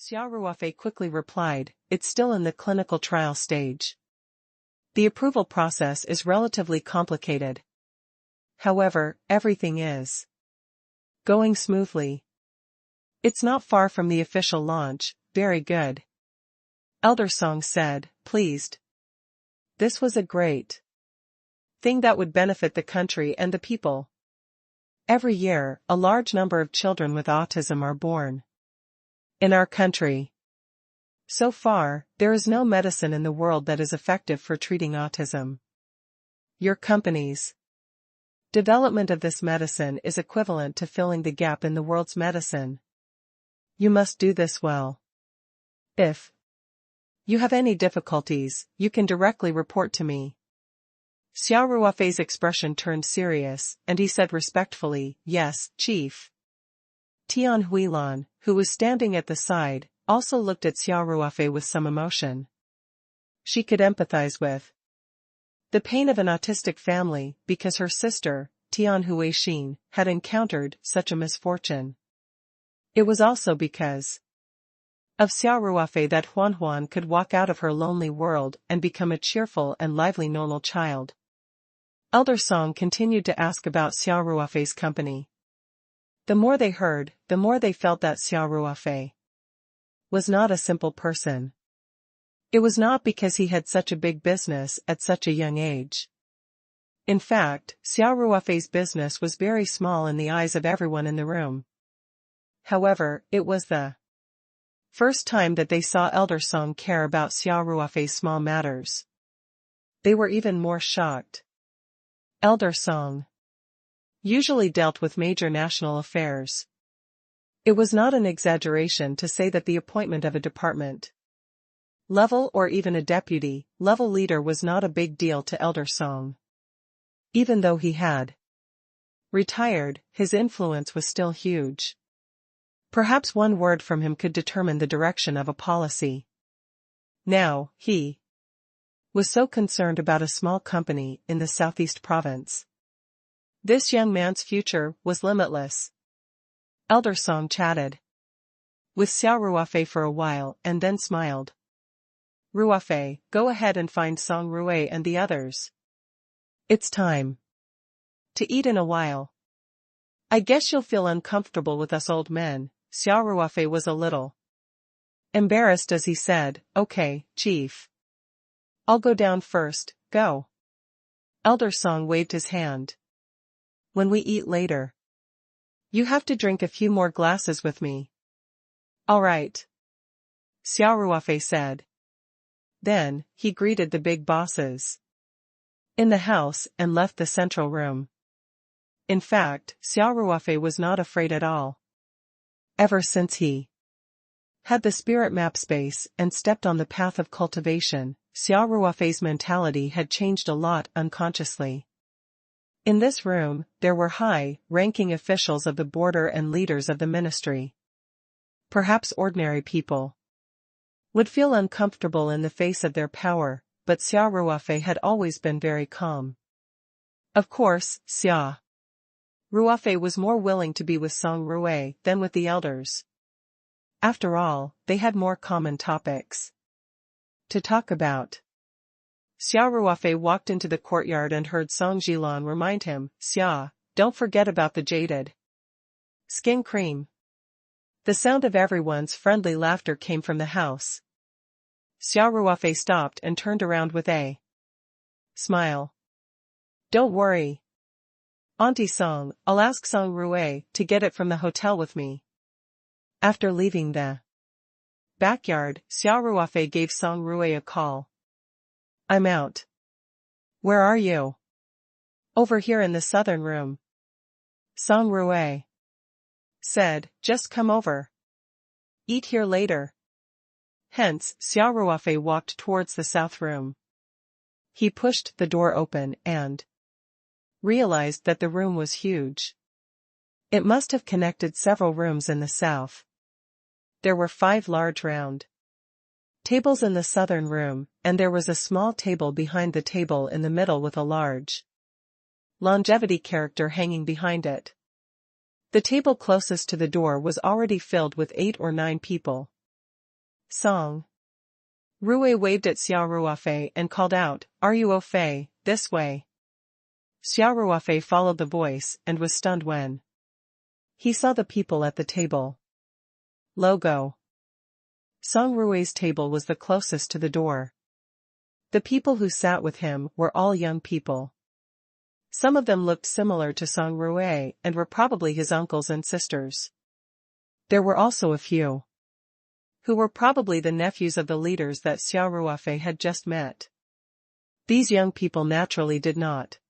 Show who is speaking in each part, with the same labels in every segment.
Speaker 1: Xia Ruofei quickly replied, "It's still in the clinical trial stage. The approval process is relatively complicated. However, everything is going smoothly. It's not far from the official launch." "Very good," Elder Song said, pleased. This was a great thing that would benefit the country and the people. Every year, a large number of children with autism are born in our country. So far, there is no medicine in the world that is effective for treating autism. Your company's development of this medicine is equivalent to filling the gap in the world's medicine. You must do this well. If you have any difficulties, you can directly report to me. Xia Ruofei's expression turned serious, and he said respectfully, "Yes, Chief." Tian Huilan, who was standing at the side, also looked at Xia Ruofei with some emotion. She could empathize with the pain of an autistic family because her sister, Tian Huixin, had encountered such a misfortune. It was also because of Xia Ruofei that Huan could walk out of her lonely world and become a cheerful and lively normal child. Elder Song continued to ask about Xia Ruofei's company. The more they heard, the more they felt that Xia Ruofei was not a simple person. It was not because he had such a big business at such a young age. In fact, Xia Ruofei's business was very small in the eyes of everyone in the room. However, it was the first time that they saw Elder Song care about Xia Ruofei's small matters. They were even more shocked. Elder Song usually dealt with major national affairs. It was not an exaggeration to say that the appointment of a department level or even a deputy level leader was not a big deal to Elder Song. Even though he had retired, his influence was still huge. Perhaps one word from him could determine the direction of a policy. Now, he was so concerned about a small company in the southeast province. This young man's future was limitless. Elder Song chatted with Xia Ruofei for a while and then smiled. "Ruofei, go ahead and find Song Rui and the others. It's time to eat in a while. I guess you'll feel uncomfortable with us old men." Xia Ruofei was a little embarrassed as he said, "Okay, Chief. I'll go down first, go." Elder Song waved his hand. "When we eat later, you have to drink a few more glasses with me." "All right," Xia Ruofei said. Then, he greeted the big bosses in the house and left the central room. In fact, Xia Ruofei was not afraid at all. Ever since he had the spirit map space and stepped on the path of cultivation, Xia Ruofei's mentality had changed a lot unconsciously. In this room, there were high-ranking officials of the border and leaders of the ministry. Perhaps ordinary people would feel uncomfortable in the face of their power, but Xia Ruofei had always been very calm. Of course, Xia Ruofei was more willing to be with Song Rui than with the elders. After all, they had more common topics to talk about. Xia Ruofei walked into the courtyard and heard Song Jilan remind him, "Xia, don't forget about the jaded skin cream." The sound of everyone's friendly laughter came from the house. Xia Ruofei stopped and turned around with a smile. "Don't worry, Auntie Song, I'll ask Song Rui to get it from the hotel with me." After leaving the backyard, Xia Ruofei gave Song Rui a call. "I'm out." "Where are you?" "Over here in the southern room." Song Rui said, "Just come over. Eat here later." Hence, Xia Ruofei walked towards the south room. He pushed the door open and realized that the room was huge. It must have connected several rooms in the south. There were 5 large round tables in the southern room, and there was a small table behind the table in the middle with a large longevity character hanging behind it. The table closest to the door was already filled with 8 or 9 people. Song Ruofei waved at Xia Ruofei and called out, "Are you Ruofei, this way?" Xia Ruofei followed the voice and was stunned when he saw the people at the table. Logo. Song Ruofei's table was the closest to the door. The people who sat with him were all young people. Some of them looked similar to Song Ruofei and were probably his uncles and sisters. There were also a few who were probably the nephews of the leaders that Xia Ruofei had just met. These young people naturally did not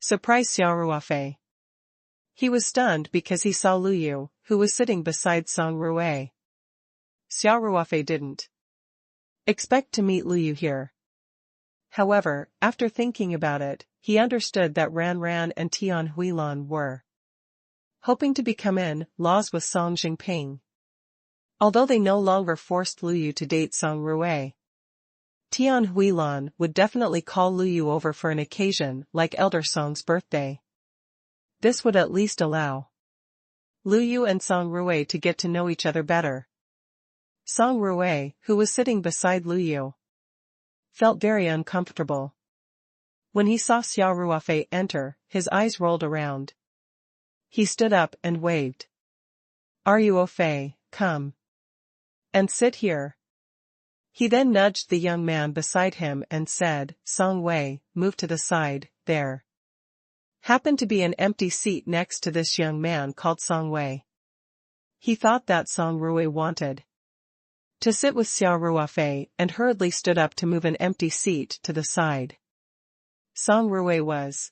Speaker 1: surprise Xia Ruofei. He was stunned because he saw Lu Yu, who was sitting beside Song Ruofei. Xia Ruofei didn't expect to meet Lu Yu here. However, after thinking about it, he understood that Ran Ran and Tian Huilan were hoping to become in-laws with Song Jingping. Although they no longer forced Lu Yu to date Song Ruofei, Tian Huilan would definitely call Lu Yu over for an occasion like Elder Song's birthday. This would at least allow Lu Yu and Song Ruofei to get to know each other better. Song Ruofei, who was sitting beside Lu Yu, felt very uncomfortable. When he saw Xia Ruofei enter, his eyes rolled around. He stood up and waved. "Are you Ruofei, come and sit here." He then nudged the young man beside him and said, "Song Wei, move to the side." There happened to be an empty seat next to this young man called Song Wei. He thought that Song Ruofei wanted to sit with Xia Ruofei and hurriedly stood up to move an empty seat to the side. Song Ruofei was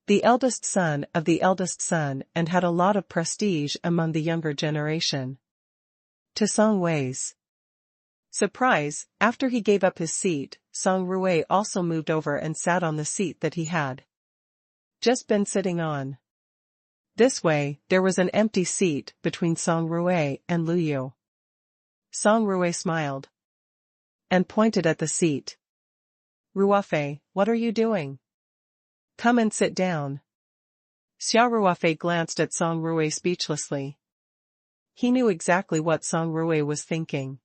Speaker 1: the eldest son of the eldest son and had a lot of prestige among the younger generation. To Song Wei's surprise, after he gave up his seat, Song Ruofei also moved over and sat on the seat that he had just been sitting on. This way, there was an empty seat between Song Ruofei and Lu Yu. Song Ruofei smiled and pointed at the seat. "Ruofei, what are you doing? Come and sit down." Xia Ruofei glanced at Song Ruofei speechlessly. He knew exactly what Song Ruofei was thinking.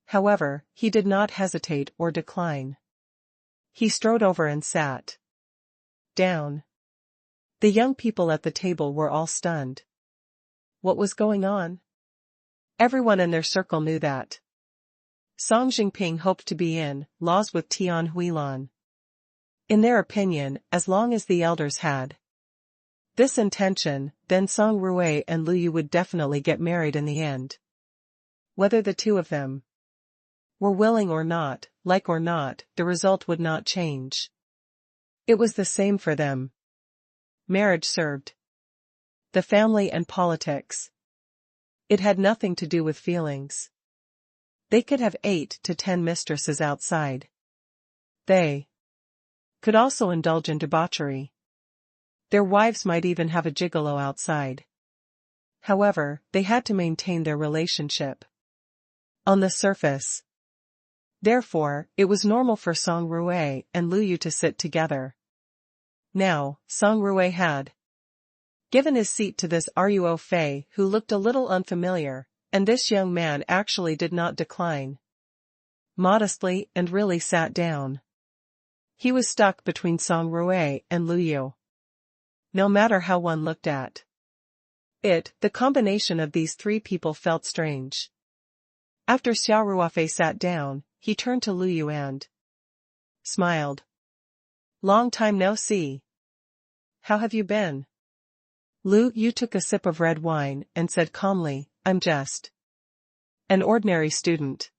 Speaker 1: However, he did not hesitate or decline. He strode over and sat down. The young people at the table were all stunned. What was going on? Everyone in their circle knew that Song Jingping hoped to be in-laws with Tian Huilan. In their opinion, as long as the elders had this intention, then Song Ruofei and Lu Yu would definitely get married in the end. Whether the two of them were willing or not, like or not, the result would not change. It was the same for them. Marriage served the family and politics. It had nothing to do with feelings. They could have 8 to 10 mistresses outside. They could also indulge in debauchery. Their wives might even have a gigolo outside. However, they had to maintain their relationship on the surface. Therefore, it was normal for Song Ruofei and Lu Yu to sit together. Now, Song Ruofei had given his seat to this Ruofei who looked a little unfamiliar, and this young man actually did not decline modestly and really sat down. He was stuck between Song Ruofei and Lu Yu. No matter how one looked at it, the combination of these three people felt strange. After Xia Ruofei sat down, he turned to Lu Yu and smiled. "Long time no see. How have you been?" Lu Yu took a sip of red wine and said calmly, "I'm just an ordinary student.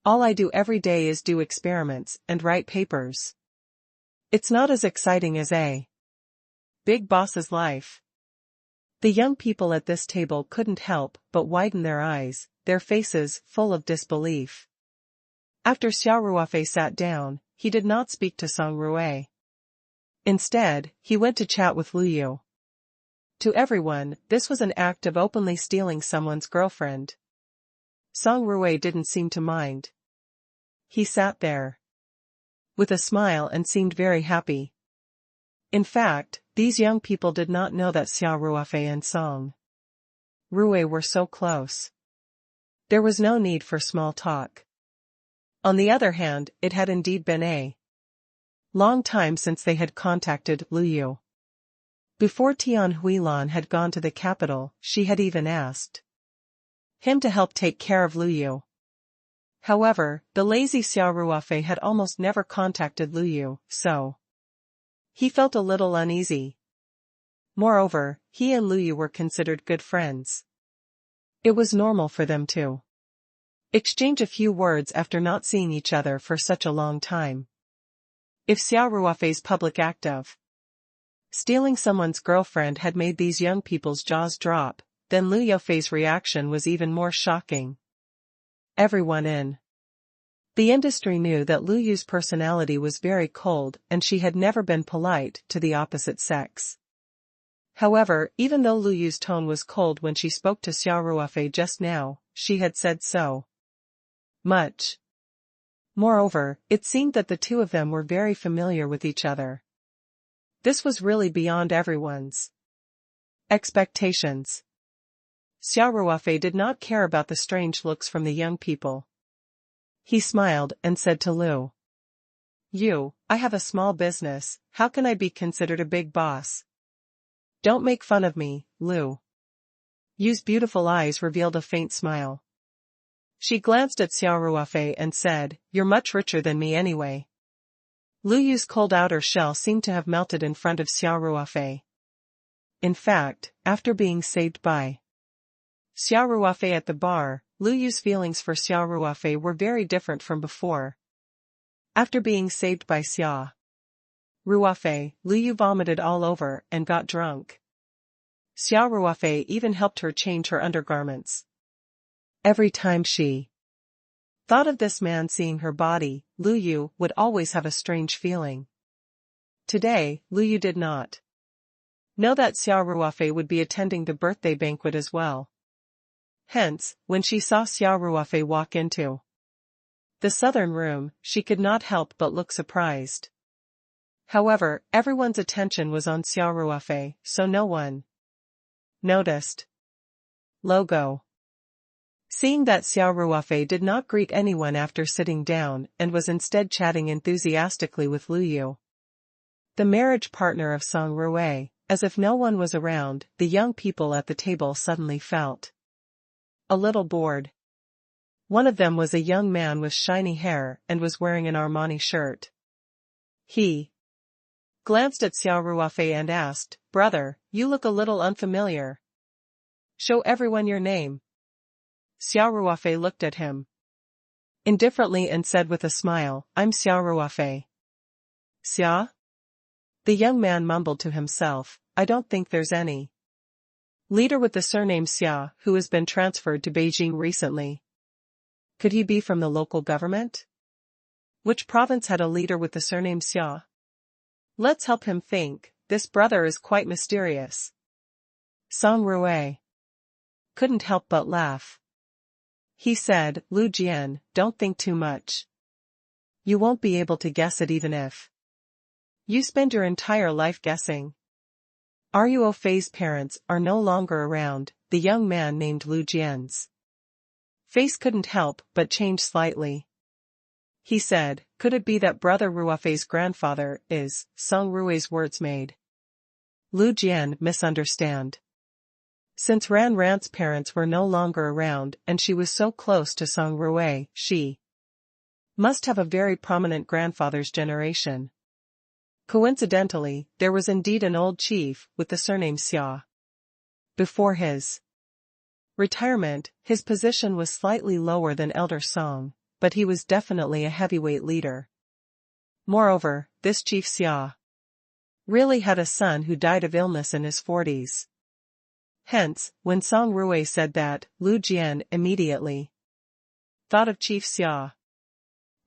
Speaker 1: All I do every day is do experiments and write papers. It's not as exciting as a big boss's life." The young people at this table couldn't help but widen their eyes, their faces full of disbelief. After Xia Ruofei sat down, he did not speak to Song Ruofei. Instead, he went to chat with Lu Yu. To everyone, this was an act of openly stealing someone's girlfriend. Song Ruofei didn't seem to mind. He sat there with a smile and seemed very happy. In fact, these young people did not know that Xia Ruofei and Song Ruofei were so close. There was no need for small talk. On the other hand, it had indeed been a long time since they had contacted Lu Yu. Before Tian Huilan had gone to the capital, she had even asked him to help take care of Lu Yu. However, the lazy Xia Ruofei had almost never contacted Lu Yu, so he felt a little uneasy. Moreover, he and Lu Yu were considered good friends. It was normal for them to exchange a few words after not seeing each other for such a long time. If Xia Ruofei's public act of stealing someone's girlfriend had made these young people's jaws drop, then Lu Yufei's reaction was even more shocking. Everyone in the industry knew that Lu Yu's personality was very cold and she had never been polite to the opposite sex. However, even though Lu Yu's tone was cold when she spoke to Xia Ruofei just now, she had said so much. Moreover, it seemed that the two of them were very familiar with each other. This was really beyond everyone's expectations. Xia Ruofei did not care about the strange looks from the young people. He smiled and said to Lu Yu, I have a small business, how can I be considered a big boss? Don't make fun of me, Lu Yu's beautiful eyes revealed a faint smile. She glanced at Xia Ruofei and said, you're much richer than me anyway. Lu Yu's cold outer shell seemed to have melted in front of Xia Ruofei. In fact, after being saved by Xia Ruofei at the bar, Lu Yu's feelings for Xia Ruofei were very different from before. After being saved by Xia Ruofei, Lu Yu vomited all over and got drunk. Xia Ruofei even helped her change her undergarments. Every time she thought of this man seeing her body, Lu Yu would always have a strange feeling. Today, Lu Yu did not know that Xia Ruofei would be attending the birthday banquet as well. Hence, when she saw Xia Ruofei walk into the southern room, she could not help but look surprised. However, everyone's attention was on Xia Ruofei, so no one noticed. Logo. Seeing that Xia Ruofei did not greet anyone after sitting down and was instead chatting enthusiastically with Lu Yu, the marriage partner of Song Ruofei, as if no one was around, the young people at the table suddenly felt a little bored. One of them was a young man with shiny hair and was wearing an Armani shirt. He glanced at Xia Ruofei and asked, brother, you look a little unfamiliar. Show everyone your name. Xia Ruofei looked at him indifferently and said with a smile, I'm Xia Ruofei. Xia? The young man mumbled to himself, I don't think there's any leader with the surname Xia who has been transferred to Beijing recently. Could he be from the local government? Which province had a leader with the surname Xia? Let's help him think, this brother is quite mysterious. Song Ruofei couldn't help but laugh. He said, Lu Jian, don't think too much. You won't be able to guess it even if you spend your entire life guessing. Ruofei's parents are no longer around, the young man named Lu Jian's face couldn't help but change slightly. He said, could it be that brother Ruofei's grandfather is, Song Ruofei's words made Lu Jian misunderstand. Since Ran Ran's parents were no longer around and she was so close to Song Ruofei, she must have a very prominent grandfather's generation. Coincidentally, there was indeed an old chief with the surname Xia. Before his retirement, his position was slightly lower than Elder Song, but he was definitely a heavyweight leader. Moreover, this chief Xia really had a son who died of illness in his 40s. Hence, when Song Ruofei said that, Lu Jian immediately thought of Chief Xia.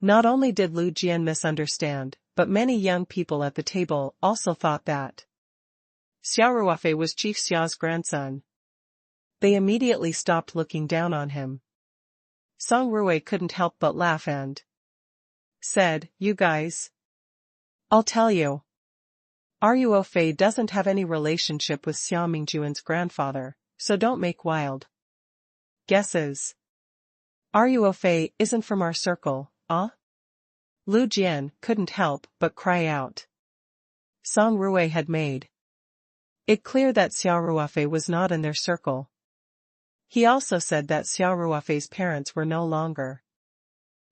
Speaker 1: Not only did Lu Jian misunderstand, but many young people at the table also thought that Xia Ruofei was Chief Xia's grandson. They immediately stopped looking down on him. Song Ruofei couldn't help but laugh and said, you guys, I'll tell you. Ruofei doesn't have any relationship with Xia Mingjuan's grandfather, so don't make wild guesses. Ruofei isn't from our circle, ah? Lu Jian couldn't help but cry out. Song Ruwei had made it clear that Xia Ruofei was not in their circle. He also said that Xia Ruofei's parents were no longer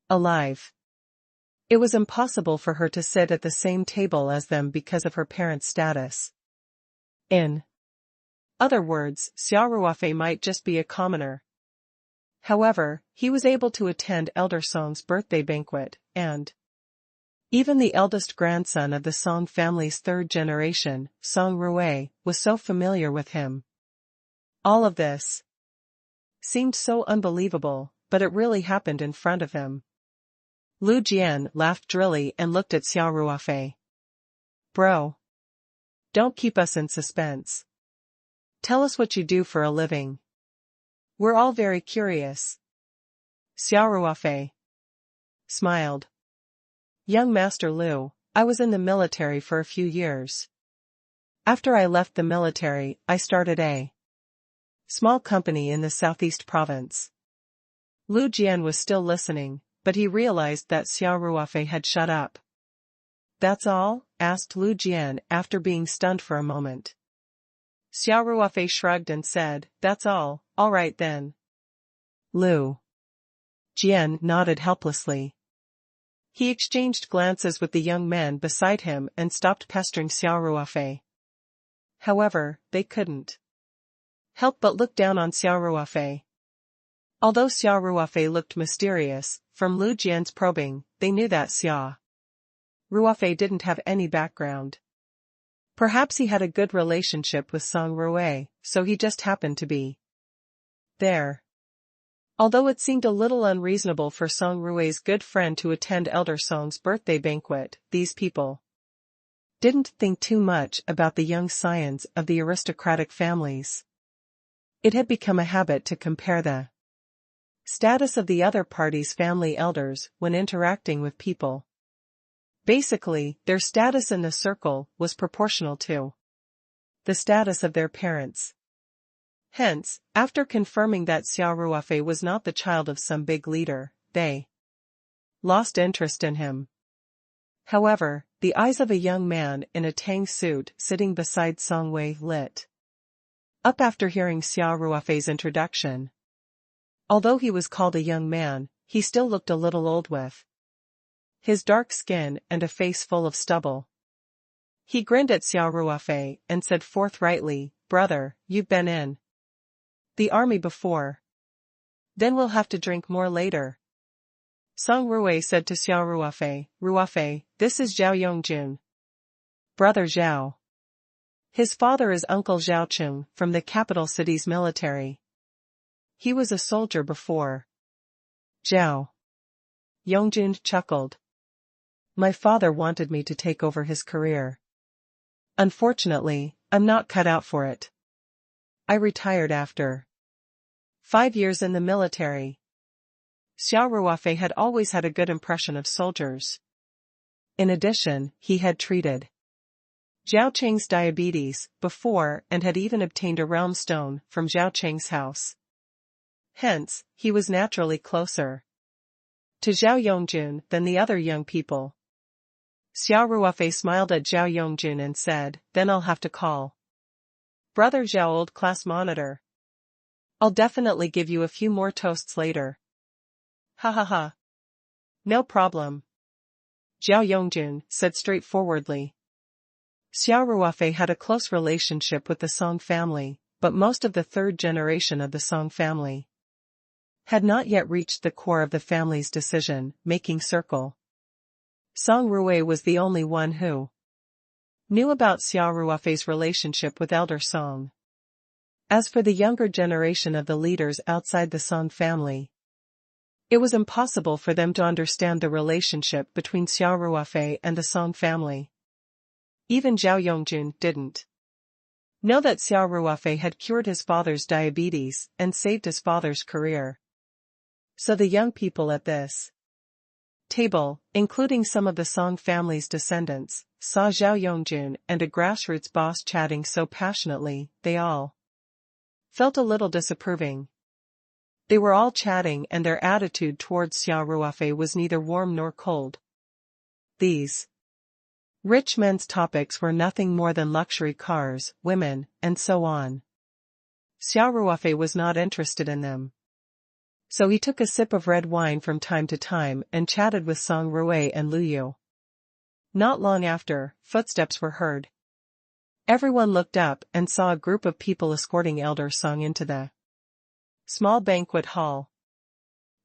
Speaker 1: alive. It was impossible for her to sit at the same table as them because of her parents' status. In other words, Xia Ruofei might just be a commoner. However, he was able to attend Elder Song's birthday banquet, and even the eldest grandson of the Song family's third generation, Song Ruwei, was so familiar with him. All of this seemed so unbelievable, but it really happened in front of him. Lu Jian laughed drily and looked at Xia Ruofei. Bro. Don't keep us in suspense. Tell us what you do for a living. We're all very curious. Xia Ruofei smiled. Young Master Lu, I was in the military for a few years. After I left the military, I started a small company in the southeast province. Lu Jian was still listening, but he realized that Xia Ruofei had shut up. That's all? Asked Lu Jian after being stunned for a moment. Xia Ruofei shrugged and said, that's all right then. Lu Jian nodded helplessly. He exchanged glances with the young man beside him and stopped pestering Xia Ruofei. However, they couldn't help but look down on Xia Ruofei. Although Xia Ruofei looked mysterious, from Lu Jian's probing, they knew that Xia Ruofei didn't have any background. Perhaps he had a good relationship with Song Ruwei, so he just happened to be there. Although it seemed a little unreasonable for Song Ruwei's good friend to attend Elder Song's birthday banquet, these people didn't think too much about the young scions of the aristocratic families. It had become a habit to compare the status of the other party's family elders when interacting with people. Basically, their status in the circle was proportional to the status of their parents. Hence, after confirming that Xia Ruofei was not the child of some big leader, they lost interest in him. However, the eyes of a young man in a tang suit sitting beside Song Wei lit up after hearing Xia Ruofei's introduction. Although he was called a young man, he still looked a little old with his dark skin and a face full of stubble. He grinned at Xia Ruofei and said forthrightly, brother, you've been in the army before. Then we'll have to drink more later. Song Ruwei said to Xia Ruofei, Ruofei, this is Zhao Yongjun. Brother Zhao. His father is Uncle Zhao Chung from the capital city's military. He was a soldier before. Zhao Yongjun chuckled. My father wanted me to take over his career. Unfortunately, I'm not cut out for it. I retired after 5 years in the military. Xia Ruofei had always had a good impression of soldiers. In addition, he had treated Zhao Cheng's diabetes before and had even obtained a realm stone from Zhao Cheng's house. Hence, he was naturally closer to Zhao Yongjun than the other young people. Xia Ruofei smiled at Zhao Yongjun and said, then I'll have to call Brother Zhao old class monitor. I'll definitely give you a few more toasts later. Ha ha ha. No problem. Zhao Yongjun said straightforwardly. Xia Ruofei had a close relationship with the Song family, but most of the third generation of the Song family had not yet reached the core of the family's decision-making circle. Song Ruwei was the only one who knew about Xia Ruofei's relationship with Elder Song. As for the younger generation of the leaders outside the Song family, it was impossible for them to understand the relationship between Xia Ruofei and the Song family. Even Zhao Yongjun didn't know that Xia Ruofei had cured his father's diabetes and saved his father's career. So the young people at this table, including some of the Song family's descendants, saw Zhao Yongjun and a grassroots boss chatting so passionately, they all felt a little disapproving. They were all chatting and their attitude towards Xia Ruofei was neither warm nor cold. These rich men's topics were nothing more than luxury cars, women, and so on. Xia Ruofei was not interested in them. So he took a sip of red wine from time to time and chatted with Song Rui and Lu Yu. Not long after, footsteps were heard. Everyone looked up and saw a group of people escorting Elder Song into the small banquet hall.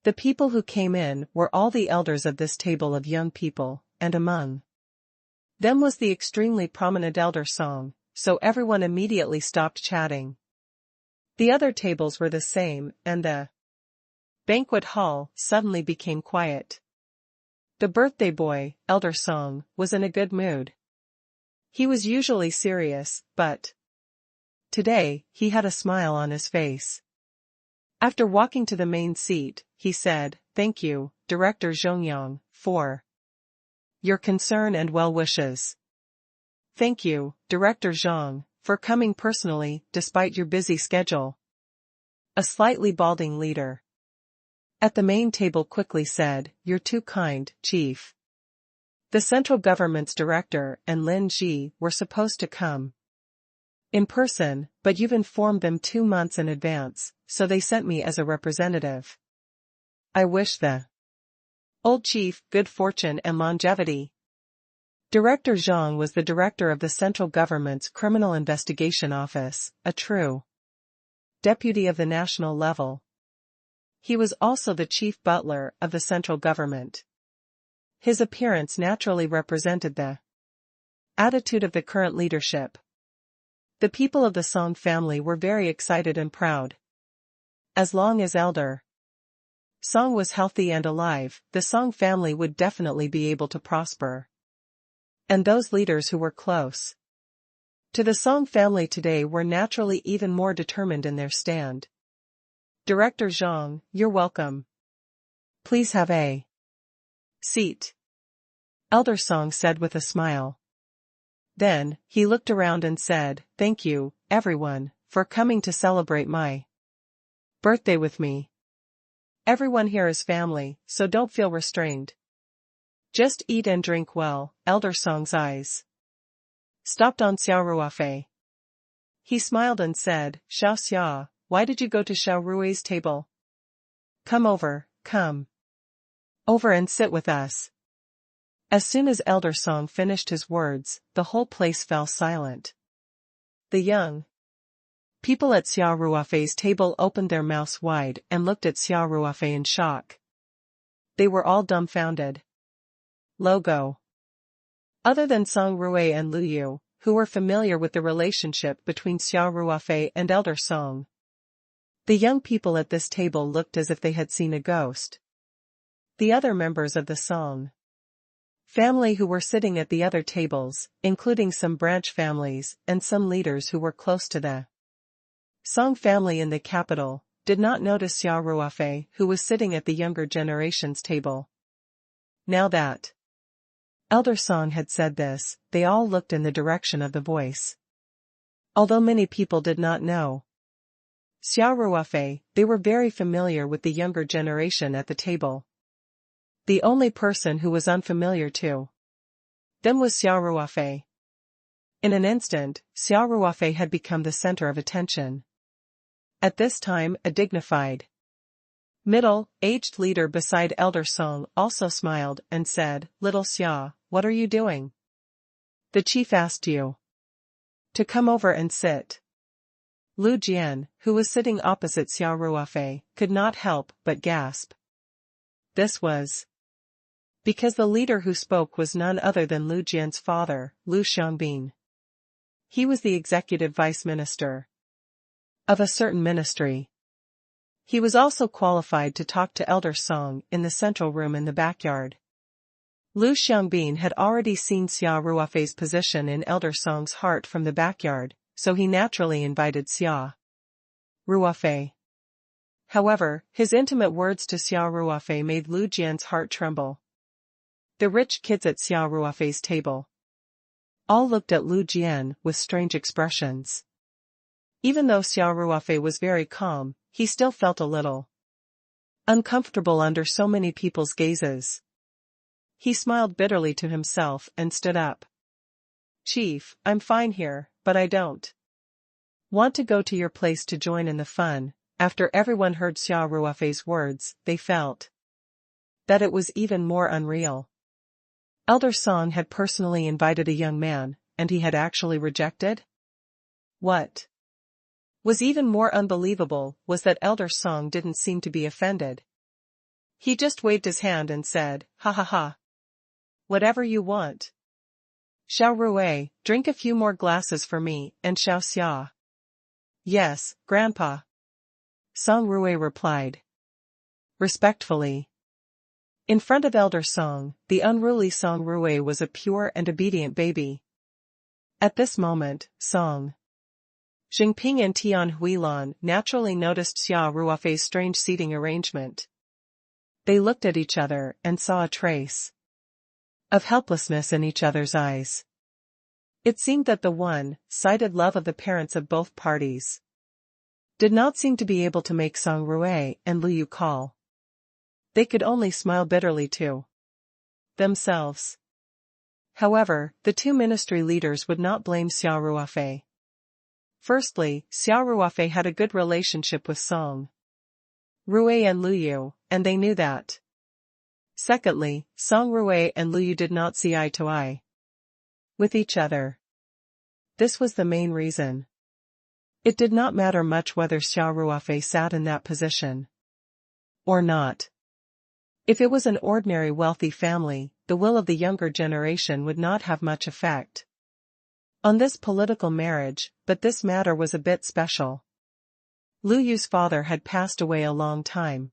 Speaker 1: The people who came in were all the elders of this table of young people, and among them was the extremely prominent Elder Song, so everyone immediately stopped chatting. The other tables were the same, and the banquet hall suddenly became quiet. The birthday boy, Elder Song, was in a good mood. He was usually serious, but today, he had a smile on his face. After walking to the main seat, he said, "Thank you, Director Zhongyang, for your concern and well wishes. Thank you, Director Zhang, for coming personally, despite your busy schedule." A slightly balding leader at the main table quickly said, "You're too kind, Chief. The central government's director and Lin Ji were supposed to come in person, but you've informed them 2 months in advance, so they sent me as a representative. I wish the old chief good fortune and longevity." Director Zhang was the director of the central government's Criminal Investigation Office, a true deputy of the national level. He was also the chief butler of the central government. His appearance naturally represented the attitude of the current leadership. The people of the Song family were very excited and proud. As long as Elder Song was healthy and alive, the Song family would definitely be able to prosper. And those leaders who were close to the Song family today were naturally even more determined in their stand. "Director Zhang, you're welcome. Please have a seat," Elder Song said with a smile. Then, he looked around and said, "Thank you, everyone, for coming to celebrate my birthday with me. Everyone here is family, so don't feel restrained. Just eat and drink well." Elder Song's eyes stopped on Xia Ruofei. He smiled and said, "Xiao Xia, why did you go to Xia Rui's table? Come over and sit with us." As soon as Elder Song finished his words, the whole place fell silent. The young people at Xia Ruofei's table opened their mouths wide and looked at Xia Ruofei in shock. They were all dumbfounded. Logo. Other than Song Rui and Lu Yu, who were familiar with the relationship between Xia Ruofei and Elder Song, the young people at this table looked as if they had seen a ghost. The other members of the Song family who were sitting at the other tables, including some branch families and some leaders who were close to the Song family in the capital, did not notice Xia Ruofei, who was sitting at the younger generation's table. Now that Elder Song had said this, they all looked in the direction of the voice. Although many people did not know Xia Ruofei, they were very familiar with the younger generation at the table. The only person who was unfamiliar to them was Xia Ruofei. In an instant, Xia Ruofei had become the center of attention. At this time, a dignified, middle-aged leader beside Elder Song also smiled and said, "Little Xia, what are you doing? The chief asked you to come over and sit." Lu Jian, who was sitting opposite Xia Ruofei, could not help but gasp. This was because the leader who spoke was none other than Lu Jian's father, Lu Xiangbin. He was the executive vice minister of a certain ministry. He was also qualified to talk to Elder Song in the central room in the backyard. Lu Xiangbin had already seen Xia Ruofei's position in Elder Song's heart from the backyard, so he naturally invited Xia Ruofei. However, his intimate words to Xia Ruofei made Lu Jian's heart tremble. The rich kids at Xia Ruofei's table all looked at Lu Jian with strange expressions. Even though Xia Ruofei was very calm, he still felt a little uncomfortable under so many people's gazes. He smiled bitterly to himself and stood up. Chief, I'm fine here, but I don't want to go to your place to join in the fun. After everyone heard Xia Ruofei's words, they felt that it was even more unreal. Elder Song had personally invited a young man, and he had actually rejected? What was even more unbelievable was that Elder Song didn't seem to be offended. He just waved his hand and said, "Ha ha ha. Whatever you want. Xiao Ruofei, drink a few more glasses for me, and Xiao Xia." "Yes, Grandpa." Song Ruofei replied respectfully. In front of Elder Song, the unruly Song Ruofei was a pure and obedient baby. At this moment, Song Jingping and Tian Huilan naturally noticed Xia Ruofei's strange seating arrangement. They looked at each other and saw a trace of helplessness in each other's eyes. It seemed that the one-sided love of the parents of both parties did not seem to be able to make Song Ruofei and Lu Yu call. They could only smile bitterly to themselves. However, the two ministry leaders would not blame Xia Ruofei. Firstly, Xia Ruofei had a good relationship with Song Ruofei and Lu Yu, and they knew that. Secondly, Song Ruofei and Lu Yu did not see eye to eye with each other. This was the main reason. It did not matter much whether Xia Ruofei sat in that position or not. If it was an ordinary wealthy family, the will of the younger generation would not have much effect on this political marriage, but this matter was a bit special. Lu Yu's father had passed away a long time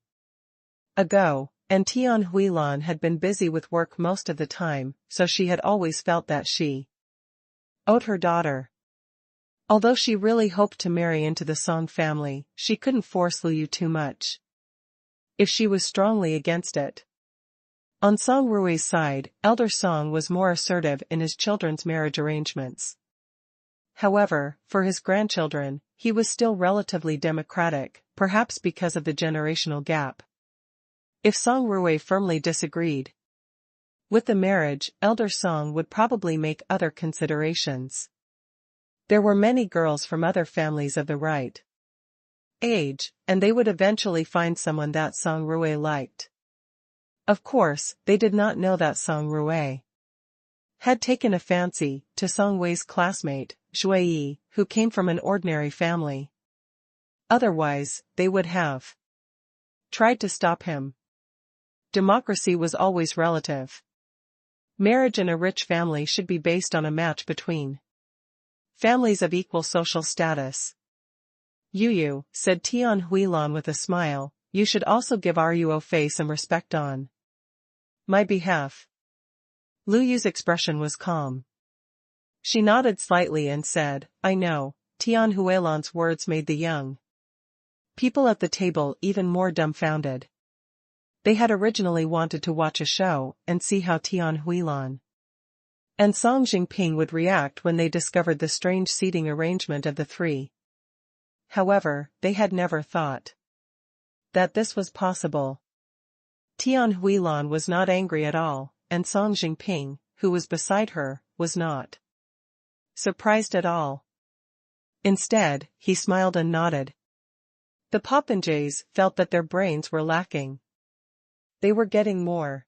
Speaker 1: ago, and Tian Huilan had been busy with work most of the time, so she had always felt that she owed her daughter. Although she really hoped to marry into the Song family, she couldn't force Lu Yu too much if she was strongly against it. On Song Ruofei's side, Elder Song was more assertive in his children's marriage arrangements. However, for his grandchildren, he was still relatively democratic, perhaps because of the generational gap. If Song Ruofei firmly disagreed with the marriage, Elder Song would probably make other considerations. There were many girls from other families of the right age, and they would eventually find someone that Song Ruofei liked. Of course, they did not know that Song Ruofei had taken a fancy to Song Wei's classmate, Shui Yi, who came from an ordinary family. Otherwise, they would have tried to stop him. Democracy was always relative. Marriage in a rich family should be based on a match between families of equal social status. Yu, said Tian Huilan with a smile, you should also give Ruofei some respect on my behalf. Lu Yu's expression was calm. She nodded slightly and said, I know. Tian Huilan's words made the young people at the table even more dumbfounded. They had originally wanted to watch a show and see how Tian Huilan and Song Jingping would react when they discovered the strange seating arrangement of the three. However, they had never thought that this was possible. Tian Huilan was not angry at all, and Song Jingping, who was beside her, was not surprised at all. Instead, he smiled and nodded. The popinjays felt that their brains were lacking. They were getting more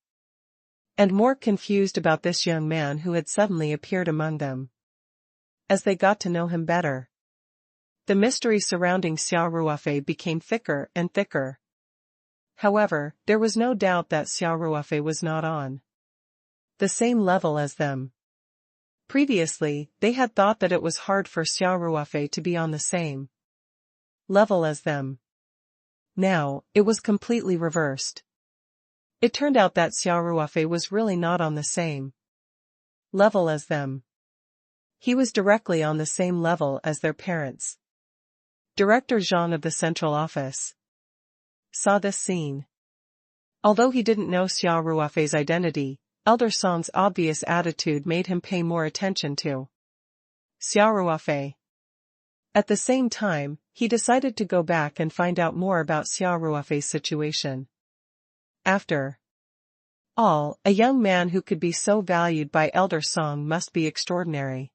Speaker 1: and more confused about this young man who had suddenly appeared among them. As they got to know him better, the mystery surrounding Xia Ruofei became thicker and thicker. However, there was no doubt that Xia Ruofei was not on the same level as them. Previously, they had thought that it was hard for Xia Ruofei to be on the same level as them. Now, it was completely reversed. It turned out that Xia Ruofei was really not on the same level as them. He was directly on the same level as their parents. Director Zhang of the central office saw this scene. Although he didn't know Xia Ruofei's identity, Elder Song's obvious attitude made him pay more attention to Xia Ruofei. At the same time, he decided to go back and find out more about Xia Ruofei's situation. After all, a young man who could be so valued by elder Song must be extraordinary.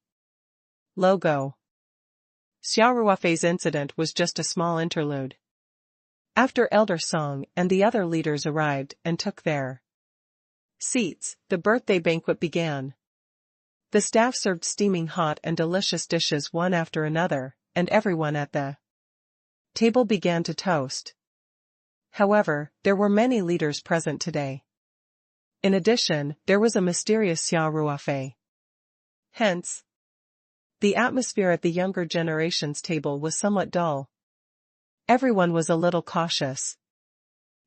Speaker 1: Logo. Xia Ruofei's incident was just a small interlude. After Elder Song and the other leaders arrived and took their seats, the birthday banquet began. The staff served steaming hot and delicious dishes one after another, and everyone at the table began to toast. However, there were many leaders present today. In addition, there was a mysterious Xia Ruofei. Hence, the atmosphere at the younger generation's table was somewhat dull. Everyone was a little cautious.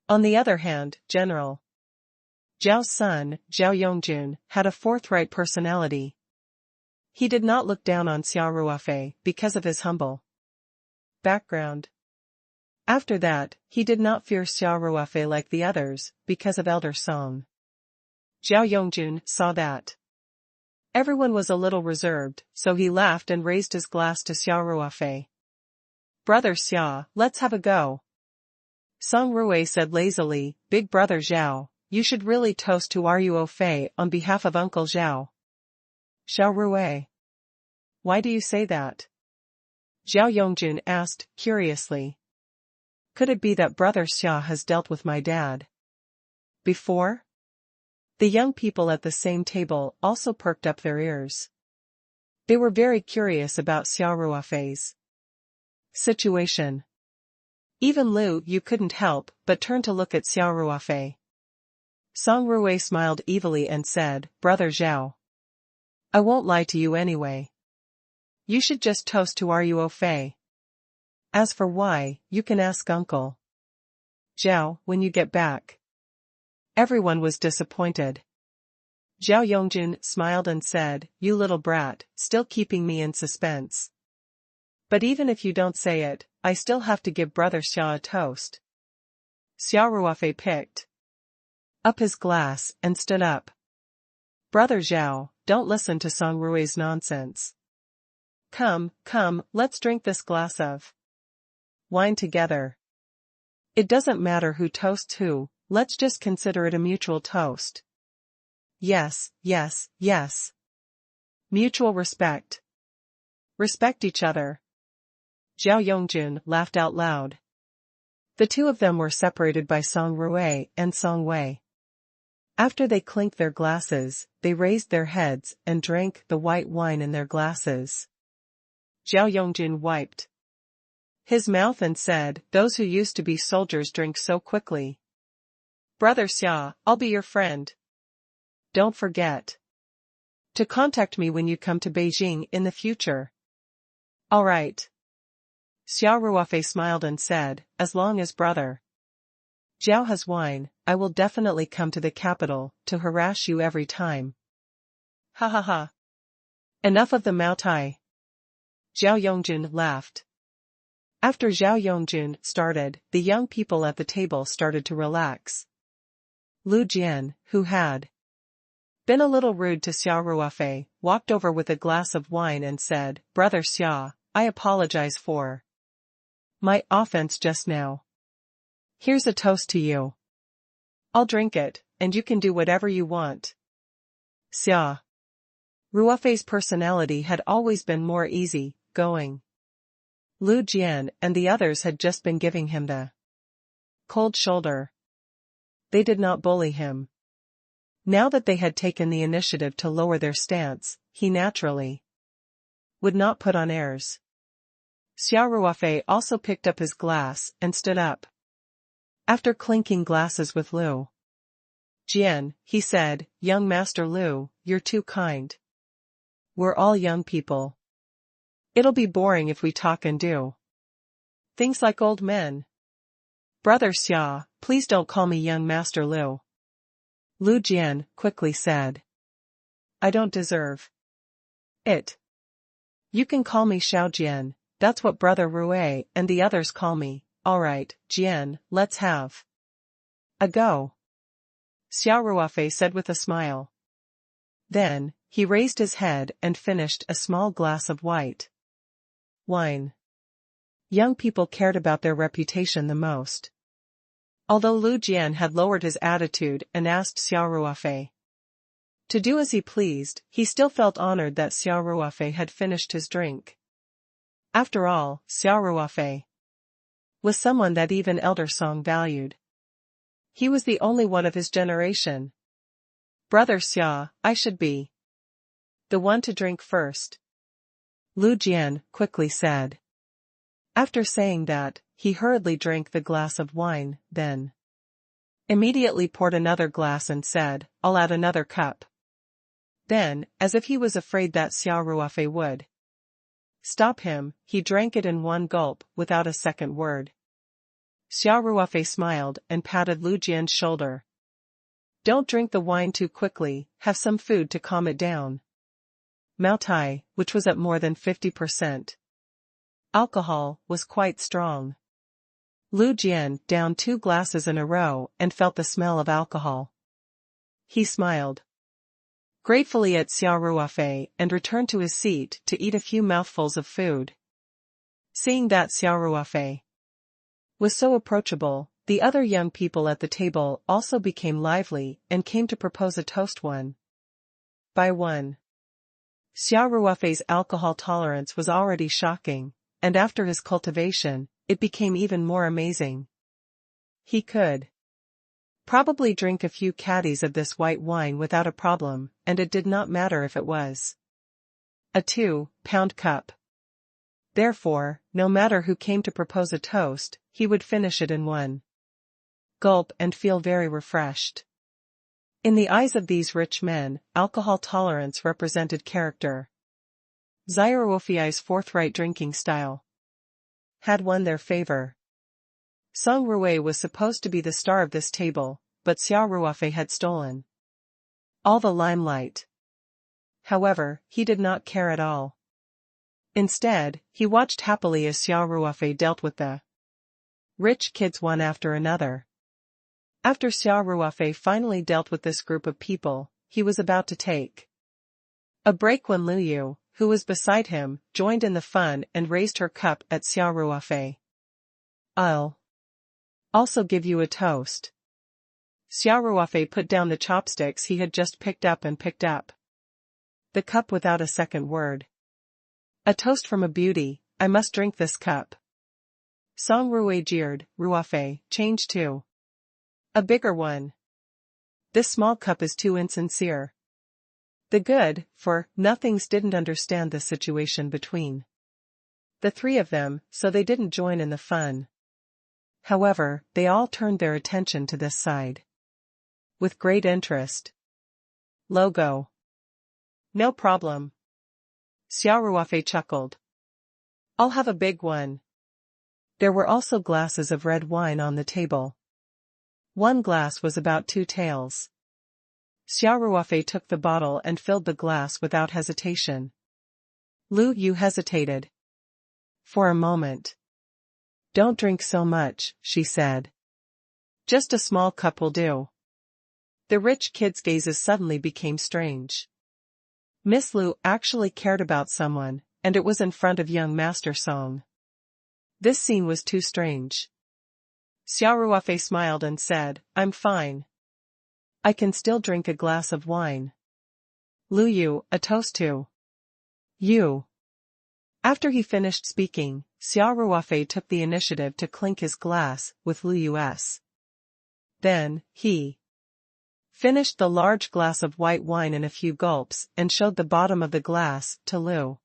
Speaker 1: On the other hand, General Zhao's son, Zhao Yongjun, had a forthright personality. He did not look down on Xia Ruofei because of his humble background. After that, he did not fear Xia Ruofei like the others, because of Elder Song. Zhao Yongjun saw that everyone was a little reserved, so he laughed and raised his glass to Xia Ruofei. Brother Xia, let's have a go. Song Ruofei said lazily, Big brother Zhao, you should really toast to Ruofei on behalf of Uncle Zhao. Xia Ruofei. Why do you say that? Zhao Yongjun asked, curiously. Could it be that brother Xia has dealt with my dad before? The young people at the same table also perked up their ears. They were very curious about Xia Ruofei's situation. Even Lu Yu couldn't help but turn to look at Xia Ruofei. Song Ruofei smiled evilly and said, Brother Zhao, I won't lie to you anyway. You should just toast to Ruofei. As for why, you can ask Uncle Zhao when you get back. Everyone was disappointed. Zhao Yongjun smiled and said, You little brat, still keeping me in suspense. But even if you don't say it, I still have to give brother Xia a toast. Xia Ruofei picked up his glass and stood up. Brother Zhao, don't listen to Song Ruofei's nonsense. Come, let's drink this glass of wine together. It doesn't matter who toasts who, let's just consider it a mutual toast. Yes. Mutual respect. Respect each other. Zhao Yongjun laughed out loud. The two of them were separated by Song Ruofei and Song Wei. After they clinked their glasses, they raised their heads and drank the white wine in their glasses. Zhao Yongjun wiped his mouth and said, Those who used to be soldiers drink so quickly. Brother Xia, I'll be your friend. Don't forget to contact me when you come to Beijing in the future. All right. Xia Ruofei smiled and said, As long as brother Zhao has wine, I will definitely come to the capital to harass you every time. Ha ha ha. Enough of the Maotai. Zhao Yongjun laughed. After Zhao Yongjun started, the young people at the table started to relax. Lu Jian, who had been a little rude to Xia Ruofei, walked over with a glass of wine and said, Brother Xia, I apologize for my offense just now. Here's a toast to you. I'll drink it, and you can do whatever you want. Xia Ruofei's personality had always been more easy-going. Lu Jian and the others had just been giving him the cold shoulder. They did not bully him. Now that they had taken the initiative to lower their stance, he naturally would not put on airs. Xia Ruofei also picked up his glass and stood up. After clinking glasses with Lu Jian, he said, Young Master Lu, you're too kind. We're all young people. It'll be boring if we talk and do things like old men. Brother Xia, please don't call me Young Master Lu. Lu Jian quickly said. I don't deserve it. You can call me Xiao Jian, that's what Brother Ruofei and the others call me. Alright, Jian, let's have a go. Xia Ruofei said with a smile. Then, he raised his head and finished a small glass of white wine. Young people cared about their reputation the most. Although Lu Jian had lowered his attitude and asked Xia Ruofei to do as he pleased, he still felt honored that Xia Ruofei had finished his drink. After all, Xia Ruofei was someone that even Elder Song valued. He was the only one of his generation. Brother Xia, I should be the one to drink first, Lu Jian quickly said. After saying that, he hurriedly drank the glass of wine, then immediately poured another glass and said, I'll add another cup. Then, as if he was afraid that Xia Ruofei would stop him, he drank it in one gulp, without a second word. Xia Ruofei smiled and patted Lu Jian's shoulder. Don't drink the wine too quickly, have some food to calm it down. Mao Tai, which was at more than 50% alcohol, was quite strong. Lu Jian downed 2 glasses in a row and felt the smell of alcohol. He smiled gratefully at Xia Ruofei and returned to his seat to eat a few mouthfuls of food. Seeing that Xia Ruofei was so approachable, the other young people at the table also became lively and came to propose a toast one by one. Xia Ruofei's alcohol tolerance was already shocking, and after his cultivation, it became even more amazing. He could probably drink a few caddies of this white wine without a problem, and it did not matter if it was a 2-pound cup. Therefore, no matter who came to propose a toast, he would finish it in one gulp and feel very refreshed. In the eyes of these rich men, alcohol tolerance represented character. Xia Ruofei's forthright drinking style had won their favor. Song Rui was supposed to be the star of this table, but Xia Ruofei had stolen all the limelight. However, he did not care at all. Instead, he watched happily as Xia Ruofei dealt with the rich kids one after another. After Xia Ruofei finally dealt with this group of people, he was about to take a break when Lu Yu, who was beside him, joined in the fun and raised her cup at Xia Ruofei. I'll also give you a toast. Xia Ruofei put down the chopsticks he had just picked up and picked up the cup without a second word. A toast from a beauty, I must drink this cup. Song Rui jeered, Ruofei, change too. A bigger one. This small cup is too insincere. The good, for nothings didn't understand the situation between the three of them, so they didn't join in the fun. However, they all turned their attention to this side with great interest. Logo. No problem. Xia Ruofei chuckled. I'll have a big one. There were also glasses of red wine on the table. One glass was about 2 taels. Xia Ruofei took the bottle and filled the glass without hesitation. Lu Yu hesitated for a moment. Don't drink so much, she said. Just a small cup will do. The rich kid's gazes suddenly became strange. Miss Lu actually cared about someone, and it was in front of young Master Song. This scene was too strange. Xia Ruofei smiled and said, I'm fine. I can still drink a glass of wine. Lu Yu, a toast to you. After he finished speaking, Xia Ruofei took the initiative to clink his glass with Lu Yu's. Then, he finished the large glass of white wine in a few gulps and showed the bottom of the glass to Lu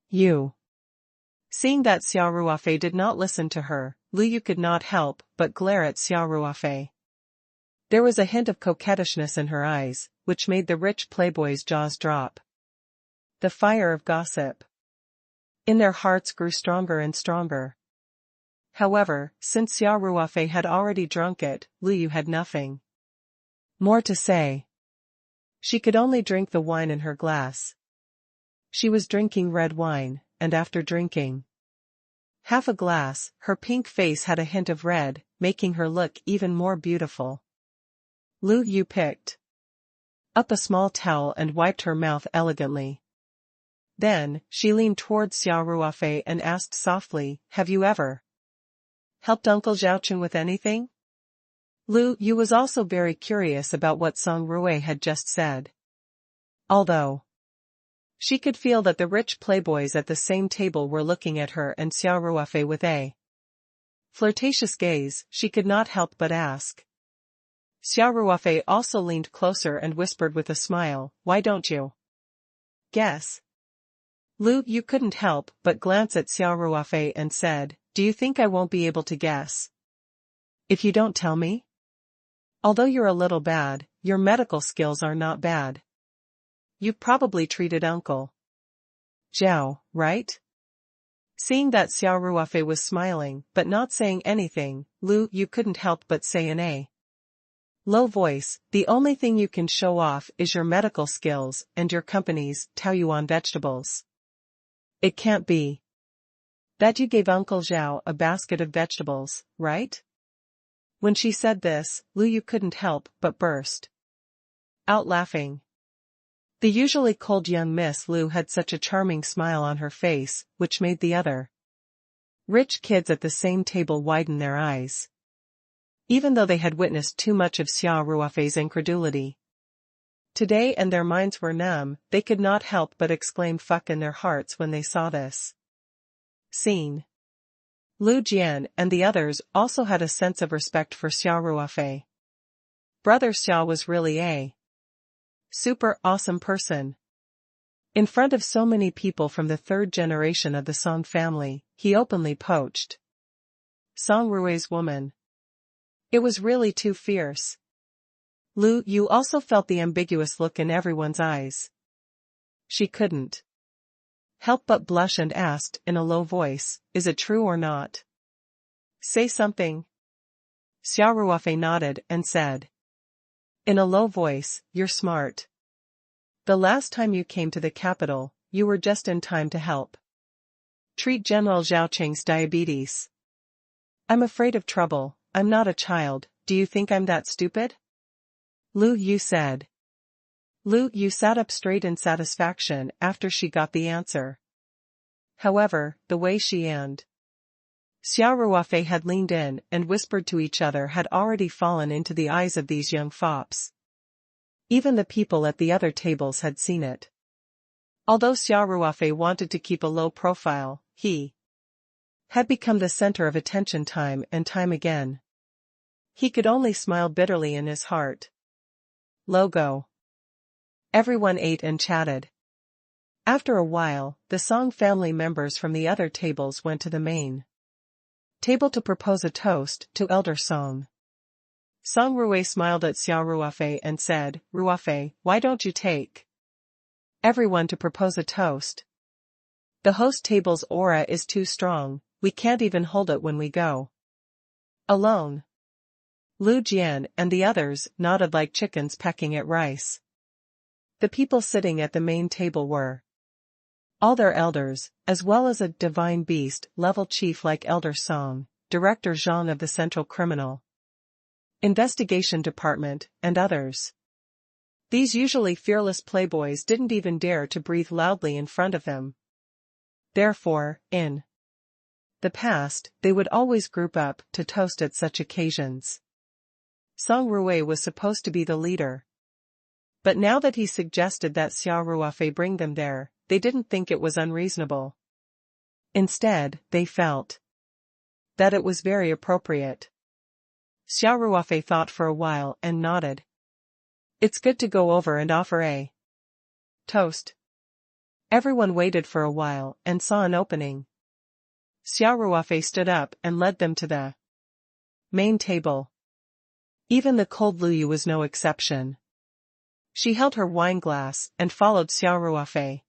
Speaker 1: Yu. Seeing that Xia Ruofei did not listen to her, Lu Yu could not help but glare at Xia Ruofei. There was a hint of coquettishness in her eyes, which made the rich playboy's jaws drop. The fire of gossip in their hearts grew stronger and stronger. However, since Xia Ruofei had already drunk it, Lu Yu had nothing more to say. She could only drink the wine in her glass. She was drinking red wine, and after drinking half a glass, her pink face had a hint of red, making her look even more beautiful. Lu Yu picked up a small towel and wiped her mouth elegantly. Then, she leaned towards Xia Ruofei and asked softly, have you ever helped Uncle Zhaochun with anything? Lu Yu was also very curious about what Xia Ruofei had just said. Although she could feel that the rich playboys at the same table were looking at her and Xia Ruofei with a flirtatious gaze, she could not help but ask. Xia Ruofei also leaned closer and whispered with a smile, "Why don't you guess?" Lu Yu couldn't help but glance at Xia Ruofei and said, "Do you think I won't be able to guess if you don't tell me? Although you're a little bad, your medical skills are not bad. You've probably treated Uncle Zhao, right?" Seeing that Xia Ruofei was smiling but not saying anything, Lu Yu couldn't help but say in a low voice, "The only thing you can show off is your medical skills and your company's Taoyuan vegetables. It can't be that you gave Uncle Zhao a basket of vegetables, right?" When she said this, Lu Yu couldn't help but burst out laughing. The usually cold young Miss Lu had such a charming smile on her face, which made the other rich kids at the same table widen their eyes. Even though they had witnessed too much of Xia Ruofei's incredulity today and their minds were numb, they could not help but exclaim "fuck" in their hearts when they saw this scene. Lu Jian and the others also had a sense of respect for Xia Ruofei. Brother Xia was really a super awesome person. In front of so many people from the third generation of the Song family, he openly poached Xia Ruofei's woman. It was really too fierce. Lu Yu also felt the ambiguous look in everyone's eyes. She couldn't help but blush and asked in a low voice, "Is it true or not? Say something." Xia Ruofei nodded and said in a low voice, "You're smart. The last time you came to the capital, you were just in time to help treat General Zhaoqing's diabetes. I'm afraid of trouble. I'm not a child. Do you think I'm that stupid?" Lu Yu said. Lu Yu sat up straight in satisfaction after she got the answer. However, the way she and Xia Ruofei had leaned in and whispered to each other had already fallen into the eyes of these young fops. Even the people at the other tables had seen it. Although Xia Ruofei wanted to keep a low profile, he had become the center of attention time and time again. He could only smile bitterly in his heart. Logo. Everyone ate and chatted. After a while, the Song family members from the other tables went to the main table to propose a toast to Elder Song. Song Ruofei smiled at Xia Ruofei and said, "Ruofei, why don't you take everyone to propose a toast? The host table's aura is too strong, we can't even hold it when we go alone." Lu Jian and the others nodded like chickens pecking at rice. The people sitting at the main table were all their elders, as well as a divine beast-level chief like Elder Song, Director Zhang of the Central Criminal Investigation Department, and others. These usually fearless playboys didn't even dare to breathe loudly in front of them. Therefore, in the past, they would always group up to toast at such occasions. Song Ruofei was supposed to be the leader. But now that he suggested that Xia Ruofei bring them there, they didn't think it was unreasonable. Instead, they felt that it was very appropriate. Xia Ruofei thought for a while and nodded. "It's good to go over and offer a toast." Everyone waited for a while and saw an opening. Xia Ruofei stood up and led them to the main table. Even the cold Lu Yu was no exception. She held her wine glass and followed Xia Ruofei.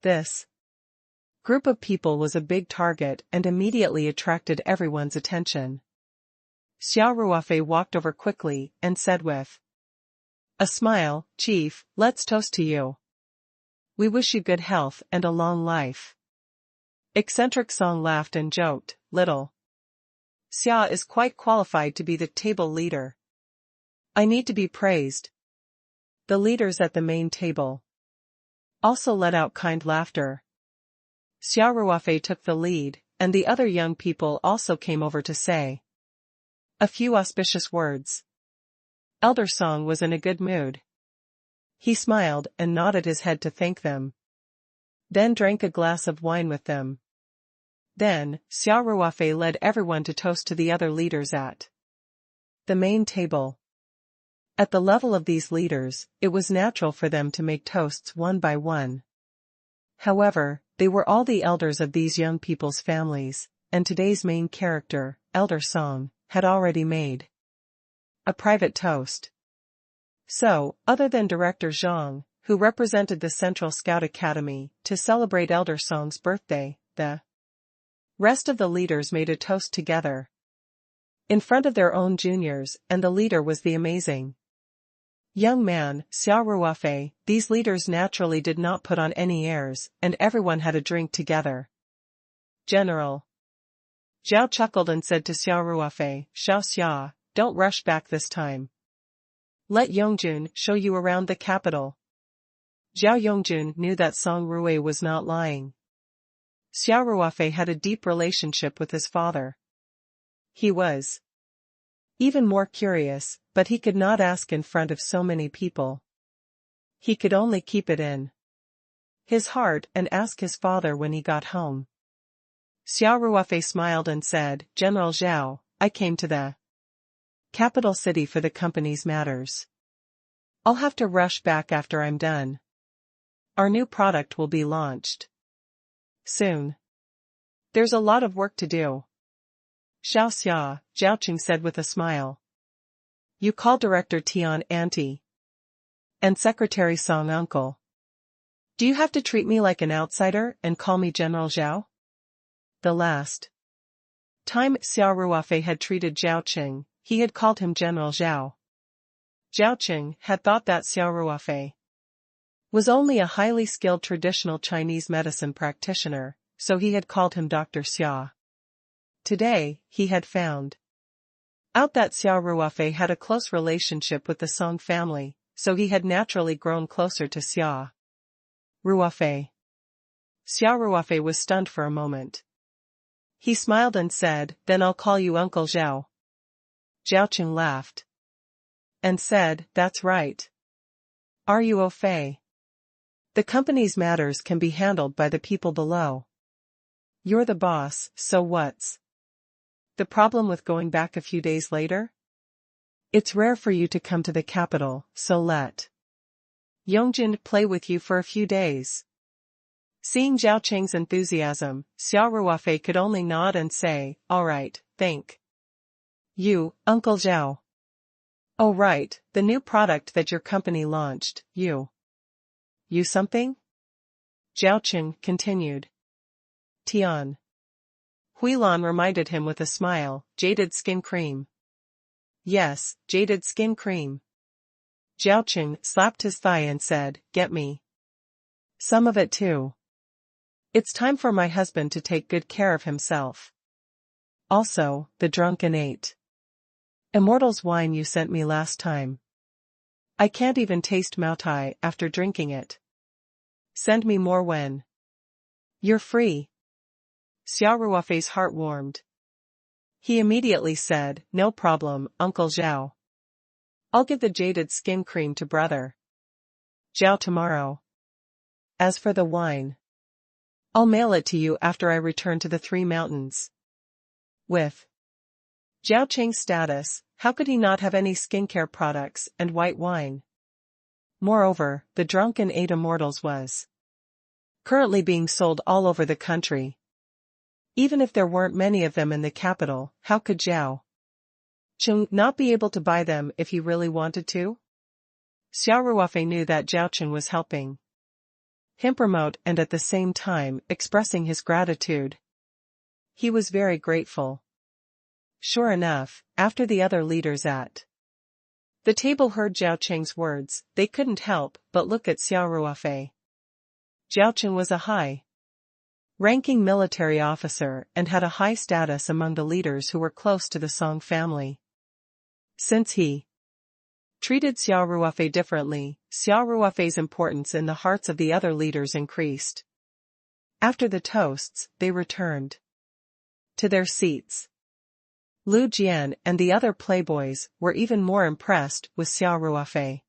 Speaker 1: This group of people was a big target and immediately attracted everyone's attention. Xia Ruofei walked over quickly and said with a smile, "Chief, let's toast to you. We wish you good health and a long life." Eccentric Song laughed and joked, "Little Xia is quite qualified to be the table leader. I need to be praised." The leaders at the main table also let out kind laughter. Xia Ruofei took the lead, and the other young people also came over to say A few auspicious words. Elder Song was in a good mood. He smiled and nodded his head to thank them. Then drank a glass of wine with them. Then, Xia Ruofei led everyone to toast to the other leaders at the main table. At the level of these leaders, it was natural for them to make toasts one by one. However, they were all the elders of these young people's families, and today's main character, Elder Song, had already made a private toast. So, other than Director Zhang, who represented the Central Scout Academy, to celebrate Elder Song's birthday, the rest of the leaders made a toast together in front of their own juniors, and the leader was the amazing young man, Xia Ruofei. These leaders naturally did not put on any airs, and everyone had a drink together. General Zhao chuckled and said to Xia Ruofei, Xia, don't rush back this time. Let Yongjun show you around the capital. Zhao Yongjun knew that Song Rui was not lying. Xia Ruofei had a deep relationship with his father. He was even more curious, but he could not ask in front of so many people. He could only keep it in his heart and ask his father when he got home. Xia Ruofei smiled and said, General Zhao, I came to the capital city for the company's matters. I'll have to rush back after I'm done. Our new product will be launched soon. There's a lot of work to do. Xiao Xia, Zhaoqing said with a smile. You call Director Tian Auntie and Secretary Song Uncle. Do you have to treat me like an outsider and call me General Zhao? The last time Xia Ruofei had treated Zhaoqing, he had called him General Zhao. Zhaoqing had thought that Xia Ruofei was only a highly skilled traditional Chinese medicine practitioner, so he had called him Dr. Xia. Today, he had found out that Xia Ruofei had a close relationship with the Song family, so he had naturally grown closer to Xia Ruofei. Xia Ruofei was stunned for a moment. He smiled and said, Then I'll call you Uncle Zhao. Zhaoqing laughed and said, That's right. Ruofei. The company's matters can be handled by the people below. You're the boss, so what's the problem with going back a few days later? It's rare for you to come to the capital, so let Yongjin play with you for a few days. Seeing Zhaoqing's enthusiasm, Xia Ruofei could only nod and say, All right, thank you, Uncle Zhao. Oh right, the new product that your company launched, you something? Zhaoqing continued. Tian Huilan reminded him with a smile, Jaded skin cream. Yes, jaded skin cream. Zhaoqing slapped his thigh and said, Get me some of it too. It's time for my husband to take good care of himself. Also, the drunken eight Immortals wine you sent me last time. I can't even taste Maotai after drinking it. Send me more when you're free. Xia Ruofei's heart warmed. He immediately said, No problem, Uncle Zhao. I'll give the jaded skin cream to brother Zhao tomorrow. As for the wine, I'll mail it to you after I return to the Three Mountains. With Zhaoqing's status, how could he not have any skincare products and white wine? Moreover, the Drunken Eight Immortals was currently being sold all over the country. Even if there weren't many of them in the capital, how could Zhao Qing not be able to buy them if he really wanted to? Xia Ruofei knew that Zhaoqing was helping him promote and at the same time expressing his gratitude. He was very grateful. Sure enough, after the other leaders at the table heard Zhaoqing's words, they couldn't help but look at Xia Ruofei. Zhaoqing was a high-ranking military officer and had a high status among the leaders who were close to the Song family. Since he treated Xia Ruofei differently, Xia Ruofei's importance in the hearts of the other leaders increased. After the toasts, they returned to their seats. Lu Jian and the other playboys were even more impressed with Xia Ruofei.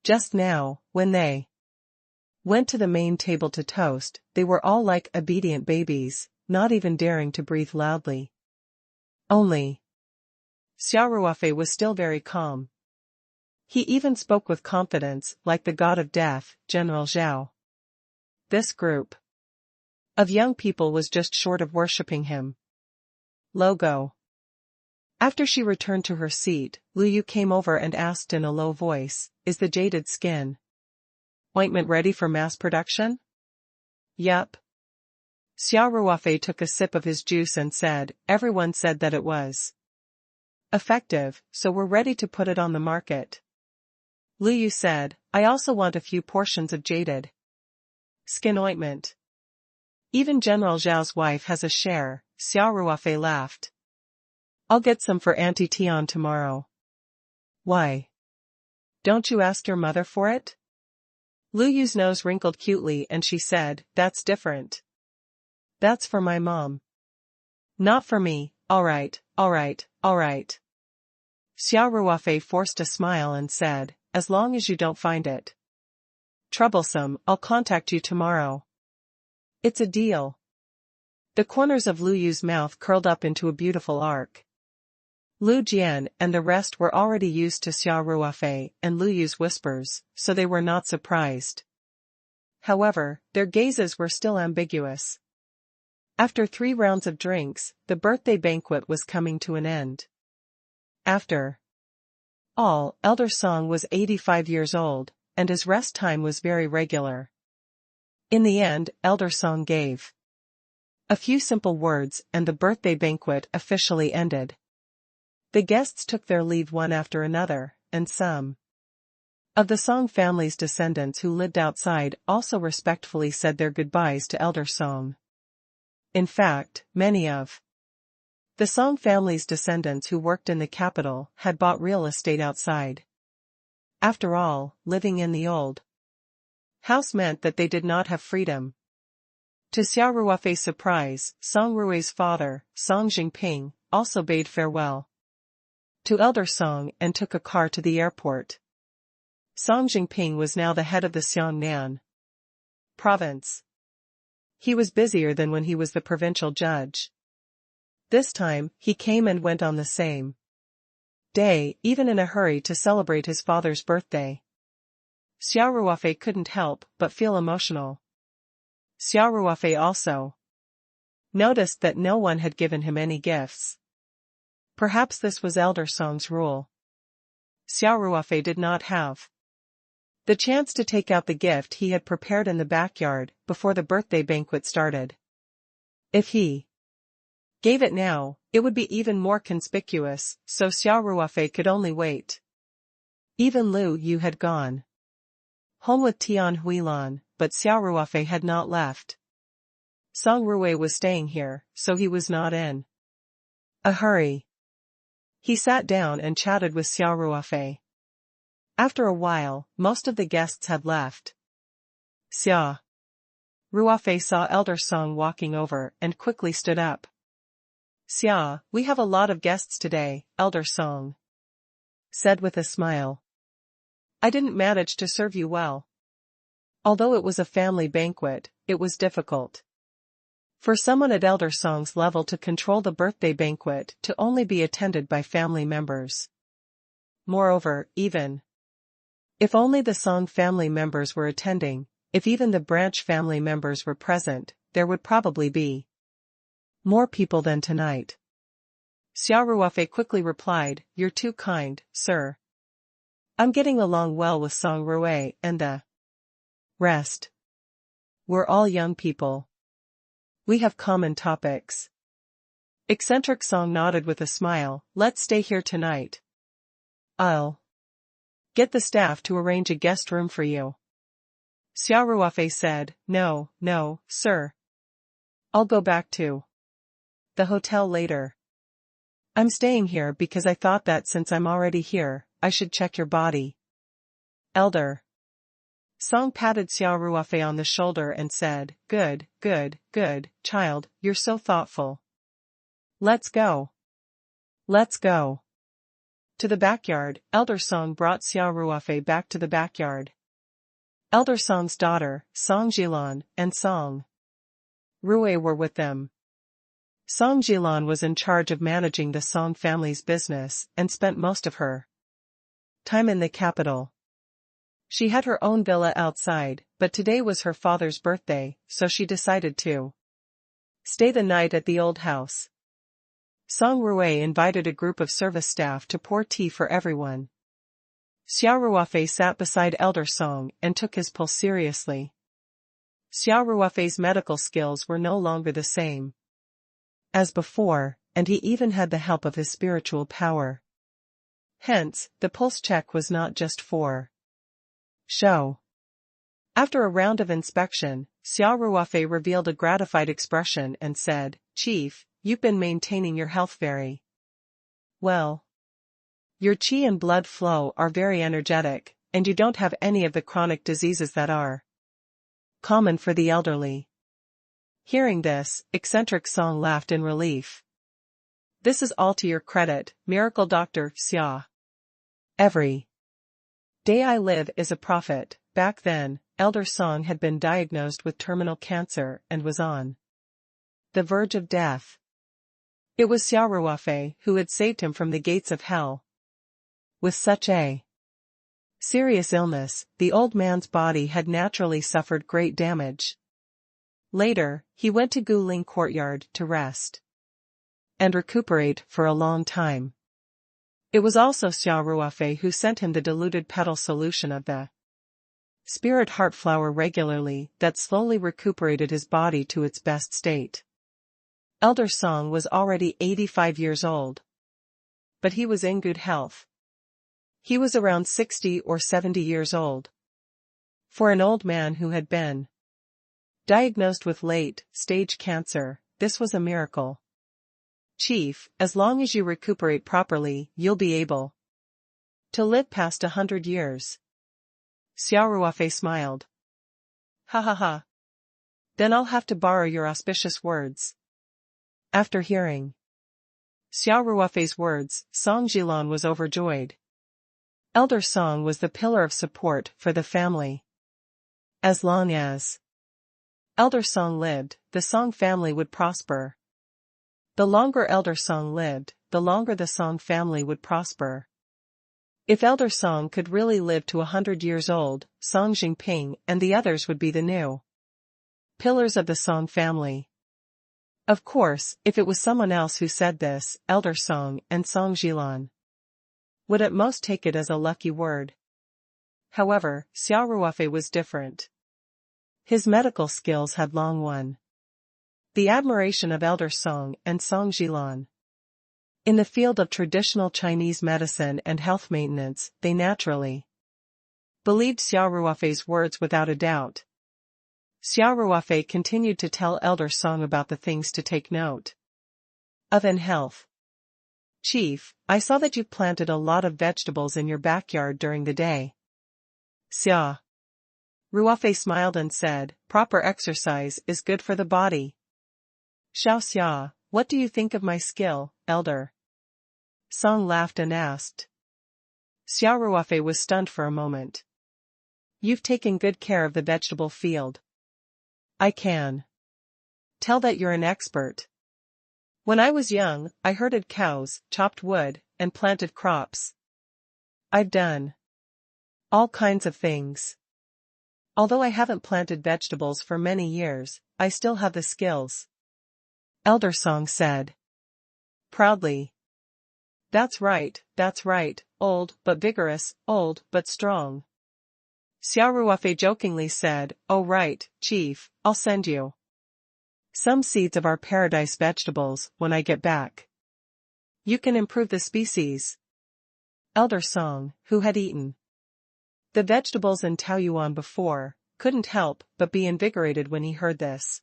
Speaker 1: Just now, when they went to the main table to toast, they were all like obedient babies, not even daring to breathe loudly. Only Xia Ruofei was still very calm. He even spoke with confidence, like the god of death, General Zhao. This group of young people was just short of worshipping him. Logo. After she returned to her seat, Lu Yu came over and asked in a low voice, "Is the jaded skin ointment ready for mass production?" "Yup." Xia Ruofei took a sip of his juice and said, "Everyone said that it was effective, so we're ready to put it on the market." Lu Yu said, "I also want a few portions of jaded skin ointment. Even General Zhao's wife has a share." Xia Ruofei laughed. "I'll get some for Auntie Tian tomorrow." "Why don't you ask your mother for it?" Lu Yu's nose wrinkled cutely and she said, "That's different. That's for my mom. Not for me." Alright. Xia Ruofei forced a smile and said, "As long as you don't find it troublesome, I'll contact you tomorrow." "It's a deal." The corners of Lu Yu's mouth curled up into a beautiful arc. Lu Jian and the rest were already used to Xia Ruofei and Lu Yu's whispers, so they were not surprised. However, their gazes were still ambiguous. After 3 rounds of drinks, the birthday banquet was coming to an end. After all, Elder Song was 85 years old, and his rest time was very regular. In the end, Elder Song gave a few simple words and the birthday banquet officially ended. The guests took their leave one after another, and some of the Song family's descendants who lived outside also respectfully said their goodbyes to Elder Song. In fact, many of the Song family's descendants who worked in the capital had bought real estate outside. After all, living in the old house meant that they did not have freedom. To Xia Ruofei's surprise, Song Rui's father, Song Jingping, also bade farewell to Elder Song and took a car to the airport. Song Jingping was now the head of the Xiongnan province. He was busier than when he was the provincial judge. This time, he came and went on the same day, even in a hurry to celebrate his father's birthday. Xia Ruofei couldn't help but feel emotional. Xia Ruofei also noticed that no one had given him any gifts. Perhaps this was Elder Song's rule. Xia Ruofei did not have the chance to take out the gift he had prepared in the backyard before the birthday banquet started. If he gave it now, it would be even more conspicuous, so Xia Ruofei could only wait. Even Lu Yu had gone home with Tian Huilan, but Xia Ruofei had not left. Song Rui was staying here, so he was not in a hurry. He sat down and chatted with Xia Ruofei. After a while, most of the guests had left. Xia Ruofei saw Elder Song walking over and quickly stood up. "Xia, we have a lot of guests today," Elder Song said with a smile. "I didn't manage to serve you well." Although it was a family banquet, it was difficult for someone at Elder Song's level to control the birthday banquet to only be attended by family members. Moreover, even if only the Song family members were attending, if even the branch family members were present, there would probably be more people than tonight. Xia Ruofei quickly replied, "You're too kind, sir. I'm getting along well with Song Rui and the rest. We're all young people. We have common topics." Eccentric Song nodded with a smile, "Let's stay here tonight. I'll get the staff to arrange a guest room for you." Xia Ruofei said, No, sir. I'll go back to the hotel later. I'm staying here because I thought that since I'm already here, I should check your body." Elder Song patted Xia Ruofei on the shoulder and said, Good, child, you're so thoughtful. Let's go." Let's go. To the backyard. Elder Song brought Xia Ruofei back to the backyard. Elder Song's daughter, Song Jilan, and Song Ruofei were with them. Song Jilan was in charge of managing the Song family's business and spent most of her time in the capital. She had her own villa outside, but today was her father's birthday, so she decided to stay the night at the old house. Song Ruofei invited a group of service staff to pour tea for everyone. Xia Ruofei sat beside Elder Song and took his pulse seriously. Xia Ruofei's medical skills were no longer the same as before, and he even had the help of his spiritual power. Hence, the pulse check was not just for show. After a round of inspection, Xia Ruofei revealed a gratified expression and said, "Chief, you've been maintaining your health very well. Your qi and blood flow are very energetic, and you don't have any of the chronic diseases that are common for the elderly." Hearing this, eccentric Song laughed in relief. "This is all to your credit, miracle doctor Xia. Every day I live is a profit." Back then, Elder Song had been diagnosed with terminal cancer and was on the verge of death. It was Xia Ruofei who had saved him from the gates of hell. With such a serious illness, the old man's body had naturally suffered great damage. Later, he went to Guling courtyard to rest and recuperate for a long time. It was also Xia Ruofei who sent him the diluted petal solution of the spirit heart flower regularly that slowly recuperated his body to its best state. Elder Song was already 85 years old. But he was in good health. He was around 60 or 70 years old. For an old man who had been diagnosed with late-stage cancer, this was a miracle. "Chief, as long as you recuperate properly, you'll be able to live past 100 years. Xia Ruofei smiled. "Ha ha ha. Then I'll have to borrow your auspicious words." After hearing Xia Ruofei's words, Song Jilan was overjoyed. Elder Song was the pillar of support for the family. As long as Elder Song lived, the Song family would prosper. The longer Elder Song lived, the longer the Song family would prosper. If Elder Song could really live to 100 years old, Song Jingping and the others would be the new pillars of the Song family. Of course, if it was someone else who said this, Elder Song and Song Jilan would at most take it as a lucky word. However, Xia Ruofei was different. His medical skills had long won the admiration of Elder Song and Song Jilan. In the field of traditional Chinese medicine and health maintenance, they naturally believed Xia Ruofei's words without a doubt. Xia Ruofei continued to tell Elder Song about the things to take note of in health. "Chief, I saw that you planted a lot of vegetables in your backyard during the day." Xia Ruofei smiled and said, "Proper exercise is good for the body." "Xiao Xia, what do you think of my skill, Elder?" Song laughed and asked. Xia Ruofei was stunned for a moment. "You've taken good care of the vegetable field. I can tell that you're an expert. When I was young, I herded cows, chopped wood, and planted crops. I've done all kinds of things. Although I haven't planted vegetables for many years, I still have the skills," Elder Song said proudly. That's right, old but vigorous, old but strong." Xia Ruofei jokingly said, "Oh right, Chief, I'll send you some seeds of our paradise vegetables when I get back. You can improve the species." Elder Song, who had eaten the vegetables in Taoyuan before, couldn't help but be invigorated when he heard this.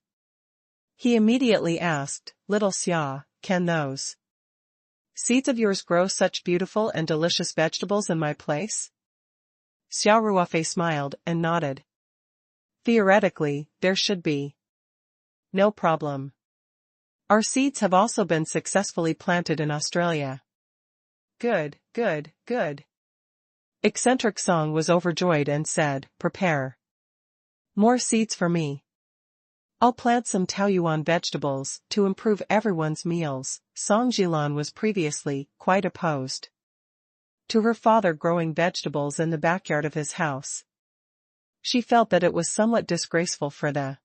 Speaker 1: He immediately asked, "Little Xia, can those seeds of yours grow such beautiful and delicious vegetables in my place?" Xia Ruofei smiled and nodded. "Theoretically, there should be no problem. Our seeds have also been successfully planted in Australia." good, good, good. Eccentric Song was overjoyed and said, prepare more seeds for me. I'll plant some Taoyuan vegetables to improve everyone's meals. Song Jilan was previously quite opposed to her father growing vegetables in the backyard of his house. She felt that it was somewhat disgraceful for the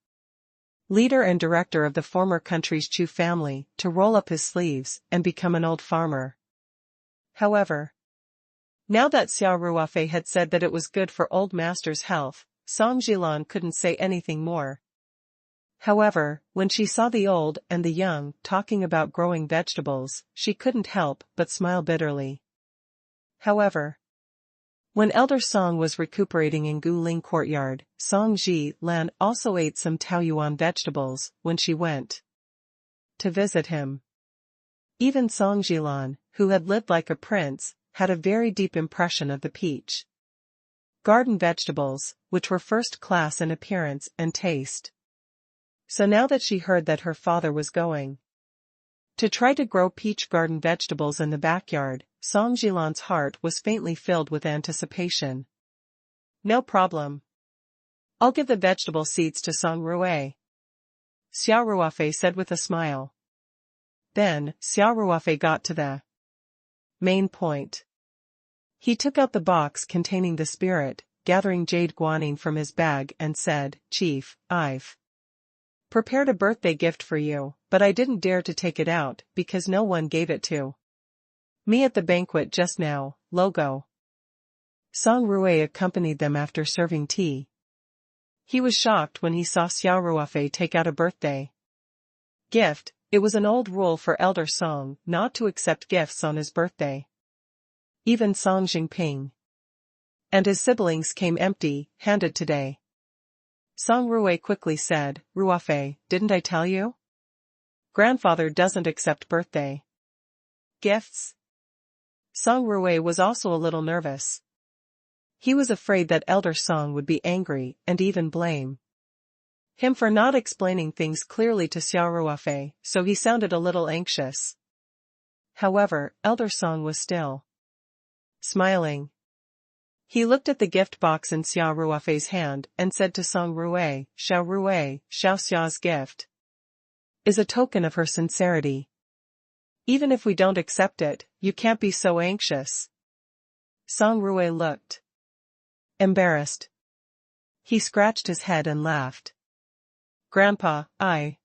Speaker 1: leader and director of the former country's Chu family to roll up his sleeves and become an old farmer. However, now that Xia Ruofei had said that it was good for old master's health, Song Jilan couldn't say anything more. However, when she saw the old and the young talking about growing vegetables, she couldn't help but smile bitterly. However, when Elder Song was recuperating in Guling courtyard, Song Ji-lan also ate some Taoyuan vegetables when she went to visit him. Even Song Jilan, who had lived like a prince, had a very deep impression of the peach garden vegetables, which were first class in appearance and taste. So now that she heard that her father was going to try to grow peach garden vegetables in the backyard, Song Jilan's heart was faintly filled with anticipation. No problem. I'll give the vegetable seeds to Song Ruofei, Xia Ruofei said with a smile. Then, Xia Ruofei got to the main point. He took out the box containing the spirit, gathering jade guanine from his bag and said, Chief, I've prepared a birthday gift for you, but I didn't dare to take it out because no one gave it to me at the banquet just now. Logo. Song Ruofei accompanied them after serving tea. He was shocked when he saw Xia Ruofei take out a birthday gift. It was an old rule for Elder Song not to accept gifts on his birthday. Even Song Jingping and his siblings came empty-handed today. Song Ruofei quickly said, Ruofei, didn't I tell you? Grandfather doesn't accept birthday gifts. Song Ruofei was also a little nervous. He was afraid that Elder Song would be angry and even blame him for not explaining things clearly to Xia Ruofei, so he sounded a little anxious. However, Elder Song was still smiling. He looked at the gift box in Xia Ruofei's hand and said to Song Ruofei, Xiao Xia's gift is a token of her sincerity. Even if we don't accept it, you can't be so anxious. Song Ruofei looked embarrassed. He scratched his head and laughed. Grandpa, Ruofei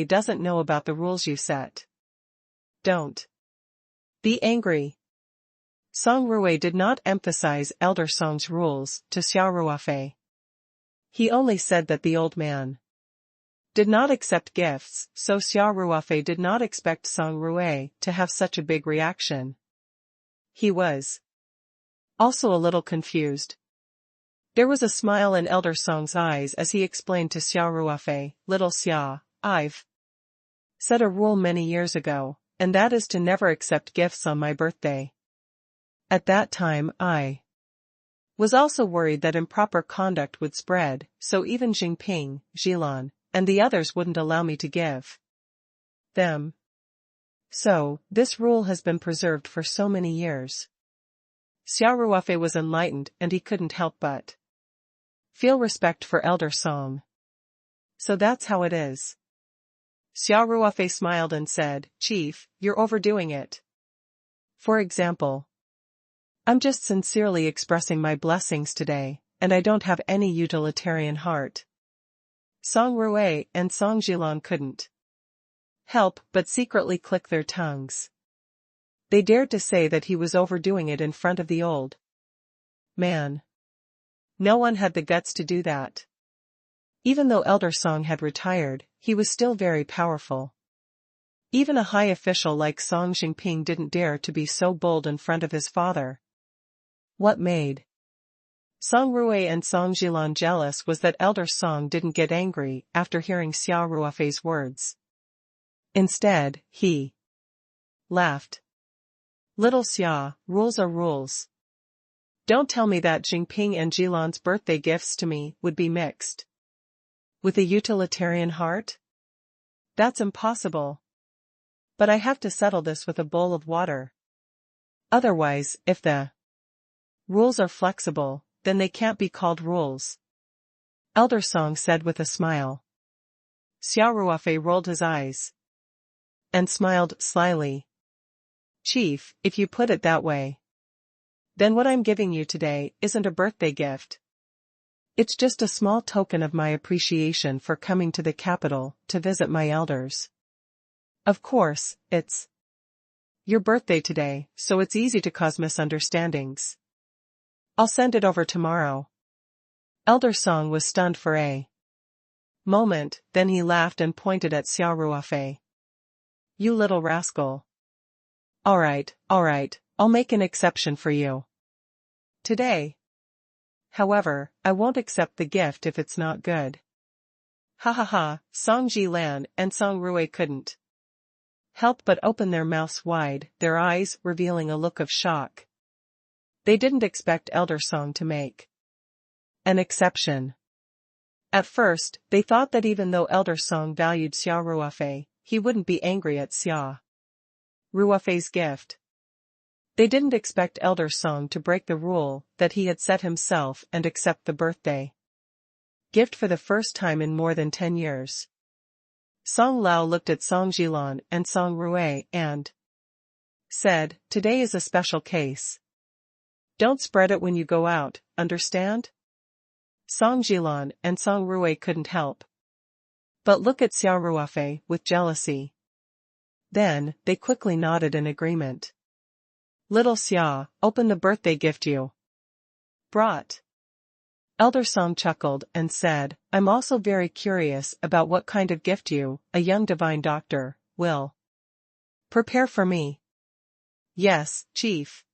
Speaker 1: doesn't know about the rules you set. Don't be angry. Song Ruofei did not emphasize Elder Song's rules to Xia Ruofei. He only said that the old man did not accept gifts, so Xia Ruofei did not expect Song Ruofei to have such a big reaction. He was also a little confused. There was a smile in Elder Song's eyes as he explained to Xia Ruofei, Little Xia, I've set a rule many years ago, and that is to never accept gifts on my birthday. At that time I was also worried that improper conduct would spread, so even Jingping, Jilan, and the others wouldn't allow me to give them. So, this rule has been preserved for so many years. Xia Ruofei was enlightened and he couldn't help but feel respect for Elder Song. So that's how it is. Xia Ruofei smiled and said, Chief, you're overdoing it. For example, I'm just sincerely expressing my blessings today, and I don't have any utilitarian heart. Song Ruofei and Song Jilan couldn't help but secretly click their tongues. They dared to say that he was overdoing it in front of the old man. No one had the guts to do that. Even though Elder Song had retired, he was still very powerful. Even a high official like Song Jingping didn't dare to be so bold in front of his father. What made Song Ruofei and Song Jilan jealous was that Elder Song didn't get angry after hearing Xia Ruofei's words. Instead, he laughed. Little Xia, rules are rules. Don't tell me that Jingping and Jilan's birthday gifts to me would be mixed with a utilitarian heart? That's impossible. But I have to settle this with a bowl of water. Otherwise, if the rules are flexible, then they can't be called rules. Elder Song said with a smile. Xia Ruofei rolled his eyes and smiled slyly. Chief, if you put it that way, then what I'm giving you today isn't a birthday gift. It's just a small token of my appreciation for coming to the capital to visit my elders. Of course, it's your birthday today, so it's easy to cause misunderstandings. I'll send it over tomorrow. Elder Song was stunned for a moment, then he laughed and pointed at Xia Ruofei. You little rascal. Alright, I'll make an exception for you today. However, I won't accept the gift if it's not good. Ha ha ha, Song Jilan and Song Ruofei couldn't help but open their mouths wide, their eyes revealing a look of shock. They didn't expect Elder Song to make an exception. At first, they thought that even though Elder Song valued Xia Ruofei, he wouldn't be angry at Xia Ruofei's gift. They didn't expect Elder Song to break the rule that he had set himself and accept the birthday gift for the first time in more than 10 years. Song Lao looked at Song Jilan and Song Ruofei and said, Today is a special case. Don't spread it when you go out, understand? Song Jilan and Song Ruofei couldn't help but look at Xia Ruofei with jealousy. Then, they quickly nodded in agreement. Little Xia, open the birthday gift you brought. Elder Song chuckled and said, I'm also very curious about what kind of gift you, a young divine doctor, will prepare for me. Yes, Chief.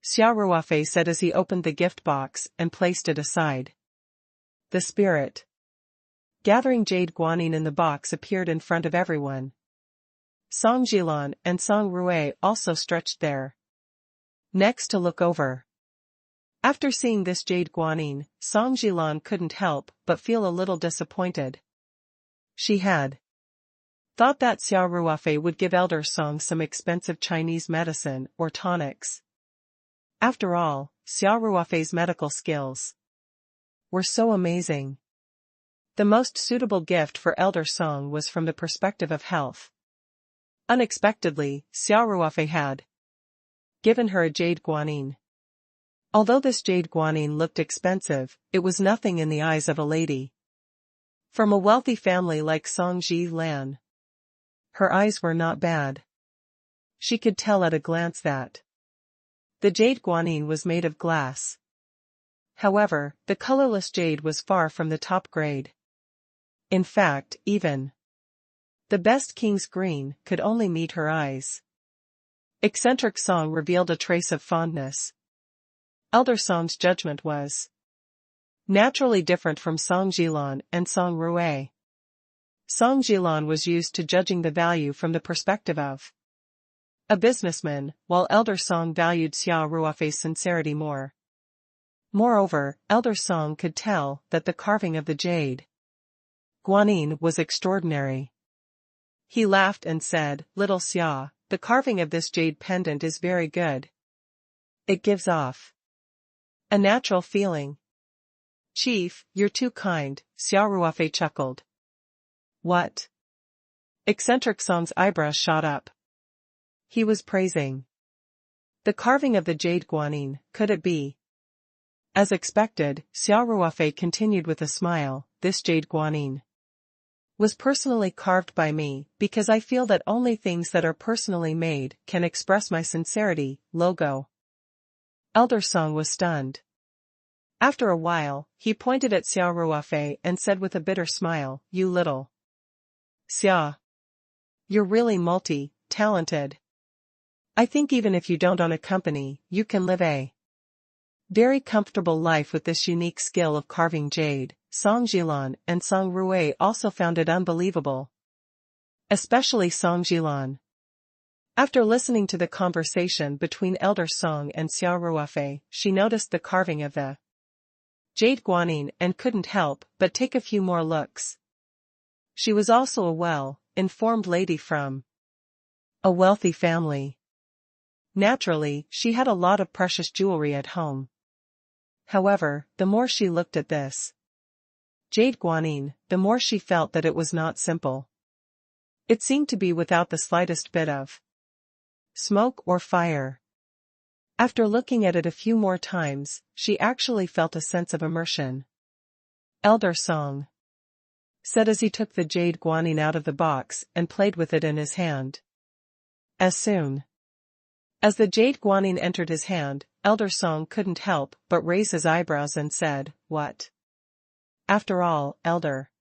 Speaker 1: Xia Ruofei said as he opened the gift box and placed it aside. The spirit gathering jade guanine in the box appeared in front of everyone. Song Jilan and Song Ruofei also stretched their necks to look over. After seeing this jade guanine, Song Jilan couldn't help but feel a little disappointed. She had thought that Xia Ruofei would give Elder Song some expensive Chinese medicine or tonics. After all, Xia Ruofei's medical skills were so amazing. The most suitable gift for Elder Song was from the perspective of health. Unexpectedly, Xia Ruofei had given her a jade guanine. Although this jade guanine looked expensive, it was nothing in the eyes of a lady from a wealthy family like Song Jilan. Her eyes were not bad. She could tell at a glance that the jade guanine was made of glass. However, the colorless jade was far from the top grade. In fact, even the best king's green could only meet her eyes. Eccentric Song revealed a trace of fondness. Elder Song's judgment was naturally different from Song Jilan and Song Ruofei. Song Jilan was used to judging the value from the perspective of a businessman, while Elder Song valued Xia Ruofei's sincerity more. Moreover, Elder Song could tell that the carving of the jade guanine was extraordinary. He laughed and said, Little Xia, the carving of this jade pendant is very good. It gives off a natural feeling. Chief, you're too kind, Xia Ruofei chuckled. What? Eccentric Song's eyebrows shot up. He was praising the carving of the jade guanine, could it be? As expected, Xia Ruofei continued with a smile, this jade guanine was personally carved by me because I feel that only things that are personally made can express my sincerity, logo. Elder Song was stunned. After a while, he pointed at Xia Ruofei and said with a bitter smile, You little Xia. You're really multi-talented. I think even if you don't own a company, you can live a very comfortable life with this unique skill of carving jade. Song Jilan and Song Ruofei also found it unbelievable. Especially Song Jilan. After listening to the conversation between Elder Song and Xia Ruofei, she noticed the carving of the jade guanine and couldn't help but take a few more looks. She was also a well-informed lady from A wealthy family. Naturally, she had a lot of precious jewelry at home. However, the more she looked at this jade guanine, the more she felt that it was not simple. It seemed to be without the slightest bit of smoke or fire. After looking at it a few more times, she actually felt a sense of immersion. Elder Song said as he took the jade guanine out of the box and played with it in his hand. As soon as the jade guanine entered his hand, Elder Song couldn't help but raise his eyebrows and said, "What?" After all, Elder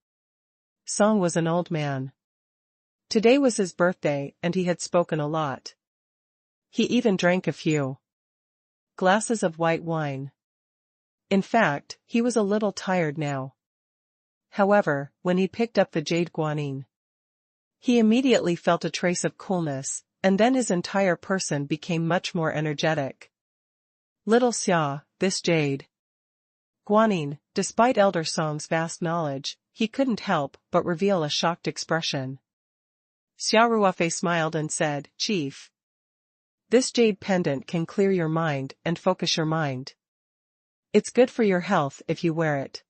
Speaker 1: Song was an old man. Today was his birthday and he had spoken a lot. He even drank a few glasses of white wine. In fact, he was a little tired now. However, when he picked up the jade guanine, he immediately felt a trace of coolness, and then his entire person became much more energetic. Little Xia, this jade guanine, despite Elder Song's vast knowledge, he couldn't help but reveal a shocked expression. Xia Ruofei smiled and said, "Chief, this jade pendant can clear your mind and focus your mind. It's good for your health if you wear it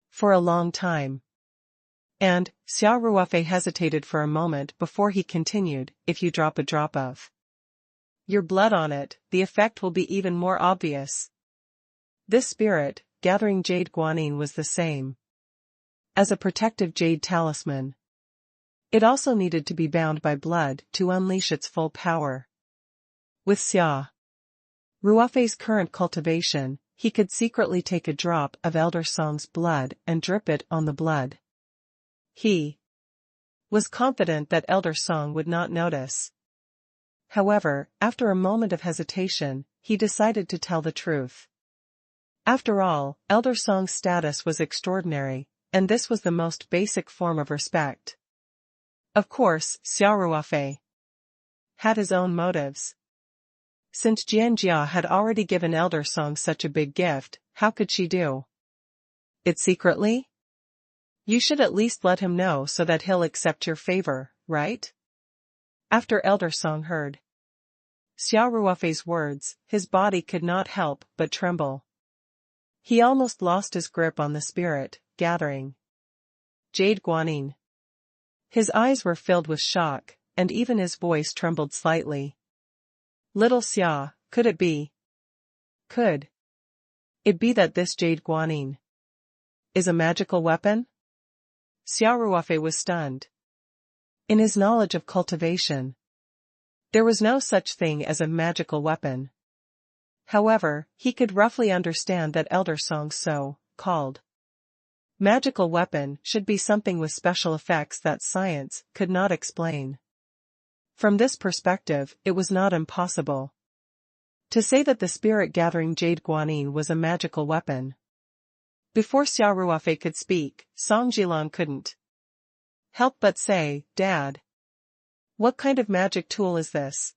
Speaker 1: for a long time." And, Xia Ruofei hesitated for a moment before he continued, "If you drop a drop of your blood on it, the effect will be even more obvious." This spirit, gathering jade guanine was the same as a protective jade talisman. It also needed to be bound by blood to unleash its full power. With Xia Ruofei's current cultivation, he could secretly take a drop of Elder Song's blood and drip it on the blood. He was confident that Elder Song would not notice. However, after a moment of hesitation, he decided to tell the truth. After all, Elder Song's status was extraordinary, and this was the most basic form of respect. Of course, Xia Ruofei had his own motives. Since Jianjia had already given Elder Song such a big gift, how could she do it secretly? You should at least let him know so that he'll accept your favor, right? After Elder Song heard Xia Ruofei's words, his body could not help but tremble. He almost lost his grip on the spirit, gathering jade guanine. His eyes were filled with shock, and even his voice trembled slightly. Little Xia, could it be? Could it be that this jade guanine is a magical weapon? Xia Ruofei was stunned. In his knowledge of cultivation, there was no such thing as a magical weapon. However, he could roughly understand that Elder Song's so-called magical weapon should be something with special effects that science could not explain. From this perspective, it was not impossible to say that the spirit-gathering jade guanine was a magical weapon. Before Xia Ruofei could speak, Song Jilan couldn't help but say, "Dad, what kind of magic tool is this?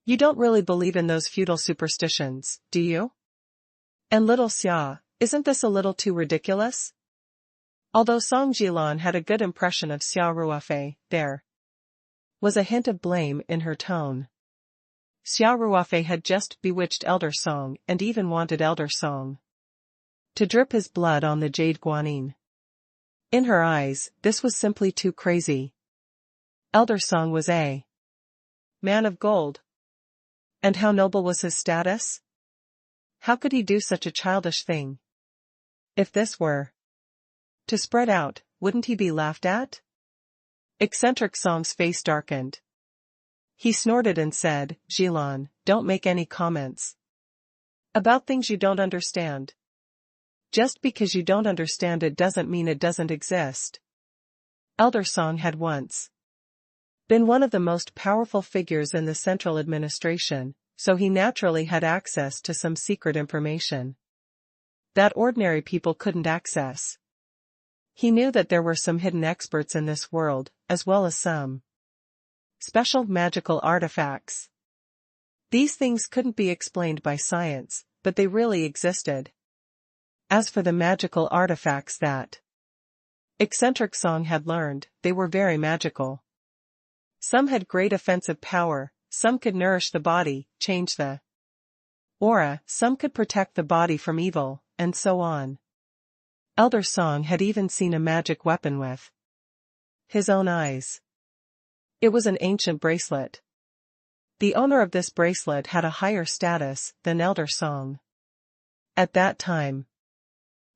Speaker 1: You don't really believe in those feudal superstitions, do you? And little Xia, isn't this a little too ridiculous?" Although Song Jilan had a good impression of Xia Ruofei, there was a hint of blame in her tone. Xia Ruofei had just bewitched Elder Song and even wanted Elder Song to drip his blood on the jade guanine. In her eyes, this was simply too crazy. Elder Song was a man of gold. And how noble was his status? How could he do such a childish thing? If this were to spread out, wouldn't he be laughed at? Eccentric Song's face darkened. He snorted and said, "Jilan, don't make any comments about things you don't understand. Just because you don't understand it doesn't mean it doesn't exist." Elder Song had once been one of the most powerful figures in the central administration, so he naturally had access to some secret information that ordinary people couldn't access. He knew that there were some hidden experts in this world, as well as some special magical artifacts. These things couldn't be explained by science, but they really existed. As for the magical artifacts that Eccentric Song had learned, they were very magical. Some had great offensive power, some could nourish the body, change the aura, some could protect the body from evil, and so on. Elder Song had even seen a magic weapon with his own eyes. It was an ancient bracelet. The owner of this bracelet had a higher status than Elder Song. At that time,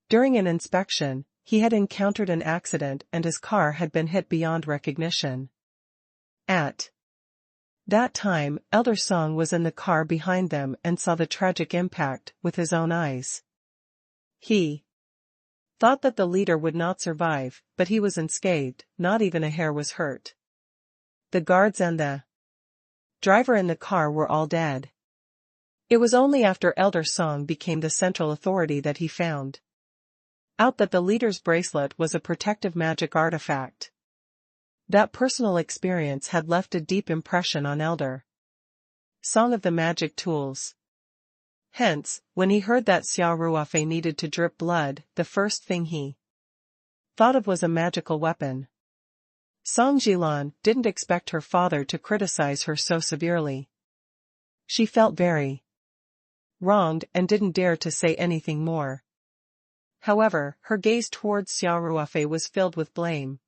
Speaker 1: during an inspection, he had encountered an accident and his car had been hit beyond recognition. At that time, Elder Song was in the car behind them and saw the tragic impact with his own eyes. He thought that the leader would not survive, but he was unscathed, not even a hair was hurt. The guards and the driver in the car were all dead. It was only after Elder Song became the central authority that he found out that the leader's bracelet was a protective magic artifact. That personal experience had left a deep impression on Elder Song of the magic tools. Hence, when he heard that Xia Ruofei needed to drip blood, the first thing he thought of was a magical weapon. Song Jilan didn't expect her father to criticize her so severely. She felt very wronged and didn't dare to say anything more. However, her gaze towards Xia Ruofei was filled with blame.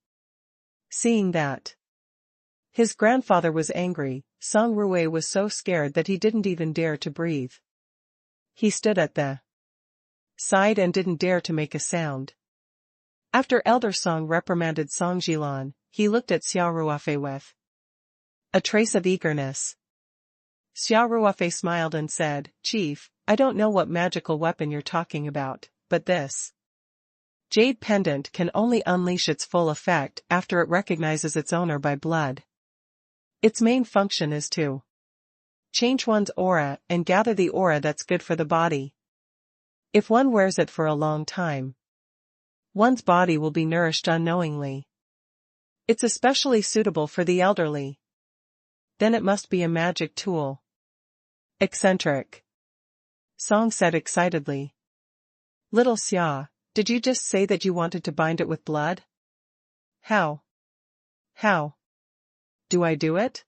Speaker 1: Seeing that his grandfather was angry, Song Ruofei was so scared that he didn't even dare to breathe. He stood at the side and didn't dare to make a sound. After Elder Song reprimanded Song Jilan, he looked at Xia Ruofei with a trace of eagerness. Xia Ruofei smiled and said, "Chief, I don't know what magical weapon you're talking about, but this jade pendant can only unleash its full effect after it recognizes its owner by blood. Its main function is to change one's aura and gather the aura that's good for the body. If one wears it for a long time, one's body will be nourished unknowingly. It's especially suitable for the elderly. Then it must be a magic tool." Eccentric, Song said excitedly. "Little Xia, did you just say that you wanted to bind it with blood? How do I do it?"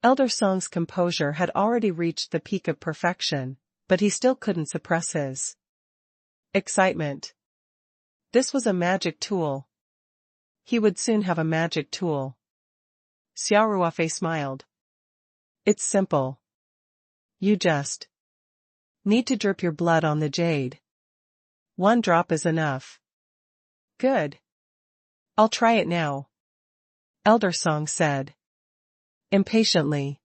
Speaker 1: Elder Song's composure had already reached the peak of perfection, but he still couldn't suppress his excitement. This was a magic tool. He would soon have a magic tool. Xia Ruofei smiled. "It's simple. You just need to drip your blood on the jade. One drop is enough." "Good. I'll try it now," Elder Song said impatiently.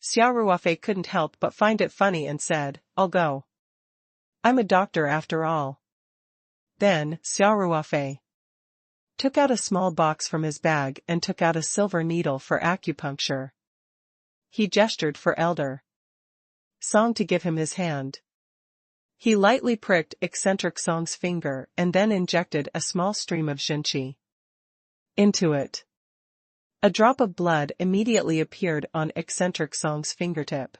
Speaker 1: Xia Ruofei couldn't help but find it funny and said, "I'll go. I'm a doctor after all." Then, Xia Ruofei took out a small box from his bag and took out a silver needle for acupuncture. He gestured for Elder Song to give him his hand. He lightly pricked Eccentric Song's finger and then injected a small stream of Xinqi into it. A drop of blood immediately appeared on Eccentric Song's fingertip.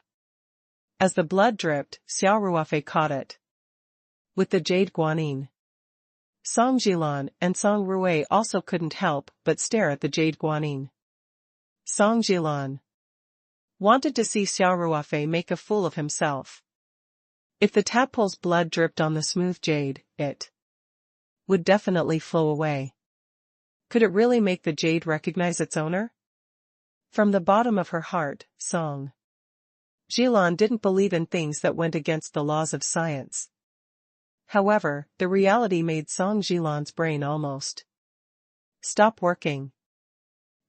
Speaker 1: As the blood dripped, Xia Ruofei caught it with the jade guanyin. Song Jilan and Song Ruofei also couldn't help but stare at the jade guanyin. Song Jilan wanted to see Xia Ruofei make a fool of himself. If the tadpole's blood dripped on the smooth jade, it would definitely flow away. Could it really make the jade recognize its owner? From the bottom of her heart, Song Jilan didn't believe in things that went against the laws of science. However, the reality made Song Jilan's brain almost stop working.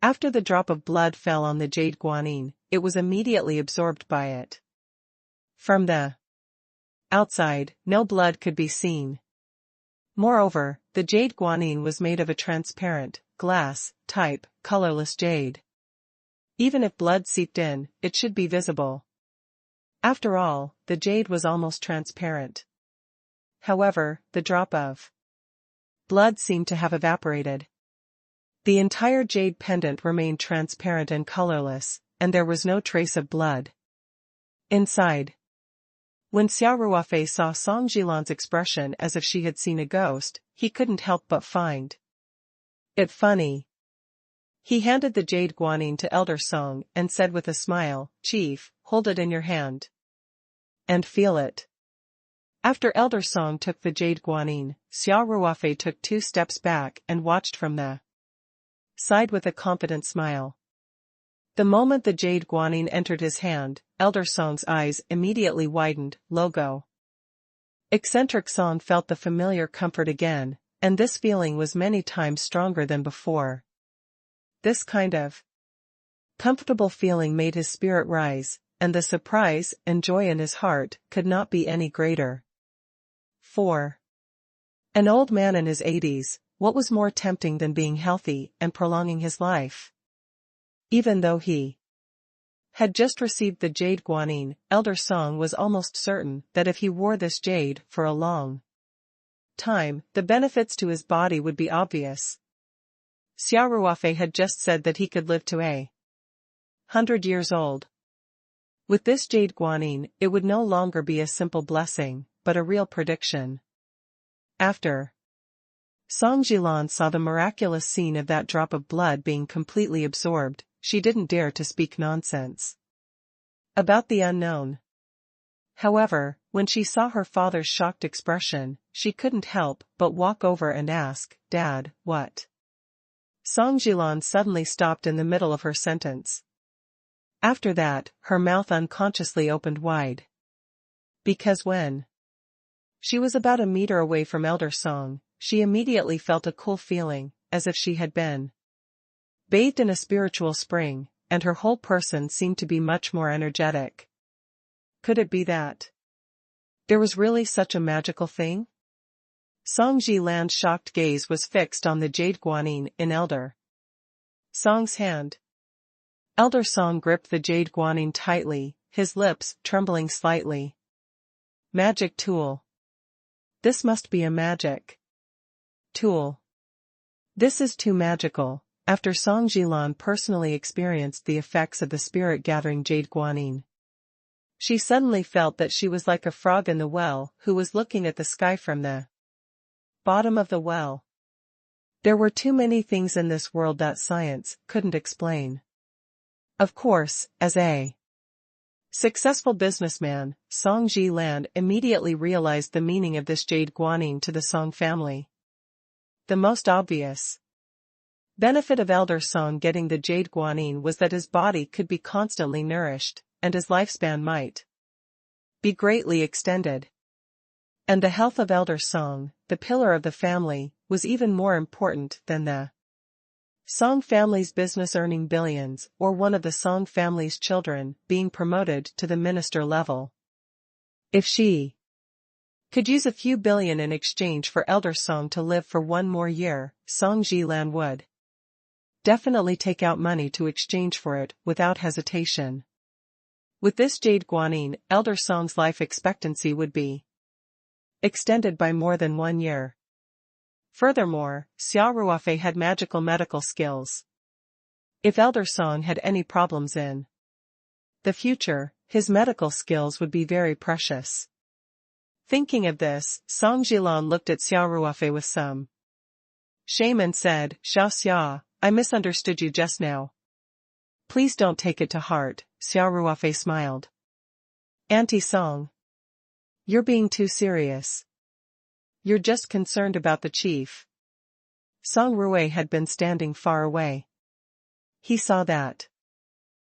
Speaker 1: After the drop of blood fell on the jade guanyin, it was immediately absorbed by it. From the outside, no blood could be seen. Moreover, the jade guanyin was made of a transparent, glass-type, colorless jade. Even if blood seeped in, it should be visible. After all, the jade was almost transparent. However, the drop of blood seemed to have evaporated. The entire jade pendant remained transparent and colorless, and there was no trace of blood inside. When Xia Ruofei saw Song Jilan's expression as if she had seen a ghost, he couldn't help but find it funny. He handed the jade guanine to Elder Song and said with a smile, "Chief, hold it in your hand. And feel it." After Elder Song took the jade guanine, Xia Ruofei took 2 steps back and watched from the side with a confident smile. The moment the jade guanine entered his hand, Elder Song's eyes immediately widened. Logo. Eccentric Song felt the familiar comfort again, and this feeling was many times stronger than before. This kind of comfortable feeling made his spirit rise, and the surprise and joy in his heart could not be any greater. 4. An old man in his 80s, what was more tempting than being healthy and prolonging his life? Even though he had just received the jade guanine, Elder Song was almost certain that if he wore this jade for a long time, the benefits to his body would be obvious. Xia Ruofei had just said that he could live to 100 years old. With this jade guanine, it would no longer be a simple blessing, but a real prediction. After Song Jilan saw the miraculous scene of that drop of blood being completely absorbed, she didn't dare to speak nonsense about the unknown. However, when she saw her father's shocked expression, she couldn't help but walk over and ask, "Dad, what?" Song Jilan suddenly stopped in the middle of her sentence. After that, her mouth unconsciously opened wide. Because when she was about a meter away from Elder Song, she immediately felt a cool feeling, as if she had been bathed in a spiritual spring, and her whole person seemed to be much more energetic. Could it be that there was really such a magical thing? Song Jilan's shocked gaze was fixed on the jade guanine in Elder Song's hand. Elder Song gripped the jade guanine tightly, his lips trembling slightly. Magic tool. This must be a magic tool. This is too magical. After Song Jilan personally experienced the effects of the spirit-gathering jade guanine, she suddenly felt that she was like a frog in the well who was looking at the sky from the bottom of the well. There were too many things in this world that science couldn't explain. Of course, as a successful businessman, Song Jilan immediately realized the meaning of this jade guanine to the Song family. The most obvious benefit of Elder Song getting the jade guanine was that his body could be constantly nourished, and his lifespan might be greatly extended. And the health of Elder Song, the pillar of the family, was even more important than the Song family's business earning billions, or one of the Song family's children being promoted to the minister level. If she could use a few billion in exchange for Elder Song to live for 1 more year, Song Jilan would definitely take out money to exchange for it without hesitation. With this jade guanine, Elder Song's life expectancy would be extended by more than 1 year. Furthermore, Xia Ruofei had magical medical skills. If Elder Song had any problems in the future, his medical skills would be very precious. Thinking of this, Song Jilan looked at Xia Ruofei with some shame and said, Xia, I misunderstood you just now. Please don't take it to heart." Xia Ruofei smiled. "Auntie Song, you're being too serious. You're just concerned about the chief." Song Ruofei had been standing far away. He saw that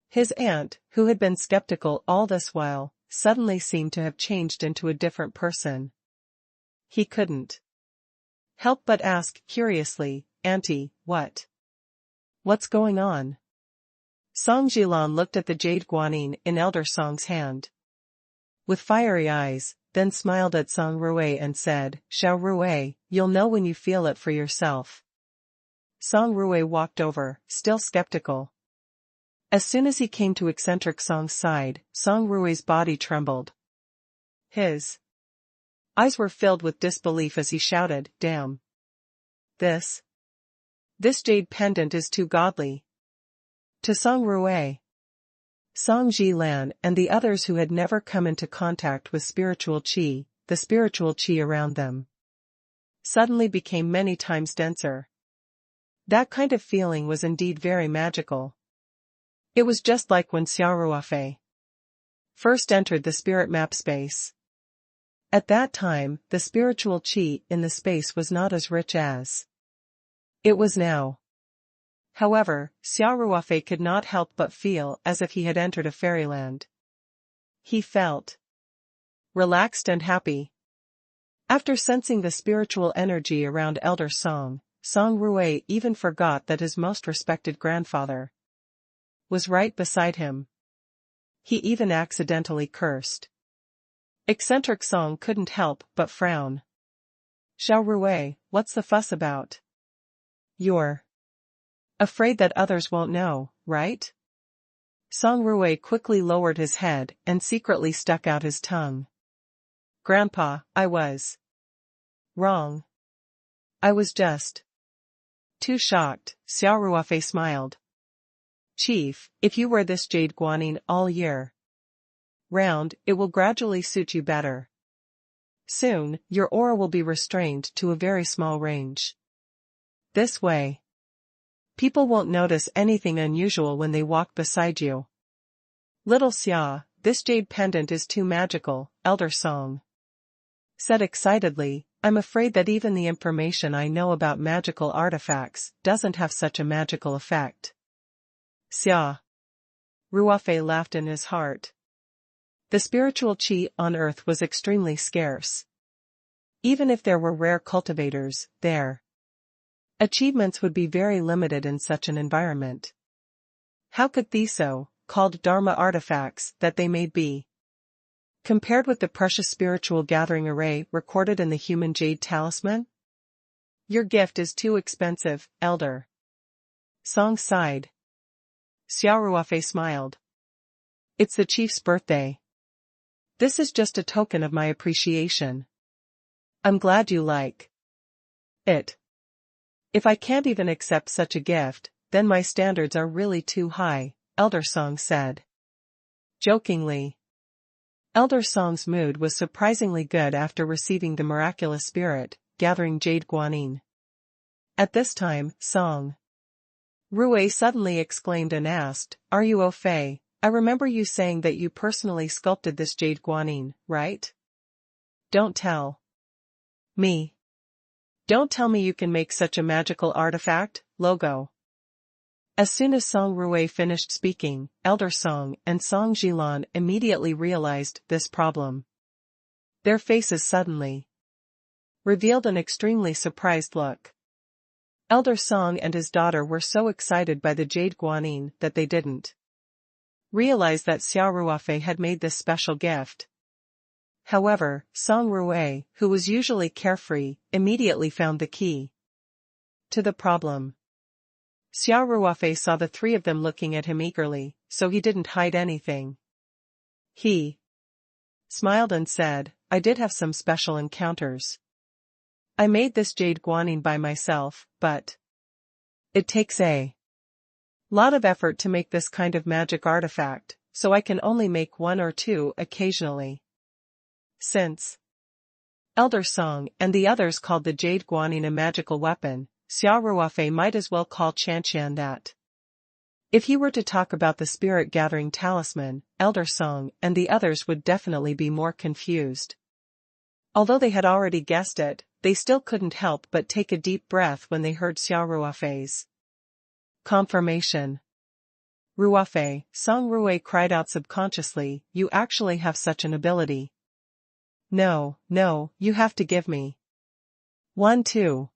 Speaker 1: his aunt, who had been skeptical all this while, suddenly seemed to have changed into a different person. He couldn't help but ask curiously, "Auntie, what's going on?" Song Jilan looked at the jade guanine in Elder Song's hand with fiery eyes, then smiled at Song Ruofei and said, "Xia Ruofei, you'll know when you feel it for yourself." Song Ruofei walked over, still skeptical. As soon as he came to eccentric Song's side, Song Ruofei's body trembled. His eyes were filled with disbelief as he shouted, "Damn! This jade pendant is too godly." To Song Ruofei, Song Jilan and the others who had never come into contact with spiritual qi, the spiritual qi around them suddenly became many times denser. That kind of feeling was indeed very magical. It was just like when Xia Ruofei first entered the spirit map space. At that time, the spiritual qi in the space was not as rich as it was now. However, Xia Ruofei could not help but feel as if he had entered a fairyland. He felt relaxed and happy. After sensing the spiritual energy around Elder Song, Song Ruofei even forgot that his most respected grandfather was right beside him. He even accidentally cursed. Eccentric Song couldn't help but frown. Xia Ruofei, what's the fuss about? You're afraid that others won't know, right? Song Ruofei quickly lowered his head and secretly stuck out his tongue. Grandpa, I was wrong. I was just too shocked. Xia Ruofei smiled. Chief, if you wear this jade guanine all year round, it will gradually suit you better. Soon, your aura will be restrained to a very small range. This way, people won't notice anything unusual when they walk beside you. Little Xia, this jade pendant is too magical, Elder Song said excitedly. I'm afraid that even the information I know about magical artifacts doesn't have such a magical effect. Xia Ruofei laughed in his heart. The spiritual qi on earth was extremely scarce. Even if there were rare cultivators, their achievements would be very limited in such an environment. How could these so-called Dharma artifacts that they made be compared with the precious spiritual gathering array recorded in the human jade talisman? Your gift is too expensive, Elder Song sighed. Xia Ruofei smiled. It's the chief's birthday. This is just a token of my appreciation. I'm glad you like it. If I can't even accept such a gift, then my standards are really too high, Elder Song said jokingly. Elder Song's mood was surprisingly good after receiving the miraculous spirit, gathering jade guanine. At this time, Song Ruofei suddenly exclaimed and asked, Are you Ruofei? I remember you saying that you personally sculpted this jade guanine, right? Don't tell me. Don't tell me you can make such a magical artifact, logo. As soon as Song Ruofei finished speaking, Elder Song and Song Jilan immediately realized this problem. Their faces suddenly revealed an extremely surprised look. Elder Song and his daughter were so excited by the jade guanine that they didn't realize that Xia Ruofei had made this special gift. However, Song Ruofei, who was usually carefree, immediately found the key to the problem. Xia Ruofei saw the three of them looking at him eagerly, so he didn't hide anything. He smiled and said, I did have some special encounters. I made this jade guanine by myself, but it takes a lot of effort to make this kind of magic artifact, so I can only make one or two occasionally. Since Elder Song and the others called the jade guanine a magical weapon, Xia Ruofei might as well call Qian that. If he were to talk about the spirit-gathering talisman, Elder Song and the others would definitely be more confused. Although they had already guessed it, they still couldn't help but take a deep breath when they heard Xia Ruofei's confirmation. Ruofei, Song Ruofei cried out subconsciously, you actually have such an ability. No, you have to give me one too.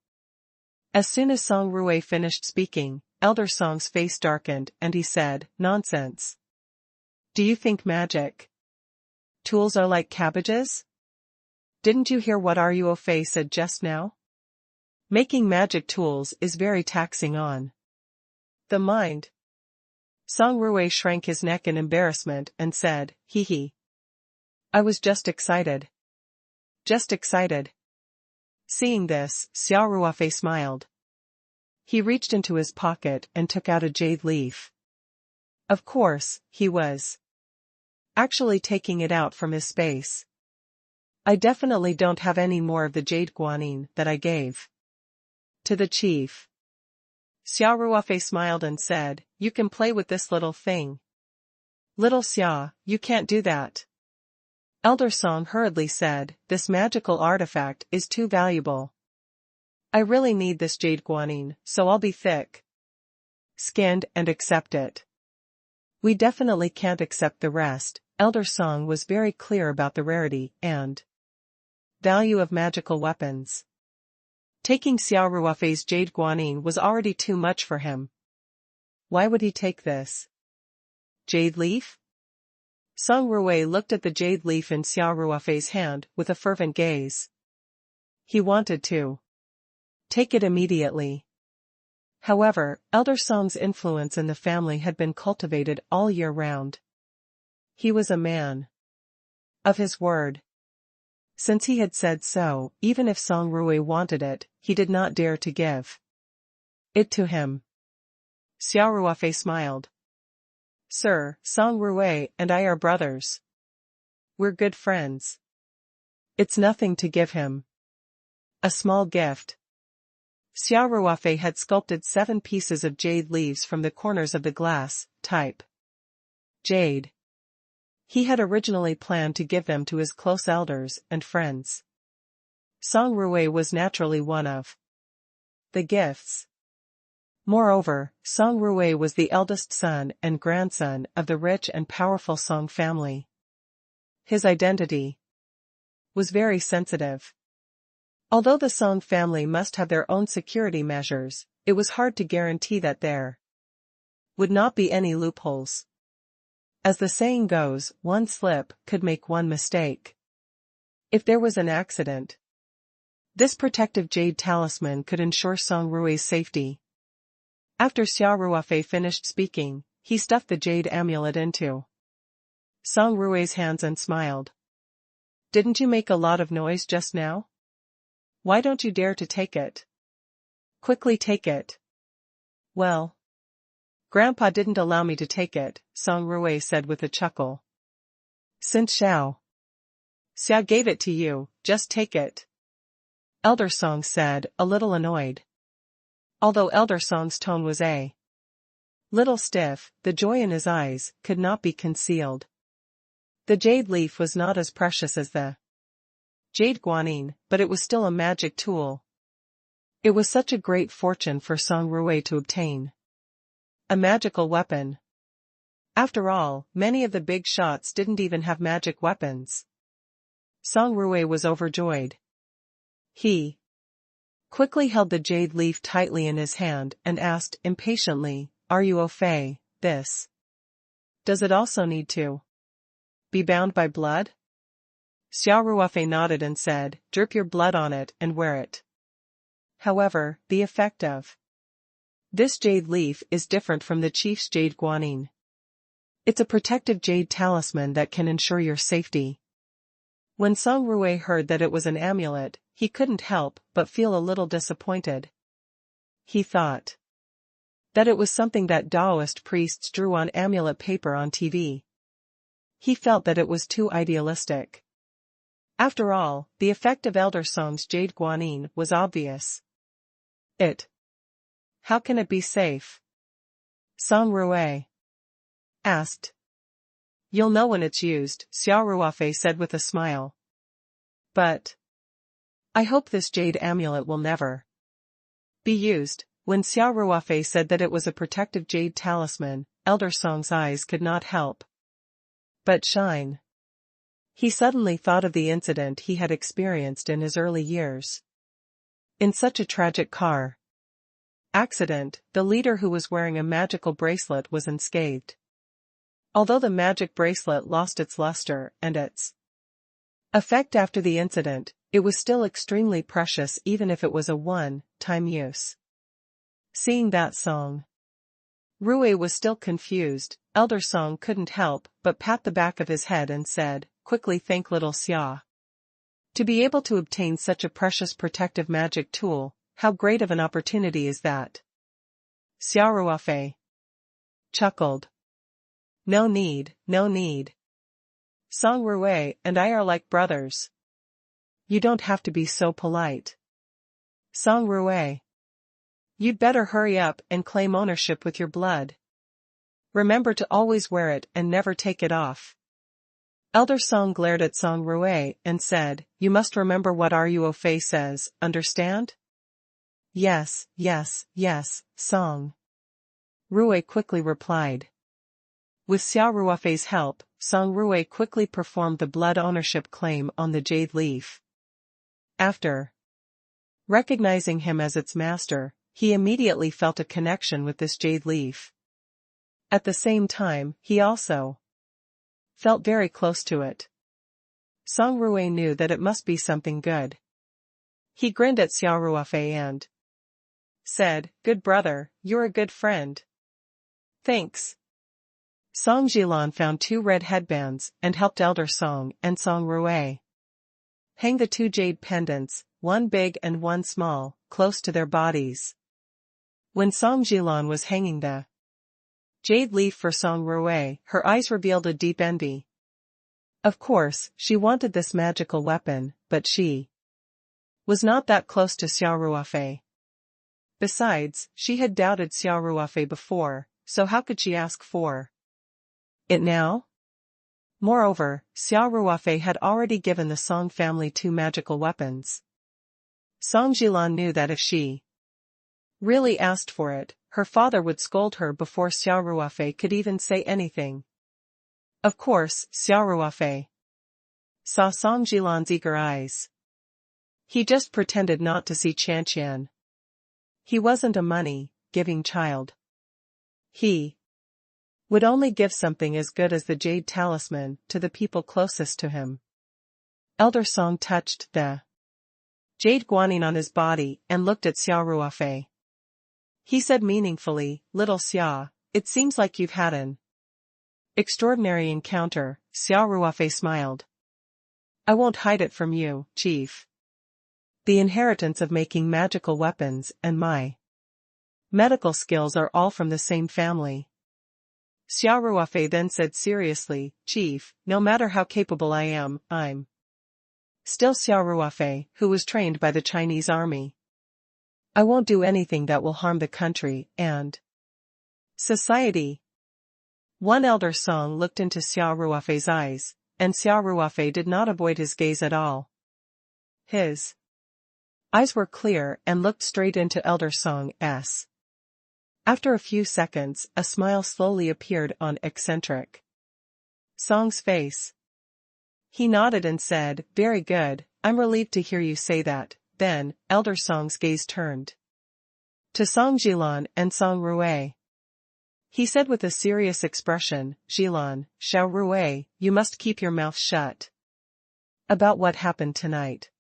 Speaker 1: As soon as Song Ruofei finished speaking, Elder Song's face darkened and he said, Nonsense. Do you think magic tools are like cabbages? Didn't you hear what Ruofei said just now? Making magic tools is very taxing on the mind. Song Ruofei shrank his neck in embarrassment and said, Hee. I was just excited. Just excited. Seeing this, Xia Ruofei smiled. He reached into his pocket and took out a jade leaf. Of course, he was actually taking it out from his space. I definitely don't have any more of the jade guanine that I gave to the chief. Xia Ruofei smiled and said, "You can play with this little thing." "Little Xia, you can't do that." Elder Song hurriedly said, "This magical artifact is too valuable. I really need this jade guanine, so I'll be thick-skinned and accept it." "We definitely can't accept the rest." Elder Song was very clear about the rarity and value of magical weapons. Taking Xia Ruofei's jade guanine was already too much for him. Why would he take this jade leaf? Song Ruofei looked at the jade leaf in Xia Ruofei's hand with a fervent gaze. He wanted to take it immediately. However, Elder Song's influence in the family had been cultivated all year round. He was a man of his word. Since he had said so, even if Song Ruofei wanted it, he did not dare to give it to him. Xia Ruofei smiled. "Sir, Song Ruofei and I are brothers. We're good friends. It's nothing to give him a small gift." Xia Ruofei had sculpted 7 pieces of jade leaves from the corners of the glass type jade. He had originally planned to give them to his close elders and friends. Song Ruofei was naturally one of the gifts. Moreover, Song Ruofei was the eldest son and grandson of the rich and powerful Song family. His identity was very sensitive. Although the Song family must have their own security measures, it was hard to guarantee that there would not be any loopholes. As the saying goes, one slip could make one mistake. If there was an accident, this protective jade talisman could ensure Song Ruofei's safety. After Xia Ruofei finished speaking, he stuffed the jade amulet into Song Ruofei's hands and smiled. "Didn't you make a lot of noise just now? Why don't you dare to take it? Quickly take it." "Well, Grandpa didn't allow me to take it," Song Ruofei said with a chuckle. "Since Xia gave it to you, just take it," Elder Song said, a little annoyed. Although Elder Song's tone was a little stiff, the joy in his eyes could not be concealed. The jade leaf was not as precious as the jade guanine, but it was still a magic tool. It was such a great fortune for Song Ruofei to obtain a magical weapon. After all, many of the big shots didn't even have magic weapons. Song Ruofei was overjoyed. He quickly held the jade leaf tightly in his hand and asked impatiently, "Are you au fait, this? Does it also need to be bound by blood?" Xia Ruofei nodded and said, "Drip your blood on it and wear it." However, the effect of this jade leaf is different from the chief's jade guanine. It's a protective jade talisman that can ensure your safety. When Song Ruofei heard that it was an amulet, he couldn't help but feel a little disappointed. He thought that it was something that Taoist priests drew on amulet paper on TV. He felt that it was too idealistic. After all, the effect of Elder Song's jade guanine was obvious. How can it be safe?" Song Ruofei asked. "You'll know when it's used," Xia Ruofei said with a smile. "But I hope this jade amulet will never be used." When Xia Ruofei said that it was a protective jade talisman, Elder Song's eyes could not help but shine. He suddenly thought of the incident he had experienced in his early years. In such a tragic car accident, the leader who was wearing a magical bracelet was unscathed. Although the magic bracelet lost its luster and its effect after the incident, it was still extremely precious even if it was a one-time use. Seeing that Song Ruofei was still confused, Elder Song couldn't help but pat the back of his head and said, "Quickly thank little Xia. To be able to obtain such a precious protective magic tool, how great of an opportunity is that?" Xia Ruofei chuckled. No need, no need. Song Ruofei and I are like brothers. You don't have to be so polite." Song Ruofei You'd better hurry up and claim ownership with your blood. Remember to always wear it and never take it off. Elder Song glared at Xia Ruofei and said, "You must remember what Xia Ruofei says, understand?" "Yes, yes, yes, Song." Ruofei quickly replied. With Xia Ruofei's help, Xia Ruofei quickly performed the blood ownership claim on the jade leaf. After recognizing him as its master, he immediately felt a connection with this jade leaf. At the same time, he also felt very close to it. Xia Ruofei knew that it must be something good. He grinned at Xia Ruofei and said, "Good brother, you're a good friend." "Thanks." Song Jilan found 2 red headbands and helped Elder Song and Xia Ruofei hang the 2 jade pendants, one big and one small, close to their bodies. When Song Jilan was hanging the jade leaf for Xia Ruofei, her eyes revealed a deep envy. Of course, she wanted this magical weapon, but she was not that close to Xia Ruofei. Besides, she had doubted Xia Ruofei before, so how could she ask for it now? Moreover, Xia Ruofei had already given the Song family 2 magical weapons. Song Jilan knew that if she really asked for it, her father would scold her before Xia Ruofei could even say anything. Of course, Xia Ruofei saw Song Jilan's eager eyes. He just pretended not to see Chanqian. He wasn't a money-giving child. He would only give something as good as the jade talisman to the people closest to him. Elder Song touched the jade guanyin on his body and looked at Xia Ruofei. He said meaningfully, "Little Xia, it seems like you've had an extraordinary encounter." Xia Ruofei smiled. "I won't hide it from you, Chief. The inheritance of making magical weapons and my medical skills are all from the same family." Xia Ruofei then said seriously, "Chief, no matter how capable I am, I'm still Xia Ruofei, who was trained by the Chinese army. I won't do anything that will harm the country and society." One elder Song looked into Xia Ruofei's eyes, and Xia Ruofei did not avoid his gaze at all. His eyes were clear and looked straight into Elder Song's. After a few seconds, a smile slowly appeared on eccentric Song's face. He nodded and said, "Very good, I'm relieved to hear you say that." Then, Elder Song's gaze turned to Song Jilan and Xia Ruofei. He said with a serious expression, "Jilan, Xia Ruofei, you must keep your mouth shut about what happened tonight.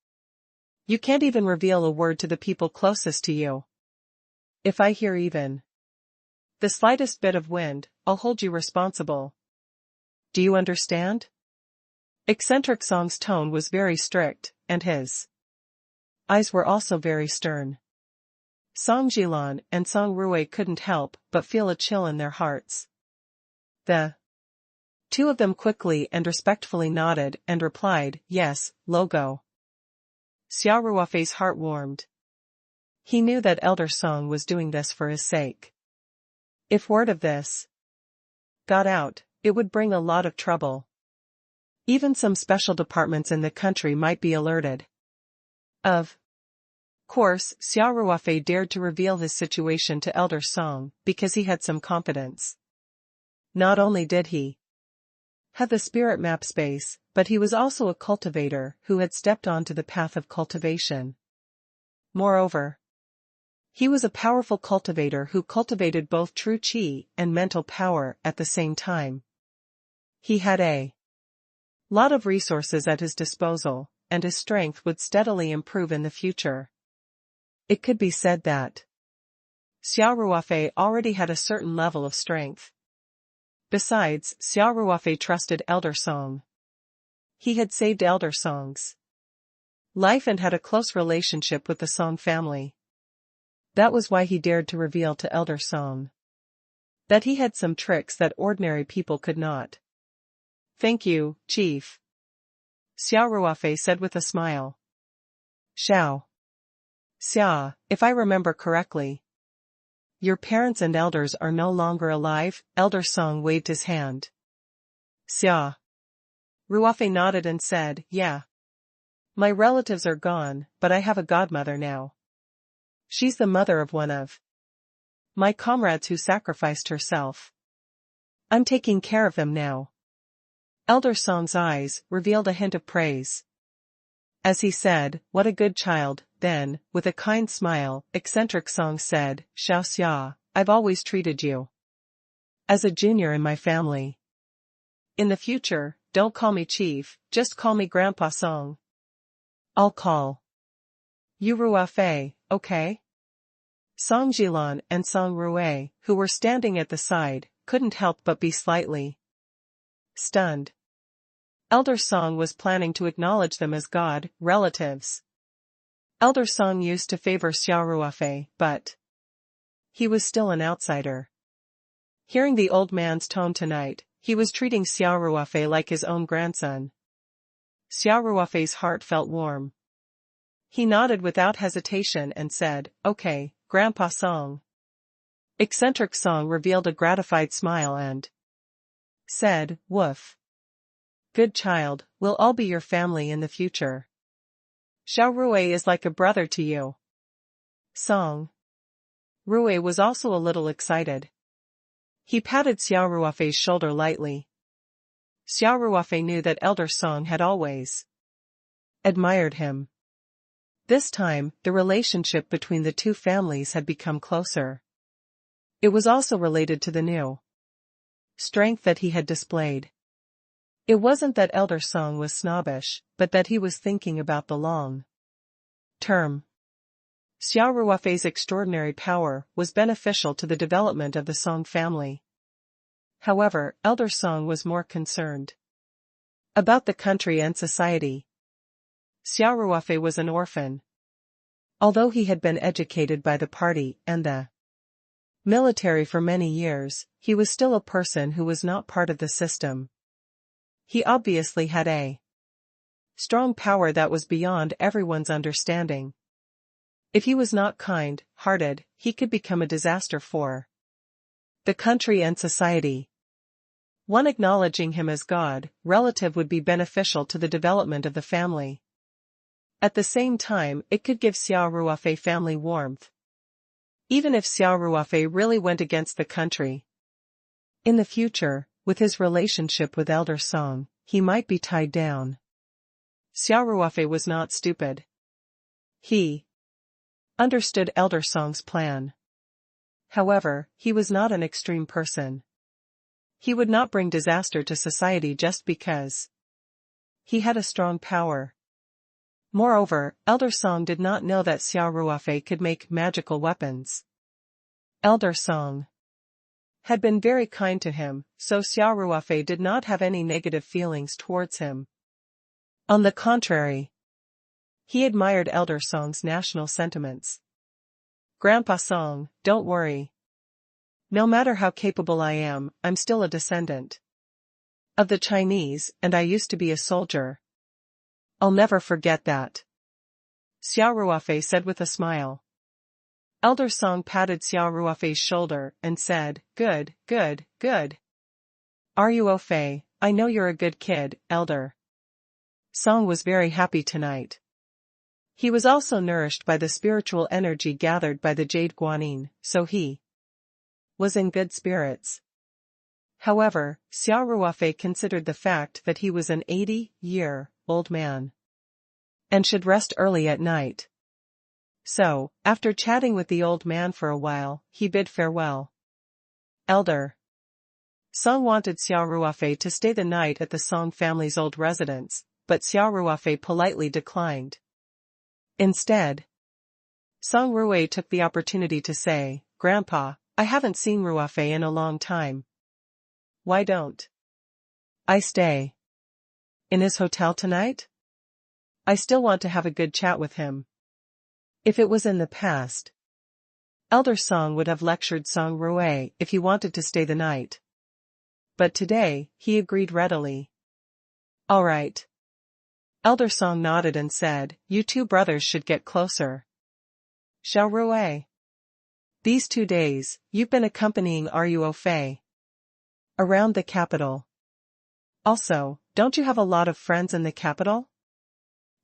Speaker 1: You can't even reveal a word to the people closest to you. If I hear even the slightest bit of wind, I'll hold you responsible. Do you understand?" Eccentric Song's tone was very strict, and his eyes were also very stern. Song Jilan and Xia Ruofei couldn't help but feel a chill in their hearts. The 2 of them quickly and respectfully nodded and replied, "Yes, Logo." Xia Ruofei's heart warmed. He knew that Elder Song was doing this for his sake. If word of this got out, it would bring a lot of trouble. Even some special departments in the country might be alerted. Of course, Xia Ruofei dared to reveal his situation to Elder Song because he had some confidence. Not only did he have the spirit map space, but he was also a cultivator who had stepped onto the path of cultivation. Moreover, he was a powerful cultivator who cultivated both true qi and mental power at the same time. He had a lot of resources at his disposal, and his strength would steadily improve in the future. It could be said that Xia Ruofei already had a certain level of strength. Besides, Xia Ruofei trusted Elder Song. He had saved Elder Song's life and had a close relationship with the Song family. That was why he dared to reveal to Elder Song that he had some tricks that ordinary people could not. "Thank you, Chief," Xia Ruofei said with a smile. "Xiao. Xia, if I remember correctly, Your parents and elders are no longer alive? Elder Song waved his hand. Xia Ruofei nodded and said, yeah. My relatives are gone, but I have a godmother now. She's the mother of one of my comrades who sacrificed herself. I'm taking care of them now. Elder Song's eyes revealed a hint of praise. As he said, what a good child, then, with a kind smile, eccentric Song said, Xiao Xia, I've always treated you as a junior in my family. In the future, don't call me Chief, just call me Grandpa Song. I'll call you Ruofei, okay? Song Jilan and Song Ruofei, who were standing at the side, couldn't help but be slightly stunned. Elder Song was planning to acknowledge them as god relatives. Elder Song used to favor Xia Ruofei, but he was still an outsider. Hearing the old man's tone tonight, he was treating Xia Ruofei like his own grandson. Xia Ruofei's heart felt warm. He nodded without hesitation and said, okay, Grandpa Song. Eccentric Song revealed a gratified smile and said, woof. Good child, we'll all be your family in the future. Xia Ruofei is like a brother to you. Song Ruofei was also a little excited. He patted Xia Ruofei's shoulder lightly. Xia Ruofei knew that Elder Song had always admired him. This time, the relationship between the two families had become closer. It was also related to the new strength that he had displayed. It wasn't that Elder Song was snobbish, but that he was thinking about the long term. Xia Ruofei's extraordinary power was beneficial to the development of the Song family. However, Elder Song was more concerned about the country and society. Xia Ruofei was an orphan. Although he had been educated by the party and the military for many years, he was still a person who was not part of the system. He obviously had a strong power that was beyond everyone's understanding. If he was not kind-hearted, he could become a disaster for the country and society. One acknowledging him as God, relative would be beneficial to the development of the family. At the same time, it could give Xia Ruofei family warmth. Even if Xia Ruofei really went against the country in the future, with his relationship with Elder Song, he might be tied down. Xia Ruofei was not stupid. He understood Elder Song's plan. However, he was not an extreme person. He would not bring disaster to society just because he had a strong power. Moreover, Elder Song did not know that Xia Ruofei could make magical weapons. Elder Song had been very kind to him, so Xia Ruofei did not have any negative feelings towards him. On the contrary, he admired Elder Song's national sentiments. Grandpa Song, don't worry. No matter how capable I am, I'm still a descendant of the Chinese, and I used to be a soldier. I'll never forget that. Xia Ruofei said with a smile. Elder Song patted Xia Ruofei's shoulder and said, good, good, good. Ruofei, I know you're a good kid, Elder Song was very happy tonight. He was also nourished by the spiritual energy gathered by the Jade Guanyin, so he was in good spirits. However, Xia Ruofei considered the fact that he was an 80-year-old man and should rest early at night. So, after chatting with the old man for a while, he bid farewell. Elder Song wanted Xia Ruofei to stay the night at the Song family's old residence, but Xia Ruofei politely declined. Instead, Song Ruofei took the opportunity to say, Grandpa, I haven't seen Ruofei in a long time. Why don't I stay in his hotel tonight? I still want to have a good chat with him. If it was in the past, Elder Song would have lectured Song Ruofei if he wanted to stay the night. But today, he agreed readily. All right. Elder Song nodded and said, you two brothers should get closer. Xia Ruofei These 2 days, you've been accompanying Ruofei around the capital. Also, don't you have a lot of friends in the capital?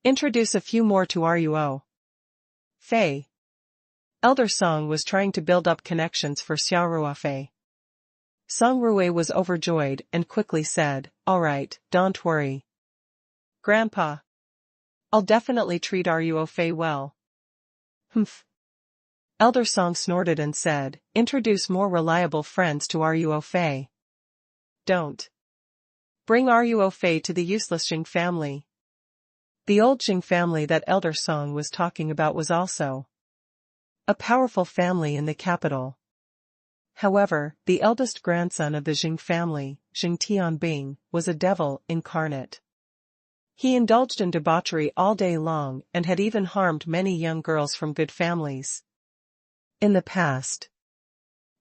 Speaker 1: Introduce a few more to Ruofei. Elder Song was trying to build up connections for Xia Ruofei. Song Ruofei was overjoyed and quickly said, "All right, don't worry. Grandpa. I'll definitely treat Ruofei well." Humph. Elder Song snorted and said, "Introduce more reliable friends to Ruofei. Don't bring Ruofei to the useless Jing family." The old Jing family that Elder Song was talking about was also a powerful family in the capital. However, the eldest grandson of the Jing family, Jing Tianbing, was a devil incarnate. He indulged in debauchery all day long and had even harmed many young girls from good families. In the past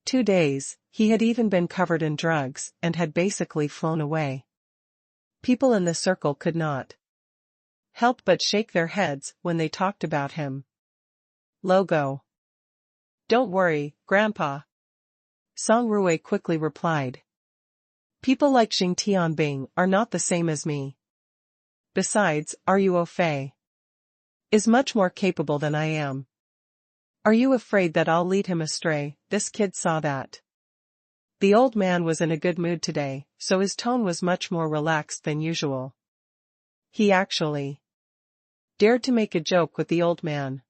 Speaker 1: 2 days, he had even been covered in drugs and had basically flown away. People in the circle could not help but shake their heads when they talked about him. Logo. "Don't worry, Grandpa," Song Ruofei quickly replied. "People like Jing Tianbing are not the same as me. Besides, Ruofei is much more capable than I am. Are you afraid that I'll lead him astray?" This kid saw that the old man was in a good mood today, so his tone was much more relaxed than usual. He actually dared to make a joke with the old man.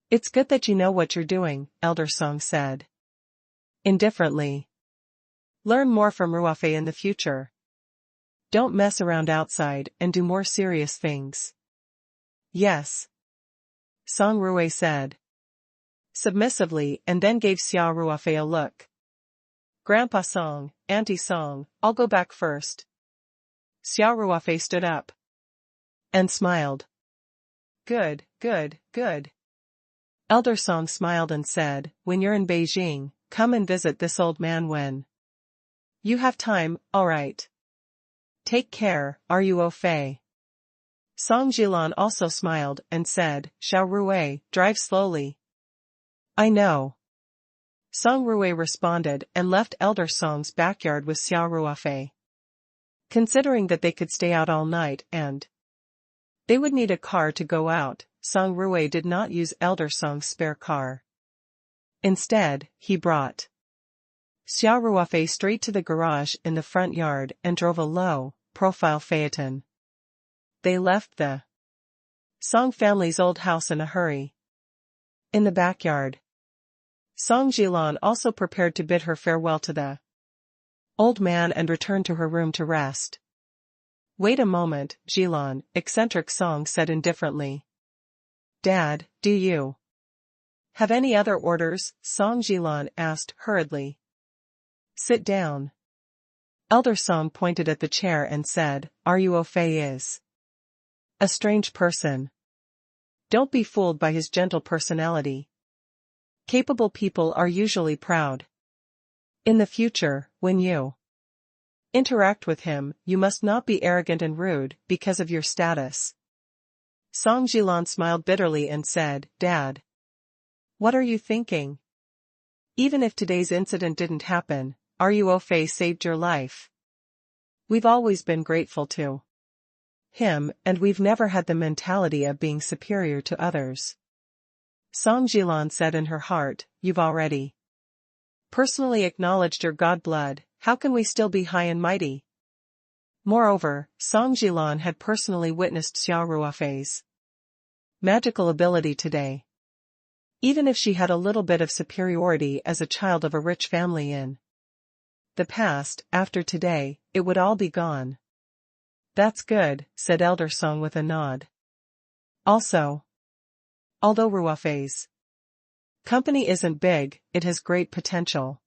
Speaker 1: "It's good that you know what you're doing," Elder Song said indifferently. "Learn more from Ruofei in the future. Don't mess around outside and do more serious things." "Yes," Song Ruofei said submissively and then gave Xia Ruofei a look. "Grandpa Song, Auntie Song, I'll go back first." Xia Ruofei stood up and smiled. Good, good, good." Elder Song smiled and said, "When you're in Beijing, come and visit this old man when you have time, alright. Take care, Ruofei." Song Jilan also smiled and said, "Xiao Ruofei, drive slowly." "I know." Song Ruofei responded and left Elder Song's backyard with Xia Ruofei. Considering that they could stay out all night and they would need a car to go out, Song Ruofei did not use Elder Song's spare car. Instead, he brought Xia Ruofei straight to the garage in the front yard and drove a low-profile phaeton. They left the Song family's old house in a hurry. In the backyard, Song Jilan also prepared to bid her farewell to the old man and return to her room to rest. "Wait a moment, Jilan," eccentric Song said indifferently. "Dad, do you have any other orders?" Song Jilan asked hurriedly. "Sit down." Elder Song pointed at the chair and said, "Ruofei is a strange person. Don't be fooled by his gentle personality. Capable people are usually proud. In the future, when you interact with him, you must not be arrogant and rude because of your status." Song Jilan smiled bitterly and said, "Dad, what are you thinking? Even if today's incident didn't happen, Ruofei saved your life. We've always been grateful to him, and we've never had the mentality of being superior to others." Song Jilan said in her heart, "You've already personally acknowledged your god blood, how can we still be high and mighty?" Moreover, Song Jilan had personally witnessed Xia Ruofei's magical ability today. Even if she had a little bit of superiority as a child of a rich family in the past, after today, it would all be gone. "That's good," said Elder Song with a nod. Also, although Ruofei's company isn't big, it has great potential.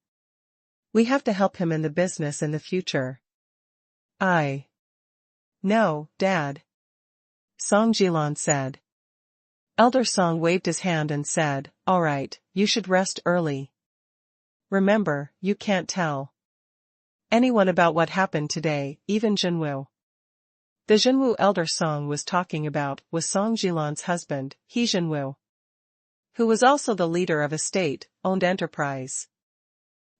Speaker 1: We have to help him in the business in the future. "I know, Dad," Song Jilan said. Elder Song waved his hand and said, "All right, you should rest early. Remember, you can't tell anyone about what happened today, even Jinwu." The Jinwu Elder Song was talking about was Song Jilan's husband, He Jinwu. who was also the leader of a state-owned enterprise.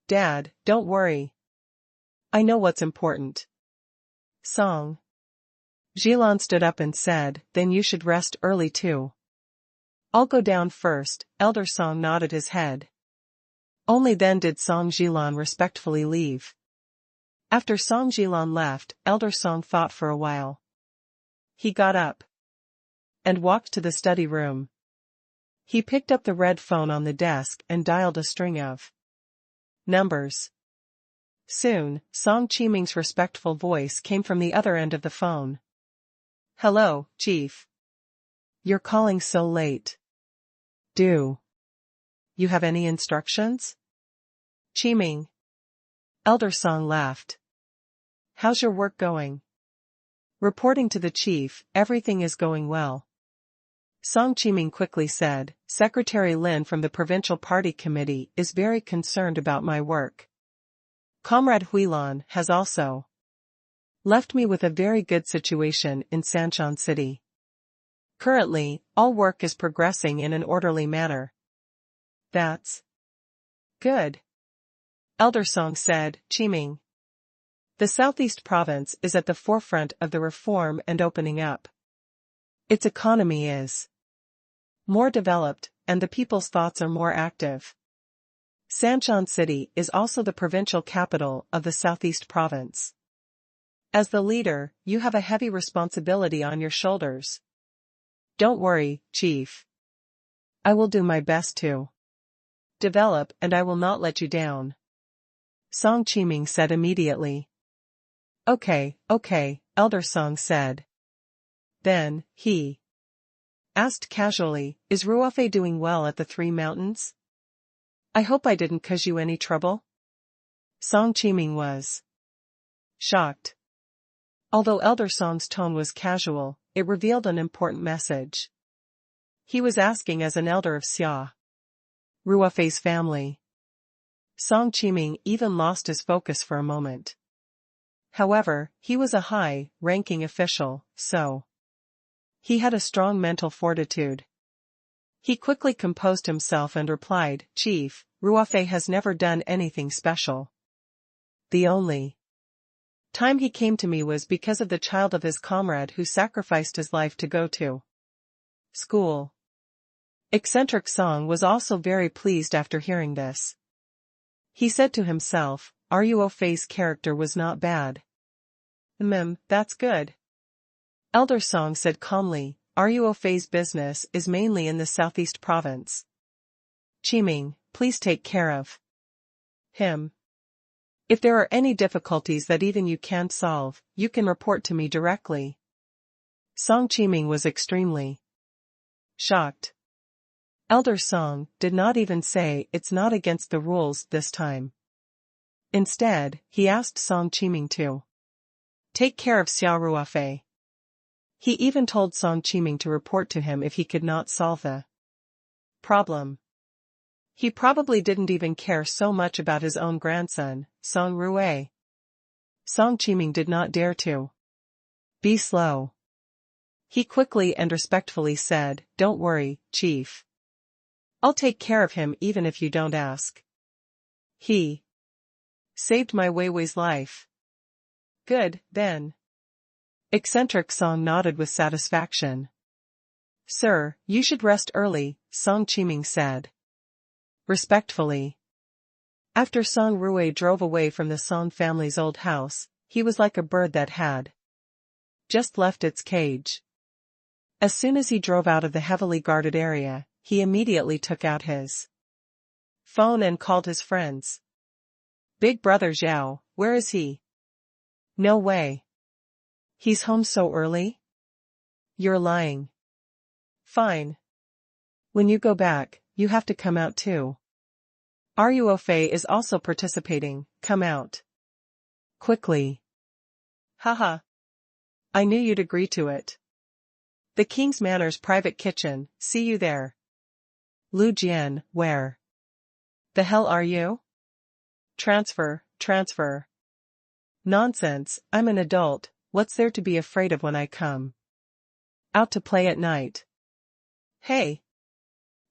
Speaker 1: Dad, don't worry. I know what's important. Song. Jilan stood up and said, then you should rest early too. I'll go down first, Elder Song nodded his head. Only then did Song Jilan respectfully leave. After Song Jilan left, Elder Song thought for a while. He got up and walked to the study room. He picked up the red phone on the desk and dialed a string of numbers. Soon, Song Qiming's respectful voice came from the other end of the phone. Hello, Chief. You're calling so late. Do you have any instructions? Qiming. Elder Song laughed. How's your work going? Reporting to the chief, everything is going well. Song Qiming quickly said, Secretary Lin from the Provincial Party Committee is very concerned about my work. Comrade Huilan has also left me with a very good situation in Sancheon City. Currently, all work is progressing in an orderly manner. That's good. Elder Song said, Qiming. The Southeast Province is at the forefront of the reform and opening up. Its economy is more developed, and the people's thoughts are more active. Sancheon City is also the provincial capital of the Southeast Province. As the leader, you have a heavy responsibility on your shoulders. Don't worry, Chief. I will do my best to develop, and I will not let you down. Song Qiming said immediately. Okay, Elder Song said. Then, he asked casually, is Ruofei doing well at the Three Mountains? I hope I didn't cause you any trouble? Song Qiming was shocked. Although Elder Song's tone was casual, it revealed an important message. He was asking as an elder of Xia Ruofei's family. Song Qiming even lost his focus for a moment. However, he was a high-ranking official, so he had a strong mental fortitude. He quickly composed himself and replied, Chief, Ruofei has never done anything special. The only time he came to me was because of the child of his comrade who sacrificed his life to go to school. Eccentric Song was also very pleased after hearing this. He said to himself, Ruofei's character was not bad. That's good. Elder Song said calmly, Ruofei's business is mainly in the Southeast Province. Qiming, please take care of him. If there are any difficulties that even you can't solve, you can report to me directly. Song Qiming was extremely shocked. Elder Song did not even say it's not against the rules this time. Instead, he asked Song Qiming to take care of Xia Ruofei. He even told Song Qiming to report to him if he could not solve the problem. He probably didn't even care so much about his own grandson, Song Ruofei. Song Qiming did not dare to be slow. He quickly and respectfully said, Don't worry, Chief. I'll take care of him even if you don't ask. He saved my Weiwei's life. Good, then. Eccentric Song nodded with satisfaction. Sir, you should rest early, Song Qiming said respectfully. After Song Ruofei drove away from the Song family's old house, he was like a bird that had just left its cage. As soon as he drove out of the heavily guarded area, he immediately took out his phone and called his friends. Big brother Zhao, where is he? No way. He's home so early? You're lying. Fine. When you go back, you have to come out too. Ruofei is also participating, come out. Quickly. Haha. I knew you'd agree to it. The King's Manor's private kitchen, see you there. Lu Jian, where the hell are you? Transfer. Nonsense, I'm an adult, what's there to be afraid of when I come out to play at night? Hey.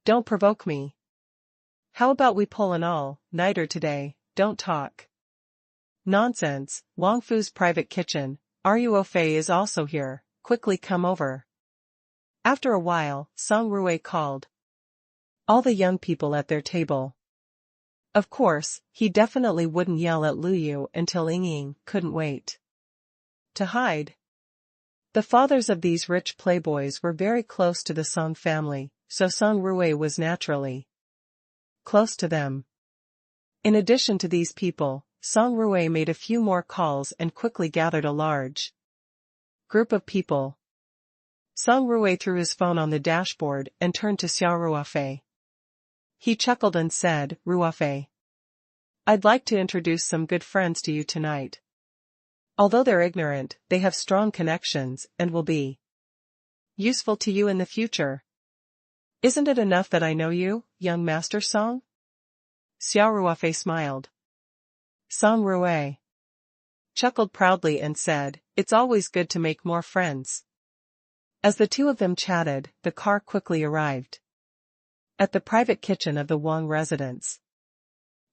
Speaker 1: Don't provoke me. How about we pull an all-nighter today, don't talk. Nonsense, Wang Fu's private kitchen, Xia Ruofei is also here, quickly come over. After a while, Xia Ruofei called all the young people at their table. Of course, he definitely wouldn't yell at Lu Yu until Ying couldn't wait to hide. The fathers of these rich playboys were very close to the Song family, so Xia Ruofei was naturally close to them. In addition to these people, Xia Ruofei made a few more calls and quickly gathered a large group of people. Xia Ruofei threw his phone on the dashboard and turned to Xia Ruofei. He chuckled and said, Ruofei, I'd like to introduce some good friends to you tonight. Although they're ignorant, they have strong connections and will be useful to you in the future. Isn't it enough that I know you, young Master Song? Xia Ruofei smiled. Xia Ruofei chuckled proudly and said, it's always good to make more friends. As the two of them chatted, the car quickly arrived at the private kitchen of the Wang residence.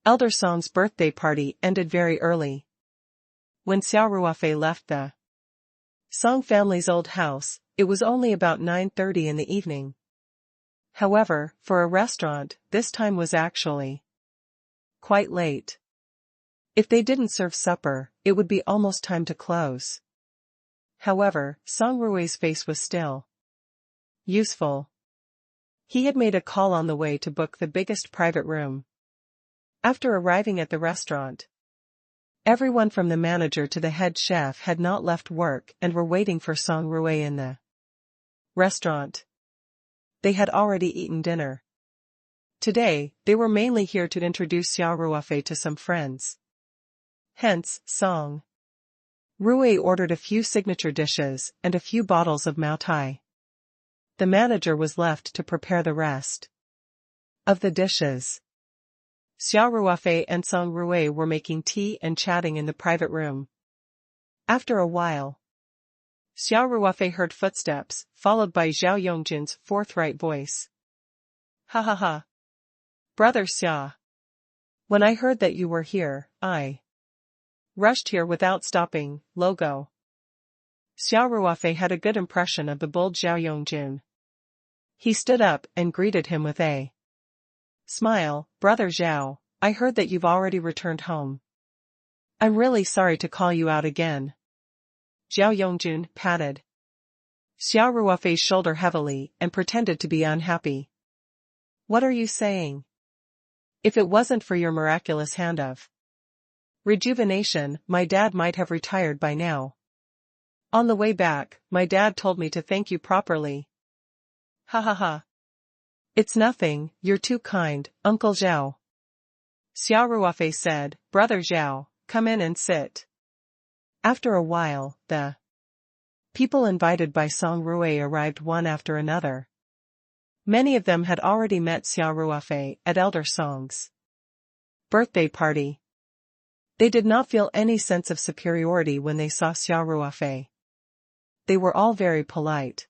Speaker 1: Elder Song's birthday party ended very early. When Xia Ruofei left the Song family's old house, it was only about 9:30 in the evening. However, for a restaurant, this time was actually quite late. If they didn't serve supper, it would be almost time to close. However, Xia Ruofei's face was still useful. He had made a call on the way to book the biggest private room. After arriving at the restaurant, everyone from the manager to the head chef had not left work and were waiting for Xia Ruofei in the restaurant. They had already eaten dinner. Today, they were mainly here to introduce Xia Ruofei to some friends. Hence, Xia Ruofei ordered a few signature dishes and a few bottles of Maotai. The manager was left to prepare the rest of the dishes. Xia Ruofei and Xia Ruofei were making tea and chatting in the private room. After a while, Xia Ruofei heard footsteps, followed by Zhao Yongjin's forthright voice. Ha ha ha. Brother Xia. When I heard that you were here, I rushed here without stopping, logo. Xia Ruofei had a good impression of the bold Zhao Yongjin. He stood up and greeted him with a smile. Brother Zhao, I heard that you've already returned home. I'm really sorry to call you out again. Zhao Yongjin patted Xia Ruofei's shoulder heavily and pretended to be unhappy. What are you saying? If it wasn't for your miraculous hand of rejuvenation, my dad might have retired by now. On the way back, my dad told me to thank you properly. Ha ha ha. It's nothing, you're too kind, Uncle Zhao. Xia Ruofei said, Brother Zhao, come in and sit. After a while, the people invited by Xia Ruofei arrived one after another. Many of them had already met Xia Ruofei at Elder Song's birthday party. They did not feel any sense of superiority when they saw Xia Ruofei. They were all very polite.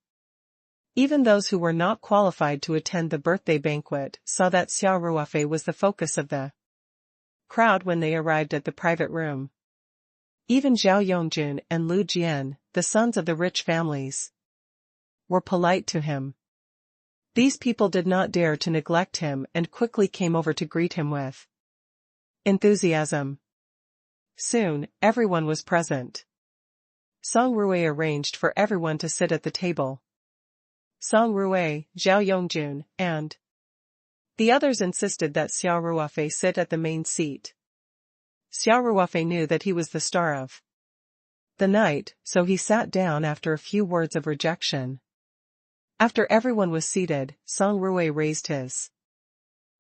Speaker 1: Even those who were not qualified to attend the birthday banquet saw that Xia Ruofei was the focus of the crowd when they arrived at the private room. Even Zhao Yongjin and Lu Jian, the sons of the rich families, were polite to him. These people did not dare to neglect him and quickly came over to greet him with enthusiasm. Soon, everyone was present. Xia Ruofei arranged for everyone to sit at the table. Xia Ruofei, Zhao Yongjun, and the others insisted that Xia Ruofei sit at the main seat. Xia Ruofei knew that he was the star of the night, so he sat down after a few words of rejection. After everyone was seated, Xia Ruofei raised his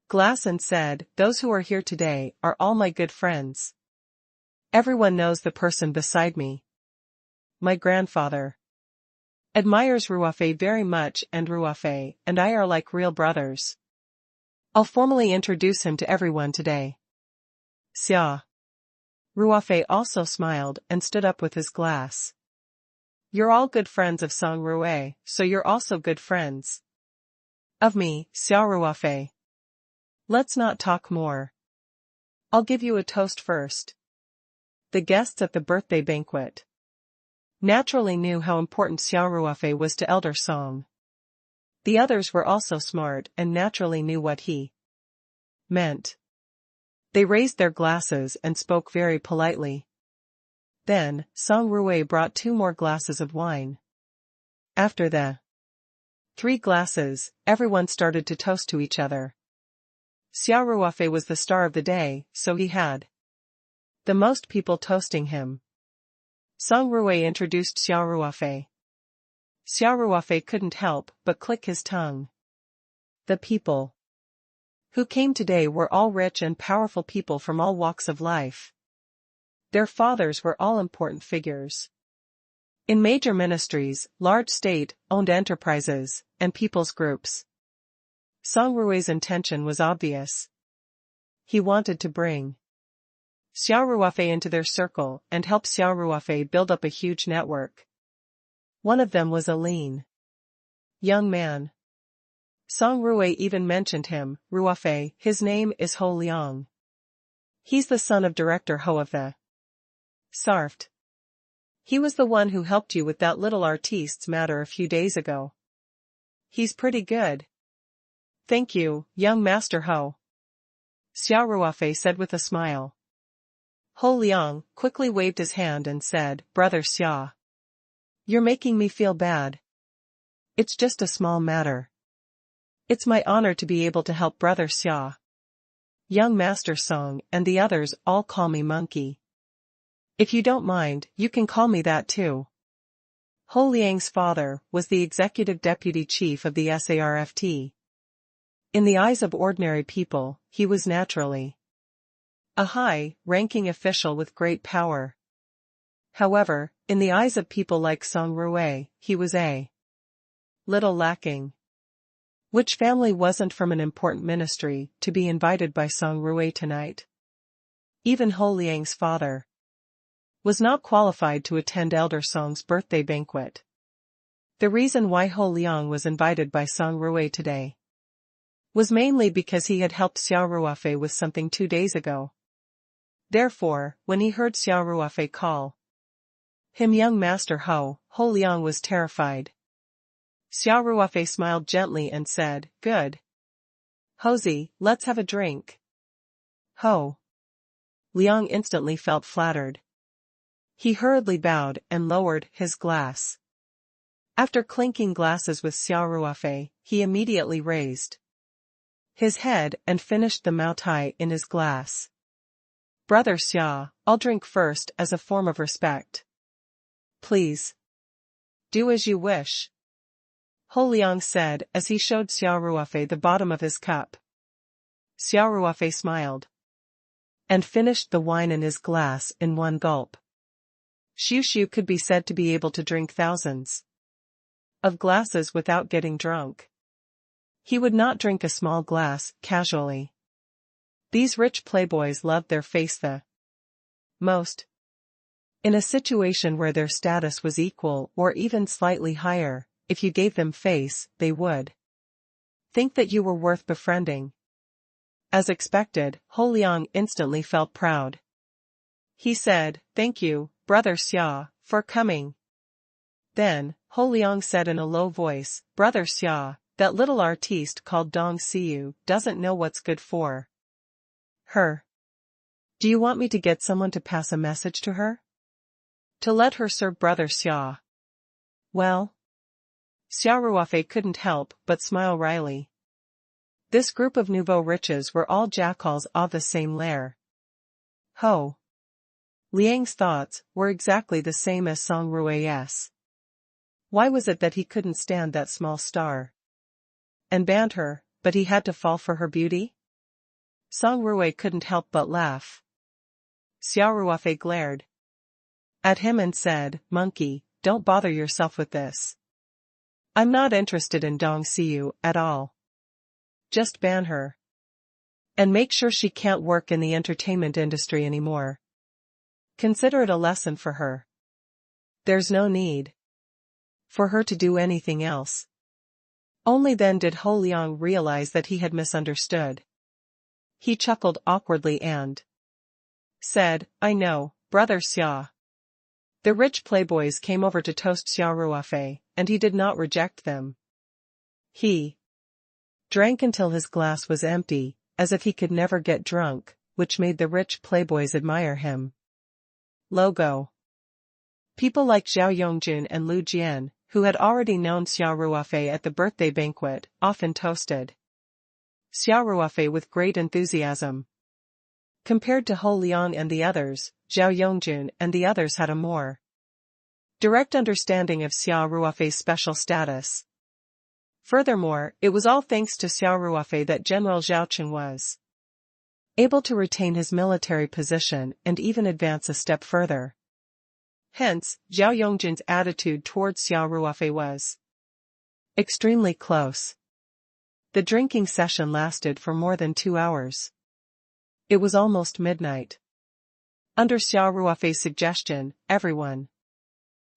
Speaker 1: glass and said, Those who are here today are all my good friends. Everyone knows the person beside me. My grandfather admires Ruofei very much and Ruofei and I are like real brothers. I'll formally introduce him to everyone today. Xia Ruofei also smiled and stood up with his glass. You're all good friends of Xia Ruofei, so you're also good friends. Of me, Xia Ruofei. Let's not talk more. I'll give you a toast first. The guests at the birthday banquet naturally knew how important Xia Ruofei was to Elder Song. The others were also smart and naturally knew what he meant. They raised their glasses and spoke very politely. Then, Song Ruofei brought 2 more glasses of wine. After the 3 glasses, everyone started to toast to each other. Xia Ruofei was the star of the day, so he had the most people toasting him. Song Ruofei introduced Xia Ruofei. Xia Ruofei couldn't help but click his tongue. The people who came today were all rich and powerful people from all walks of life. Their fathers were all important figures in major ministries, large state-owned enterprises, and people's groups. Song Ruofei's intention was obvious. He wanted to bring Xia Ruofei into their circle and help Xia Ruofei build up a huge network. One of them was a lean young man. Song Ruofei even mentioned him, Ruofei. His name is Ho Liang. He's the son of Director Ho of the Sarft. He was the one who helped you with that little artiste's matter a few days ago. He's pretty good. Thank you, young Master Ho. Xia Ruofei said with a smile. Ho Liang quickly waved his hand and said, Brother Xia. You're making me feel bad. It's just a small matter. It's my honor to be able to help Brother Xia. Young Master Song and the others all call me Monkey. If you don't mind, you can call me that too. Ho Liang's father was the executive deputy chief of the SARFT. In the eyes of ordinary people, he was naturally a high-ranking official with great power. However, in the eyes of people like Song Ruofei, he was a little lacking. Which family wasn't from an important ministry to be invited by Song Ruofei tonight? Even Ho Liang's father was not qualified to attend Elder Song's birthday banquet. The reason why Ho Liang was invited by Song Ruofei today was mainly because he had helped Xia Ruofei with something 2 days ago. Therefore, when he heard Xia Ruofei call him young Master Ho, Ho Liang was terrified. Xia Ruofei smiled gently and said, Good. Hozi, let's have a drink. Ho Liang instantly felt flattered. He hurriedly bowed and lowered his glass. After clinking glasses with Xia Ruofei, he immediately raised his head and finished the Mao Tai in his glass. Brother Xia, I'll drink first as a form of respect. Please. Do as you wish. Ho Liang said as he showed Xia Ruofei the bottom of his cup. Xia Ruofei smiled and finished the wine in his glass in one gulp. Xiu could be said to be able to drink thousands of glasses without getting drunk. He would not drink a small glass casually. These rich playboys loved their face the most. In a situation where their status was equal or even slightly higher, if you gave them face, they would think that you were worth befriending. As expected, Ho Liang instantly felt proud. He said, Thank you, Brother Xia, for coming. Then, Ho Liang said in a low voice, Brother Xia, that little artiste called Dong Xiu doesn't know what's good for her. Do you want me to get someone to pass a message to her? To let her serve Brother Xia? Well? Xia Ruofei couldn't help but smile wryly. This group of nouveau riches were all jackals of the same lair. Ho Liang's thoughts were exactly the same as Song Ruofei's. Why was it that he couldn't stand that small star and banned her, but he had to fall for her beauty? Song Ruofei couldn't help but laugh. Xia Ruofei glared at him and said, Monkey, don't bother yourself with this. I'm not interested in Dong Xiu at all. Just ban her. And make sure she can't work in the entertainment industry anymore. Consider it a lesson for her. There's no need for her to do anything else. Only then did Ho Liang realize that he had misunderstood. He chuckled awkwardly and said, "I know, Brother Xia." The rich playboys came over to toast Xia Ruofei, and he did not reject them. He drank until his glass was empty, as if he could never get drunk, which made the rich playboys admire him. Logo. People like Zhao Yongjun and Lu Jian, who had already known Xia Ruofei at the birthday banquet, often toasted Xia Ruofei with great enthusiasm. Compared to Ho Liang and the others, Zhao Yongjun and the others had a more direct understanding of Xia Ruofei's special status. Furthermore, it was all thanks to Xia Ruofei that General Zhaoqing was able to retain his military position and even advance a step further. Hence, Zhao Yongjun's attitude towards Xia Ruofei was extremely close. The drinking session lasted for more than 2 hours. It was almost midnight. Under Xia Ruofei's suggestion, everyone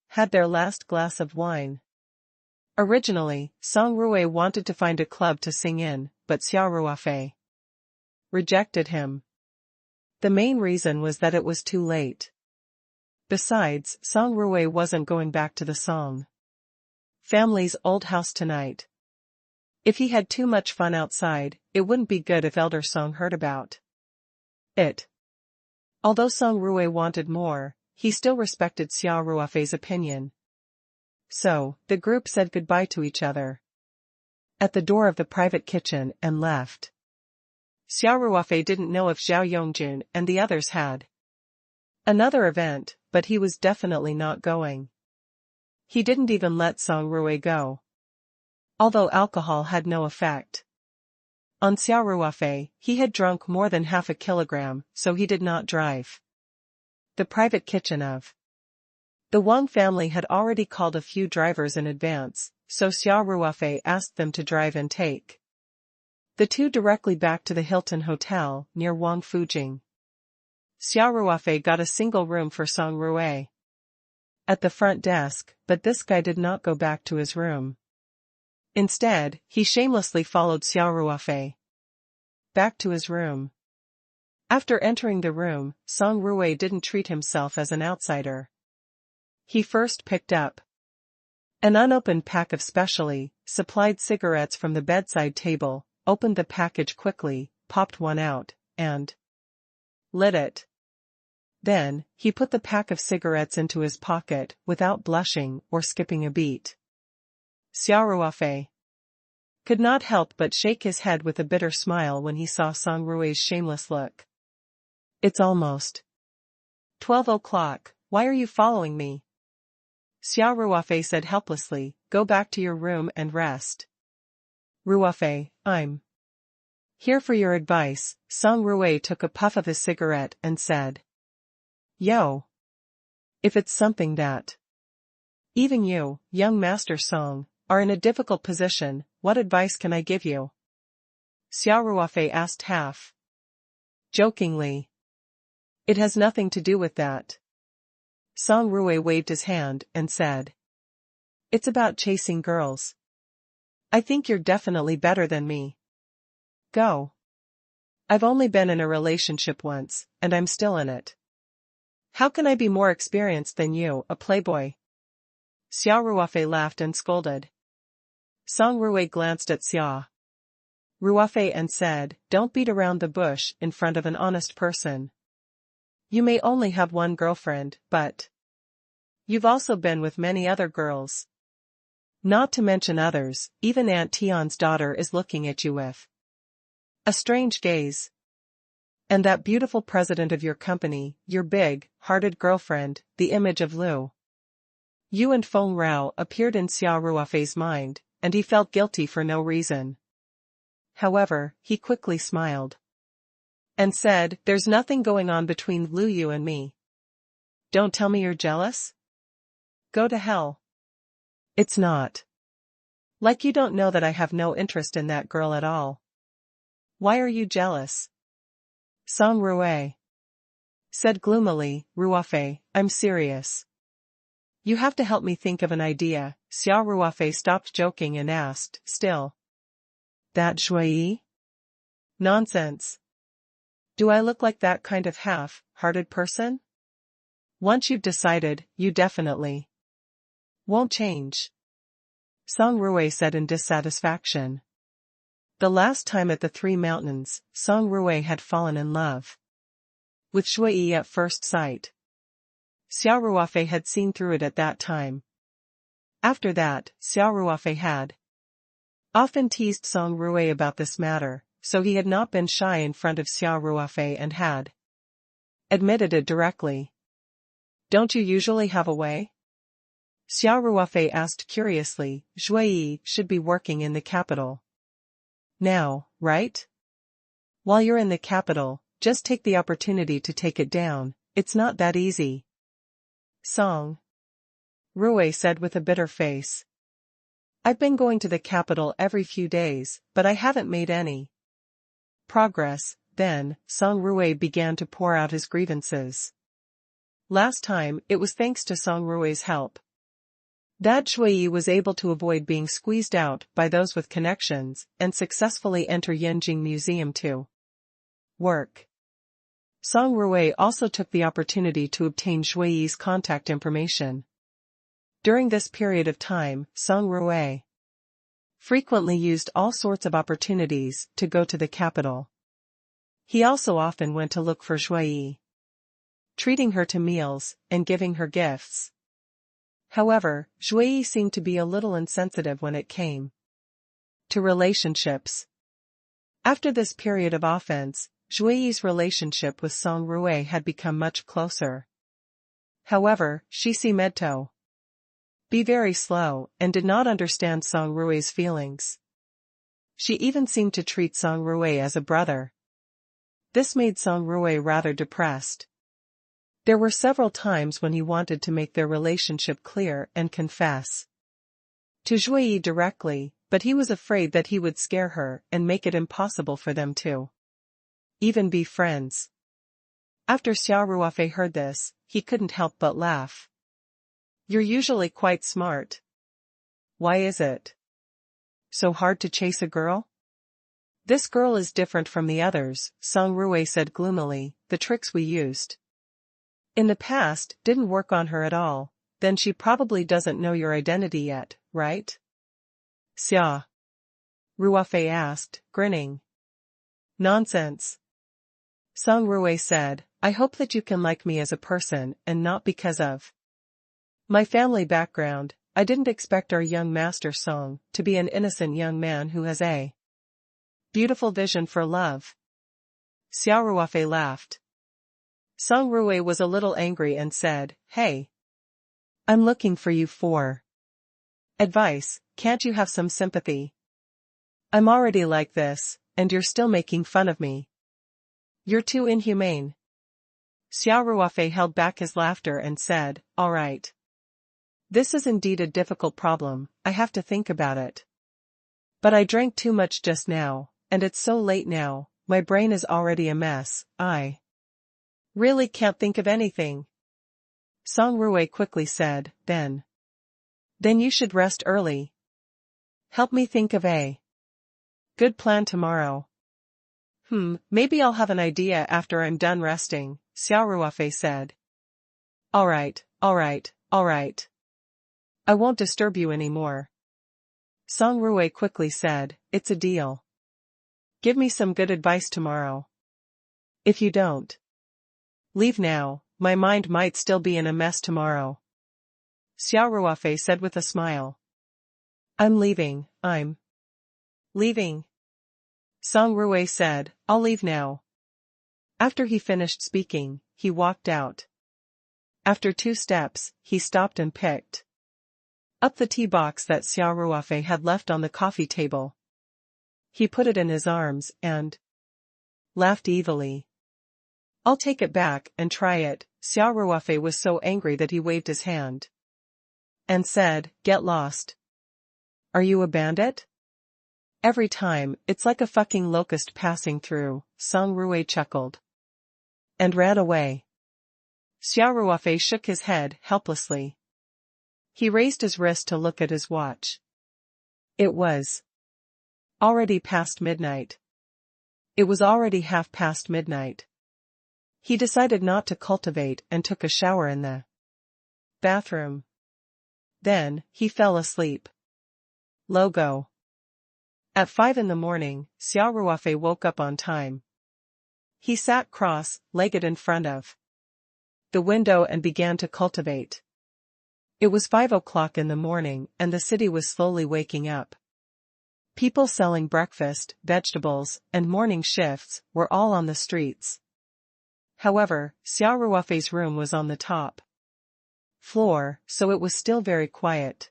Speaker 1: had their last glass of wine. Originally, Song Ruwei wanted to find a club to sing in, but Xia Ruofei rejected him. The main reason was that it was too late. Besides, Song Ruwei wasn't going back to the Song family's old house tonight. If he had too much fun outside, it wouldn't be good if Elder Song heard about it. Although Song Ruwei wanted more, he still respected Xia Ruofei's opinion. So, the group said goodbye to each other at the door of the private kitchen and left. Xia Ruofei didn't know if Zhao Yongjun and the others had another event, but he was definitely not going. He didn't even let Song Ruwei go. Although alcohol had no effect on Xia Ruofei, he had drunk more than half a kilogram, so he did not drive. The private kitchen of the Wang family had already called a few drivers in advance, so Xia Ruofei asked them to drive and take the two directly back to the Hilton Hotel, near Wang Fujing. Xia Ruofei got a single room for Song Ruwei at the front desk, but this guy did not go back to his room. Instead, he shamelessly followed Xia Ruofei back to his room. After entering the room, Song Ruwei didn't treat himself as an outsider. He first picked up an unopened pack of specially supplied cigarettes from the bedside table, opened the package quickly, popped one out, and lit it. Then, he put the pack of cigarettes into his pocket, without blushing or skipping a beat. Xia Ruofei could not help but shake his head with a bitter smile when he saw Song Ruwei's shameless look. "It's almost 12 o'clock, why are you following me?" Xia Ruofei said helplessly, "Go back to your room and rest." "Ruofei, I'm here for your advice." Song Ruwei took a puff of his cigarette and said, "Yo. If it's something that even you, young Master Song, are in a difficult position, what advice can I give you?" Xia Ruofei asked half jokingly. "It has nothing to do with that." Song Ruwei waved his hand and said, "It's about chasing girls. I think you're definitely better than me. Go. I've only been in a relationship once, and I'm still in it. How can I be more experienced than you, a playboy?" Xia Ruofei laughed and scolded. Song Ruwei glanced at Xia Ruofei and said, "Don't beat around the bush in front of an honest person. You may only have one girlfriend, but you've also been with many other girls. Not to mention others, even Aunt Tion's daughter is looking at you with a strange gaze. And that beautiful president of your company, your big-hearted girlfriend, the image of Lu Yu and Feng Rao appeared in Xia Ruofei's mind, and he felt guilty for no reason. However, he quickly smiled and said, "There's nothing going on between Lu Yu and me. Don't tell me you're jealous? Go to hell. It's not like you don't know that I have no interest in that girl at all. Why are you jealous?" Song Ruwei said gloomily, "Ruofei, I'm serious. You have to help me think of an idea. Xia Ruofei stopped joking and asked, still. That shui? Nonsense. Do I look like that kind of half-hearted person? Once you've decided, you definitely won't change. Song Ruwei said in dissatisfaction. The last time at the Three Mountains, Song Ruwei had fallen in love with Shui at first sight. Xia Ruofei had seen through it at that time. After that, Xia Ruofei had often teased Song Ruwei about this matter, so he had not been shy in front of Xia Ruofei and had admitted it directly. Don't you usually have a way? Xia Ruofei asked curiously. Shui should be working in the capital now, right? While you're in the capital, just take the opportunity to take it down. It's not that easy. Song Ruwei said with a bitter face. I've been going to the capital every few days, but I haven't made any progress. Then, Song Ruwei began to pour out his grievances. Last time, it was thanks to Song Ruwei's help that Shui was able to avoid being squeezed out by those with connections and successfully enter Yanjing Museum to work. Song Ruwei also took the opportunity to obtain Shui's contact information. During this period of time, Song Ruwei frequently used all sorts of opportunities to go to the capital. He also often went to look for Shui, treating her to meals and giving her gifts. However, Shui seemed to be a little insensitive when it came to relationships. After this period of offense, Shui's relationship with Song Ruwei had become much closer. However, she seemed to be very slow and did not understand Song Ruwei's feelings. She even seemed to treat Song Ruwei as a brother. This made Song Ruwei rather depressed. There were several times when he wanted to make their relationship clear and confess to Shui directly, but he was afraid that he would scare her and make it impossible for them to even be friends. After Xia Ruofei heard this, he couldn't help but laugh. You're usually quite smart. Why is it so hard to chase a girl? This girl is different from the others, Song Ruwei said gloomily. The tricks we used in the past didn't work on her at all. Then she probably doesn't know your identity yet, right? Xia Ruofei asked, grinning. Nonsense. Song Ruwei said, I hope that you can like me as a person and not because of my family background. I didn't expect our young master Song to be an innocent young man who has a beautiful vision for love. Xia Ruofei laughed. Song Ruwei was a little angry and said, Hey, I'm looking for you for advice. Can't you have some sympathy? I'm already like this, and you're still making fun of me. You're too inhumane. Xia Ruofei held back his laughter and said, All right. This is indeed a difficult problem. I have to think about it. But I drank too much just now, and it's so late now, my brain is already a mess. I really can't think of anything. Song Ruwei quickly said, Then you should rest early. Help me think of a good plan tomorrow. Maybe I'll have an idea after I'm done resting, Xia Ruofei said. All right. I won't disturb you anymore. Song Ruwei quickly said, It's a deal. Give me some good advice tomorrow. If you don't leave now, my mind might still be in a mess tomorrow. Xia Ruofei said with a smile. I'm leaving. Song Ruwei said, I'll leave now. After he finished speaking, he walked out. After 2 steps, he stopped and picked up the tea box that Xia Ruofei had left on the coffee table. He put it in his arms and laughed evilly. I'll take it back and try it. Xia Ruofei was so angry that he waved his hand and said, Get lost. Are you a bandit? Every time, it's like a fucking locust passing through, Song Ruwei chuckled and ran away. Xia Ruofei shook his head helplessly. He raised his wrist to look at his watch. It was already past midnight. It was already half past midnight. He decided not to cultivate and took a shower in the bathroom. Then, he fell asleep. Logo. At 5 in the morning, Xia Ruofei woke up on time. He sat cross-legged in front of the window and began to cultivate. It was 5 o'clock in the morning and the city was slowly waking up. People selling breakfast, vegetables, and morning shifts were all on the streets. However, Xia Ruofei's room was on the top floor, so it was still very quiet.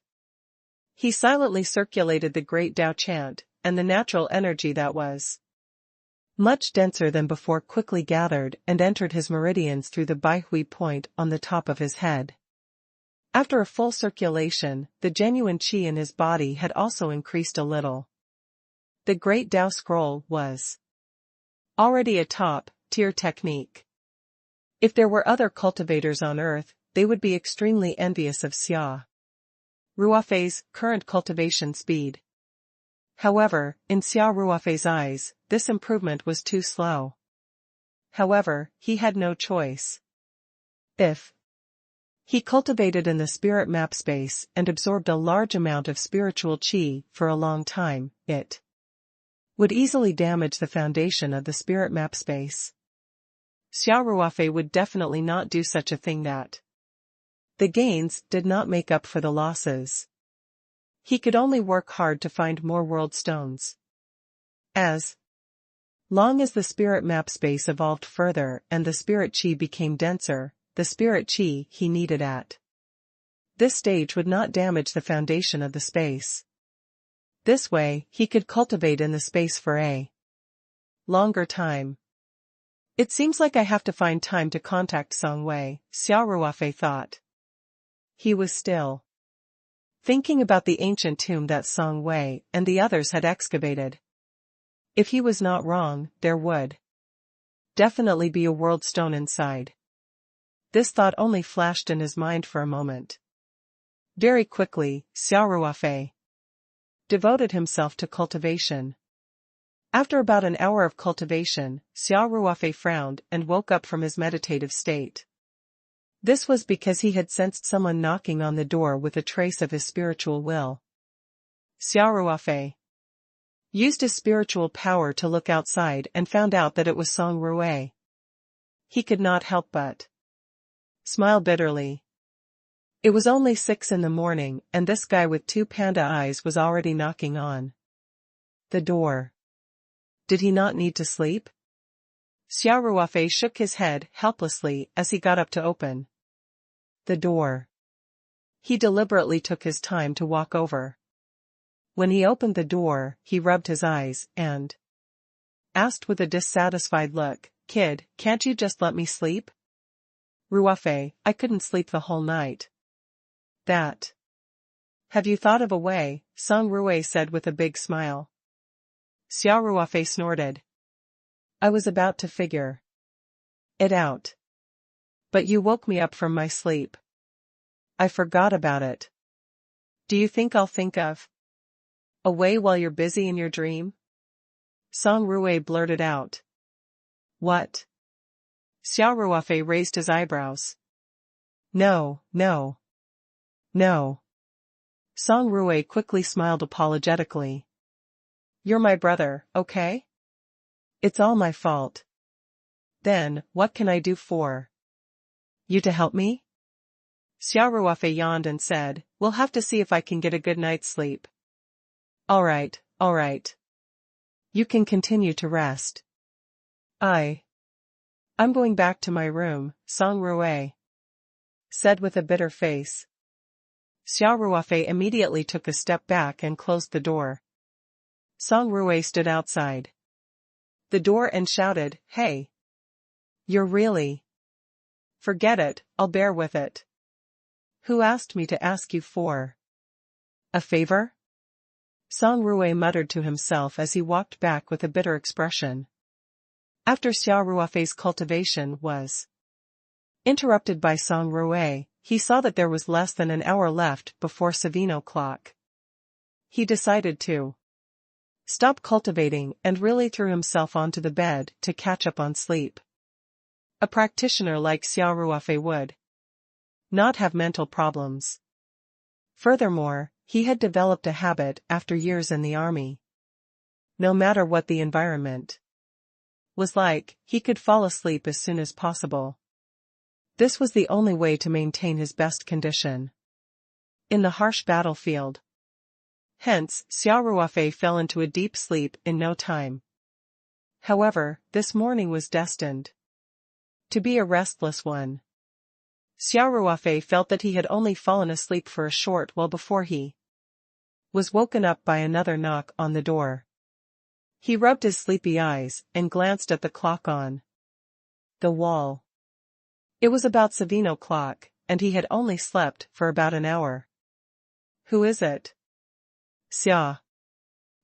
Speaker 1: He silently circulated the great Tao chant, and the natural energy that was much denser than before quickly gathered and entered his meridians through the Baihui point on the top of his head. After a full circulation, the genuine qi in his body had also increased a little. The great Tao scroll was already a top-tier technique. If there were other cultivators on earth, they would be extremely envious of Xia Ruofei's current cultivation speed. However, in Xia Ruofei's eyes, this improvement was too slow. However, he had no choice. If he cultivated in the spirit map space and absorbed a large amount of spiritual qi for a long time, it would easily damage the foundation of the spirit map space. Xia Ruofei would definitely not do such a thing. That the gains did not make up for the losses. He could only work hard to find more world stones. As long as the spirit map space evolved further and the spirit qi became denser, the spirit qi he needed at this stage would not damage the foundation of the space. This way, he could cultivate in the space for a longer time. It seems like I have to find time to contact Song Wei, Xia Ruofei thought. He was still thinking about the ancient tomb that Song Wei and the others had excavated. If he was not wrong, there would definitely be a world stone inside. This thought only flashed in his mind for a moment. Very quickly, Xia Ruofei devoted himself to cultivation. After about an hour of cultivation, Xia Ruofei frowned and woke up from his meditative state. This was because he had sensed someone knocking on the door with a trace of his spiritual will. Xia Ruofei used his spiritual power to look outside and found out that it was Song Ruofei. He could not help but smile bitterly. It was only 6 in the morning and this guy with 2 panda eyes was already knocking on the door. Did he not need to sleep? Xia Ruofei shook his head helplessly as he got up to open the door. He deliberately took his time to walk over. When he opened the door, he rubbed his eyes and asked with a dissatisfied look, "Kid, can't you just let me sleep?" "Ruofei, I couldn't sleep the whole night." "That. Have you thought of a way?" Song Ruofei said with a big smile. Xia Ruofei snorted. "I was about to figure it out. But you woke me up from my sleep. I forgot about it. Do you think I'll think of a way while you're busy in your dream?" Song Ruofei blurted out. "What?" Xia Ruofei raised his eyebrows. No. Song Ruofei quickly smiled apologetically. "You're my brother, okay? It's all my fault. Then, what can I do for you to help me?" Xia Ruofei yawned and said, "We'll have to see if I can get a good night's sleep." All right. You can continue to rest. I'm going back to my room," Song Ruofei said with a bitter face. Xia Ruofei immediately took a step back and closed the door. Song Ruofei stood outside the door and shouted, "Hey! You're really..." "Forget it, I'll bear with it." "Who asked me to ask you for a favor?" Song Ruofei muttered to himself as he walked back with a bitter expression. After Xia Ruofei's cultivation was interrupted by Song Ruofei, he saw that there was less than an hour left before 7 o'clock. He decided to stop cultivating and really threw himself onto the bed to catch up on sleep. A practitioner like Xia Ruofei would not have mental problems. Furthermore, he had developed a habit after years in the army. No matter what the environment was like, he could fall asleep as soon as possible. This was the only way to maintain his best condition in the harsh battlefield. Hence, Xia Ruofei fell into a deep sleep in no time. However, this morning was destined to be a restless one. Xia Ruofei felt that he had only fallen asleep for a short while before he was woken up by another knock on the door. He rubbed his sleepy eyes and glanced at the clock on the wall. It was about 7 o'clock, and he had only slept for about an hour. Who is it? Xia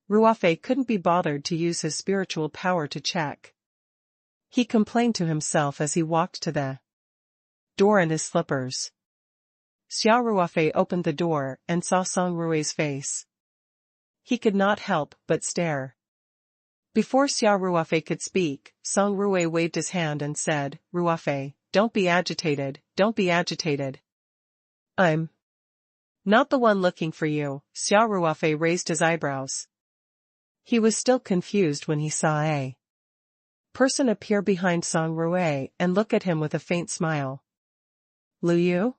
Speaker 1: Ruofei couldn't be bothered to use his spiritual power to check. He complained to himself as he walked to the door in his slippers. Xia Ruofei opened the door and saw Song Rui's face. He could not help but stare. Before Xia Ruofei could speak, Song Rui waved his hand and said, "Ruofei, don't be agitated, don't be agitated. I'm not the one looking for you." Xia Ruofei raised his eyebrows. He was still confused when he saw a person appear behind Song Rui and look at him with a faint smile. "Lu Yu?"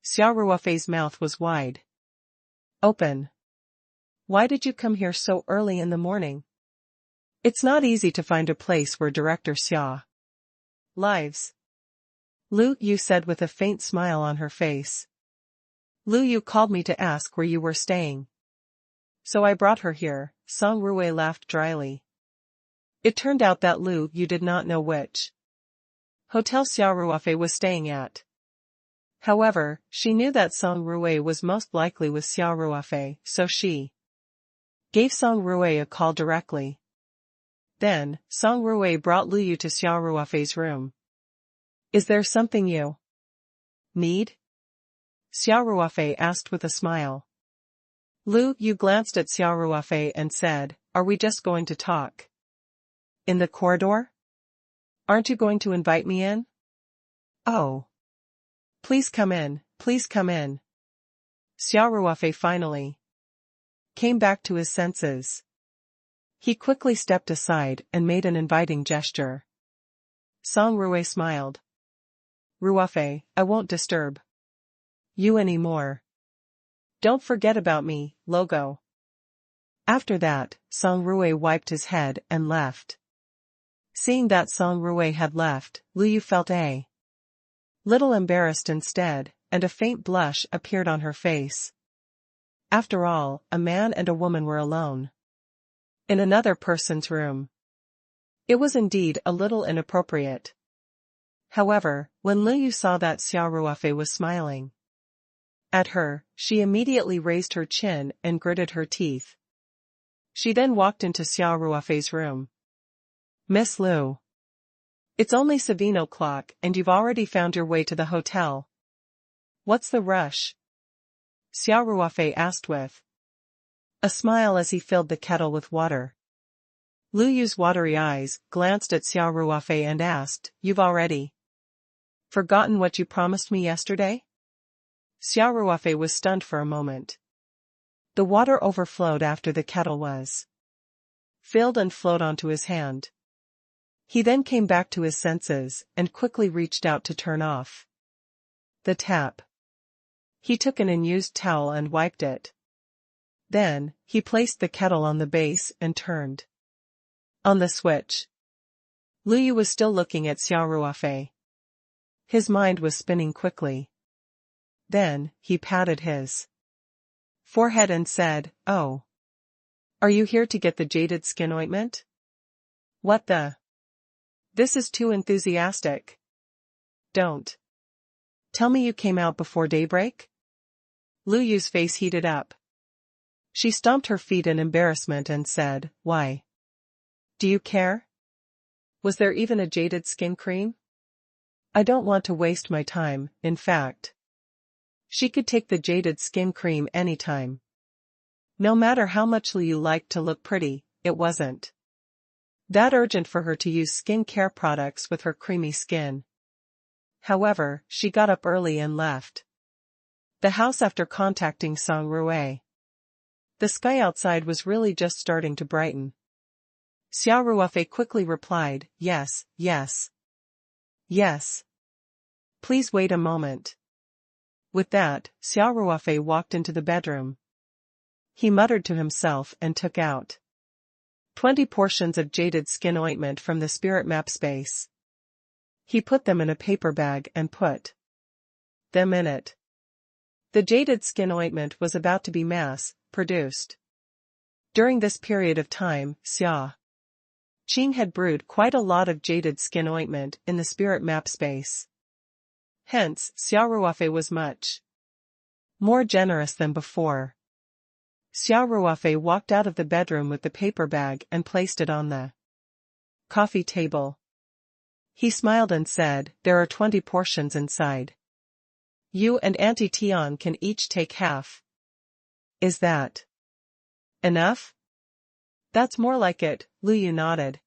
Speaker 1: Xia Ruofei's mouth was wide open. "Why did you come here so early in the morning? It's not easy to find a place where Director Xia lives." Lu Yu said with a faint smile on her face. "Lu Yu called me to ask where you were staying, so I brought her here." Song Rui laughed dryly. It turned out that Lu Yu did not know which hotel Xia Ruofei was staying at. However, she knew that Song Rui was most likely with Xia Ruofei, so she gave Song Rui a call directly. Then, Song Rui brought Lu Yu to Xia Ruofei's room. "Is there something you need?" Xia Ruofei asked with a smile. Lu Yu glanced at Xia Ruofei and said, "Are we just going to talk in the corridor? Aren't you going to invite me in?" "Oh. Please come in, please come in." Xia Ruofei finally came back to his senses. He quickly stepped aside and made an inviting gesture. Song Rui smiled. "Ruofei, I won't disturb you anymore. Don't forget about me, Logo." After that, Song Rui wiped his head and left. Seeing that Song Rui had left, Lu Yu felt a little embarrassed instead, and a faint blush appeared on her face. After all, a man and a woman were alone in another person's room. It was indeed a little inappropriate. However, when Lu Yu saw that Xia Ruofei was smiling at her, she immediately raised her chin and gritted her teeth. She then walked into Xia Ruofei's room. "Miss Lu. It's only 7 o'clock and you've already found your way to the hotel. What's the rush?" Xia Ruofei asked with a smile as he filled the kettle with water. Lu Yu's watery eyes glanced at Xia Ruofei and asked, "You've already forgotten what you promised me yesterday?" Xia Ruofei was stunned for a moment. The water overflowed after the kettle was filled and flowed onto his hand. He then came back to his senses and quickly reached out to turn off the tap. He took an unused towel and wiped it. Then, he placed the kettle on the base and turned on the switch. Lu Yu was still looking at Xia Ruofei. His mind was spinning quickly. Then, he patted his forehead and said, "Oh. Are you here to get the jaded skin ointment? What the? This is too enthusiastic. Don't tell me you came out before daybreak?" Lu Yu's face heated up. She stomped her feet in embarrassment and said, "Why? Do you care? Was there even a jaded skin cream? I don't want to waste my time, in fact." She could take the jaded skin cream anytime. No matter how much Liu liked to look pretty, it wasn't that urgent for her to use skincare products with her creamy skin. However, she got up early and left the house after contacting Xia Ruofei. The sky outside was really just starting to brighten. Xia Ruofei quickly replied, yes, yes. Yes. Please wait a moment. With that, Xia Ruofei walked into the bedroom. He muttered to himself and took out 20 portions of jaded skin ointment from the spirit map space. He put them in a paper bag and put them in it. The jaded skin ointment was about to be mass-produced. During this period of time, Xia Qing had brewed quite a lot of jaded skin ointment in the spirit map space. Hence, Xia Ruofei was much more generous than before. Xia Ruofei walked out of the bedroom with the paper bag and placed it on the coffee table. He smiled and said, there are 20 portions inside. You and Auntie Tian can each take half. Is that enough? That's more like it, Liu nodded.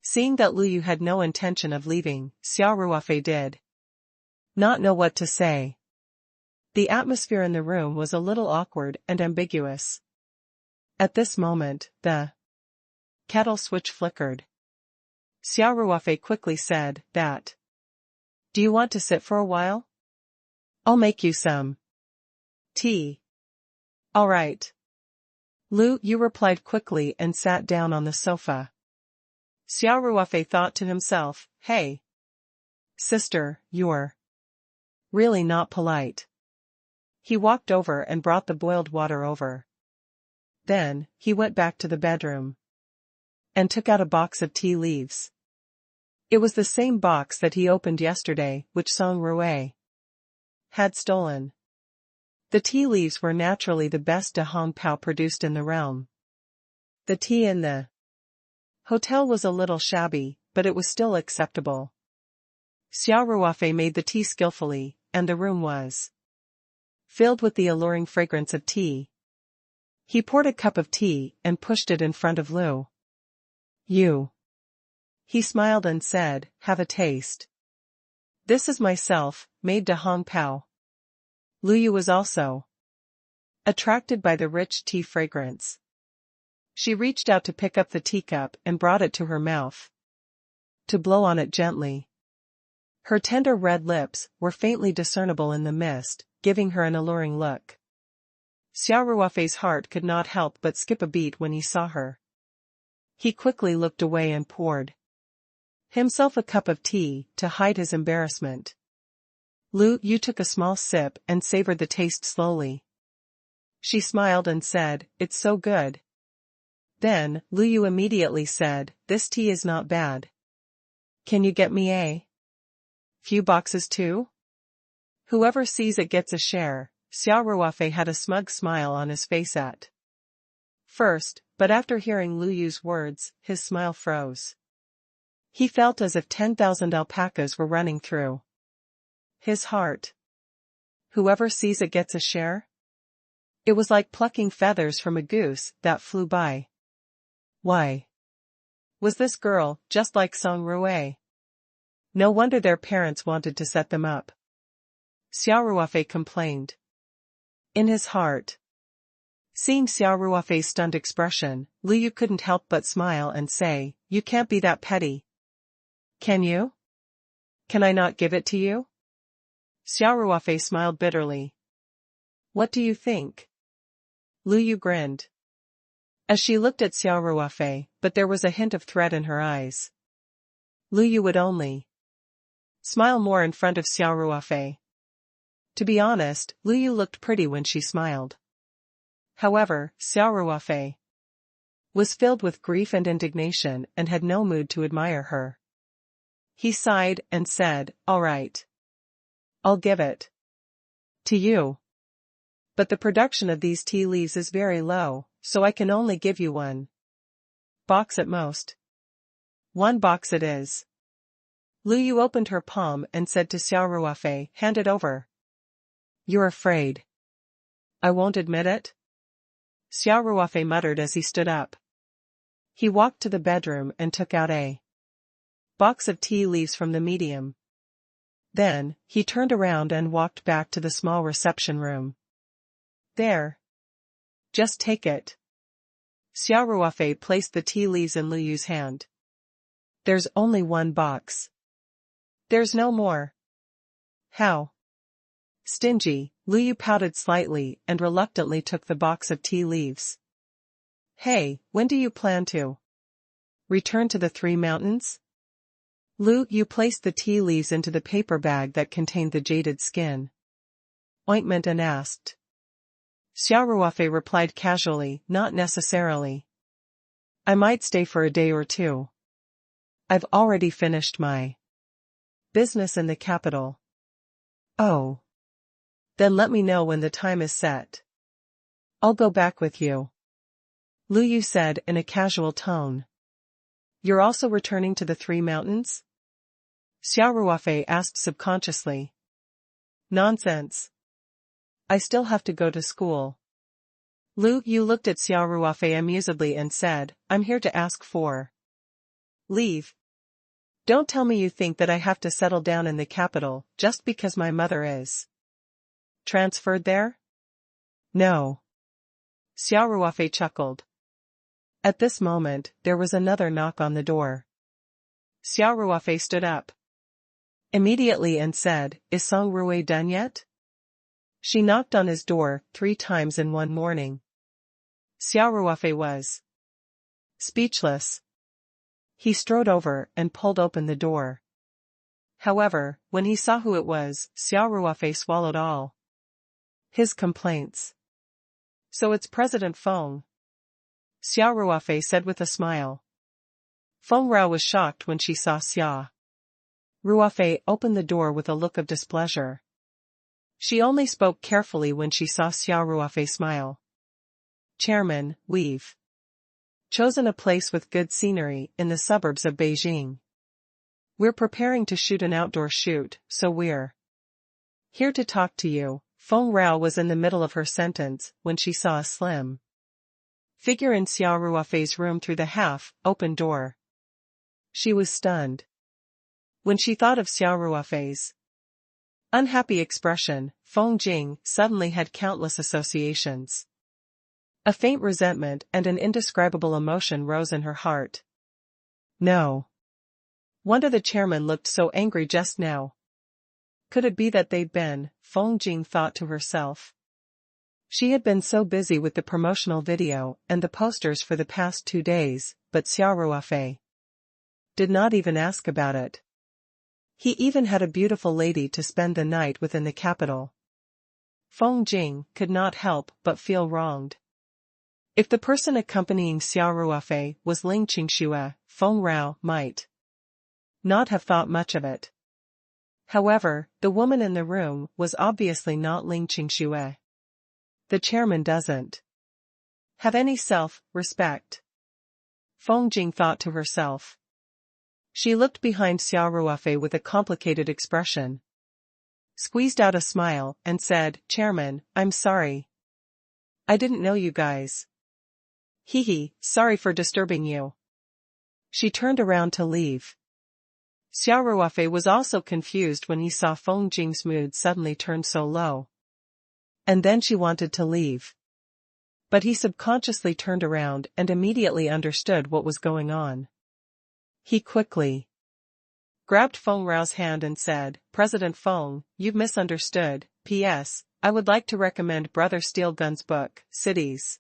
Speaker 1: Seeing that Liu had no intention of leaving, Xia Ruofei did not know what to say. The atmosphere in the room was a little awkward and ambiguous. At this moment, the kettle switch flickered. Xia Ruofei quickly said, that. Do you want to sit for a while? I'll make you some tea. All right. Liu replied quickly and sat down on the sofa. Xia Ruofei thought to himself, hey, sister, you're really not polite. He walked over and brought the boiled water over. Then, he went back to the bedroom and took out a box of tea leaves. It was the same box that he opened yesterday, which Xia Ruofei had stolen. The tea leaves were naturally the best de Hong Pao produced in the realm. The tea in the hotel was a little shabby, but it was still acceptable. Xia Ruofei made the tea skillfully, and the room was filled with the alluring fragrance of tea. He poured a cup of tea and pushed it in front of Liu. You. He smiled and said, have a taste. This is myself, made de Hong Pao. Liu was also attracted by the rich tea fragrance. She reached out to pick up the teacup and brought it to her mouth to blow on it gently. Her tender red lips were faintly discernible in the mist, giving her an alluring look. Xia Ruofei's heart could not help but skip a beat when he saw her. He quickly looked away and poured himself a cup of tea to hide his embarrassment. Liu took a small sip and savored the taste slowly. She smiled and said, it's so good. Then, Liu immediately said, this tea is not bad. Can you get me a few boxes too? Whoever sees it gets a share. Xia Ruofei had a smug smile on his face at first, but after hearing Liu's words, his smile froze. He felt as if 10,000 alpacas were running through his heart. Whoever sees it gets a share? It was like plucking feathers from a goose that flew by. Why was this girl just like Xia Ruofei? No wonder their parents wanted to set them up. Xia Ruofei complained in his heart. Seeing Xia Ruofei's stunned expression, Liu couldn't help but smile and say, you can't be that petty. Can you? Can I not give it to you? Xia Ruofei smiled bitterly. What do you think? Liu grinned as she looked at Xia Ruofei, but there was a hint of threat in her eyes. Liu would only smile more in front of Xia Ruofei. To be honest, Liu looked pretty when she smiled. However, Xia Ruofei was filled with grief and indignation and had no mood to admire her. He sighed and said, all right. I'll give it to you. But the production of these tea leaves is very low, so I can only give you one box at most. One box it is. Liu opened her palm and said to Xia Ruofei, hand it over. You're afraid. I won't admit it? Xia Ruofei muttered as he stood up. He walked to the bedroom and took out a box of tea leaves from the medium. Then, he turned around and walked back to the small reception room. There. Just take it. Xia Ruofei placed the tea leaves in Lu Yu's hand. There's only one box. There's no more. How? Stingy, Lu Yu pouted slightly and reluctantly took the box of tea leaves. Hey, when do you plan to return to the Three Mountains? Lu Yu placed the tea leaves into the paper bag that contained the jaded skin ointment and asked. Xia Ruofei replied casually, not necessarily. I might stay for a day or two. I've already finished my business in the capital. Oh. Then let me know when the time is set. I'll go back with you. Lu Yu said in a casual tone. You're also returning to the Three Mountains? Xia Ruofei asked subconsciously. Nonsense. I still have to go to school. Lu Yu looked at Xia Ruofei amusedly and said, I'm here to ask for leave. Don't tell me you think that I have to settle down in the capital just because my mother is transferred there? No. Xia Ruofei chuckled. At this moment, there was another knock on the door. Xia Ruofei stood up immediately and said, Is Song Rui done yet? She knocked on his door 3 times in one morning. Xia Ruofei was speechless. He strode over and pulled open the door. However, when he saw who it was, Xia Ruofei swallowed all his complaints. So it's President Feng. Xia Ruofei said with a smile. Feng Rao was shocked when she saw Xia Ruofei open the door with a look of displeasure. She only spoke carefully when she saw Xia Ruofei smile. Chairman, we've chosen a place with good scenery in the suburbs of Beijing. We're preparing to shoot an outdoor shoot, so we're here to talk to you. Feng Rao was in the middle of her sentence when she saw a slim figure in Xia Ruofei's room through the half-open door. She was stunned. When she thought of Xia Ruofei's unhappy expression, Feng Jing suddenly had countless associations. A faint resentment and an indescribable emotion rose in her heart. No wonder the chairman looked so angry just now. Could it be that they'd been, Feng Jing thought to herself. She had been so busy with the promotional video and the posters for the past 2 days, but Xia Ruofei did not even ask about it. He even had a beautiful lady to spend the night with in the capital. Feng Jing could not help but feel wronged. If the person accompanying Xia Ruofei was Ling Qingxue, Feng Rao might not have thought much of it. However, the woman in the room was obviously not Ling Qingxue. The chairman doesn't have any self-respect. Feng Jing thought to herself. She looked behind Xia Ruofei with a complicated expression, squeezed out a smile, and said, Chairman, I'm sorry. I didn't know you guys. Hee, sorry for disturbing you. She turned around to leave. Xia Ruofei was also confused when he saw Feng Jing's mood suddenly turn so low. And then she wanted to leave. But he subconsciously turned around and immediately understood what was going on. He quickly grabbed Feng Rao's hand and said, President Feng, you've misunderstood. P.S. I would like to recommend Brother Steelgun's book, Cities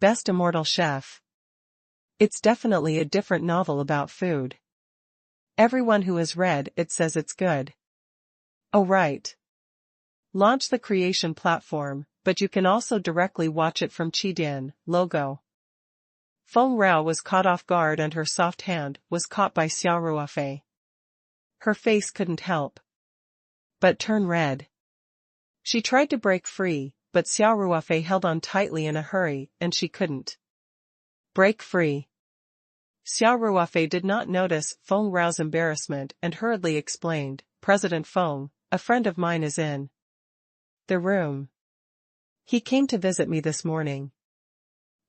Speaker 1: Best Immortal Chef. It's definitely a different novel about food. Everyone who has read it says it's good. Oh right. Launch the creation platform, but you can also directly watch it from Qidian, logo. Feng Rao was caught off guard and her soft hand was caught by Xia Ruofei. Her face couldn't help but turn red. She tried to break free, but Xia Ruofei held on tightly in a hurry and she couldn't break free. Xia Ruofei did not notice Feng Rao's embarrassment and hurriedly explained, President Feng, a friend of mine is in The room. He came to visit me this morning.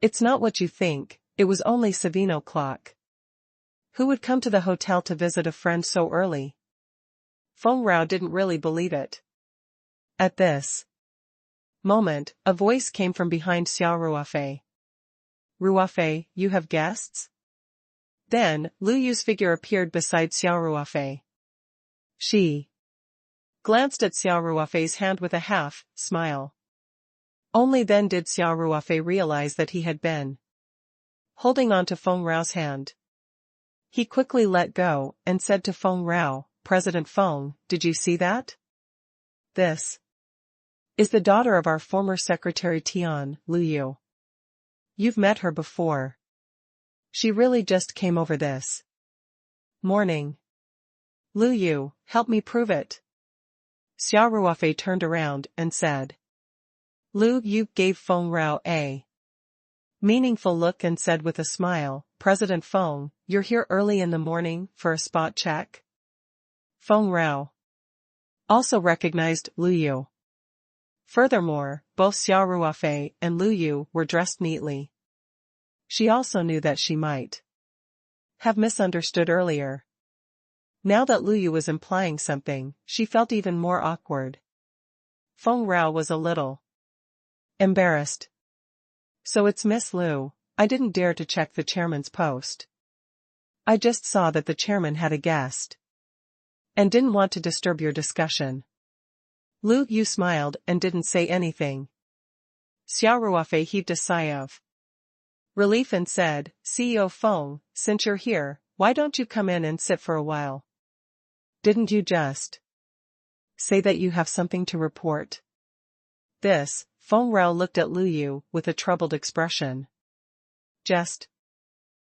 Speaker 1: It's not what you think, it was only 7 o'clock. Who would come to the hotel to visit a friend so early? Feng Rao didn't really believe it. At this moment, a voice came from behind Xia Ruofei. Ruofei, you have guests? Then, Lu Yu's figure appeared beside Xia Ruofei. She glanced at Xia Ruofei's hand with a half-smile. Only then did Xia Ruofei realize that he had been holding on to Feng Rao's hand. He quickly let go, and said to Feng Rao, President Feng, did you see that? This is the daughter of our former secretary Tian, Lu Yu. You've met her before. She really just came over this morning. Lu Yu, help me prove it. Xia Ruofei turned around and said. Lu Yu gave Feng Rao a meaningful look and said with a smile, President Feng, you're here early in the morning for a spot check? Feng Rao also recognized Lu Yu. Furthermore, both Xia Ruofei and Lu Yu were dressed neatly. She also knew that she might have misunderstood earlier. Now that Lu Yu was implying something, she felt even more awkward. Feng Rao was a little embarrassed. So it's Miss Lu. I didn't dare to check the chairman's post. I just saw that the chairman had a guest and didn't want to disturb your discussion. Lu Yu smiled and didn't say anything. Xia Ruofei heaved a sigh of relief and said, CEO Feng, since you're here, why don't you come in and sit for a while? Didn't you just say that you have something to report? This, Feng Rao looked at Lu Yu with a troubled expression. Just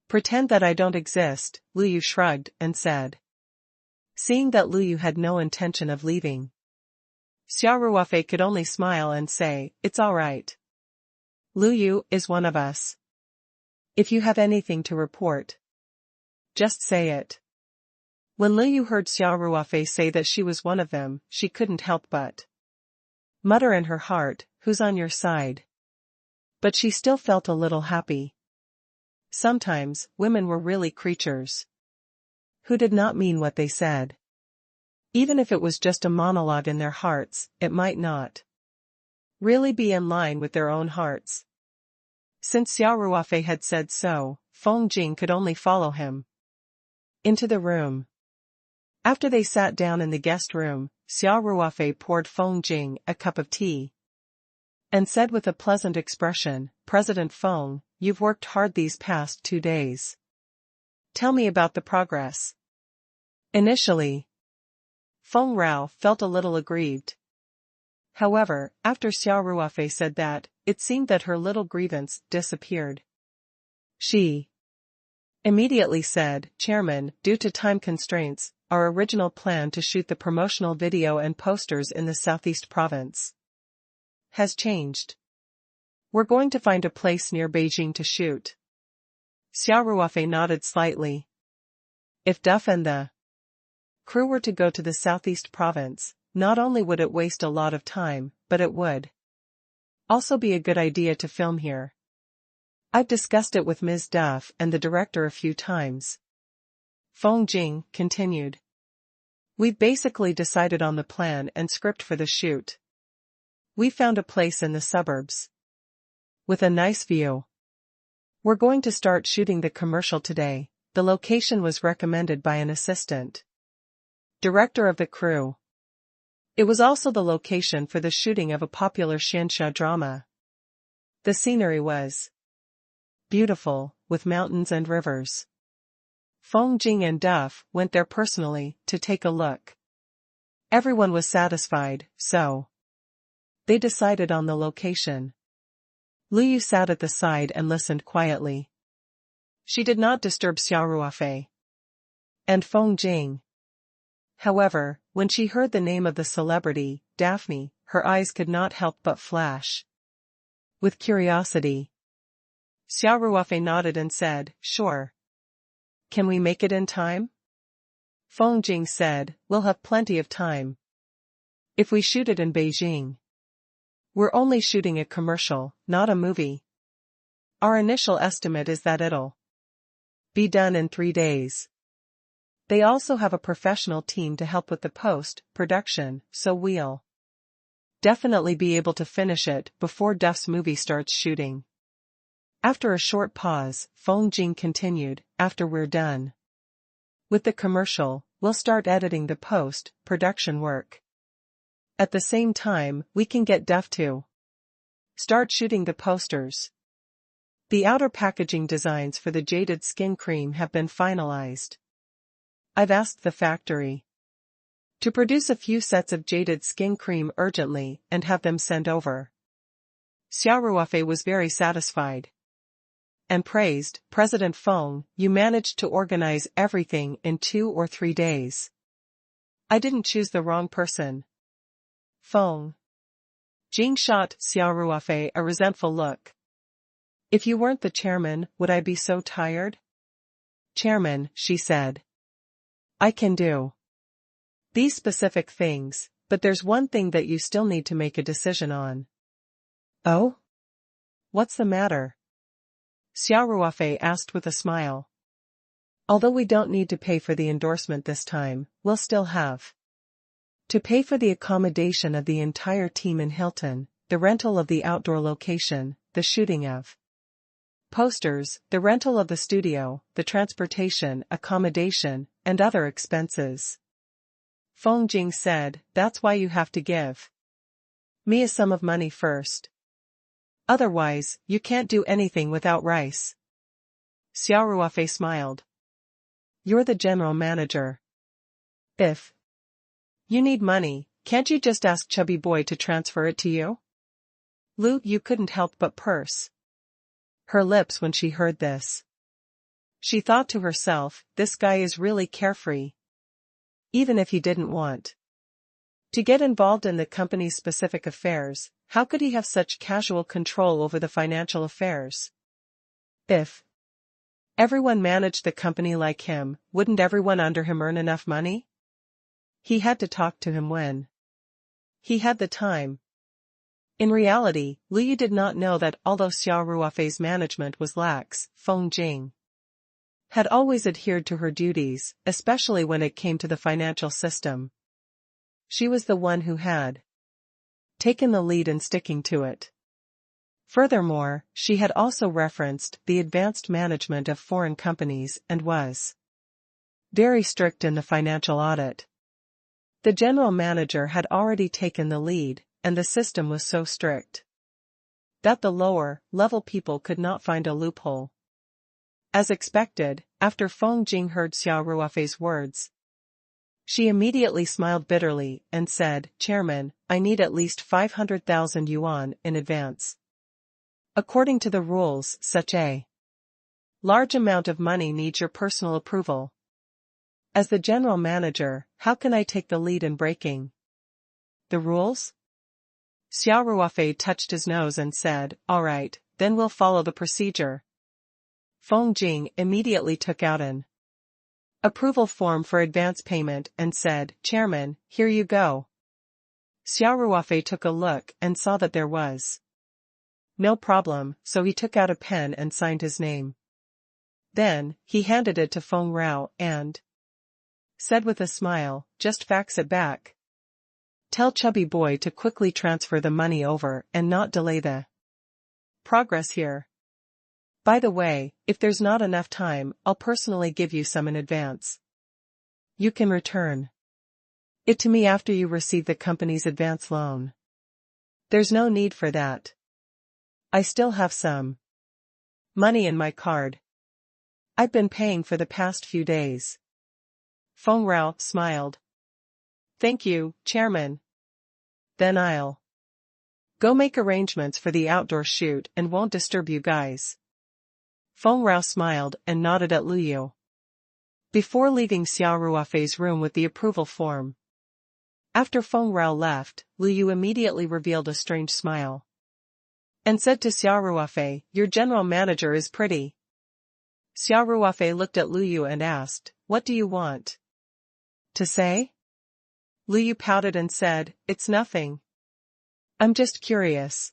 Speaker 1: pretend that I don't exist, Lu Yu shrugged and said. Seeing that Lu Yu had no intention of leaving, Xia Ruofei could only smile and say, it's all right. Lu Yu is one of us. If you have anything to report, just say it. When Lu Yu heard Xia Ruofei say that she was one of them, she couldn't help but mutter in her heart, who's on your side? But she still felt a little happy. Sometimes, women were really creatures who did not mean what they said. Even if it was just a monologue in their hearts, it might not really be in line with their own hearts. Since Xia Ruofei had said so, Feng Jing could only follow him into the room. After they sat down in the guest room, Xia Ruofei poured Feng Jing a cup of tea and said with a pleasant expression, President Feng, you've worked hard these past 2 days. Tell me about the progress. Initially, Feng Rao felt a little aggrieved. However, after Xia Ruofei said that, it seemed that her little grievance disappeared. She immediately said, Chairman, due to time constraints, our original plan to shoot the promotional video and posters in the Southeast Province has changed. We're going to find a place near Beijing to shoot. Xia Ruofei nodded slightly. If Duff and the crew were to go to the Southeast Province, not only would it waste a lot of time, but it would also be a good idea to film here. I've discussed it with Ms. Duff and the director a few times. Feng Jing continued. We've basically decided on the plan and script for the shoot. We found a place in the suburbs with a nice view. We're going to start shooting the commercial today. The location was recommended by an assistant director of the crew. It was also the location for the shooting of a popular Xianxia drama. The scenery was beautiful, with mountains and rivers. Feng Jing and Duff went there personally to take a look. Everyone was satisfied, so they decided on the location. Lu Yu sat at the side and listened quietly. She did not disturb Xia Ruofei and Feng Jing. However, when she heard the name of the celebrity, Daphne, her eyes could not help but flash with curiosity. Xia Ruofei nodded and said, sure. Can we make it in time? Feng Jing said, we'll have plenty of time. If we shoot it in Beijing, We're only shooting a commercial, not a movie. Our initial estimate is that it'll be done in 3 days. They also have a professional team to help with the post-production, so we'll definitely be able to finish it before Duff's movie starts shooting. After a short pause, Feng Jing continued, after we're done with the commercial, we'll start editing the post-production work. At the same time, we can get Duff to start shooting the posters. The outer packaging designs for the jaded skin cream have been finalized. I've asked the factory to produce a few sets of jaded skin cream urgently and have them sent over. Xia Ruofei was very satisfied and praised, President Feng, you managed to organize everything in 2 or 3 days. I didn't choose the wrong person. Feng Jing shot Xia Ruofei a resentful look. If you weren't the chairman, would I be so tired? Chairman, she said. I can do these specific things, but there's one thing that you still need to make a decision on. Oh? What's the matter? Xia Ruofei asked with a smile. Although we don't need to pay for the endorsement this time, we'll still have to pay for the accommodation of the entire team in Hilton, the rental of the outdoor location, the shooting of posters, the rental of the studio, the transportation, accommodation, and other expenses. Feng Jing said, that's why you have to give me a sum of money first. Otherwise, you can't do anything without rice. Xia Ruofei smiled. You're the general manager. If you need money, can't you just ask Chubby Boy to transfer it to you? Lu Yu couldn't help but purse her lips when she heard this. She thought to herself, this guy is really carefree. Even if he didn't want to get involved in the company's specific affairs, how could he have such casual control over the financial affairs? If everyone managed the company like him, wouldn't everyone under him earn enough money? He had to talk to him when he had the time. In reality, Lu Yu did not know that although Xia Ruofei's management was lax, Feng Jing had always adhered to her duties, especially when it came to the financial system. She was the one who had taken the lead in sticking to it. Furthermore, she had also referenced the advanced management of foreign companies and was very strict in the financial audit. The general manager had already taken the lead, and the system was so strict that the lower-level people could not find a loophole. As expected, after Feng Jing heard Xia Ruofei's words, she immediately smiled bitterly and said, Chairman, I need at least 500,000 yuan in advance. According to the rules, such a large amount of money needs your personal approval. As the general manager, how can I take the lead in breaking the rules? Xia Ruofei touched his nose and said, all right, then we'll follow the procedure. Feng Jing immediately took out an approval form for advance payment and said, Chairman, here you go. Xia Ruofei took a look and saw that there was no problem, so he took out a pen and signed his name. Then, he handed it to Feng Rao and said with a smile, just fax it back. Tell Chubby Boy to quickly transfer the money over and not delay the progress here. By the way, if there's not enough time, I'll personally give you some in advance. You can return it to me after you receive the company's advance loan. There's no need for that. I still have some money in my card. I've been paying for the past few days. Feng Rao smiled. Thank you, Chairman. Then I'll go make arrangements for the outdoor shoot and won't disturb you guys. Feng Rao smiled and nodded at Lu Yu before leaving Xia Ruofei's room with the approval form. After Feng Rao left, Lu Yu immediately revealed a strange smile and said to Xia Ruofei, your general manager is pretty. Xia Ruofei looked at Lu Yu and asked, what do you want to say? Lu Yu pouted and said, it's nothing. I'm just curious.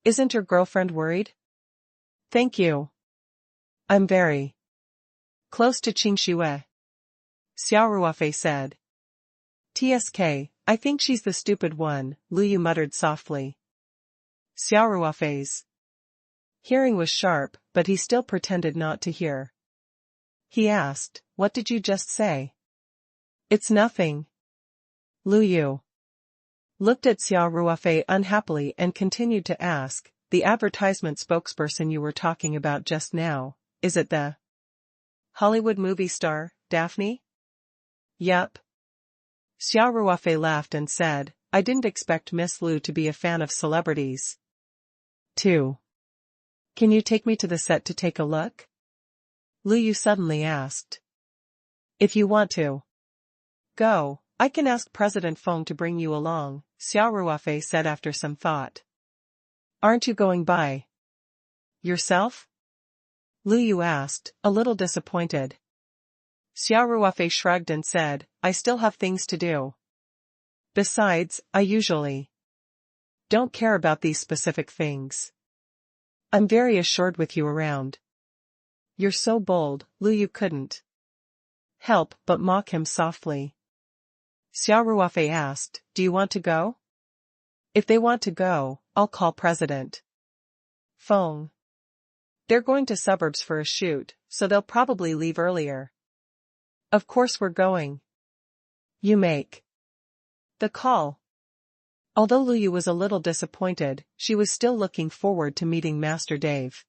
Speaker 1: Isn't your girlfriend worried? Thank you. I'm very close to Qingxue. Xia Ruofei said. TSK, I think she's the stupid one, Lu Yu muttered softly. Xia Ruofei's hearing was sharp, but he still pretended not to hear. He asked, what did you just say? It's nothing. Lu Yu looked at Xia Ruofei unhappily and continued to ask, the advertisement spokesperson you were talking about just now, is it the Hollywood movie star, Daphne? Yup. Xia Ruofei laughed and said, I didn't expect Miss Lu to be a fan of celebrities. 2. Can you take me to the set to take a look? Lu Yu suddenly asked. If you want to go, I can ask President Feng to bring you along, Xia Ruofei said after some thought. Aren't you going by yourself? Lu Yu asked, a little disappointed. Xia Ruofei shrugged and said, I still have things to do. Besides, I usually don't care about these specific things. I'm very assured with you around. You're so bold, Lu Yu couldn't help but mock him softly. Xia Ruofei asked, do you want to go? If they want to go, I'll call President Feng. They're going to suburbs for a shoot, so they'll probably leave earlier. Of course we're going. You make the call. Although Lu Yu was a little disappointed, she was still looking forward to meeting Master Dave.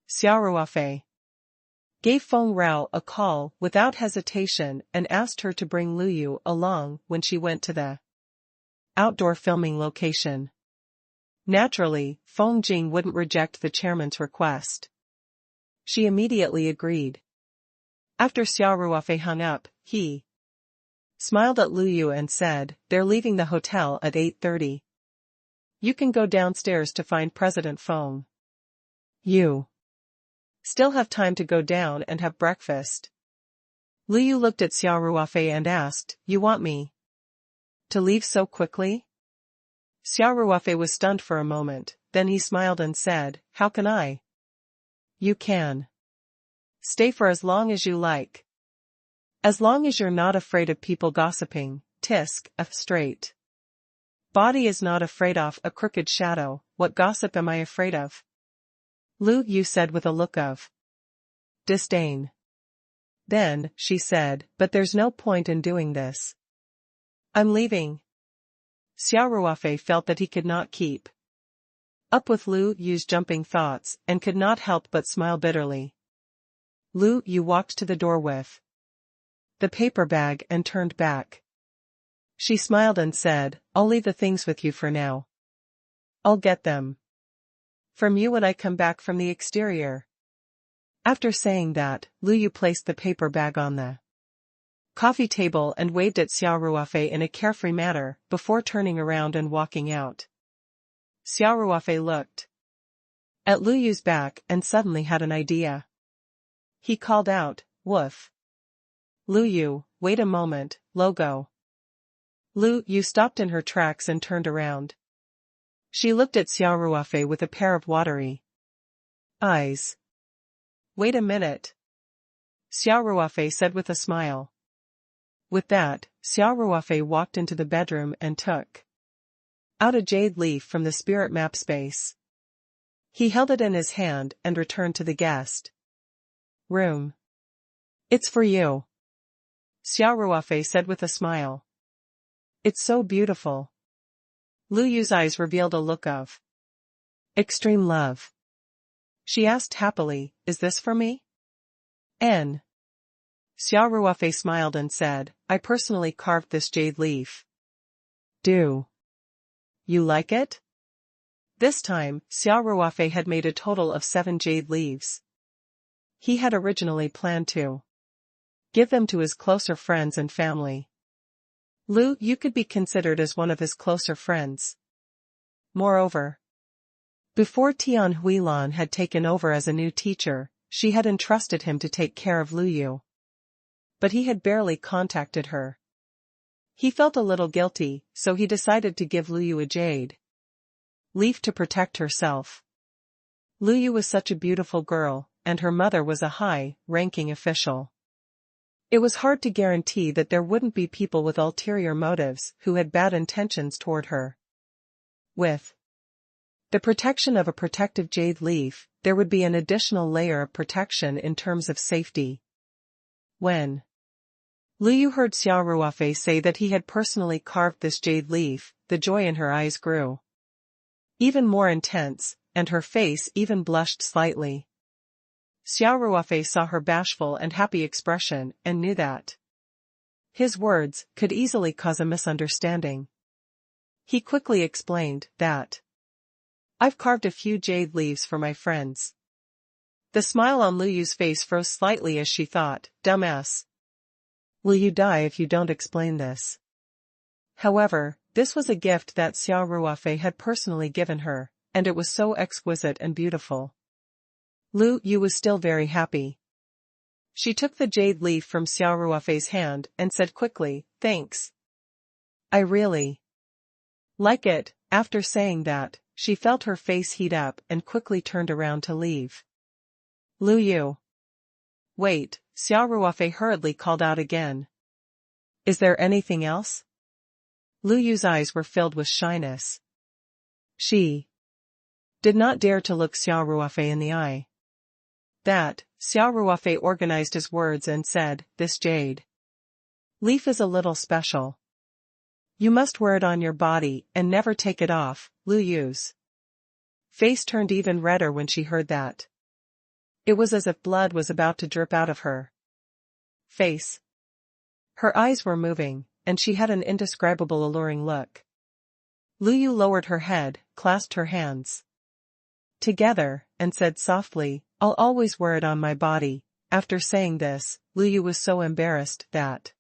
Speaker 1: Xia Ruofei gave Feng Rao a call without hesitation and asked her to bring Lu Yu along when she went to the outdoor filming location. Naturally, Feng Jing wouldn't reject the chairman's request. She immediately agreed. After Xia Ruofei hung up, he smiled at Lu Yu and said, they're leaving the hotel at 8:30. You can go downstairs to find President Feng. You still have time to go down and have breakfast. Lu Yu looked at Xia Ruofei and asked, you want me to leave so quickly? Xia Ruofei was stunned for a moment, then he smiled and said, how can I? You can stay for as long as you like. As long as you're not afraid of people gossiping, tisk, a straight body is not afraid of a crooked shadow, what gossip am I afraid of? Lu Yu said with a look of disdain. Then, she said, but there's no point in doing this. I'm leaving. Xia Ruofei felt that he could not keep up with Lu Yu's jumping thoughts and could not help but smile bitterly. Lu Yu walked to the door with the paper bag and turned back. She smiled and said, I'll leave the things with you for now. I'll get them from you when I come back from the exterior. After saying that, Lu Yu placed the paper bag on the coffee table and waved at Xia Ruofei in a carefree manner before turning around and walking out. Xia Ruofei looked at Lu Yu's back and suddenly had an idea. He called out, woof. Lu Yu, wait a moment, logo. Lu Yu stopped in her tracks and turned around. She looked at Xia Ruofei with a pair of watery eyes. Wait a minute. Xia Ruofei said with a smile. With that, Xia Ruofei walked into the bedroom and took out a jade leaf from the spirit map space. He held it in his hand and returned to the guest room. It's for you. Xia Ruofei said with a smile. It's so beautiful. Lu Yu's eyes revealed a look of extreme love. She asked happily, is this for me? N. Xia Ruofei smiled and said, I personally carved this jade leaf. Do you like it? This time, Xia Ruofei had made a total of 7 jade leaves. He had originally planned to give them to his closer friends and family. Lu Yu could be considered as one of his closer friends. Moreover, before Tian Huilan had taken over as a new teacher, she had entrusted him to take care of Lu Yu. But he had barely contacted her. He felt a little guilty, so he decided to give Luyu a jade leaf to protect herself. Luyu was such a beautiful girl, and her mother was a high-ranking official. It was hard to guarantee that there wouldn't be people with ulterior motives who had bad intentions toward her. With the protection of a protective jade leaf, there would be an additional layer of protection in terms of safety. When Luyu heard Xia Ruofei say that he had personally carved this jade leaf, the joy in her eyes grew even more intense, and her face even blushed slightly. Xia Ruofei saw her bashful and happy expression and knew that his words could easily cause a misunderstanding. He quickly explained that I've carved a few jade leaves for my friends. The smile on Luyu's face froze slightly as she thought, dumbass. Will you die if you don't explain this? However, this was a gift that Xia Ruofei had personally given her, and it was so exquisite and beautiful. Lu Yu was still very happy. She took the jade leaf from Xia Ruofei's hand and said quickly, thanks. I really like it. After saying that, she felt her face heat up and quickly turned around to leave. Lu Yu. Wait, Xia Ruofei hurriedly called out again. Is there anything else? Lu Yu's eyes were filled with shyness. She did not dare to look Xia Ruofei in the eye. Xia Ruofei organized his words and said, this jade leaf is a little special. You must wear it on your body and never take it off. Lu Yu's face turned even redder when she heard that. It was as if blood was about to drip out of her face. Her eyes were moving, and she had an indescribable alluring look. Lu Yu lowered her head, clasped her hands together, and said softly, I'll always wear it on my body. After saying this, Lu Yu was so embarrassed that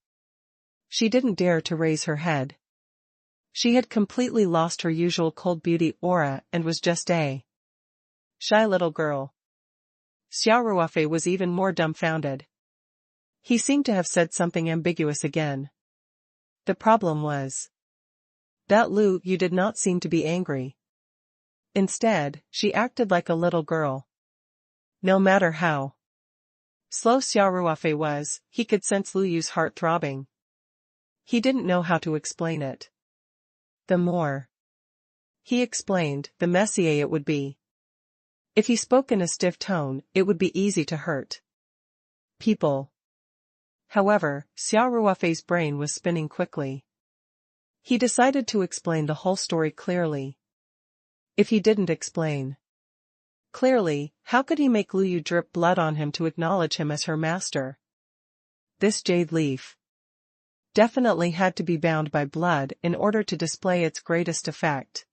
Speaker 1: she didn't dare to raise her head. She had completely lost her usual cold beauty aura and was just a shy little girl. Xia Ruofei was even more dumbfounded. He seemed to have said something ambiguous again. The problem was that Lu Yu did not seem to be angry. Instead, she acted like a little girl. No matter how slow Xia Ruofei was, he could sense Lu Yu's heart throbbing. He didn't know how to explain it. The more he explained, the messier it would be. If he spoke in a stiff tone, it would be easy to hurt people. However, Xia Ruofei's brain was spinning quickly. He decided to explain the whole story clearly. If he didn't explain clearly, how could he make Lu Yu drip blood on him to acknowledge him as her master? This jade leaf definitely had to be bound by blood in order to display its greatest effect.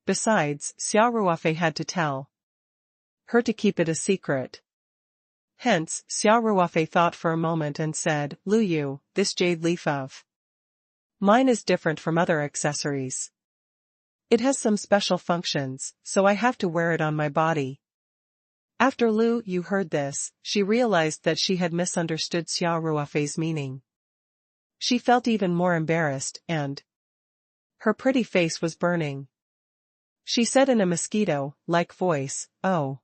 Speaker 1: Besides, Xia Ruofei had to tell her to keep it a secret. Hence, Xia Ruofei thought for a moment and said, Lu Yu, this jade leaf of mine is different from other accessories. It has some special functions, so I have to wear it on my body. After Lu Yu heard this, she realized that she had misunderstood Xia Ruofei's meaning. She felt even more embarrassed and her pretty face was burning. She said in a mosquito-like voice, oh.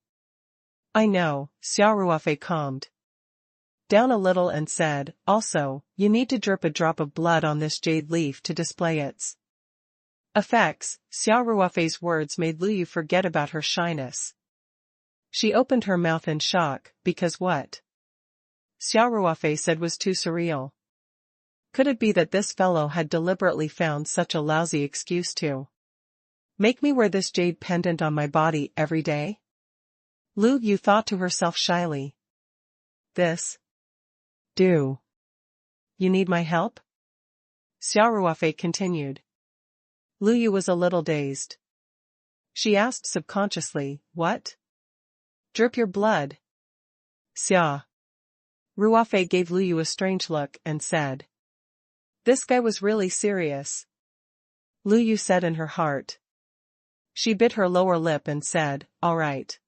Speaker 1: I know. Xia Ruofei calmed down a little and said, also, you need to drip a drop of blood on this jade leaf to display its effects. Xia Ruofei's words made Lu Yu forget about her shyness. She opened her mouth in shock, because what Xia Ruofei said was too surreal. Could it be that this fellow had deliberately found such a lousy excuse to make me wear this jade pendant on my body every day? Lu Yu thought to herself shyly. Do you need my help? Xia Ruofei continued. Lu Yu was a little dazed. She asked subconsciously, what? Drip your blood? Xia Ruofei gave Lu Yu a strange look and said, this guy was really serious. Lu Yu said in her heart. She bit her lower lip and said, all right.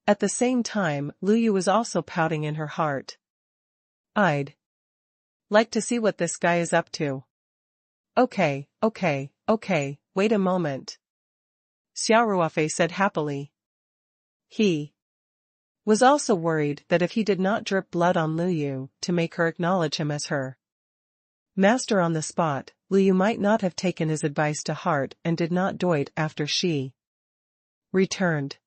Speaker 1: At the same time, Lu Yu was also pouting in her heart. I'd like to see what this guy is up to. Okay, wait a moment, Xia Ruofei said happily. He was also worried that if he did not drip blood on Lu Yu to make her acknowledge him as her master on the spot, Lu Yu might not have taken his advice to heart and did not do it after she returned.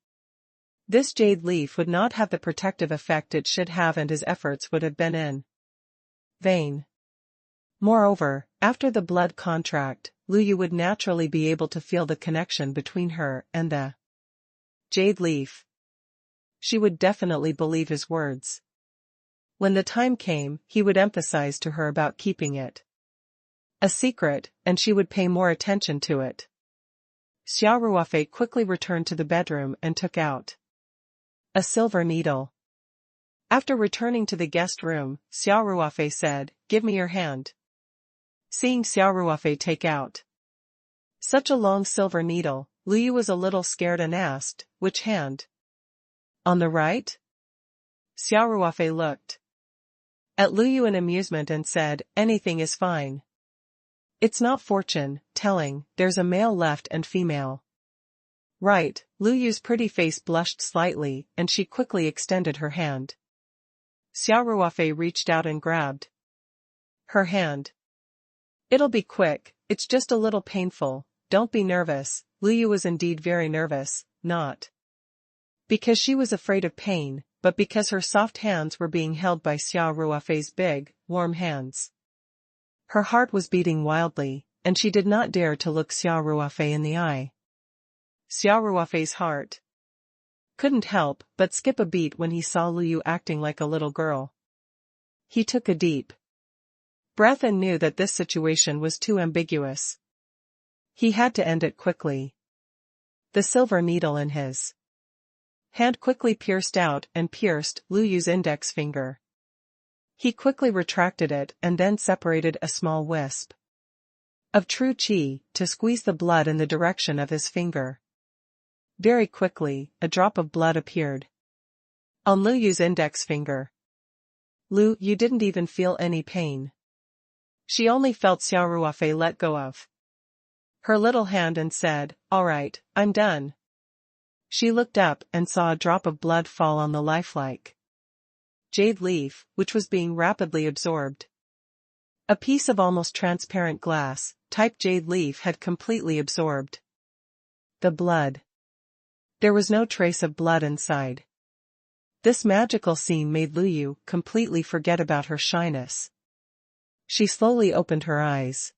Speaker 1: This jade leaf would not have the protective effect it should have and his efforts would have been in vain. Moreover, after the blood contract, Lu Yu would naturally be able to feel the connection between her and the jade leaf. She would definitely believe his words. When the time came, he would emphasize to her about keeping it a secret, and she would pay more attention to it. Xia Ruofei quickly returned to the bedroom and took out a silver needle. After returning to the guest room, Xia Ruofei said, "Give me your hand." Seeing Xia Ruofei take out such a long silver needle, Lu Yu was a little scared and asked, "Which hand?" "On the right?" Xia Ruofei looked at Lu Yu in amusement and said, "Anything is fine. It's not fortune telling, there's a male left and female right." Lu Yu's pretty face blushed slightly, and she quickly extended her hand. Xia Ruofei reached out and grabbed her hand. "It'll be quick, it's just a little painful, don't be nervous." Lu Yu was indeed very nervous, not because she was afraid of pain, but because her soft hands were being held by Xia Ruofei's big, warm hands. Her heart was beating wildly, and she did not dare to look Xia Ruofei in the eye. Xia Ruofei's heart couldn't help but skip a beat when he saw Lu Yu acting like a little girl. He took a deep breath and knew that this situation was too ambiguous. He had to end it quickly. The silver needle in his hand quickly pierced out and pierced Lu Yu's index finger. He quickly retracted it and then separated a small wisp of true qi to squeeze the blood in the direction of his finger. Very quickly, a drop of blood appeared on Lu Yu's index finger. Lu Yu didn't even feel any pain. She only felt Xia Ruofei let go of her little hand and said, "All right, I'm done." She looked up and saw a drop of blood fall on the lifelike jade leaf, which was being rapidly absorbed. A piece of almost transparent glass, type jade leaf had completely absorbed the blood. There was no trace of blood inside. This magical scene made Lu Yu completely forget about her shyness. She slowly opened her eyes.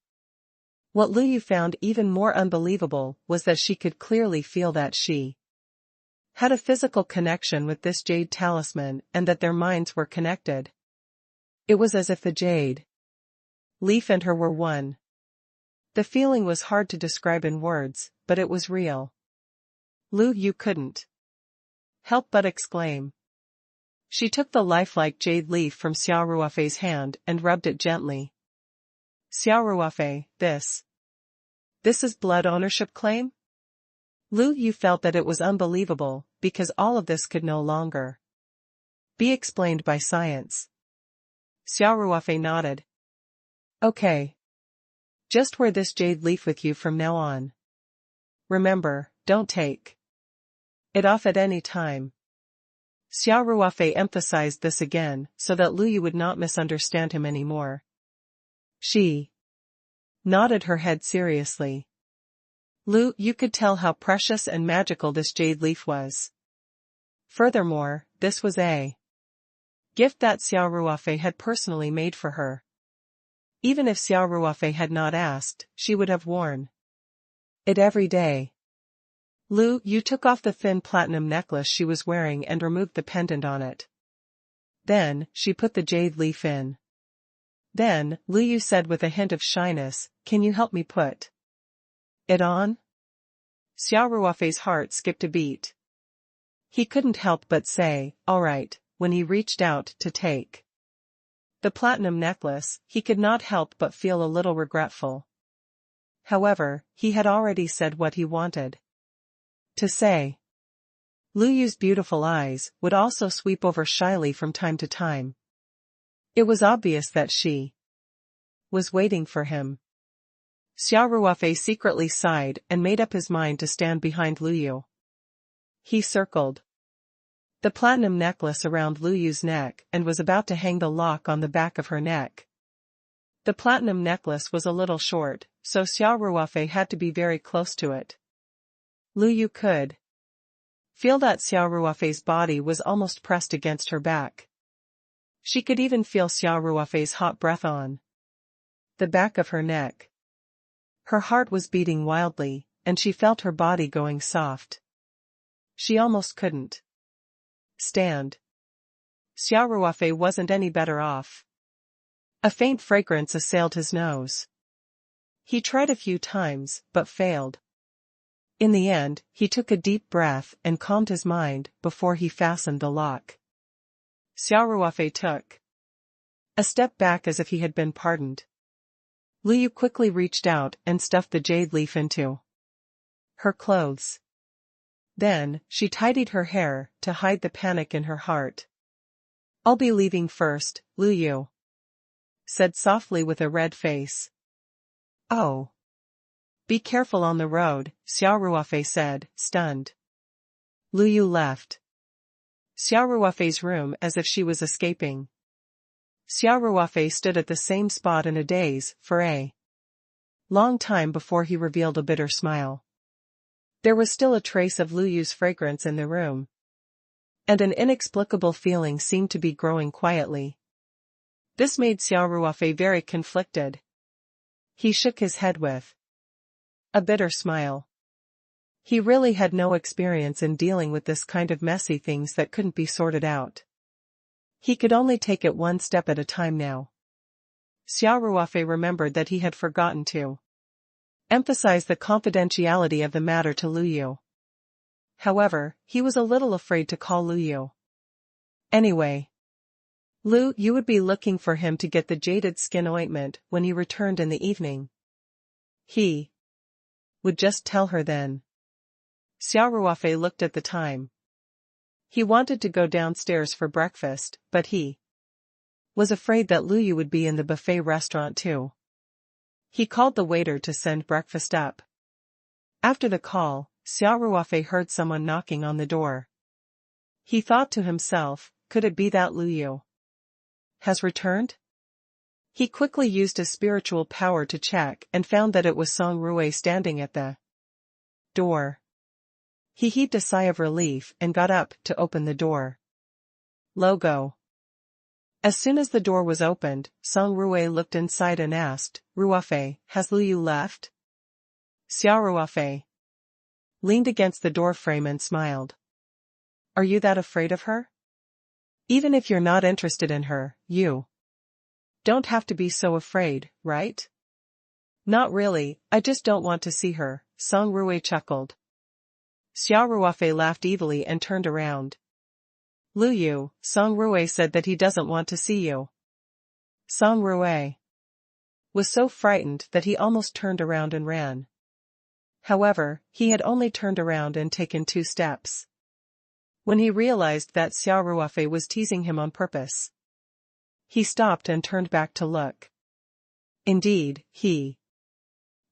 Speaker 1: What Lu Yu found even more unbelievable was that she could clearly feel that she had a physical connection with this jade talisman and that their minds were connected. It was as if the jade leaf and her were one. The feeling was hard to describe in words, but it was real. Lu Yu couldn't help but exclaim. She took the lifelike jade leaf from Xia Ruofei's hand and rubbed it gently. "Xia Ruofei, this is blood ownership claim?" Lu Yu felt that it was unbelievable, because all of this could no longer be explained by science. Xia Ruofei nodded. "Okay. Just wear this jade leaf with you from now on. Remember, don't take it off at any time." Xia Ruofei emphasized this again, so that Lu Yu would not misunderstand him anymore. She nodded her head seriously. Lu Yu could tell how precious and magical this jade leaf was. Furthermore, this was a gift that Xia Ruofei had personally made for her. Even if Xia Ruofei had not asked, she would have worn it every day. Lu Yu took off the thin platinum necklace she was wearing and removed the pendant on it. Then, she put the jade leaf in. Then, Lu Yu said with a hint of shyness, "Can you help me put it on?" Xia Ruofei's heart skipped a beat. He couldn't help but say, "All right," when he reached out to take the platinum necklace. He could not help but feel a little regretful. However, he had already said what he wanted to say. Lu Yu's beautiful eyes would also sweep over shyly from time to time. It was obvious that she was waiting for him. Xia Ruofei secretly sighed and made up his mind to stand behind Lu Yu. He circled the platinum necklace around Lu Yu's neck and was about to hang the lock on the back of her neck. The platinum necklace was a little short, so Xia Ruofei had to be very close to it. Lu Yu could feel that Xia Ruofei's body was almost pressed against her back. She could even feel Xia Ruofei's hot breath on the back of her neck. Her heart was beating wildly, and she felt her body going soft. She almost couldn't stand. Xia Ruofei wasn't any better off. A faint fragrance assailed his nose. He tried a few times, but failed. In the end, he took a deep breath and calmed his mind before he fastened the lock. Xia Ruofei took a step back as if he had been pardoned. Lu Yu quickly reached out and stuffed the jade leaf into her clothes. Then, she tidied her hair to hide the panic in her heart. "I'll be leaving first, Lu Yu," said softly with a red face. "Oh. Be careful on the road," Xia Ruofei said, stunned. Lu Yu left Xia Ruofei's room as if she was escaping. Xia Ruofei stood at the same spot in a daze for a long time before he revealed a bitter smile. There was still a trace of Lu Yu's fragrance in the room, and an inexplicable feeling seemed to be growing quietly. This made Xia Ruofei very conflicted. He shook his head with a bitter smile. He really had no experience in dealing with this kind of messy things that couldn't be sorted out. He could only take it one step at a time now. Xia Ruofei remembered that he had forgotten to emphasize the confidentiality of the matter to Lu Yu. However, he was a little afraid to call Lu Yu. Anyway, Lu Yu would be looking for him to get the jaded skin ointment when he returned in the evening. He would just tell her then. Xia Ruofei looked at the time. He wanted to go downstairs for breakfast, but he was afraid that Lu Yu would be in the buffet restaurant too. He called the waiter to send breakfast up. After the call, Xia Ruofei heard someone knocking on the door. He thought to himself, could it be that Lu Yu has returned? He quickly used his spiritual power to check and found that it was Song Ruofei standing at the door. He heaved a sigh of relief and got up to open the door. Logo. As soon as the door was opened, Song Ruofei looked inside and asked, "Ruofei, has Lu Yu left?" Xia Ruofei leaned against the door frame and smiled. "Are you that afraid of her? Even if you're not interested in her, you don't have to be so afraid, right?" "Not really, I just don't want to see her," Song Ruofei chuckled. Xia Ruofei laughed evilly and turned around. "Lu Yu, Song Ruofei said that he doesn't want to see you." Song Ruofei was so frightened that he almost turned around and ran. However, he had only turned around and taken 2 steps when he realized that Xia Ruofei was teasing him on purpose. He stopped and turned back to look. Indeed, he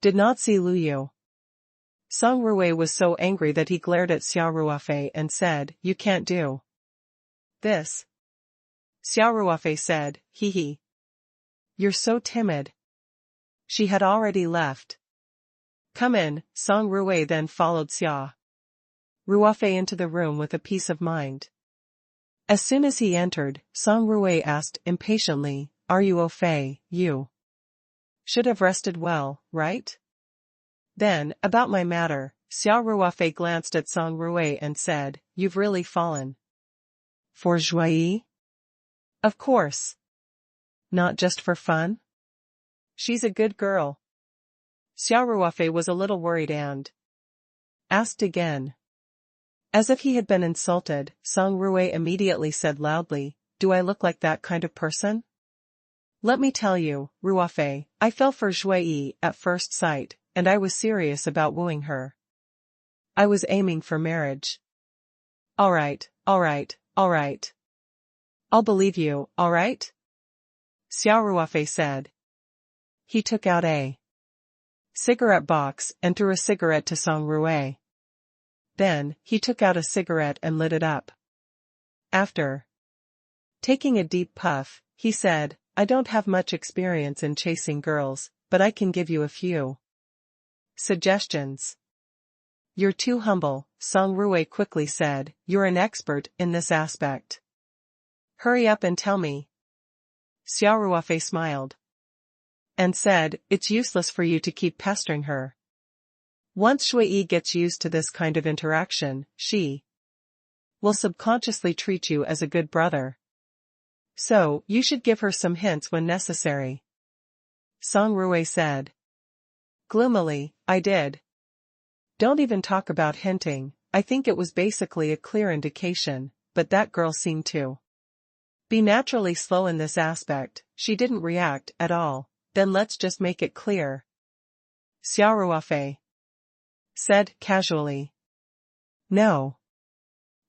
Speaker 1: did not see Lu Yu. Song Ruofei was so angry that he glared at Xia Ruofei and said, "You can't do this." Xia Ruofei said, "Hee hee. You're so timid." She had already left. "Come in," Song Ruofei then followed Xia Ruofei into the room with a peace of mind. As soon as he entered, Song Ruofei asked impatiently, "Are you Ruofei? You should have rested well, right?" Then, about my matter, Xia Ruofei glanced at Song Ruofei and said, "You've really fallen for Zhuai?" "Of course. Not just for fun? She's a good girl." Xia Ruofei was a little worried and asked again. As if he had been insulted, Song Ruofei immediately said loudly, "Do I look like that kind of person? Let me tell you, Ruofei, I fell for Zhuai at first sight, and I was serious about wooing her. I was aiming for marriage." Alright, alright, alright. I'll believe you, alright?" Xia Ruofei said. He took out a cigarette box and threw a cigarette to Xia Ruofei. Then, he took out a cigarette and lit it up. After taking a deep puff, he said, I don't have much experience in chasing girls, but I can give you a few suggestions. You're too humble, Xia Ruofei quickly said, you're an expert in this aspect. Hurry up and tell me. Xia Ruofei smiled and said, it's useless for you to keep pestering her. Once Shui gets used to this kind of interaction, she will subconsciously treat you as a good brother. So, you should give her some hints when necessary. Xia Ruofei said. Gloomily, I did. Don't even talk about hinting, I think it was basically a clear indication, but that girl seemed to be naturally slow in this aspect, she didn't react at all, then let's just make it clear. Xia Ruofei said casually. No.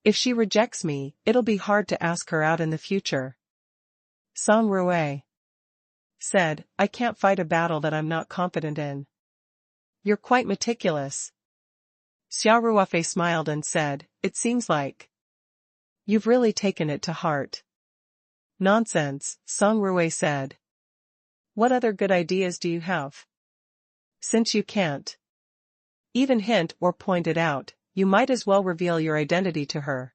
Speaker 1: If she rejects me, it'll be hard to ask her out in the future. Xia Ruofei said, I can't fight a battle that I'm not confident in. You're quite meticulous. Xia Ruofei smiled and said, it seems like you've really taken it to heart. Nonsense, Xia Ruofei said. What other good ideas do you have? Since you can't even hint or point it out, you might as well reveal your identity to her.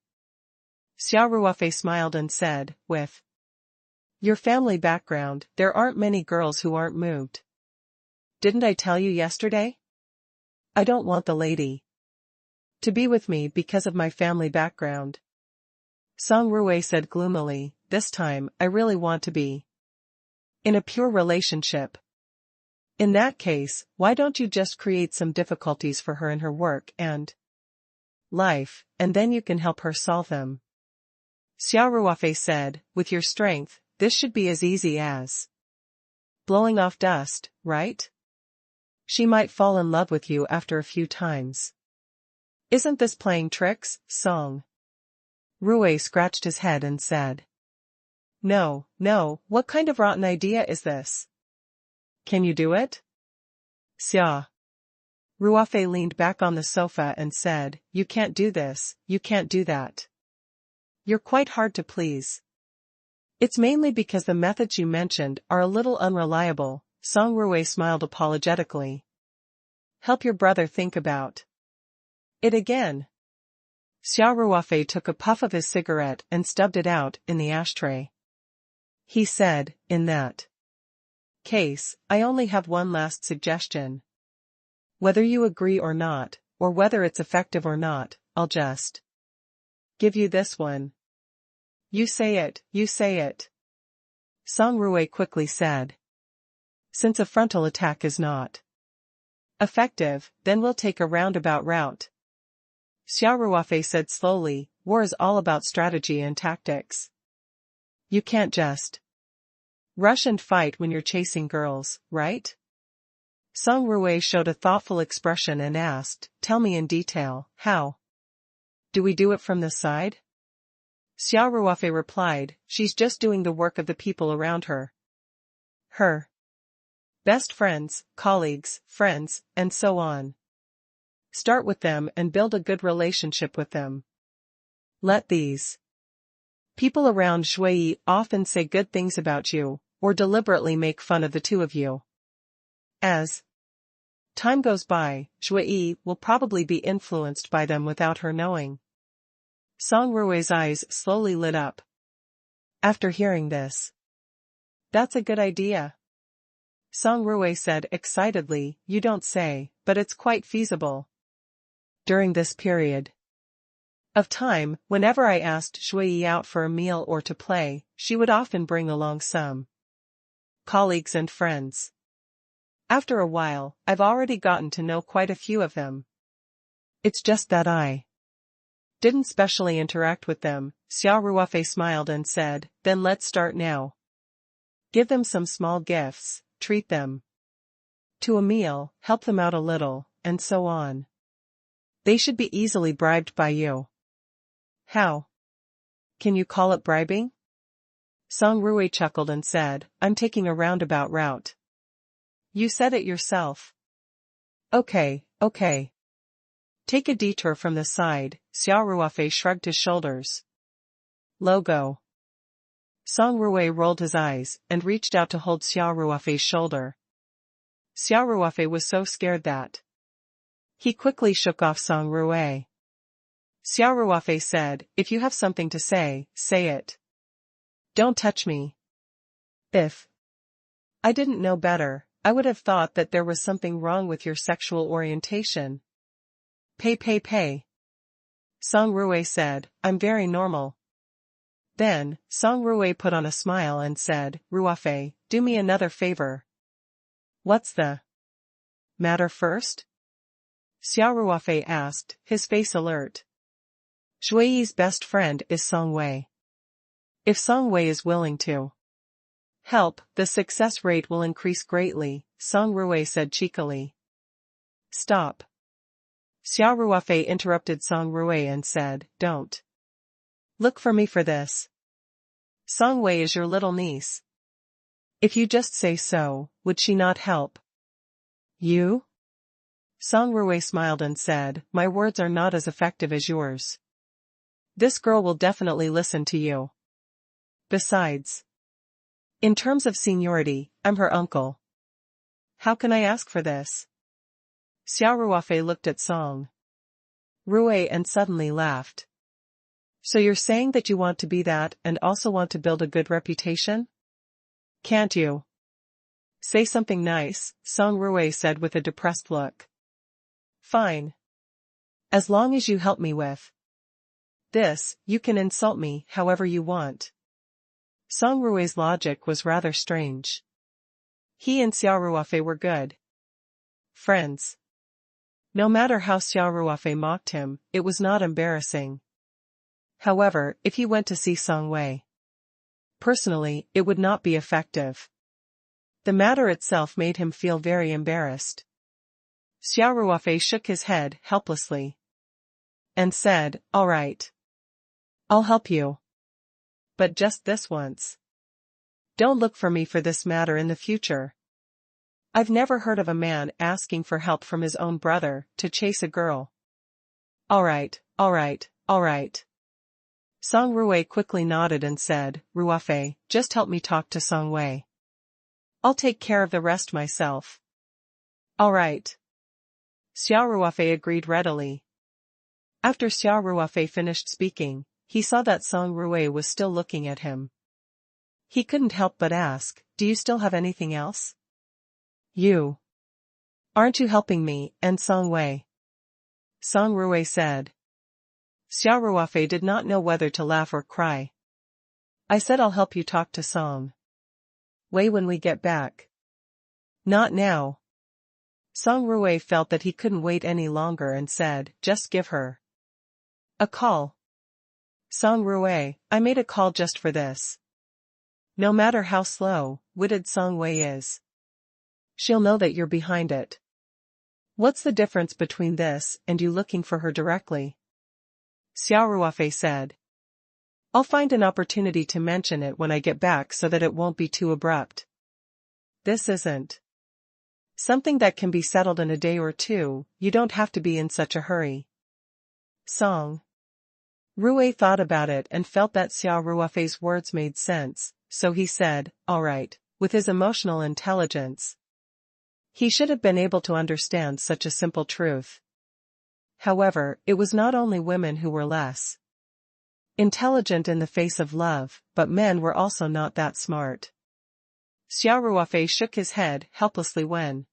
Speaker 1: Xia Ruofei smiled and said, with your family background, there aren't many girls who aren't moved. Didn't I tell you yesterday? I don't want the lady to be with me because of my family background. Xia Ruofei said gloomily, this time, I really want to be in a pure relationship. In that case, why don't you just create some difficulties for her in her work and life, and then you can help her solve them. Xia Ruofei said, with your strength, this should be as easy as blowing off dust, right? She might fall in love with you after a few times. Isn't this playing tricks, Xia Ruofei scratched his head and said. No, what kind of rotten idea is this? Can you do it? Xia Ruofei leaned back on the sofa and said, you can't do this, you can't do that. You're quite hard to please. It's mainly because the methods you mentioned are a little unreliable, Xia Ruofei smiled apologetically. Help your brother think about it again. Xia Ruofei took a puff of his cigarette and stubbed it out in the ashtray. He said, in that case, I only have one last suggestion. Whether you agree or not, or whether it's effective or not, I'll just give you this one. You say it, you say it. Xia Ruofei quickly said. Since a frontal attack is not effective, then we'll take a roundabout route. Xia Ruofei said slowly, war is all about strategy and tactics. You can't just rush and fight when you're chasing girls, right? Xia Ruofei showed a thoughtful expression and asked, tell me in detail, how do we do it from the side? Xia Ruofei replied, she's just doing the work of the people around her. Her best friends, colleagues, friends, and so on. Start with them and build a good relationship with them. Let these people around Shui often say good things about you, or deliberately make fun of the two of you. As time goes by, Shui will probably be influenced by them without her knowing. Xia Ruofei's eyes slowly lit up. After hearing this, that's a good idea. Xia Ruofei said excitedly, you don't say, but it's quite feasible. During this period of time, whenever I asked Shui out for a meal or to play, she would often bring along some colleagues and friends. After a while, I've already gotten to know quite a few of them. It's just that I didn't specially interact with them. Xia Ruofei smiled and said, then let's start now. Give them some small gifts, treat them to a meal, help them out a little, and so on. They should be easily bribed by you. How can you call it bribing? Xia Ruofei chuckled and said, I'm taking a roundabout route. You said it yourself. Okay, okay. Take a detour from the side, Xia Ruofei shrugged his shoulders. Logo. Song Ruofei rolled his eyes and reached out to hold Xia Ruofei's shoulder. Xia Ruofei was so scared that he quickly shook off Song Ruofei. Xia Ruofei said, if you have something to say, say it. Don't touch me. If I didn't know better, I would have thought that there was something wrong with your sexual orientation. Pay. Song Ruofei said, I'm very normal. Then, Song Ruofei put on a smile and said, Ruofei, do me another favor. What's the matter first? Xia Ruofei asked, his face alert. Shui's best friend is Song Wei. If Song Wei is willing to help, the success rate will increase greatly, Song Ruofei said cheekily. Stop. Xia Ruofei interrupted Song Ruofei and said, don't look for me for this. Song Wei is your little niece. If you just say so, would she not help you? Song Ruofei smiled and said, my words are not as effective as yours. This girl will definitely listen to you. Besides, in terms of seniority, I'm her uncle. How can I ask for this? Xia Ruofei looked at Song Ruofei and suddenly laughed. So you're saying that you want to be that and also want to build a good reputation? Can't you say something nice? Song Ruofei said with a depressed look. Fine. As long as you help me with this, you can insult me however you want. Song Ruofei's logic was rather strange. He and Xia Ruofei were good friends. No matter how Xia Ruofei mocked him, it was not embarrassing. However, if he went to see Song Wei personally, it would not be effective. The matter itself made him feel very embarrassed. Xia Ruofei shook his head helplessly and said, all right. I'll help you. But just this once. Don't look for me for this matter in the future. I've never heard of a man asking for help from his own brother to chase a girl. All right. Song Ruofei quickly nodded and said, Ruofei, just help me talk to Song Wei. I'll take care of the rest myself. All right. Xia Ruofei agreed readily. After Xia Ruofei finished speaking, he saw that Song Ruofei was still looking at him. He couldn't help but ask, do you still have anything else? You aren't you helping me and Song Wei? Song Ruofei said. Xia Ruofei did not know whether to laugh or cry. I said I'll help you talk to Song Wei when we get back. Not now. Song Ruofei felt that he couldn't wait any longer and said, just give her a call. Song Ruofei, I made a call just for this. No matter how slow-witted Song Wei is, she'll know that you're behind it. What's the difference between this and you looking for her directly? Xia Ruofei said. I'll find an opportunity to mention it when I get back so that it won't be too abrupt. This isn't something that can be settled in a day or two, you don't have to be in such a hurry. Song Ruofei thought about it and felt that Xia Ruofei's words made sense, so he said, all right, with his emotional intelligence. He should have been able to understand such a simple truth. However, it was not only women who were less intelligent in the face of love, but men were also not that smart. Xia Ruofei shook his head helplessly when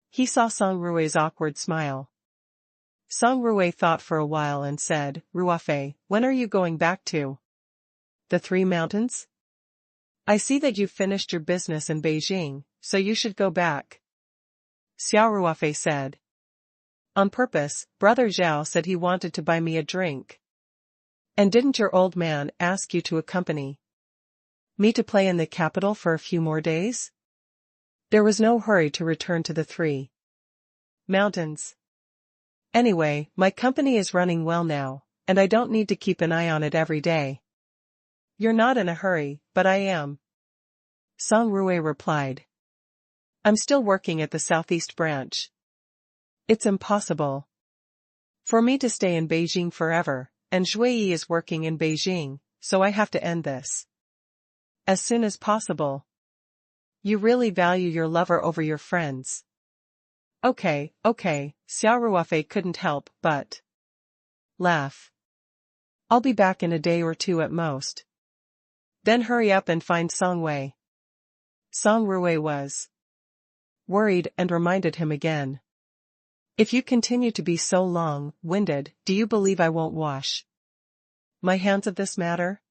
Speaker 1: he saw Song Ruofei's awkward smile. Song Ruofei thought for a while and said, Ruofei, when are you going back to the Three Mountains? I see that you've finished your business in Beijing, so you should go back. Xia Ruofei said. On purpose, Brother Zhao said he wanted to buy me a drink. And didn't your old man ask you to accompany me to play in the capital for a few more days? There was no hurry to return to the Three Mountains. Anyway, my company is running well now, and I don't need to keep an eye on it every day. You're not in a hurry, but I am. Song Ruofei replied. I'm still working at the southeast branch. It's impossible for me to stay in Beijing forever, and Zhuyi is working in Beijing, so I have to end this as soon as possible. You really value your lover over your friends. Okay, Xia Ruofei couldn't help but laugh. I'll be back in a day or two at most. Then hurry up and find Song Wei. Song Ruofei was worried and reminded him again. If you continue to be so long-winded, do you believe I won't wash my hands of this matter?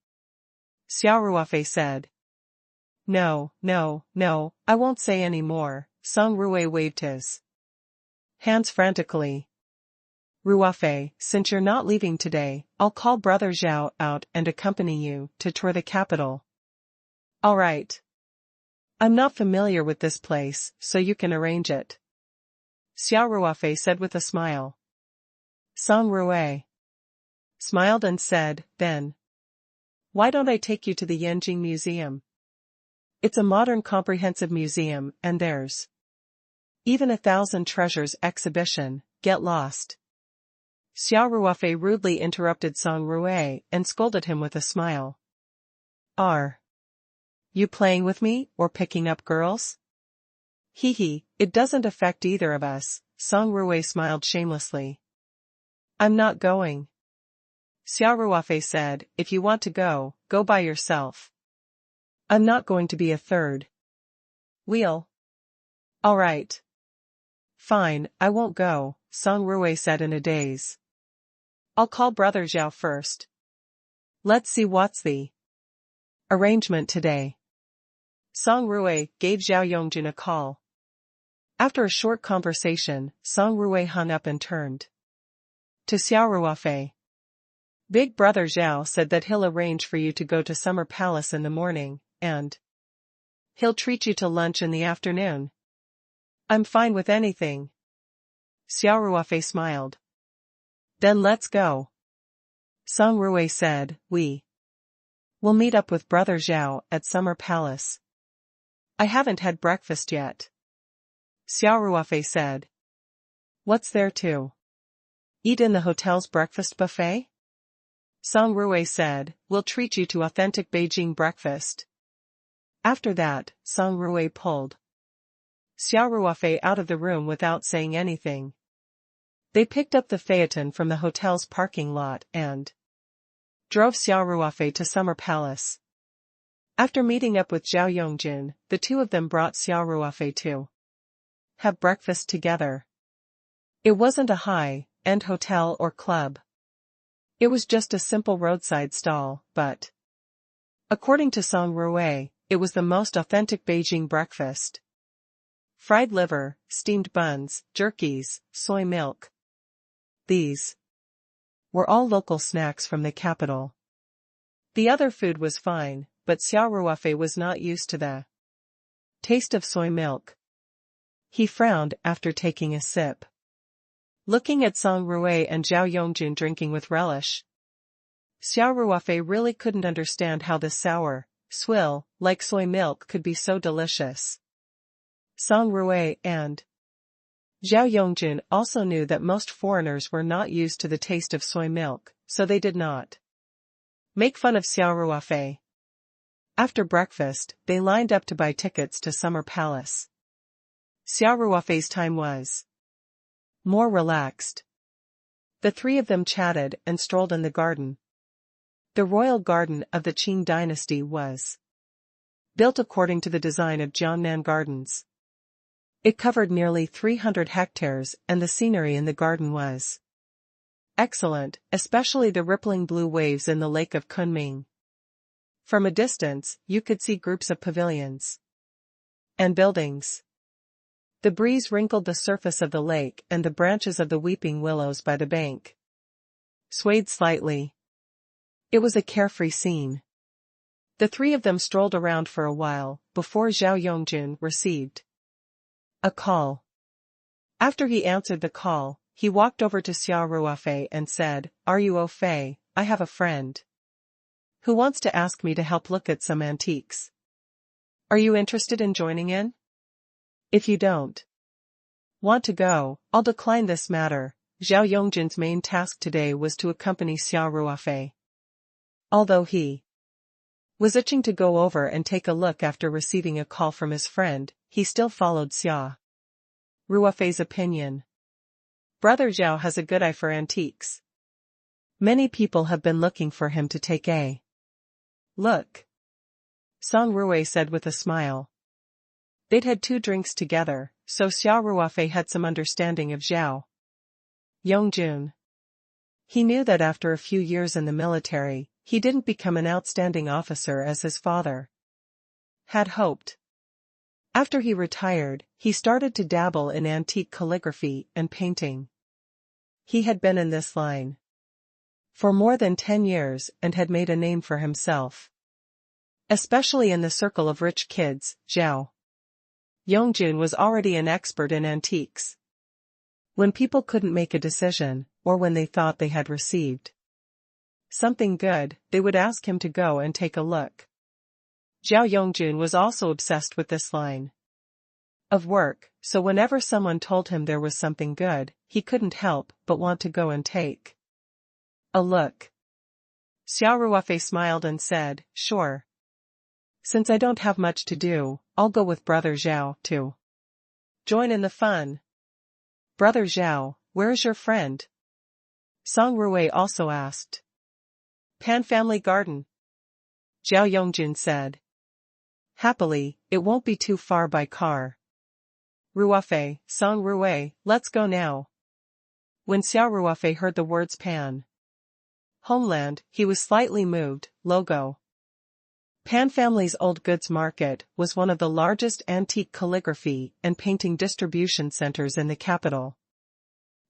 Speaker 1: Xia Ruofei said. No, I won't say any more. Song Ruofei waved his hands frantically. Ruofei, since you're not leaving today, I'll call Brother Zhao out and accompany you to tour the capital. All right. I'm not familiar with this place, so you can arrange it. Xia Ruofei said with a smile. Song Ruofei smiled and said, then, why don't I take you to the Yanjing Museum? It's a modern comprehensive museum, and there's even 1,000 treasures exhibition. Get lost. Xia Ruofei rudely interrupted Song Ruofei and scolded him with a smile. Are you playing with me, or picking up girls? Hee, it doesn't affect either of us, Song Ruofei smiled shamelessly. I'm not going. Xia Ruofei said, if you want to go, go by yourself. I'm not going to be a third wheel. All right. Fine, I won't go, Song Ruofei said in a daze. I'll call Brother Zhao first. Let's see what's the arrangement today. Song Ruofei gave Zhao Yongjun a call. After a short conversation, Song Ruofei hung up and turned to Xia Ruofei. Big Brother Zhao said that he'll arrange for you to go to Summer Palace in the morning, and he'll treat you to lunch in the afternoon. I'm fine with anything. Xia Ruofei smiled. Then let's go. Song Ruofei said, we will meet up with Brother Zhao at Summer Palace. I haven't had breakfast yet. Xia Ruofei said. What's there to eat in the hotel's breakfast buffet? Song Ruofei said, we'll treat you to authentic Beijing breakfast. After that, Song Ruofei pulled Xia Ruofei out of the room without saying anything. They picked up the phaeton from the hotel's parking lot and drove Xia Ruofei to Summer Palace. After meeting up with Zhao Yongjun, the two of them brought Xia Ruofei to have breakfast together. It wasn't a high-end hotel or club. It was just a simple roadside stall, but according to Song Ruofei, it was the most authentic Beijing breakfast. Fried liver, steamed buns, jerkies, soy milk. These were all local snacks from the capital. The other food was fine, but Xia Ruofei was not used to the taste of soy milk. He frowned after taking a sip. Looking at Song Ruofei and Zhao Yongjun drinking with relish, Xia Ruofei really couldn't understand how the sour swill, like soy milk, could be so delicious. Song Ruofei and Zhao Yongjun also knew that most foreigners were not used to the taste of soy milk, so they did not make fun of Xia Ruofei. After breakfast, they lined up to buy tickets to Summer Palace. Xia Ruofei's time was more relaxed. The three of them chatted and strolled in the garden. The royal garden of the Qing dynasty was built according to the design of Jiangnan Gardens. It covered nearly 300 hectares, and the scenery in the garden was excellent, especially the rippling blue waves in the lake of Kunming. From a distance, you could see groups of pavilions and buildings. The breeze wrinkled the surface of the lake, and the branches of the weeping willows by the bank swayed slightly. It was a carefree scene. The three of them strolled around for a while, before Zhao Yongjun received a call. After he answered the call, he walked over to Xia Ruofei and said, Are you Fei? I have a friend who wants to ask me to help look at some antiques. Are you interested in joining in? If you don't Want to go? I'll decline this matter. Zhao Yongjin's main task today was to accompany Xia Ruofei. Although he was itching to go over and take a look after receiving a call from his friend, he still followed Xia Ruofei's opinion. Brother Zhao has a good eye for antiques. Many people have been looking for him to take a look. Song Ruwei said with a smile. They'd had 2 drinks together, so Xia Ruofei had some understanding of Zhao Yongjun. He knew that after a few years in the military, he didn't become an outstanding officer as his father had hoped. After he retired, he started to dabble in antique calligraphy and painting. He had been in this line for more than 10 years and had made a name for himself. Especially in the circle of rich kids, Zhao Yongjun was already an expert in antiques. When people couldn't make a decision, or when they thought they had received something good, they would ask him to go and take a look. Zhao Yongjun was also obsessed with this line of work, so whenever someone told him there was something good, he couldn't help but want to go and take a look. Xia Ruofei smiled and said, sure. Since I don't have much to do, I'll go with Brother Zhao to join in the fun. Brother Zhao, where is your friend? Song Ruwei also asked. Pan Family Garden. Zhao Yongjun said. Happily, it won't be too far by car. Ruofei, Song Ruwei, let's go now. When Xia Ruofei heard the words Pan Homeland, he was slightly moved. Logo. Pan Family's Old Goods Market was one of the largest antique calligraphy and painting distribution centers in the capital.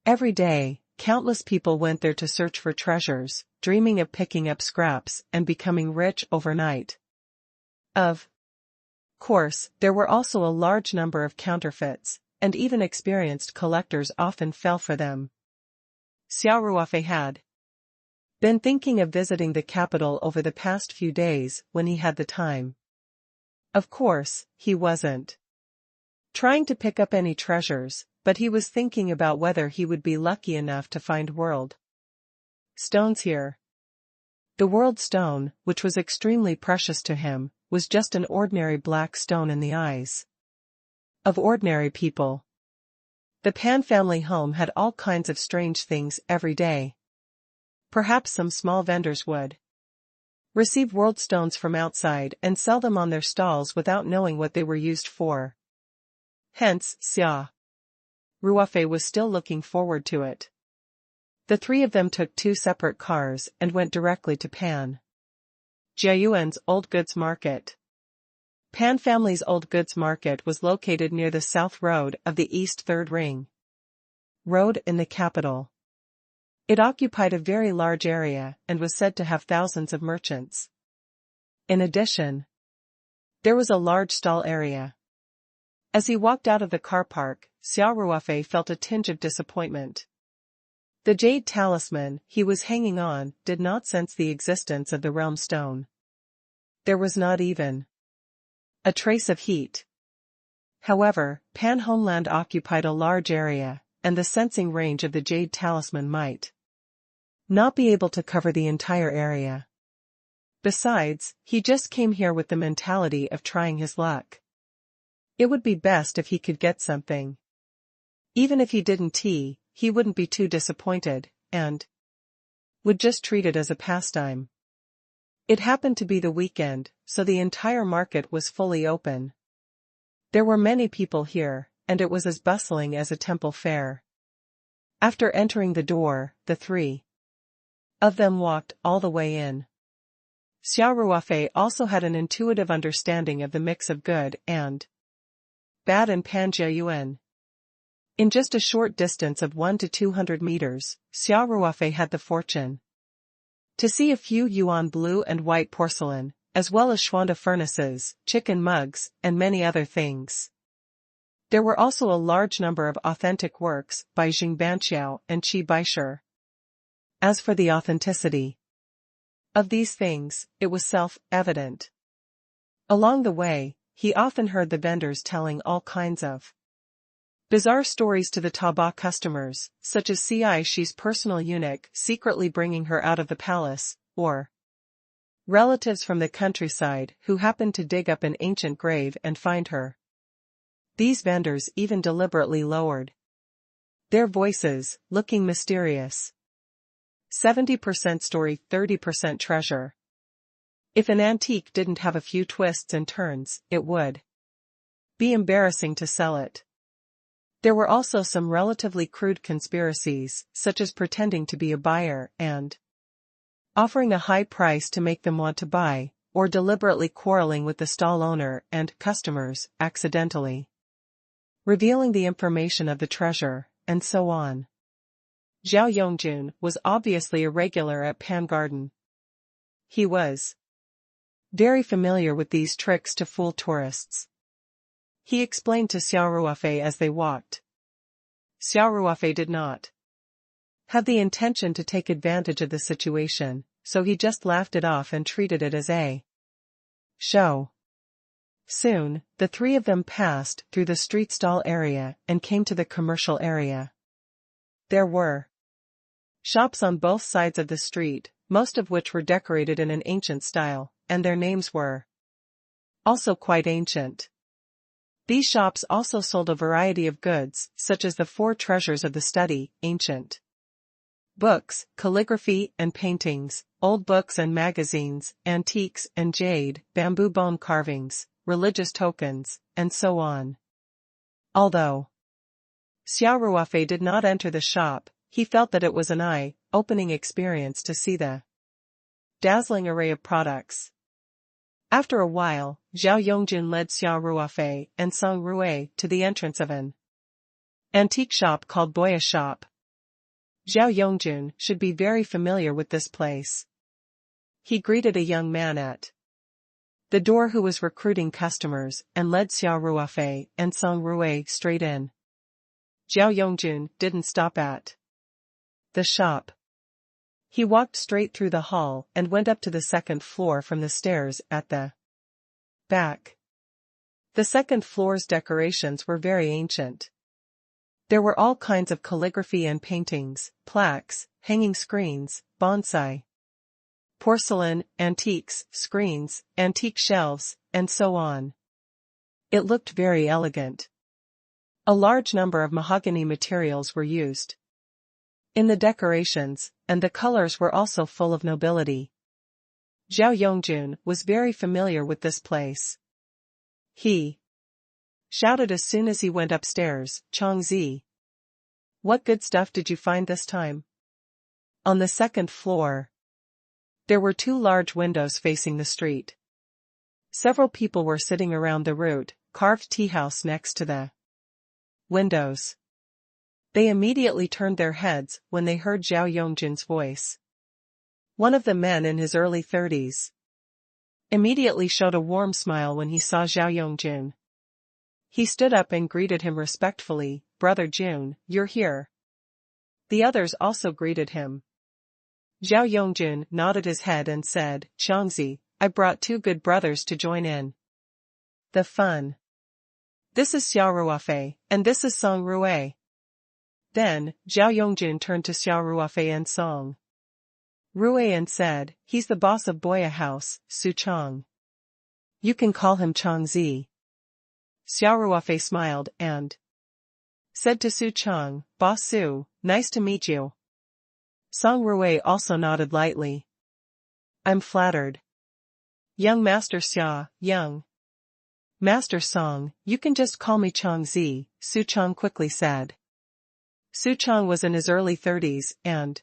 Speaker 1: Every day, countless people went there to search for treasures, dreaming of picking up scraps and becoming rich overnight. Of course, there were also a large number of counterfeits, and even experienced collectors often fell for them. Xia Ruofei had been thinking of visiting the capital over the past few days when he had the time. Of course, he wasn't trying to pick up any treasures, but he was thinking about whether he would be lucky enough to find world stones here. The world stone, which was extremely precious to him, was just an ordinary black stone in the eyes of ordinary people. The Pan family home had all kinds of strange things every day. Perhaps some small vendors would receive world stones from outside and sell them on their stalls without knowing what they were used for. Hence, Xia Ruofei was still looking forward to it. The 3 of them took 2 separate cars and went directly to Pan Jiayuan's Old Goods Market. Pan family's Old Goods Market was located near the South Road of the East Third Ring Road in the capital. It occupied a very large area and was said to have thousands of merchants. In addition, there was a large stall area. As he walked out of the car park, Xia Ruofei felt a tinge of disappointment. The jade talisman he was hanging on did not sense the existence of the realm stone. There was not even a trace of heat. However, Pan Homeland occupied a large area, and the sensing range of the jade talisman might not be able to cover the entire area. Besides, he just came here with the mentality of trying his luck. It would be best if he could get something. Even if he didn't, he wouldn't be too disappointed, and would just treat it as a pastime. It happened to be the weekend, so the entire market was fully open. There were many people here, and it was as bustling as a temple fair. After entering the door, the 3 of them walked all the way in. Xia Ruofei also had an intuitive understanding of the mix of good and bad in Pan Jiayuan. In just a short distance of 100 to 200 meters, Xia Ruofei had the fortune to see a few yuan blue and white porcelain, as well as Schwanda furnaces, chicken mugs, and many other things. There were also a large number of authentic works by Jing Banqiao and Qi Baisher. As for the authenticity of these things, it was self-evident. Along the way, he often heard the vendors telling all kinds of Bizarre stories to the Taba customers, such as Xia Ruofei's personal eunuch secretly bringing her out of the palace, or relatives from the countryside who happened to dig up an ancient grave and find her. These vendors even deliberately lowered their voices, looking mysterious. 70% story, 30% treasure. If an antique didn't have a few twists and turns, it would be embarrassing to sell it. There were also some relatively crude conspiracies, such as pretending to be a buyer and offering a high price to make them want to buy, or deliberately quarreling with the stall owner and customers, accidentally revealing the information of the treasure, and so on. Zhao Yongjun was obviously a regular at Pan Garden. He was very familiar with these tricks to fool tourists. He explained to Xia Ruofei as they walked. Xia Ruofei did not have the intention to take advantage of the situation, so he just laughed it off and treated it as a show. Soon, the three of them passed through the street stall area and came to the commercial area. There were shops on both sides of the street, most of which were decorated in an ancient style, and their names were also quite ancient. These shops also sold a variety of goods, such as the four treasures of the study, ancient books, calligraphy and paintings, old books and magazines, antiques and jade, bamboo bone carvings, religious tokens, and so on. Although Xia Ruofei did not enter the shop, he felt that it was an eye-opening experience to see the dazzling array of products. After a while, Zhao Yongjun led Xia Ruofei and Song Ruofei to the entrance of an antique shop called Boya Shop. Zhao Yongjun should be very familiar with this place. He greeted a young man at the door who was recruiting customers and led Xia Ruofei and Song Ruofei straight in. Zhao Yongjun didn't stop at the shop. He walked straight through the hall and went up to the second floor from the stairs at the back. The second floor's decorations were very ancient. There were all kinds of calligraphy and paintings, plaques, hanging screens, bonsai, porcelain, antiques, screens, antique shelves, and so on. It looked very elegant. A large number of mahogany materials were used in the decorations, and the colors were also full of nobility. Zhao Yongjun was very familiar with this place. He shouted as soon as he went upstairs, "Changzi, what good stuff did you find this time?" On the second floor, there were two large windows facing the street. Several people were sitting around the root, carved tea house next to the windows. They immediately turned their heads when they heard Zhao Yongjun's voice. One of the men in his early 30s immediately showed a warm smile when he saw Zhao Yongjun. He stood up and greeted him respectfully, "Brother Jun, you're here." The others also greeted him. Zhao Yongjun nodded his head and said, "Changzi, I brought two good brothers to join in the fun. This is Xia Ruofei, and this is Song Ruofei." Then, Zhao Yongjun turned to Xia Ruofei and Song Ruofei and said, "He's the boss of Boya House, Su Chang. You can call him Changzi." Xia Ruofei smiled and said to Su Chang, "Boss Su, nice to meet you." Song Ruofei also nodded lightly. "I'm flattered. Young Master Xia, young Master Song, you can just call me Changzi," Su Chang quickly said. Su Chang was in his early 30s and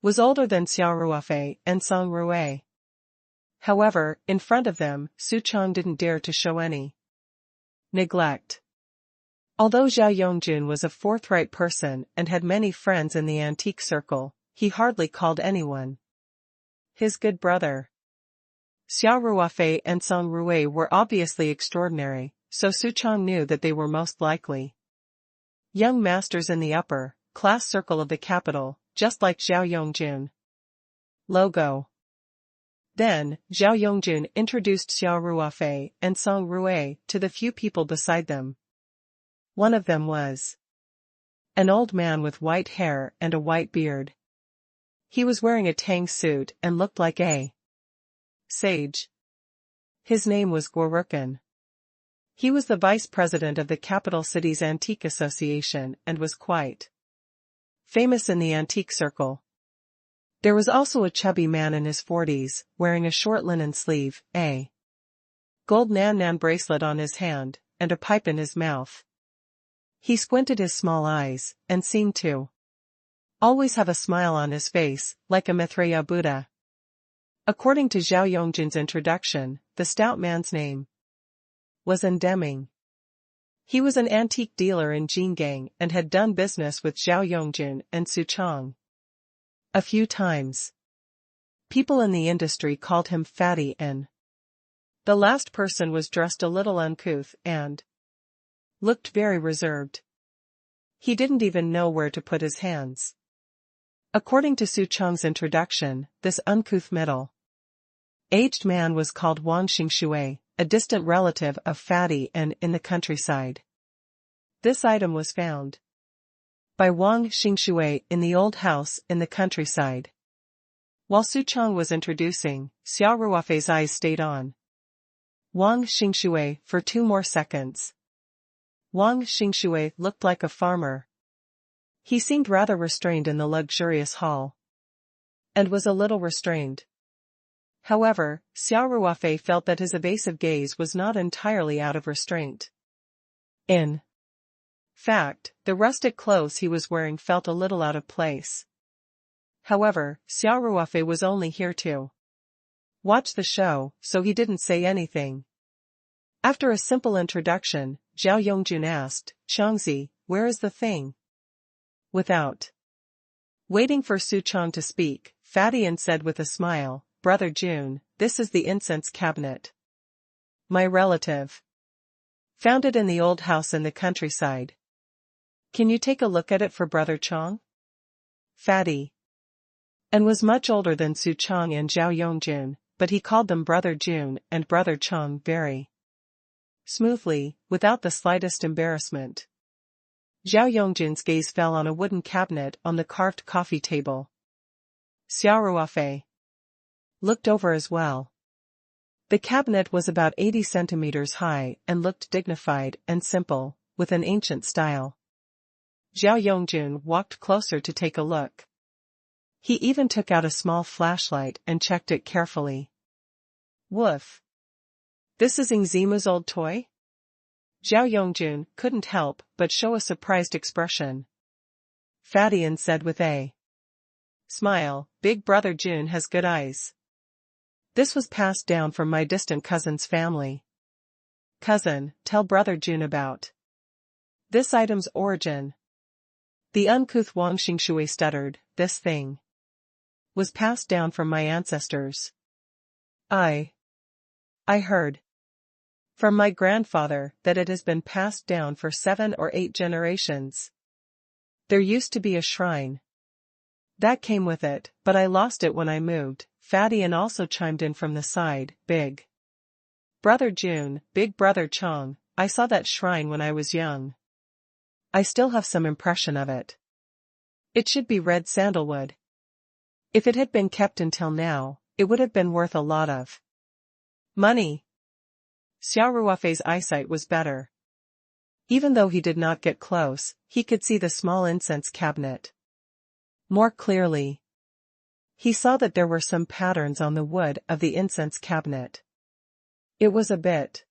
Speaker 1: was older than Xia Ruofei and Song Ruofei. However, in front of them, Su Chang didn't dare to show any neglect. Although Zhao Yongjun was a forthright person and had many friends in the antique circle, he hardly called anyone his good brother. Xia Ruofei and Song Ruofei were obviously extraordinary, so Su Chang knew that they were most likely young masters in the upper class circle of the capital, just like Zhao Yongjun. Logo. Then, Zhao Yongjun introduced Xia Ruofei and Song Ruofei to the few people beside them. One of them was an old man with white hair and a white beard. He was wearing a tang suit and looked like a sage. His name was Guorurkan. He was the vice president of the capital city's antique association and was quite famous in the antique circle. There was also a chubby man in his 40s, wearing a short linen sleeve, a gold nan bracelet on his hand, and a pipe in his mouth. He squinted his small eyes, and seemed to always have a smile on his face, like a Maitreya Buddha. According to Zhao Yongjin's introduction, the stout man's name was Deming. He was an antique dealer in Jingang and had done business with Zhao Yongjin and Su Chong a few times. People in the industry called him Fatty N. The last person was dressed a little uncouth and looked very reserved. He didn't even know where to put his hands. According to Su Chong's introduction, this uncouth middle-aged man was called Wang Xingshui, a distant relative of Fatty N in the countryside. This item was found by Wang Xingshui in the old house in the countryside. While Su Chong was introducing, Xia Ruofei's eyes stayed on Wang Xingshui for 2 more seconds. Wang Xingshui looked like a farmer. He seemed rather restrained in the luxurious hall, and was a little restrained. However, Xia Ruofei felt that his evasive gaze was not entirely out of restraint. In fact, the rustic clothes he was wearing felt a little out of place. However, Xia Ruofei was only here to watch the show, so he didn't say anything. After a simple introduction, Zhao Yongjun asked, "Chongzi, where is the thing?" Without waiting for Su Chong to speak, Fatty N said with a smile, "Brother Jun, this is the incense cabinet. My relative found it in the old house in the countryside. Can you take a look at it for Brother Chong?" Fatty N was much older than Su Chong and Zhao Yongjun, but he called them Brother Jun and Brother Chong very smoothly, without the slightest embarrassment. Zhao Yongjin's gaze fell on a wooden cabinet on the carved coffee table. Xia Ruofei looked over as well. The cabinet was about 80 centimeters high and looked dignified and simple, with an ancient style. Zhao Yongjun walked closer to take a look. He even took out a small flashlight and checked it carefully. Woof! This is Ingzimu's old toy? Zhao Yongjun couldn't help but show a surprised expression. Fatty N said with a smile, "Big Brother Jun has good eyes. This was passed down from my distant cousin's family." "Cousin, tell Brother Jun about this item's origin." The uncouth Wang Xingshui stuttered, "This thing was passed down from my ancestors. I heard from my grandfather that it has been passed down for 7 or 8 generations. There used to be a shrine that came with it, but I lost it when I moved." Fatty N also chimed in from the side, "Big Brother Jun, Big Brother Chong, I saw that shrine when I was young. I still have some impression of it. It should be red sandalwood. If it had been kept until now, it would have been worth a lot of money." Xia Ruofei's eyesight was better. Even though he did not get close, he could see the small incense cabinet more clearly. He saw that there were some patterns on the wood of the incense cabinet. It was a bit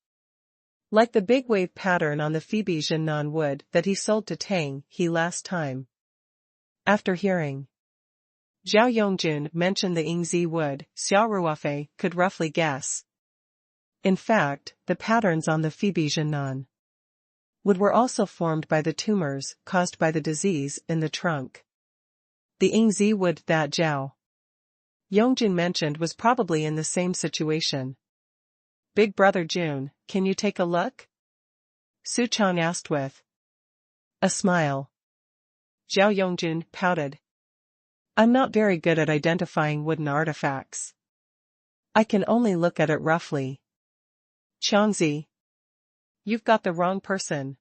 Speaker 1: like the big wave pattern on the Phoebe Jinnan wood that he sold to Tang He last time. After hearing Zhao Yongjun mention the Yingzi wood, Xia Ruofei could roughly guess. In fact, the patterns on the Phoebe Jinnan wood were also formed by the tumors caused by the disease in the trunk. The Yingzi wood that Zhao Yongjun mentioned was probably in the same situation. "Big Brother Jun, can you take a look?" Su Chong asked with a smile. Zhao Yongjun pouted. "I'm not very good at identifying wooden artifacts. I can only look at it roughly." "Chongzi, you've got the wrong person.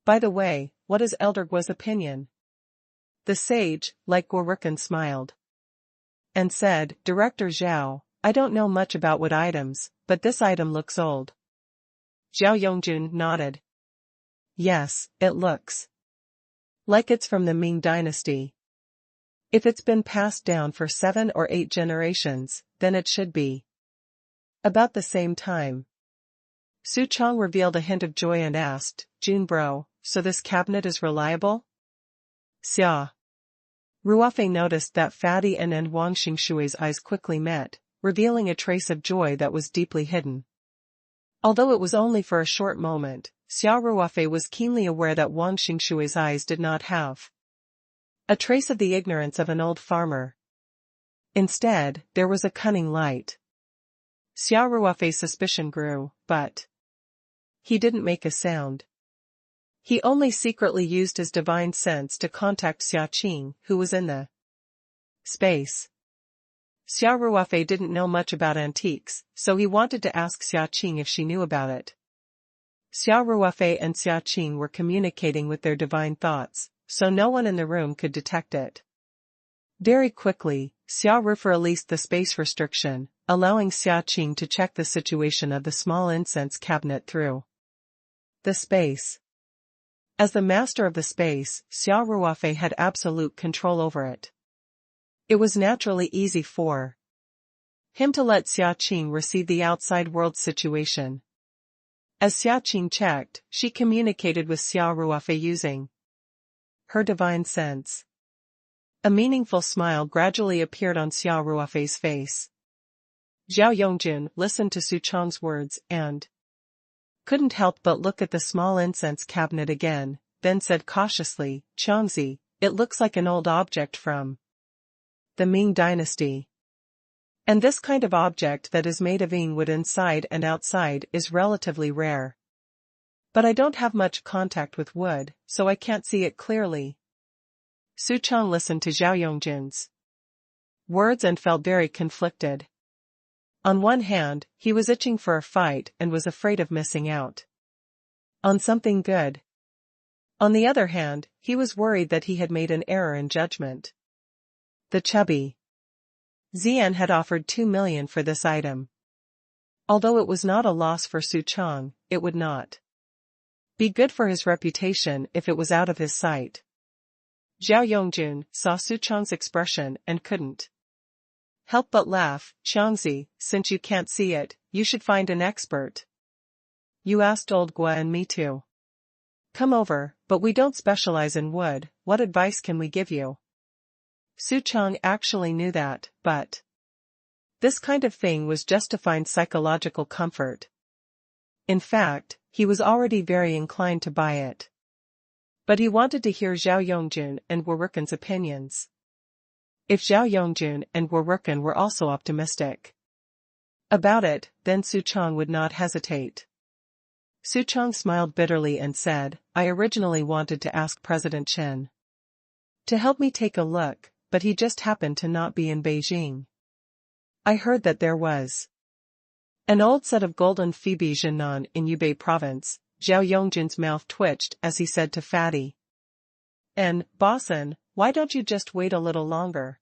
Speaker 1: By the way, what is Elder Gua's opinion? The sage, like Guorukan, smiled and said, Director Zhao, I don't know much about wood items, but this item looks old. Zhao Yongjun nodded. Yes, it looks like it's from the Ming dynasty. If it's been passed down for 7 or 8 generations, then it should be about the same time. Su Chong revealed a hint of joy and asked, Jun bro, so this cabinet is reliable? Xia Ruofei noticed that Fatty and Wang Xingshui's eyes quickly met, revealing a trace of joy that was deeply hidden. Although it was only for a short moment, Xia Ruofei was keenly aware that Wang Xingshui's eyes did not have a trace of the ignorance of an old farmer. Instead, there was a cunning light. Xia Ruofei's suspicion grew, but he didn't make a sound. He only secretly used his divine sense to contact Xia Qing, who was in the space. Xia Ruofei didn't know much about antiques, so he wanted to ask Xia Qing if she knew about it. Xia Ruofei and Xia Qing were communicating with their divine thoughts, so no one in the room could detect it. Very quickly, Xia Ruofei released the space restriction, allowing Xia Qing to check the situation of the small incense cabinet through the space. As the master of the space, Xia Ruofei had absolute control over it. It was naturally easy for him to let Xia Qing receive the outside world situation. As Xia Qing checked, she communicated with Xia Ruofei using her divine sense. A meaningful smile gradually appeared on Xia Ruofei's face. Zhao Yongjun listened to Su Chong's words and couldn't help but look at the small incense cabinet again, then said cautiously, Chongzi, it looks like an old object from the Ming dynasty. And this kind of object that is made of wood inside and outside is relatively rare. But I don't have much contact with wood, so I can't see it clearly. Su Chong listened to Zhao Yongjun's words and felt very conflicted. On one hand, he was itching for a fight and was afraid of missing out on something good. On the other hand, he was worried that he had made an error in judgment. The chubby Xian had offered 2 million for this item. Although it was not a loss for Su Chong, it would not be good for his reputation if it was out of his sight. Zhao Yongjun saw Su Chong's expression and couldn't help but laugh. Chongzi, since you can't see it, you should find an expert. You asked old Gua and me to come over, but we don't specialize in wood. What advice can we give you? Su Chong actually knew that, but this kind of thing was just to find psychological comfort. In fact, he was already very inclined to buy it. But he wanted to hear Zhao Yongjun and Guorukan's opinions. If Zhao Yongjun and Guorukan were also optimistic about it, then Su Chong would not hesitate. Su Chong smiled bitterly and said, I originally wanted to ask President Chen to help me take a look, but he just happened to not be in Beijing. I heard that there was an old set of golden Phoebe Jinan in Yubei province. Zhao Yongjun's mouth twitched as he said to Fatty and Bosson, why don't you just wait a little longer?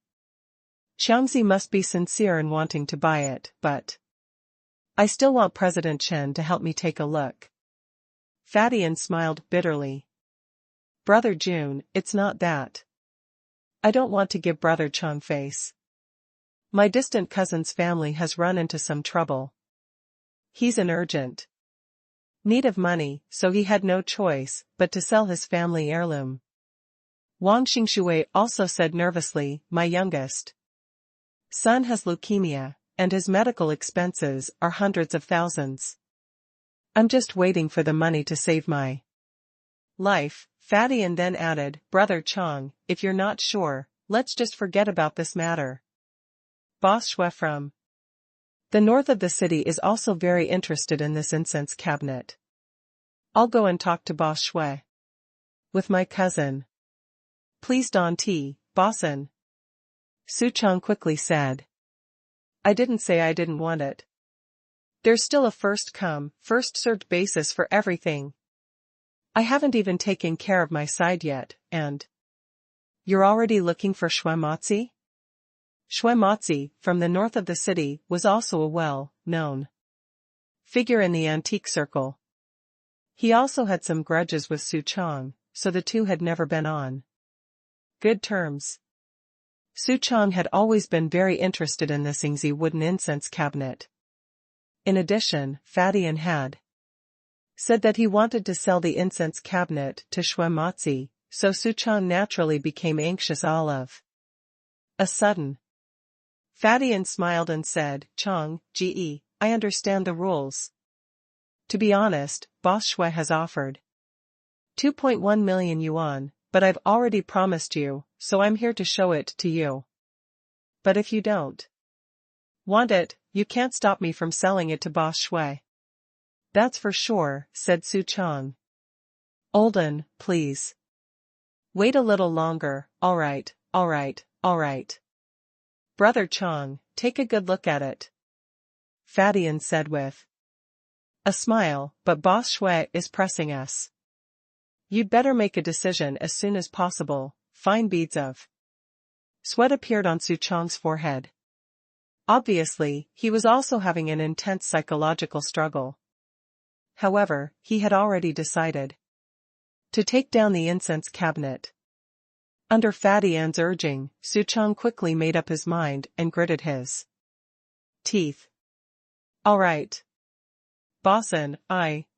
Speaker 1: Changzi must be sincere in wanting to buy it, but I still want President Chen to help me take a look. Fatty smiled bitterly. Brother June, it's not that. I don't want to give Brother Chong face. My distant cousin's family has run into some trouble. He's in urgent need of money, so he had no choice but to sell his family heirloom. Wang Xingshui also said nervously, my youngest son has leukemia, and his medical expenses are hundreds of thousands. I'm just waiting for the money to save my life. Fatty and then added, Brother Chong, if you're not sure, let's just forget about this matter. Boss Shui from the north of the city is also very interested in this incense cabinet. I'll go and talk to Boss Shui with my cousin. Please Don T, Bosson. Su Chong quickly said. I didn't say I didn't want it. There's still a first come, first served basis for everything. I haven't even taken care of my side yet, and… You're already looking for Shuematsi? Shuematsi, from the north of the city, was also a well-known figure in the antique circle. He also had some grudges with Su Chong, so the two had never been on good terms. Su Chong had always been very interested in the Xingzi wooden incense cabinet. In addition, Fadian had said that he wanted to sell the incense cabinet to Shuematsi, so Su Chong naturally became anxious all of a sudden. Fadian smiled and said, Chong, Ge, I understand the rules. To be honest, Boss Shui has offered 2.1 million yuan, but I've already promised you, so I'm here to show it to you. But if you don't want it, you can't stop me from selling it to Boss Shui. That's for sure, said Su Chong. Olden, please. Wait a little longer, alright. Brother Chong, take a good look at it. Fadian said with a smile, but Boss Shui is pressing us. You'd better make a decision as soon as possible. Fine beads of sweat appeared on Su Chong's forehead. Obviously, he was also having an intense psychological struggle. However, he had already decided to take down the incense cabinet. Under Fadian's urging, Su Chong quickly made up his mind and gritted his teeth. All right. Bossin,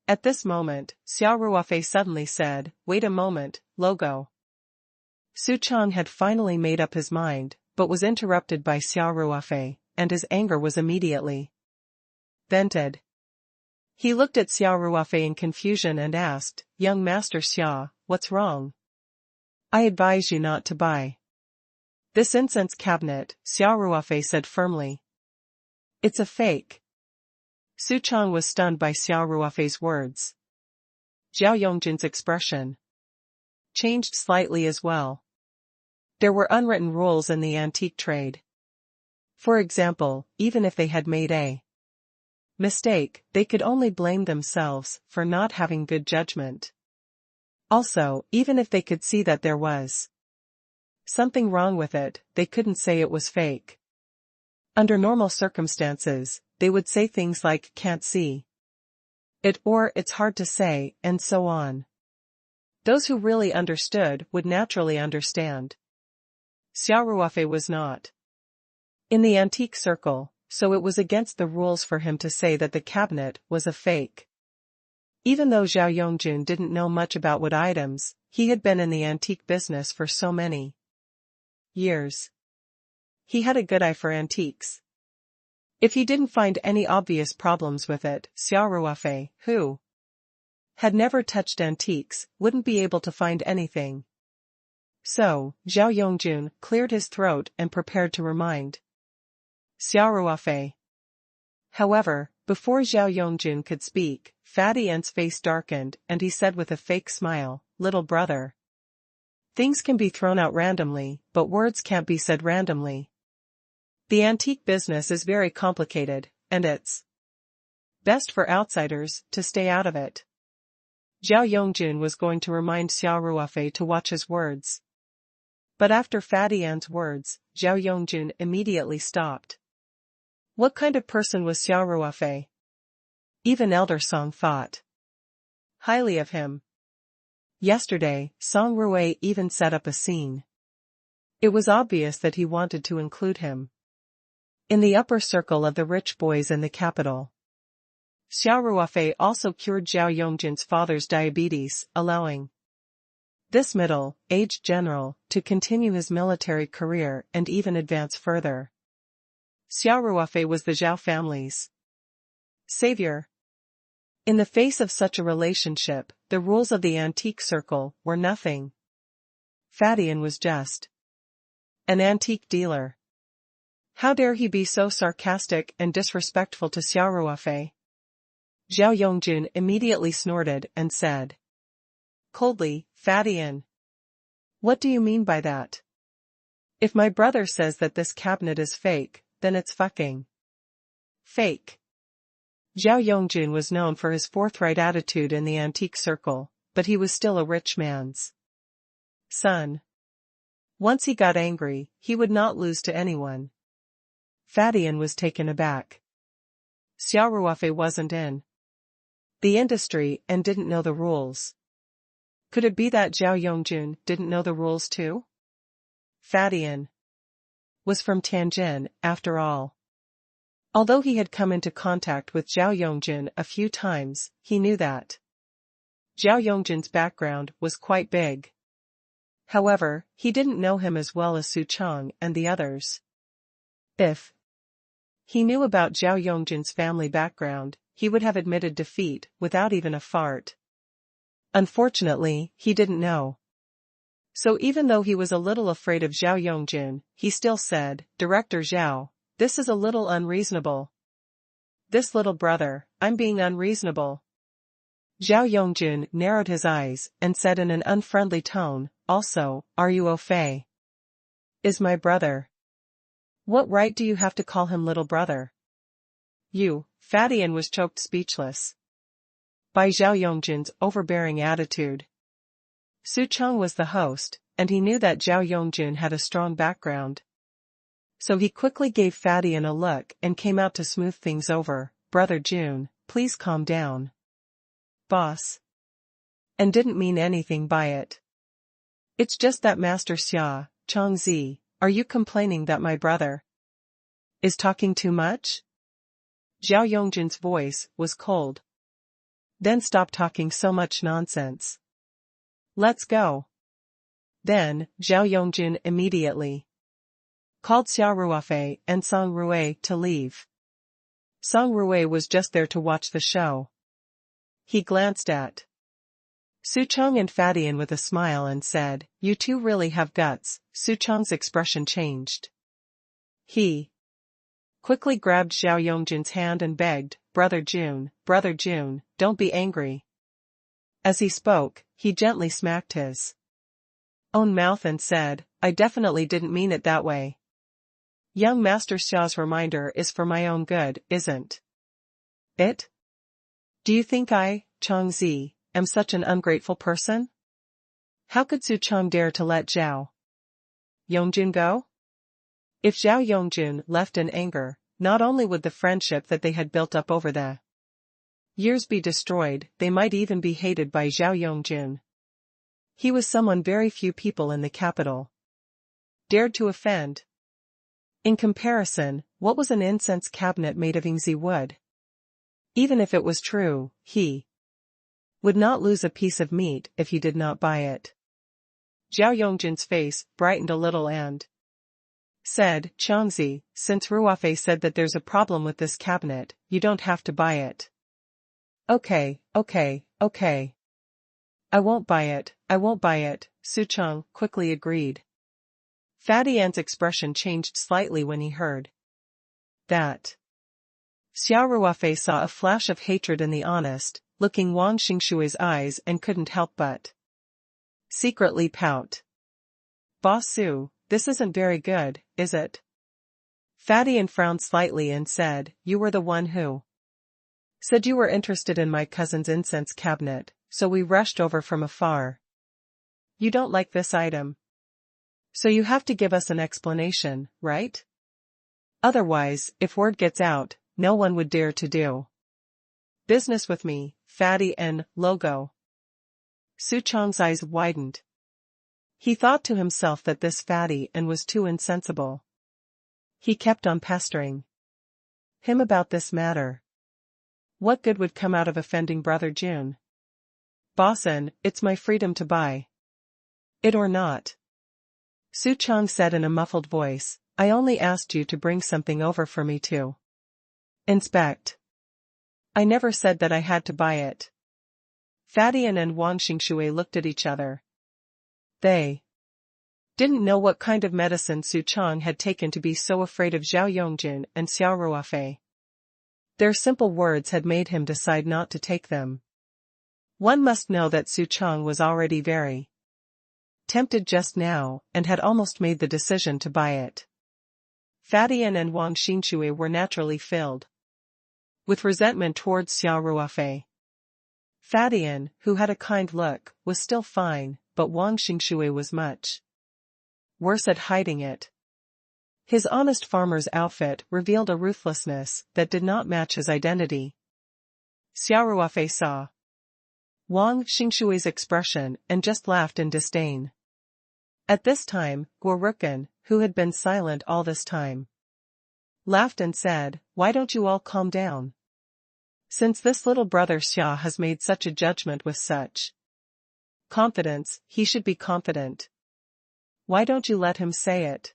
Speaker 1: At this moment, Xia Ruofei suddenly said, wait a moment, Logo. Su Chong had finally made up his mind, but was interrupted by Xia Ruofei, and his anger was immediately vented. He looked at Xia Ruofei in confusion and asked, Young Master Xia, what's wrong? I advise you not to buy this incense cabinet, Xia Ruofei said firmly. It's a fake. Su Chong was stunned by Xia Ruofei's words. Zhao Yongjin's expression changed slightly as well. There were unwritten rules in the antique trade. For example, even if they had made a mistake, they could only blame themselves for not having good judgment. Also, even if they could see that there was something wrong with it, they couldn't say it was fake. Under normal circumstances, they would say things like can't see it or it's hard to say, and so on. Those who really understood would naturally understand. Xia Ruofei was not in the antique circle, so it was against the rules for him to say that the cabinet was a fake. Even though Zhao Yongjun didn't know much about wood items, he had been in the antique business for so many years. He had a good eye for antiques. If he didn't find any obvious problems with it, Xia Ruofei, who had never touched antiques, wouldn't be able to find anything. So, Zhao Yongjun cleared his throat and prepared to remind Xia Ruofei. However, before Zhao Yongjun could speak, Fadian's face darkened and he said with a fake smile, Little brother. Things can be thrown out randomly, but words can't be said randomly. The antique business is very complicated, and it's best for outsiders to stay out of it. Zhao Yongjun was going to remind Xia Ruofei to watch his words. But after Fadian's words, Zhao Yongjun immediately stopped. What kind of person was Xia Ruofei? Even Elder Song thought highly of him. Yesterday, Song Ruwei even set up a scene. It was obvious that he wanted to include him in the upper circle of the rich boys in the capital. Xia Ruofei also cured Zhao Yongjin's father's diabetes, allowing this middle-aged general to continue his military career and even advance further. Xia Ruofei was the Zhao family's savior. In the face of such a relationship, the rules of the antique circle were nothing. Fadian was just an antique dealer. How dare he be so sarcastic and disrespectful to Xia Ruofei? Zhao Yongjun immediately snorted and said coldly, Fadian. What do you mean by that? If my brother says that this cabinet is fake, then it's fucking fake. Zhao Yongjun was known for his forthright attitude in the antique circle, but he was still a rich man's son. Once he got angry, he would not lose to anyone. Fadian was taken aback. Xia Ruofei wasn't in the industry and didn't know the rules. Could it be that Zhao Yongjun didn't know the rules too? Fadian was from Tianjin, after all. Although he had come into contact with Zhao Yongjun a few times, he knew that Zhao Yongjun's background was quite big. However, he didn't know him as well as Su Chong and the others. If he knew about Zhao Yongjun's family background, he would have admitted defeat without even a fart. Unfortunately, he didn't know. So even though he was a little afraid of Zhao Yongjun, he still said, "Director Zhao, this is a little unreasonable. This little brother, I'm being unreasonable." Zhao Yongjun narrowed his eyes and said in an unfriendly tone, "Also, Ruofei is my brother. What right do you have to call him little brother?" You, Fadian was choked speechless by Zhao Yongjun's overbearing attitude. Su Chong was the host, and he knew that Zhao Yongjun had a strong background. So he quickly gave Fadian a look and came out to smooth things over. "Brother Jun, please calm down. Boss. And didn't mean anything by it. It's just that Master Xia, Chongzi, are you complaining that my brother is talking too much?" Zhao Yongjun's voice was cold. "Then stop talking so much nonsense. Let's go." Then, Zhao Yongjun immediately called Xia Ruofei and Song Rui to leave. Song Rui was just there to watch the show. He glanced at Su Chong and Fadian with a smile and said, "You two really have guts." Su Chong's expression changed. He quickly grabbed Zhao Yongjun's hand and begged, Brother Jun, don't be angry." As he spoke, he gently smacked his own mouth and said, "I definitely didn't mean it that way. Young Master Xiao's reminder is for my own good, isn't it? Do you think I, Chongzi, am such an ungrateful person? How could Su Chong dare to let Zhao Yongjun go?" If Zhao Yongjun left in anger, not only would the friendship that they had built up over the years be destroyed, they might even be hated by Zhao Yongjun. He was someone very few people in the capital dared to offend. In comparison, what was an incense cabinet made of Yingzi wood? Even if it was true, he would not lose a piece of meat if he did not buy it. Zhao Yongjun's face brightened a little and said, "Chongzi, since Ruofei said that there's a problem with this cabinet, you don't have to buy it." Okay. I won't buy it, Su Chong quickly agreed. Fadian's expression changed slightly when he heard that. Xia Ruofei saw a flash of hatred in the honest, looking Wang Xingshui's eyes and couldn't help but secretly pout. "Boss Su, this isn't very good, is it?" Fadian frowned slightly and said, "You were the one who said you were interested in my cousin's incense cabinet, so we rushed over from afar. You don't like this item, so you have to give us an explanation, right? Otherwise, if word gets out, no one would dare to do business with me." Fadi and logo. Su Chong's eyes widened. He thought to himself that this Fadi and was too insensible. He kept on pestering him about this matter. What good would come out of offending Brother Jun? "Bossin, it's my freedom to buy it or not," Su Chong said in a muffled voice. "I only asked you to bring something over for me to inspect. I never said that I had to buy it." Fadian and Wang Xingshui looked at each other. They didn't know what kind of medicine Su Chong had taken to be so afraid of Zhao Yongjun and Xia Ruofei. Their simple words had made him decide not to take them. One must know that Su Chong was already very tempted just now, and had almost made the decision to buy it. Fadian and Wang Xingshui were naturally filled with resentment towards Xia Ruofei. Fadian, who had a kind look, was still fine, but Wang Xingshui was much worse at hiding it. His honest farmer's outfit revealed a ruthlessness that did not match his identity. Xia Ruofei saw Wang Xingshui's expression and just laughed in disdain. At this time, Guorukan, who had been silent all this time, laughed and said, "Why don't you all calm down? Since this little brother Xia has made such a judgment with such confidence, he should be confident. Why don't you let him say it?"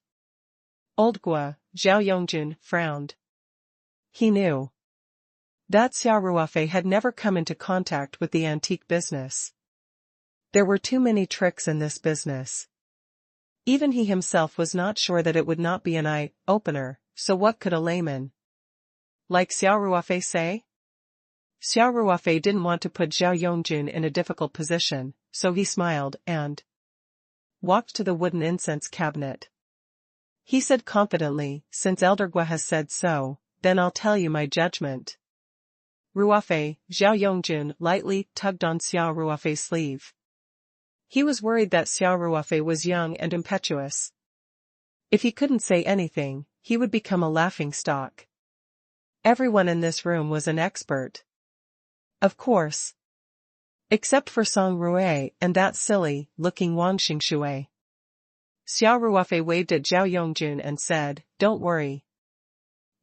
Speaker 1: Old Gua, Zhao Yongjun, frowned. He knew that Xia Ruofei had never come into contact with the antique business. There were too many tricks in this business. Even he himself was not sure that it would not be an eye-opener, so what could a layman like Xia Ruofei say? Xia Ruofei didn't want to put Zhao Yongjun in a difficult position, so he smiled and walked to the wooden incense cabinet. He said confidently, "Since Elder Gua has said so, then I'll tell you my judgment." Ruofei, Zhao Yongjun lightly tugged on Xia Ruofei's sleeve. He was worried that Xia Ruofei was young and impetuous. If he couldn't say anything, he would become a laughingstock. Everyone in this room was an expert. Of course. Except for Song Rui and that silly-looking Wang Xingshui. Xia Ruofei waved at Zhao Yongjun and said, "Don't worry,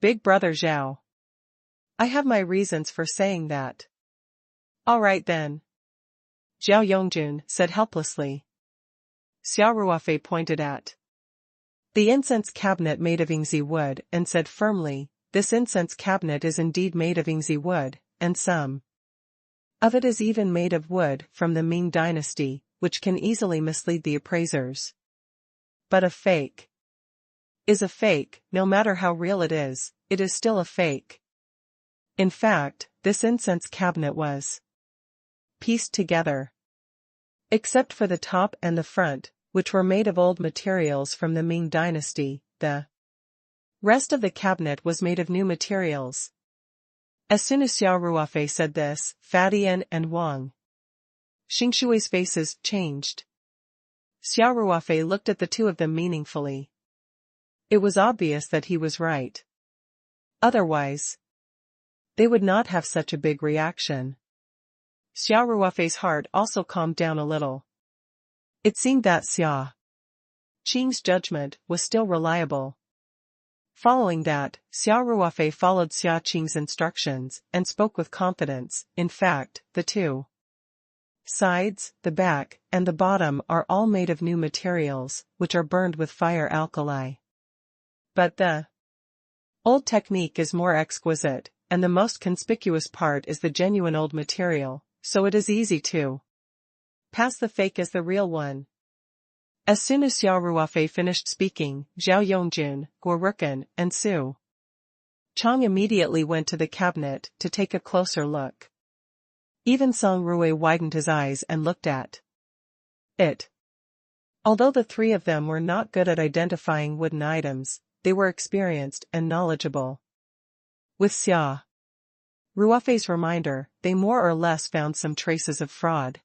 Speaker 1: Big Brother Zhao. I have my reasons for saying that." "All right then," Zhao Yongjun said helplessly. Xia Ruofei pointed at the incense cabinet made of Yingzi wood and said firmly, "This incense cabinet is indeed made of Yingzi wood, and some of it is even made of wood from the Ming dynasty, which can easily mislead the appraisers. But a fake is a fake, no matter how real it is still a fake." In fact, this incense cabinet was pieced together. Except for the top and the front, which were made of old materials from the Ming dynasty, the rest of the cabinet was made of new materials. As soon as Xia Ruofei said this, Fadian and Wang Xingshui's faces changed. Xia Ruofei looked at the two of them meaningfully. It was obvious that he was right. Otherwise, they would not have such a big reaction. Xia Ruofei's heart also calmed down a little. It seemed that Xia Qing's judgment was still reliable. Following that, Xia Ruofei followed Xia Qing's instructions and spoke with confidence. In fact, the two sides, the back, and the bottom are all made of new materials, which are burned with fire alkali. But the old technique is more exquisite, and the most conspicuous part is the genuine old material, so it is easy to pass the fake as the real one. As soon as Xia Ruofei finished speaking, Zhao Yongjun, Guorukan, and Su Chang immediately went to the cabinet to take a closer look. Even Song Rui widened his eyes and looked at it. Although the three of them were not good at identifying wooden items, they were experienced and knowledgeable. With Xia Ruofei's reminder, they more or less found some traces of fraud.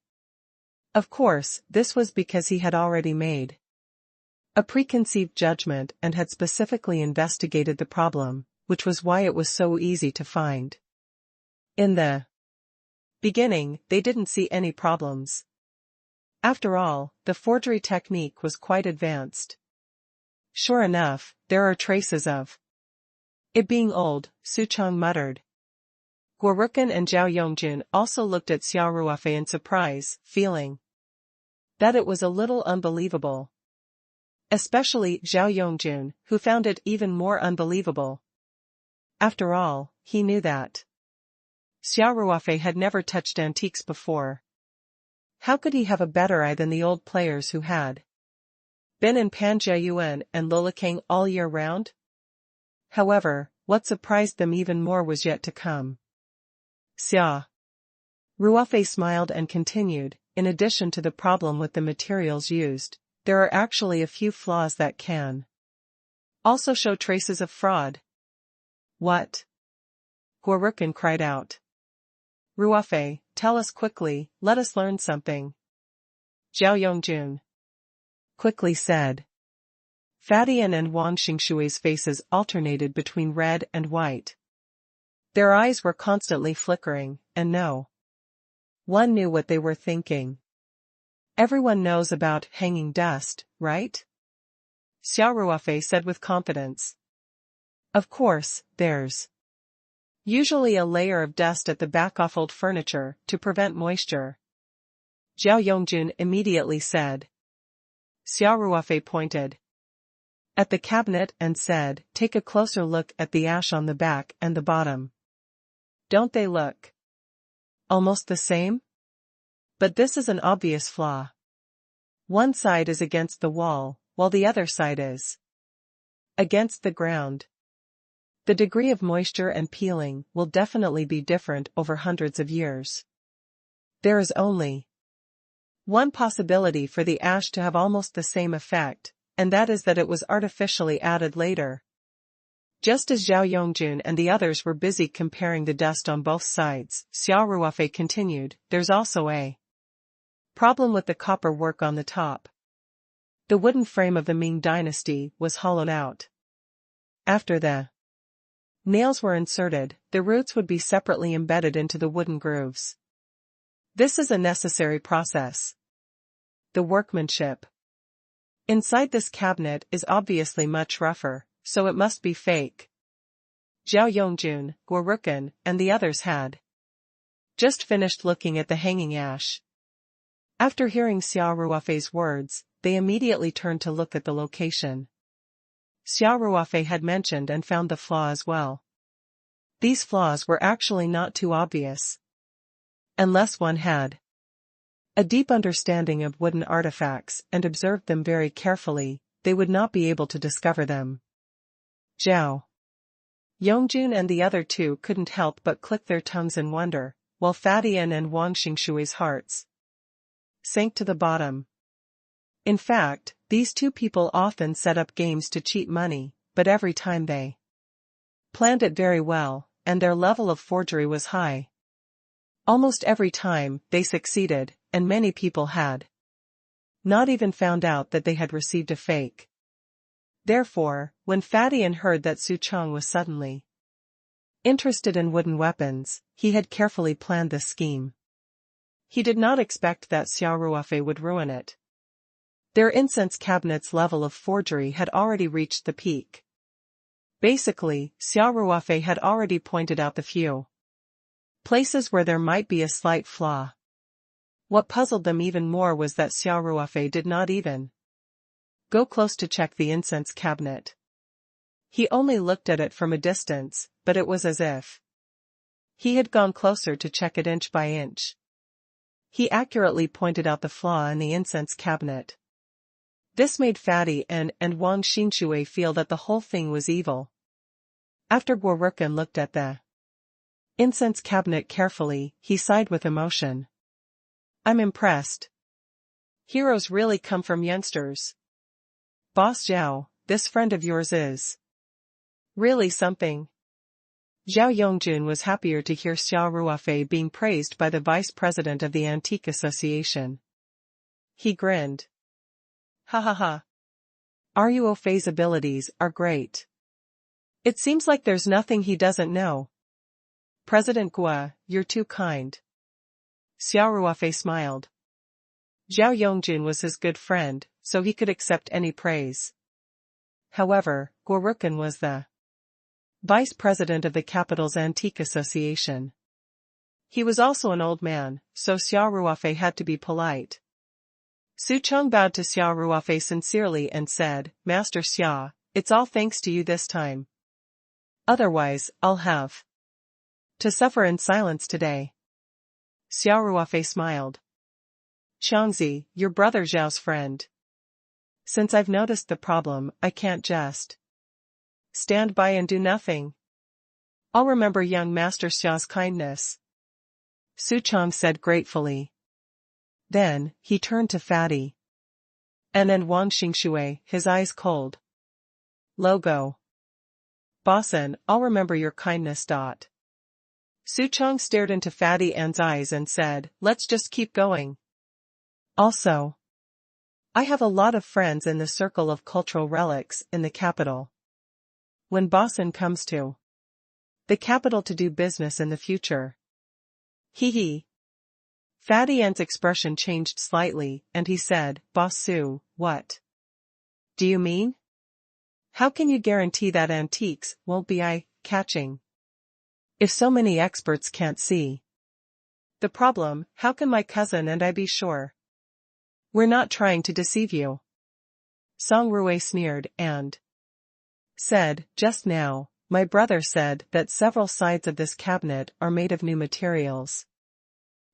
Speaker 1: Of course, this was because he had already made a preconceived judgment and had specifically investigated the problem, which was why it was so easy to find. In the beginning, they didn't see any problems. After all, the forgery technique was quite advanced. Sure enough, there are traces of it being old, Su Chang muttered. Guorukan and Zhao Yongjun also looked at Xia Ruofei in surprise, feeling that it was a little unbelievable. Especially Zhao Yongjun, who found it even more unbelievable. After all, he knew that Xia Ruofei had never touched antiques before. How could he have a better eye than the old players who had been in Panjiayuan and Lolakang all year round? However, what surprised them even more was yet to come. Xia Ruofei smiled and continued, in addition to the problem with the materials used, there are actually a few flaws that can also show traces of fraud. What? Guorukan cried out. Ruofei, tell us quickly, let us learn something. Zhao Yongjun quickly said. Fadian and Wang Xingshui's faces alternated between red and white. Their eyes were constantly flickering, and no one knew what they were thinking. Everyone knows about hanging dust, right? Xia Ruofei said with confidence. Of course, there's usually a layer of dust at the back of old furniture to prevent moisture. Zhao Yongjun immediately said. Xia Ruofei pointed at the cabinet and said, take a closer look at the ash on the back and the bottom. Don't they look almost the same? But this is an obvious flaw. One side is against the wall, while the other side is against the ground. The degree of moisture and peeling will definitely be different over hundreds of years. There is only one possibility for the ash to have almost the same effect, and that is that it was artificially added later. Just as Zhao Yongjun and the others were busy comparing the dust on both sides, Xia Ruofei continued, there's also a problem with the copper work on the top. The wooden frame of the Ming dynasty was hollowed out. After the nails were inserted, the roots would be separately embedded into the wooden grooves. This is a necessary process. The workmanship inside this cabinet is obviously much rougher, so it must be fake. Zhao Yongjun, Guorukan, and the others had just finished looking at the hanging ash. After hearing Xia Ruofei's words, they immediately turned to look at the location. Xia Ruofei had mentioned and found the flaw as well. These flaws were actually not too obvious. Unless one had a deep understanding of wooden artifacts and observed them very carefully, they would not be able to discover them. Zhao Yongjun and the other two couldn't help but click their tongues in wonder, while Fadian and Wang Xingshui's hearts sank to the bottom. In fact, these two people often set up games to cheat money, but every time they planned it very well, and their level of forgery was high. Almost every time, they succeeded, and many people had not even found out that they had received a fake. Therefore, when Fadian heard that Su Chong was suddenly interested in wooden weapons, he had carefully planned this scheme. He did not expect that Xia Ruofei would ruin it. Their incense cabinet's level of forgery had already reached the peak. Basically, Xia Ruofei had already pointed out the few places where there might be a slight flaw. What puzzled them even more was that Xia Ruofei did not even go close to check the incense cabinet. He only looked at it from a distance, but it was as if he had gone closer to check it inch by inch. He accurately pointed out the flaw in the incense cabinet. This made Fadian and Wang Xingshui feel that the whole thing was evil. After Guorukan looked at the incense cabinet carefully, he sighed with emotion. I'm impressed. Heroes really come from youngsters. Boss Zhao, this friend of yours is really something. Zhao Yongjun was happier to hear Xia Ruofei being praised by the vice president of the Antique Association. He grinned. Ha ha ha. Ruofei's abilities are great. It seems like there's nothing he doesn't know. President Guo, you're too kind. Xia Ruofei smiled. Zhao Yongjun was his good friend, so he could accept any praise. However, Guorukan was the vice president of the capital's Antique Association. He was also an old man, so Xia Ruofei had to be polite. Su Chong bowed to Xia Ruofei sincerely and said, Master Xia, it's all thanks to you this time. Otherwise, I'll have to suffer in silence today. Xia Ruofei smiled. Changzi, your brother Zhao's friend. Since I've noticed the problem, I can't just stand by and do nothing. I'll remember young Master Xia's kindness. Su Chong said gratefully. Then, he turned to Fadi. And then Wang Xingshui, his eyes cold. Logo. Bossin, I'll remember your kindness. Su Chong stared into Fatty Ann's eyes and said, let's just keep going. Also, I have a lot of friends in the circle of cultural relics in the capital. When Bossin comes to the capital to do business in the future. Hee hee. Fatty Ann's expression changed slightly, and he said, Boss Su, what do you mean? How can you guarantee that antiques won't be eye-catching? If so many experts can't see the problem, how can my cousin and I be sure? We're not trying to deceive you. Xia Ruofei sneered and said, just now, my brother said that several sides of this cabinet are made of new materials.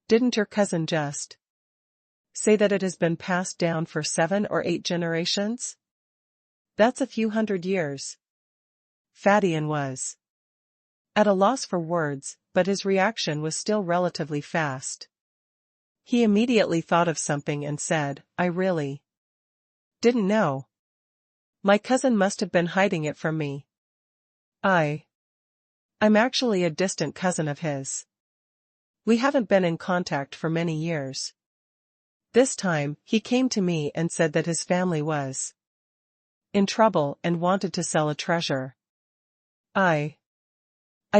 Speaker 1: Didn't your cousin just say that it has been passed down for 7 or 8 generations? That's a few hundred years. Fatty Ann was at a loss for words, but his reaction was still relatively fast. He immediately thought of something and said, I really didn't know. My cousin must have been hiding it from me. I'm actually a distant cousin of his. We haven't been in contact for many years. This time, he came to me and said that his family was in trouble and wanted to sell a treasure. I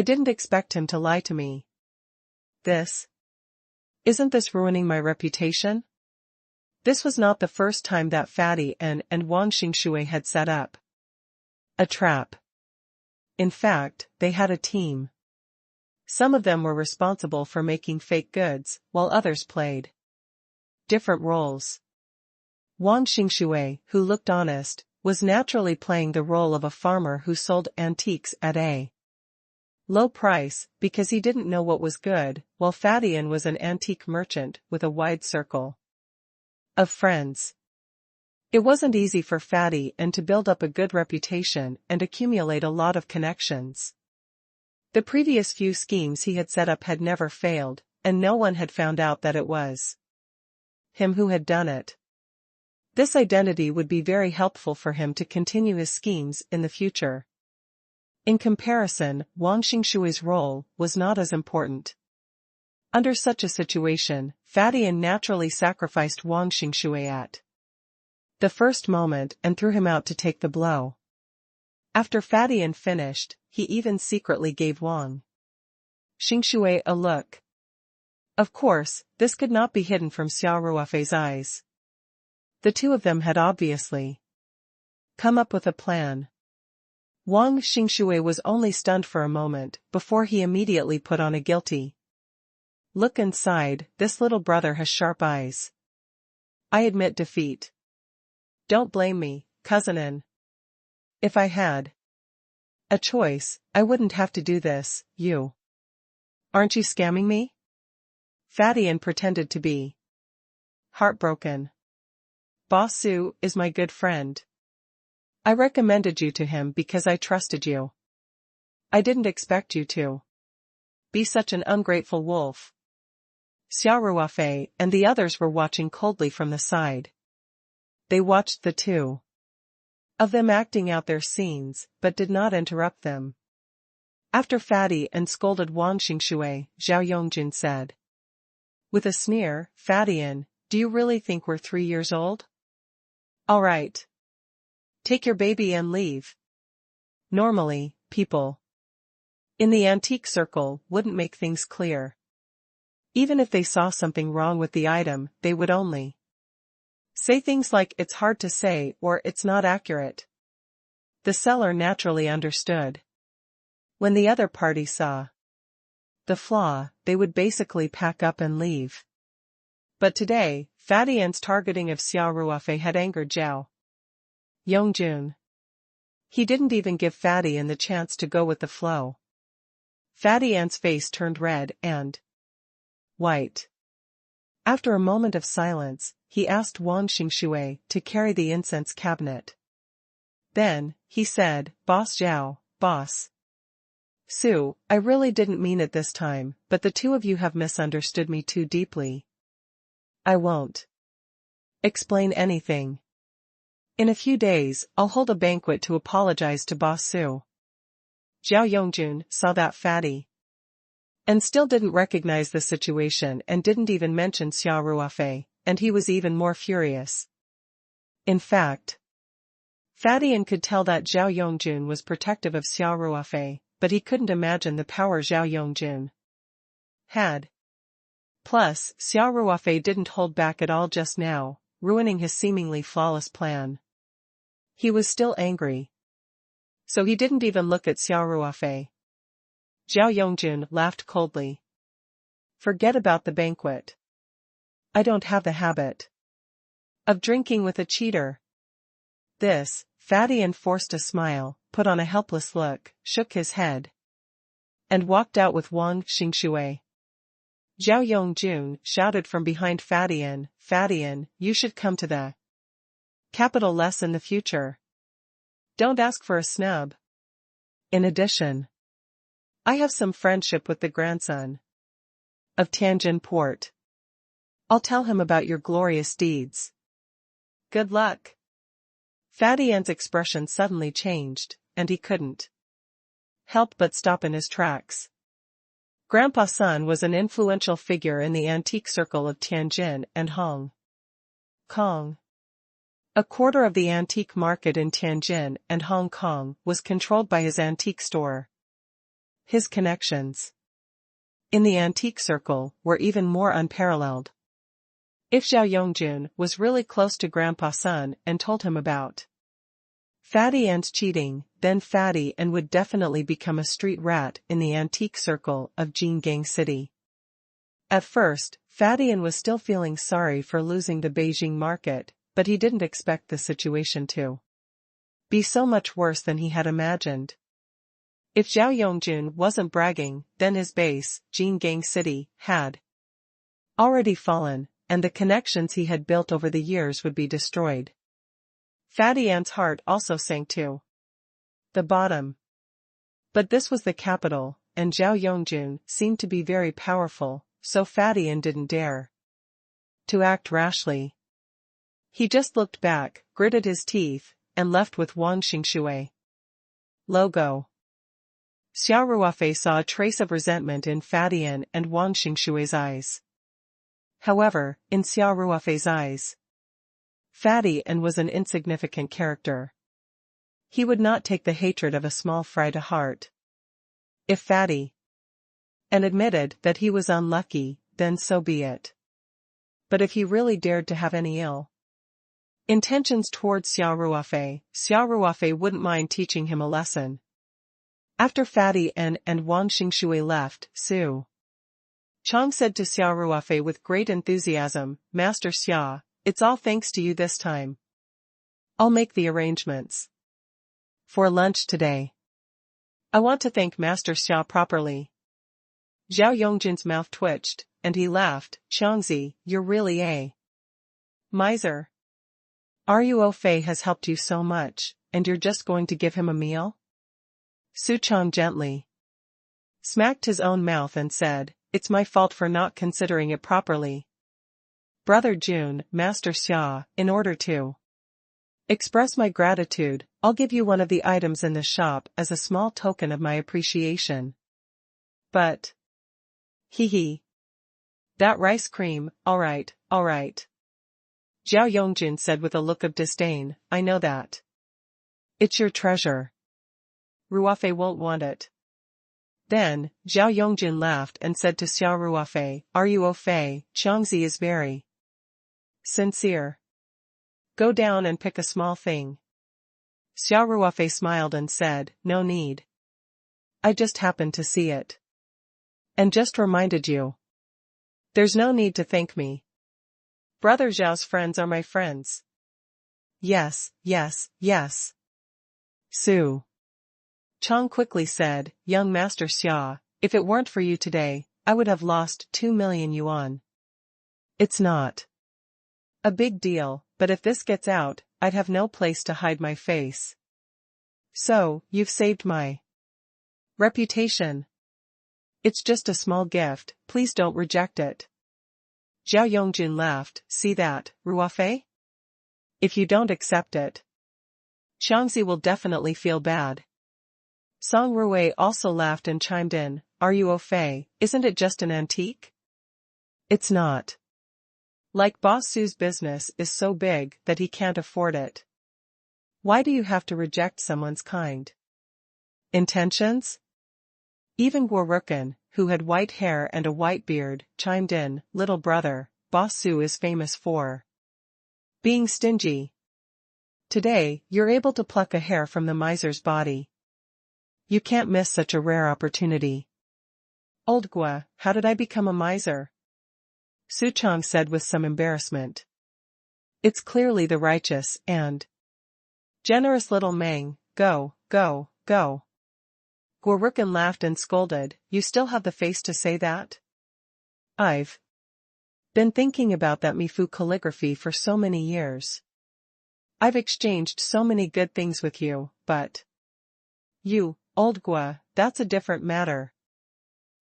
Speaker 1: didn't expect him to lie to me. Isn't this ruining my reputation? This was not the first time that Fatty Ann and Wang Xingshui had set up a trap. In fact, they had a team. Some of them were responsible for making fake goods, while others played different roles. Wang Xingshui, who looked honest, was naturally playing the role of a farmer who sold antiques at a low price because he didn't know what was good, while Fatty Ann was an antique merchant with a wide circle of friends. It wasn't easy for Fatty Ann to build up a good reputation and accumulate a lot of connections. The previous few schemes he had set up had never failed, and no one had found out that it was him who had done it. This identity would be very helpful for him to continue his schemes in the future. In comparison, Wang Xingshui's role was not as important. Under such a situation, Fatty Ann naturally sacrificed Wang Xingshui at the first moment and threw him out to take the blow. After Fatty Ann finished, he even secretly gave Wang Xingshui a look. Of course, this could not be hidden from Xia Ruofei's eyes. The two of them had obviously come up with a plan. Wang Xingshui was only stunned for a moment before he immediately put on a guilty look and sighed, this little brother has sharp eyes. I admit defeat. Don't blame me, cousin Ann. If I had a choice, I wouldn't have to do this, you. Aren't you scamming me? Fatty Ann pretended to be heartbroken. Boss Su is my good friend. I recommended you to him because I trusted you. I didn't expect you to be such an ungrateful wolf. Xia Ruofei and the others were watching coldly from the side. They watched the two of them acting out their scenes, but did not interrupt them. After Fatty Ann scolded Wang Xingshui, Zhao Yongjun said with a sneer, Fatty Ann, do you really think we're 3 years old? All right. Take your baby and leave. Normally, people in the antique circle wouldn't make things clear. Even if they saw something wrong with the item, they would only say things like it's hard to say or it's not accurate. The seller naturally understood. When the other party saw the flaw, they would basically pack up and leave. But today, Fatty Ann's targeting of Xia Ruofei had angered Zhao Yongjun. He didn't even give Fatty Ann the chance to go with the flow. Fatty Ann's face turned red and white. After a moment of silence, he asked Wang Xingshui to carry the incense cabinet. Then, he said, Boss Zhao, Boss Su, I really didn't mean it this time, but the two of you have misunderstood me too deeply. I won't explain anything. In a few days, I'll hold a banquet to apologize to Boss Su. Zhao Yongjun saw that Fatty And still didn't recognize the situation and didn't even mention Xia Ruofei, and he was even more furious. In fact, Fadian could tell that Zhao Yongjun was protective of Xia Ruofei, but he couldn't imagine the power Zhao Yongjun had. Plus, Xia Ruofei didn't hold back at all just now, ruining his seemingly flawless plan. He was still angry. So he didn't even look at Xia Ruofei. Zhao Yongjun laughed coldly. Forget about the banquet. I don't have the habit of drinking with a cheater. This, Fadian forced a smile, put on a helpless look, shook his head, and walked out with Wang Xingxue. Zhao Yongjun shouted from behind Fadian, Fadian, you should come to the capital less in the future. Don't ask for a snub. In addition, I have some friendship with the grandson of Tianjin Port. I'll tell him about your glorious deeds. Good luck. Fadian's expression suddenly changed, and he couldn't help but stop in his tracks. Grandpa Sun was an influential figure in the antique circle of Tianjin and Hong Kong. A quarter of the antique market in Tianjin and Hong Kong was controlled by his antique store. His connections in the antique circle were even more unparalleled. If Zhao Yongjun was really close to Grandpa Sun and told him about Fadian's cheating, then Fadian would definitely become a street rat in the antique circle of Jinggang City. At first, Fadian was still feeling sorry for losing the Beijing market, but he didn't expect the situation to be so much worse than he had imagined. If Zhao Yongjun wasn't bragging, then his base, Jinggang City, had already fallen, and the connections he had built over the years would be destroyed. Fadian's heart also sank to the bottom. But this was the capital, and Zhao Yongjun seemed to be very powerful, so Fadian didn't dare to act rashly. He just looked back, gritted his teeth, and left with Wang Xingxue. Logo. Xia Ruofei saw a trace of resentment in Fadian and Wang Xingxue's eyes. However, in Xia Ruofei's eyes, Fadian was an insignificant character. He would not take the hatred of a small fry to heart. If Fadian admitted that he was unlucky, then so be it. But if he really dared to have any ill intentions towards Xia Ruofei wouldn't mind teaching him a lesson. After Fadian and Wang Xingxue left, Su Chang said to Xia Ruofei with great enthusiasm, Master Xia, it's all thanks to you this time. I'll make the arrangements for lunch today. I want to thank Master Xia properly. Zhao Yongjun's mouth twitched, and he laughed, Changzi, you're really a miser. Ruofei has helped you so much, and you're just going to give him a meal? Su Chang gently smacked his own mouth and said, it's my fault for not considering it properly. Brother Jun, Master Xia, in order to express my gratitude, I'll give you one of the items in the shop as a small token of my appreciation. But hee. That rice cream, alright. Zhao Yongjun said with a look of disdain, I know that. It's your treasure. Ruofei won't want it. Then, Zhao Yongjun laughed and said to Xia Ruofei, Ruofei, Changzi is very sincere. Go down and pick a small thing. Xia Ruofei smiled and said, no need. I just happened to see it. And just reminded you. There's no need to thank me. Brother Zhao's friends are my friends. Yes. Su Chang quickly said, young Master Xia, if it weren't for you today, I would have lost 2 million yuan. It's not a big deal, but if this gets out, I'd have no place to hide my face. So, you've saved my reputation. It's just a small gift, please don't reject it. Zhao Yongjun laughed, see that, Ruofei? If you don't accept it, Changzi will definitely feel bad. Xia Ruofei also laughed and chimed in, "Are you au fait? Isn't it just an antique?" "It's not. Like Boss Su's business is so big that he can't afford it." "Why do you have to reject someone's kind intentions?" Even Guorukin, who had white hair and a white beard, chimed in, "Little brother, Boss Su is famous for being stingy. Today, you're able to pluck a hair from the miser's body. You can't miss such a rare opportunity." "Old Gua, how did I become a miser?" Su Chang said with some embarrassment. "It's clearly the righteous and generous little Meng, go, go, go." Guorukin laughed and scolded, "You still have the face to say that? I've been thinking about that Mifu calligraphy for so many years. I've exchanged so many good things with you, but you, old Gua, that's a different matter.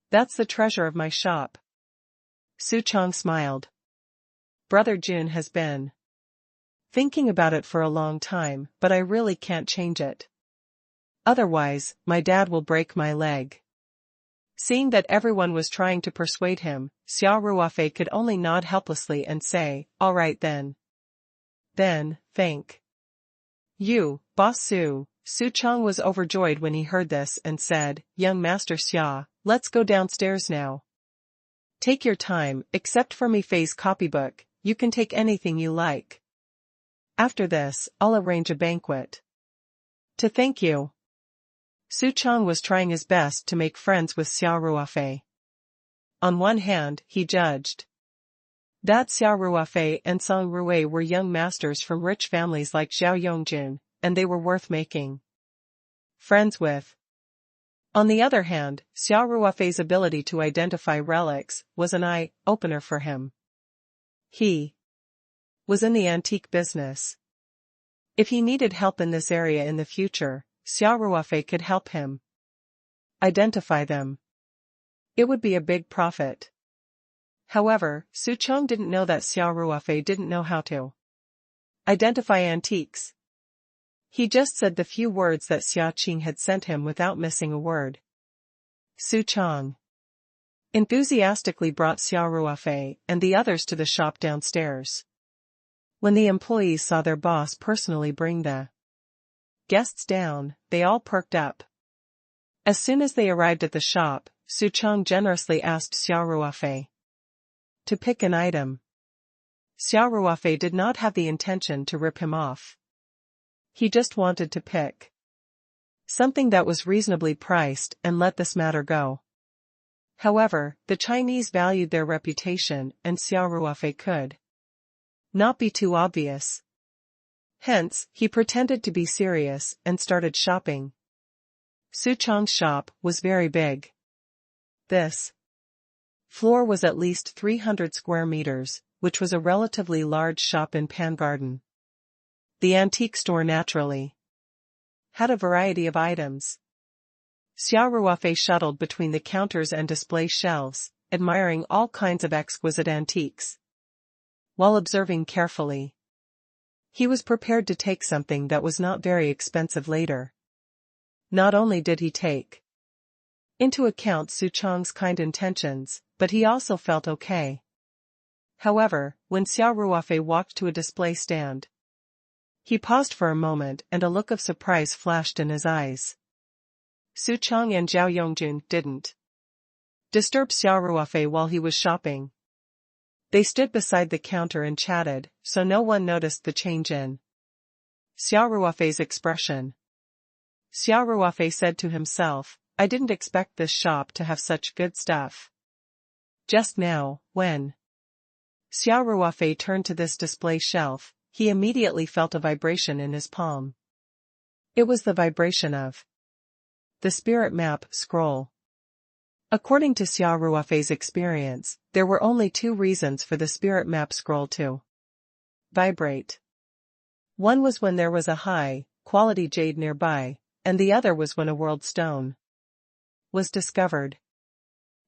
Speaker 1: That's the treasure of my shop." Su Chang smiled. "Brother Jun has been thinking about it for a long time, but I really can't change it. Otherwise, my dad will break my leg." Seeing that everyone was trying to persuade him, Xia Ruofei could only nod helplessly and say, "All right then. Then, thank you, Boss Su." Su Chang was overjoyed when he heard this and said, "Young Master Xia, let's go downstairs now. Take your time, except for Mi Fei's copybook, you can take anything you like. After this, I'll arrange a banquet to thank you." Su Chang was trying his best to make friends with Xia Ruofei. On one hand, he judged that Xia Ruofei and Xia Ruofei were young masters from rich families like Zhao Yongjun, and they were worth making friends with. On the other hand, Xia Ruofei's ability to identify relics was an eye-opener for him. He was in the antique business. If he needed help in this area in the future, Xia Ruofei could help him identify them. It would be a big profit. However, Su Chang didn't know that Xia Ruofei didn't know how to identify antiques. He just said the few words that Xia Qing had sent him without missing a word. Su Chang enthusiastically brought Xia Ruofei and the others to the shop downstairs. When the employees saw their boss personally bring the guests down, they all perked up. As soon as they arrived at the shop, Su Chang generously asked Xia Ruofei to pick an item. Xia Ruofei did not have the intention to rip him off. He just wanted to pick something that was reasonably priced and let this matter go. However, the Chinese valued their reputation and Xia Ruofei could not be too obvious. Hence, he pretended to be serious and started shopping. Su Chang's shop was very big. This floor was at least 300 square meters, which was a relatively large shop in Pan Garden. The antique store naturally had a variety of items. Xia Ruofei shuttled between the counters and display shelves, admiring all kinds of exquisite antiques. While observing carefully, he was prepared to take something that was not very expensive later. Not only did he take into account Su Chang's kind intentions, but he also felt okay. However, when Xia Ruofei walked to a display stand, he paused for a moment and a look of surprise flashed in his eyes. Su Chang and Zhao Yongjun didn't disturb Xia Ruofei while he was shopping. They stood beside the counter and chatted, so no one noticed the change in Xia Ruofei's expression. Xia Ruofei said to himself, "I didn't expect this shop to have such good stuff." Just now, when Xia Ruofei turned to this display shelf, he immediately felt a vibration in his palm. It was the vibration of the spirit map scroll. According to Xia Ruofei's experience, there were only two reasons for the spirit map scroll to vibrate. One was when there was a high-quality jade nearby, and the other was when a world stone was discovered.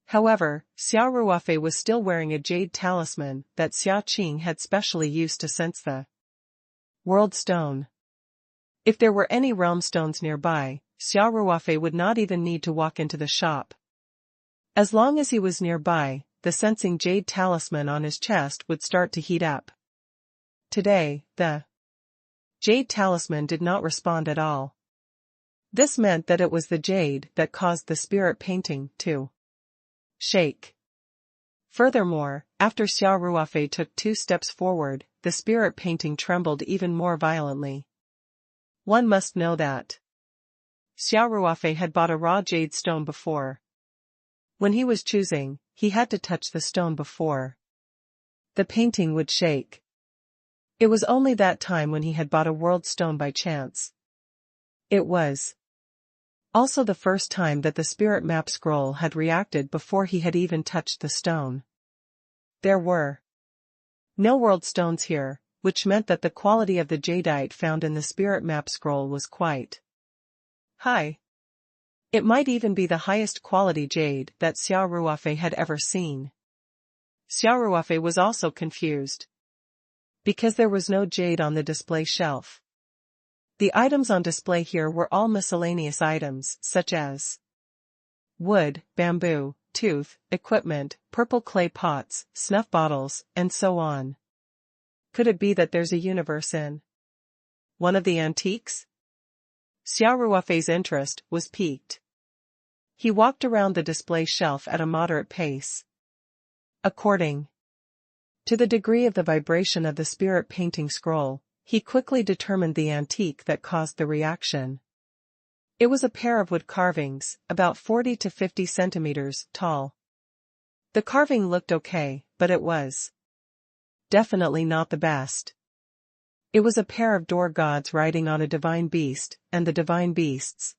Speaker 1: However, Xia Ruofei was still wearing a jade talisman that Xia Qing had specially used to sense the world stone. If there were any realm stones nearby, Xia Ruofei would not even need to walk into the shop. As long as he was nearby, the sensing jade talisman on his chest would start to heat up. Today, the jade talisman did not respond at all. This meant that it was the jade that caused the spirit painting to shake. Furthermore, after Xia Ruofei took 2 steps forward, the spirit painting trembled even more violently. One must know that Xia Ruofei had bought a raw jade stone before. When he was choosing, he had to touch the stone before the painting would shake. It was only that time when he had bought a world stone by chance. It was also the first time that the spirit map scroll had reacted before he had even touched the stone. There were no world stones here, which meant that the quality of the jadeite found in the spirit map scroll was quite high. It might even be the highest quality jade that Xia Ruofei had ever seen. Xia Ruofei was also confused, because there was no jade on the display shelf. The items on display here were all miscellaneous items, such as wood, bamboo, tooth, equipment, purple clay pots, snuff bottles, and so on. Could it be that there's a universe in one of the antiques? Xia Ruofei's interest was piqued. He walked around the display shelf at a moderate pace. According to the degree of the vibration of the spirit painting scroll, he quickly determined the antique that caused the reaction. It was a pair of wood carvings, about 40 to 50 centimeters tall. The carving looked okay, but it was definitely not the best. It was a pair of door gods riding on a divine beast, and the divine beasts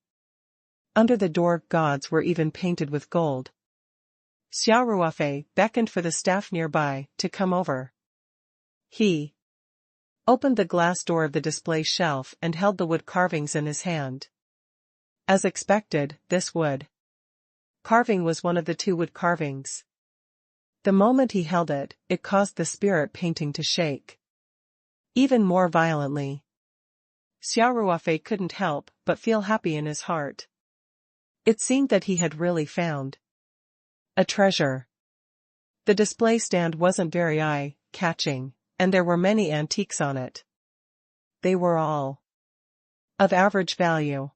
Speaker 1: under the door gods were even painted with gold. Xia Ruofei beckoned for the staff nearby to come over. He opened the glass door of the display shelf and held the wood carvings in his hand. As expected, this wood carving was one of the 2 wood carvings. The moment he held it, it caused the spirit painting to shake even more violently. Xia Ruofei couldn't help but feel happy in his heart. It seemed that he had really found a treasure. The display stand wasn't very eye-catching, and there were many antiques on it. They were all of average value.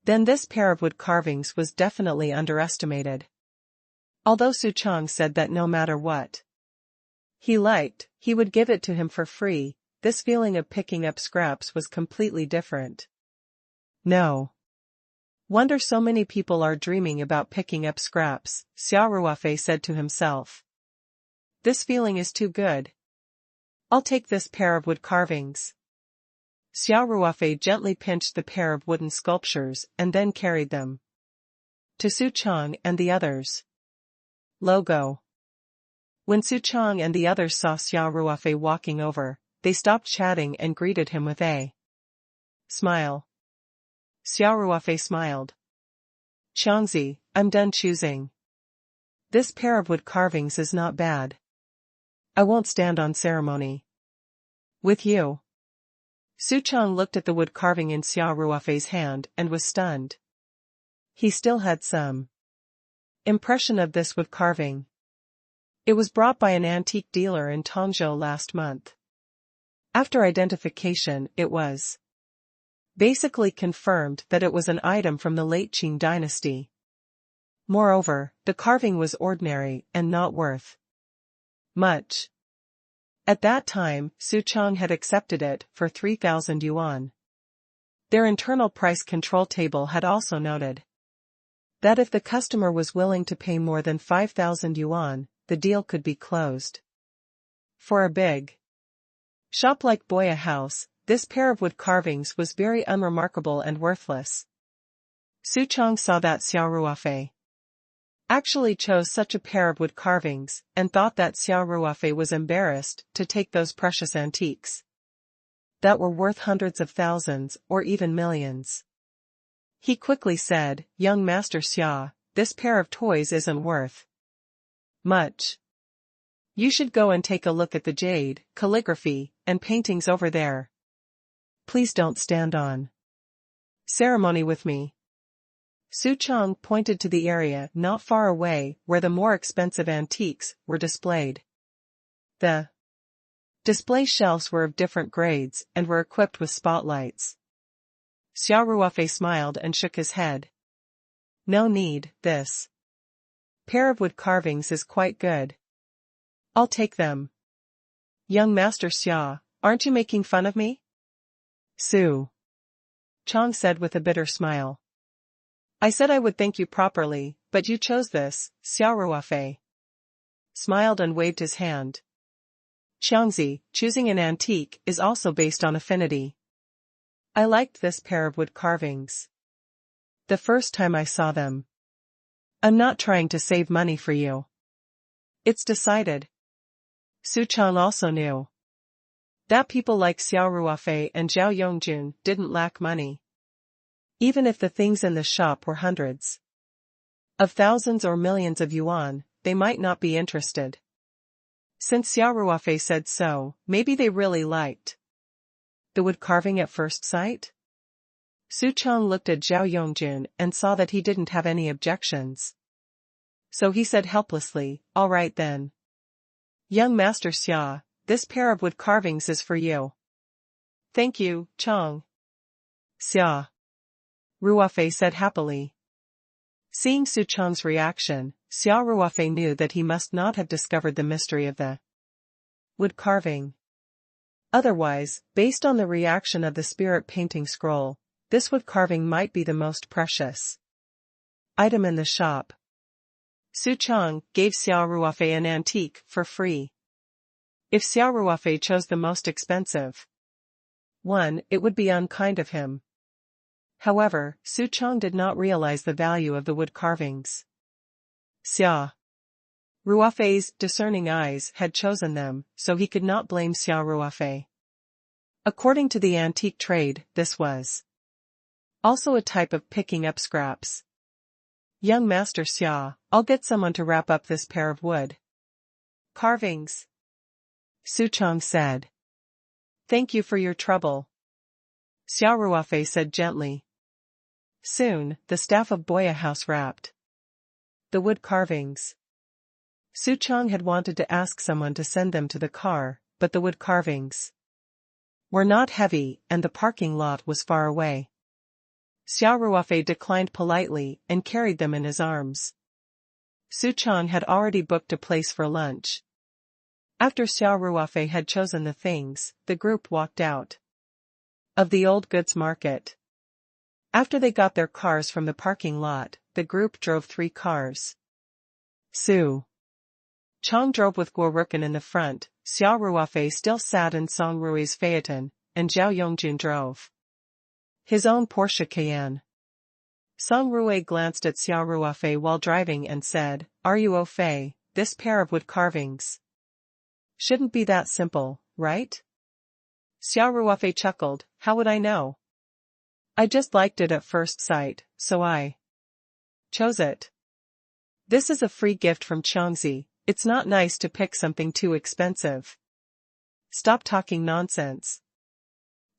Speaker 1: Then this pair of wood carvings was definitely underestimated. Although Su Chang said that no matter what he liked, he would give it to him for free, this feeling of picking up scraps was completely different. No wonder so many people are dreaming about picking up scraps, Xia Ruofei said to himself. This feeling is too good. I'll take this pair of wood carvings. Xia Ruofei gently pinched the pair of wooden sculptures and then carried them to Su Chang and the others. Logo. When Su Chang and the others saw Xia Ruofei walking over, they stopped chatting and greeted him with a smile. Xia Ruofei smiled. Changzi, I'm done choosing. This pair of wood carvings is not bad. I won't stand on ceremony with you. Su Chang looked at the wood carving in Xia Ruofei's hand and was stunned. He still had some impression of this wood carving. It was brought by an antique dealer in Tongzhou last month. After identification, it was basically confirmed that it was an item from the late Qing dynasty. Moreover, the carving was ordinary and not worth much. At that time, Su Chang had accepted it for 3,000 yuan. Their internal price control table had also noted that if the customer was willing to pay more than 5,000 yuan, the deal could be closed. For a big shop like Boya House, this pair of wood carvings was very unremarkable and worthless. Su Chang saw that Xia Ruofei actually chose such a pair of wood carvings, and thought that Xia Ruofei was embarrassed to take those precious antiques that were worth hundreds of thousands or even millions. He quickly said, "Young Master Xia, this pair of toys isn't worth much. You should go and take a look at the jade, calligraphy, and paintings over there. Please don't stand on Ceremony with me. Su Chang pointed to the area not far away where the more expensive antiques were displayed. The display shelves were of different grades and were equipped with spotlights. Xia Ruofei smiled and shook his head. No need, this pair of wood carvings is quite good. I'll take them. Young Master Xia, aren't you making fun of me? Su Chang said with a bitter smile. I said I would thank you properly, but you chose this, Xia Ruofei. Smiled and waved his hand. Xiangzi, choosing an antique is also based on affinity. I liked this pair of wood carvings the first time I saw them. I'm not trying to save money for you. It's decided. Su Chang also knew that people like Xia Ruofei and Zhao Yongjun didn't lack money. Even if the things in the shop were hundreds of thousands or millions of yuan, they might not be interested. Since Xia Ruofei said so, maybe they really liked the wood carving at first sight? Su Chang looked at Zhao Yongjun and saw that he didn't have any objections. So he said helplessly, all right then. Young Master Xia, this pair of wood carvings is for you. Thank you, Chang. Xia Ruofei said happily. Seeing Su Chang's reaction, Xia Ruofei knew that he must not have discovered the mystery of the wood carving. Otherwise, based on the reaction of the spirit painting scroll, this wood carving might be the most precious item in the shop. Su Chang gave Xia Ruofei an antique for free. If Xia Ruofei chose the most expensive one, it would be unkind of him. However, Su Chang did not realize the value of the wood carvings. Xia Ruofei's discerning eyes had chosen them, so he could not blame Xia Ruofei. According to the antique trade, this was also a type of picking up scraps. Young Master Xia, I'll get someone to wrap up this pair of wood carvings. Su Chang said. Thank you for your trouble. Xia Ruofei said gently. Soon, the staff of Boya House wrapped the wood carvings. Su Chang had wanted to ask someone to send them to the car, but the wood carvings were not heavy and the parking lot was far away. Xia Ruofei declined politely and carried them in his arms. Su Chang had already booked a place for lunch. After Xia Ruofei had chosen the things, the group walked out of the old goods market. After they got their cars from the parking lot, the group drove 3 cars. Su Chang drove with Guo Ruken in the front, Xia Ruofei still sat in Song Rui's phaeton, and Zhao Yongjun drove his own Porsche Cayenne. Song Rui glanced at Xia Ruofei while driving and said, Are you au fait, this pair of wood carvings shouldn't be that simple, right? Xia Ruofei chuckled, how would I know? I just liked it at first sight, so I chose it. This is a free gift from Xiangzi, it's not nice to pick something too expensive. Stop talking nonsense.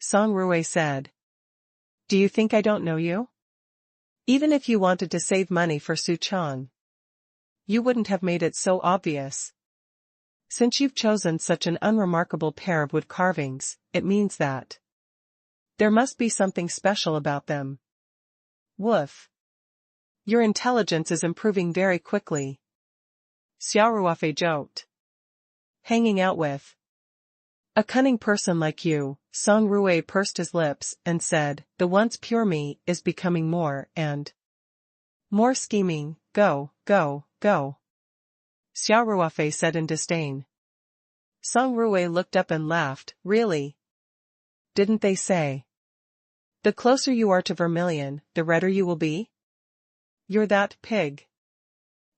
Speaker 1: Song Rui said. Do you think I don't know you? Even if you wanted to save money for Su Chang, you wouldn't have made it so obvious. Since you've chosen such an unremarkable pair of wood carvings, it means that there must be something special about them. Woof. Your intelligence is improving very quickly. Xia Ruofei joked. Hanging out with a cunning person like you, Song Rui pursed his lips and said, the once pure me is becoming more and more scheming, go, go, go. Xia Ruofei said in disdain. Song Rui looked up and laughed, really? Didn't they say? The closer you are to vermilion, the redder you will be? You're that pig.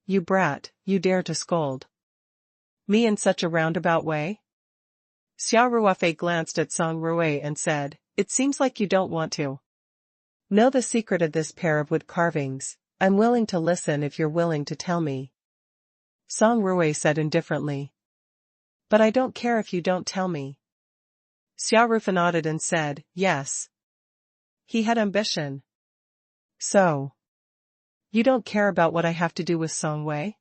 Speaker 1: You brat, you dare to scold me in such a roundabout way? Xia Ruofei glanced at Song Rui and said, it seems like you don't want to know the secret of this pair of wood carvings. I'm willing to listen if you're willing to tell me. Song Rui said indifferently. But I don't care if you don't tell me. Xia Ruofei nodded and said, yes. He had ambition. So, you don't care about what I have to do with Song Wei?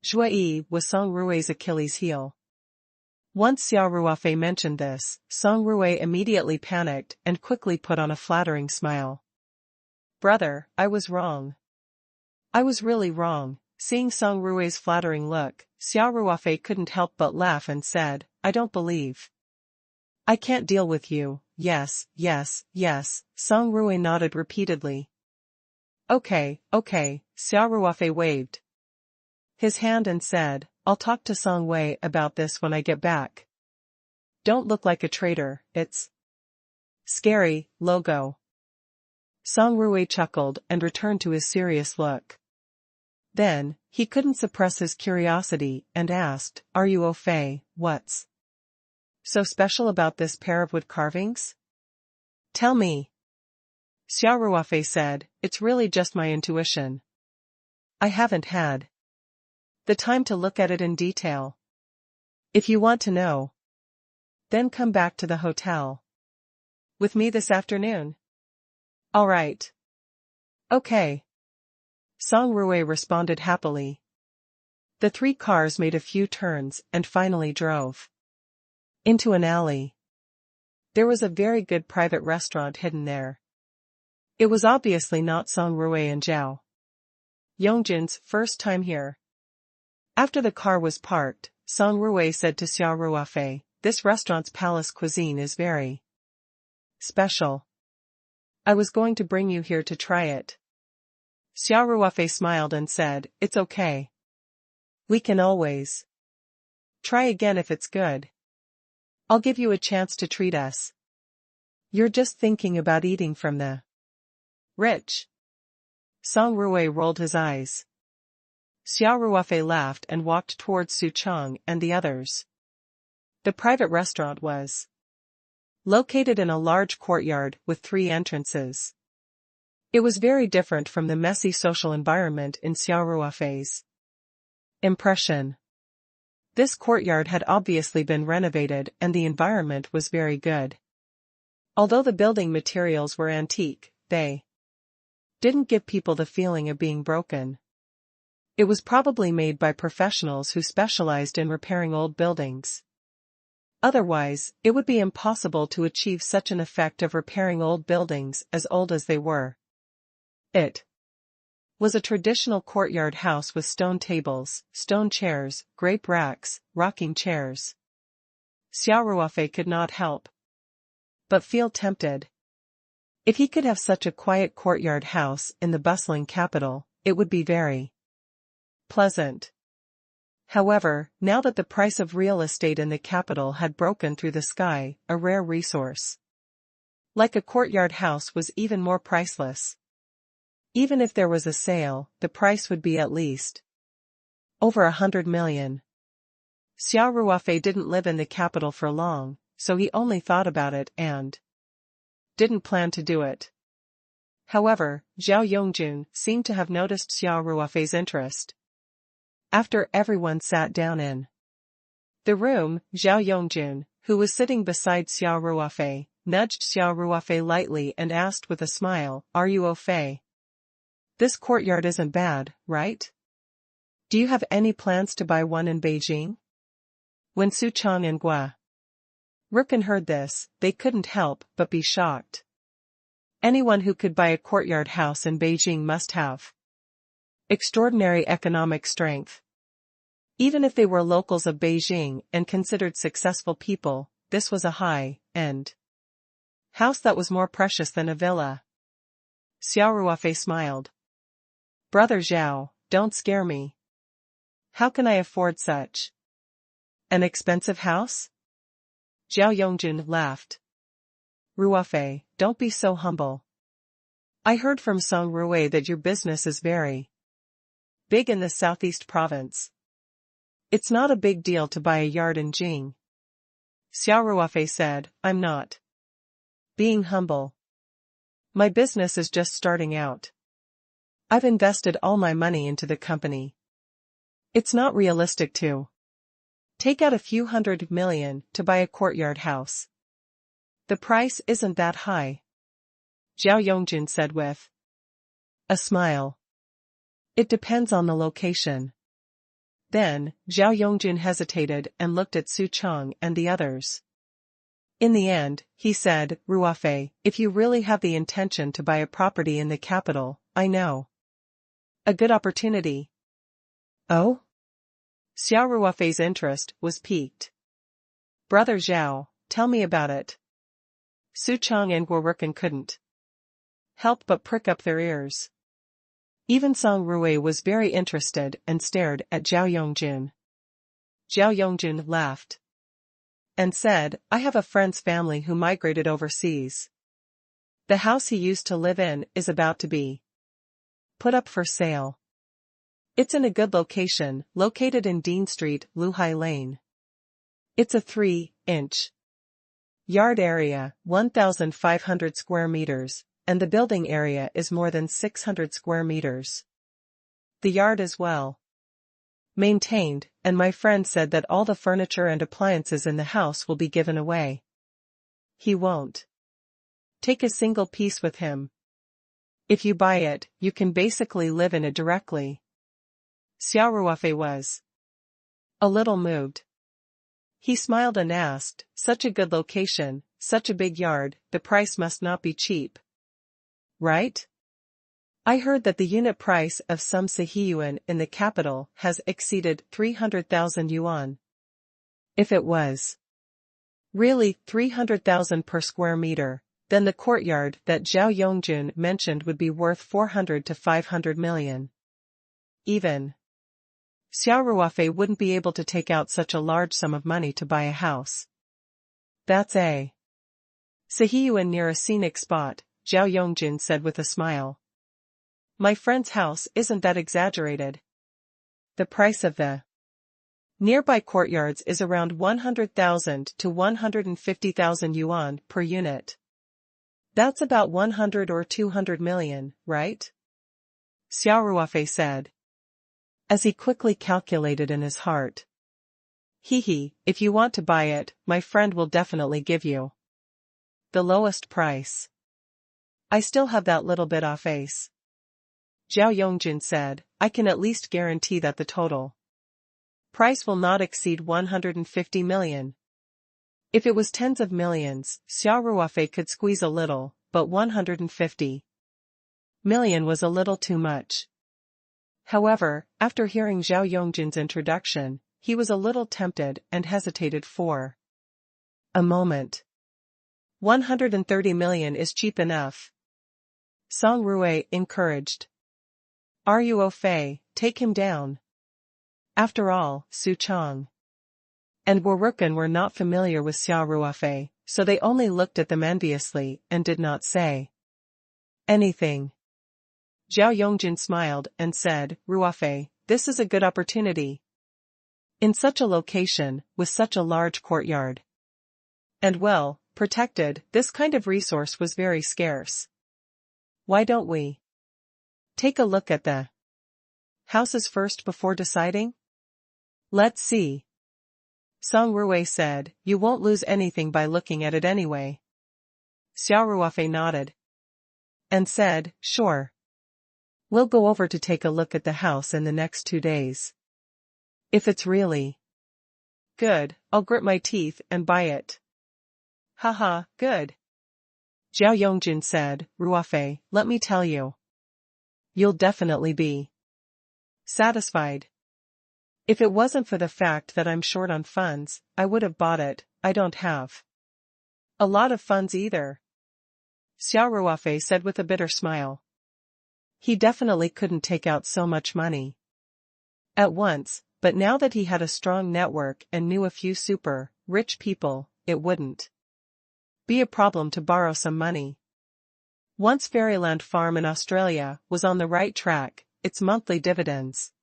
Speaker 1: Xia was Song Ruo's Achilles heel. Once Xia Ruofei mentioned this, Song Ruo immediately panicked and quickly put on a flattering smile. Brother, I was wrong. I was really wrong. Seeing Song Ruo's flattering look, Xia Ruofei couldn't help but laugh and said, I don't believe. I can't deal with you. Yes, yes, yes, Song Ruo nodded repeatedly. Okay, Xia Ruofei waved his hand and said, I'll talk to Song Wei about this when I get back. Don't look like a traitor, it's scary, logo. Song Ruo chuckled and returned to his serious look. Then, he couldn't suppress his curiosity and asked, Are you au fait, what's so special about this pair of wood carvings? Tell me. Xia Ruofei said, It's really just my intuition. I haven't had the time to look at it in detail. If you want to know, then come back to the hotel with me this afternoon. All right. Okay. Song Ruo responded happily. The three cars made a few turns and finally drove into an alley. There was a very good private restaurant hidden there. It was obviously not Song Ruo and Zhao Yongjun's first time here. After the car was parked, Song Ruo said to Xia Ruofei, This restaurant's palace cuisine is very special. I was going to bring you here to try it. Xia Ruofei smiled and said, It's okay. We can always try again if it's good. I'll give you a chance to treat us. You're just thinking about eating from the rich. Song Ruo rolled his eyes. Xia Ruofei laughed and walked towards Su Chong and the others. The private restaurant was located in a large courtyard with 3 entrances. It was very different from the messy social environment in Xia Ruofei's impression. This courtyard had obviously been renovated and the environment was very good. Although the building materials were antique, they didn't give people the feeling of being broken. It was probably made by professionals who specialized in repairing old buildings. Otherwise, it would be impossible to achieve such an effect of repairing old buildings as old as they were. It was a traditional courtyard house with stone tables, stone chairs, grape racks, rocking chairs. Xia Ruofei could not help but feel tempted. If he could have such a quiet courtyard house in the bustling capital, it would be very pleasant. However, now that the price of real estate in the capital had broken through the sky, a rare resource like a courtyard house was even more priceless. Even if there was a sale, the price would be at least over 100 million. Xia Ruofei didn't live in the capital for long, so he only thought about it and didn't plan to do it. However, Zhao Yongjun seemed to have noticed Xia Ruofei's interest. After everyone sat down in the room, Zhao Yongjun, who was sitting beside Xia Ruofei, nudged Xia Ruofei lightly and asked with a smile, Are you au fait? This courtyard isn't bad, right? Do you have any plans to buy one in Beijing? When Su Chong and Gua Ruken heard this, they couldn't help but be shocked. Anyone who could buy a courtyard house in Beijing must have extraordinary economic strength. Even if they were locals of Beijing and considered successful people, this was a high-end house that was more precious than a villa. Xia Ruofei smiled. Brother Zhao, don't scare me. How can I afford such an expensive house? Zhao Yongjun laughed. Ruofei, don't be so humble. I heard from Song Ruo that your business is very big in the southeast province. It's not a big deal to buy a yard in Jing. Xia Ruofei said, I'm not being humble. My business is just starting out. I've invested all my money into the company. It's not realistic to take out a few 100 million to buy a courtyard house. The price isn't that high. Zhao Yongjun said with a smile. It depends on the location. Then, Zhao Yongjun hesitated and looked at Su Chong and the others. In the end, he said, Ruofei, if you really have the intention to buy a property in the capital, I know a good opportunity. Oh? Xia Ruofei's interest was piqued. Brother Zhao, tell me about it. Su Chong and Guorukan couldn't help but prick up their ears. Even Song Rui was very interested and stared at Zhao Yongjun. Zhao Yongjun laughed and said, I have a friend's family who migrated overseas. The house he used to live in is about to be put up for sale. It's in a good location, located in Dean Street, Luhai Lane. It's a 3-inch yard area, 1,500 square meters, and the building area is more than 600 square meters. The yard is well maintained, and my friend said that all the furniture and appliances in the house will be given away. He won't take a single piece with him. If you buy it, you can basically live in it directly. Xia Ruofei was a little moved. He smiled and asked, such a good location, such a big yard, the price must not be cheap. Right? I heard that the unit price of some Sehiyuan in the capital has exceeded 300,000 yuan. If it was really 300,000 per square meter, then the courtyard that Zhao Yongjun mentioned would be worth 400 to 500 million. Even Xia Ruofei wouldn't be able to take out such a large sum of money to buy a house. That's a Sehiyuan near a scenic spot, Zhao Yongjun said with a smile. My friend's house isn't that exaggerated. The price of the nearby courtyards is around 100,000 to 150,000 yuan per unit. That's about 100 or 200 million, right? Xia Ruofei said, as he quickly calculated in his heart. If you want to buy it, my friend will definitely give you the lowest price. I still have that little bit off ace. Zhao Yongjun said, I can at least guarantee that the total price will not exceed 150 million. If it was tens of millions, Xia Ruofei could squeeze a little, but 150 million was a little too much. However, after hearing Zhao Yongjun's introduction, he was a little tempted and hesitated for a moment. 130 million is cheap enough. Song Rui encouraged. Ruofei, take him down. After all, Su Chong and Guorukan were not familiar with Xia Ruofei, so they only looked at them enviously and did not say anything. Zhao Yongjun smiled and said, Ruofei, this is a good opportunity. In such a location, with such a large courtyard and well protected, this kind of resource was very scarce. Why don't we take a look at the houses first before deciding? Let's see. Song Rui said, you won't lose anything by looking at it anyway. Xia Ruofei nodded and said, sure. We'll go over to take a look at the house in the next 2 days. If it's really good, I'll grit my teeth and buy it. Haha, good. Zhao Yongjun said, Ruofei, let me tell you. You'll definitely be satisfied. If it wasn't for the fact that I'm short on funds, I would have bought it. I don't have a lot of funds either. Xia Ruofei said with a bitter smile. He definitely couldn't take out so much money at once, but now that he had a strong network and knew a few super rich people, it wouldn't be a problem to borrow some money. Once Fairyland Farm in Australia was on the right track, its monthly dividends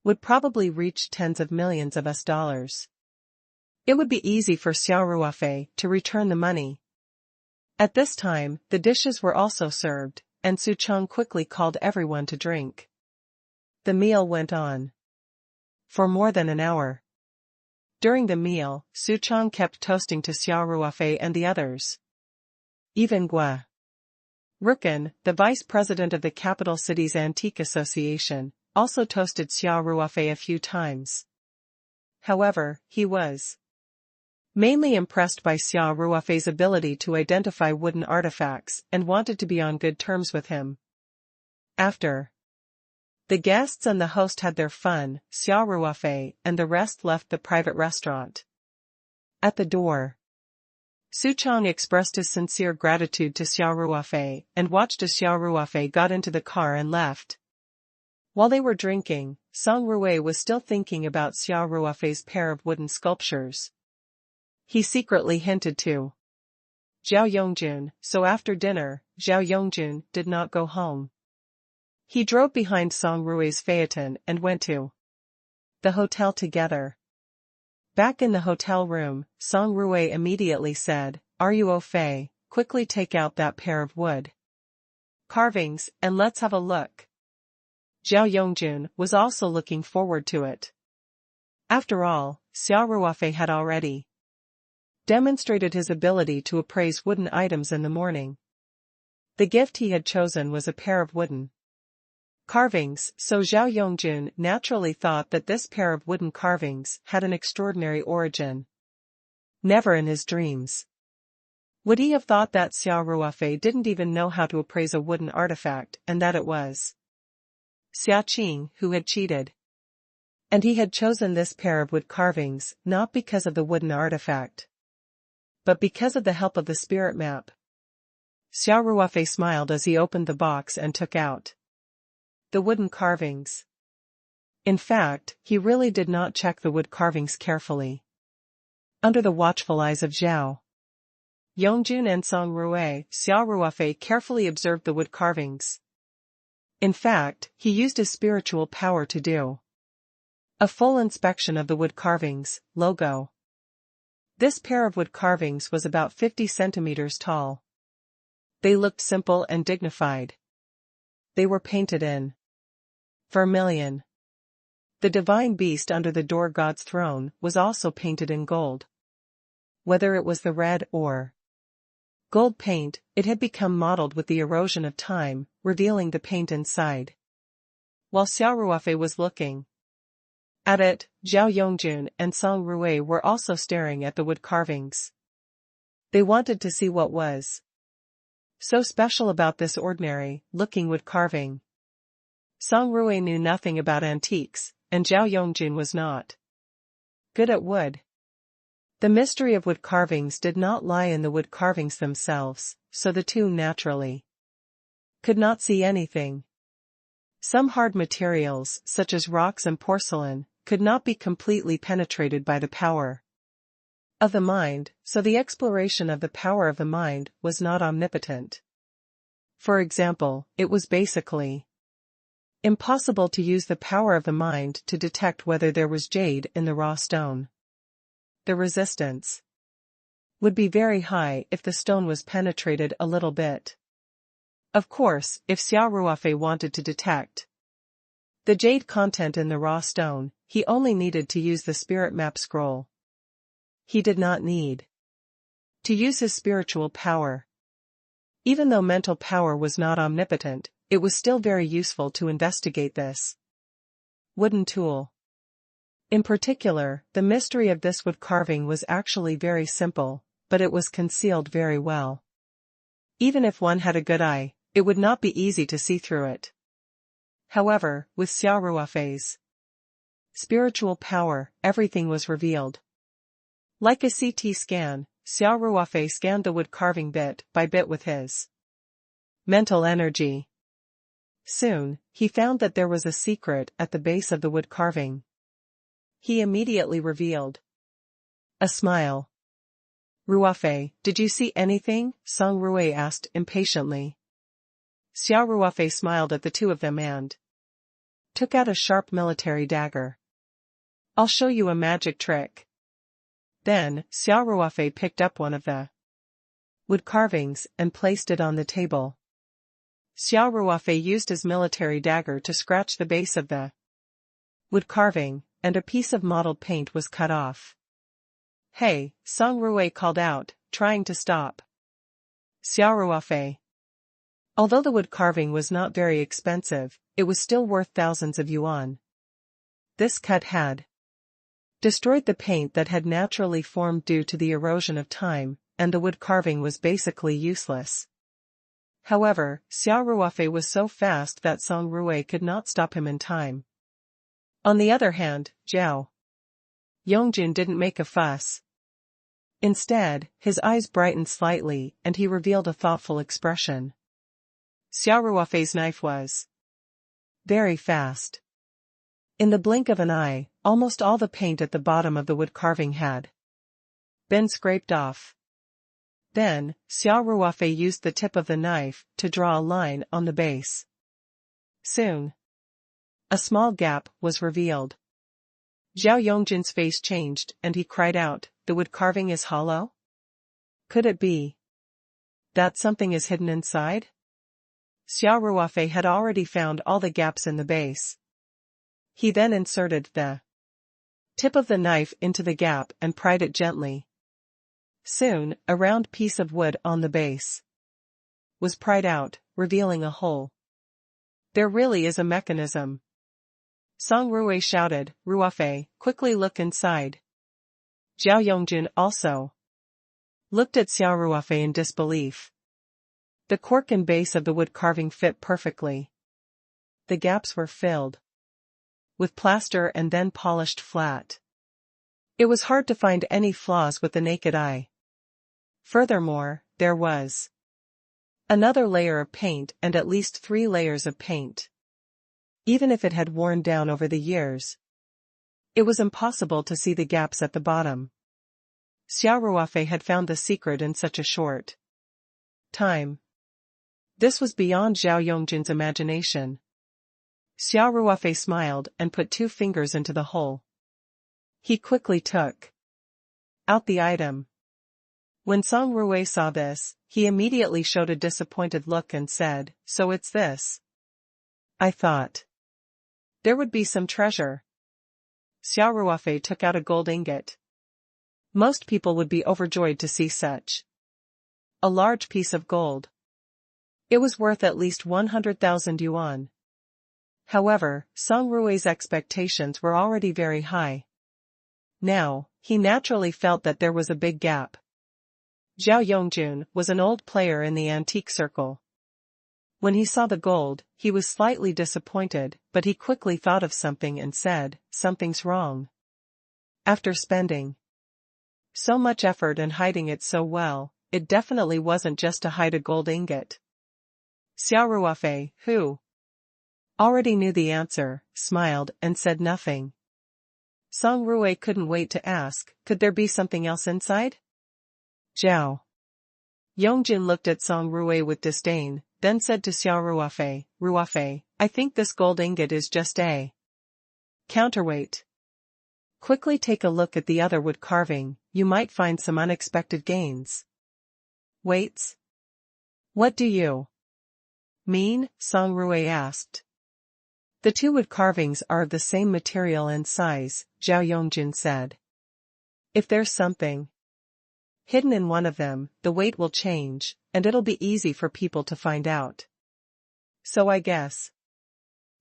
Speaker 1: would probably reach tens of millions of US dollars. It would be easy for Xia Ruofei to return the money. At this time, the dishes were also served, and Su Chong quickly called everyone to drink. The meal went on for more than an hour. During the meal, Su Chong kept toasting to Xia Ruofei and the others. Even Gua Rukan, the vice president of the capital city's Antique Association, also toasted Xia Ruofei a few times. However, he was mainly impressed by Xia Ruofei's ability to identify wooden artifacts and wanted to be on good terms with him. After the guests and the host had their fun, Xia Ruofei and the rest left the private restaurant. At the door, Su Chong expressed his sincere gratitude to Xia Ruofei and watched as Xia Ruofei got into the car and left. While they were drinking, Song Ruwei was still thinking about Xia Ruofei's pair of wooden sculptures. He secretly hinted to Zhao Yongjun, so after dinner, Zhao Yongjun did not go home. He drove behind Song Ruwei's phaeton and went to the hotel together. Back in the hotel room, Song Ruwei immediately said, "Are you au fait? Quickly take out that pair of wood carvings, and let's have a look." Zhao Yongjun was also looking forward to it. After all, Xia Ruofei had already demonstrated his ability to appraise wooden items in the morning. The gift he had chosen was a pair of wooden carvings, so Zhao Yongjun naturally thought that this pair of wooden carvings had an extraordinary origin. Never in his dreams would he have thought that Xia Ruofei didn't even know how to appraise a wooden artifact and that it was Xia Qing who had cheated. And he had chosen this pair of wood carvings not because of the wooden artifact, but because of the help of the spirit map. Xia Ruofei smiled as he opened the box and took out the wooden carvings. In fact, he really did not check the wood carvings carefully. Under the watchful eyes of Zhao Yongjun and Song Ruwei, Xia Ruofei carefully observed the wood carvings. In fact, he used his spiritual power to do a full inspection of the wood carvings, logo. This pair of wood carvings was about 50 centimeters tall. They looked simple and dignified. They were painted in vermilion. The divine beast under the door god's throne was also painted in gold. Whether it was the red or gold paint, it had become mottled with the erosion of time, revealing the paint inside. While Xia Ruofei was looking at it, Zhao Yongjun and Song Ruwei were also staring at the wood carvings. They wanted to see what was so special about this ordinary-looking wood carving. Song Ruwei knew nothing about antiques, and Zhao Yongjun was not good at wood. The mystery of wood carvings did not lie in the wood carvings themselves, so the two naturally could not see anything. Some hard materials, such as rocks and porcelain, could not be completely penetrated by the power of the mind, so the exploration of the power of the mind was not omnipotent. For example, it was basically impossible to use the power of the mind to detect whether there was jade in the raw stone. The resistance would be very high if the stone was penetrated a little bit. Of course, if Xia Ruofei wanted to detect the jade content in the raw stone, he only needed to use the spirit map scroll. He did not need to use his spiritual power. Even though mental power was not omnipotent, it was still very useful to investigate this wooden tool. In particular, the mystery of this wood carving was actually very simple, but it was concealed very well. Even if one had a good eye, it would not be easy to see through it. However, with Xia Ruofei's spiritual power, everything was revealed. Like a CT scan, Xia Ruofei scanned the wood carving bit by bit with his mental energy. Soon, he found that there was a secret at the base of the wood carving. He immediately revealed a smile. "Ruofei, did you see anything?" Song Ruwei asked impatiently. Xia Ruofei smiled at the two of them and took out a sharp military dagger. "I'll show you a magic trick." Then, Xia Ruofei picked up one of the wood carvings and placed it on the table. Xia Ruofei used his military dagger to scratch the base of the wood carving, and a piece of mottled paint was cut off. "Hey," Song Ruwei called out, trying to stop Xia Ruofei. Although the wood carving was not very expensive, it was still worth thousands of yuan. This cut had destroyed the paint that had naturally formed due to the erosion of time, and the wood carving was basically useless. However, Xia Ruofei was so fast that Song Ruwei could not stop him in time. On the other hand, Zhao Yongjun didn't make a fuss. Instead, his eyes brightened slightly and he revealed a thoughtful expression. Xia Ruofei's knife was very fast. In the blink of an eye, almost all the paint at the bottom of the wood carving had been scraped off. Then, Xia Ruofei used the tip of the knife to draw a line on the base. Soon, a small gap was revealed. Zhao Yongjin's face changed and he cried out, "The wood carving is hollow? Could it be that something is hidden inside?" Xia Ruofei had already found all the gaps in the base. He then inserted the tip of the knife into the gap and pried it gently. Soon, a round piece of wood on the base was pried out, revealing a hole. There really is a mechanism. Song Ruwei shouted, "Ruofei, quickly look inside." Zhao Yongjun also looked at Xia Ruofei in disbelief. The cork and base of the wood carving fit perfectly. The gaps were filled with plaster and then polished flat. It was hard to find any flaws with the naked eye. Furthermore, there was another layer of paint and at least 3 layers of paint. Even if it had worn down over the years, it was impossible to see the gaps at the bottom. Xia Ruofei had found the secret in such a short time. This was beyond Zhao Yongjin's imagination. Xia Ruofei smiled and put 2 fingers into the hole. He quickly took out the item. When Song Ruwei saw this, he immediately showed a disappointed look and said, "So it's this. I thought there would be some treasure." Xia Ruofei took out a gold ingot. Most people would be overjoyed to see such a large piece of gold. It was worth at least 100,000 yuan. However, Song Ruwei's expectations were already very high. Now, he naturally felt that there was a big gap. Zhao Yongjun was an old player in the antique circle. When he saw the gold, he was slightly disappointed, but he quickly thought of something and said, "Something's wrong." After spending so much effort and hiding it so well, it definitely wasn't just to hide a gold ingot. Xia Ruofei, who already knew the answer, smiled and said nothing. Song Ruwei couldn't wait to ask, could there be something else inside? Zhao Yongjin looked at Song Ruwei with disdain, then said to Xia Ruofei, "Ruofei, I think this gold ingot is just a counterweight. Quickly take a look at the other wood carving, you might find some unexpected gains." "Weights? What do you mean?" Song Ruwei asked. "The 2 wood carvings are of the same material and size," Zhao Yongjin said. "If there's something hidden in one of them, the weight will change, and it'll be easy for people to find out. So I guess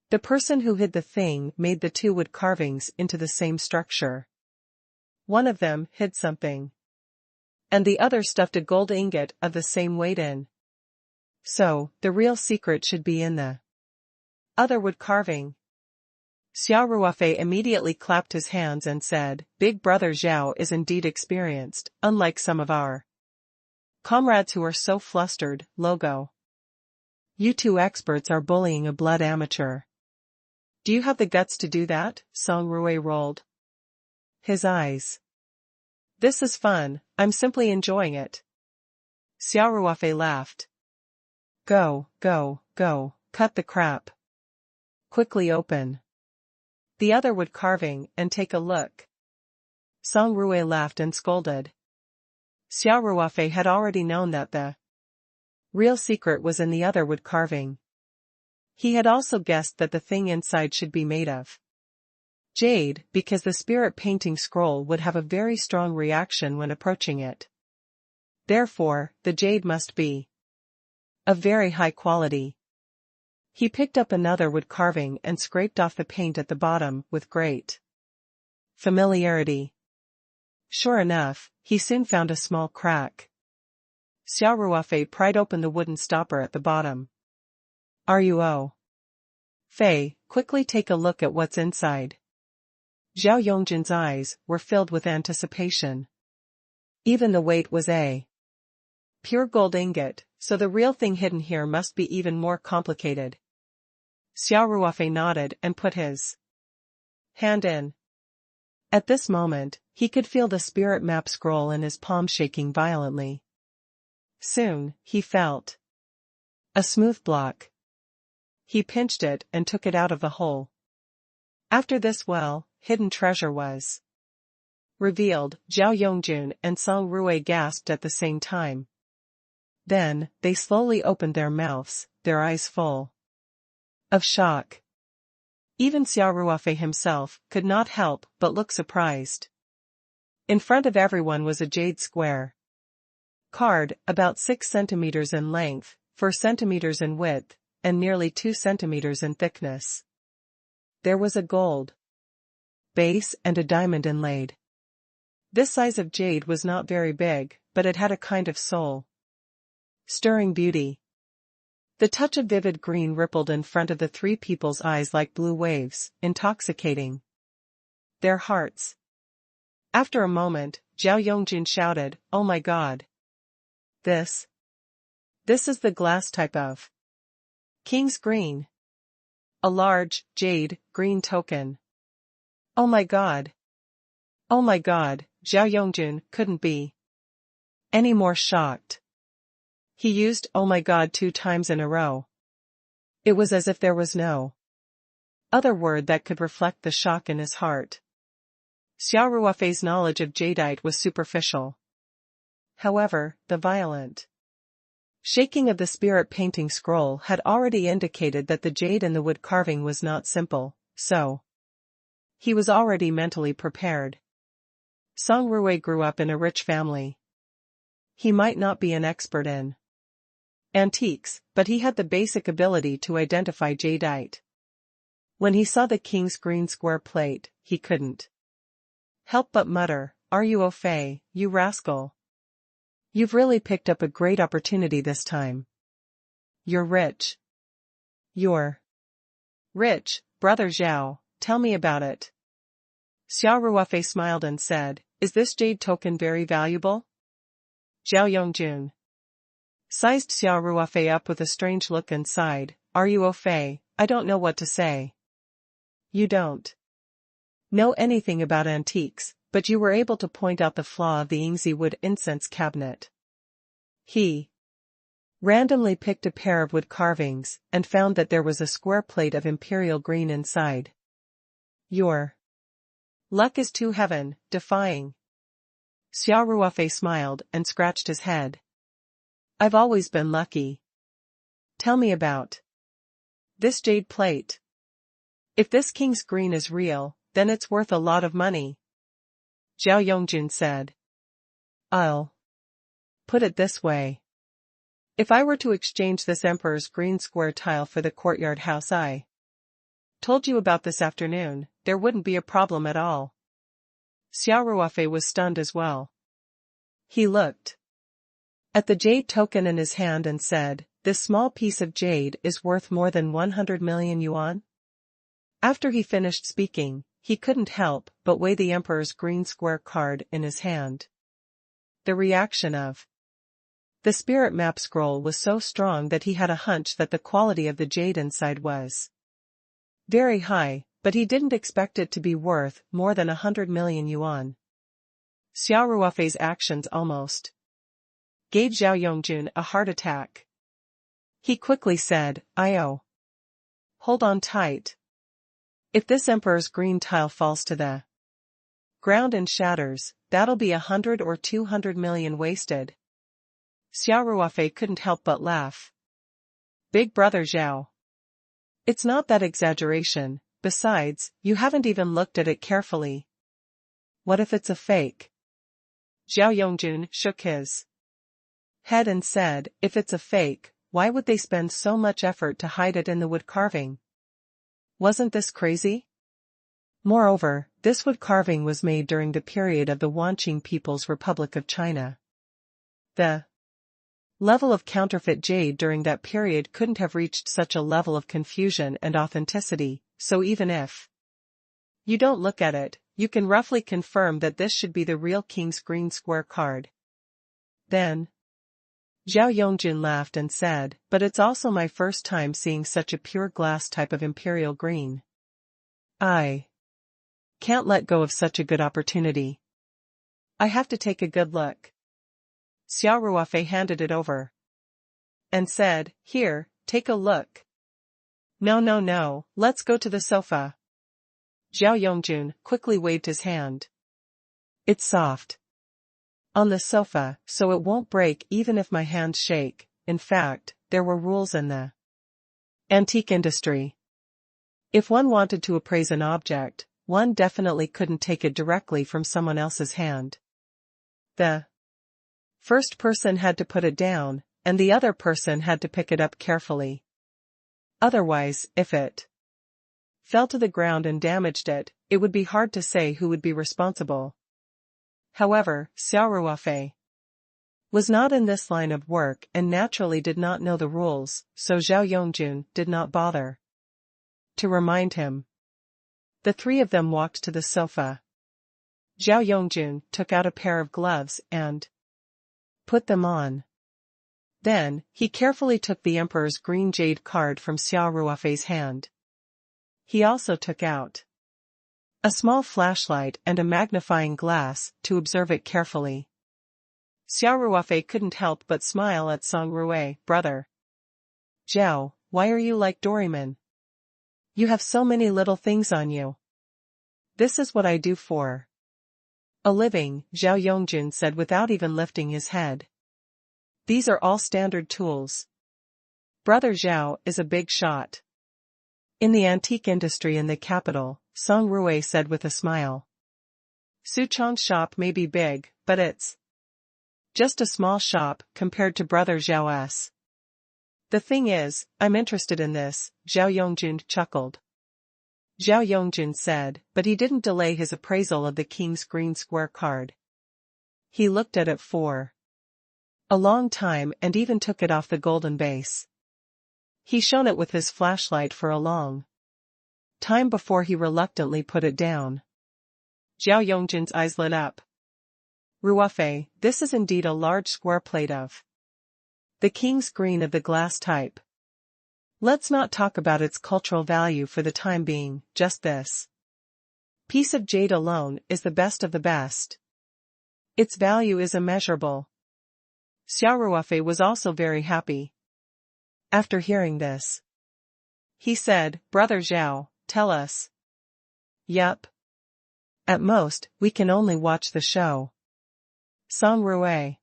Speaker 1: the person who hid the thing made the 2 wood carvings into the same structure. One of them hid something, and the other stuffed a gold ingot of the same weight in. So, the real secret should be in the other wood carving." Xia Ruofei immediately clapped his hands and said, "Big brother Zhao is indeed experienced, unlike some of our comrades who are so flustered, logo. You 2 experts are bullying a blood amateur. Do you have the guts to do that?" Song Ruwei rolled his eyes. "This is fun, I'm simply enjoying it." Xia Ruofei laughed. Go, cut the crap. Quickly open the other wood carving and take a look." Song Ruwei laughed and scolded. Xia Ruofei had already known that the real secret was in the other wood carving. He had also guessed that the thing inside should be made of jade, because the spirit painting scroll would have a very strong reaction when approaching it. Therefore, the jade must be Of very high quality. He picked up another wood carving and scraped off the paint at the bottom with great familiarity. Sure enough, he soon found a small crack. Xia Ruofei pried open the wooden stopper at the bottom. Ruofei, quickly take a look at what's inside. Zhao Yongjin's eyes were filled with anticipation. Even the weight was a pure gold ingot, so the real thing hidden here must be even more complicated. Xia Ruofei nodded and put his hand in. At this moment, he could feel the spirit map scroll in his palm shaking violently. Soon, he felt a smooth block. He pinched it and took it out of the hole. After this hidden treasure was revealed. Zhao Yongjun and Song Rui gasped at the same time. Then, they slowly opened their mouths, their eyes full of shock. Even Xia Ruofei himself could not help but look surprised. In front of everyone was a jade square card, about 6 centimeters in length, 4 centimeters in width, and nearly 2 centimeters in thickness. There was a gold base and a diamond inlaid. This size of jade was not very big, but it had a kind of soul stirring beauty. The touch of vivid green rippled in front of the three people's eyes like blue waves, intoxicating their hearts. After a moment, Zhao Yongjin shouted, "Oh my God! This is the glass type of King's Green. A large, jade, green token. Oh my God! Oh my God!" Zhao Yongjin couldn't be any more shocked. He used "oh my God" 2 times in a row. It was as if there was no other word that could reflect the shock in his heart. Xia Ruofei's knowledge of jadeite was superficial. However, the violent shaking of the spirit painting scroll had already indicated that the jade in the wood carving was not simple, so he was already mentally prepared. Song Rui grew up in a rich family. He might not be an expert in antiques, but he had the basic ability to identify jadeite. When he saw the King's Green square plate, he couldn't help but mutter, "Ruofei, you rascal. You've really picked up a great opportunity this time. You're rich. You're rich, brother Zhao, tell me about it." Xia Ruofei smiled and said, "Is this jade token very valuable?" Zhao Yongjun sized Xia Ruofei up with a strange look and sighed, "Ruofei, I don't know what to say. You don't know anything about antiques, but you were able to point out the flaw of the Yingzi wood incense cabinet." He randomly picked a pair of wood carvings and found that there was a square plate of imperial green inside. "Your luck is too heaven-defying." Xia Ruofei smiled and scratched his head. "I've always been lucky. Tell me about this jade plate. If this King's Green is real, then it's worth a lot of money." Zhao Yongjun said, "I'll put it this way. If I were to exchange this Emperor's Green square tile for the courtyard house I told you about this afternoon, there wouldn't be a problem at all." Xia Ruofei was stunned as well. He looked at the jade token in his hand and said, "This small piece of jade is worth more than 100 million yuan?" After he finished speaking, he couldn't help but weigh the Emperor's Green square card in his hand. The reaction of the spirit map scroll was so strong that he had a hunch that the quality of the jade inside was very high, but he didn't expect it to be worth more than 100 million yuan. Xia Ruofei's actions almost gave Zhao Yongjun a heart attack. He quickly said, hold on tight. If this Emperor's Green tile falls to the ground and shatters, that'll be 100 or 200 million wasted." Xia Ruofei couldn't help but laugh. "Big brother Zhao. It's not that exaggeration, besides, you haven't even looked at it carefully. What if it's a fake?" Zhao Yongjun shook his head and said, "If it's a fake, why would they spend so much effort to hide it in the wood carving? Wasn't this crazy? Moreover, this wood carving was made during the period of the Wanqing People's Republic of China. The level of counterfeit jade during that period couldn't have reached such a level of confusion and authenticity, so even if you don't look at it, you can roughly confirm that this should be the real king's green square card. Then Zhao Yongjun laughed and said, but it's also my first time seeing such a pure glass type of imperial green. I can't let go of such a good opportunity. I have to take a good look. Xia Ruofei handed it over and said, here, take a look. No, let's go to the sofa. Zhao Yongjun quickly waved his hand. It's soft on the sofa, so it won't break even if my hands shake. In fact, there were rules in the antique industry. If one wanted to appraise an object, one definitely couldn't take it directly from someone else's hand. The first person had to put it down, and the other person had to pick it up carefully. Otherwise, if it fell to the ground and damaged it, it would be hard to say who would be responsible. However, Xia Ruofei was not in this line of work and naturally did not know the rules, so Zhao Yongjun did not bother to remind him. The three of them walked to the sofa. Zhao Yongjun took out a pair of gloves and put them on. Then, he carefully took the Emperor's green jade card from Xia Ruofei's hand. He also took out a small flashlight and a magnifying glass to observe it carefully. Xia Ruofei couldn't help but smile at Song Rui. Brother Zhao, why are you like Doraemon? You have so many little things on you. This is what I do for a living, Zhao Yongjun said without even lifting his head. These are all standard tools. Brother Zhao is a big shot in the antique industry in the capital, Song Rui said with a smile. Su Chong's shop may be big, but it's just a small shop compared to Brother Zhao's. The thing is, I'm interested in this, Zhao Yongjun chuckled. Zhao Yongjun said, but he didn't delay his appraisal of the king's green square card. He looked at it for a long time and even took it off the golden base. He shone it with his flashlight for a long time before he reluctantly put it down. Zhao Yongjun's eyes lit up. Ruofei, this is indeed a large square plate of the king's green of the glass type. Let's not talk about its cultural value for the time being, just this piece of jade alone is the best of the best. Its value is immeasurable. Xia Ruofei was also very happy. After hearing this, he said, Brother Zhao, tell us. Yup. At most, we can only watch the show. Song Rui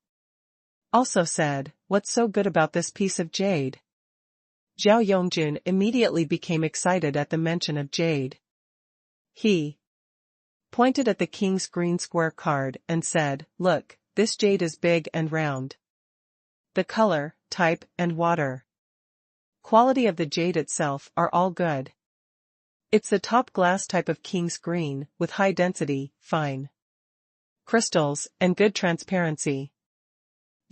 Speaker 1: also said, what's so good about this piece of jade? Zhao Yongjun immediately became excited at the mention of jade. He pointed at the king's green square card and said, look, this jade is big and round. The color, type, and water quality of the jade itself are all good. It's the top glass type of king's green, with high density, fine crystals, and good transparency.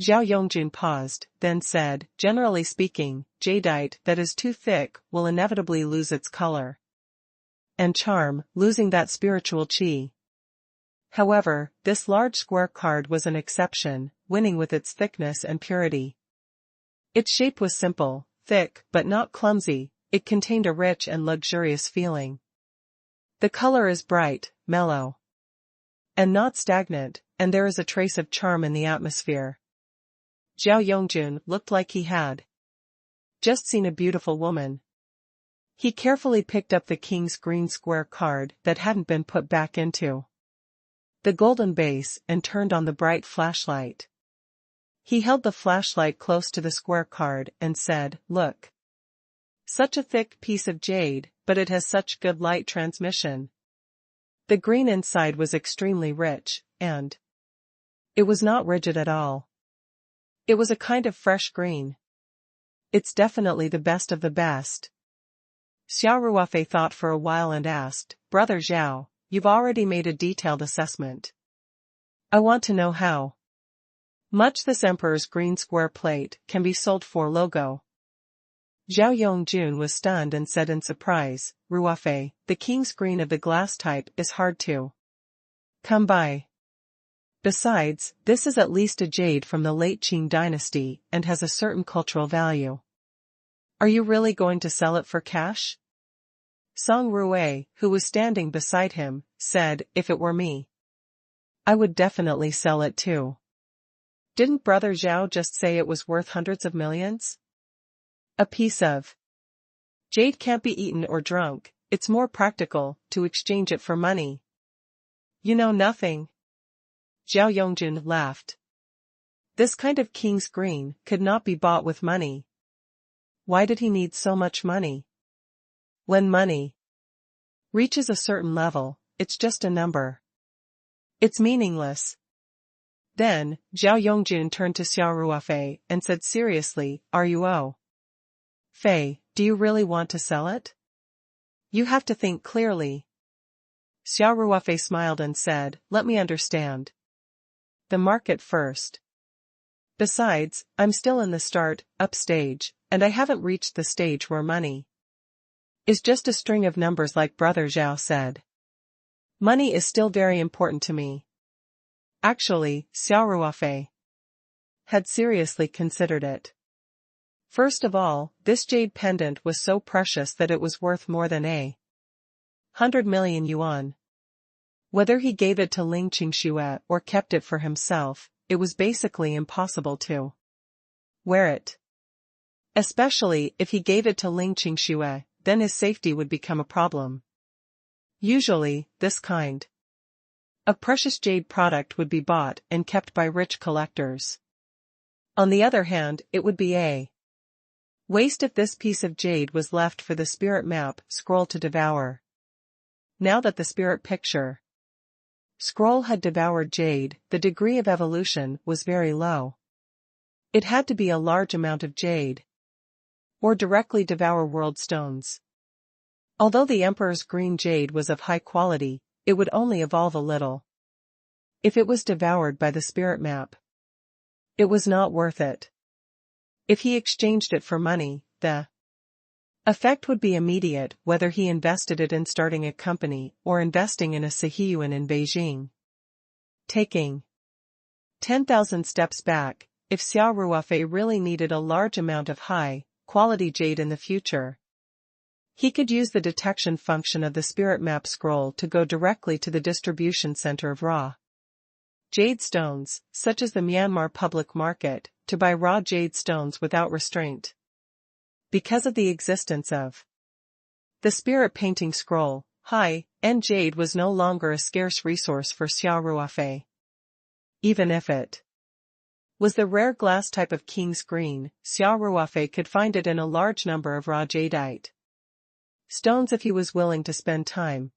Speaker 1: Zhao Yongjun paused, then said, generally speaking, jadeite that is too thick will inevitably lose its color and charm, losing that spiritual qi. However, this large square card was an exception, winning with its thickness and purity. Its shape was simple, thick, but not clumsy. It contained a rich and luxurious feeling. The color is bright, mellow, and not stagnant, and there is a trace of charm in the atmosphere. Zhao Yongjun looked like he had just seen a beautiful woman. He carefully picked up the king's green square card that hadn't been put back into the golden base and turned on the bright flashlight. He held the flashlight close to the square card and said, look. Such a thick piece of jade, but it has such good light transmission. The green inside was extremely rich, and it was not rigid at all. It was a kind of fresh green. It's definitely the best of the best. Xia Ruofei thought for a while and asked, Brother Zhao, you've already made a detailed assessment. I want to know how much this emperor's green square plate can be sold for. Logo. Zhao Yongjun was stunned and said in surprise, Ruofei, the king's green of the glass type is hard to come by. Besides, this is at least a jade from the late Qing dynasty and has a certain cultural value. Are you really going to sell it for cash? Song Ruofei, who was standing beside him, said, if it were me, I would definitely sell it too. Didn't Brother Zhao just say it was worth hundreds of millions? A piece of jade can't be eaten or drunk, it's more practical to exchange it for money. You know nothing. Zhao Yongjun laughed. This kind of king's green could not be bought with money. Why did he need so much money? When money reaches a certain level, it's just a number. It's meaningless. Then, Zhao Yongjun turned to Xia Ruofei and said seriously, Ruo Fei, do you really want to sell it? You have to think clearly. Xia Ruofei smiled and said, let me understand. The market first. Besides, I'm still in the start-up stage, and I haven't reached the stage where money is just a string of numbers like Brother Zhao said. Money is still very important to me. Actually, Xia Ruofei had seriously considered it. First of all, this jade pendant was so precious that it was worth more than 100 million yuan. Whether he gave it to Ling Qingxue or kept it for himself, it was basically impossible to wear it. Especially if he gave it to Ling Qingxue, then his safety would become a problem. Usually, this kind of precious jade product would be bought and kept by rich collectors. On the other hand, it would be a waste if this piece of jade was left for the spirit map scroll to devour. Now that the spirit picture scroll had devoured jade, the degree of evolution was very low. It had to be a large amount of jade, or directly devour world stones. Although the emperor's green jade was of high quality, it would only evolve a little. If it was devoured by the spirit map, it was not worth it. If he exchanged it for money, the effect would be immediate whether he invested it in starting a company or investing in a Sihiyuan in Beijing. Taking 10,000 steps back, if Xia Ruofei really needed a large amount of high-quality jade in the future, he could use the detection function of the spirit map scroll to go directly to the distribution center of raw jade stones, such as the Myanmar public market, to buy raw jade stones without restraint. Because of the existence of the spirit painting scroll, high-end jade was no longer a scarce resource for Xia Ruofei. Even if it was the rare glass type of king's green, Xia Ruofei could find it in a large number of raw jadeite stones if he was willing to spend time.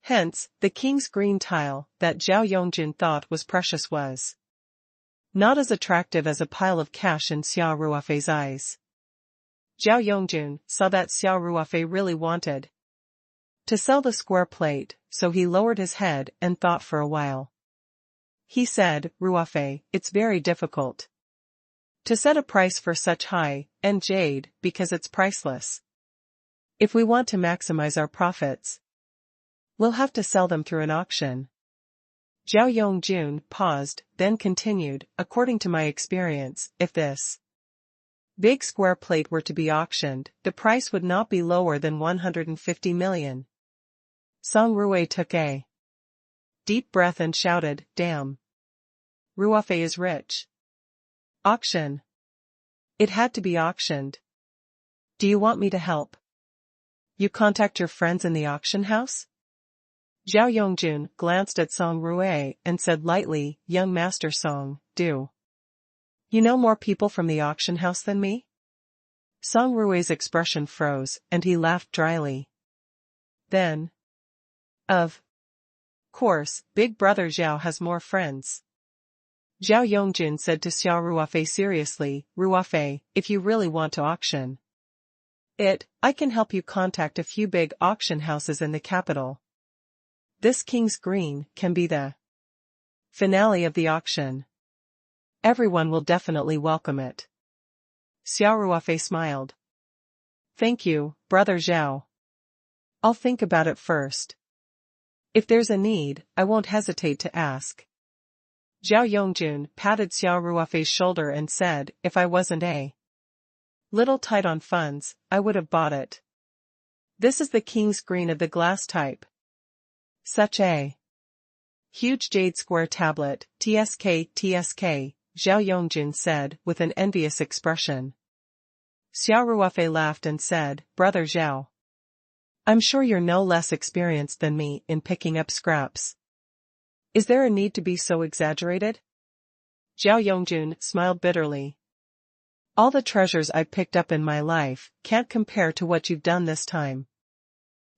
Speaker 1: Hence, the king's green tile that Zhao Yongjun thought was precious was not as attractive as a pile of cash in Xia Ruofei's eyes. Zhao Yongjun saw that Xia Ruofei really wanted to sell the square plate, so he lowered his head and thought for a while. He said, Ruofei, it's very difficult to set a price for such high-end jade because it's priceless. If we want to maximize our profits, we'll have to sell them through an auction. Zhao Yongjun paused, then continued, according to my experience, if this big square plate were to be auctioned, the price would not be lower than 150 million. Song Ruofei took a deep breath and shouted, damn. Ruofei is rich. Auction. It had to be auctioned. Do you want me to help? You contact your friends in the auction house? Zhao Yongjun glanced at Song Ruofei and said lightly, young master Song, do you know more people from the auction house than me? Song Ruofei's expression froze, and he laughed dryly. Then, of course, Big Brother Zhao has more friends. Zhao Yongjun said to Xia Ruofei seriously, Ruofei, if you really want to auction it, I can help you contact a few big auction houses in the capital. This King's Green can be the finale of the auction. Everyone will definitely welcome it. Xia Ruofei smiled. Thank you, Brother Zhao. I'll think about it first. If there's a need, I won't hesitate to ask. Zhao Yongjun patted Xia Ruofei's shoulder and said, if I wasn't a little tight on funds, I would have bought it. This is the King's Green of the glass type. Such a huge jade square tablet, TSK, Zhao Yongjun said with an envious expression. Xia Ruofei laughed and said, Brother Zhao, I'm sure you're no less experienced than me in picking up scraps. Is there a need to be so exaggerated? Zhao Yongjun smiled bitterly. All the treasures I've picked up in my life can't compare to what you've done this time.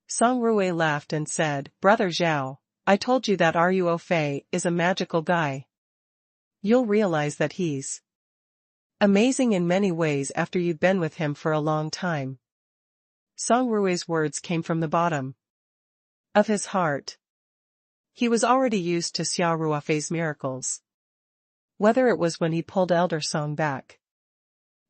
Speaker 1: Song Ruofei laughed and said, Brother Zhao, I told you that Ruofei is a magical guy. You'll realize that he's amazing in many ways after you've been with him for a long time. Song Ruofei's words came from the bottom of his heart. He was already used to Xia Ruofei's miracles. Whether it was when he pulled Elder Song back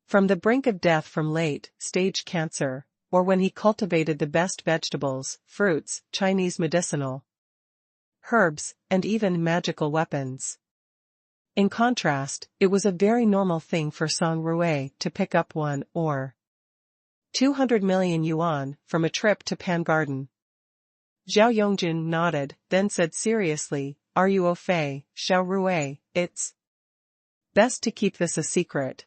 Speaker 1: from the brink of death from late-stage cancer, or when he cultivated the best vegetables, fruits, Chinese medicinal herbs, and even magical weapons. In contrast, it was a very normal thing for Song Ruofei to pick up 1 or 200 million yuan from a trip to Pan Garden. Zhao Yongjun nodded, then said seriously, Ruofei, Xia Ruofei, it's best to keep this a secret.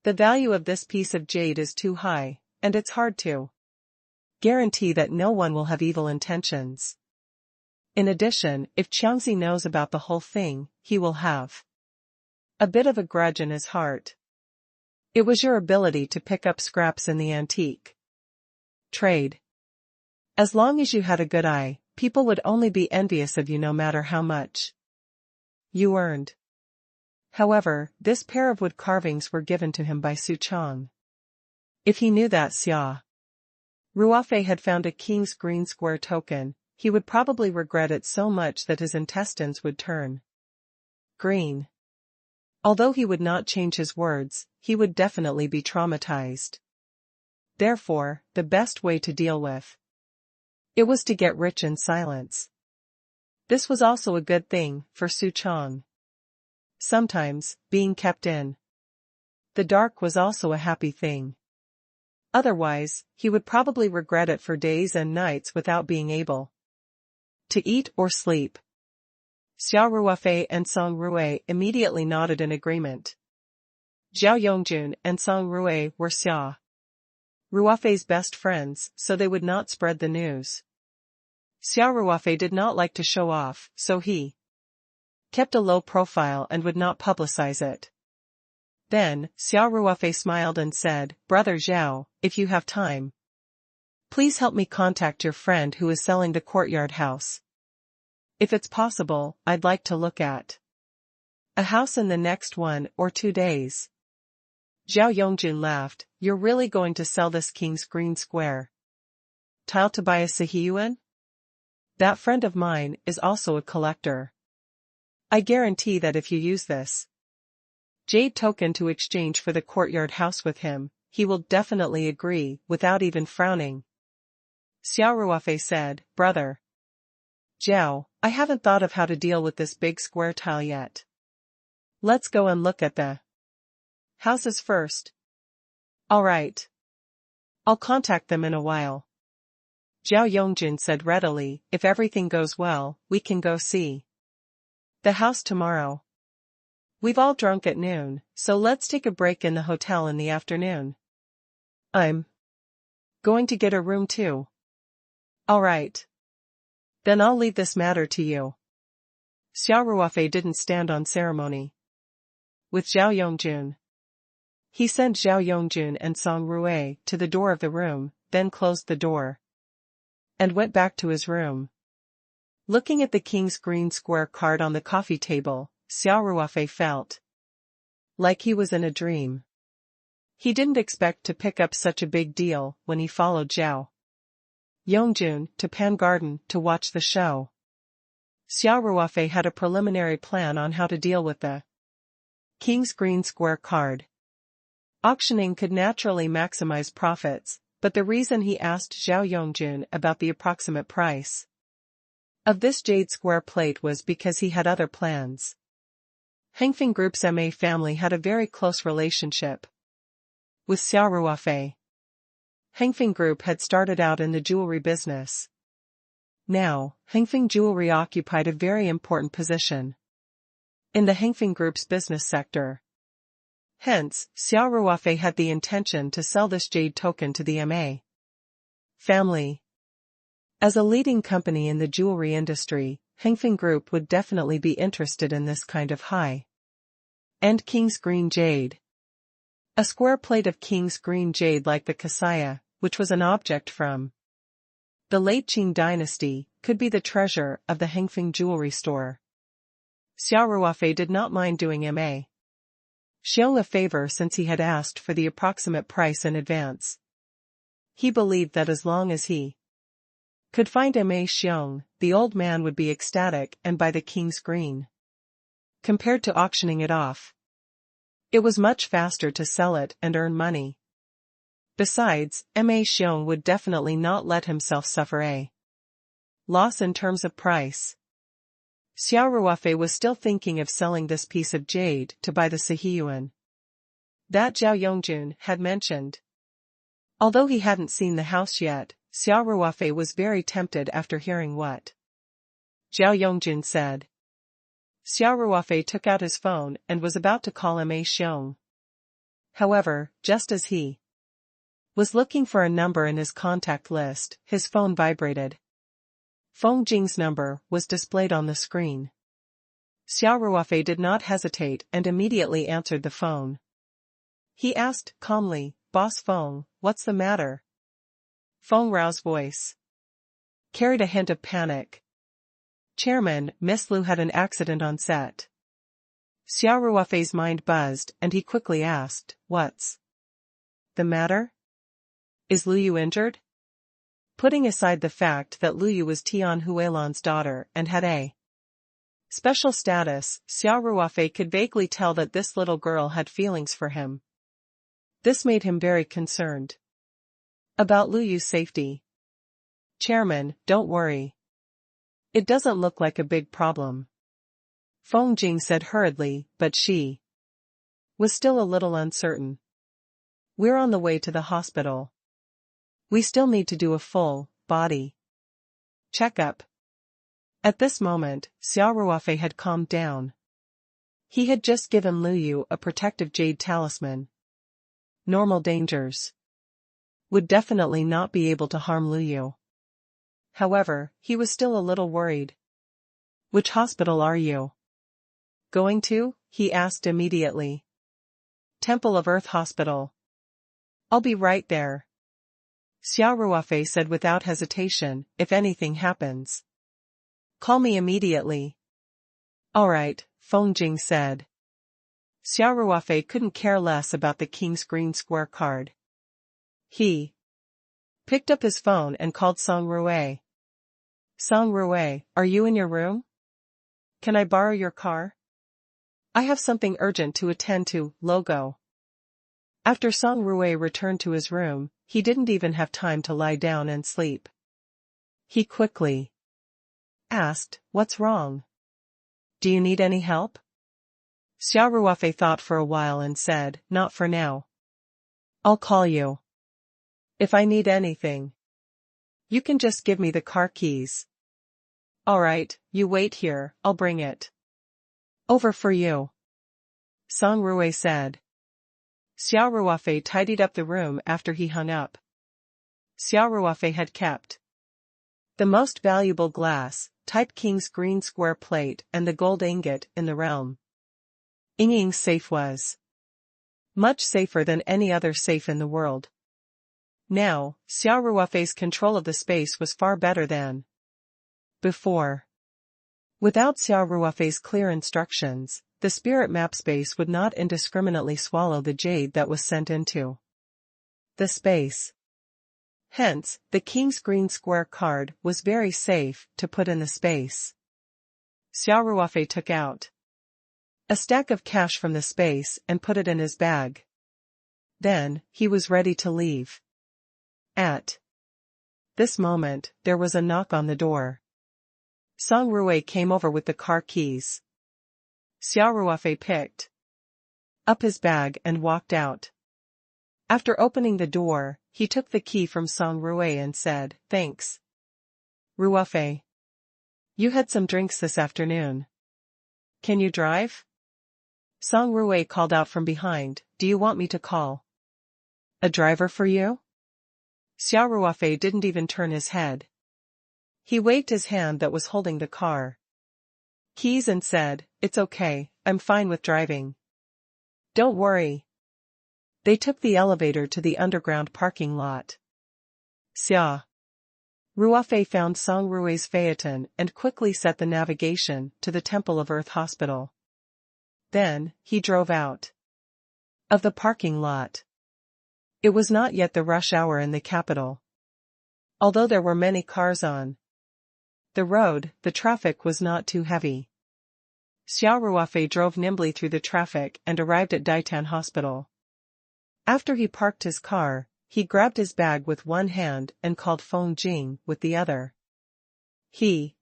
Speaker 1: The value of this piece of jade is too high, and it's hard to guarantee that no one will have evil intentions. In addition, if Qiangzi knows about the whole thing, he will have a bit of a grudge in his heart. It was your ability to pick up scraps in the antique trade. As long as you had a good eye, people would only be envious of you no matter how much you earned. However, this pair of wood carvings were given to him by Su Chang. If he knew that Xia Ruofei had found a King's Green square token, he would probably regret it so much that his intestines would turn green. Although he would not change his words, he would definitely be traumatized. Therefore, the best way to deal with it was to get rich in silence. This was also a good thing for Su Chang. Sometimes, being kept in the dark was also a happy thing. Otherwise, he would probably regret it for days and nights without being able to eat or sleep. Xia Ruofei and Song Ruofei immediately nodded in agreement. Zhao Yongjun and Song Ruofei were Xia Ruofei's best friends, so they would not spread the news. Xia Ruofei did not like to show off, so he kept a low profile and would not publicize it. Then, Xia Ruofei smiled and said, Brother Zhao, if you have time, please help me contact your friend who is selling the courtyard house. If it's possible, I'd like to look at a house in the next 1 or 2 days. Zhao Yongjun laughed, You're really going to sell this King's Green square tile to buy a Sihiyuan? That friend of mine is also a collector. I guarantee that if you use this jade token to exchange for the courtyard house with him, he will definitely agree without even frowning. Xia Ruofei said, Brother Zhao, I haven't thought of how to deal with this big square tile yet. Let's go and look at the houses first. All right. I'll contact them in a while. Zhao Yongjun said readily, If everything goes well, we can go see the house tomorrow. We've all drunk at noon, so let's take a break in the hotel in the afternoon. I'm going to get a room too. All right. Then I'll leave this matter to you. Xia Ruofei didn't stand on ceremony with Zhao Yongjun. He sent Zhao Yongjun and Song Ruofei to the door of the room, then closed the door and went back to his room. Looking at the King's Green square card on the coffee table, Xia Ruofei felt like he was in a dream. He didn't expect to pick up such a big deal when he followed Zhao Yongjun to Pan Garden to watch the show. Xia Ruofei had a preliminary plan on how to deal with the King's Green Square card. Auctioning could naturally maximize profits, but the reason he asked Zhao Yongjun about the approximate price of this jade square plate was because he had other plans. Hengfeng Group's MA family had a very close relationship with Xia Ruofei. Hengfeng Group had started out in the jewelry business. Now, Hengfeng Jewelry occupied a very important position in the Hengfeng Group's business sector. Hence, Xia Ruofei had the intention to sell this jade token to the MA family. As a leading company in the jewelry industry, Hengfeng Group would definitely be interested in this kind of high-end King's Green jade. A square plate of King's Green jade like the Kasaya, which was an object from the late Qing dynasty, could be the treasure of the Hengfeng jewelry store. Xia Ruofei did not mind doing Ma Xiong a favor since he had asked for the approximate price in advance. He believed that as long as he could find Ma Xiong, the old man would be ecstatic and buy the King's Green. Compared to auctioning it off, it was much faster to sell it and earn money. Besides, Ma Xiong would definitely not let himself suffer a loss in terms of price. Xia Ruofei was still thinking of selling this piece of jade to buy the Sihiyuan that Zhao Yongjun had mentioned. Although he hadn't seen the house yet, Xia Ruofei was very tempted after hearing what Zhao Yongjun said. Xia Ruofei took out his phone and was about to call Ma Xiong. However, just as he was looking for a number in his contact list, his phone vibrated. Feng Jing's number was displayed on the screen. Xia Ruofei did not hesitate and immediately answered the phone. He asked calmly, "Boss Feng, what's the matter?" Feng Rao's voice carried a hint of panic. "Chairman, Miss Liu had an accident on set." Xia Ruofei's mind buzzed and he quickly asked, "What's the matter? Is Liu Yu injured?" Putting aside the fact that Liu Yu was Tian Huilan's daughter and had a special status, Xia Ruofei could vaguely tell that this little girl had feelings for him. This made him very concerned about Liu Yu's safety. "Chairman, don't worry. It doesn't look like a big problem," Feng Jing said hurriedly, but she was still a little uncertain. "We're on the way to the hospital. We still need to do a full body checkup." At this moment, Xia Ruofei had calmed down. He had just given Liu Yu a protective jade talisman. Normal dangers would definitely not be able to harm Liu Yu. However, he was still a little worried. "Which hospital are you going to?" he asked immediately. "Temple of Earth Hospital." "I'll be right there," Xia Ruofei said without hesitation. "If anything happens, call me immediately." "All right," Feng Jing said. Xia Ruofei couldn't care less about the King's Green Square card. He picked up his phone and called Song Ruei. "Song Ruei, are you in your room? Can I borrow your car? I have something urgent to attend to." Logo. After Song Ruei returned to his room, he didn't even have time to lie down and sleep. He quickly asked, "What's wrong? Do you need any help?" Xia Ruofei thought for a while and said, "Not for now. I'll call you if I need anything. You can just give me the car keys." "All right, you wait here, I'll bring it over for you," Song Ruei said. Xia Ruofei tidied up the room after he hung up. Xia Ruofei had kept the most valuable glass, type King's Green Square plate and the gold ingot in the realm. Ying's safe was much safer than any other safe in the world. Now, Xia Ruofei's control of the space was far better than before. Without Xia Ruofei's clear instructions, the spirit map space would not indiscriminately swallow the jade that was sent into the space. Hence, the king's green square card was very safe to put in the space. Xia Ruofei took out a stack of cash from the space and put it in his bag. Then, he was ready to leave. At this moment, there was a knock on the door. Xia Ruofei came over with the car keys. Xia Ruofei picked up his bag and walked out. After opening the door, he took the key from Xia Ruofei and said, "Thanks. Ruofei. You had some drinks this afternoon. Can you drive?" Xia Ruofei called out from behind, "Do you want me to call a driver for you?" Xia Ruofei didn't even turn his head. He waved his hand that was holding the car keys and said, "It's okay, I'm fine with driving. Don't worry." They took the elevator to the underground parking lot. Xia Ruofei found Xia Ruofei's phaeton and quickly set the navigation to the Temple of Earth Hospital. Then, he drove out of the parking lot. It was not yet the rush hour in the capital. Although there were many cars on the road, the traffic was not too heavy. Xia Ruofei drove nimbly through the traffic and arrived at Daitan Hospital. After he parked his car, he grabbed his bag with one hand and called Feng Jing with the other. He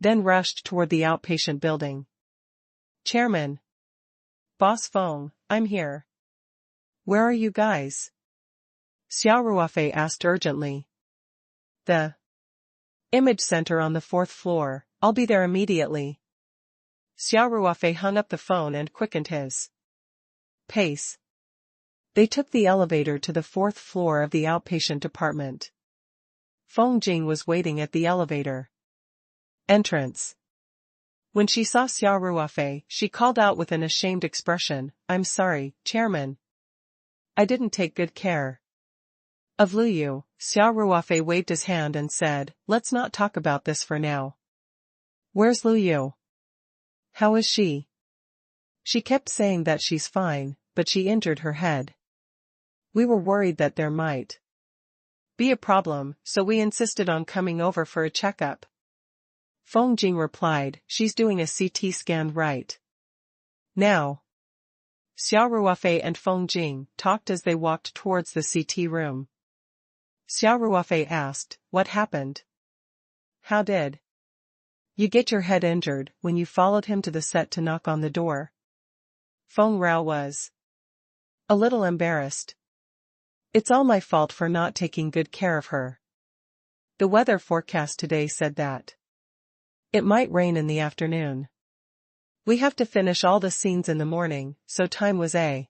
Speaker 1: then rushed toward the outpatient building. "Chairman. Boss Feng, I'm here. Where are you guys?" Xia Ruofei asked urgently. "The image center on the 4th floor, I'll be there immediately." Xia Ruofei hung up the phone and quickened his pace. They took the elevator to the 4th floor of the outpatient department. Feng Jing was waiting at the elevator entrance. When she saw Xia Ruofei, she called out with an ashamed expression, "I'm sorry, Chairman. I didn't take good care of Luyu." Xia Ruofei waved his hand and said, "Let's not talk about this for now. Where's Luyu? How is she?" "She kept saying that she's fine, but she injured her head. We were worried that there might be a problem, so we insisted on coming over for a checkup." Feng Jing replied, "She's doing a CT scan right now." Xia Ruofei and Feng Jing talked as they walked towards the CT room. Xia Ruofei asked, "What happened? How did you get your head injured when you followed him to the set to knock on the door?" Feng Rao was a little embarrassed. "It's all my fault for not taking good care of her. The weather forecast today said that it might rain in the afternoon. We have to finish all the scenes in the morning, so time was a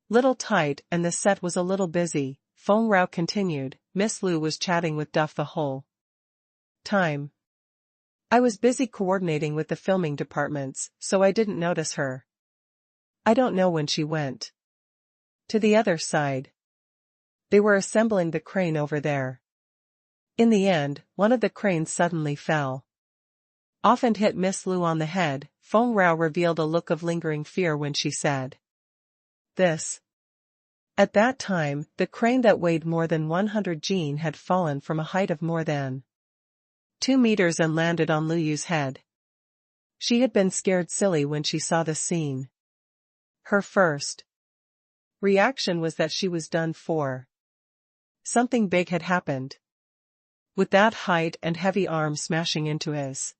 Speaker 1: little tight and the set was a little busy." Feng Rao continued, "Miss Lu was chatting with Duff the whole time. I was busy coordinating with the filming departments, so I didn't notice her. I don't know when she went to the other side. They were assembling the crane over there. In the end, one of the cranes suddenly fell off and hit Miss Lu on the head." Feng Rao revealed a look of lingering fear when she said this. At that time, the crane that weighed more than 100 jin had fallen from a height of more than 2 meters and landed on Luyu's head. She had been scared silly when she saw the scene. Her first reaction was that she was done for. Something big had happened. With that height and heavy arm smashing into his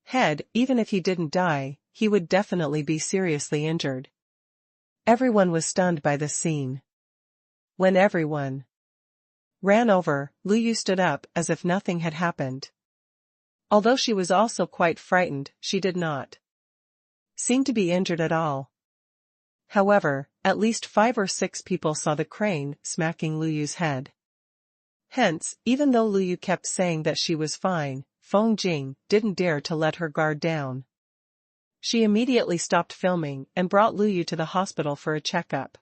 Speaker 1: head, even if he didn't die, he would definitely be seriously injured. Everyone was stunned by the scene. When everyone ran over, Luyu stood up as if nothing had happened. Although she was also quite frightened, she did not seem to be injured at all. However, at least 5 or 6 people saw the crane smacking Luyu's head. Hence, even though Luyu kept saying that she was fine, Feng Jing didn't dare to let her guard down. She immediately stopped filming and brought Luyu to the hospital for a checkup.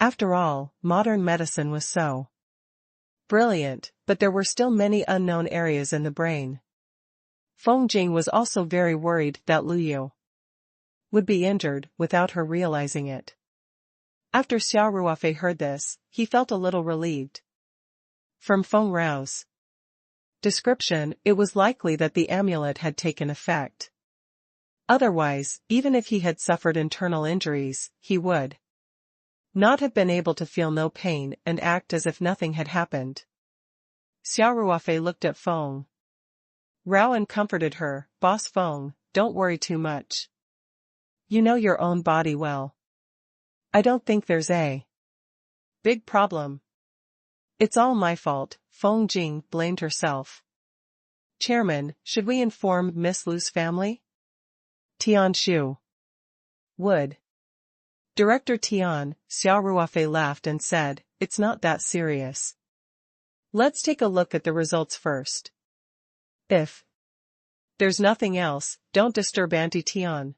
Speaker 1: After all, modern medicine was so brilliant, but there were still many unknown areas in the brain. Feng Jing was also very worried that Luyu would be injured without her realizing it. After Xia Ruofei heard this, he felt a little relieved. From Feng Rao's description, it was likely that the amulet had taken effect. Otherwise, even if he had suffered internal injuries, he would not have been able to feel no pain and act as if nothing had happened. Xia Ruofei looked at Feng Rao and comforted her. Boss Feng, don't worry too much. You know your own body well. I don't think there's a big problem. It's all my fault, Feng Jing blamed herself. Chairman, should we inform Miss Lu's family? Tian Shu would. Director Tian, Xia Ruofei laughed and said, it's not that serious. Let's take a look at the results first. If there's nothing else, don't disturb Auntie Tian.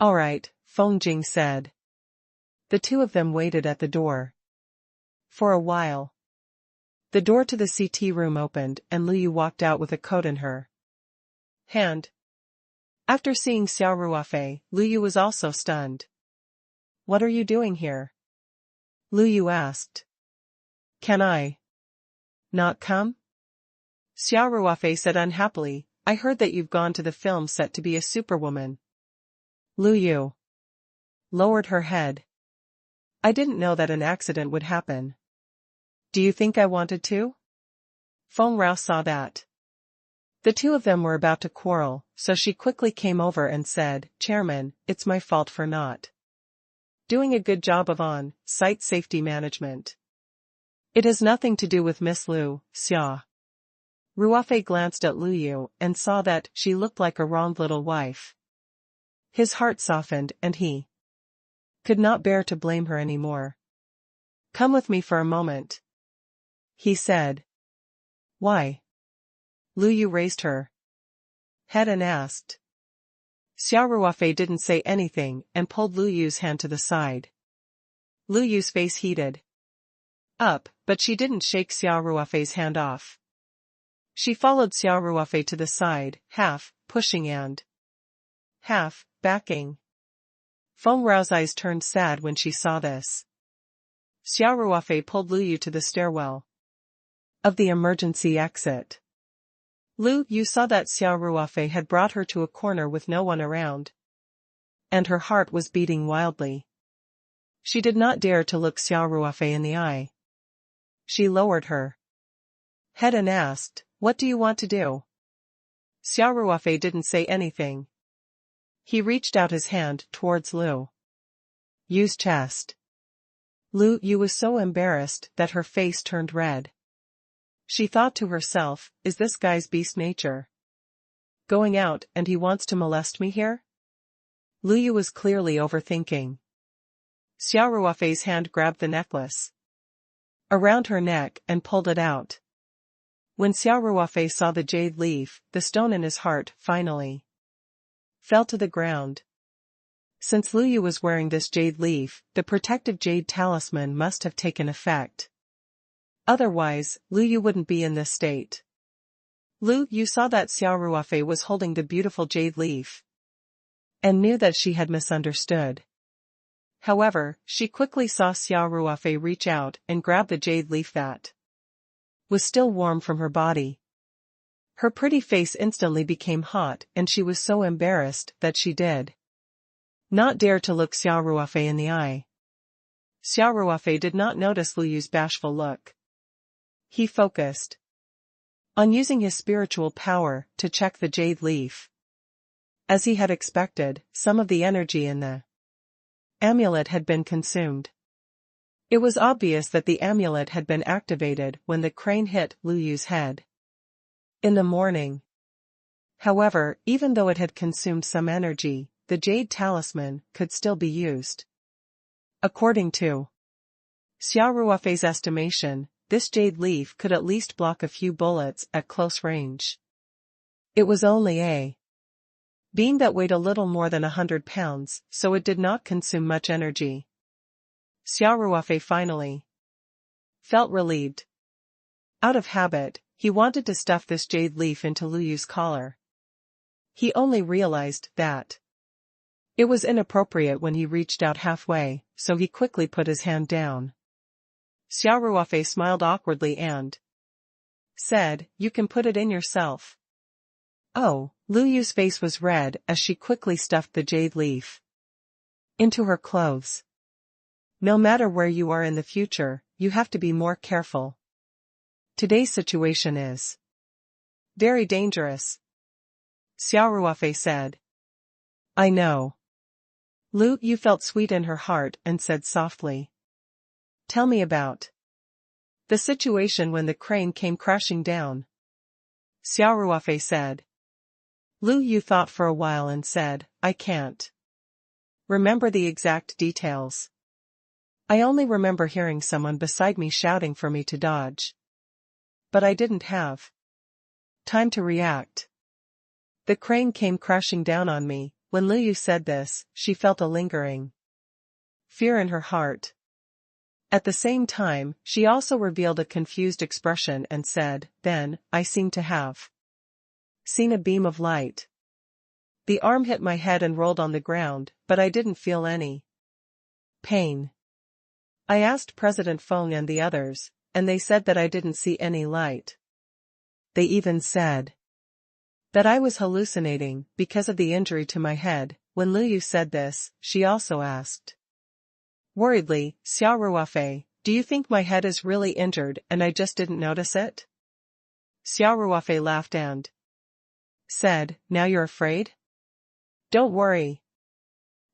Speaker 1: All right, Feng Jing said. The two of them waited at the door. For a while, the door to the CT room opened and Lu Yu walked out with a coat in her hand. After seeing Xia Ruofei, Lu Yu was also stunned. What are you doing here? Lu Yu asked. Can I not come? Xia Ruofei said unhappily, I heard that you've gone to the film set to be a superwoman. Lu Yu lowered her head. I didn't know that an accident would happen. Do you think I wanted to? Feng Rao saw that the two of them were about to quarrel, so she quickly came over and said, Chairman, it's my fault for not doing a good job of on-site safety management. It has nothing to do with Miss Lu. Xia Ruofei glanced at Lu Yu and saw that she looked like a wronged little wife. His heart softened and he could not bear to blame her anymore. Come with me for a moment, he said. Why? Lu Yu raised her head and asked. Xia Ruofei didn't say anything and pulled Lu Yu's hand to the side. Lu Yu's face heated up, but she didn't shake Xia Ruofei's hand off. She followed Xia Ruofei to the side, half pushing and half backing. Feng Rao's eyes turned sad when she saw this. Xia Ruofei pulled Lu Yu to the stairwell of the emergency exit. Lu Yu saw that Xia Ruofei had brought her to a corner with no one around, and her heart was beating wildly. She did not dare to look Xia Ruofei in the eye. She lowered her head and asked, What do you want to do? Xia Ruofei didn't say anything. He reached out his hand towards Lu Yu's chest. Lu Yu was so embarrassed that her face turned red. She thought to herself, is this guy's beast nature going out and he wants to molest me here? Lu Yu was clearly overthinking. Xia Ruofei's hand grabbed the necklace around her neck and pulled it out. When Xia Ruofei saw the jade leaf, the stone in his heart finally fell to the ground. Since Lu Yu was wearing this jade leaf, the protective jade talisman must have taken effect. Otherwise, Lu Yu wouldn't be in this state. Lu Yu saw that Xia Ruofei was holding the beautiful jade leaf and knew that she had misunderstood. However, she quickly saw Xia Ruofei reach out and grab the jade leaf that was still warm from her body. Her pretty face instantly became hot and she was so embarrassed that she did not dare to look Xia Ruofei in the eye. Xia Ruofei did not notice Lu Yu's bashful look. He focused on using his spiritual power to check the jade leaf. As he had expected, some of the energy in the amulet had been consumed. It was obvious that the amulet had been activated when the crane hit Lu Yu's head in the morning. However, even though it had consumed some energy, the jade talisman could still be used. According to Xia Ruofei's estimation, this jade leaf could at least block a few bullets at close range. It was only a being that weighed a little more than 100 pounds, so it did not consume much energy. Xia Ruofei finally felt relieved. Out of habit, he wanted to stuff this jade leaf into Lu Yu's collar. He only realized that It was inappropriate when he reached out halfway, so he quickly put his hand down. Xia Ruofei smiled awkwardly and said, "You can put it in yourself." Oh, Lu Yu's face was red as she quickly stuffed the jade leaf into her clothes. No matter where you are in the future, you have to be more careful. Today's situation is very dangerous, Xia Ruofei said. I know. Lu Yu felt sweet in her heart and said softly. Tell me about the situation when the crane came crashing down. Xia Ruofei said. Lu Yu thought for a while and said, I can't remember the exact details. I only remember hearing someone beside me shouting for me to dodge. But I didn't have time to react. The crane came crashing down on me. When Lu Yu said this, she felt a lingering fear in her heart. At the same time, she also revealed a confused expression and said, Then, I seem to have seen a beam of light. The arm hit my head and rolled on the ground, but I didn't feel any pain. I asked President Feng and the others, and they said that I didn't see any light. They even said that I was hallucinating because of the injury to my head. When Lu Yu said this, she also asked worriedly, Xia Ruofei, do you think my head is really injured and I just didn't notice it? Xia Ruofei laughed and said, Now you're afraid? Don't worry.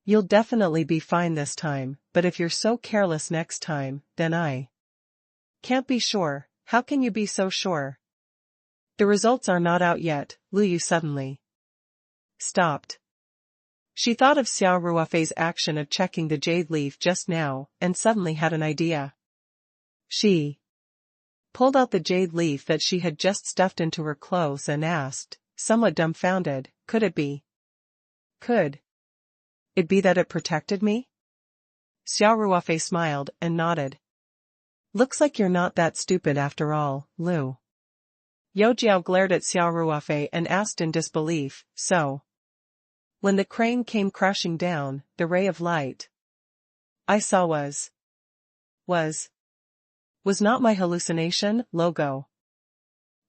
Speaker 1: You'll definitely be fine this time, but if you're so careless next time, then I can't be sure. How can you be so sure? The results are not out yet. Lu Yu suddenly stopped. She thought of Xia Ruofei's action of checking the jade leaf just now, and suddenly had an idea. She pulled out the jade leaf that she had just stuffed into her clothes and asked, somewhat dumbfounded, could it be that it protected me? Xia Ruofei smiled and nodded. Looks like you're not that stupid after all, Lu. Yo Jiao glared at Xia Ruofei and asked in disbelief, so? When the crane came crashing down, the ray of light I saw was not my hallucination, logo.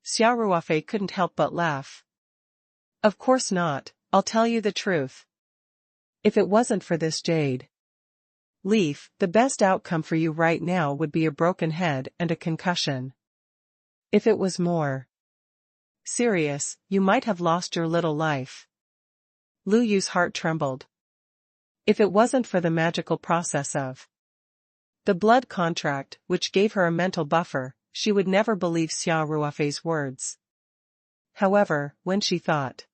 Speaker 1: Xia Ruofei couldn't help but laugh. Of course not, I'll tell you the truth. If it wasn't for this jade leaf, the best outcome for you right now would be a broken head and a concussion. If it was more serious, you might have lost your little life. Lu Yu's heart trembled. If it wasn't for the magical process of the blood contract, which gave her a mental buffer, she would never believe Xia Ruofei's words. However, when she thought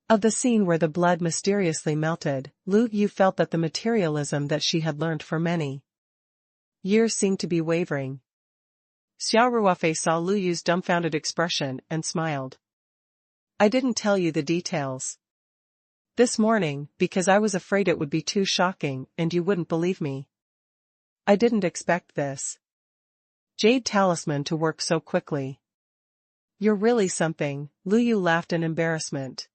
Speaker 1: of the scene where the blood mysteriously melted, Lu Yu felt that the materialism that she had learned for many years seemed to be wavering. Xia Ruofei saw Lu Yu's dumbfounded expression and smiled. I didn't tell you the details this morning because I was afraid it would be too shocking and you wouldn't believe me. I didn't expect this jade talisman to work so quickly. You're really something, Lu Yu laughed in embarrassment.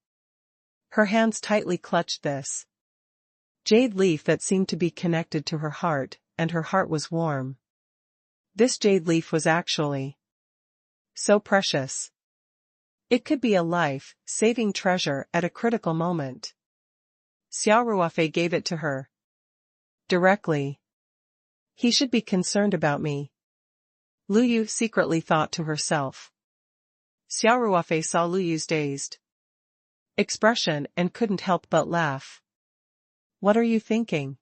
Speaker 1: Her hands tightly clutched this jade leaf that seemed to be connected to her heart, and her heart was warm. This jade leaf was actually so precious. It could be a life-saving treasure at a critical moment. Xia Ruofei gave it to her directly. He should be concerned about me, Lu Yu secretly thought to herself. Xia Ruofei saw Lu Yu's dazed expression and couldn't help but laugh. What are you thinking?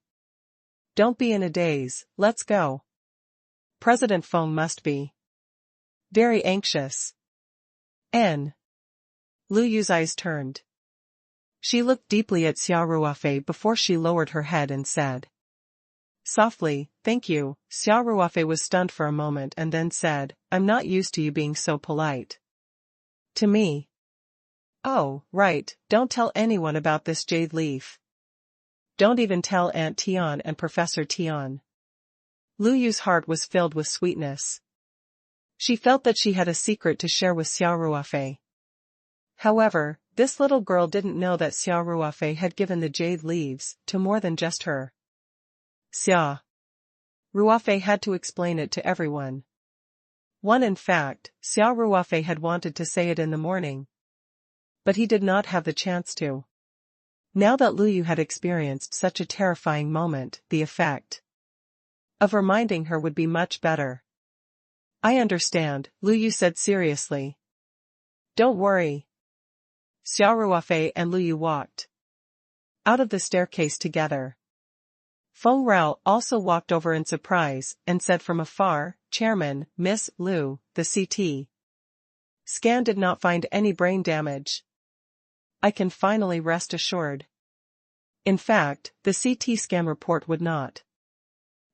Speaker 1: Don't be in a daze, let's go. President Feng must be very anxious. Lu Yu's eyes turned. She looked deeply at Xia Ruofei before she lowered her head and said softly, Thank you. Xia Ruofei was stunned for a moment and then said, I'm not used to you being so polite. To me? Oh, right, don't tell anyone about this jade leaf. Don't even tell Aunt Tian and Professor Tian. Lu Yu's heart was filled with sweetness. She felt that she had a secret to share with Xia Ruofei. However, this little girl didn't know that Xia Ruofei had given the jade leaves to more than just her. Xia Ruofei had to explain it to everyone. In fact, Xia Ruofei had wanted to say it in the morning, but he did not have the chance to. Now that Lu Yu had experienced such a terrifying moment, the effect of reminding her would be much better. I understand, Lu Yu said seriously. Don't worry. Xia Ruofei and Lu Yu walked out of the staircase together. Feng Rao also walked over in surprise and said from afar, Chairman, Miss Lu, the CT scan did not find any brain damage. I can finally rest assured. In fact, the CT scan report would not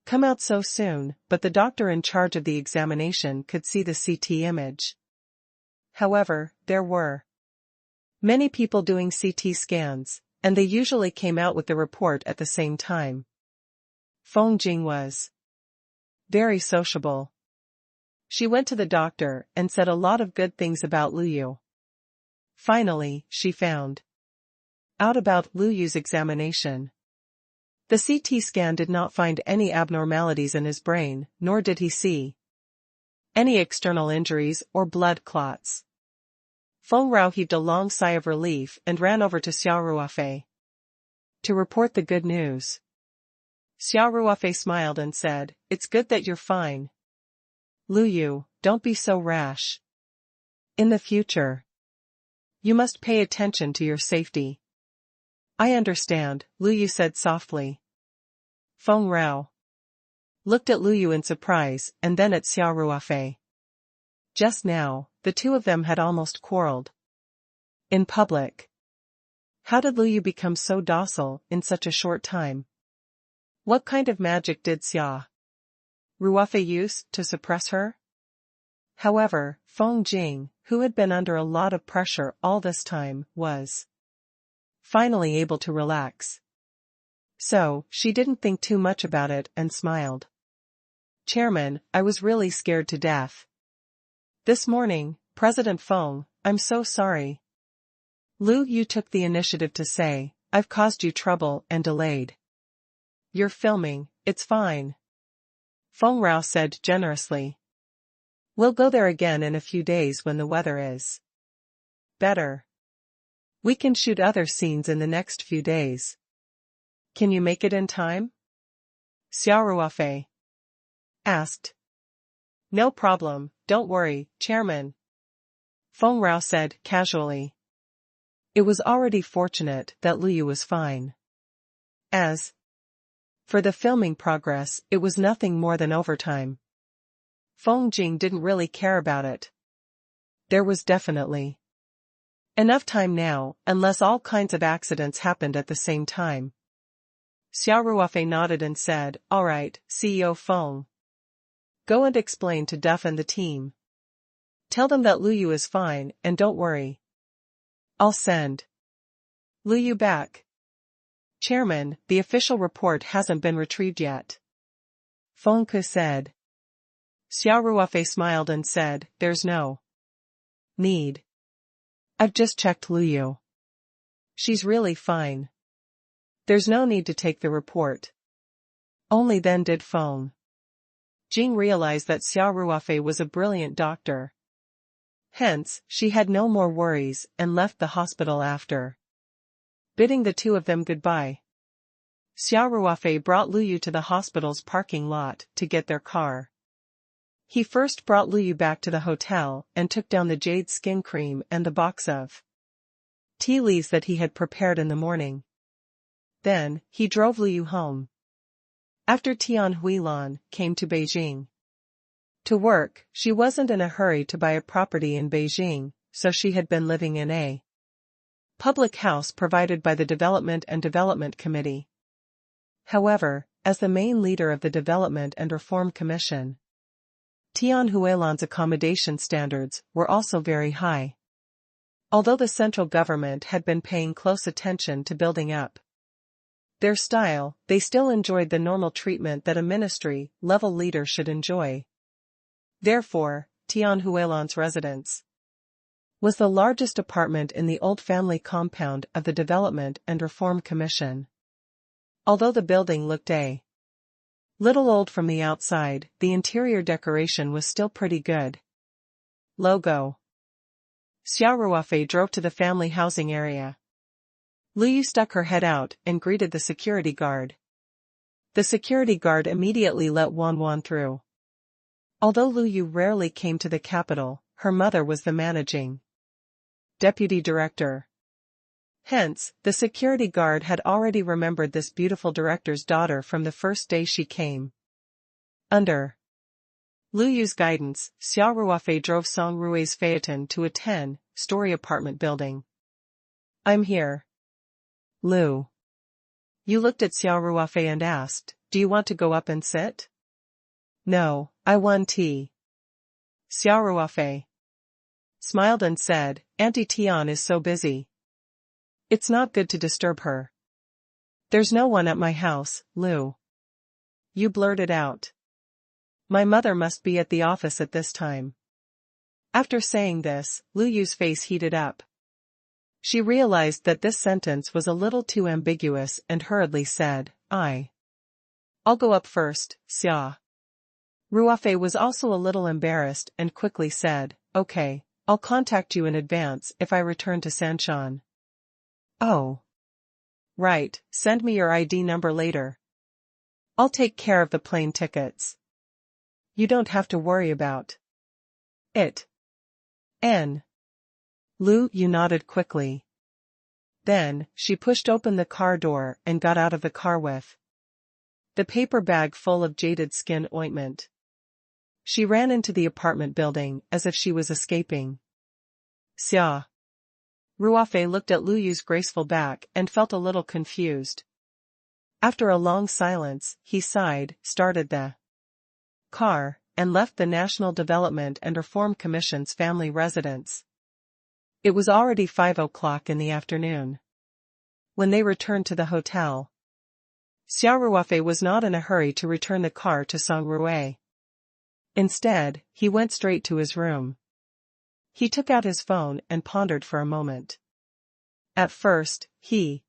Speaker 1: come out so soon, but the doctor in charge of the examination could see the CT image. However, there were many people doing CT scans, and they usually came out with the report at the same time. Feng Jing was very sociable. She went to the doctor and said a lot of good things about Lu Yu. Finally, she found out about Lu Yu's examination. The CT scan did not find any abnormalities in his brain, nor did he see any external injuries or blood clots. Feng Rao heaved a long sigh of relief and ran over to Xia Ruofei to report the good news. Xia Ruofei smiled and said, It's good that you're fine. Lu Yu, don't be so rash. In the future, you must pay attention to your safety. I understand, Lu Yu said softly. Feng Rao looked at Lu Yu in surprise and then at Xia Ruofei. Just now, the two of them had almost quarreled in public. How did Lu Yu become so docile in such a short time? What kind of magic did Xia Ruofei use to suppress her? However, Feng Jing, who had been under a lot of pressure all this time, was finally able to relax. So, she didn't think too much about it and smiled. Chairman, I was really scared to death this morning, President Feng, I'm so sorry. Lu Yu took the initiative to say, I've caused you trouble and delayed your filming, it's fine. Feng Rao said generously. We'll go there again in a few days when the weather is better. We can shoot other scenes in the next few days. Can you make it in time? Xia Ruofei asked. No problem, don't worry, Chairman. Feng Rao said casually. It was already fortunate that Lu Yu was fine. As for the filming progress, it was nothing more than overtime. Feng Jing didn't really care about it. There was definitely enough time now, unless all kinds of accidents happened at the same time. Xia Ruofei nodded and said, All right, CEO Feng. Go and explain to Duff and the team. Tell them that Lu Yu is fine, and don't worry. I'll send Lu Yu back. Chairman, the official report hasn't been retrieved yet. Feng Ke said. Xia Ruofei smiled and said, There's no need. I've just checked Lu Yu. She's really fine. There's no need to take the report. Only then did Feng Jing realized that Xia Ruofei was a brilliant doctor. Hence, she had no more worries and left the hospital after bidding the two of them goodbye. Xia Ruofei brought Lu Yu to the hospital's parking lot to get their car. He first brought Lu Yu back to the hotel and took down the jade skin cream and the box of tea leaves that he had prepared in the morning. Then, he drove Lu Yu home. After Tian Huilan came to Beijing to work, she wasn't in a hurry to buy a property in Beijing, so she had been living in a public house provided by the Development and Development Committee. However, as the main leader of the Development and Reform Commission, Tian Huilan's accommodation standards were also very high. Although the central government had been paying close attention to building up their style, they still enjoyed the normal treatment that a ministry-level leader should enjoy. Therefore, Tian Huilan's residence was the largest apartment in the old family compound of the Development and Reform Commission. Although the building looked a little old from the outside, the interior decoration was still pretty good. Logo. Xia Ruofei drove to the family housing area. Lu Yu stuck her head out and greeted the security guard. The security guard immediately let Wan through. Although Lu Yu rarely came to the capital, her mother was the managing deputy director. Hence, the security guard had already remembered this beautiful director's daughter from the first day she came. Under Lu Yu's guidance, Xia Ruofei drove Song Rui's phaeton to a 10-story apartment building. I'm here. Lu Yu looked at Xia Ruofei and asked, do you want to go up and sit? No, I want tea. Xia Ruofei smiled and said, Auntie Tian is so busy. It's not good to disturb her. There's no one at my house, Lu Yu blurted out. My mother must be at the office at this time. After saying this, Lu Yu's face heated up. She realized that this sentence was a little too ambiguous and hurriedly said, I'll go up first, Xia. Ruofei was also a little embarrassed and quickly said, okay, I'll contact you in advance if I return to Sanshan. Oh. Right, send me your ID number later. I'll take care of the plane tickets. You don't have to worry about it. Lu Yu nodded quickly. Then, she pushed open the car door and got out of the car with the paper bag full of jaded skin ointment. She ran into the apartment building as if she was escaping. Xia Ruofei looked at Lu Yu's graceful back and felt a little confused. After a long silence, he sighed, started the car, and left the National Development and Reform Commission's family residence. It was already 5 o'clock in the afternoon. When they returned to the hotel, Xia Ruofei was not in a hurry to return the car to Song Rui. Instead, he went straight to his room. He took out his phone and pondered for a moment. At first, he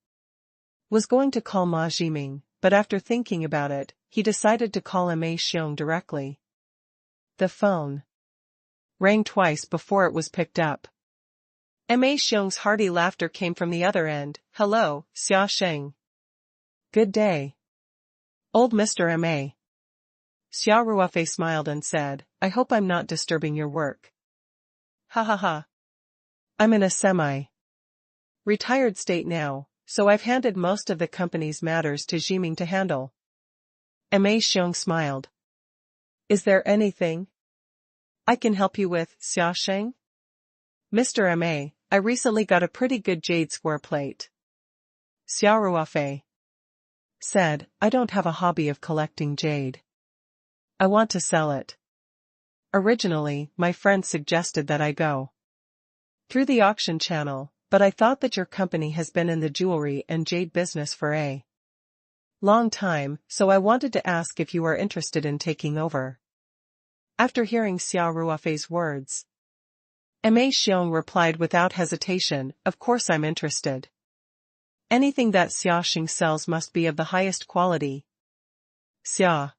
Speaker 1: was going to call Ma Jiming, but after thinking about it, he decided to call Ma Xiong directly. The phone rang twice before it was picked up. Ma Xiong's hearty laughter came from the other end. Hello, Xia Sheng. Good day. Old Mr. Ma. Xia Ruofei smiled and said, I hope I'm not disturbing your work. Ha ha ha. I'm in a semi-retired state now, so I've handed most of the company's matters to Jiming to handle. Ma Xiong smiled. Is there anything I can help you with, Xia Sheng? Mr. Ma, I recently got a pretty good jade square plate. Xia Ruofei said, I don't have a hobby of collecting jade. I want to sell it. Originally, my friend suggested that I go through the auction channel, but I thought that your company has been in the jewelry and jade business for a long time, so I wanted to ask if you are interested in taking over. After hearing Xia Ruofei's words, Ma Xiong replied without hesitation, of course I'm interested. Anything that Xia Sheng sells must be of the highest quality. Xia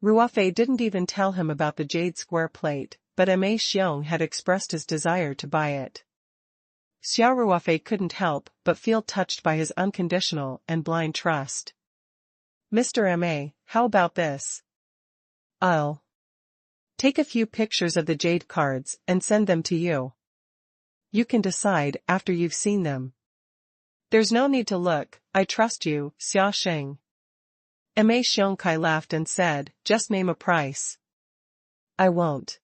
Speaker 1: Ruofei didn't even tell him about the jade square plate, but Ma Xiong had expressed his desire to buy it. Xia Ruofei couldn't help but feel touched by his unconditional and blind trust. Mr. Ma, how about this? I'll take a few pictures of the jade cards and send them to you. You can decide after you've seen them. There's no need to look, I trust you, Xia Sheng. Ma Xiongkai laughed and said, just name a price. I won't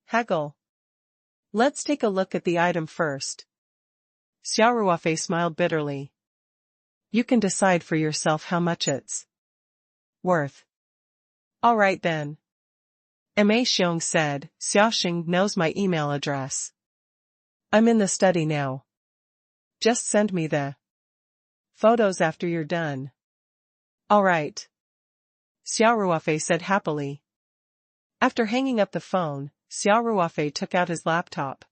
Speaker 1: haggle. Let's take a look at the item first. Xia Ruofei smiled bitterly. You can decide for yourself how much it's worth. All right then. Ma Xiong said, Xia Sheng knows my email address. I'm in the study now. Just send me the photos after you're done. All right. Xia Ruofei said happily. After hanging up the phone, Xia Ruofei took out his laptop.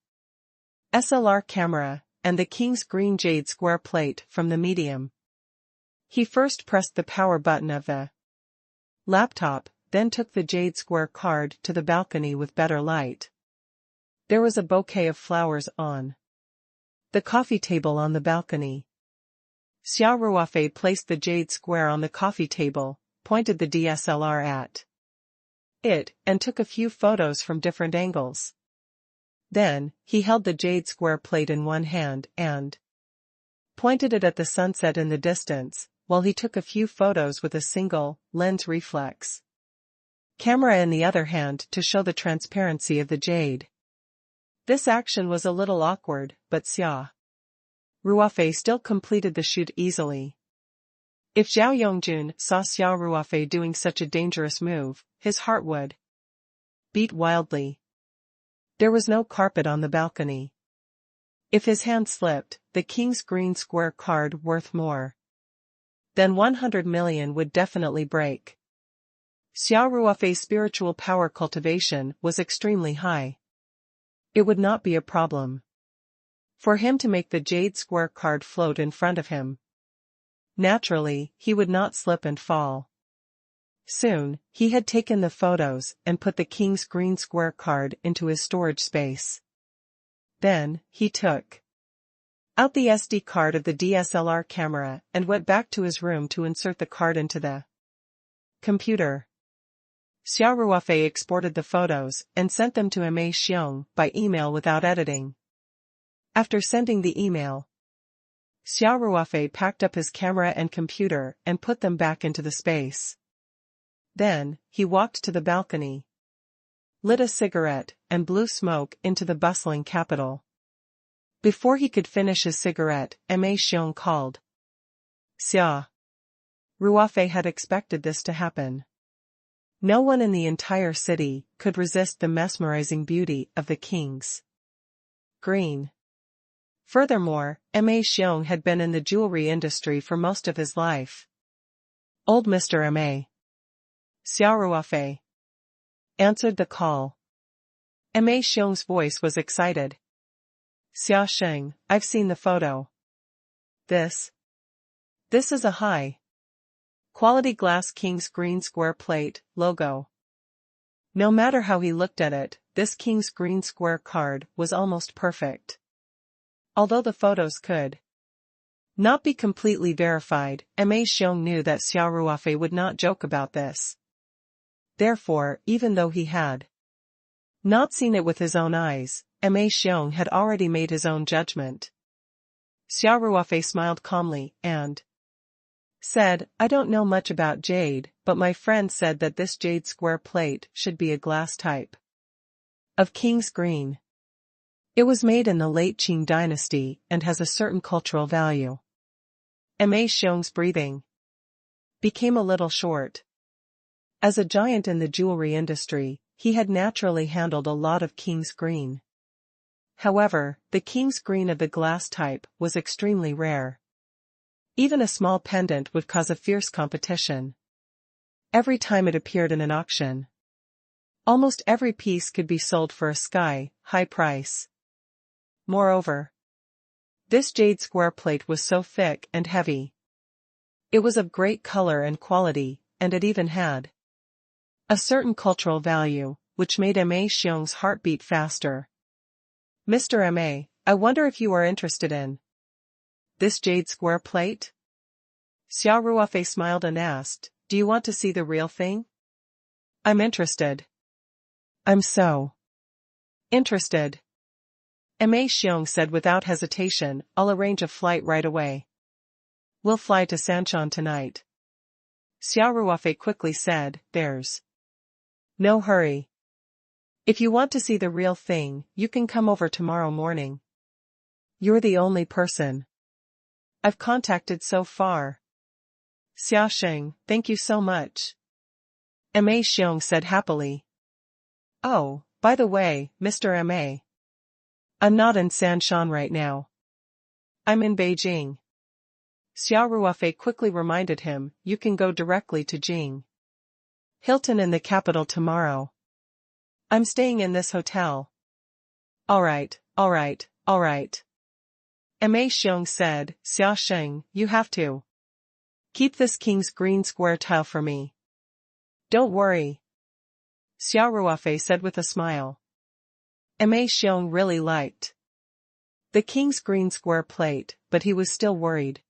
Speaker 1: SLR camera, and the king's green jade square plate from the medium. He first pressed the power button of the laptop, then took the jade square card to the balcony with better light. There was a bouquet of flowers on the coffee table on the balcony. Xia Ruofei placed the jade square on the coffee table, pointed the DSLR at it, and took a few photos from different angles. Then, he held the jade square plate in one hand and pointed it at the sunset in the distance, while he took a few photos with a single lens reflex camera in the other hand to show the transparency of the jade. This action was a little awkward, but Xia Ruofei still completed the shoot easily. If Zhao Yongjun saw Xia Ruofei doing such a dangerous move, his heart would beat wildly. There was no carpet on the balcony. If his hand slipped, the king's green square card worth more than 100 million would definitely break. Xia Ruofei's spiritual power cultivation was extremely high. It would not be a problem for him to make the jade square card float in front of him. Naturally, he would not slip and fall. Soon, he had taken the photos and put the king's green square card into his storage space. Then, he took out the SD card of the DSLR camera and went back to his room to insert the card into the computer. Xia Ruofei exported the photos and sent them to Ma Xiong by email without editing. After sending the email, Xia Ruofei packed up his camera and computer and put them back into the space. Then, he walked to the balcony, lit a cigarette, and blew smoke into the bustling capital. Before he could finish his cigarette, Ma Xiong called. Xia Ruofei had expected this to happen. No one in the entire city could resist the mesmerizing beauty of the king's green. Furthermore, Ma Xiong had been in the jewelry industry for most of his life. Old Mr. Ma. Xia Ruofei answered the call. Ma Xiong's voice was excited. Xia Sheng, I've seen the photo. This is a high quality glass king's green square plate logo. No matter how he looked at it, this king's green square card was almost perfect. Although the photos could not be completely verified, Ma Xiong knew that Xia Ruofei would not joke about this. Therefore, even though he had not seen it with his own eyes, Ma Xiong had already made his own judgment. Xia Ruofei smiled calmly and said, I don't know much about jade, but my friend said that this jade square plate should be a glass type of king's green. It was made in the late Qing dynasty and has a certain cultural value. Ma Xiong's breathing became a little short. As a giant in the jewelry industry, he had naturally handled a lot of king's green. However, the king's green of the glass type was extremely rare. Even a small pendant would cause a fierce competition every time it appeared in an auction. Almost every piece could be sold for a sky-high price. Moreover, this jade square plate was so thick and heavy. It was of great color and quality, and it even had a certain cultural value, which made Ma Xiong's heart beat faster. Mr. Ma, I wonder if you are interested in this jade square plate? Xia Ruofei smiled and asked, do you want to see the real thing? I'm interested. I'm so interested. Ma Xiong said without hesitation, I'll arrange a flight right away. We'll fly to Sanshan tonight. Xia Ruofei quickly said, there's no hurry. If you want to see the real thing, you can come over tomorrow morning. You're the only person I've contacted so far. Xia Sheng, thank you so much. Ma Xiong said happily. Oh, by the way, Mr. Ma. I'm not in Sanshan right now. I'm in Beijing. Xia Ruofei quickly reminded him, you can go directly to Jing Hilton in the capital tomorrow. I'm staying in this hotel. Alright, all right. Ma Xiong said, Xia Sheng, you have to keep this king's green square tile for me. Don't worry. Xia Ruofei said with a smile. Ma Xiong really liked the king's green square plate, but he was still worried.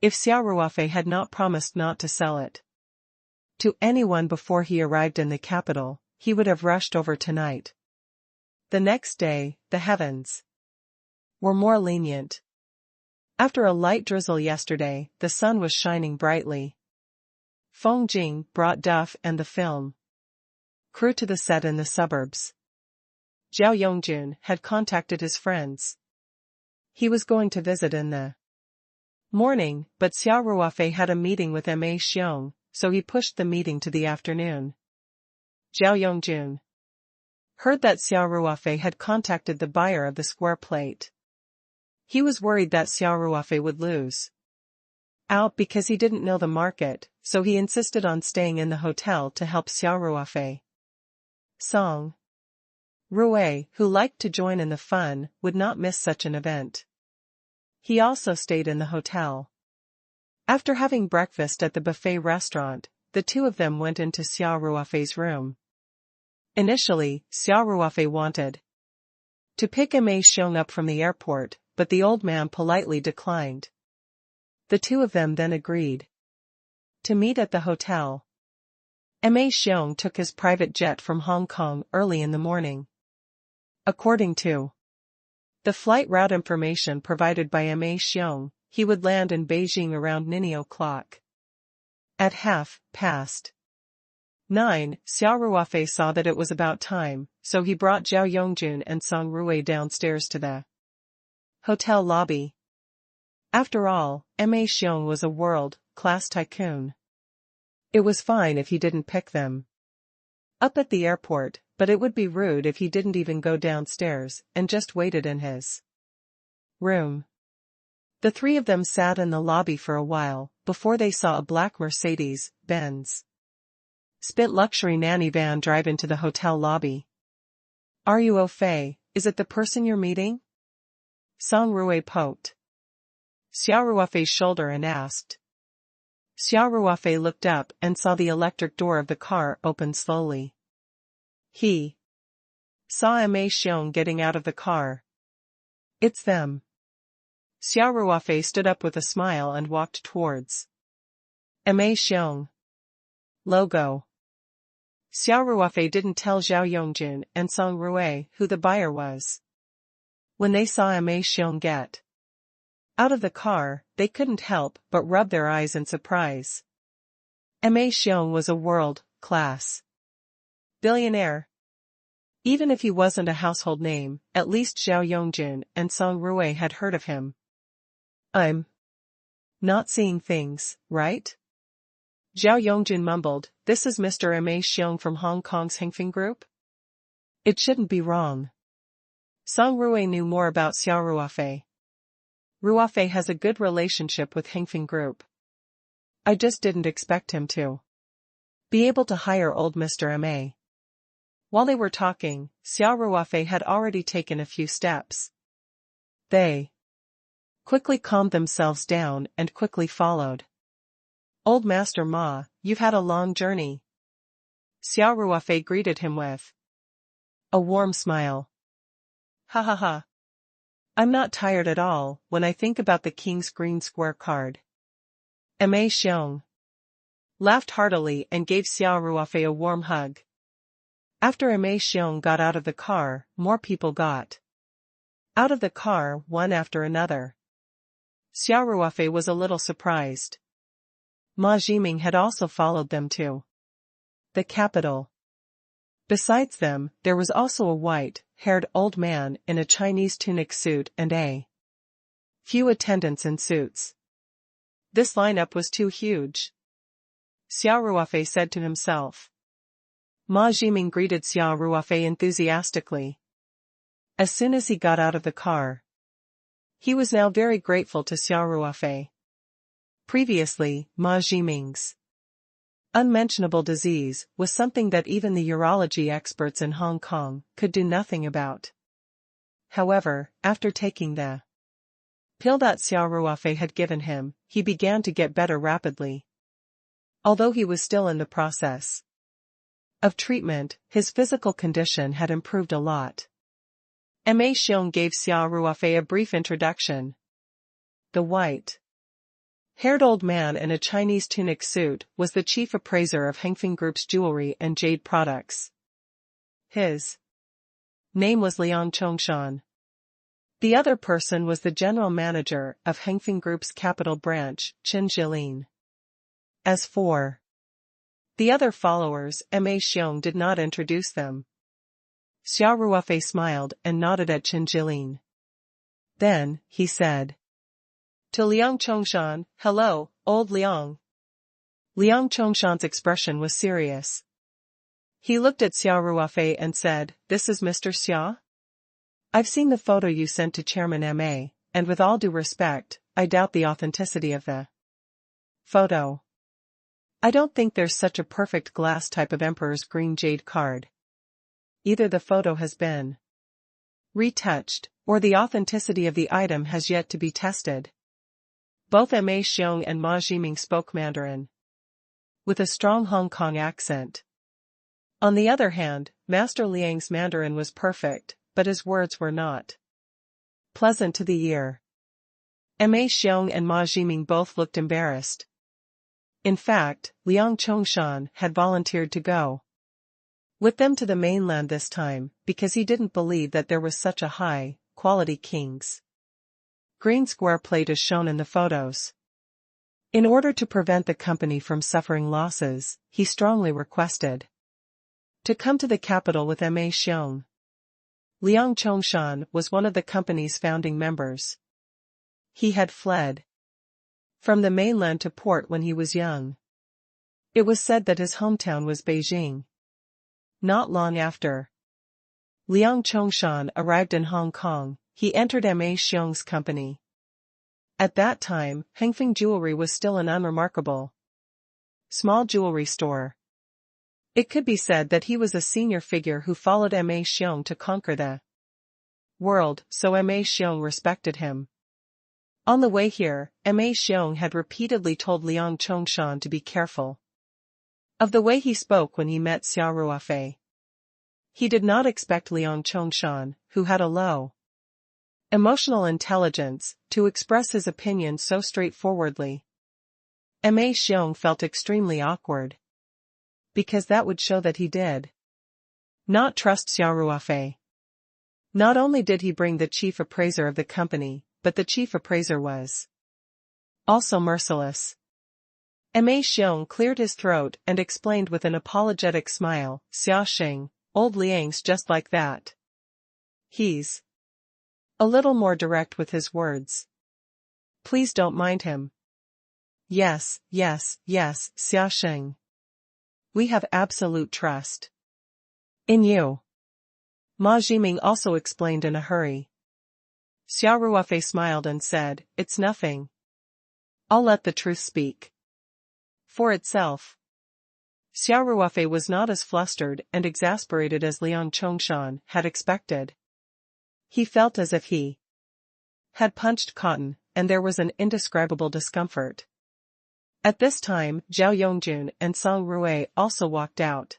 Speaker 1: If Xia Ruofei had not promised not to sell it to anyone before he arrived in the capital, he would have rushed over tonight. The next day, the heavens were more lenient. After a light drizzle yesterday, the sun was shining brightly. Feng Jing brought Duff and the film crew to the set in the suburbs. Zhao Yongjun had contacted his friends. He was going to visit in the morning, but Xia Ruofei had a meeting with Ma Xiong, so he pushed the meeting to the afternoon. Zhao Yongjun heard that Xia Ruofei had contacted the buyer of the square plate. He was worried that Xia Ruofei would lose out because he didn't know the market, so he insisted on staying in the hotel to help Xia Ruofei. Song Ruofei, who liked to join in the fun, would not miss such an event. He also stayed in the hotel. After having breakfast at the buffet restaurant, the two of them went into Xia Ruofei's room. Initially, Xia Ruofei wanted to pick Ma Xiong up from the airport, but the old man politely declined. The two of them then agreed to meet at the hotel. Ma Xiong took his private jet from Hong Kong early in the morning. According to the flight route information provided by Ma Xiong, he would land in Beijing around 9 o'clock. At 9:30, Xia Ruofei saw that it was about time, so he brought Zhao Yongjun and Song Ruofei downstairs to the hotel lobby. After all, Ma Xiong was a world-class tycoon. It was fine if he didn't pick them up at the airport, but it would be rude if he didn't even go downstairs and just waited in his room. The three of them sat in the lobby for a while, before they saw a black Mercedes-Benz Spit luxury nanny van drive into the hotel lobby. Are you Ruofei? Is it the person you're meeting? Song Ruofei poked Xia Ruofei's shoulder and asked. Xia Ruofei looked up and saw the electric door of the car open slowly. He saw Ma Xiong getting out of the car. It's them. Xia Ruofei stood up with a smile and walked towards Ma Xiong. Logo. Xia Ruofei didn't tell Zhao Yongjun and Song Ruofei who the buyer was. When they saw Ma Xiong get out of the car, they couldn't help but rub their eyes in surprise. Ma Xiong was a world-class billionaire. Even if he wasn't a household name, at least Zhao Yongjun and Song Ruofei had heard of him. I'm not seeing things, right? Zhao Yongjun mumbled, this is Mr. Ma Xiong from Hong Kong's Hengfeng Group? It shouldn't be wrong. Song Ruofei knew more about Xia Ruofei. Ruofei has a good relationship with Hengfeng Group. I just didn't expect him to be able to hire old Mr. Ma. While they were talking, Xia Ruofei had already taken a few steps. They quickly calmed themselves down and quickly followed. Old Master Ma, you've had a long journey. Xia Ruofei greeted him with a warm smile. Ha ha ha. I'm not tired at all when I think about the king's green square card. Ma Xiong laughed heartily and gave Xia Ruofei a warm hug. After Ma Xiong got out of the car, more people got out of the car one after another. Xia Ruofei was a little surprised. Ma Jiming had also followed them to the capital. Besides them, there was also a white-haired old man in a Chinese tunic suit and a few attendants in suits. This lineup was too huge, Xia Ruofei said to himself. Ma Jiming greeted Xia Ruofei enthusiastically. As soon as he got out of the car, he was now very grateful to Xia Ruofei. Previously, Ma Jiming's unmentionable disease was something that even the urology experts in Hong Kong could do nothing about. However, after taking the pill that Xia Ruofei had given him, he began to get better rapidly. Although he was still in the process of treatment, his physical condition had improved a lot. Ma Xiong gave Xia Ruofei a brief introduction. The white-haired old man in a Chinese tunic suit was the chief appraiser of Hengfeng Group's jewelry and jade products. His name was Liang Chongshan. The other person was the general manager of Hengfeng Group's capital branch, Qin Jilin. As for the other followers, Ma Xiong did not introduce them. Xia Ruofei smiled and nodded at Qin Jilin. Then, he said to Liang Chongshan, "Hello, old Liang." Liang Chongshan's expression was serious. He looked at Xia Ruofei and said, "This is Mr. Xia? I've seen the photo you sent to Chairman Ma, and with all due respect, I doubt the authenticity of the photo. I don't think there's such a perfect glass type of Emperor's green jade card. Either the photo has been retouched, or the authenticity of the item has yet to be tested." Both Ma Xiong and Ma Jiming spoke Mandarin with a strong Hong Kong accent. On the other hand, Master Liang's Mandarin was perfect, but his words were not pleasant to the ear. Ma Xiong and Ma Jiming both looked embarrassed. In fact, Liang Chongshan had volunteered to go with them to the mainland this time, because he didn't believe that there was such a high-quality king's green square plate as shown in the photos. In order to prevent the company from suffering losses, he strongly requested to come to the capital with Ma Xiong. Liang Chongshan was one of the company's founding members. He had fled from the mainland to port when he was young. It was said that his hometown was Beijing. Not long after Liang Chongshan arrived in Hong Kong, he entered Ma Xiong's company. At that time, Hengfeng Jewelry was still an unremarkable small jewelry store. It could be said that he was a senior figure who followed Ma Xiong to conquer the world, so Ma Xiong respected him. On the way here, Ma Xiong had repeatedly told Liang Chongshan to be careful of the way he spoke when he met Xia Ruofei. He did not expect Liang Chongshan, who had a low emotional intelligence, to express his opinion so straightforwardly. Ma Xiong felt extremely awkward, because that would show that he did not trust Xia Ruofei. Not only did he bring the chief appraiser of the company, but the chief appraiser was also merciless. Ma Xiong cleared his throat and explained with an apologetic smile, "Xia Sheng, old Liang's just like that. He's a little more direct with his words. Please don't mind him." Yes, Xia Sheng. We have absolute trust in you." Ma Jiming also explained in a hurry. Xia Ruofei smiled and said, "It's nothing. I'll let the truth speak for itself." Xia Ruofei was not as flustered and exasperated as Liang Chongshan had expected. He felt as if he had punched cotton, and there was an indescribable discomfort. At this time, Zhao Yongjun and Song Rui also walked out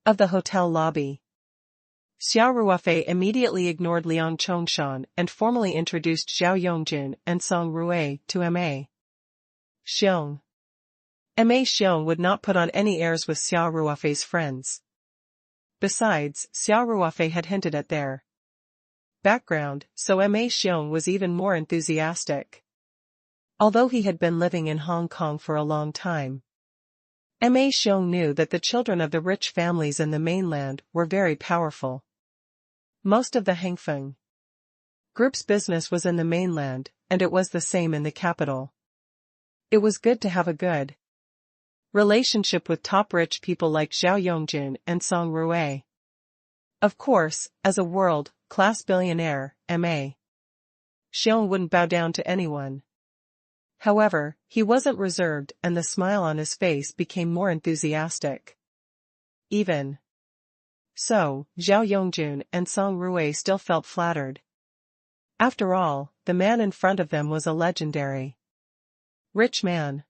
Speaker 1: of the hotel lobby. Xia Ruofei immediately ignored Liang Chongshan and formally introduced Zhao Yongjun and Song Rui to Ma Xiong. Ma Xiong would not put on any airs with Xia Ruofei's friends. Besides, Xia Ruofei had hinted at their background, so Ma Xiong was even more enthusiastic. Although he had been living in Hong Kong for a long time, Ma Xiong knew that the children of the rich families in the mainland were very powerful. Most of the Hengfeng Group's business was in the mainland, and it was the same in the capital. It was good to have a good relationship with top rich people like Zhao Yongjun and Song Rui. Of course, as a world-class billionaire, Ma Xiong wouldn't bow down to anyone. However, he wasn't reserved, and the smile on his face became more enthusiastic. Even So, Zhao Yongjun and Song Rui still felt flattered. After all, the man in front of them was a legendary rich man.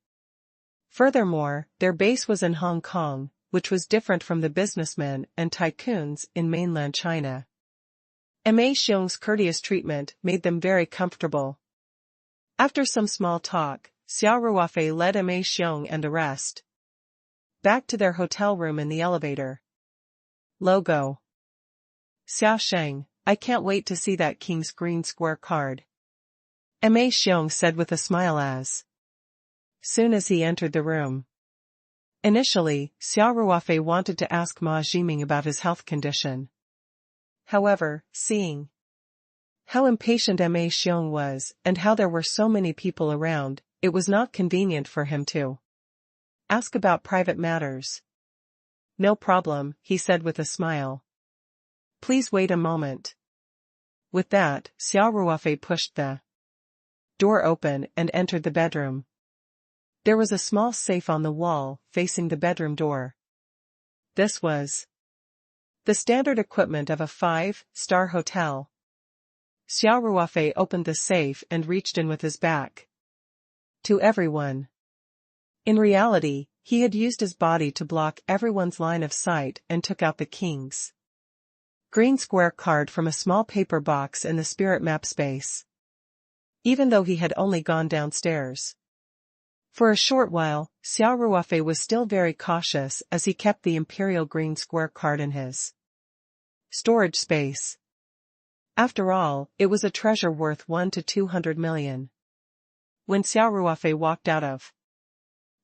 Speaker 1: Furthermore, their base was in Hong Kong, which was different from the businessmen and tycoons in mainland China. Ma Xiong's courteous treatment made them very comfortable. After some small talk, Xia Ruofei led Ma Xiong and the rest back to their hotel room in the elevator. Logo. Xia Sheng, I can't wait to see that King's Green Square card. Ma Xiong said with a smile as soon as he entered the room. Initially, Xia Ruofei wanted to ask Ma Jiming about his health condition. However, seeing how impatient Ma Xiong was and how there were so many people around, it was not convenient for him to ask about private matters. No problem, he said with a smile. Please wait a moment. With that, Xia Ruofei pushed the door open and entered the bedroom. There was a small safe on the wall, facing the bedroom door. This was the standard equipment of a 5-star hotel. Xia Ruofei opened the safe and reached in with his back to everyone. In reality, he had used his body to block everyone's line of sight and took out the King's Green Square card from a small paper box in the spirit map space. Even though he had only gone downstairs for a short while, Xia Ruofei was still very cautious as he kept the Imperial Green Square card in his storage space. After all, it was a treasure worth 1 to 200 million. When Xia Ruofei walked out of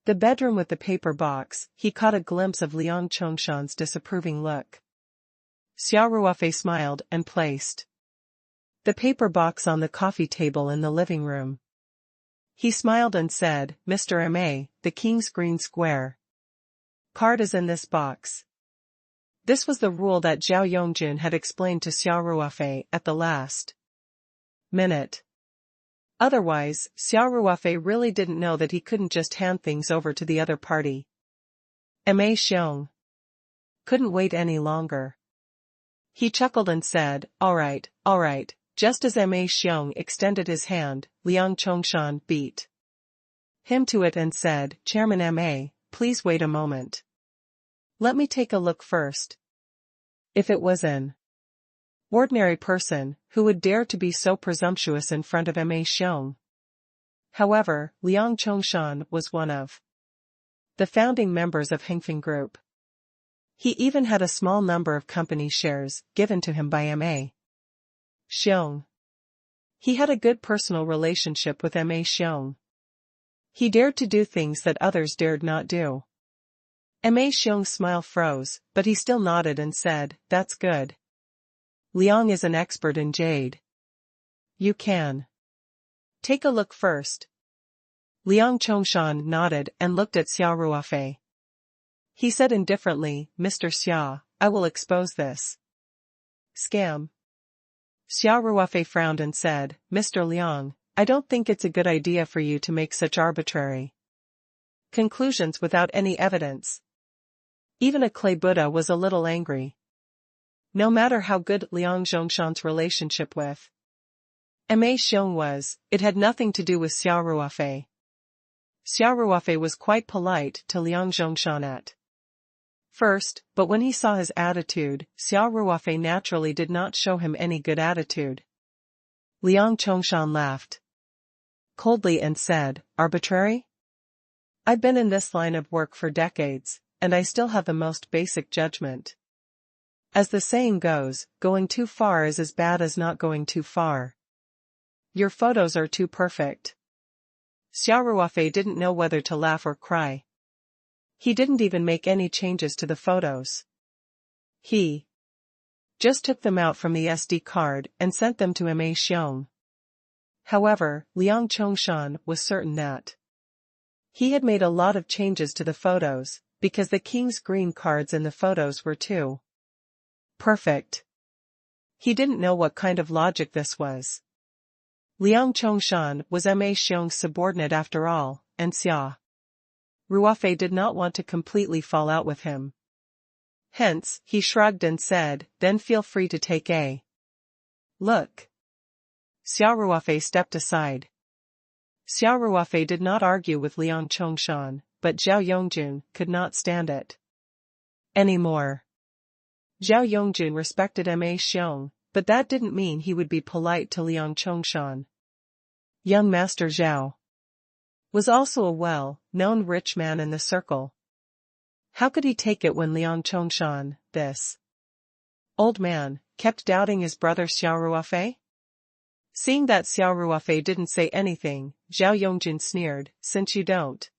Speaker 1: the bedroom with the paper box, he caught a glimpse of Liang Chongshan's disapproving look. Xia Ruofei smiled and placed the paper box on the coffee table in the living room. He smiled and said, Mr. Ma, the King's Green Square card is in this box. This was the rule that Zhao Yongjun had explained to Xia Ruofei at the last minute. Otherwise, Xia Ruofei really didn't know that he couldn't just hand things over to the other party. Ma Xiong couldn't wait any longer. He chuckled and said, all right. Just as Ma Xiong extended his hand, Liang Chongshan beat him to it and said, Chairman Ma, please wait a moment. Let me take a look first. If it was an ordinary person, who would dare to be so presumptuous in front of Ma Xiong? However, Liang Chongshan was one of the founding members of Hengfeng Group. He even had a small number of company shares given to him by Ma Xiong. He had a good personal relationship with Ma Xiong. He dared to do things that others dared not do. Ma Xiong's smile froze, but he still nodded and said, that's good. Liang is an expert in jade. You can take a look first. Liang Chongshan nodded and looked at Xia Ruofei. He said indifferently, Mr. Xia, I will expose this scam. Xia Ruofei frowned and said, Mr. Liang, I don't think it's a good idea for you to make such arbitrary conclusions without any evidence. Even a clay Buddha was a little angry. No matter how good Liang Zhongshan's relationship with Ma Xiong was, it had nothing to do with Xia Ruofei. Xia Ruofei was quite polite to Liang Zhongshan at first, but when he saw his attitude, Xia Ruofei naturally did not show him any good attitude. Liang Chongshan laughed coldly and said, arbitrary? I've been in this line of work for decades, and I still have the most basic judgment. As the saying goes, going too far is as bad as not going too far. Your photos are too perfect. Xia Ruofei didn't know whether to laugh or cry. He didn't even make any changes to the photos. He just took them out from the SD card and sent them to Ma Xiong. However, Liang Chongshan was certain that he had made a lot of changes to the photos, because the King's Green cards in the photos were too perfect. He didn't know what kind of logic this was. Liang Chongshan was Ma Xiong's subordinate after all, and Xia Ruofei did not want to completely fall out with him. Hence, he shrugged and said, then feel free to take a look. Xia Ruofei stepped aside. Xia Ruofei did not argue with Liang Chongshan, but Zhao Yongjun could not stand it anymore. Zhao Yongjun respected Ma Xiong, but that didn't mean he would be polite to Liang Chongshan. Young Master Zhao was also a well-known rich man in the circle. How could he take it when Liang Chongshan, this old man, kept doubting his brother Xia Ruofei? Seeing that Xia Ruofei didn't say anything, Zhao Yongjun sneered, since you don't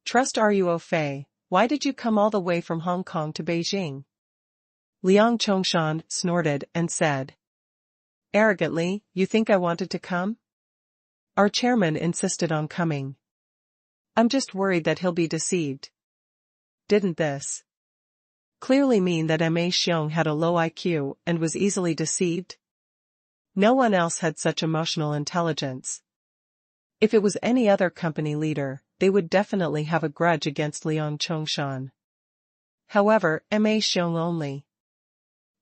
Speaker 1: trust Ruofei, why did you come all the way from Hong Kong to Beijing? Liang Chongshan snorted and said arrogantly, you think I wanted to come? Our chairman insisted on coming. I'm just worried that he'll be deceived. Didn't this clearly mean that Ma Xiong had a low IQ and was easily deceived? No one else had such emotional intelligence. If it was any other company leader, they would definitely have a grudge against Liang Chongshan. However, Ma Xiong only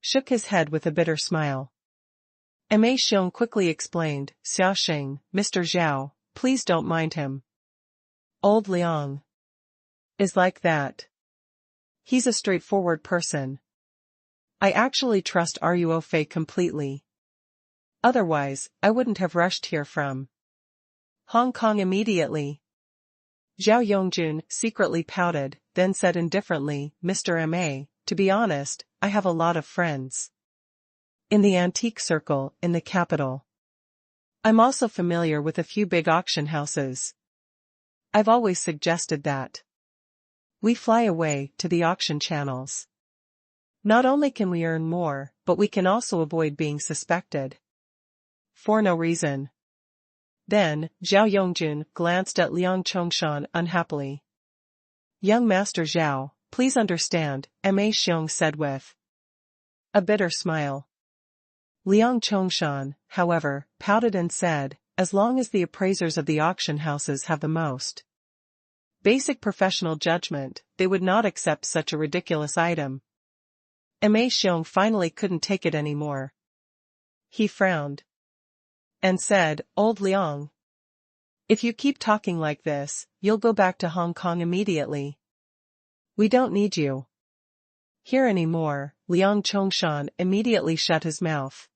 Speaker 1: shook his head with a bitter smile. Ma Xiong quickly explained, Xia Xing, Mr. Zhao, please don't mind him. Old Liang is like that. He's a straightforward person. I actually trust Ruofei completely. Otherwise, I wouldn't have rushed here from Hong Kong immediately. Zhao Yongjun secretly pouted, then said indifferently, Mr. Ma, to be honest, I have a lot of friends in the antique circle in the capital. I'm also familiar with a few big auction houses. I've always suggested that we fly away to the auction channels. Not only can we earn more, but we can also avoid being suspected for no reason. Then, Zhao Yongjun glanced at Liang Chongshan unhappily. Young Master Zhao, please understand, Ma Xiong said with a bitter smile. Liang Chongshan, however, pouted and said, as long as the appraisers of the auction houses have the most basic professional judgment, they would not accept such a ridiculous item. Ma Xiong finally couldn't take it anymore. He frowned and said, Old Liang, if you keep talking like this, you'll go back to Hong Kong immediately. We don't need you here anymore. Liang Chongshan immediately shut his mouth.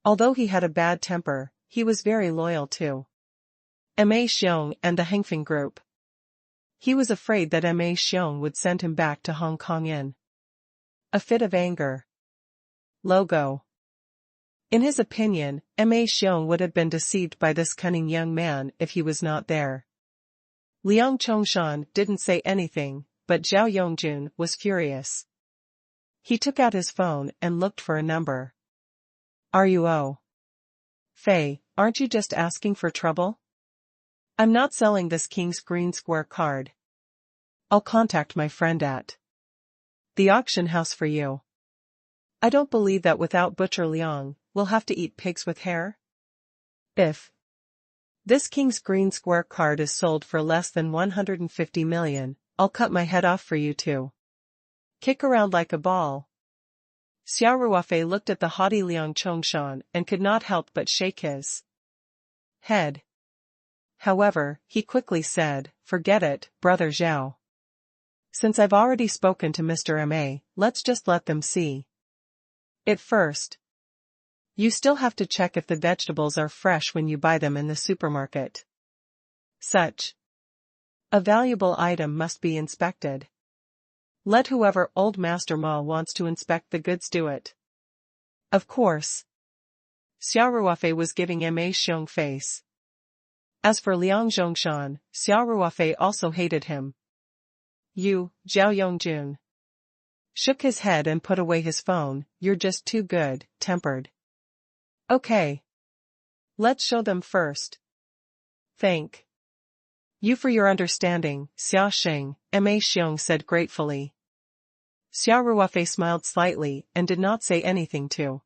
Speaker 1: Although he had a bad temper, he was very loyal to Ma Xiong and the Hengfeng group. He was afraid that Ma Xiong would send him back to Hong Kong in a fit of anger. Logo. In his opinion, Ma Xiong would have been deceived by this cunning young man if he was not there. Liang Chongshan didn't say anything, but Zhao Yongjun was furious. He took out his phone and looked for a number. Fei, aren't you just asking for trouble? I'm not selling this King's Green Square card. I'll contact my friend at the auction house for you. I don't believe that without Butcher Liang, we'll have to eat pigs with hair. If this King's Green Square card is sold for less than 150 million, I'll cut my head off for you too. Kick around like a ball. Xia Ruofei looked at the haughty Liang Chongshan and could not help but shake his head. However, he quickly said, forget it, brother Zhao. Since I've already spoken to Mr. Ma, let's just let them see it first. You still have to check if the vegetables are fresh when you buy them in the supermarket. Such a valuable item must be inspected. Let whoever Old Master Ma wants to inspect the goods do it. Of course. Xia Ruofei was giving Ma Xiong face. As for Liang Zhongshan, Xia Ruofei also hated him. You, Zhao Yongjun, shook his head and put away his phone, you're just too good-tempered. Okay. Let's show them first. Thank you for your understanding, Xia Xing, Ma Xiong said gratefully. Xia Ruofei smiled slightly and did not say anything to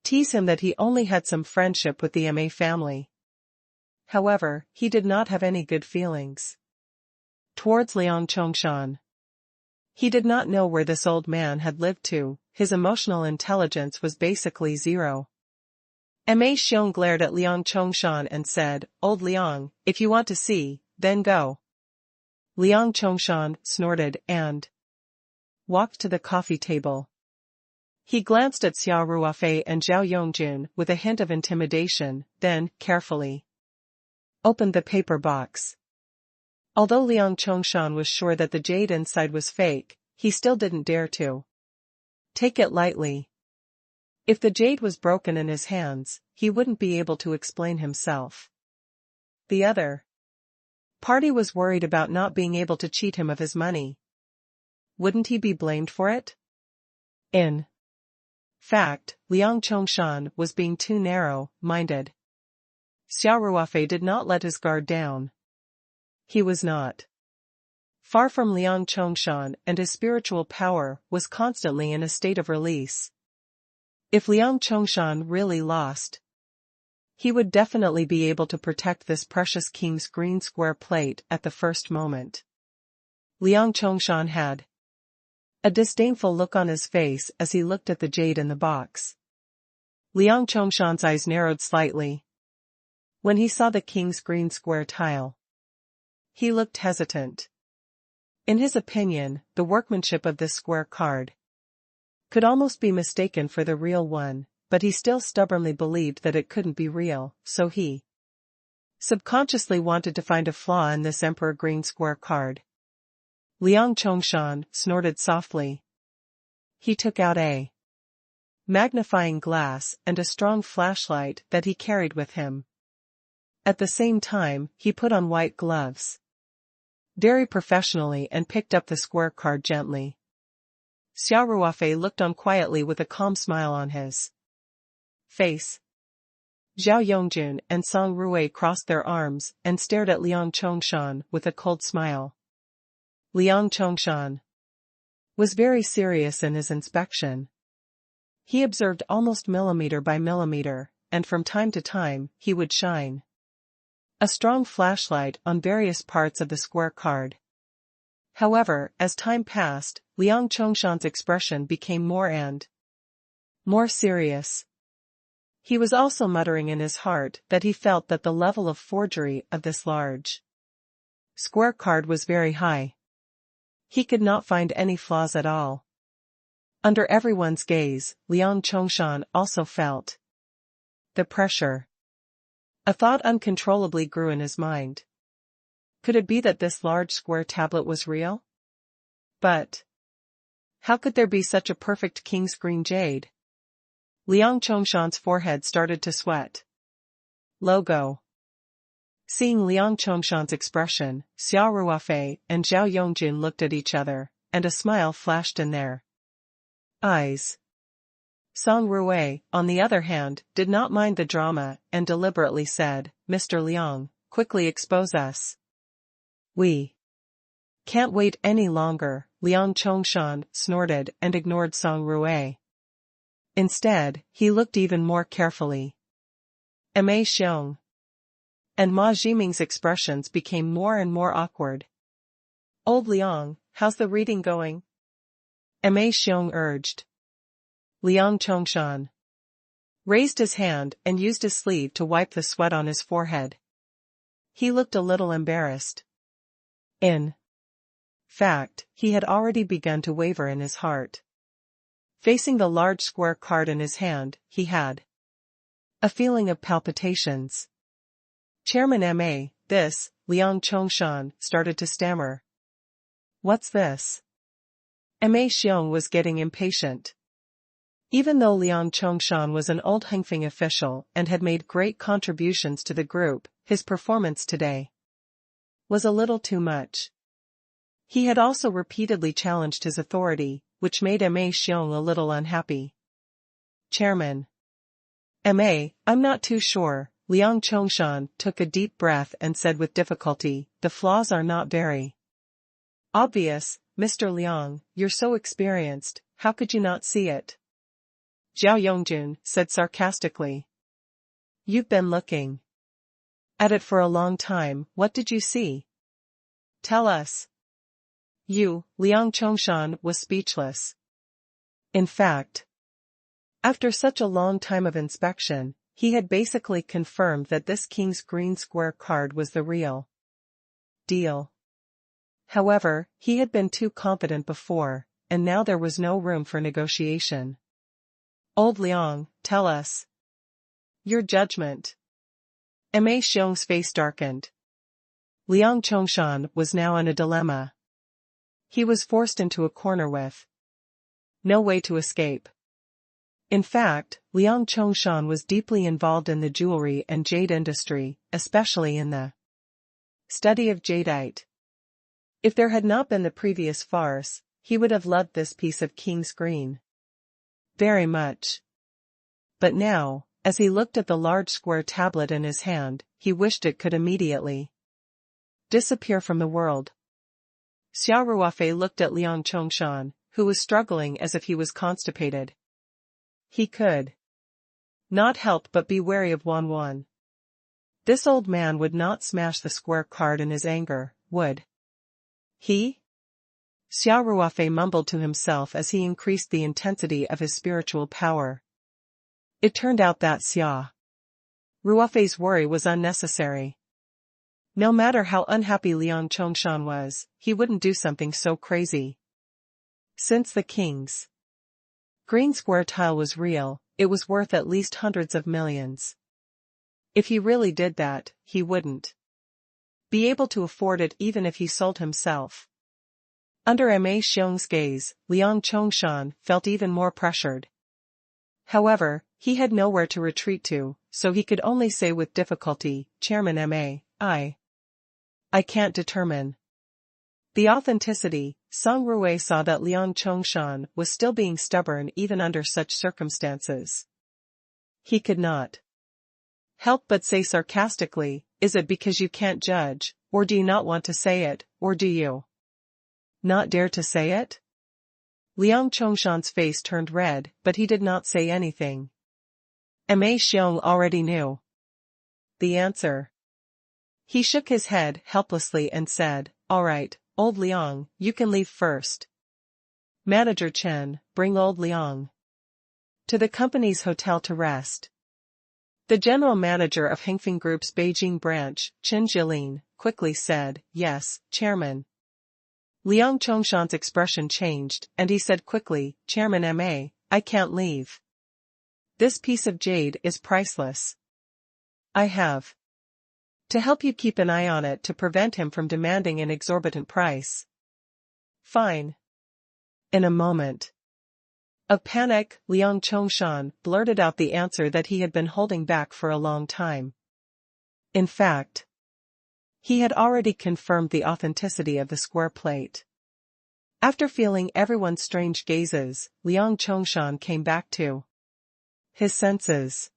Speaker 1: tease him that he only had some friendship with the Ma family. However, he did not have any good feelings towards Liang Chongshan. He did not know where this old man had lived to, his emotional intelligence was basically zero. Ma Xiong glared at Liang Chongshan and said, "Old Liang, if you want to see, then go." Liang Chongshan snorted and walked to the coffee table. He glanced at Xia Ruofei and Zhao Yongjun with a hint of intimidation, then, carefully, opened the paper box. Although Liang Chongshan was sure that the jade inside was fake, he still didn't dare to take it lightly. If the jade was broken in his hands, he wouldn't be able to explain himself. The other party was worried about not being able to cheat him of his money. Wouldn't he be blamed for it? In fact, Liang Chongshan was being too narrow-minded. Xia Ruofei did not let his guard down. He was not far from Liang Chongshan, and his spiritual power was constantly in a state of release. If Liang Chongshan really lost, he would definitely be able to protect this precious king's green square plate at the first moment. Liang Chongshan had a disdainful look on his face as he looked at the jade in the box. Liang Chongshan's eyes narrowed slightly when he saw the king's green square tile. He looked hesitant. In his opinion, the workmanship of this square card could almost be mistaken for the real one, but he still stubbornly believed that it couldn't be real, so he subconsciously wanted to find a flaw in this Emperor Green Square card. Liang Chongshan snorted softly. He took out a magnifying glass and a strong flashlight that he carried with him. At the same time, he put on white gloves very professionally and picked up the square card gently. Xia Ruofei looked on quietly with a calm smile on his face. Zhao Yongjun and Song Rui crossed their arms and stared at Liang Chongshan with a cold smile. Liang Chongshan was very serious in his inspection. He observed almost millimeter by millimeter, and from time to time, he would shine a strong flashlight on various parts of the square card. However, as time passed, Liang Chongshan's expression became more and more serious. He was also muttering in his heart that he felt that the level of forgery of this large square card was very high. He could not find any flaws at all. Under everyone's gaze, Liang Chongshan also felt the pressure. A thought uncontrollably grew in his mind. Could it be that this large square tablet was real? But how could there be such a perfect king's green jade? Liang Chongshan's forehead started to sweat. Logo. Seeing Liang Chongshan's expression, Xia Ruofei and Zhao Yongjun looked at each other, and a smile flashed in their eyes. Song Rui, on the other hand, did not mind the drama and deliberately said, "Mr. Liang, quickly expose us. We can't wait any longer." Liang Chongshan snorted and ignored Song Rui. Instead, he looked even more carefully. Ma Xiong and Ma Jiming's expressions became more and more awkward. "Old Liang, how's the reading going?" Ma Xiong urged. Liang Chongshan raised his hand and used his sleeve to wipe the sweat on his forehead. He looked a little embarrassed. In fact, he had already begun to waver in his heart. Facing the large square card in his hand, he had a feeling of palpitations. "Chairman Ma, this," Liang Chongshan started to stammer. "What's this?" Ma Xiong was getting impatient. Even though Liang Chongshan was an old Hengfeng official and had made great contributions to the group, his performance today was a little too much. He had also repeatedly challenged his authority, which made Ma Xiong a little unhappy. "Chairman Ma, I'm not too sure." Liang Chongshan took a deep breath and said with difficulty, "The flaws are not very obvious, Mr. Liang, you're so experienced, how could you not see it?" Zhao Yongjun said sarcastically. "You've been looking at it for a long time, what did you see? Tell us." Liang Chongshan was speechless. In fact, after such a long time of inspection, he had basically confirmed that this king's green square card was the real deal. However, he had been too confident before, and now there was no room for negotiation. Old Liang, tell us your judgment. Ma Xiong's face darkened. Liang Chongshan was now in a dilemma. He was forced into a corner with no way to escape. In fact, Liang Chongshan was deeply involved in the jewelry and jade industry, especially in the study of jadeite. If there had not been the previous farce, he would have loved this piece of king's green very much. But now, as he looked at the large square tablet in his hand, he wished it could immediately disappear from the world. Xia Ruofei looked at Liang Chongshan, who was struggling as if he was constipated. He could not help but be wary of Wan. This old man would not smash the square card in his anger, would he? Xia Ruofei mumbled to himself as he increased the intensity of his spiritual power. It turned out that Xia Ruofei's worry was unnecessary. No matter how unhappy Liang Chongshan was, he wouldn't do something so crazy. Since the king's green square tile was real, it was worth at least hundreds of millions. If he really did that, he wouldn't be able to afford it even if he sold himself. Under Ma Xiong's gaze, Liang Chongshan felt even more pressured. However, he had nowhere to retreat to, so he could only say with difficulty, Chairman Ma, I can't determine the authenticity. Song Rui saw that Liang Chongshan was still being stubborn even under such circumstances. He could not help but say sarcastically, is it because you can't judge, or do you not want to say it, or do you not dare to say it? Liang Chongshan's face turned red, but he did not say anything. Ma Xiong already knew the answer. He shook his head helplessly and said, all right, old Liang, you can leave first. Manager Chen, bring old Liang to the company's hotel to rest. The general manager of Hengfeng Group's Beijing branch, Chen Jilin, quickly said, yes, chairman. Liang Chongshan's expression changed, and he said quickly, Chairman Ma, I can't leave. This piece of jade is priceless. I have to help you keep an eye on it to prevent him from demanding an exorbitant price. Fine. In a moment of panic, Liang Chongshan blurted out the answer that he had been holding back for a long time. In fact, he had already confirmed the authenticity of the square plate. After feeling everyone's strange gazes, Liang Chongshan came back to his senses.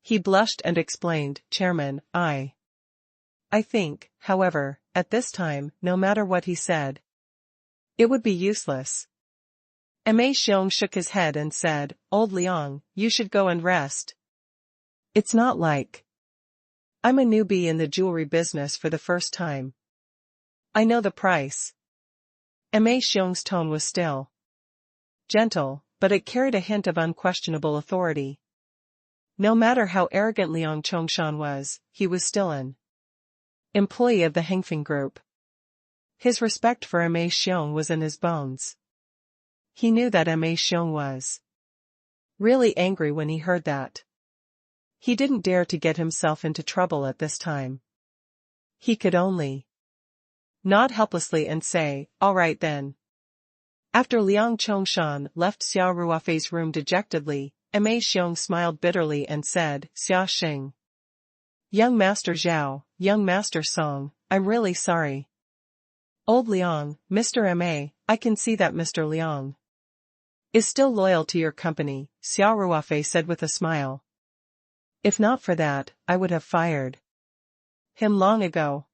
Speaker 1: He blushed and explained, Chairman, I think, however, at this time, no matter what he said, it would be useless. Ma Xiong shook his head and said, old Liang, you should go and rest. It's not like I'm a newbie in the jewelry business for the first time. I know the price. Ma Xiong's tone was still gentle, but it carried a hint of unquestionable authority. No matter how arrogant Liang Chongshan was, he was still an employee of the Hengfeng Group. His respect for Ma Xiong was in his bones. He knew that Ma Xiong was really angry when he heard that. He didn't dare to get himself into trouble at this time. He could only nod helplessly and say, all right then. After Liang Chongshan left Xia Ruofei's room dejectedly, Ma Xiong smiled bitterly and said, Xia Xing. Young Master Zhao, young Master Song, I'm really sorry. Old Liang, Mr. Ma, I can see that Mr. Liang is still loyal to your company, Xia Ruofei said with a smile. If not for that, I would have fired him long ago.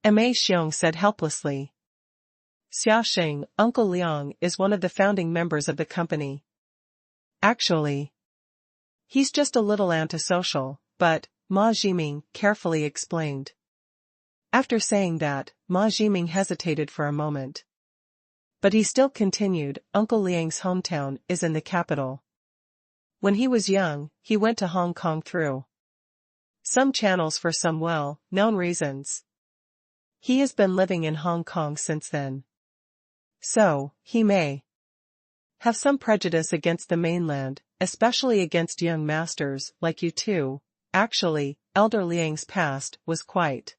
Speaker 1: Ma Xiong said helplessly. Xia Xing, Uncle Liang is one of the founding members of the company. Actually, he's just a little antisocial, but, Ma Jiming carefully explained. After saying that, Ma Jiming hesitated for a moment. But he still continued, Uncle Liang's hometown is in the capital. When he was young, he went to Hong Kong through some channels for some well-known reasons. He has been living in Hong Kong since then. So, he may have some prejudice against the mainland, especially against young masters like you two. Actually, Elder Liang's past was quite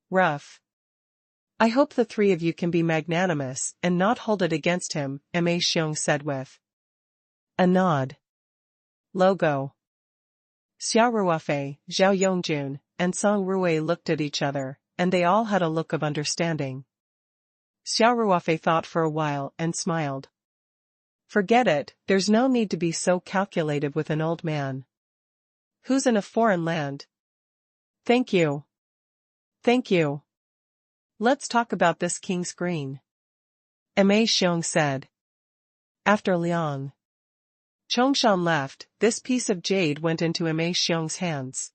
Speaker 1: rough. I hope the three of you can be magnanimous and not hold it against him, Ma Xiong said with a nod. Logo. Xia Ruofei, Zhao Yongjun, and Song Ruwei looked at each other, and they all had a look of understanding. Xia Ruofei thought for a while and smiled. Forget it, there's no need to be so calculated with an old man who's in a foreign land. Thank you. Thank you. Let's talk about this king's green, Ma Xiong said. After Liang Chongshan left, this piece of jade went into Ma Xiong's hands.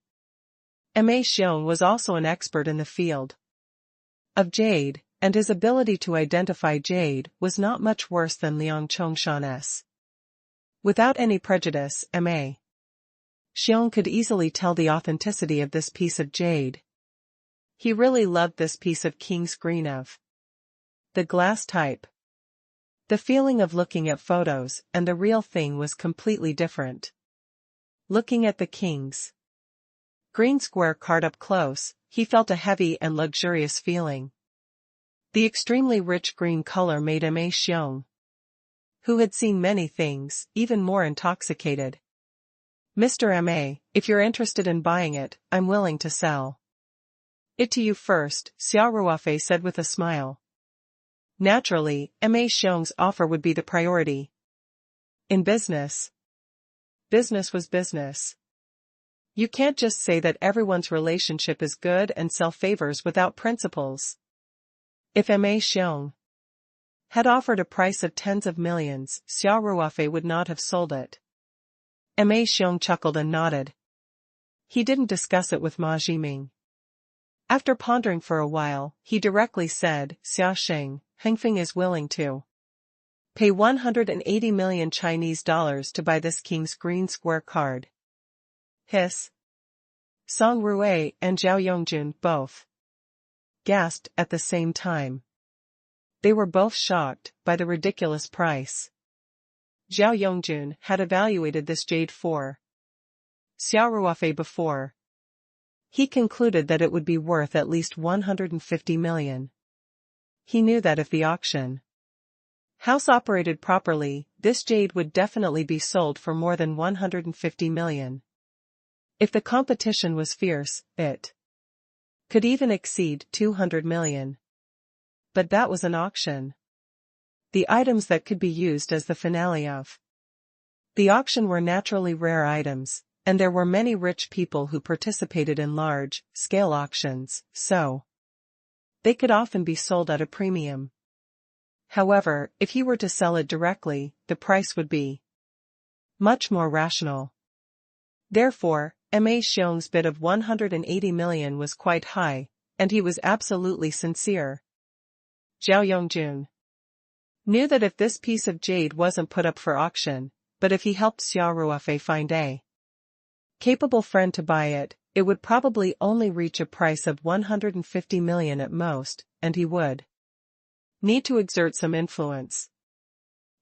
Speaker 1: Ma Xiong was also an expert in the field of jade, and his ability to identify jade was not much worse than Liang Chongshan's. Without any prejudice, Ma Xiong could easily tell the authenticity of this piece of jade. He really loved this piece of king's green of the glass type. The feeling of looking at photos and the real thing was completely different. Looking at the king's green square card up close, he felt a heavy and luxurious feeling. The extremely rich green color made Ma Xiong, who had seen many things, even more intoxicated. Mr. Ma, if you're interested in buying it, I'm willing to sell it to you first, Xia Ruofei said with a smile. Naturally, Ma Xiong's offer would be the priority. In business, business was business. You can't just say that everyone's relationship is good and sell favors without principles. If Ma Xiong had offered a price of tens of millions, Xia Ruofei would not have sold it. Ma Xiong chuckled and nodded. He didn't discuss it with Ma Jiming. After pondering for a while, he directly said, Xia Sheng, Hengfeng is willing to pay 180 million Chinese dollars to buy this king's green square card. Hiss. Song Ruwei and Zhao Yongjun both gasped at the same time. They were both shocked by the ridiculous price. Zhao Yongjun had evaluated this jade for Xia Ruofei before. He concluded that it would be worth at least 150 million. He knew that if the auction house operated properly, this jade would definitely be sold for more than 150 million. If the competition was fierce, it could even exceed 200 million. But that was an auction. The items that could be used as the finale of the auction were naturally rare items, and there were many rich people who participated in large-scale auctions, so they could often be sold at a premium. However, if he were to sell it directly, the price would be much more rational. Therefore, Ma Xiong's bid of 180 million was quite high, and he was absolutely sincere. Zhao Yongjun knew that if this piece of jade wasn't put up for auction, but if he helped Xia Ruofei find a capable friend to buy it, it would probably only reach a price of 150 million at most, and he would need to exert some influence.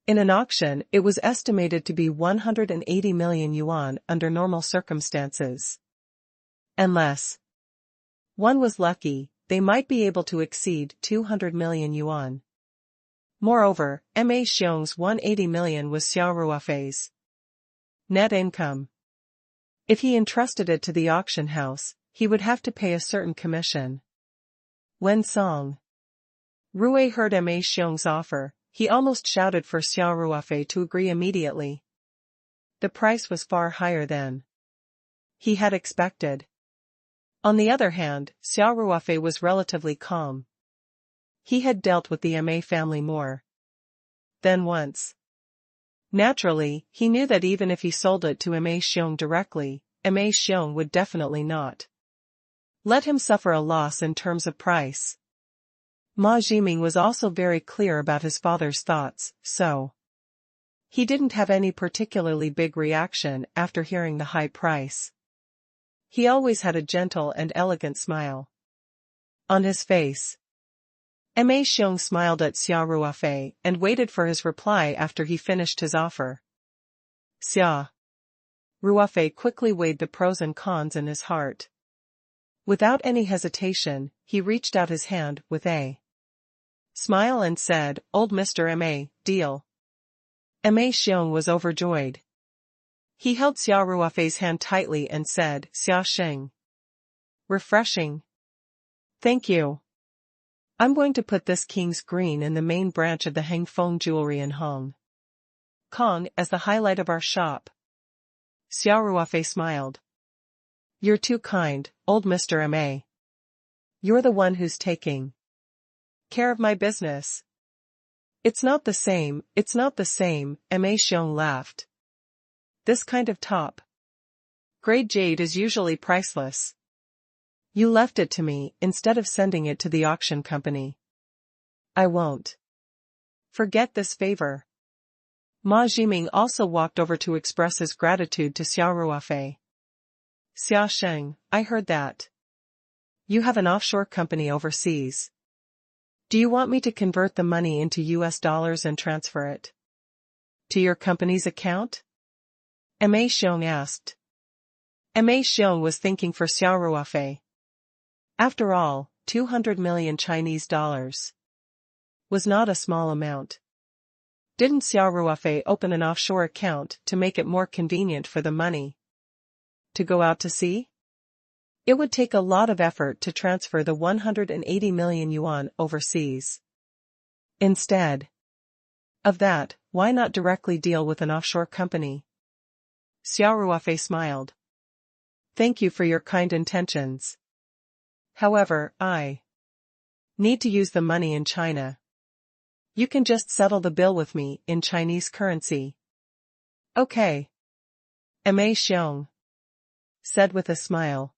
Speaker 1: In an auction, it was estimated to be 180 million yuan under normal circumstances. Unless one was lucky, they might be able to exceed 200 million yuan. Moreover, Ma Xiong's 180 million was Xia Ruofei's net income. If he entrusted it to the auction house, he would have to pay a certain commission. When Song Ruwei heard Ma Xiong's offer, he almost shouted for Xia Ruofei to agree immediately. The price was far higher than he had expected. On the other hand, Xia Ruofei was relatively calm. He had dealt with the Ma family more than once. Naturally, he knew that even if he sold it to Ma Xiong directly, Ma Xiong would definitely not Let him suffer a loss in terms of price. Ma Jiming was also very clear about his father's thoughts, so he didn't have any particularly big reaction after hearing the high price. He always had a gentle and elegant smile on his face. Ma Xiong smiled at Xia Ruofei and waited for his reply after he finished his offer. Xia Ruofei quickly weighed the pros and cons in his heart. Without any hesitation, he reached out his hand with a smile and said, "Old Mr. Ma, deal." Ma Xiong was overjoyed. He held Xia Ruofei's hand tightly and said, "Xia Sheng. Refreshing. Thank you. I'm going to put this king's green in the main branch of the Hangfeng jewelry in Hong Kong as the highlight of our shop." Xia Ruofei smiled. "You're too kind, old Mr. Ma. You're the one who's taking care of my business." It's not the same, Ma Xiong laughed. "This kind of top grade jade is usually priceless. You left it to me instead of sending it to the auction company. I won't forget this favor." Ma Jiming also walked over to express his gratitude to Xia Ruofei. "Xia Sheng, I heard that you have an offshore company overseas. Do you want me to convert the money into US dollars and transfer it to your company's account?" Ma Xiong asked. Ma Xiong was thinking for Xia Ruofei. After all, 200 million Chinese dollars was not a small amount. Didn't Xia Ruofei open an offshore account to make it more convenient for the money to go out to sea? It would take a lot of effort to transfer the 180 million yuan overseas. Instead of that, why not directly deal with an offshore company? Xia Ruofei smiled. "Thank you for your kind intentions. However, I need to use the money in China. You can just settle the bill with me in Chinese currency." "Okay," Ma Xiong said with a smile.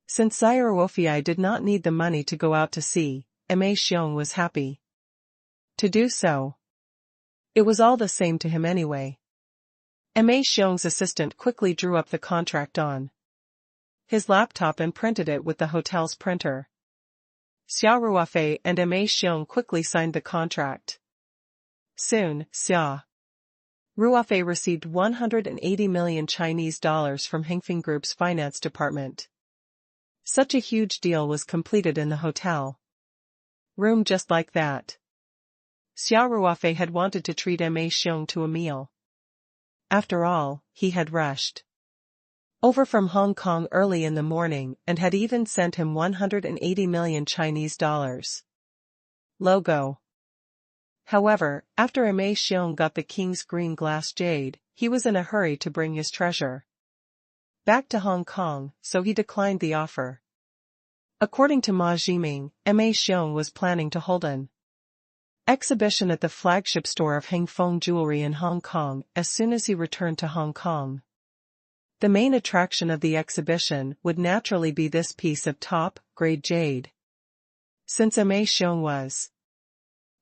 Speaker 1: Since Xia Ruofei did not need the money to go out to sea, Ma Xiong was happy to do so. It was all the same to him anyway. Ma Xiong's assistant quickly drew up the contract on his laptop and printed it with the hotel's printer. Xia Ruofei and Ma Xiong quickly signed the contract. Soon, Xia Ruofei received 180 million Chinese dollars from Hengfeng Group's finance department. Such a huge deal was completed in the hotel room just like that. Xia Ruofei had wanted to treat Ma Xiong to a meal. After all, he had rushed over from Hong Kong early in the morning and had even sent him 180 million Chinese dollars. Logo. However, after Ma Xiong got the king's green glass jade, he was in a hurry to bring his treasure back to Hong Kong, so he declined the offer. According to Ma Jiming, Ma Xiong was planning to hold an exhibition at the flagship store of Hangfeng Jewelry in Hong Kong as soon as he returned to Hong Kong. The main attraction of the exhibition would naturally be this piece of top-grade jade. Since Ma Xiong was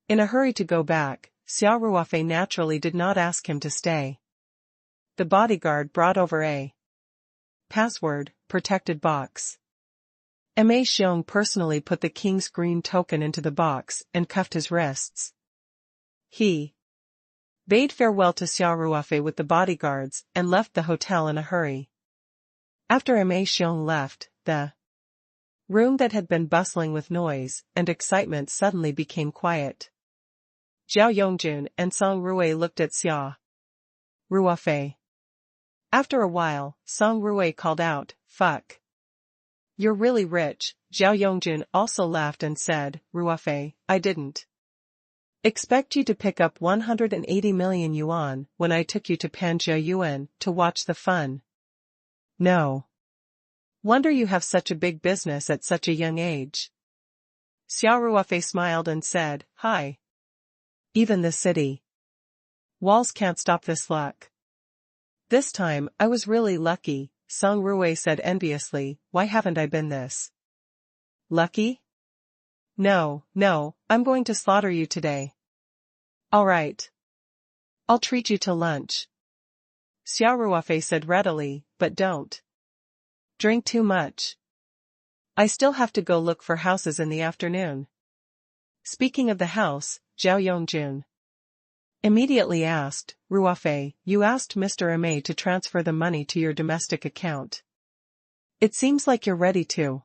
Speaker 1: in a hurry to go back, Xia Ruofei naturally did not ask him to stay. The bodyguard brought over a password-protected box. Ma Xiong personally put the king's green token into the box and cuffed his wrists. He bade farewell to Xia Ruofei with the bodyguards and left the hotel in a hurry. After Ma Xiong left, the room that had been bustling with noise and excitement suddenly became quiet. Zhao Yongjun and Song Ruwei looked at Xia Ruofei. After a while, Song Ruwei called out, "Fuck. You're really rich." Zhao Yongjun also laughed and said, "Ruofei, I didn't expect you to pick up 180 million yuan when I took you to Panjiayuan to watch the fun. No wonder you have such a big business at such a young age." Xia Ruofei smiled and said, "Hi. Even the city walls can't stop this luck." "This time, I was really lucky," Song Ruwei said enviously. "Why haven't I been this Lucky? No, no, I'm going to slaughter you today. All right. I'll treat you to lunch. Xia Ruofei said readily, but don't drink too much. I still have to go look for houses in the afternoon. Speaking of the house, Zhao Yongjun immediately asked, Ruofei, you asked Mr. Ame to transfer the money to your domestic account. It seems like you're ready to.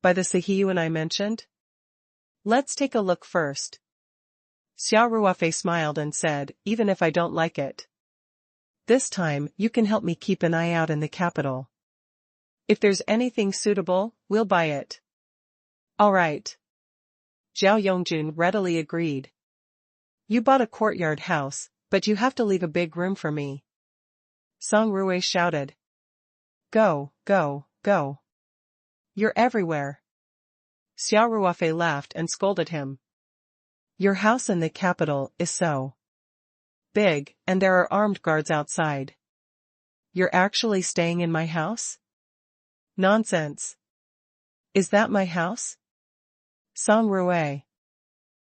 Speaker 1: By the Sahiyuan I mentioned? Let's take a look first. Xia Ruofei smiled and said, even if I don't like it. This time, you can help me keep an eye out in the capital. If there's anything suitable, we'll buy it. All right. Zhao Yongjun readily agreed. You bought a courtyard house, but you have to leave a big room for me. Song Ruwei shouted. Go, go, go. You're everywhere. Xia Ruofei laughed and scolded him. Your house in the capital is so big, and there are armed guards outside. You're actually staying in my house? Nonsense. Is that my house? Song Ruwei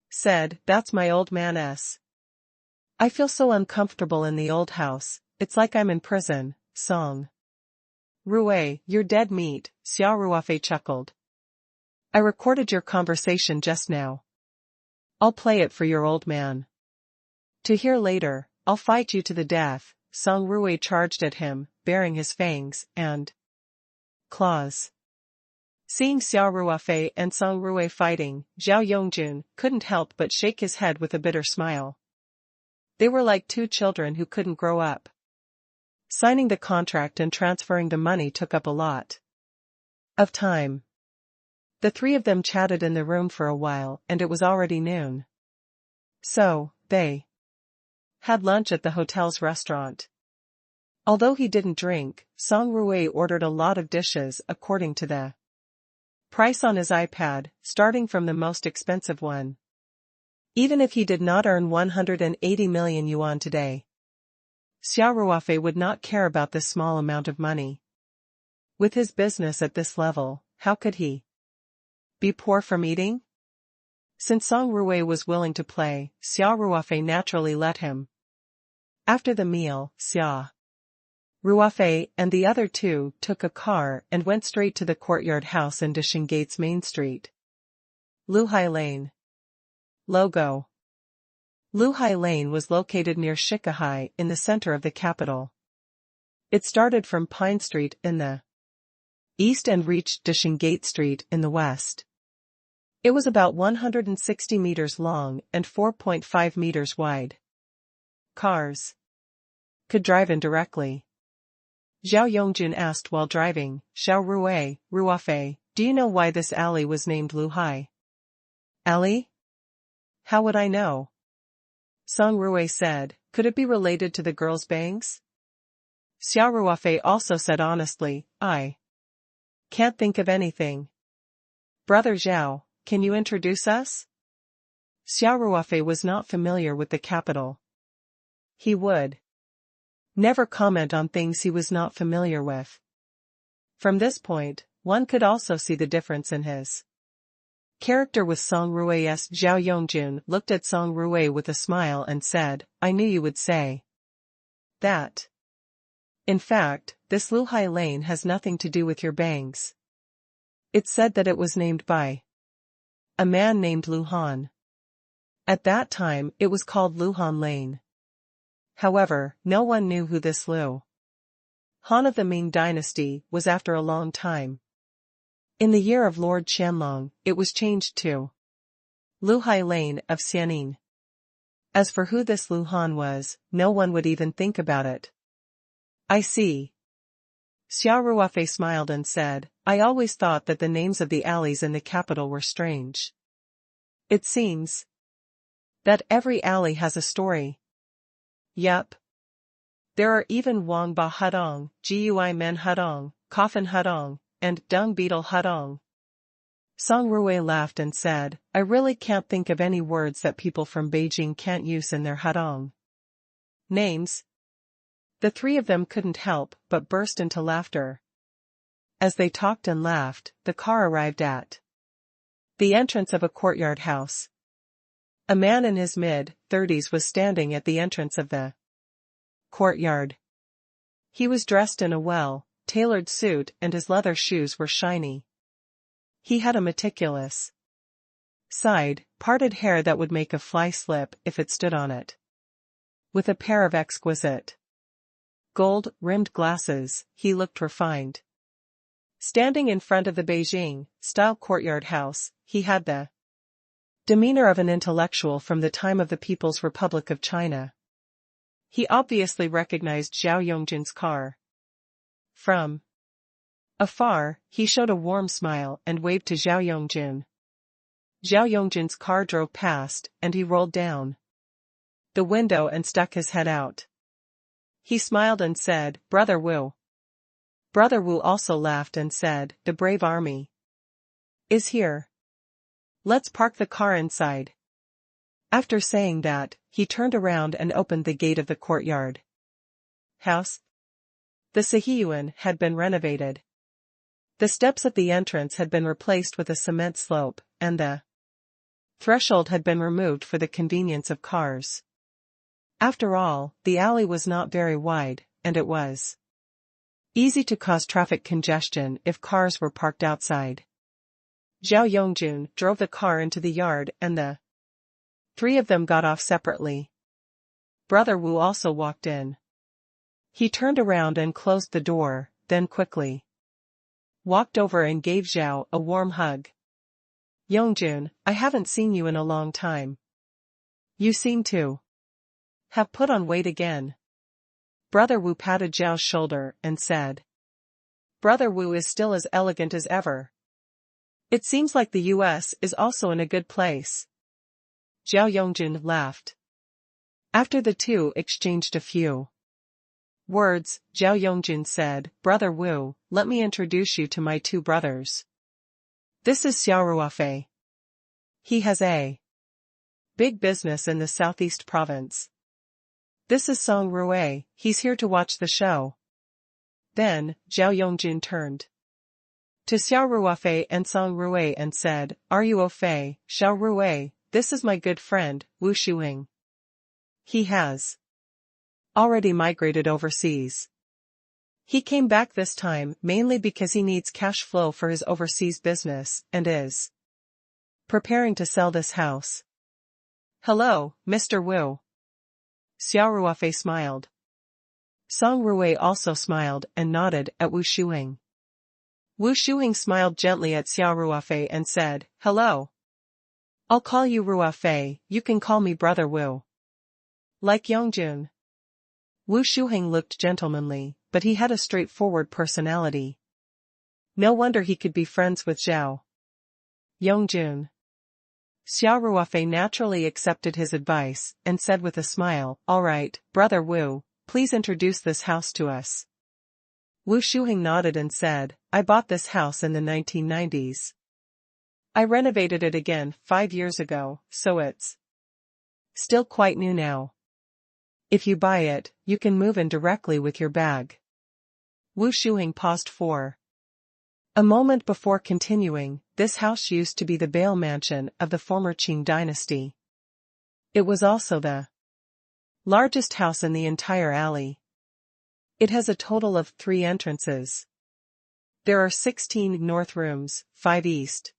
Speaker 1: said, that's my old man's. I feel so uncomfortable in the old house, it's like I'm in prison. Song Ruwei, you're dead meat, Xia Ruofei chuckled. I recorded your conversation just now. I'll play it for your old man. To hear later, I'll fight you to the death. Song Ruwei charged at him, baring his fangs and claws. Seeing Xia Ruofei and Song Ruwei fighting, Zhao Yongjun couldn't help but shake his head with a bitter smile. They were like two children who couldn't grow up. Signing the contract and transferring the money took up a lot of time. The three of them chatted in the room for a while, and it was already noon. So, they had lunch at the hotel's restaurant. Although he didn't drink, Song Ruwei ordered a lot of dishes according to the price on his iPad, starting from the most expensive one. Even if he did not earn 180 million yuan today, Xia Ruofei would not care about this small amount of money. With his business at this level, how could he be poor from eating? Since Song Ruwei was willing to play, Xia Ruofei naturally let him. After the meal, Xia Ruofei and the other two took a car and went straight to the courtyard house in Dishingate's Main Street. Luhai Lane. Logo. Luhai Lane was located near Shikahai in the center of the capital. It started from Pine Street in the east and reached Dishingate Street in the west. It was about 160 meters long and 4.5 meters wide. Cars could drive in directly. Zhao Yongjun asked while driving, Xia Ruofei, do you know why this alley was named Luhai Alley? How would I know? Song Ruwei said, could it be related to the girl's bangs? Xia Ruofei also said honestly, I can't think of anything. Brother Zhao, can you introduce us? Xia Ruofei was not familiar with the capital. He would never comment on things he was not familiar with. From this point, one could also see the difference in his character with Song Ruwei's. Zhao Yongjun looked at Song Ruwei with a smile and said, I knew you would say that. In fact, this Luhai Lane has nothing to do with your bangs. It's said that it was named by a man named Lu Han. At that time, it was called Luhan Lane. However, no one knew who this Lu Han of the Ming dynasty was after a long time. In the year of Lord Qianlong, it was changed to Luhai Lane of Xianing. As for who this Lu Han was, no one would even think about it. I see. Xia Ruofei smiled and said, I always thought that the names of the alleys in the capital were strange. It seems that every alley has a story. Yup. There are even Wang Ba Hudong, Gui Men Hudong, Coffin Hudong, and Dung Beetle Hudong. Song Ruwei laughed and said, I really can't think of any words that people from Beijing can't use in their Hudong names. The three of them couldn't help but burst into laughter. As they talked and laughed, the car arrived at The entrance of a courtyard house. A man in his mid-30s was standing at the entrance of the courtyard. He was dressed in a well-tailored suit and his leather shoes were shiny. He had a meticulous parted hair that would make a fly slip if it stood on it. With a pair of exquisite gold-rimmed glasses, he looked refined. Standing in front of the Beijing-style courtyard house, he had the demeanor of an intellectual from the time of the People's Republic of China. He obviously recognized Zhao Yongjin's car. From afar, he showed a warm smile and waved to Zhao Yongjin. Zhao Yongjin's car drove past, and he rolled down the window and stuck his head out. He smiled and said, "Brother Wu." Brother Wu also laughed and said, "The brave army is here. Let's park the car inside." After saying that, he turned around and opened the gate of the courtyard house. The Sihiyuan had been renovated. The steps at the entrance had been replaced with a cement slope, and the threshold had been removed for the convenience of cars. After all, the alley was not very wide, and it was easy to cause traffic congestion if cars were parked outside. Zhao Yongjun drove the car into the yard and the three of them got off separately. Brother Wu also walked in. He turned around and closed the door, then quickly walked over and gave Zhao a warm hug. "Yongjun, I haven't seen you in a long time. You seem to have put on weight again." Brother Wu patted Zhao's shoulder and said, "Brother Wu is still as elegant as ever. It seems like the US is also in a good place." Zhao Yongjin laughed. After the two exchanged a few words, Zhao Yongjin said, "Brother Wu, let me introduce you to my two brothers. This is Xia Ruofei. He has a big business in the southeast province. This is Song Ruofei, he's here to watch the show." Then, Zhao Yongjin turned to Xia Ruofei and Song Ruofei and said, "Are you Ofei, Xia Ruofei? This is my good friend, Wu Shuing. He has already migrated overseas. He came back this time mainly because he needs cash flow for his overseas business and is preparing to sell this house." "Hello, Mr. Wu." Xia Ruofei smiled. Song Ruofei also smiled and nodded at Wu Shuing. Wu Shuing smiled gently at Xia Ruofei and said, "Hello. I'll call you Ruofei, you can call me Brother Wu. Like Yongjun." Wu Shuing looked gentlemanly, but he had a straightforward personality. No wonder he could be friends with Zhao Yongjun. Xia Ruofei naturally accepted his advice, and said with a smile, "All right, Brother Wu, please introduce this house to us." Wu Shuing nodded and said, "I bought this house in the 1990s. I renovated it again 5 years ago, so it's still quite new now. If you buy it, you can move in directly with your bag." Wu Shuing paused for a moment before continuing, "This house used to be the Bale mansion of the former Qing dynasty. It was also the largest house in the entire alley. It has a total of 3 entrances. There are 16 north rooms, 5 east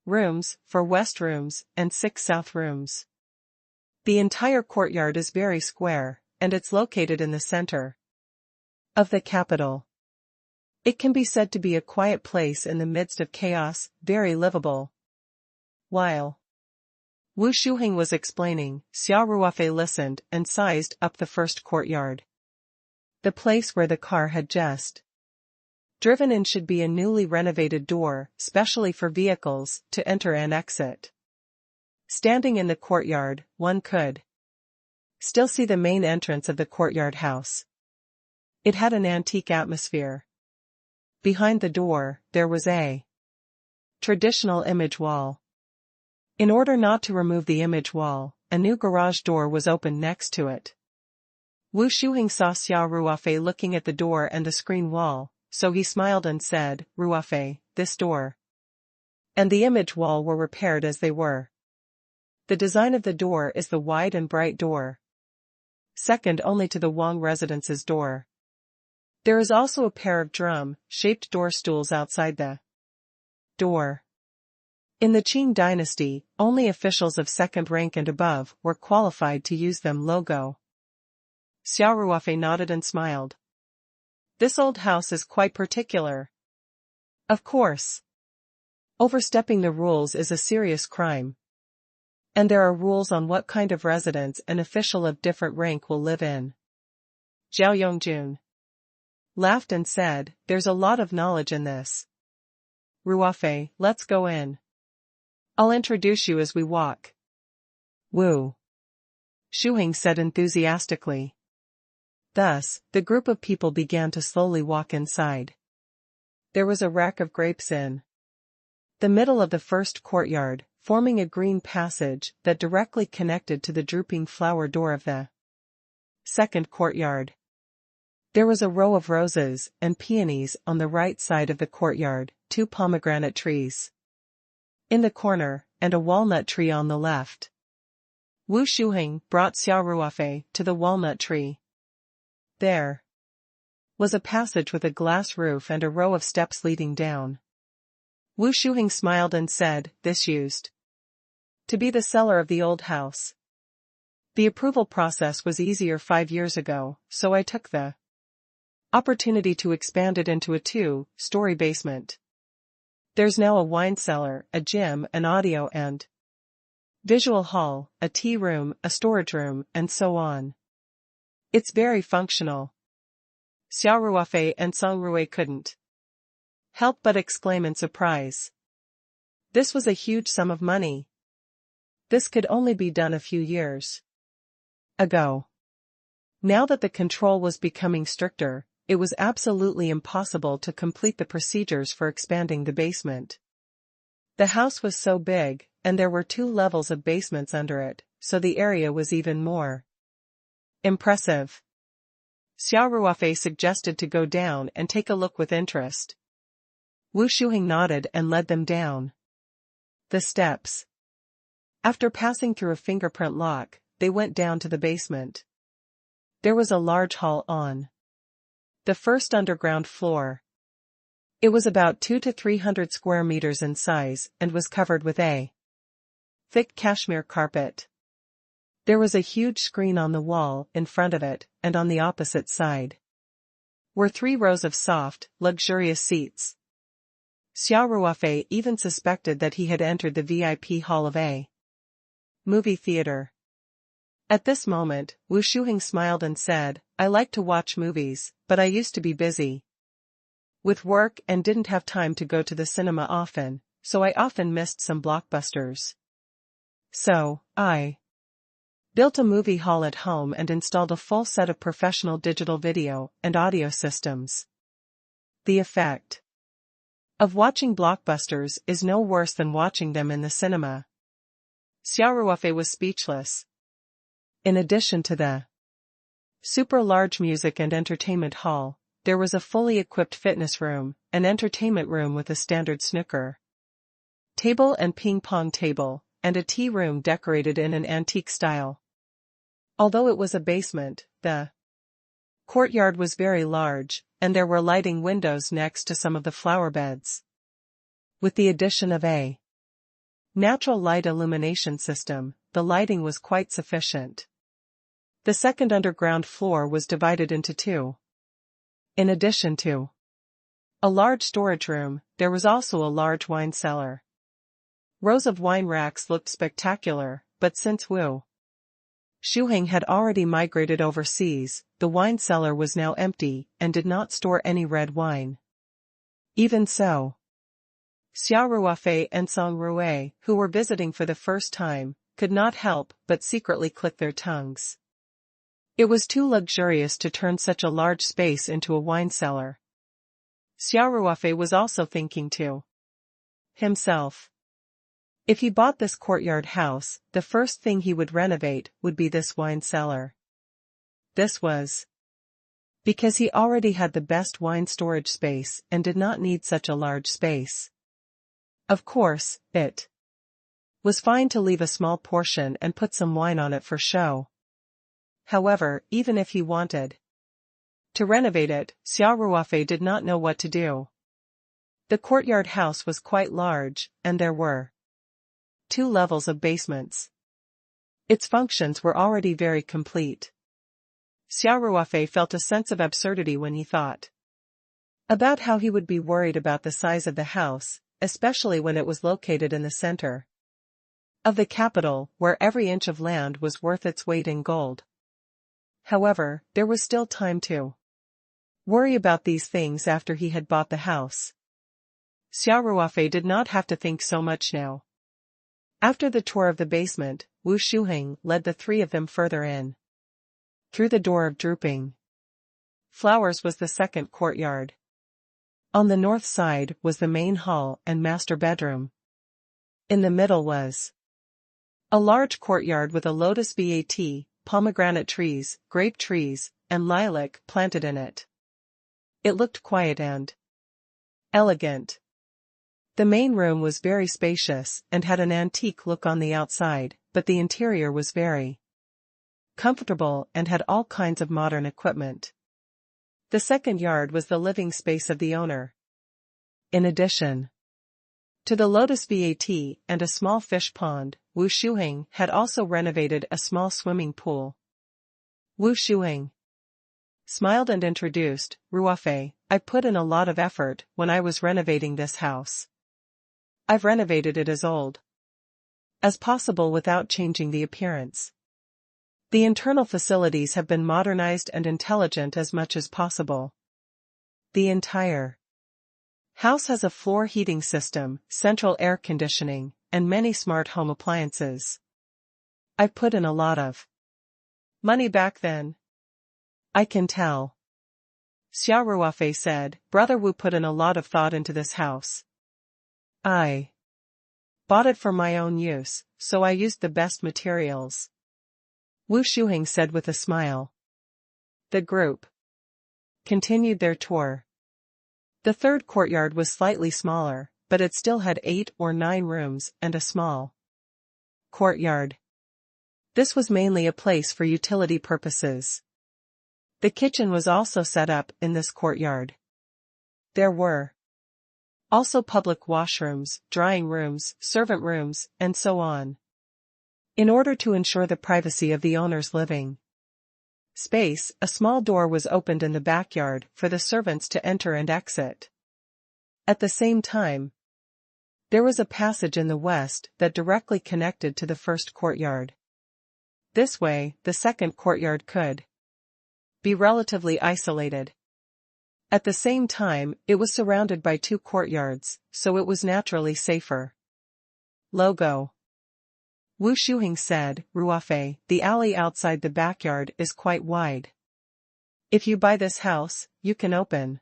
Speaker 1: rooms, 4 west rooms, and 6 south rooms. The entire courtyard is very square, and it's located in the center of the capital. It can be said to be a quiet place in the midst of chaos, very livable." While Wu Shuing was explaining, Xia Ruofei listened and sized up the first courtyard. The place where the car had just driven in should be a newly renovated door, specially for vehicles, to enter and exit. Standing in the courtyard, one could still see the main entrance of the courtyard house. It had an antique atmosphere. Behind the door, there was a traditional image wall. In order not to remove the image wall, a new garage door was opened next to it. Wu Shuing saw Xia Ruofei looking at the door and the screen wall, so he smiled and said, "Ruofei, this door and the image wall were repaired as they were. The design of the door is the wide and bright door, second only to the Wang residence's door. There is also a pair of drum-shaped door stools outside the door. In the Qing dynasty, only officials of second rank and above were qualified to use them. Logo. Xia Ruofei nodded and smiled. This old house is quite particular. Of course. Overstepping the rules is a serious crime. And there are rules on what kind of residence an official of different rank will live in. Zhao Yongjun laughed and said, there's a lot of knowledge in this. Ruofei, let's go in. I'll introduce you as we walk. Wu Shuheng said enthusiastically. Thus, the group of people began to slowly walk inside. There was a rack of grapes in the middle of the first courtyard, forming a green passage that directly connected to the drooping flower door of the second courtyard. There was a row of roses and peonies on the right side of the courtyard, 2 pomegranate trees in the corner, and a walnut tree on the left. Wu Shuheng brought Xia Ruofei to the walnut tree. There was a passage with a glass roof and a row of steps leading down. Wu Shuheng smiled and said, this used to be the cellar of the old house. The approval process was easier 5 years ago, so I took the opportunity to expand it into a 2-story basement. There's now a wine cellar, a gym, an audio and visual hall, a tea room, a storage room, and so on. It's very functional. Xia Ruofei and Song Rui couldn't help but exclaim in surprise. This was a huge sum of money. This could only be done a few years ago. Now that the control was becoming stricter, it was absolutely impossible to complete the procedures for expanding the basement. The house was so big, and there were 2 levels of basements under it, so the area was even more impressive. Xia Ruofei suggested to go down and take a look with interest. Wu Shuheng nodded and led them down the steps. After passing through a fingerprint lock, they went down to the basement. There was a large hall on the first underground floor. It was about 200 to 300 square meters in size and was covered with a thick cashmere carpet. There was a huge screen on the wall in front of it, and on the opposite side were 3 rows of soft, luxurious seats. Xia Ruofei even suspected that he had entered the VIP hall of a movie theater. At this moment, Wu Shuheng smiled and said, I like to watch movies, but I used to be busy with work and didn't have time to go to the cinema often, so I often missed some blockbusters. So, I built a movie hall at home and installed a full set of professional digital video and audio systems. The effect of watching blockbusters is no worse than watching them in the cinema. Xia Ruofei was speechless. In addition to the super large music and entertainment hall, there was a fully equipped fitness room, an entertainment room with a standard snooker table and ping pong table, and a tea room decorated in an antique style. Although it was a basement, the courtyard was very large, and there were lighting windows next to some of the flower beds. With the addition of a natural light illumination system, the lighting was quite sufficient. The second underground floor was divided into 2. In addition to a large storage room, there was also a large wine cellar. Rows of wine racks looked spectacular, but since Wu Shuheng had already migrated overseas, the wine cellar was now empty and did not store any red wine. Even so, Xia Ruofei and Song Rui, who were visiting for the first time, could not help but secretly click their tongues. It was too luxurious to turn such a large space into a wine cellar. Xia Ruofei was also thinking to himself. If he bought this courtyard house, the first thing he would renovate would be this wine cellar. This was because he already had the best wine storage space and did not need such a large space. Of course, it was fine to leave a small portion and put some wine on it for show. However, even if he wanted to renovate it, Xia Ruofei did not know what to do. The courtyard house was quite large, and there were 2 levels of basements. Its functions were already very complete. Xia Ruofei felt a sense of absurdity when he thought about how he would be worried about the size of the house, especially when it was located in the center of the capital, where every inch of land was worth its weight in gold. However, there was still time to worry about these things after he had bought the house. Xia Ruofei did not have to think so much now. After the tour of the basement, Wu Shuheng led the 3 of them further in. Through the door of drooping flowers was the second courtyard. On the north side was the main hall and master bedroom. In the middle was a large courtyard with a lotus bat, pomegranate trees, grape trees, and lilac planted in it. It looked quiet and elegant. The main room was very spacious and had an antique look on the outside, but the interior was very comfortable and had all kinds of modern equipment. The second yard was the living space of the owner. In addition to the lotus bat and a small fish pond, Wu Shuheng had also renovated a small swimming pool. Wu Shuheng smiled and introduced, Ruofei, I put in a lot of effort when I was renovating this house. I've renovated it as old as possible without changing the appearance. The internal facilities have been modernized and intelligent as much as possible. The entire house has a floor heating system, central air conditioning, and many smart home appliances. I've put in a lot of money back then. I can tell. Xia Ruofei said, Brother Wu put in a lot of thought into this house. I bought it for my own use, so I used the best materials. Wu Shuheng said with a smile. The group continued their tour. The third courtyard was slightly smaller, but it still had 8 or 9 rooms and a small courtyard. This was mainly a place for utility purposes. The kitchen was also set up in this courtyard. There were also public washrooms, drying rooms, servant rooms, and so on. In order to ensure the privacy of the owner's living space, a small door was opened in the backyard for the servants to enter and exit. At the same time, there was a passage in the west that directly connected to the first courtyard. This way, the second courtyard could be relatively isolated. At the same time, it was surrounded by 2 courtyards, so it was naturally safer. Logo. Wu Shuheng said, Ruofei, the alley outside the backyard is quite wide. If you buy this house, you can open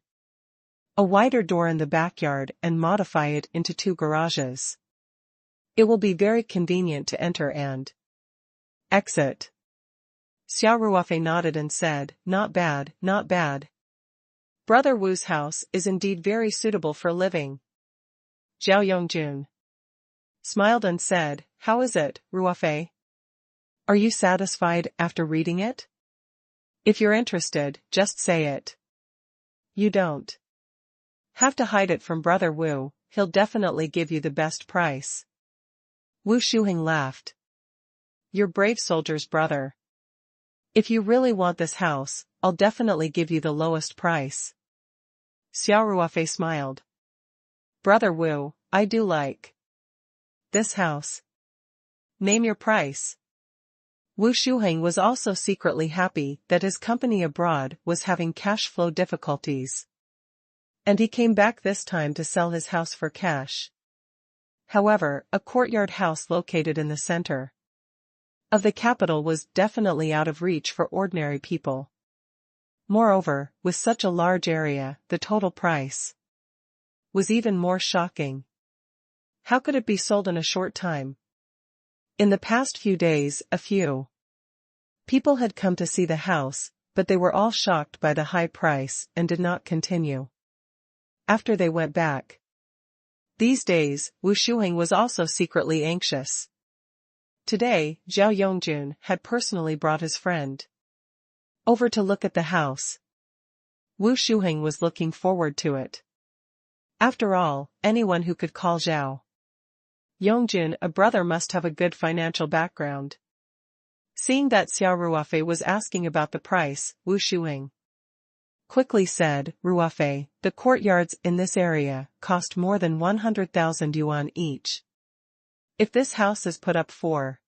Speaker 1: a wider door in the backyard and modify it into 2 garages. It will be very convenient to enter and exit. Xia Ruofei nodded and said, Not bad, not bad. Brother Wu's house is indeed very suitable for living. Zhao Yongjun smiled and said, How is it, Ruofei? Are you satisfied after reading it? If you're interested, just say it. You don't have to hide it from Brother Wu, he'll definitely give you the best price. Wu Shuheng laughed. You're brave soldiers, brother. If you really want this house, I'll definitely give you the lowest price. Xia Ruofei smiled. Brother Wu, I do like this house. Name your price. Wu Shuheng was also secretly happy that his company abroad was having cash flow difficulties. And he came back this time to sell his house for cash. However, a courtyard house located in the center of the capital was definitely out of reach for ordinary people. Moreover, with such a large area, the total price was even more shocking. How could it be sold in a short time? In the past few days, a few people had come to see the house, but they were all shocked by the high price and did not continue. After they went back, These days, Wu Shuheng was also secretly anxious. Today, Zhao Yongjun had personally brought his friend over to look at the house. Wu Shuheng was looking forward to it. After all, anyone who could call Zhao Yongjun a brother must have a good financial background. Seeing that Xia Ruofei was asking about the price, Wu Shuheng quickly said, "Ruofei, the courtyards in this area cost more than 100,000 yuan each. If this house is put up for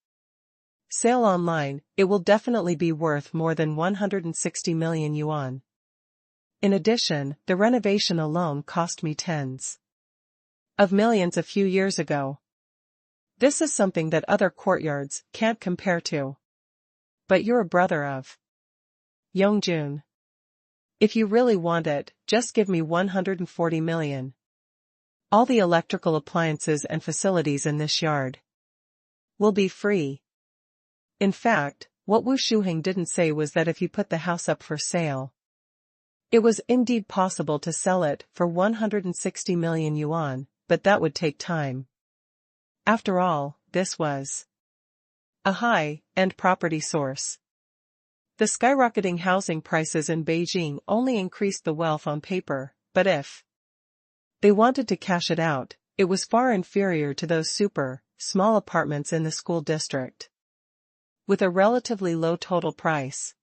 Speaker 1: sale online, it will definitely be worth more than 160 million yuan. In addition, the renovation alone cost me tens of millions a few years ago. This is something that other courtyards can't compare to. But you're a brother of Yongjun. If you really want it, just give me 140 million. All the electrical appliances and facilities in this yard will be free." In fact, what Wu Shuheng didn't say was that if he put the house up for sale, it was indeed possible to sell it for 160 million yuan, but that would take time. After all, this was a high-end property source. The skyrocketing housing prices in Beijing only increased the wealth on paper, but if they wanted to cash it out, it was far inferior to those small apartments in the school district, with a relatively low total price.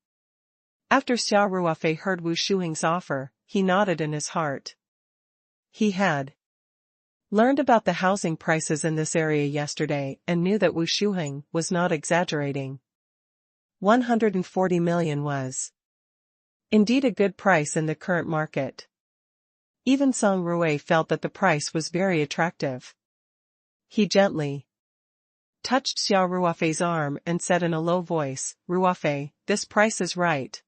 Speaker 1: After Xia Ruofei heard Wu Shuheng's offer, he nodded in his heart. He had learned about the housing prices in this area yesterday and knew that Wu Shuheng was not exaggerating. 140 million was indeed a good price in the current market. Even Song Rui felt that the price was very attractive. He gently touched Xia Ruofei's arm and said in a low voice, "Ruofei, this price is right.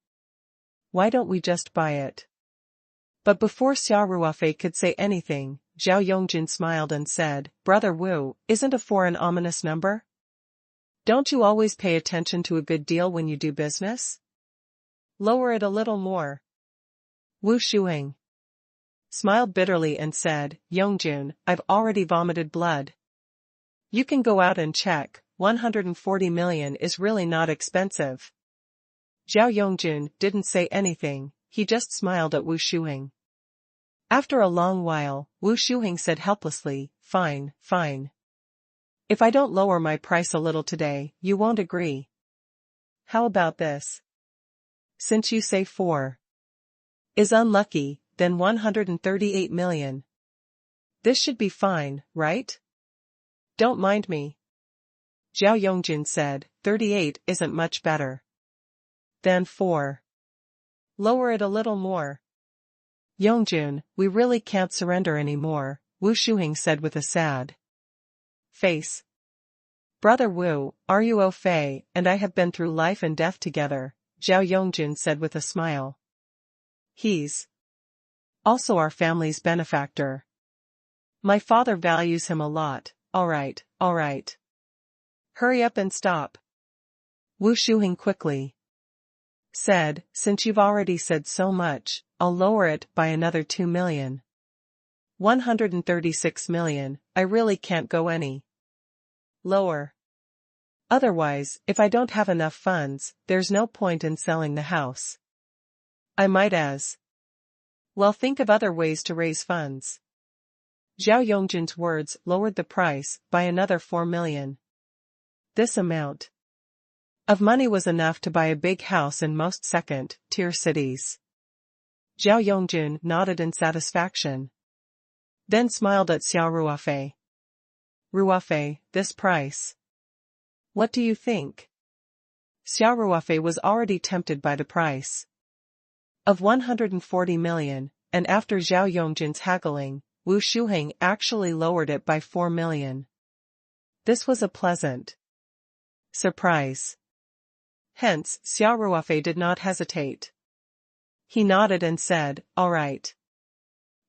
Speaker 1: Why don't we just buy it?" But before Xia Ruofei could say anything, Zhao Yongjun smiled and said, "Brother Wu, isn't a 4 an ominous number? Don't you always pay attention to a good deal when you do business? Lower it a little more." Wu Shuheng smiled bitterly and said, "Yongjun, I've already vomited blood. You can go out and check, 140 million is really not expensive." Zhao Yongjun didn't say anything, he just smiled at Wu Shuheng. After a long while, Wu Shuheng said helplessly, "Fine, fine. If I don't lower my price a little today, you won't agree. How about this? Since you say 4 is unlucky, then 138 million. This should be fine, right? Don't mind me." Zhao Yongjun said, 38 isn't much better than 4. Lower it a little more. Yongjun, we really can't surrender anymore, Wu Shuheng said with a sad face. "Brother Wu, Ruofei and I have been through life and death together," Zhao Yongjun said with a smile. "He's also our family's benefactor. My father values him a lot. All right. Hurry up and stop." Wu Shuheng quickly said, "Since you've already said so much, I'll lower it by another 2 million. 136 million, I really can't go any lower. Otherwise, if I don't have enough funds, there's no point in selling the house. I might as well think of other ways to raise funds." Zhao Yongjun's words lowered the price by another 4 million. This amount of money was enough to buy a big house in most second-tier cities. Zhao Yongjun nodded in satisfaction, then smiled at Xia Ruofei. "Ruofei, this price. What do you think?" Xia Ruofei was already tempted by the price of 140 million, and after Zhao Yongjun's haggling, Wu Shuheng actually lowered it by 4 million. This was a pleasant surprise. Hence, Xia Ruofei did not hesitate. He nodded and said, "All right.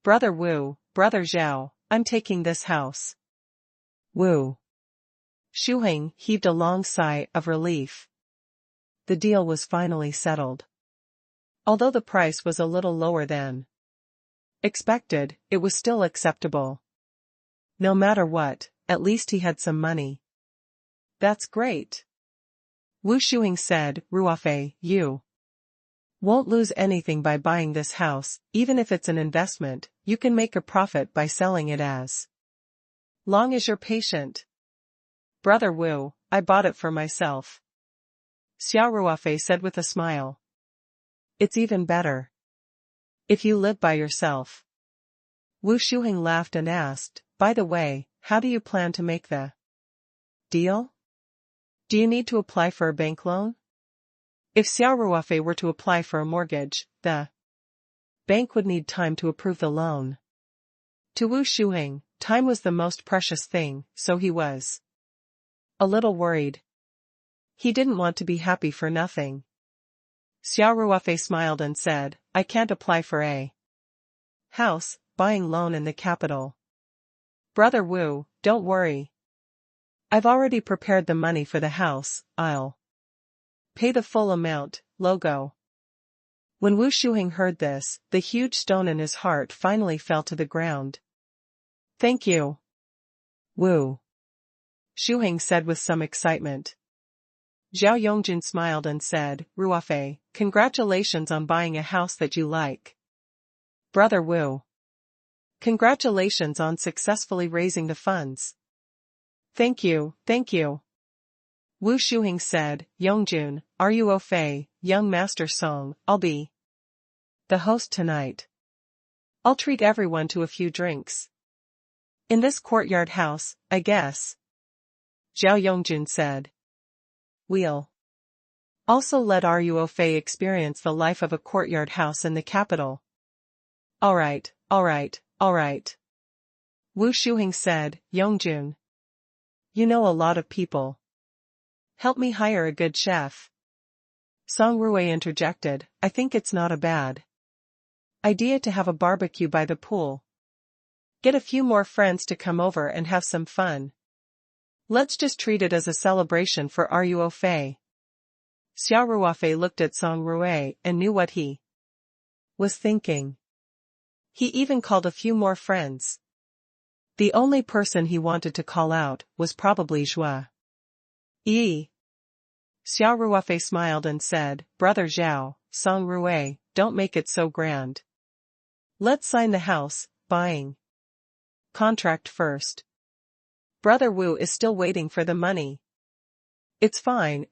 Speaker 1: Brother Wu, Brother Zhao, I'm taking this house." Wu Shuheng heaved a long sigh of relief. The deal was finally settled. Although the price was a little lower than expected, it was still acceptable. No matter what, at least he had some money. That's great. Wu Shuing said, Ruofei, you won't lose anything by buying this house, even if it's an investment, you can make a profit by selling it as long as you're patient. Brother Wu, I bought it for myself. Xia Ruofei said with a smile. It's even better if you live by yourself. Wu Shuing laughed and asked, by the way, how do you plan to make the deal? Do you need to apply for a bank loan? If Xia Ruofei were to apply for a mortgage, the bank would need time to approve the loan. To Wu Shuing, time was the most precious thing, so he was a little worried. He didn't want to be happy for nothing. Xia Ruofei smiled and said, I can't apply for a house buying loan in the capital. Brother Wu, don't worry. I've already prepared the money for the house, I'll pay the full amount, logo. When Wu Shuing heard this, the huge stone in his heart finally fell to the ground. Thank you, Wu Shuing said with some excitement. Zhao Yongjun smiled and said, Ruofei, congratulations on buying a house that you like. Brother Wu, congratulations on successfully raising the funds. Thank you, thank you. Wu Shuing said, Yongjun, Ruofei, young master Song, I'll be the host tonight. I'll treat everyone to a few drinks. In this courtyard house, I guess. Zhao Yongjun said. We'll also let Ruofei experience the life of a courtyard house in the capital. Alright, alright, alright. Wu Shuing said, Yongjun, you know a lot of people. Help me hire a good chef. Song Ruofei interjected, I think it's not a bad idea to have a barbecue by the pool. Get a few more friends to come over and have some fun. Let's just treat it as a celebration for Ruofei. Xia Ruofei looked at Song Ruofei and knew what he was thinking. He even called a few more friends. The only person he wanted to call out was probably Zhua Yi. Xia Ruofei smiled and said, Brother Zhao, Song Ruofei, don't make it so grand. Let's sign the house buying contract first. Brother Wu is still waiting for the money. It's fine,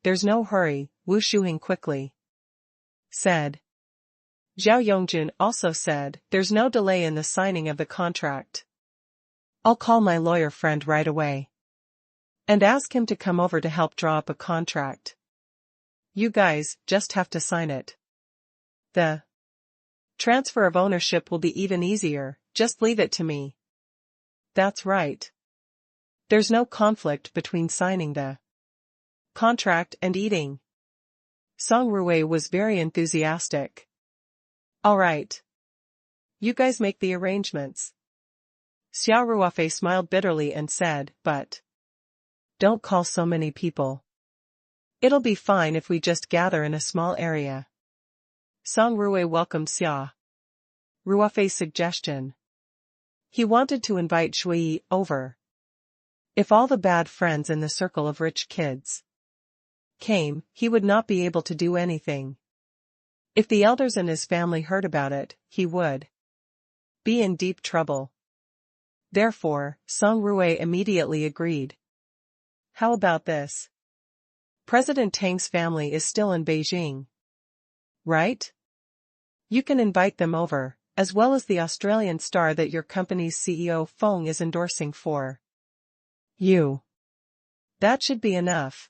Speaker 1: there's no hurry, Wu Shuing quickly said. Zhao Yongjun also said, there's no delay in the signing of the contract. I'll call my lawyer friend right away and ask him to come over to help draw up a contract. You guys just have to sign it. The transfer of ownership will be even easier, just leave it to me. That's right. There's no conflict between signing the contract and eating. Song Ruofei was very enthusiastic. Alright. You guys make the arrangements. Xia Ruofei smiled bitterly and said, but don't call so many people. It'll be fine if we just gather in a small area. Song Ruofei welcomed Xia Ruofei's suggestion. He wanted to invite Shui over. If all the bad friends in the circle of rich kids came, he would not be able to do anything. If the elders in his family heard about it, he would be in deep trouble. Therefore, Song Ruofei immediately agreed. How about this? President Tang's family is still in Beijing, right? You can invite them over, as well as the Australian star that your company's CEO Feng is endorsing for you. That should be enough.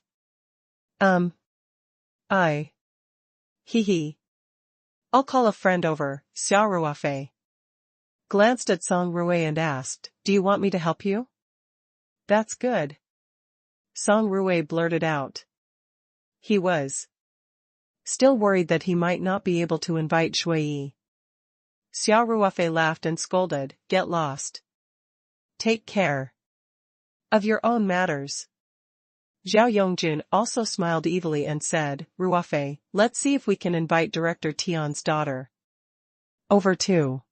Speaker 1: Hee. I'll call a friend over, Xia Ruofei glanced at Song Ruofei and asked, do you want me to help you? That's good. Song Ruofei blurted out. He was still worried that he might not be able to invite Shui. Xia Ruofei laughed and scolded, get lost. Take care of your own matters. Zhao Yongjun also smiled evilly and said, Ruofei, let's see if we can invite Director Tian's daughter over too.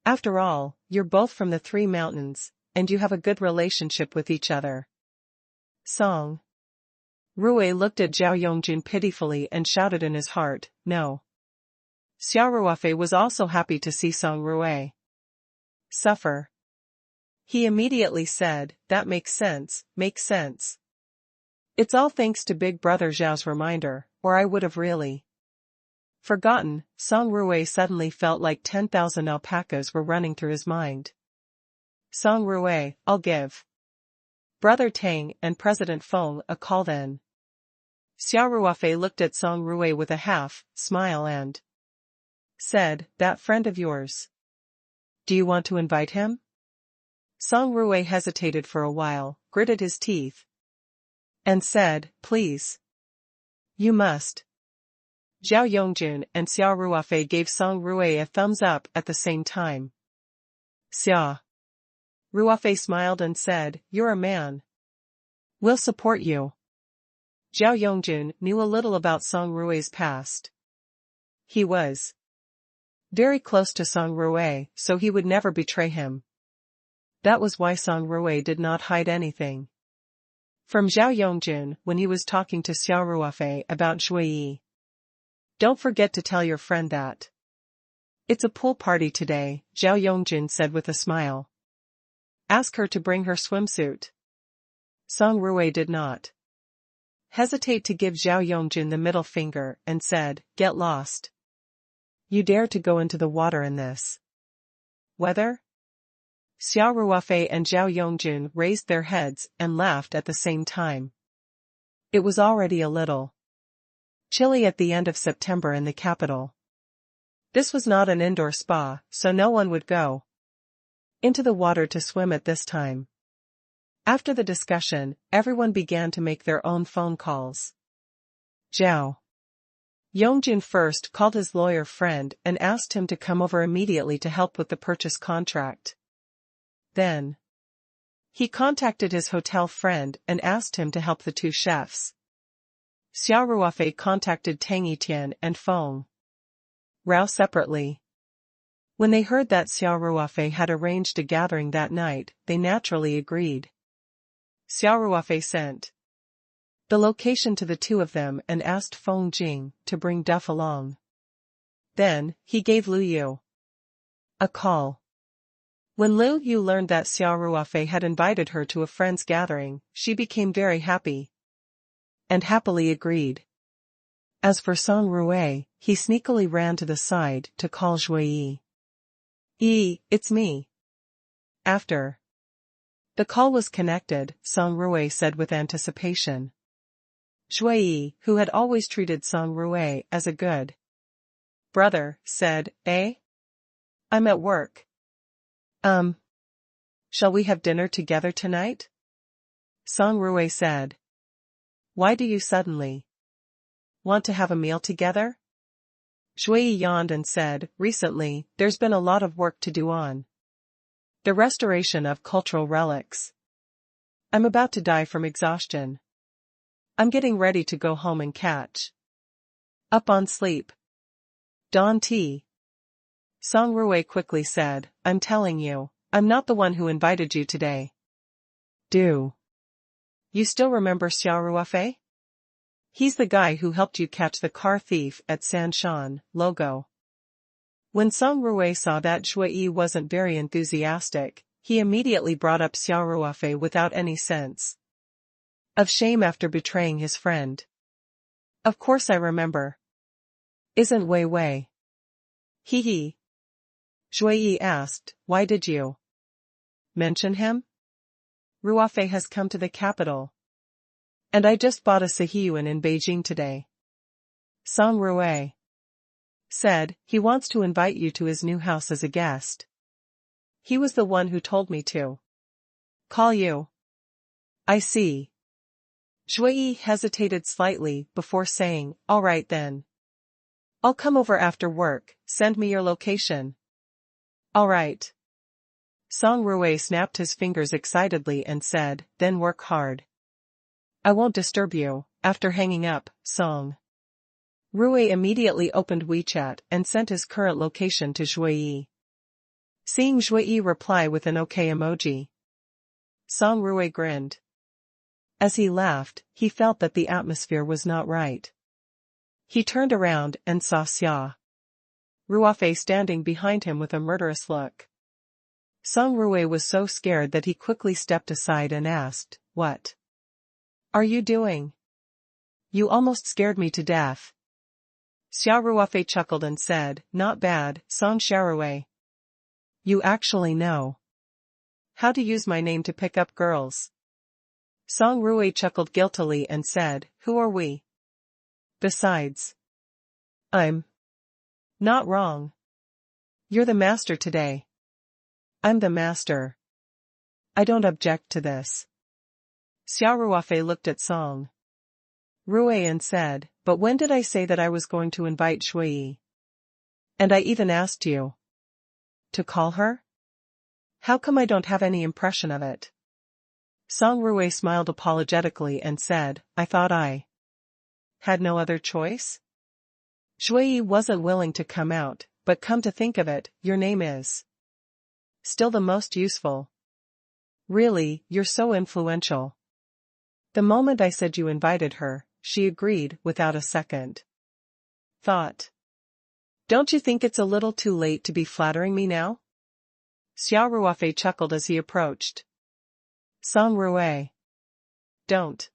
Speaker 1: After all, you're both from the Three Mountains, and you have a good relationship with each other. Song Ruofei looked at Zhao Yongjun pitifully and shouted in his heart, no. Xia Ruofei was also happy to see Song Ruofei suffer. He immediately said, that makes sense, makes sense. It's all thanks to Big Brother Zhao's reminder, or I would have really forgotten. Song Ruofei suddenly felt like 10,000 alpacas were running through his mind. Song Ruofei, I'll give Brother Tang and President Feng a call then. Xia Ruofei looked at Song Ruofei with a half-smile and said, that friend of yours. Do you want to invite him? Song Ruofei hesitated for a while, gritted his teeth, and said, please. You must. Zhao Yongjun and Xia Ruofei gave Song Ruofei a thumbs up at the same time. Xia Ruofei smiled and said, you're a man. We'll support you. Zhao Yongjun knew a little about Song Ruofei's past. He was very close to Song Ruofei, so he would never betray him. That was why Song Ruofei did not hide anything from Zhao Yongjun when he was talking to Xia Ruofei about Shui. Don't forget to tell your friend that. It's a pool party today, Zhao Yongjun said with a smile. Ask her to bring her swimsuit. Song Ruofei did not hesitate to give Zhao Yongjun the middle finger and said, get lost. You dare to go into the water in this weather? Xia Ruofei and Zhao Yongjun raised their heads and laughed at the same time. It was already a little chilly at the end of September in the capital. This was not an indoor spa, so no one would go into the water to swim at this time. After the discussion, everyone began to make their own phone calls. Zhao Yongjun first called his lawyer friend and asked him to come over immediately to help with the purchase contract. Then he contacted his hotel friend and asked him to help the two chefs. Xia Ruofei contacted Tang Etian and Feng Rao separately. When they heard that Xia Ruofei had arranged a gathering that night, they naturally agreed. Xia Ruofei sent the location to the two of them and asked Feng Jing to bring Duff along. Then, he gave Liu Yu a call. When Liu Yu learned that Xia Ruofei had invited her to a friend's gathering, she became very happy and happily agreed. As for Song Ruofei, he sneakily ran to the side to call Shui. It's me. After the call was connected, Song Ruofei said with anticipation. Shui, who had always treated Song Ruofei as a good brother, said, I'm at work. Shall we have dinner together tonight? Song Ruofei said. Why do you suddenly want to have a meal together? Shui yawned and said, recently, there's been a lot of work to do on the restoration of cultural relics. I'm about to die from exhaustion. I'm getting ready to go home and catch up on sleep. Dawn tea. Song Ruofei quickly said, I'm telling you, I'm not the one who invited you today. Do you still remember Xia Ruofei? He's the guy who helped you catch the car thief at Sanshan, Logo. When Song Ruofei saw that Shui wasn't very enthusiastic, he immediately brought up Xia Ruofei without any sense of shame after betraying his friend. Of course I remember. Isn't Wei Wei? Hee. Shui asked, why did you mention him? Ruofei has come to the capital. And I just bought a Sihiyuan in Beijing today. Song Ruofei said, he wants to invite you to his new house as a guest. He was the one who told me to call you. I see. Shui hesitated slightly before saying, all right then. I'll come over after work, send me your location. All right. Song Ruofei snapped his fingers excitedly and said, then work hard. I won't disturb you. After hanging up, Song Ruofei immediately opened WeChat and sent his current location to Shui. Seeing Shui reply with an okay emoji, Song Ruofei grinned. As he laughed, he felt that the atmosphere was not right. He turned around and saw Xia Ruofei standing behind him with a murderous look. Song Ruofei was so scared that he quickly stepped aside and asked, "What are you doing? You almost scared me to death." Xia Ruofei chuckled and said, "Not bad, Song Ruofei. You actually know how to use my name to pick up girls." Song Ruofei chuckled guiltily and said, "Who are we? Besides, I'm not wrong. You're the master today." "I'm the master. I don't object to this." Xia Ruofei looked at Song Ruofei and said, "But when did I say that I was going to invite Shui? And I even asked you to call her? How come I don't have any impression of it?" Song Ruofei smiled apologetically and said, "I thought I had no other choice? Shui wasn't willing to come out, but come to think of it, your name is still the most useful. Really, you're so influential. The moment I said you invited her, she agreed without a second thought. Don't you think it's a little too late to be flattering me now?" Xia Ruofei chuckled as he approached. "Song Ruofei. Don't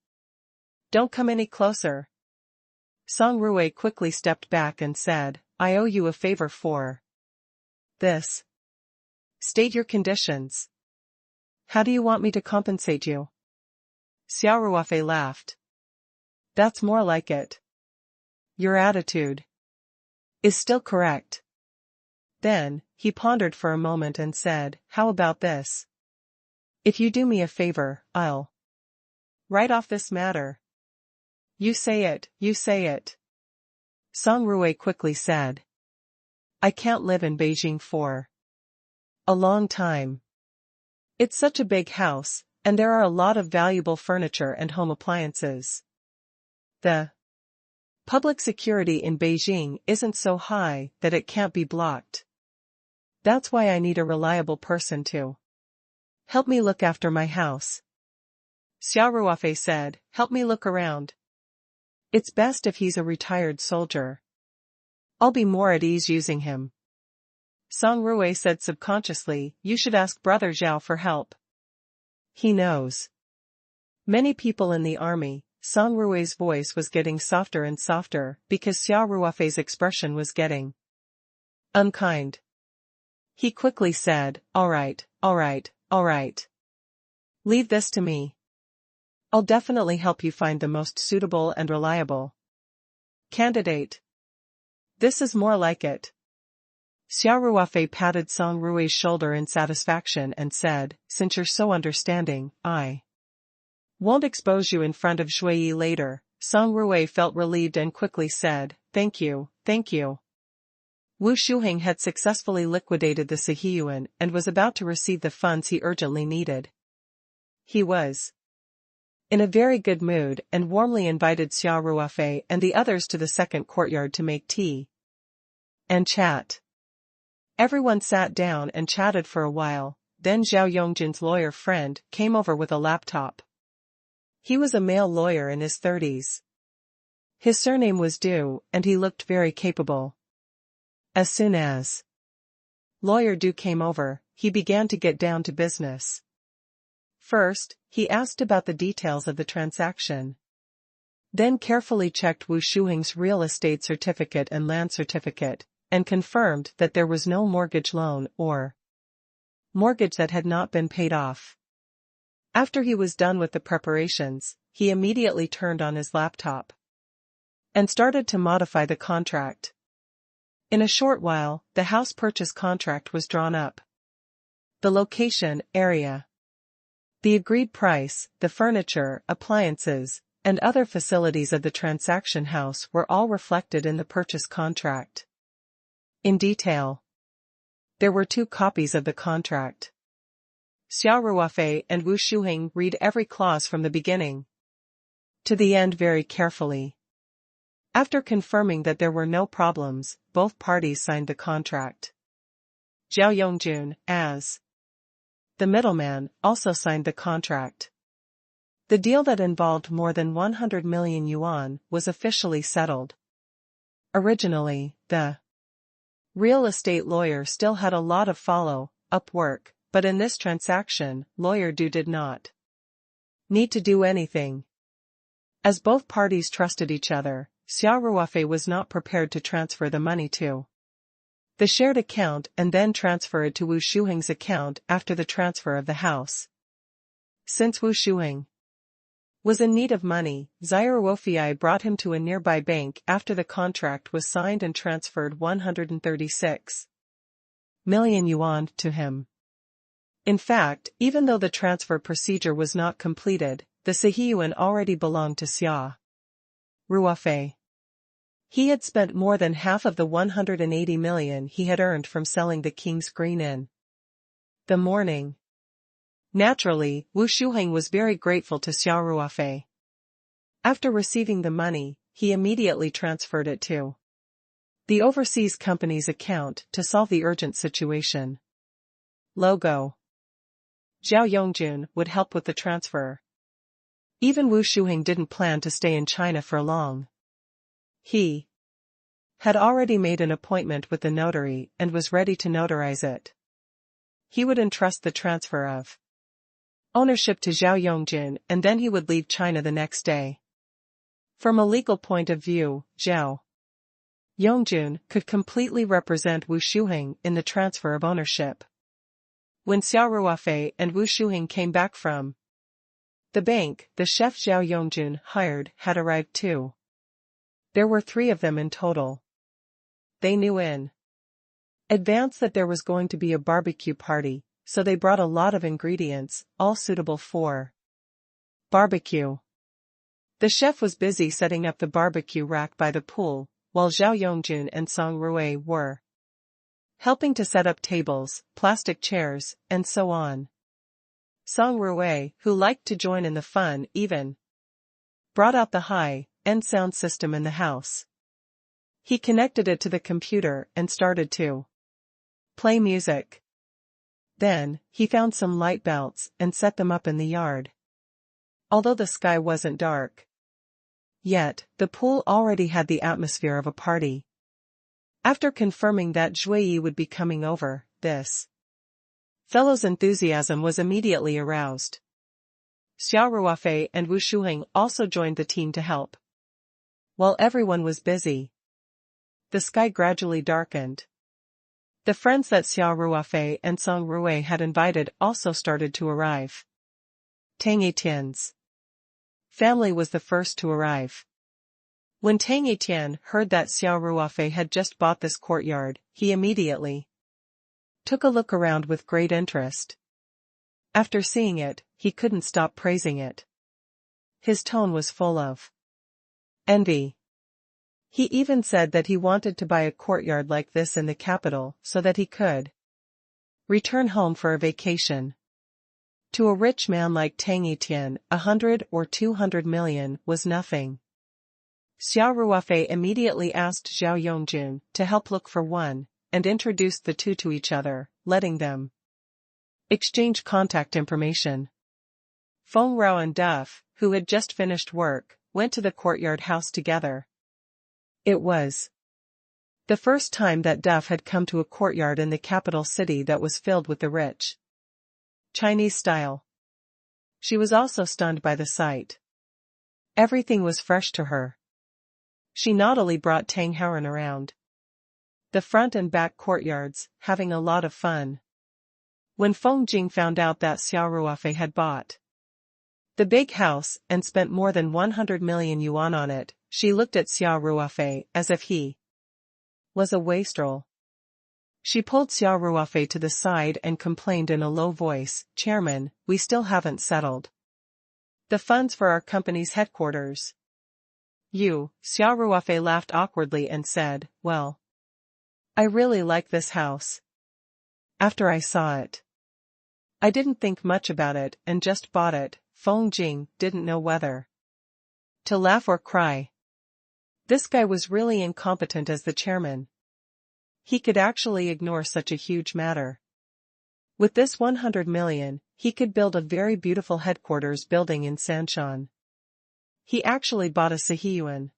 Speaker 1: come any closer." Song Ruofei quickly stepped back and said, "I owe you a favor for this. State your conditions. How do you want me to compensate you?" Xia Ruofei laughed. "That's more like it. Your attitude is still correct." Then, he pondered for a moment and said, "How about this? If you do me a favor, I'll write off this matter." You say it, you say it." Song Ruofei quickly said. "I can't live in Beijing for a long time. It's such a big house, and there are a lot of valuable furniture and home appliances. The public security in Beijing isn't so high that it can't be blocked. That's why I need a reliable person to help me look after my house." Xia Ruofei said, "Help me look around. It's best if he's a retired soldier. I'll be more at ease using him." Song Ruofei said subconsciously, "You should ask Brother Zhao for help. He knows many people in the army." Song Ruofei's voice was getting softer and softer because Xia Ruofei's expression was getting unkind. He quickly said, "All right, all right, all right. Leave this to me. I'll definitely help you find the most suitable and reliable candidate. This is more like it." Xia Ruofei patted Song Ruofei's shoulder in satisfaction and said, "Since you're so understanding, I won't expose you in front of Shui later." Song Ruofei felt relieved and quickly said, "Thank you, thank you." Wu Shuheng had successfully liquidated the Sihiyuan and was about to receive the funds he urgently needed. He was in a very good mood and warmly invited Xia Ruofei and the others to the second courtyard to make tea and chat. Everyone sat down and chatted for a while, then Zhao Yongjin's lawyer friend came over with a laptop. He was a male lawyer in his 30s. His surname was Du, and he looked very capable. As soon as Lawyer Du came over, he began to get down to business. First, he asked about the details of the transaction. Then carefully checked Wu Shuheng's real estate certificate and land certificate, and confirmed that there was no mortgage loan or mortgage that had not been paid off. After he was done with the preparations, he immediately turned on his laptop and started to modify the contract. In a short while, the house purchase contract was drawn up. The location, area, the agreed price, the furniture, appliances, and other facilities of the transaction house were all reflected in the purchase contract. In detail, there were 2 copies of the contract. Xia Ruofei and Wu Shuheng read every clause from the beginning to the end very carefully. After confirming that there were no problems, both parties signed the contract. Zhao Yongjun, as the middleman, also signed the contract. The deal that involved more than 100 million yuan was officially settled. Originally, the real estate lawyer still had a lot of follow-up work, but in this transaction, lawyer Du did not need to do anything. As both parties trusted each other, Xia Ruofei was not prepared to transfer the money to the shared account and then transfer it to Wu Shuheng's account after the transfer of the house. Since Wu Shuheng was in need of money, Xia Ruofei brought him to a nearby bank after the contract was signed and transferred 136 million yuan to him. In fact, even though the transfer procedure was not completed, the Sihiyuan already belonged to Xia Ruofei. He had spent more than half of the 180 million he had earned from selling the King's Green in the morning. Naturally, Wu Shuheng was very grateful to Xia Ruofei. After receiving the money, he immediately transferred it to the overseas company's account to solve the urgent situation. Logo. Zhao Yongjun would help with the transfer. Even Wu Shuheng didn't plan to stay in China for long. He had already made an appointment with the notary and was ready to notarize it. He would entrust the transfer of ownership to Zhao Yongjun and then he would leave China the next day. From a legal point of view, Zhao Yongjun could completely represent Wu Shuheng in the transfer of ownership. When Xia Ruofei and Wu Shuheng came back from the bank, the chef Zhao Yongjun hired had arrived too. There were 3 of them in total. They knew in advance that there was going to be a barbecue party, so they brought a lot of ingredients, all suitable for barbecue. The chef was busy setting up the barbecue rack by the pool, while Zhao Yongjun and Song Ruofei were helping to set up tables, plastic chairs, and so on. Song Ruofei, who liked to join in the fun, even brought out the high-end sound system in the house. He connected it to the computer and started to play music. Then, he found some light belts and set them up in the yard. Although the sky wasn't dark yet, the pool already had the atmosphere of a party. After confirming that Zhuyi would be coming over, this fellow's enthusiasm was immediately aroused. Xia Ruofei and Wu Shuheng also joined the team to help. While everyone was busy, the sky gradually darkened. The friends that Xia Ruofei and Song Ruofei had invited also started to arrive. Tang Etienne's family was the first to arrive. When Tang Etienne heard that Xia Ruofei had just bought this courtyard, he immediately took a look around with great interest. After seeing it, he couldn't stop praising it. His tone was full of envy. He even said that he wanted to buy a courtyard like this in the capital so that he could return home for a vacation. To a rich man like Tang Etienne, 100 or 200 million was nothing. Xia Ruofei immediately asked Zhao Yongjun to help look for one, and introduced the 2 to each other, letting them exchange contact information. Feng Rao and Duff, who had just finished work, went to the courtyard house together. It was the first time that Duff had come to a courtyard in the capital city that was filled with the rich Chinese style. She was also stunned by the sight. Everything was fresh to her. She naughtily brought Tang Haoran around the front and back courtyards, having a lot of fun. When Feng Jing found out that Xia Ruofei had bought the big house and spent more than 100 million yuan on it, she looked at Xia Ruofei as if he was a wastrel. She pulled Xia Ruofei to the side and complained in a low voice, "Chairman, we still haven't settled the funds for our company's headquarters." Xia Ruofei laughed awkwardly and said, "Well, I really like this house. After I saw it, I didn't think much about it and just bought it." Feng Jing didn't know whether to laugh or cry. This guy was really incompetent as the chairman. he could actually ignore such a huge matter. With this 100 million, he could build a very beautiful headquarters building in Sanshan. He actually bought a Sihiyuan.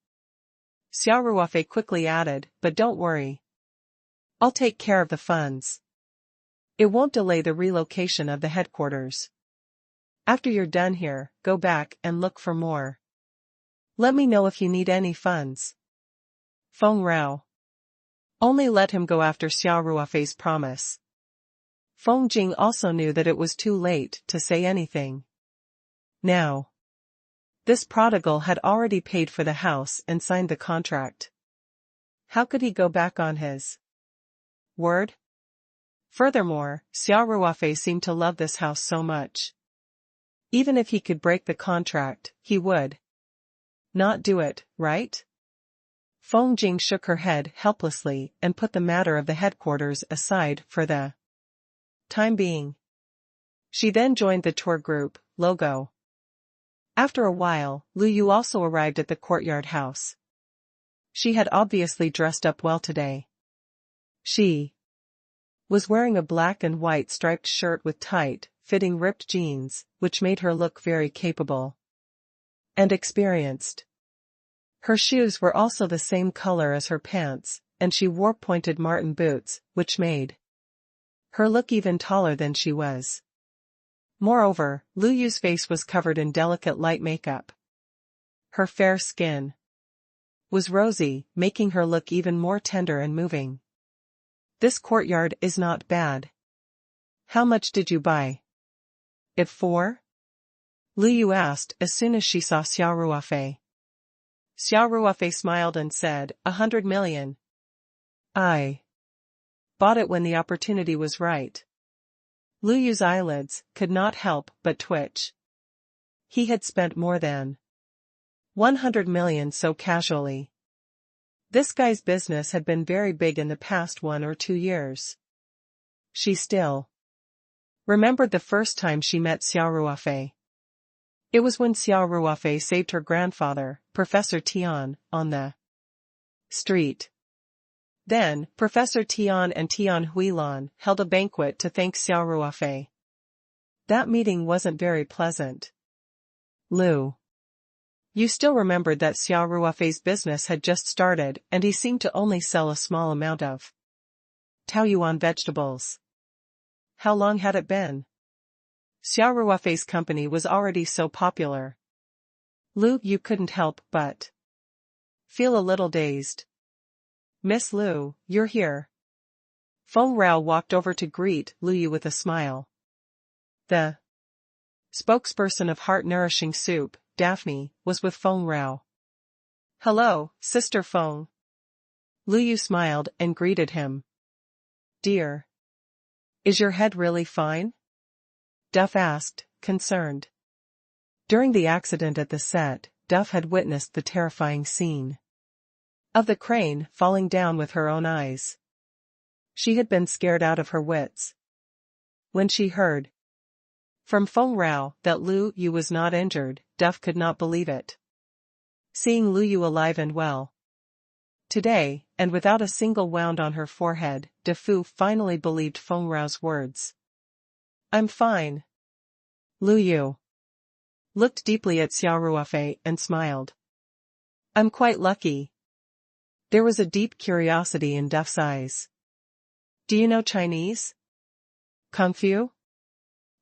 Speaker 1: Xia Ruofei quickly added, but don't worry. I'll take care of the funds. It won't delay the relocation of the headquarters. After you're done here, go back and look for more. Let me know if you need any funds. Feng Rao. Only let him go after Xia Ruofei's promise. Feng Jing also knew that it was too late to say anything. Now. This prodigal had already paid for the house and signed the contract. How could he go back on his word? Furthermore, Xia Ruofei seemed to love this house so much. Even if he could break the contract, he would not do it, right? Feng Jing shook her head helplessly and put the matter of the headquarters aside for the time being. She then joined the tour group, Logo. After a while, Lu Yu also arrived at the courtyard house. She had obviously dressed up well today. She was wearing a black and white striped shirt with tight, fitting ripped jeans, which made her look very capable and experienced. Her shoes were also the same color as her pants, and she wore pointed marten boots, which made her look even taller than she was. Moreover, Lu Yu's face was covered in delicate light makeup. Her fair skin was rosy, making her look even more tender and moving. This courtyard is not bad. How much did you buy it for? Lu Yu asked as soon as she saw Xia Ruofei. Xia Ruofei smiled and said, 100 million. I bought it when the opportunity was right. Lu Yu's eyelids could not help but twitch. He had spent more than 100 million so casually. This guy's business had been very big in the past 1 or 2 years. She still remembered the first time she met Xia Ruofei. It was when Xia Ruofei saved her grandfather, Professor Tian, on the street. Then, Professor Tian and Tian Huilan held a banquet to thank Xia Ruofei. That meeting wasn't very pleasant. Lu Yu still remembered that Xia Ruofei's business had just started and he seemed to only sell a small amount of Taoyuan vegetables. How long had it been? Xia Ruofei's company was already so popular. Lu Yu couldn't help but feel a little dazed. Miss Lu, you're here. Feng Rao walked over to greet Lu Yu with a smile. The spokesperson of heart-nourishing soup, Daphne, was with Feng Rao. Hello, Sister Feng. Lu Yu smiled and greeted him. Dear. Is your head really fine? Duff asked, concerned. During the accident at the set, Duff had witnessed the terrifying scene of the crane falling down with her own eyes. She had been scared out of her wits. When she heard from Feng Rao that Lu Yu was not injured, Duff could not believe it. Seeing Lu Yu alive and well today, and without a single wound on her forehead, De Fu finally believed Feng Rao's words. I'm fine. Lu Yu looked deeply at Xia Ruofei and smiled. I'm quite lucky. There was a deep curiosity in Duff's eyes. Do you know Chinese? Kung Fu?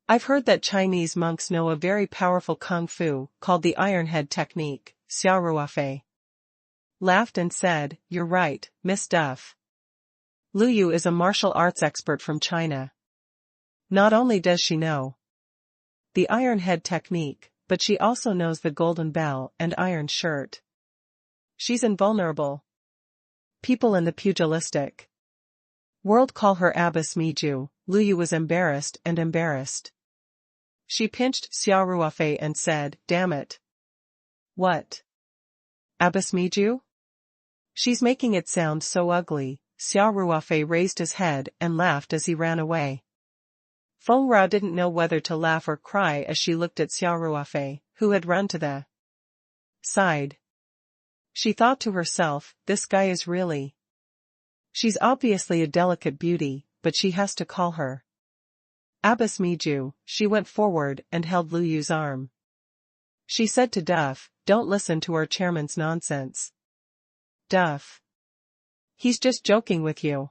Speaker 1: I've heard that Chinese monks know a very powerful Kung Fu called the Iron Head technique, Xia Ruofei laughed and said, you're right, Miss Duff. Lu Yu is a martial arts expert from China. Not only does she know the Iron Head technique, but she also knows the Golden Bell and Iron Shirt. She's invulnerable. People in the pugilistic world call her Abbess Miju. Lu Yu was embarrassed and embarrassed. She pinched Xia Ruofei and said, damn it. What? Abbess Miju? She's making it sound so ugly. Xia Ruofei raised his head and laughed as he ran away. Feng Rao didn't know whether to laugh or cry as she looked at Xia Ruofei, who had run to the side. She thought to herself, this guy is really She's obviously a delicate beauty, but she has to call her. Abbas Miju. She went forward and held Lu Yu's arm. She said to Duff, "Don't listen to our chairman's nonsense." Duff. "He's just joking with you."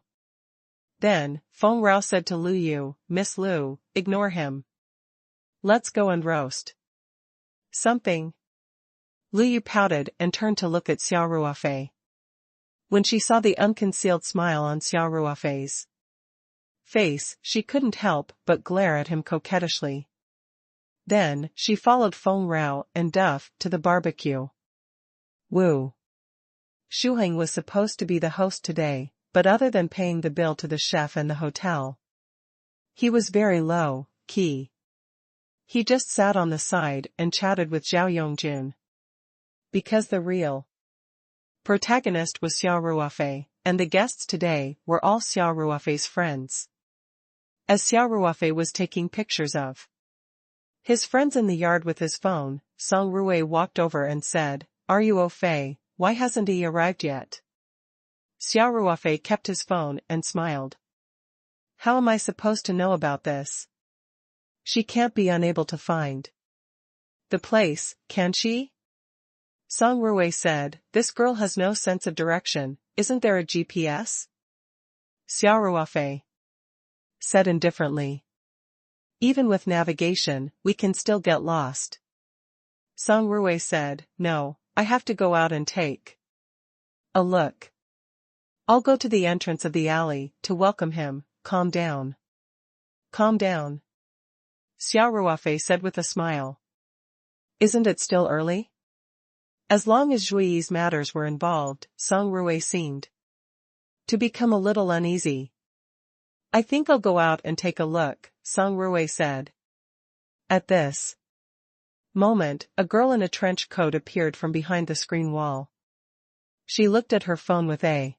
Speaker 1: Then, Feng Rao said to Lu Yu, "Miss Lu, ignore him. Let's go and roast something." Lu Yu pouted and turned to look at Xia Ruofei. When she saw the unconcealed smile on Xia Ruofei's face, she couldn't help but glare at him coquettishly. Then, she followed Feng Rao and Duff to the barbecue. Woo. Shuheng was supposed to be the host today, but other than paying the bill to the chef and the hotel, he was very low-key. He just sat on the side and chatted with Zhao Yongjun. Because the real protagonist was Xia Ruofei, and the guests today were all Xia Ruofei's friends. As Xia Ruofei was taking pictures of his friends in the yard with his phone, Song Ruwei walked over and said, "Are you au fait? Why hasn't he arrived yet?" Xia Ruofei kept his phone and smiled. "How am I supposed to know about this? She can't be unable to find the place, can she?" Song Ruwei said, "This girl has no sense of direction. Isn't there a GPS?" Xia Ruofei said indifferently, "Even with navigation, we can still get lost." Song Ruwei said, "No, I have to go out and take a look. I'll go to the entrance of the alley to welcome him. Calm down." "Calm down," Xia Ruofei said with a smile. "Isn't it still early?" As long as Zhui's matters were involved, Song Ruwei seemed to become a little uneasy. "I think I'll go out and take a look," Song Ruwei said. At this moment, a girl in a trench coat appeared from behind the screen wall. She looked at her phone with a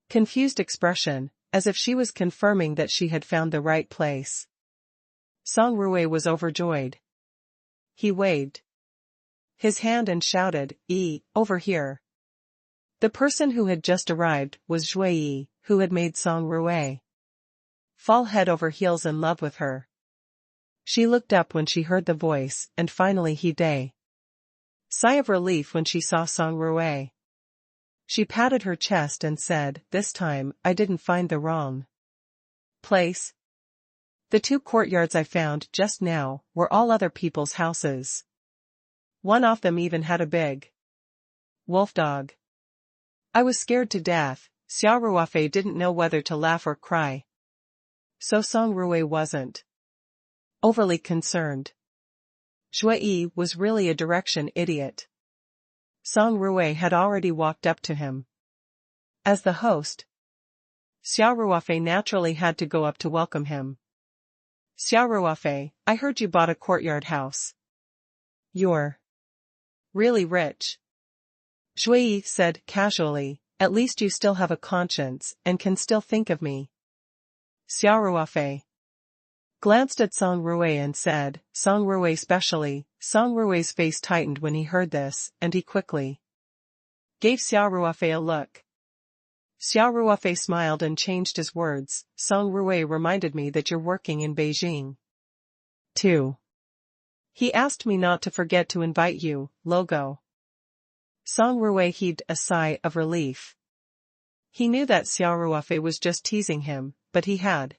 Speaker 1: confused expression, as if she was confirming that she had found the right place. Song Ruwei was overjoyed. He waved his hand and shouted, "Over here." The person who had just arrived was Zhui, who had made Song Ruwei fall head over heels in love with her. She looked up when she heard the voice and finally heaved a sigh of relief when she saw Song Ruwei. She patted her chest and said, "This time, I didn't find the wrong place. The 2 courtyards I found just now were all other people's houses. One of them even had a big wolf dog. I was scared to death." Xia Ruofei didn't know whether to laugh or cry. So Song Ruwei wasn't overly concerned. Zhui was really a direction idiot. Song Ruwei had already walked up to him. As the host, Xia Ruofei naturally had to go up to welcome him. "Xia Ruofei, I heard you bought a courtyard house. You're really rich." Zhui said casually, "At least you still have a conscience and can still think of me." Xia Ruofei glanced at Song Ruwei and said, "Song Ruwei specially." Song Ruwei's face tightened when he heard this, and he quickly gave Xia Ruofei a look. Xia Ruofei smiled and changed his words, "Song Ruwei reminded me that you're working in Beijing too. He asked me not to forget to invite you, logo." Song Ruwei heaved a sigh of relief. He knew that Xia Ruofei was just teasing him, but he had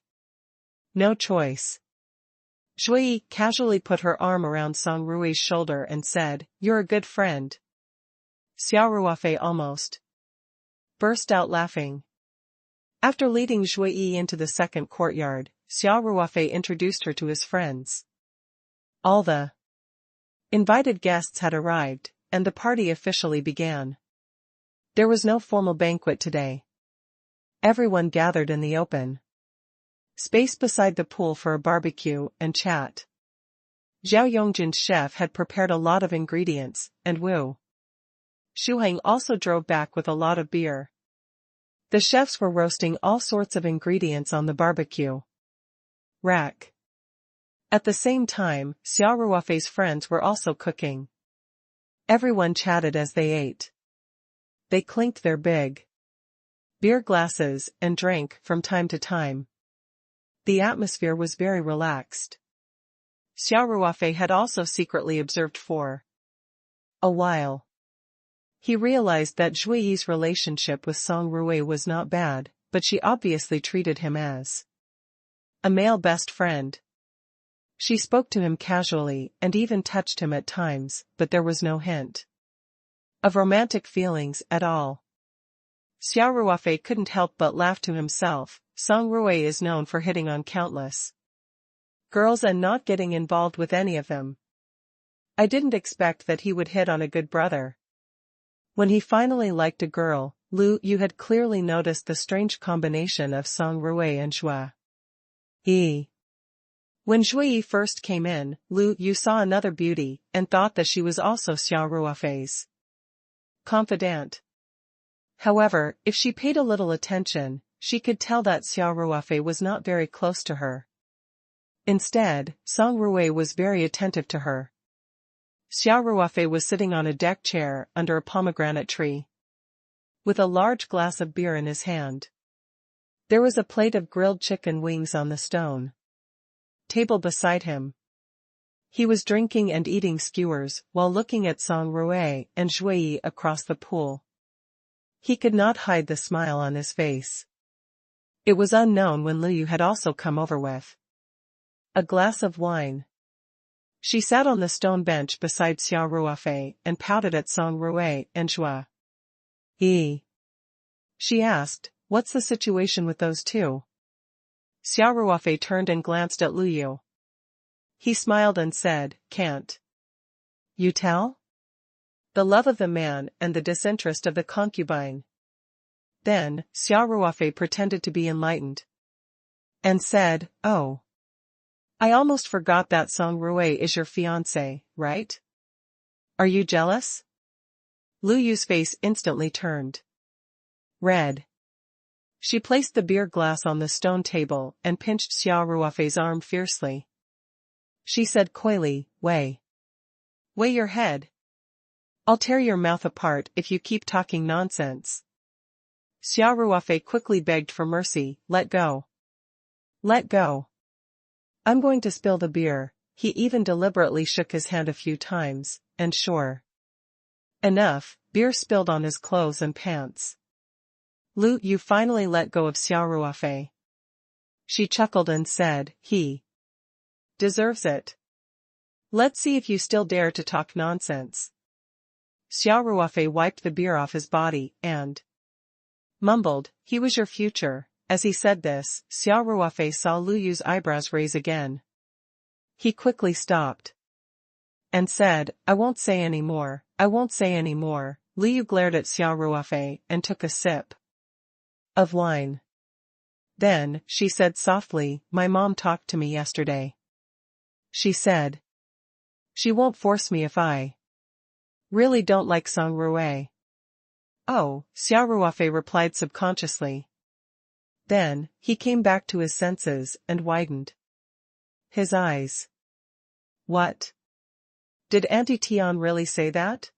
Speaker 1: no choice. Zhui casually put her arm around Song Rui's shoulder and said, "You're a good friend." Xia Ruofei almost burst out laughing. After leading Zhui into the second courtyard, Xia Ruofei introduced her to his friends. All the invited guests had arrived, and the party officially began. There was no formal banquet today. Everyone gathered in the open space beside the pool for a barbecue and chat. Zhao Yongjin's chef had prepared a lot of ingredients, and Wu Shuheng also drove back with a lot of beer. The chefs were roasting all sorts of ingredients on the barbecue rack. At the same time, Xia Ruofei's friends were also cooking. Everyone chatted as they ate. They clinked their big beer glasses, and drank from time to time. The atmosphere was very relaxed. Xia Ruofei had also secretly observed for a while. He realized that Zhui Yi's relationship with Song Rui was not bad, but she obviously treated him as a male best friend. She spoke to him casually and even touched him at times, but there was no hint of romantic feelings at all. Xia Ruofei couldn't help but laugh to himself. Song Rui is known for hitting on countless girls and not getting involved with any of them. I didn't expect that he would hit on a good brother. When he finally liked a girl, Lu Yu had clearly noticed the strange combination of Song Rui and Zhui Yi. When Zhui Yi first came in, Lu Yu saw another beauty, and thought that she was also Xia Ruofei's confidant. However, if she paid a little attention, she could tell that Xia Ruofei was not very close to her. Instead, Song Rui was very attentive to her. Xia Ruofei was sitting on a deck chair under a pomegranate tree, with a large glass of beer in his hand. There was a plate of grilled chicken wings on the stone table beside him. He was drinking and eating skewers while looking at Song Rui and Zhui Yi across the pool. He could not hide the smile on his face. It was unknown when Lu Yu had also come over with a glass of wine. She sat on the stone bench beside Xia Ruofei and pouted at Song Rui and Zhui Yi. She asked, "What's the situation with those two?" Xia Ruofei turned and glanced at Lu Yu. He smiled and said, "Can't you tell? The love of the man and the disinterest of the concubine." Then, Xia Ruofei pretended to be enlightened and said, "Oh, I almost forgot that Song Rui is your fiancé, right? Are you jealous?" Lu Yu's face instantly turned red. She placed the beer glass on the stone table and pinched Xia Ruofei's arm fiercely. She said coyly, Weigh your head. I'll tear your mouth apart if you keep talking nonsense." Xia Ruofei quickly begged for mercy, "Let go. Let go. I'm going to spill the beer." He even deliberately shook his hand a few times, and sure enough, beer spilled on his clothes and pants. Lu Yu finally let go of Xia Ruofei. She chuckled and said, "He deserves it. Let's see if you still dare to talk nonsense." Xia Ruofei wiped the beer off his body and mumbled, "He was your future." As he said this, Xia Ruofei saw Lu Yu's eyebrows raise again. He quickly stopped and said, "I won't say any more, I won't say any more." Lu Yu glared at Xia Ruofei and took a sip of wine. Then, she said softly, "My mom talked to me yesterday. She said she won't force me if I really don't like Song Rui." "Oh," Xia Ruofei replied subconsciously. Then, he came back to his senses and widened his eyes. "What? Did Auntie Tian really say that?"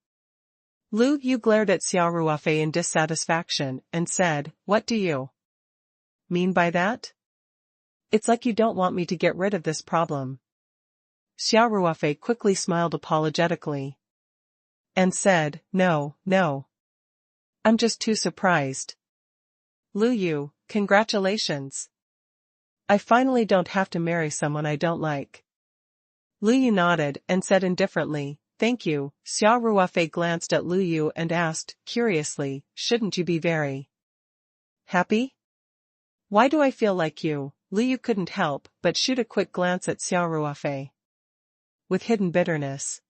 Speaker 1: Lu Yu glared at Xia Ruofei in dissatisfaction and said, "What do you mean by that? It's like you don't want me to get rid of this problem." Xia Ruofei quickly smiled apologetically and said, No, I'm just too surprised. Lu Yu, congratulations. I finally don't have to marry someone I don't like." Lu Yu nodded and said indifferently, "Thank you." Xia Ruofei glanced at Lu Yu and asked, curiously, "Shouldn't you be very happy? Why do I feel like you?" Lu Yu couldn't help but shoot a quick glance at Xia Ruofei with hidden bitterness.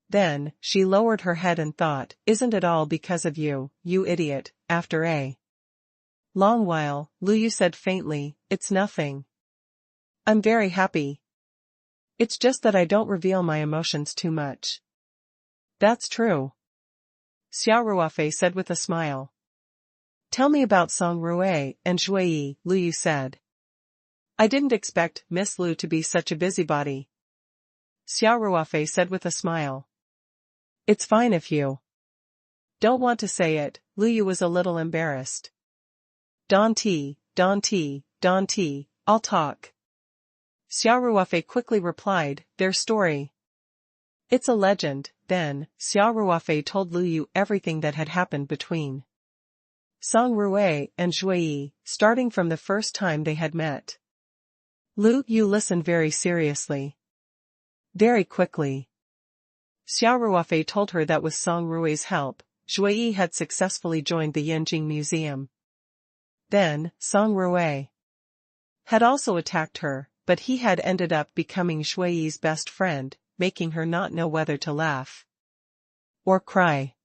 Speaker 1: Then, she lowered her head and thought, "Isn't it all because of you, you idiot?" After a long while, Lu Yu said faintly, "It's nothing. I'm very happy. It's just that I don't reveal my emotions too much." "That's true," Xia Ruofei said with a smile. "Tell me about Song Rui and Zhui Yi," Lu Yu said. "I didn't expect Miss Lu to be such a busybody." Xia Ruofei said with a smile. "It's fine if you don't want to say it." Lu Yu was a little embarrassed. Don T, I'll talk. Xia Ruofei quickly replied, their story. It's a legend. Then, Xia Ruofei told Lu Yu everything that had happened between Song Ruofei and Zhuyi, starting from the first time they had met. Lu Yu listened very seriously. Very quickly. Xia Ruofei told her that with Song Ruofei's help, Zhuyi had successfully joined the Yanjing Museum. Then, Song Ruofei had also attacked her, but he had ended up becoming Zhuyi's best friend, making her not know whether to laugh or cry.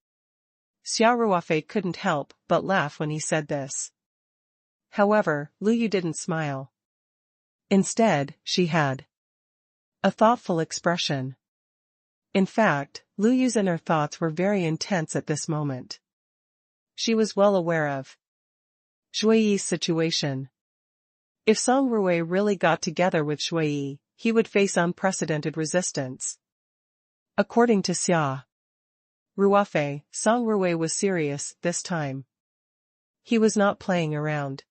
Speaker 1: Xia Ruofei couldn't help but laugh when he said this. However, Lu Yu didn't smile. Instead, she had a thoughtful expression. In fact, Lu Yu's inner thoughts were very intense at this moment. She was well aware of Zhuyi's situation. If Song Ruofei really got together with Zhuyi, he would face unprecedented resistance. According to Xia Ruofei, Song Ruofei was serious this time. He was not playing around.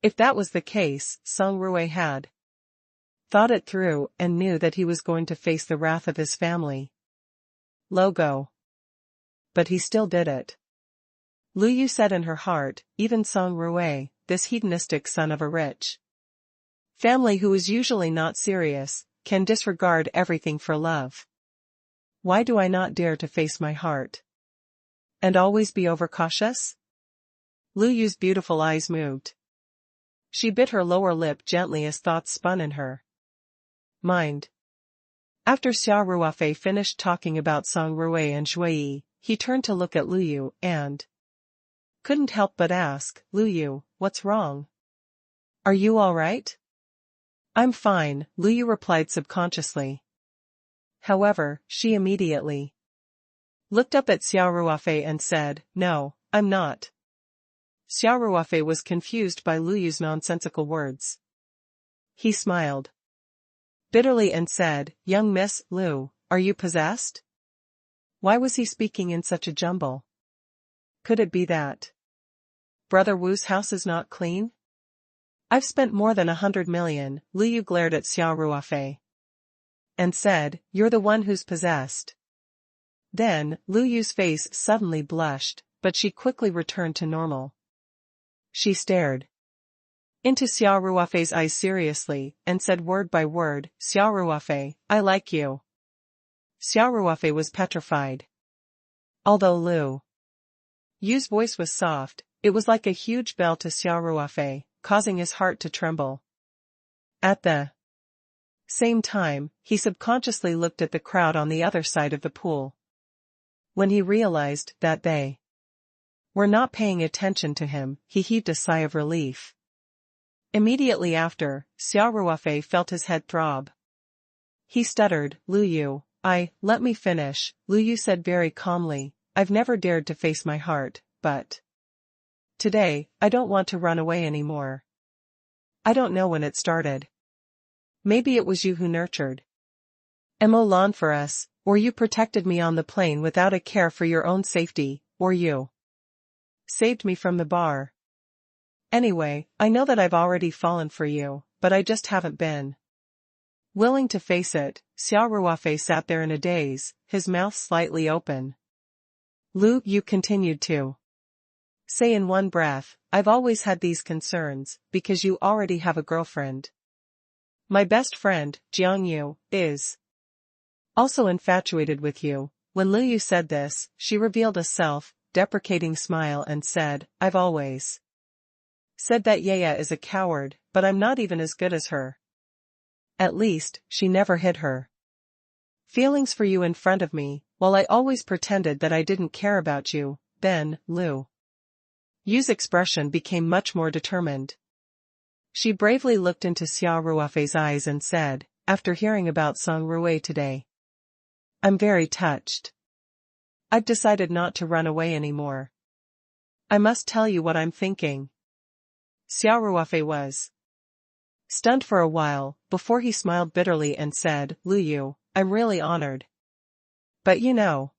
Speaker 1: If that was the case, Song Ruofei had thought it through and knew that he was going to face the wrath of his family. Logo. But he still did it. Lu Yu said in her heart, even Song Ruofei, this hedonistic son of a rich family who is usually not serious, can disregard everything for love. Why do I not dare to face my heart? And always be overcautious? Lu Yu's beautiful eyes moved. She bit her lower lip gently as thoughts spun in her mind. After Xia Ruofei finished talking about Song Ruofei and Zhuyi, he turned to look at Lu Yu and couldn't help but ask, Lu Yu, what's wrong? Are you all right? I'm fine, Lu Yu replied subconsciously. However, she immediately looked up at Xia Ruofei and said, no, I'm not. Xia Ruofei was confused by Lu Yu's nonsensical words. He smiled bitterly and said, young Miss Lu, are you possessed? Why was he speaking in such a jumble? Could it be that Brother Wu's house is not clean? I've spent more than 100 million, Lu Yu glared at Xia Ruofei and said, you're the one who's possessed. Then, Lu Yu's face suddenly blushed, but she quickly returned to normal. She stared into Xia Ruofei's eyes seriously, and said word by word, Xia Ruofei, I like you. Xia Ruofei was petrified. Although Lu Yu's voice was soft, it was like a huge bell to Xia Ruofei, causing his heart to tremble. At the same time, he subconsciously looked at the crowd on the other side of the pool. When he realized that they were not paying attention to him, he heaved a sigh of relief. Immediately after, Xia Ruofei felt his head throb. He stuttered, Lu Yu, let me finish, Lu Yu said very calmly, I've never dared to face my heart, but today, I don't want to run away anymore. I don't know when it started. Maybe it was you who nurtured Mo for us, or you protected me on the plane without a care for your own safety, or you saved me from the bar. Anyway, I know that I've already fallen for you, but I just haven't been willing to face it. Xia Ruofei sat there in a daze, his mouth slightly open. Lu Yu continued to say in one breath, I've always had these concerns, because you already have a girlfriend. My best friend, Jiang Yu, is also infatuated with you. When Lu Yu said this, she revealed a self-deprecating smile and said, I've always said that Yaya is a coward, but I'm not even as good as her. At least, she never hid her feelings for you in front of me, while I always pretended that I didn't care about you. Then, Lu Yu's expression became much more determined. She bravely looked into Xia Ruofei's eyes and said, after hearing about Song Ruofei today, I'm very touched. I've decided not to run away anymore. I must tell you what I'm thinking. Xia Ruofei was stunned for a while, before he smiled bitterly and said, Lu Yu, I'm really honored. But you know,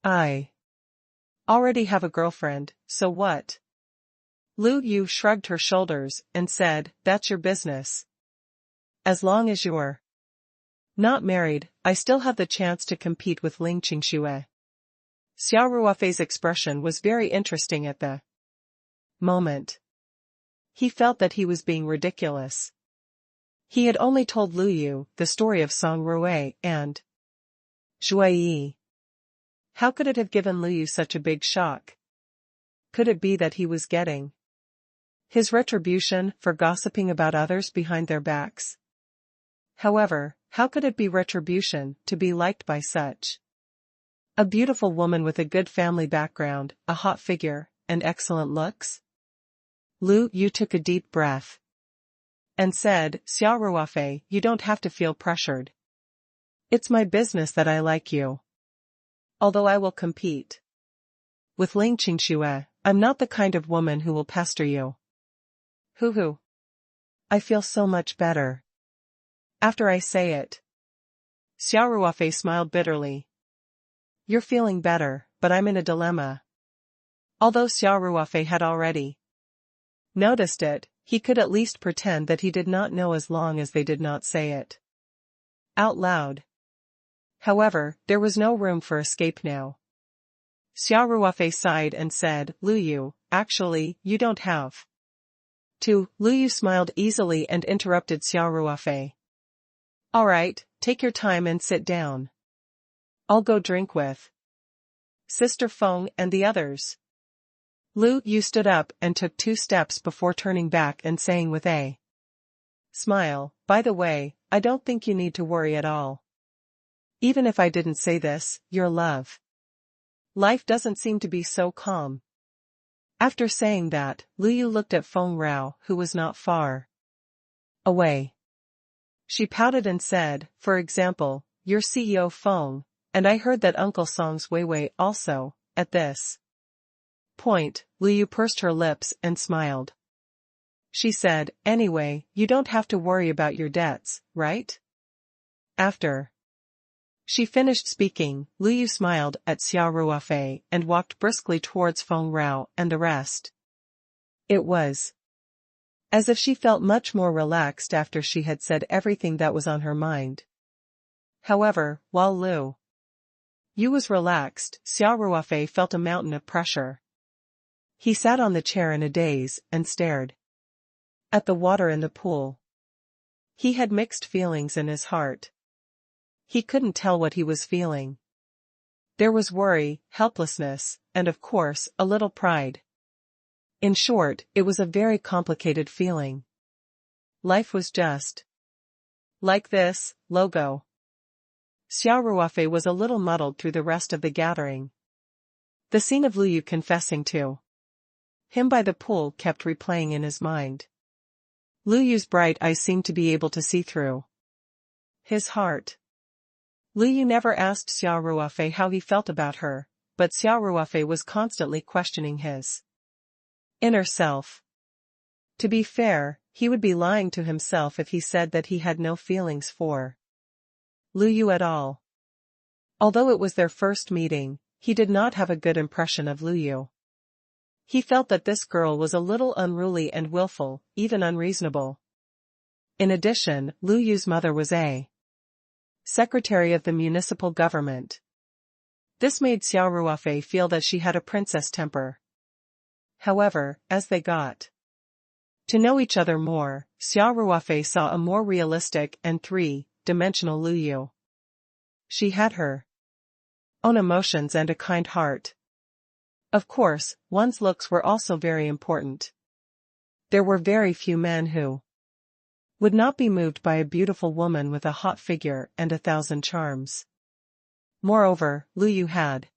Speaker 1: I already have a girlfriend, so what? Lu Yu shrugged her shoulders and said, "That's your business. As long as you're not married, I still have the chance to compete with Ling Qingxue." Xia Ruofei's expression was very interesting at the moment. He felt that he was being ridiculous. He had only told Lu Yu the story of Song Rui and Xue Yi. How could it have given Lu Yu such a big shock? Could it be that he was getting his retribution for gossiping about others behind their backs? However, how could it be retribution to be liked by such a beautiful woman with a good family background, a hot figure, and excellent looks? Lu Yu took a deep breath and said, "Xia Ruofei, you don't have to feel pressured. It's my business that I like you. Although I will compete with Ling Qingxue, I'm not the kind of woman who will pester you." Hoo. I feel so much better after I say it. Xia Ruofei smiled bitterly. You're feeling better, but I'm in a dilemma. Although Xia Ruofei had already noticed it, he could at least pretend that he did not know as long as they did not say it out loud. However, there was no room for escape now. Xia Ruofei sighed and said, "Lu Yu, actually, you don't have to." Lu Yu smiled easily and interrupted Xia Ruofei. "All right, take your time and sit down. I'll go drink with Sister Feng and the others." Lu Yu stood up and took 2 steps before turning back and saying with a smile, "By the way, I don't think you need to worry at all. Even if I didn't say this, your love life doesn't seem to be so calm." After saying that, Lu Yu looked at Feng Rao, who was not far away. She pouted and said, "For example, you're CEO Feng, and I heard that Uncle Song's Weiwei also." At this point, Lu Yu pursed her lips and smiled. She said, "Anyway, you don't have to worry about your debts, right?" After she finished speaking, Lu Yu smiled at Xia Ruofei and walked briskly towards Feng Rao and the rest. It was as if she felt much more relaxed after she had said everything that was on her mind. However, while Lu Yu was relaxed, Xia Ruofei felt a mountain of pressure. He sat on the chair in a daze and stared at the water in the pool. He had mixed feelings in his heart. He couldn't tell what he was feeling. There was worry, helplessness, and of course, a little pride. In short, it was a very complicated feeling. Life was just like this, logo. Xia Ruofei was a little muddled through the rest of the gathering. The scene of Lu Yu confessing to him by the pool kept replaying in his mind. Lu Yu's bright eyes seemed to be able to see through his heart. Lu Yu never asked Xia Ruofei how he felt about her, but Xia Ruofei was constantly questioning his inner self. To be fair, he would be lying to himself if he said that he had no feelings for Lu Yu at all. Although it was their first meeting, he did not have a good impression of Lu Yu. He felt that this girl was a little unruly and willful, even unreasonable. In addition, Lu Yu's mother was a secretary of the municipal government. This made Xia Ruofei feel that she had a princess temper. However, as they got to know each other more, Xia Ruofei saw a more realistic and three-dimensional Lu Yu. She had her own emotions and a kind heart. Of course, one's looks were also very important. There were very few men who would not be moved by a beautiful woman with a hot figure and 1,000 charms. Moreover, Lu Yu had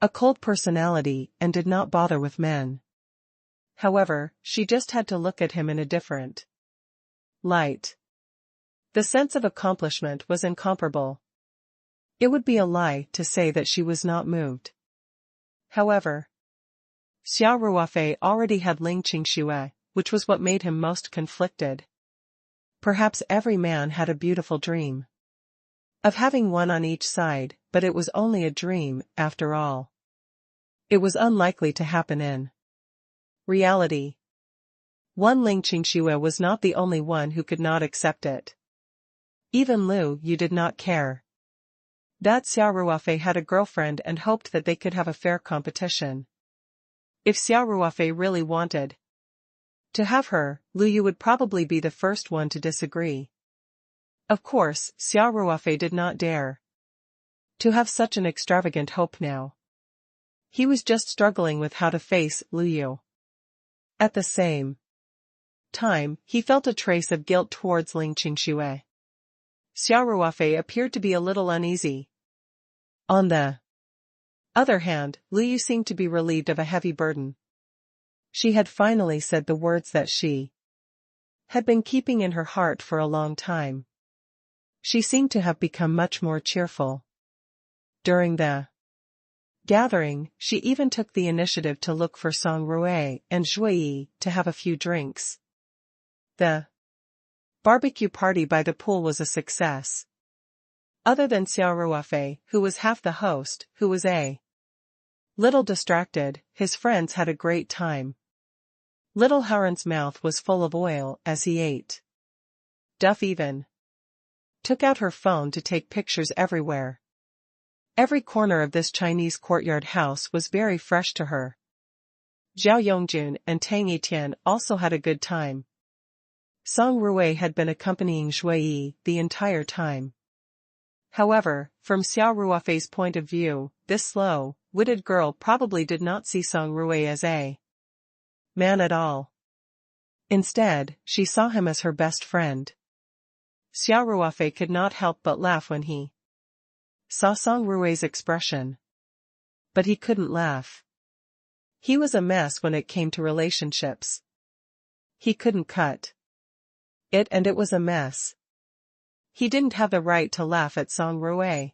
Speaker 1: a cold personality and did not bother with men. However, she just had to look at him in a different light. The sense of accomplishment was incomparable. It would be a lie to say that she was not moved. However, Xia Ruofei already had Ling Qingxue, which was what made him most conflicted. Perhaps every man had a beautiful dream of having one on each side, but it was only a dream, after all. It was unlikely to happen in Reality. One Ling Qingxue was not the only one who could not accept it. Even Lu Yu did not care. That Xia Ruofei had a girlfriend and hoped that they could have a fair competition. If Xia Ruofei really wanted to have her, Lu Yu would probably be the first one to disagree. Of course, Xia Ruofei did not dare to have such an extravagant hope now. He was just struggling with how to face Lu Yu. At the same time, he felt a trace of guilt towards Ling Qingxue. Xia Ruofei appeared to be a little uneasy. On the other hand, Lu Yu seemed to be relieved of a heavy burden. She had finally said the words that she had been keeping in her heart for a long time. She seemed to have become much more cheerful. During the gathering, she even took the initiative to look for Song Ruofei and Zhui Yi to have a few drinks. The barbecue party by the pool was a success. Other than Xia Ruofei, who was half the host, who was a little distracted, his friends had a great time. Little Haren's mouth was full of oil as he ate. Duff even took out her phone to take pictures everywhere. Every corner of this Chinese courtyard house was very fresh to her. Zhao Yongjun and Tang Yitian also had a good time. Song Ruofei had been accompanying Zhui Yi the entire time. However, from Xia Ruofei's point of view, this slow-witted girl probably did not see Song Ruofei as a man at all. Instead, she saw him as her best friend. Xia Ruofei could not help but laugh when he saw Song Ruofei's expression. But he couldn't laugh. He was a mess when it came to relationships. He couldn't cut it, and it was a mess. He didn't have the right to laugh at Song Ruofei.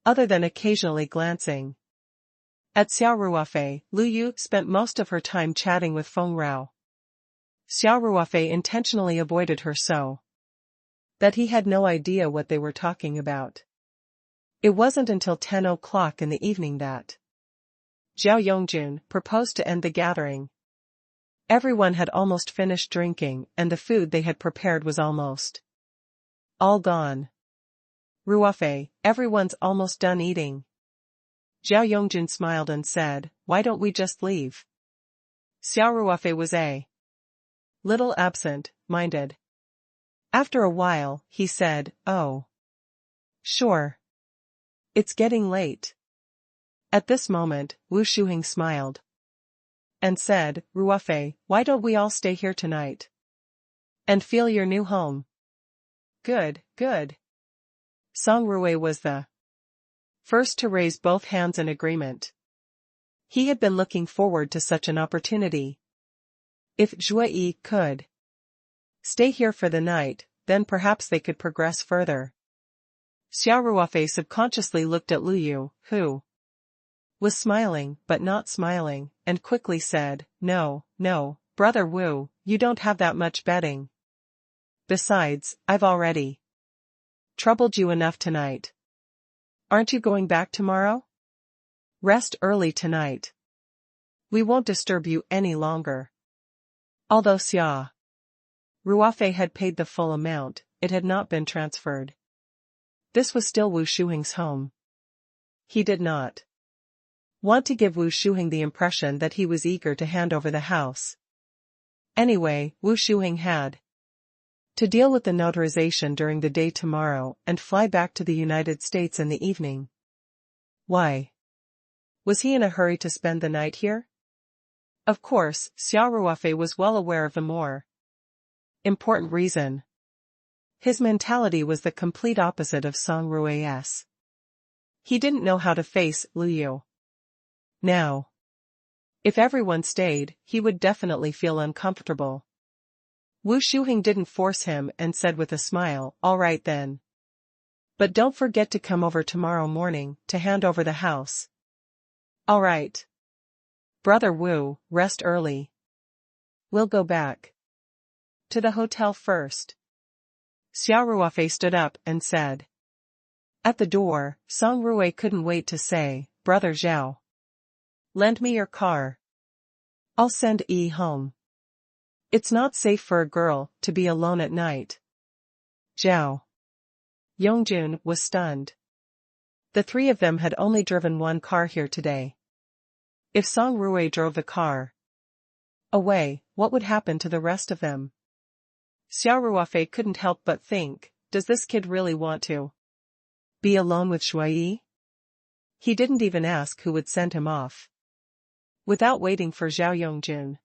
Speaker 1: Other than occasionally glancing at Xia Ruofei, Lu Yu spent most of her time chatting with Feng Rao. Xia Ruofei intentionally avoided her so that he had no idea what they were talking about. It wasn't until 10 o'clock in the evening that Zhao Yongjun proposed to end the gathering. Everyone had almost finished drinking, and the food they had prepared was almost all gone. Ruofei, everyone's almost done eating. Zhao Yongjun smiled and said, "Why don't we just leave?" Xia Ruofei was a little absent-minded. After a while, he said, "Oh. Sure. It's getting late." At this moment, Wu Shuheng smiled and said, "Ruofei, why don't we all stay here tonight and feel your new home?" Good, good. Song Ruofei was the first to raise both hands in agreement. He had been looking forward to such an opportunity. If Zhui Yi could stay here for the night, then perhaps they could progress further. Xia Ruofei subconsciously looked at Lu Yu, who was smiling but not smiling, and quickly said, "No, Brother Wu, you don't have that much betting. Besides, I've already troubled you enough tonight. Aren't you going back tomorrow? Rest early tonight. We won't disturb you any longer." Although Xia Ruofei had paid the full amount, it had not been transferred. This was still Wu Shuheng's home. He did not want to give Wu Shuheng the impression that he was eager to hand over the house. Anyway, Wu Shuheng had to deal with the notarization during the day tomorrow and fly back to the United States in the evening. Why was he in a hurry to spend the night here? Of course, Xia Ruofei was well aware of the more important reason. His mentality was the complete opposite of Song Ruofei's. He didn't know how to face Lu Yu. Now, if everyone stayed, he would definitely feel uncomfortable. Wu Shuheng didn't force him and said with a smile, "All right then. But don't forget to come over tomorrow morning to hand over the house." "All right. Brother Wu, rest early. We'll go back to the hotel first." Xia Ruofei stood up and said. At the door, Song Ruofei couldn't wait to say, "Brother Zhao, lend me your car." I'll send Yi home. It's not safe for a girl to be alone at night. Zhao Yongjun was stunned. The three of them had only driven one car here today. If Song Ruofei drove the car away, what would happen to the rest of them? Xia Ruofei couldn't help but think, does this kid really want to be alone with Shui? He didn't even ask who would send him off. Without waiting for Zhao Yongjun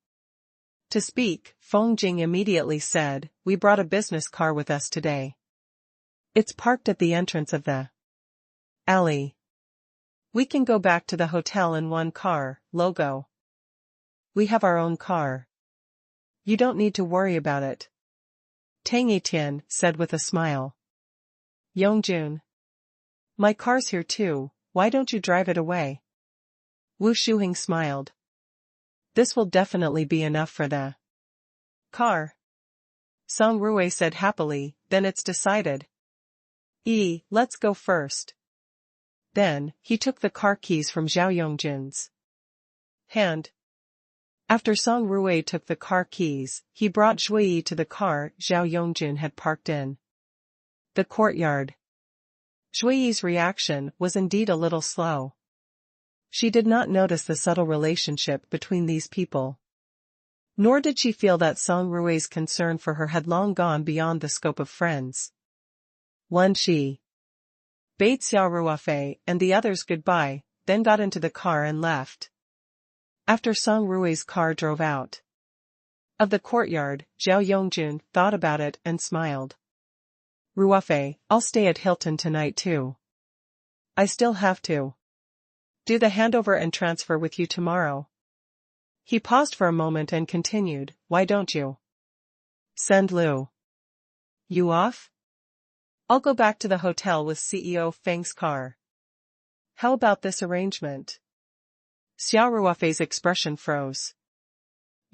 Speaker 1: to speak, Feng Jing immediately said, we brought a business car with us today. It's parked at the entrance of the alley. We can go back to the hotel in one car, Logo. We have our own car. You don't need to worry about it. Tang Etian said with a smile. Yongjun. My car's here too, why don't you drive it away? Wu Shuheng smiled. This will definitely be enough for the car. Song Ruofei said happily, then it's decided. Let's go first. Then, he took the car keys from Zhao Yongjun's hand. After Song Ruofei took the car keys, he brought Shui to the car Zhao Yongjun had parked in the courtyard. Shui's reaction was indeed a little slow. She did not notice the subtle relationship between these people. Nor did she feel that Song Ruofei's concern for her had long gone beyond the scope of friends. She bade Xia Ruofei and the others goodbye, then got into the car and left. After Song Ruofei's car drove out of the courtyard, Zhao Yongjun thought about it and smiled. Ruofei, I'll stay at Hilton tonight too. I still have to do the handover and transfer with you tomorrow. He paused for a moment and continued, why don't you send Lu Yu off? I'll go back to the hotel with CEO Feng's car. How about this arrangement? Xia Ruofei's expression froze.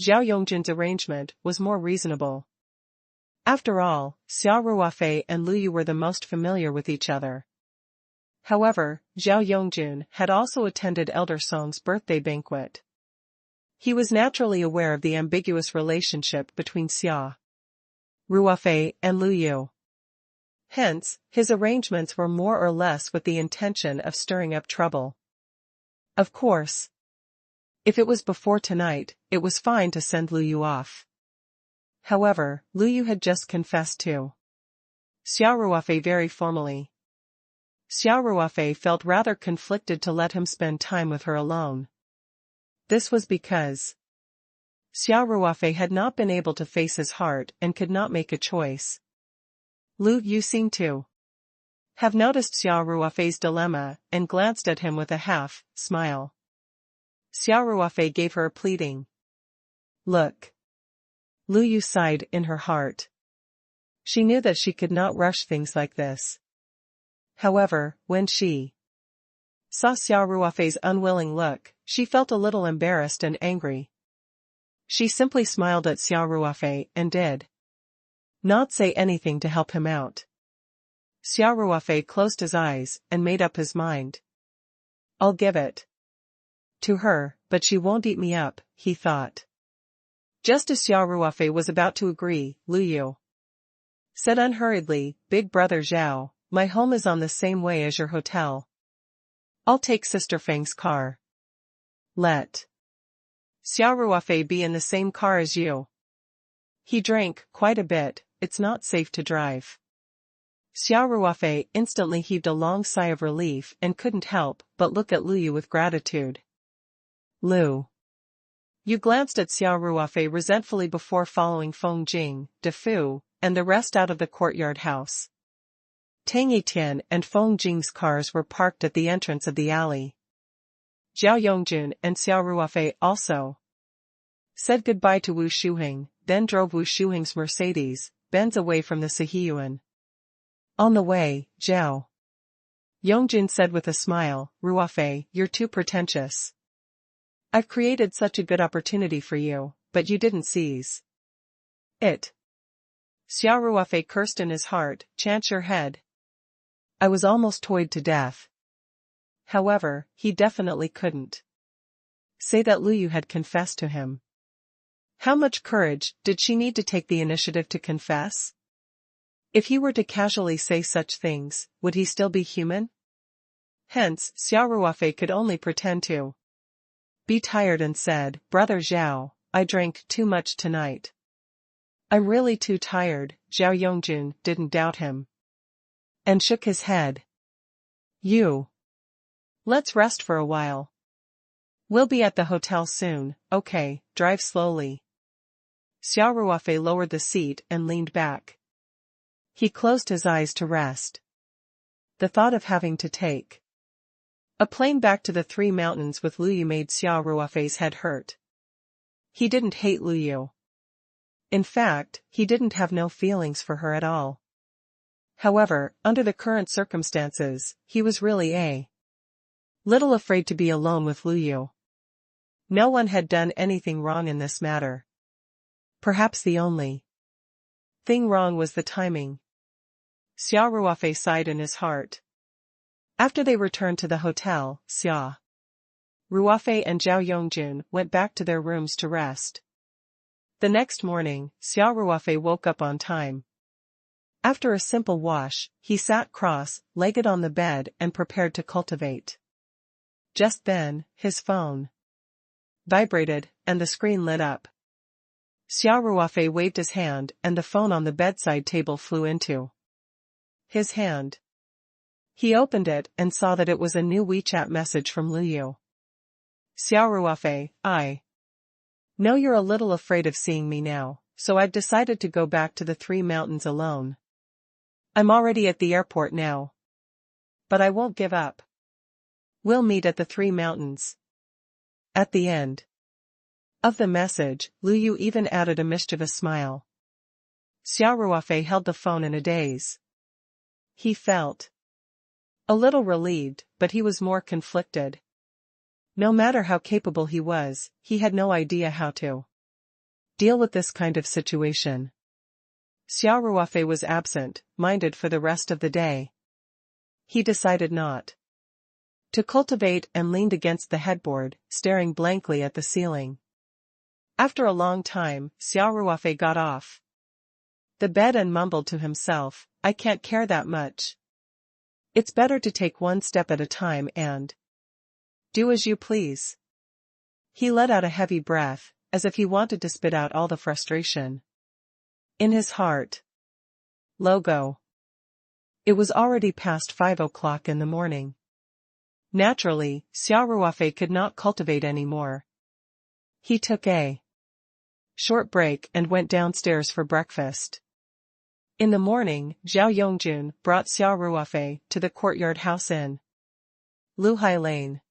Speaker 1: Zhao Yongjun's arrangement was more reasonable. After all, Xia Ruofei and Lu Yu were the most familiar with each other. However, Zhao Yongjun had also attended Elder Song's birthday banquet. He was naturally aware of the ambiguous relationship between Xia Ruofei and Lu Yu. Hence, his arrangements were more or less with the intention of stirring up trouble. Of course, if it was before tonight, it was fine to send Lu Yu off. However, Lu Yu had just confessed to Xia Ruofei very formally. Xia Ruofei felt rather conflicted to let him spend time with her alone. This was because Xia Ruofei had not been able to face his heart and could not make a choice. Lu Yu seemed to have noticed Xia Ruofei's dilemma and glanced at him with a half-smile. Xia Ruofei gave her a pleading look. Lu Yu sighed in her heart. She knew that she could not rush things like this. However, when she saw Xia Ruofei's unwilling look, she felt a little embarrassed and angry. She simply smiled at Xia Ruofei and did not say anything to help him out. Xia Ruofei closed his eyes and made up his mind. I'll give it to her, but she won't eat me up, he thought. Just as Xia Ruofei was about to agree, Lu Yu said unhurriedly, Big brother Zhao, my home is on the same way as your hotel. I'll take Sister Feng's car. Let Xia Ruofei be in the same car as you. He drank quite a bit, it's not safe to drive. Xia Ruofei instantly heaved a long sigh of relief and couldn't help but look at Lu Yu with gratitude. Lu Yu glanced at Xia Ruofei resentfully before following Feng Jing, De Fu, and the rest out of the courtyard house. Tang Etian and Feng Jing's cars were parked at the entrance of the alley. Zhao Yongjun and Xia Ruofei also said goodbye to Wu Shuheng, then drove Wu Shuheng's Mercedes-Benz away from the Sihiyuan. On the way, Zhao Yongjun said with a smile, Ruofei, you're too pretentious. I've created such a good opportunity for you, but you didn't seize it. Xia Ruofei cursed in his heart, chance your head. I was almost toyed to death. However, he definitely couldn't say that Lu Yu had confessed to him. How much courage did she need to take the initiative to confess? If he were to casually say such things, would he still be human? Hence, Xia Ruofei could only pretend to be tired and said, "Brother Zhao, I drank too much tonight." "I'm really too tired," Zhao Yongjun didn't doubt him, and shook his head. Let's rest for a while. We'll be at the hotel soon, okay, drive slowly." Xia Ruofei lowered the seat and leaned back. He closed his eyes to rest. The thought of having to take a plane back to the Three Mountains with Luyu made Xia Ruofei's head hurt. He didn't hate Luyu. In fact, he didn't have no feelings for her at all. However, under the current circumstances, he was really a little afraid to be alone with Luyu. No one had done anything wrong in this matter. Perhaps the only thing wrong was the timing. Xia Ruofei sighed in his heart. After they returned to the hotel, Xia Ruofei and Zhao Yongjun went back to their rooms to rest. The next morning, Xia Ruofei woke up on time. After a simple wash, he sat cross-legged on the bed and prepared to cultivate. Just then, his phone vibrated, and the screen lit up. Xia Ruofei waved his hand and the phone on the bedside table flew into his hand. He opened it and saw that it was a new WeChat message from Luyu. "Xia Ruofei, I know you're a little afraid of seeing me now, so I've decided to go back to the Three Mountains alone. I'm already at the airport now. But I won't give up. We'll meet at the Three Mountains." At the end of the message, Luyu even added a mischievous smile. Xia Ruofei held the phone in a daze. He felt a little relieved, but he was more conflicted. No matter how capable he was, he had no idea how to deal with this kind of situation. Xia Ruofei was absent-minded for the rest of the day. He decided not to cultivate and leaned against the headboard, staring blankly at the ceiling. After a long time, Xia Ruofei got off the bed and mumbled to himself, "I can't care that much. It's better to take one step at a time and do as you please." He let out a heavy breath, as if he wanted to spit out all the frustration in his heart. Logo. It was already past 5 o'clock in the morning. Naturally, Xia Ruofei could not cultivate any more. He took a short break and went downstairs for breakfast. In the morning, Zhao Yongjun brought Xia Ruofei to the Courtyard House in Luhai Lane.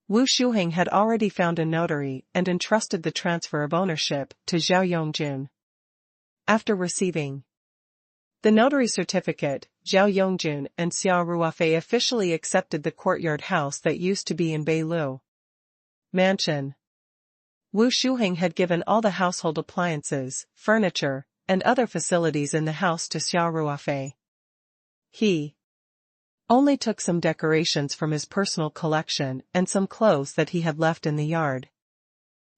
Speaker 1: Wu Shuheng had already found a notary and entrusted the transfer of ownership to Zhao Yongjun. After receiving the notary certificate, Zhao Yongjun and Xia Ruofei officially accepted the courtyard house that used to be in Beilu Mansion. Wu Shuheng had given all the household appliances, furniture, and other facilities in the house to Xia Ruofei. He only took some decorations from his personal collection and some clothes that he had left in the yard.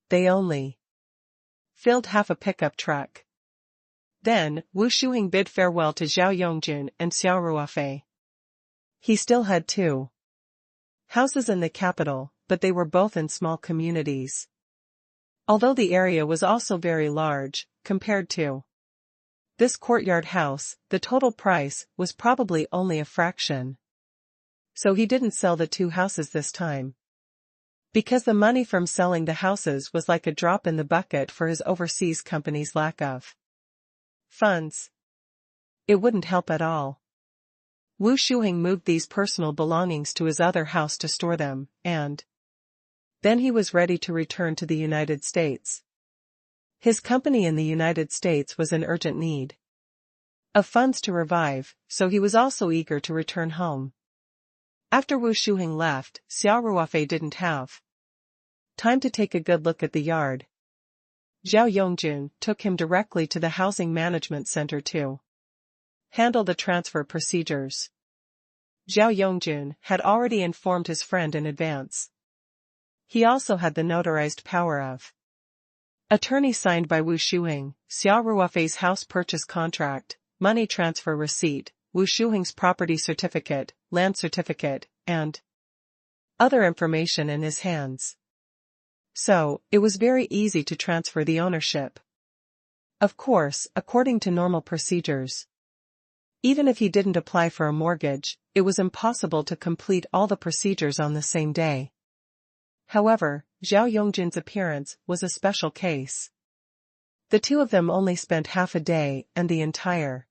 Speaker 1: They only filled half a pickup truck. Then, Wu Shuheng bid farewell to Zhao Yongjun and Xia Ruofei. He still had 2 houses in the capital, but they were both in small communities. Although the area was also very large, compared to this courtyard house, the total price was probably only a fraction. So he didn't sell the 2 houses this time. Because the money from selling the houses was like a drop in the bucket for his overseas company's lack of funds. It wouldn't help at all. Wu Shuheng moved these personal belongings to his other house to store them, and then he was ready to return to the United States. His company in the United States was in urgent need of funds to revive, so he was also eager to return home. After Wu Shuheng left, Xia Ruofei didn't have time to take a good look at the yard. Zhao Yongjun took him directly to the Housing Management Center to handle the transfer procedures. Zhao Yongjun had already informed his friend in advance. He also had the notarized power of Attorney signed by Wu Shuheng, Xia Ruofei's house purchase contract, money transfer receipt, Wu Shuheng's property certificate, land certificate, and other information in his hands. So, it was very easy to transfer the ownership. Of course, according to normal procedures. Even if he didn't apply for a mortgage, it was impossible to complete all the procedures on the same day. However, Zhao Yongjun's appearance was a special case. The two of them only spent half a day and the entire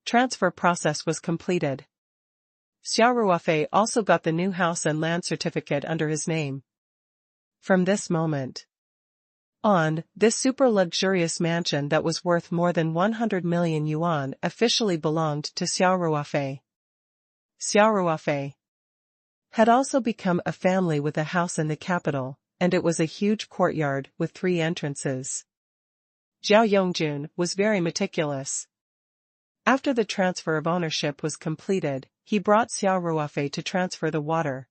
Speaker 1: transfer process was completed. Xia Ruofei also got the new house and land certificate under his name. From this moment on, this super luxurious mansion that was worth more than 100 million yuan officially belonged to Xia Ruofei. Xia Ruofei had also become a family with a house in the capital, and it was a huge courtyard with 3 entrances. Zhao Yongjun was very meticulous. After the transfer of ownership was completed, he brought Xia Ruofei to transfer the water,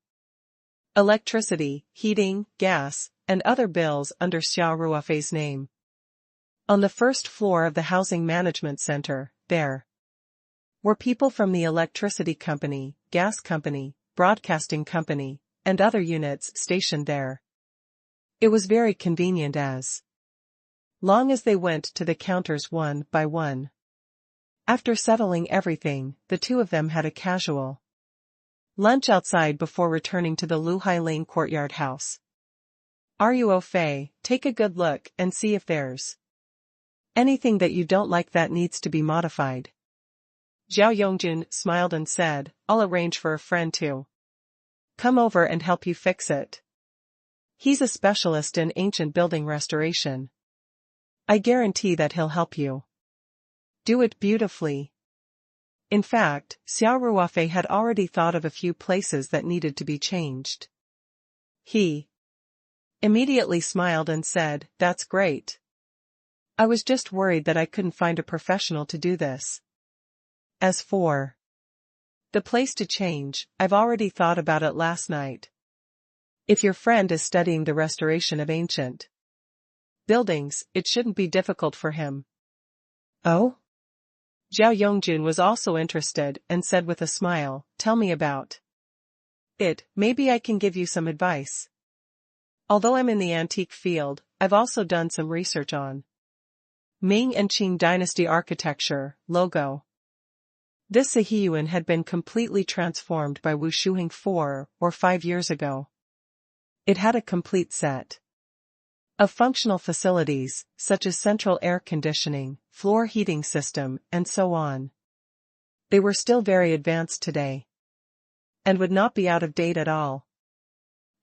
Speaker 1: electricity, heating, gas, and other bills under Xia Ruofei's name. On the first floor of the Housing Management Center, there were people from the electricity company, gas company, broadcasting company, and other units stationed there. It was very convenient as long as they went to the counters one by one. After settling everything, the two of them had a casual lunch outside before returning to the Luhai Lane courtyard house. Ruofei, take a good look and see if there's anything that you don't like that needs to be modified. Zhao Yongjun smiled and said, I'll arrange for a friend to come over and help you fix it. He's a specialist in ancient building restoration. I guarantee that he'll help you do it beautifully. In fact, Xia Ruofei had already thought of a few places that needed to be changed. He immediately smiled and said, That's great. I was just worried that I couldn't find a professional to do this. As for the place to change, I've already thought about it last night. If your friend is studying the restoration of ancient buildings, it shouldn't be difficult for him. Oh? Zhao Yongjun was also interested and said with a smile, Tell me about it, maybe I can give you some advice. Although I'm in the antique field, I've also done some research on Ming and Qing dynasty architecture, logo. This Sihiyuan had been completely transformed by Wu Shuheng 4 or 5 years ago. It had a complete set of functional facilities, such as central air conditioning, floor heating system, and so on. They were still very advanced today, and would not be out of date at all.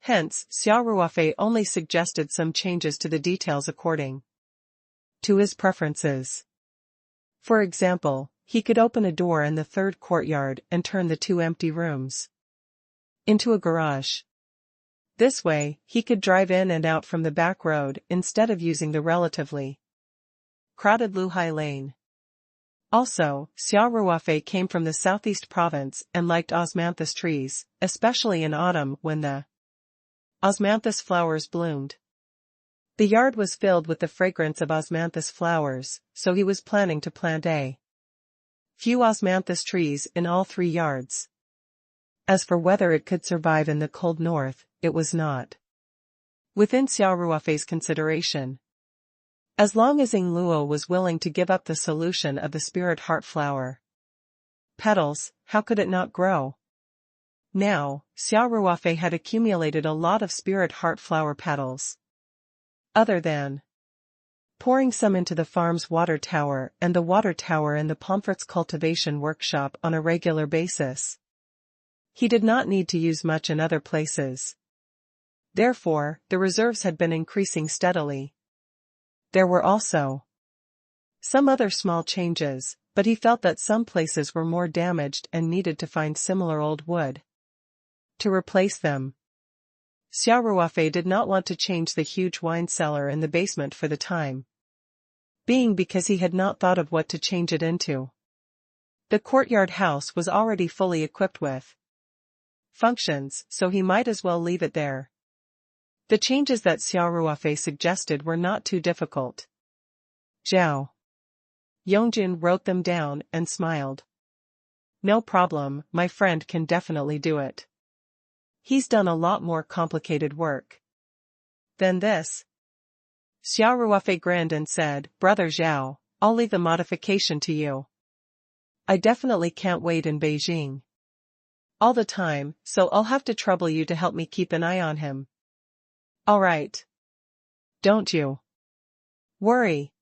Speaker 1: Hence, Xia Ruofei only suggested some changes to the details according to his preferences. For example, he could open a door in the third courtyard and turn the 2 empty rooms into a garage. This way, he could drive in and out from the back road instead of using the relatively crowded Luhai Lane. Also, Xia Ruofei came from the southeast province and liked osmanthus trees, especially in autumn when the osmanthus flowers bloomed. The yard was filled with the fragrance of osmanthus flowers, so he was planning to plant a few osmanthus trees in all 3 yards. As for whether it could survive in the cold north, it was not within Xia Ruofei's consideration. As long as Ying Luo was willing to give up the solution of the spirit heart flower petals, how could it not grow? Now, Xia Ruofei had accumulated a lot of spirit heart flower petals. Other than pouring some into the farm's water tower and the water tower in the Pomfret's cultivation workshop on a regular basis, he did not need to use much in other places. Therefore, the reserves had been increasing steadily. There were also some other small changes, but he felt that some places were more damaged and needed to find similar old wood to replace them. Xia Ruofei did not want to change the huge wine cellar in the basement for the time being because he had not thought of what to change it into. The courtyard house was already fully equipped with functions, so he might as well leave it there. The changes that Xia Ruofei suggested were not too difficult. Zhao Yongjun wrote them down and smiled. No problem, my friend can definitely do it. He's done a lot more complicated work than this. Xia Ruofei grinned and said, Brother Zhao, I'll leave the modification to you. I definitely can't wait in Beijing all the time, so I'll have to trouble you to help me keep an eye on him. All right. Don't you worry,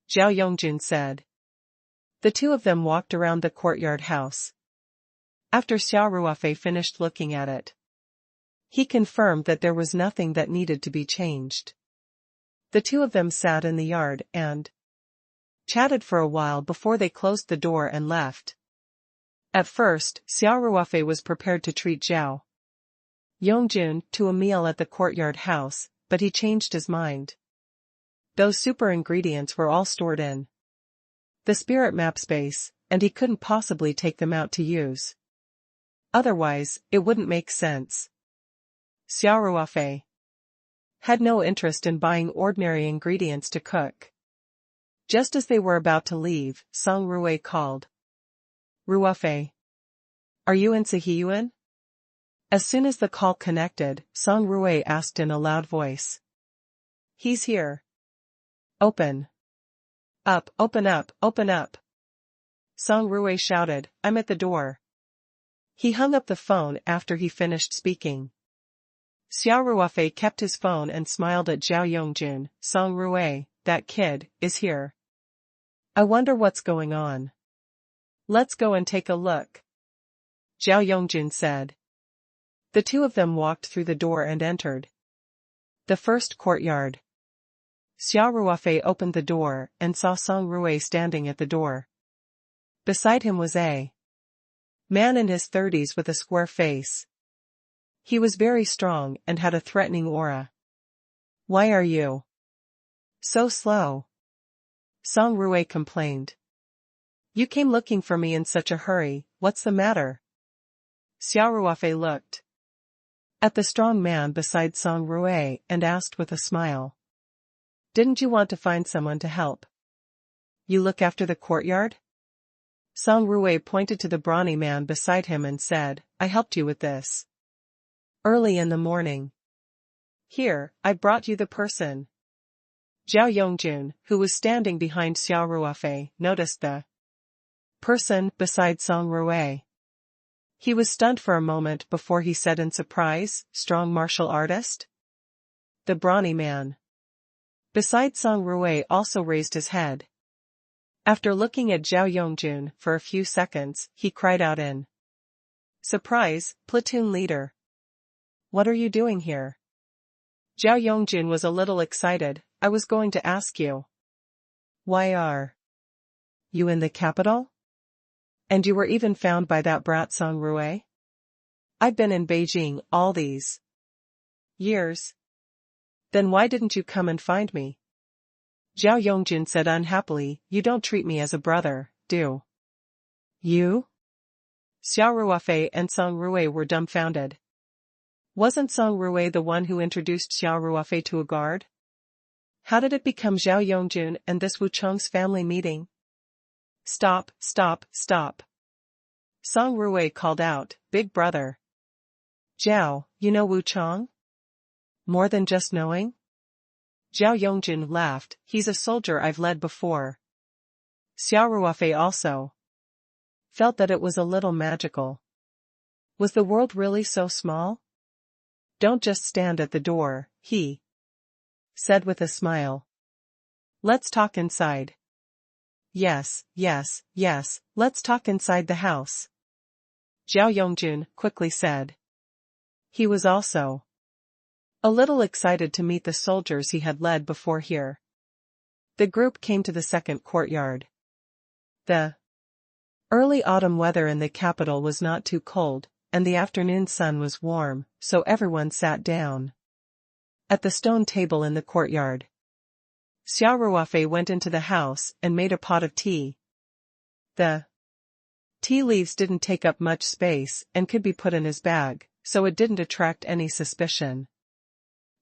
Speaker 1: Zhao Yongjun said. The two of them walked around the courtyard house. After Xia Ruofei finished looking at it, he confirmed that there was nothing that needed to be changed. The two of them sat in the yard and chatted for a while before they closed the door and left. At first, Xia Ruofei was prepared to treat Zhao Yongjun to a meal at the courtyard house, but he changed his mind. Those super ingredients were all stored in the spirit map space, and he couldn't possibly take them out to use. Otherwise, it wouldn't make sense. Xia Ruofei had no interest in buying ordinary ingredients to cook. Just as they were about to leave, Song Ruwei called. Ruofei. Are you in Sihiyuan? As soon as the call connected, Song Ruwei asked in a loud voice. He's here. Open. Up, open up, open up. Song Ruwei shouted, I'm at the door. He hung up the phone after he finished speaking. Xia Ruofei kept his phone and smiled at Zhao Yongjun. Song Ruwei, that kid, is here. I wonder what's going on. Let's go and take a look, Zhao Yongjun said. The two of them walked through the door and entered the first courtyard. Xia Ruofei opened the door and saw Song Ruwei standing at the door. Beside him was a man in his 30s with a square face. He was very strong and had a threatening aura. Why are you so slow? Song Ruwei complained. You came looking for me in such a hurry, what's the matter? Xia Ruofei looked at the strong man beside Song Ruwei and asked with a smile. Didn't you want to find someone to help you look after the courtyard? Song Ruwei pointed to the brawny man beside him and said, I helped you with this early in the morning. Here, I brought you the person. Zhao Yongjun, who was standing behind Xia Ruofei, noticed the person beside Song Ruwei. He was stunned for a moment before he said in surprise, strong martial artist? The brawny man beside Song Ruwei also raised his head. After looking at Zhao Yongjun for a few seconds, he cried out in surprise, platoon leader. What are you doing here? Zhao Yongjun was a little excited. I was going to ask you. Why are you in the capital? And you were even found by that brat Song Ruwei? I've been in Beijing all these years. Then why didn't you come and find me? Zhao Yongjun said unhappily, you don't treat me as a brother, do you? Xia Ruofei and Song Ruwei were dumbfounded. Wasn't Song Ruwei the one who introduced Xia Ruofei to a guard? How did it become Zhao Yongjun and this Wu Cheng's family meeting? Stop, stop, stop. Song Ruwei called out, Big brother. Zhao, you know Wu Cheng? More than just knowing? Zhao Yongjun laughed, he's a soldier I've led before. Xia Ruofei also felt that it was a little magical. Was the world really so small? Don't just stand at the door, he said with a smile. Let's talk inside. Yes, yes, yes, let's talk inside the house. Zhao Yongjun quickly said. He was also a little excited to meet the soldiers he had led before here. The group came to the second courtyard. The early autumn weather in the capital was not too cold, and the afternoon sun was warm, so everyone sat down at the stone table in the courtyard. Xia Ruofei went into the house and made a pot of tea. The tea leaves didn't take up much space and could be put in his bag, so it didn't attract any suspicion.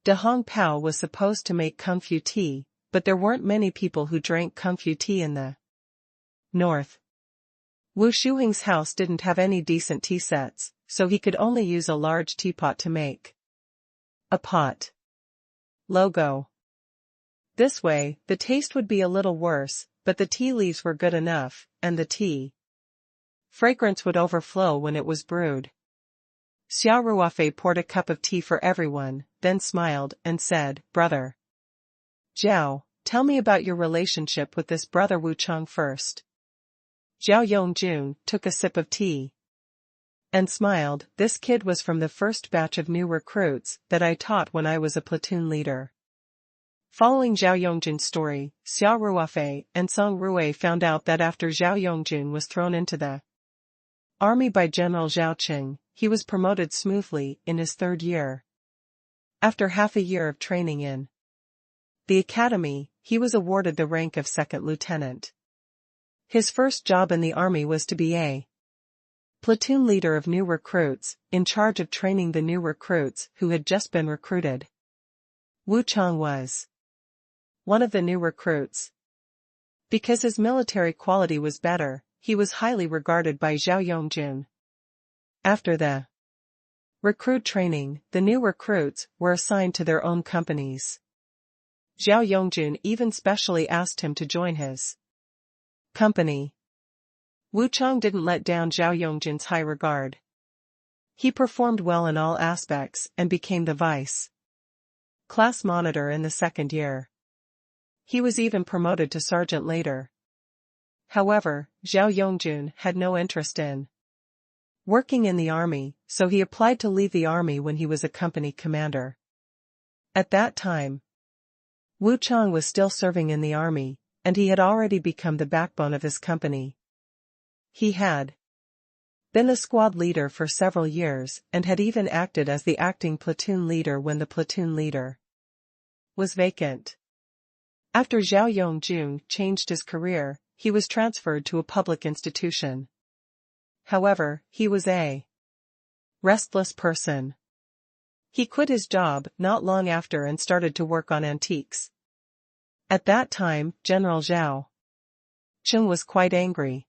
Speaker 1: De Hong Pao was supposed to make kung fu tea, but there weren't many people who drank kung fu tea in the north. Wu Shuheng's house didn't have any decent tea sets, so he could only use a large teapot to make a pot. Logo. This way, the taste would be a little worse, but the tea leaves were good enough, and the tea fragrance would overflow when it was brewed. Xia Ruofei poured a cup of tea for everyone, then smiled and said, "Brother Zhao, tell me about your relationship with this brother Wu Chang first." Zhao Yongjun took a sip of tea and smiled. "This kid was from the first batch of new recruits that I taught when I was a platoon leader." Following Zhao Yongjun's story, Xia Ruofei and Song Rui found out that after Zhao Yongjun was thrown into the army by General Zhao Qing, he was promoted smoothly in his third year. After half a year of training in the academy, he was awarded the rank of second lieutenant. His first job in the army was to be a platoon leader of new recruits, in charge of training the new recruits who had just been recruited. Wu Chang was one of the new recruits. Because his military quality was better, he was highly regarded by Zhao Yongjun. After the recruit training, the new recruits were assigned to their own companies. Zhao Yongjun even specially asked him to join his company. Wu Chang didn't let down Zhao Yongjun's high regard. He performed well in all aspects and became the vice class monitor in the second year. He was even promoted to sergeant later. However, Zhao Yongjun had no interest in working in the army, so he applied to leave the army when he was a company commander. At that time, Wu Chang was still serving in the army, and he had already become the backbone of his company. He had been the squad leader for several years and had even acted as the acting platoon leader when the platoon leader was vacant. After Zhao Yongjun changed his career, he was transferred to a public institution. However, he was a restless person. He quit his job not long after and started to work on antiques. At that time, General Zhao Qing was quite angry.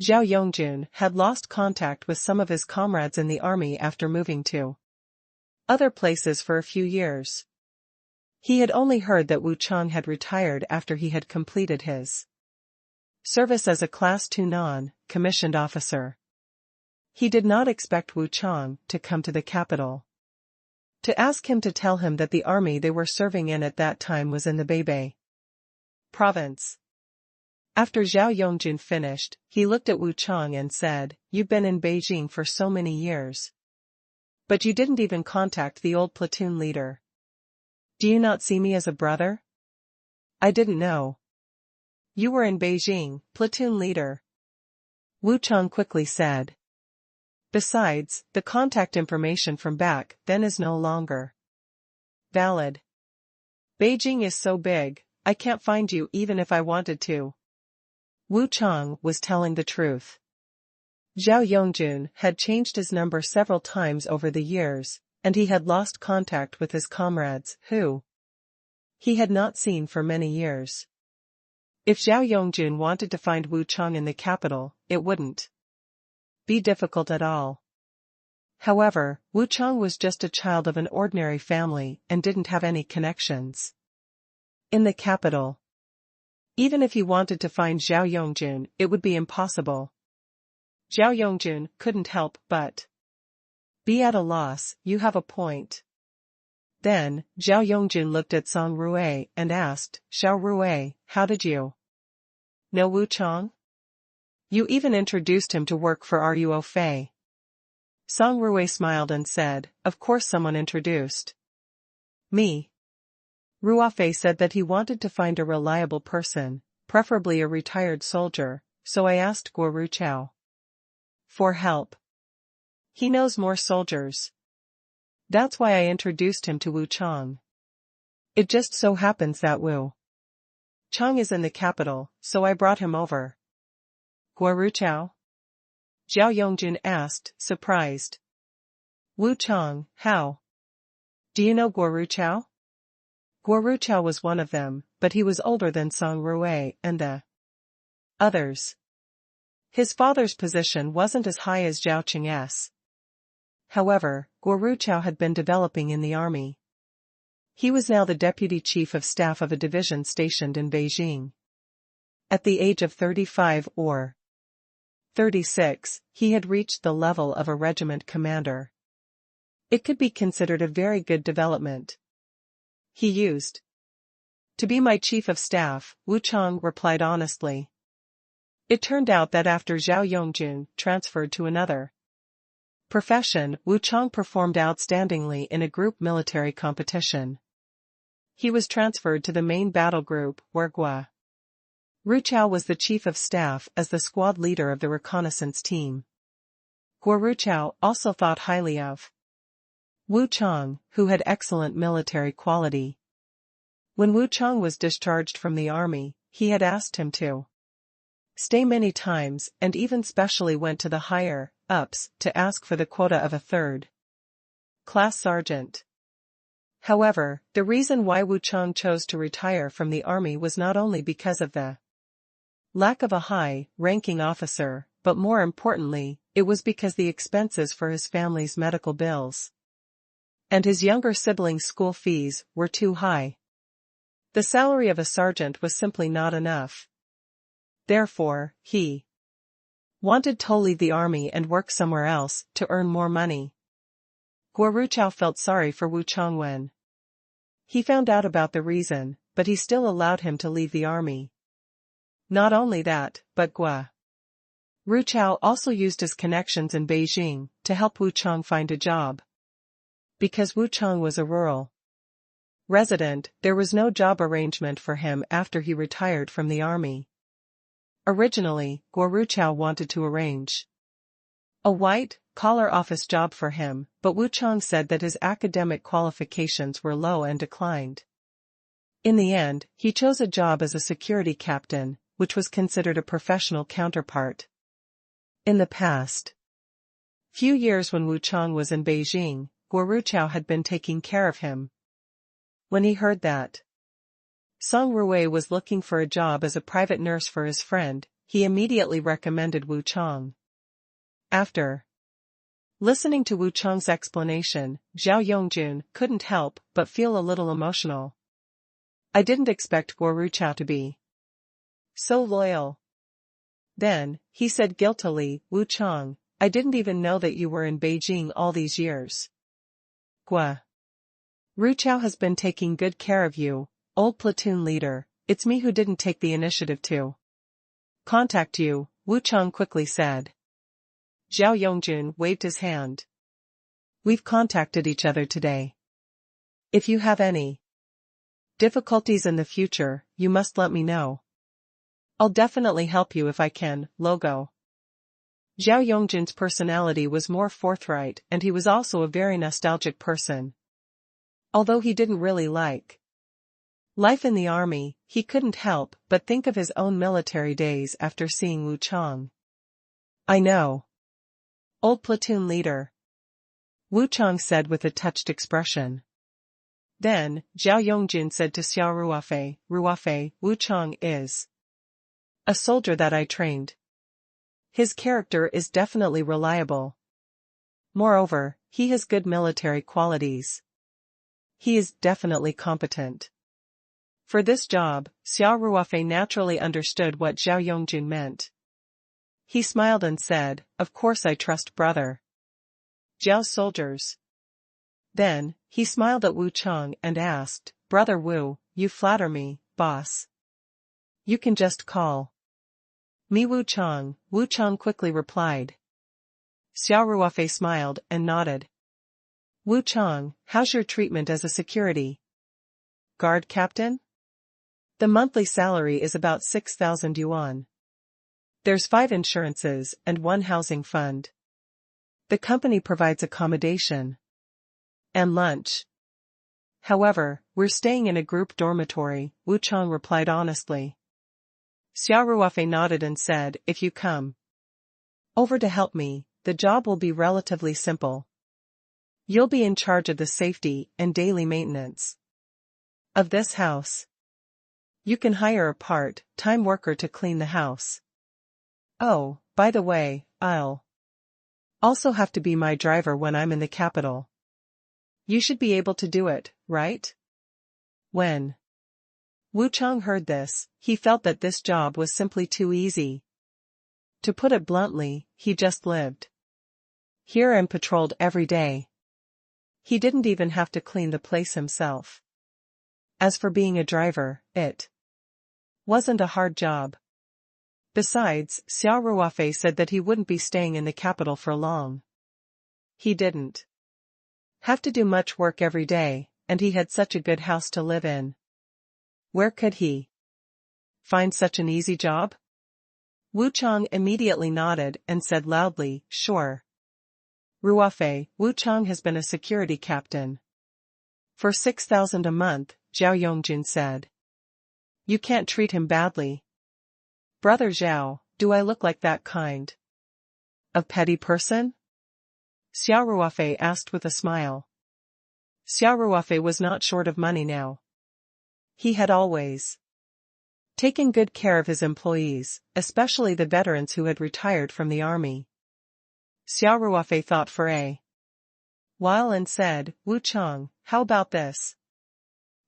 Speaker 1: Zhao Yongjun had lost contact with some of his comrades in the army after moving to other places for a few years. He had only heard that Wu Chang had retired after he had completed his service as a Class 2 non-commissioned officer. He did not expect Wu Chang to come to the capital to ask him to tell him that the army they were serving in at that time was in the Beibei province. After Zhao Yongjun finished, he looked at Wu Chang and said, "You've been in Beijing for so many years, but you didn't even contact the old platoon leader. Do you not see me as a brother?" "I didn't know you were in Beijing, platoon leader," Wu Chang quickly said. "Besides, the contact information from back then is no longer valid. Beijing is so big, I can't find you even if I wanted to." Wu Chang was telling the truth. Zhao Yongjun had changed his number several times over the years, and he had lost contact with his comrades, who he had not seen for many years. If Zhao Yongjun wanted to find Wu Chang in the capital, it wouldn't be difficult at all. However, Wu Chang was just a child of an ordinary family and didn't have any connections in the capital. Even if he wanted to find Zhao Yongjun, it would be impossible. Zhao Yongjun couldn't help but be at a loss. "You have a point." Then, Zhao Yongjun looked at Song Rui and asked, "Xiao Rui, how did you know Wu Chang? You even introduced him to work for Ruofei." Song Rui smiled and said, "Of course someone introduced me." Ruofei said that he wanted to find a reliable person, preferably a retired soldier, so I asked Guo Ruchao for help. He knows more soldiers. That's why I introduced him to Wu Chang. It just so happens that Wu Chang is in the capital, so I brought him over. "Guo Ruchao?" Zhao Yongjun asked, surprised. "Wu Chang, how Do you know Xia Ruofei? Xia Ruofei was one of them, but he was older than Xia Ruofei and the others. His father's position wasn't as high as Zhao Qing's. However, Xia Ruofei had been developing in the army. He was now the deputy chief of staff of a division stationed in Beijing. At the age of 35 or 36, he had reached the level of a regiment commander. It could be considered a very good development. He used to be my chief of staff, Wu Chang replied honestly. It turned out that after Zhao Yongjun transferred to another profession, Wu Chang performed outstandingly in a group military competition. He was transferred to the main battle group, where Xia Ruofei was the chief of staff as the squad leader of the reconnaissance team. Xia Ruofei also thought highly of Wu Chang, who had excellent military quality. When Wu Chang was discharged from the army, he had asked him to stay many times and even specially went to the higher-ups to ask for the quota of a third-class sergeant. However, the reason why Wu Chang chose to retire from the army was not only because of the lack of a high-ranking officer, but more importantly, it was because the expenses for his family's medical bills and his younger siblings' school fees were too high. The salary of a sergeant was simply not enough. Therefore, he wanted to leave the army and work somewhere else to earn more money. Xia Ruofei felt sorry for Wu Chang when he found out about the reason, but he still allowed him to leave the army. Not only that, but Xia Ruofei also used his connections in Beijing to help Wu Chang find a job. Because Wu Chang was a rural resident, there was no job arrangement for him after he retired from the army. Originally, Xia Ruofei wanted to arrange a white-collar office job for him, but Wu Chang said that his academic qualifications were low and declined. In the end, he chose a job as a security captain, which was considered a professional counterpart. In the past few years when Wu Chang was in Beijing, Xia Ruofei had been taking care of him. When he heard that Xia Ruofei was looking for a job as a private nurse for his friend, he immediately recommended Wu Chang. After listening to Wu Chang's explanation, Zhao Yongjun couldn't help but feel a little emotional. I didn't expect Xia Ruofei to be so loyal. Then, he said guiltily, Wu Chang, I didn't even know that you were in Beijing all these years. Xia Ruofei has been taking good care of you, old platoon leader. It's me who didn't take the initiative to contact you, Wu Chang quickly said. Zhao Yongjun waved his hand. We've contacted each other today. If you have any difficulties in the future, you must let me know. I'll definitely help you if I can. Logo. Zhao Yongjun's personality was more forthright and he was also a very nostalgic person. Although he didn't really like life in the army, he couldn't help but think of his own military days after seeing Wu Chang. I know. Old platoon leader. Wu Chang said with a touched expression. Then, Zhao Yongjun said to Xia Ruofei, Ruofei, Wu Chang is a soldier that I trained. His character is definitely reliable. Moreover, he has good military qualities. He is definitely competent. For this job, Xia Ruofei naturally understood what Zhao Yongjun meant. He smiled and said, of course I trust brother Zhao's soldiers. Then, he smiled at Wu Chang and asked, Brother Wu, you flatter me, boss. You can just call me Wu Chang, Wu Chang quickly replied. Xia Ruofei smiled and nodded. Wu Chang, how's your treatment as a security guard captain? The monthly salary is about 6,000 yuan. There's 5 insurances and 1 housing fund. The company provides accommodation and lunch. However, we're staying in a group dormitory, Wu Chang replied honestly. Xia Ruofei nodded and said, if you come over to help me, the job will be relatively simple. You'll be in charge of the safety and daily maintenance of this house. You can hire a part-time worker to clean the house. Oh, by the way, I'll also have to be my driver when I'm in the capital. You should be able to do it, right? When Wu Chang heard this, he felt that this job was simply too easy. To put it bluntly, he just lived here and patrolled every day. He didn't even have to clean the place himself. As for being a driver, it wasn't a hard job. Besides, Xia Ruofei said that he wouldn't be staying in the capital for long. He didn't have to do much work every day, and he had such a good house to live in. Where could he find such an easy job? Wu Chang immediately nodded and said loudly, "Sure. Ruofei, Wu Chang has been a security captain for 6,000 a month," Zhao Yongjun said. "You can't treat him badly." "Brother Zhao, do I look like that kind of petty person?" Xia Ruofei asked with a smile. Xia Ruofei was not short of money now. He had always taken good care of his employees, especially the veterans who had retired from the army. Xia Ruofei thought for a while and said, "Wu Chang, how about this?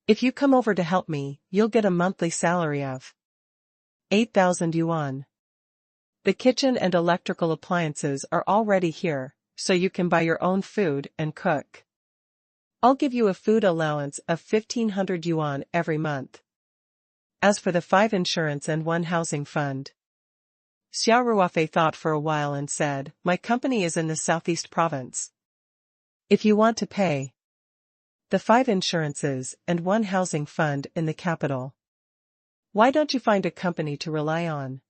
Speaker 1: If you come over to help me, you'll get a monthly salary of 8,000 yuan. The kitchen and electrical appliances are already here, so you can buy your own food and cook. I'll give you a food allowance of 1,500 yuan every month. As for the 5 insurance and 1 housing fund." Xia Ruofei thought for a while and said, "My company is in the southeast province. If you want to pay the 5 insurances and 1 housing fund in the capital, why don't you find a company to rely on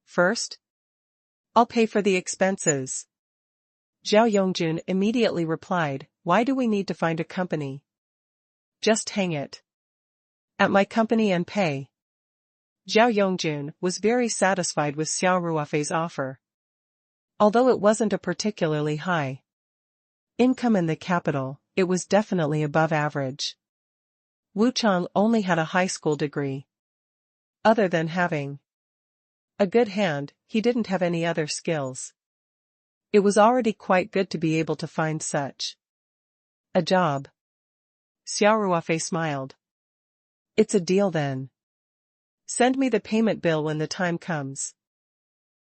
Speaker 1: first? I'll pay for the expenses." Zhao Yongjun immediately replied, "Why do we need to find a company? Just hang it at my company and pay." Zhao Yongjun was very satisfied with Xia Ruofei's offer. Although it wasn't a particularly high income in the capital, it was definitely above average. Wu Chang only had a high school degree. Other than having a good hand, he didn't have any other skills. It was already quite good to be able to find such a job. Xia Ruofei smiled. "It's a deal then. Send me the payment bill when the time comes."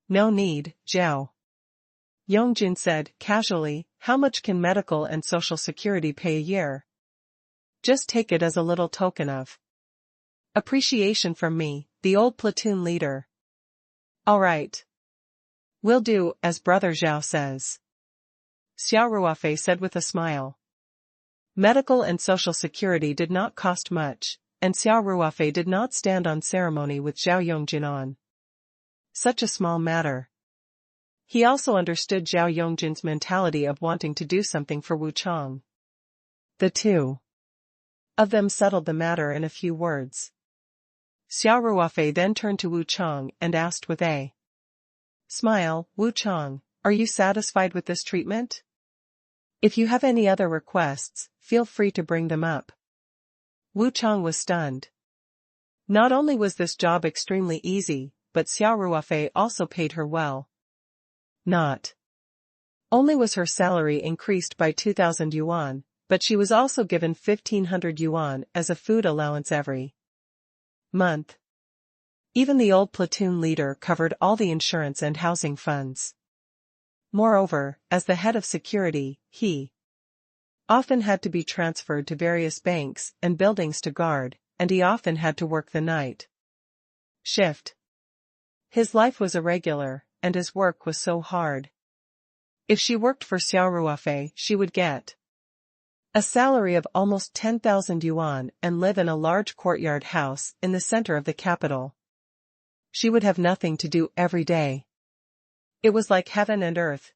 Speaker 1: "No need, Zhao." Yongjun said casually, "How much can medical and social security pay a year? Just take it as a little token of appreciation from me, the old platoon leader." "All right. We'll do as Brother Zhao says," Xia Ruofei said with a smile. Medical and social security did not cost much, and Xia Ruofei did not stand on ceremony with Zhao Yongjun on such a small matter. He also understood Zhao Yongjun's mentality of wanting to do something for Wu Chang. The two of them settled the matter in a few words. Xia Ruofei then turned to Wu Chang and asked with a smile, "Wu Chang, are you satisfied with this treatment? If you have any other requests, feel free to bring them up." Wu Chang was stunned. Not only was this job extremely easy, but Xia Ruofei also paid her well. Not only was her salary increased by 2,000 yuan, but she was also given 1,500 yuan as a food allowance every month. Even the old platoon leader covered all the insurance and housing funds. Moreover, as the head of security, he often had to be transferred to various banks and buildings to guard, and he often had to work the night shift. His life was irregular, and his work was so hard. If she worked for Xia Ruofei, she would get a salary of almost 10,000 yuan and live in a large courtyard house in the center of the capital. She would have nothing to do every day. It was like heaven and earth.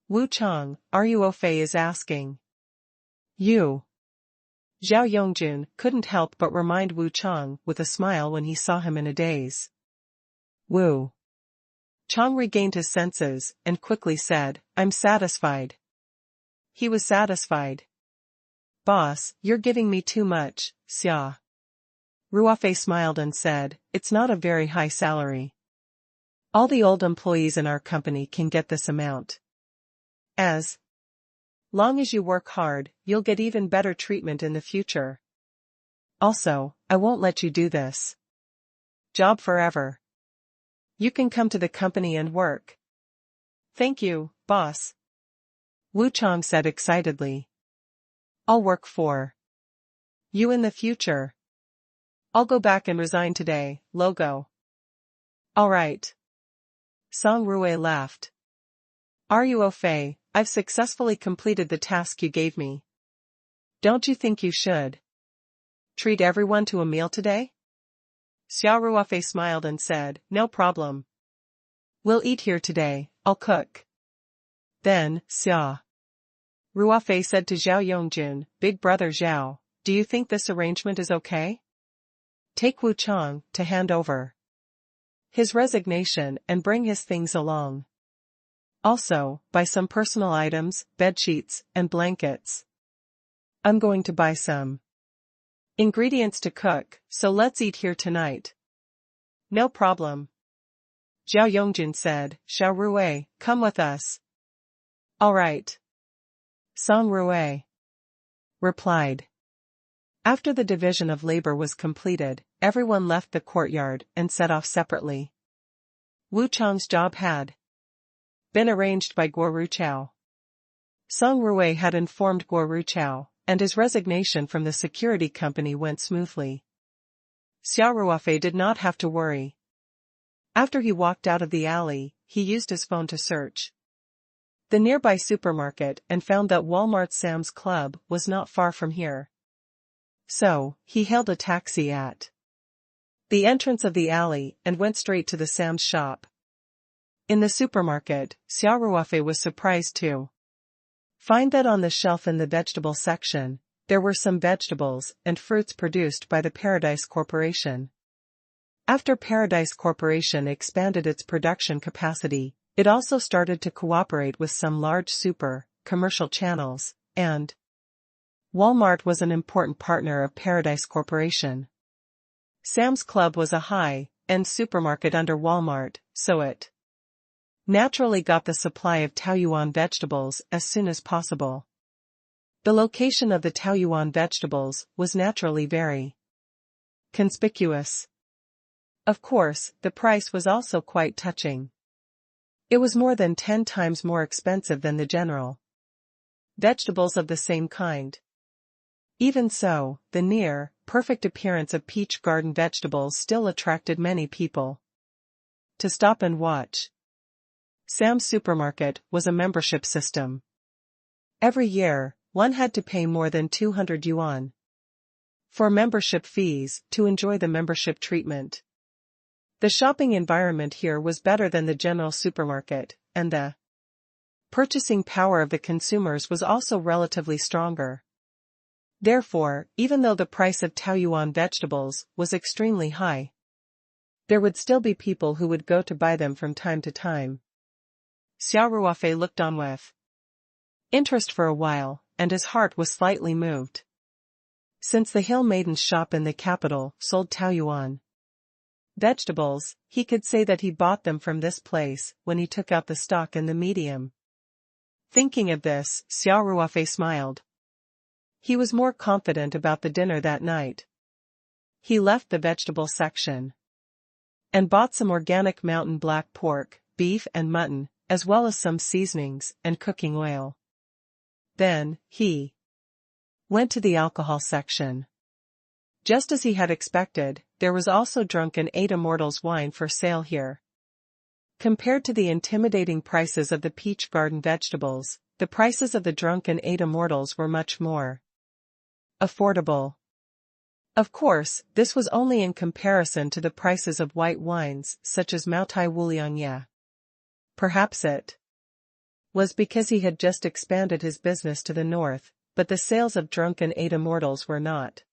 Speaker 1: "Wu Chang, Ruofei is asking you." Zhao Yongjun couldn't help but remind Wu Chang with a smile when he saw him in a daze. Wu Chang regained his senses and quickly said, "I'm satisfied." He was satisfied. Boss, you're giving me too much, Xia Ruofei smiled and said, it's not a very high salary. All the old employees in our company can get this amount. As long as you work hard, you'll get even better treatment in the future. Also, I won't let you do this job forever. You can come to the company and work. Thank you, boss. Wu Chang said excitedly. I'll work for you in the future. I'll go back and resign today, logo. All right. Song Rui laughed. Ruofei, I've successfully completed the task you gave me. Don't you think you should treat everyone to a meal today? Xia Ruofei smiled and said, no problem. We'll eat here today, I'll cook. Then, Xia Ruofei said to Zhao Yongjun, Big brother Zhao, do you think this arrangement is okay? Take Wu Chang to hand over his resignation and bring his things along. Also, buy some personal items, bedsheets, and blankets. I'm going to buy some ingredients to cook, so let's eat here tonight. No problem. Zhao Yongjun said, Xia Ruofei, come with us. All right. Song Rui replied. After the division of labor was completed, everyone left the courtyard and set off separately. Wu Chang's job had been arranged by Guo Ruchao. Song Rui had informed Guo Ruchao, and his resignation from the security company went smoothly. Xia Ruofei did not have to worry. After he walked out of the alley, he used his phone to search the nearby supermarket and found that Walmart's Sam's Club was not far from here. So, he hailed a taxi at the entrance of the alley and went straight to the Sam's shop. In the supermarket, Xia Ruofei was surprised to find that on the shelf in the vegetable section, there were some vegetables and fruits produced by the Paradise Corporation. After Paradise Corporation expanded its production capacity, it also started to cooperate with some large commercial channels, and Walmart was an important partner of Paradise Corporation. Sam's Club was a high-end supermarket under Walmart, so it naturally got the supply of Taoyuan vegetables as soon as possible. The location of the Taoyuan vegetables was naturally very conspicuous. Of course, the price was also quite touching. It was more than 10 times more expensive than the general vegetables of the same kind. Even so, the near-perfect appearance of peach garden vegetables still attracted many people to stop and watch. Sam's Supermarket was a membership system. Every year, one had to pay more than 200 yuan for membership fees to enjoy the membership treatment. The shopping environment here was better than the general supermarket, and the purchasing power of the consumers was also relatively stronger. Therefore, even though the price of Taoyuan vegetables was extremely high, there would still be people who would go to buy them from time to time. Xia Ruofei looked on with interest for a while, and his heart was slightly moved. Since the Hill Maiden's shop in the capital sold Taoyuan vegetables, he could say that he bought them from this place when he took out the stock in the medium. Thinking of this, Xia Ruofei smiled. He was more confident about the dinner that night. He left the vegetable section and bought some organic mountain black pork, beef and mutton, as well as some seasonings and cooking oil. Then, he went to the alcohol section. Just as he had expected, there was also Drunken Eight Immortals wine for sale here. Compared to the intimidating prices of the peach garden vegetables, the prices of the Drunken Eight Immortals were much more affordable. Of course, this was only in comparison to the prices of white wines such as Maotai Wuliangye. Perhaps it was because he had just expanded his business to the north, but the sales of Drunken Eight Immortals were not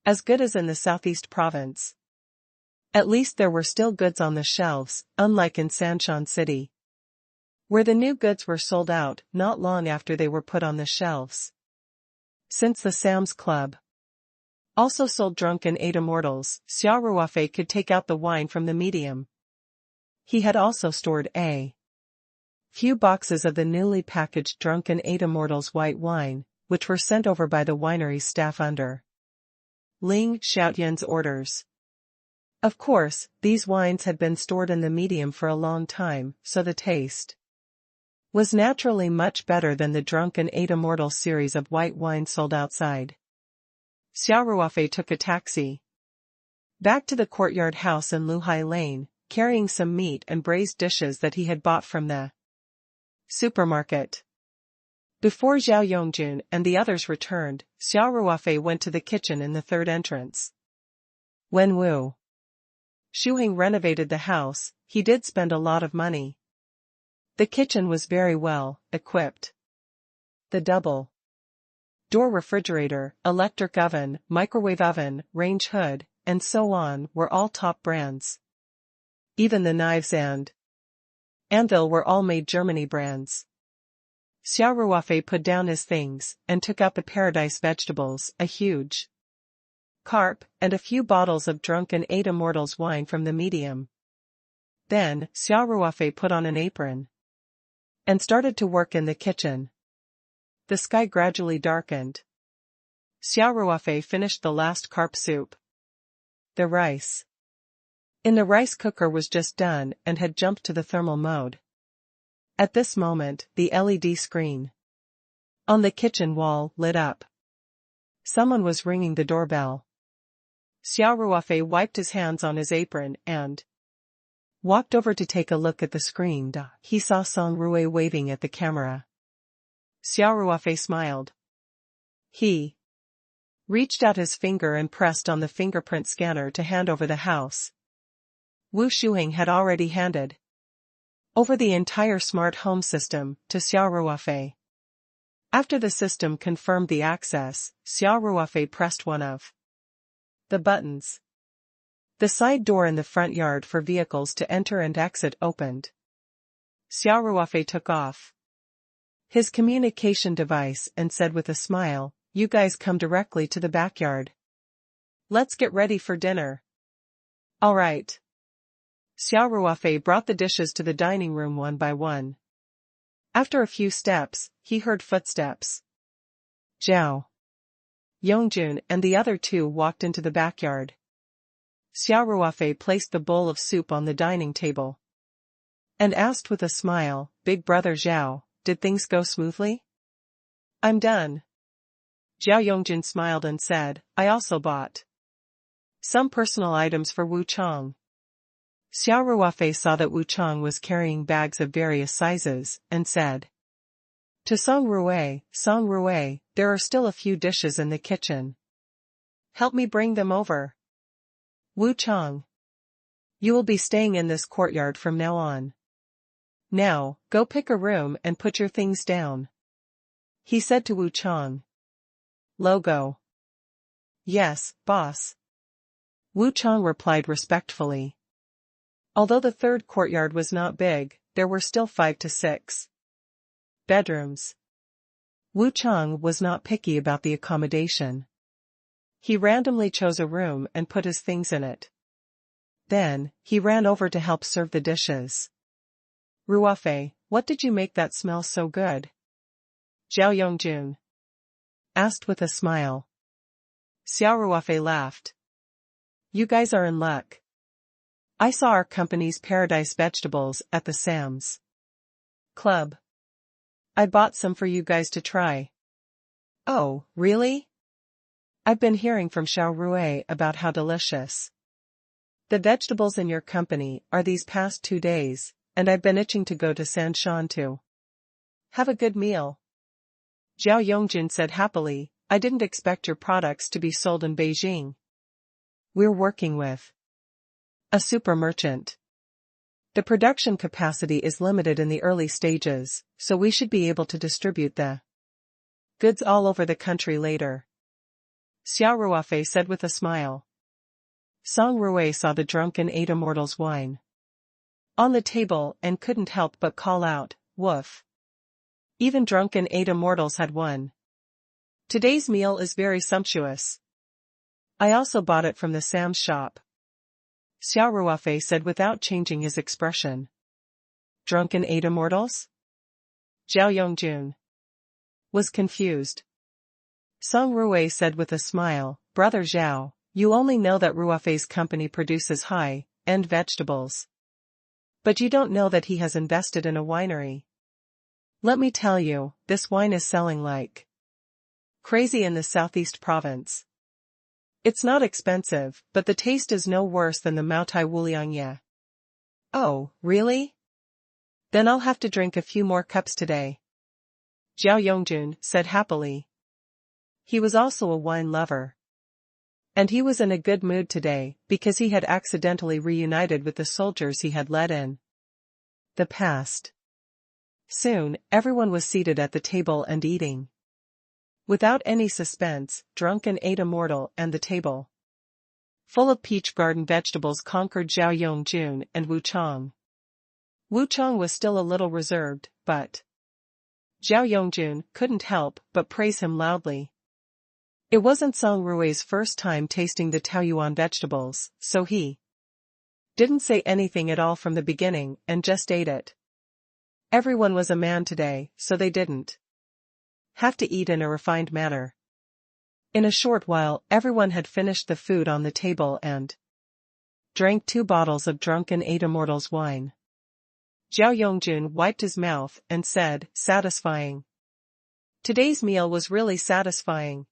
Speaker 1: as good as in the southeast province. At least there were still goods on the shelves, unlike in Sanshan City. where the new goods were sold out not long after they were put on the shelves. Since the Sam's Club also sold drunken eight immortals, Xia Ruofei could take out the wine from the medium. He had also stored a few boxes of the newly packaged drunken eight immortals white wine, which were sent over by the winery's staff under Ling Xiaotian's orders. Of course, these wines had been stored in the medium for a long time, so the taste was naturally much better than the drunken eight immortal series of white wine sold outside. Xia Ruofei took a taxi back to the courtyard house in Luhai Lane, carrying some meat and braised dishes that he had bought from the supermarket. Before Zhao Yongjun and the others returned, Xia Ruofei went to the kitchen in the third entrance. When Wu Shuheng renovated the house, he did spend a lot of money. The kitchen was very well equipped. The double door refrigerator, electric oven, microwave oven, range hood, and so on were all top brands. Even the knives and anvil were all made Germany brands. Xia Ruofei put down his things and took out the paradise vegetables, a huge carp, and a few bottles of drunken eight immortals wine from the medium. Then, Xia Ruofei put on an apron and started to work in the kitchen. The sky gradually darkened. Xia Ruofei finished the last carp soup. The rice in the rice cooker was just done and had jumped to the thermal mode. At this moment, the LED screen on the kitchen wall lit up. Someone was ringing the doorbell. Xia Ruofei wiped his hands on his apron and walked over to take a look at the screen. He saw Song Ruwei waving at the camera. Xia Ruofei smiled. He reached out his finger and pressed on the fingerprint scanner to hand over the house. Wu Shuheng had already handed over the entire smart home system to Xia Ruofei. After the system confirmed the access, Xia Ruofei pressed one of the buttons. The side door in the front yard for vehicles to enter and exit opened. Xia Ruofei took off his communication device and said with a smile, "You guys come directly to the backyard. Let's get ready for dinner." "All right." Xia Ruofei brought the dishes to the dining room one by one. After a few steps, he heard footsteps. Zhao Yongjun and the other two walked into the backyard. Xia Ruofei placed the bowl of soup on the dining table and asked with a smile, "Big brother Zhao, did things go smoothly?" "I'm done." Zhao Yongjun smiled and said, "I also bought some personal items for Wu Chang." Xia Ruofei saw that Wu Chang was carrying bags of various sizes, and said to Song Ruwei, there are still a few dishes in the kitchen. Help me bring them over. Wu Chang, you will be staying in this courtyard from now on. Now, go pick a room and put your things down," he said to Wu Chang. "Logo." "Yes, boss." Wu Chang replied respectfully. Although the third courtyard was not big, there were still 5 to 6 bedrooms. Wu Chang was not picky about the accommodation. He randomly chose a room and put his things in it. Then, he ran over to help serve the dishes. "Ruofei, what did you make that smell so good?" Zhao Yongjun asked with a smile. Xia Ruofei laughed. "You guys are in luck. I saw our company's paradise vegetables at the Sam's Club. I bought some for you guys to try." "Oh, really?" "I've been hearing from Xia Ruofei about how delicious the vegetables in your company are these past 2 days, and I've been itching to go to Sanshan to have a good meal." Zhao Yongjun said happily, "I didn't expect your products to be sold in Beijing. We're working with a super merchant. The production capacity is limited in the early stages, so we should be able to distribute the goods all over the country later," Xia Ruofei said with a smile. Song Ruwei saw the drunken eight immortals wine on the table and couldn't help but call out, woof. Even drunken Ada mortals had one. Today's meal is very sumptuous. I also bought it from the Sam's shop. Xia Ruofei said without changing his expression. Drunken Ada mortals? Zhao Yongjun was confused. Song Ruwei said with a smile, Brother Zhao, you only know that Ruofei's company produces high-end vegetables. But you don't know that he has invested in a winery. Let me tell you, this wine is selling like crazy in the southeast province. It's not expensive, but the taste is no worse than the Maotai Wuliangye. Oh, really? Then I'll have to drink a few more cups today. Zhao Yongjun said happily. He was also a wine lover. And he was in a good mood today, because he had accidentally reunited with the soldiers he had led in the past. Soon, everyone was seated at the table and eating. Without any suspense, drunken Ada mortal and the table, full of peach garden vegetables, conquered Zhao Yongjun and Wu Chong. Wu Chong was still a little reserved, but Zhao Yongjun couldn't help but praise him loudly. It wasn't Song Rui's first time tasting the Taoyuan vegetables, so he didn't say anything at all from the beginning and just ate it. Everyone was a man today, so they didn't have to eat in a refined manner. In a short while, everyone had finished the food on the table and drank 2 bottles of drunken Ada mortal's wine. Zhao Yongjun wiped his mouth and said, satisfying. Today's meal was really satisfying.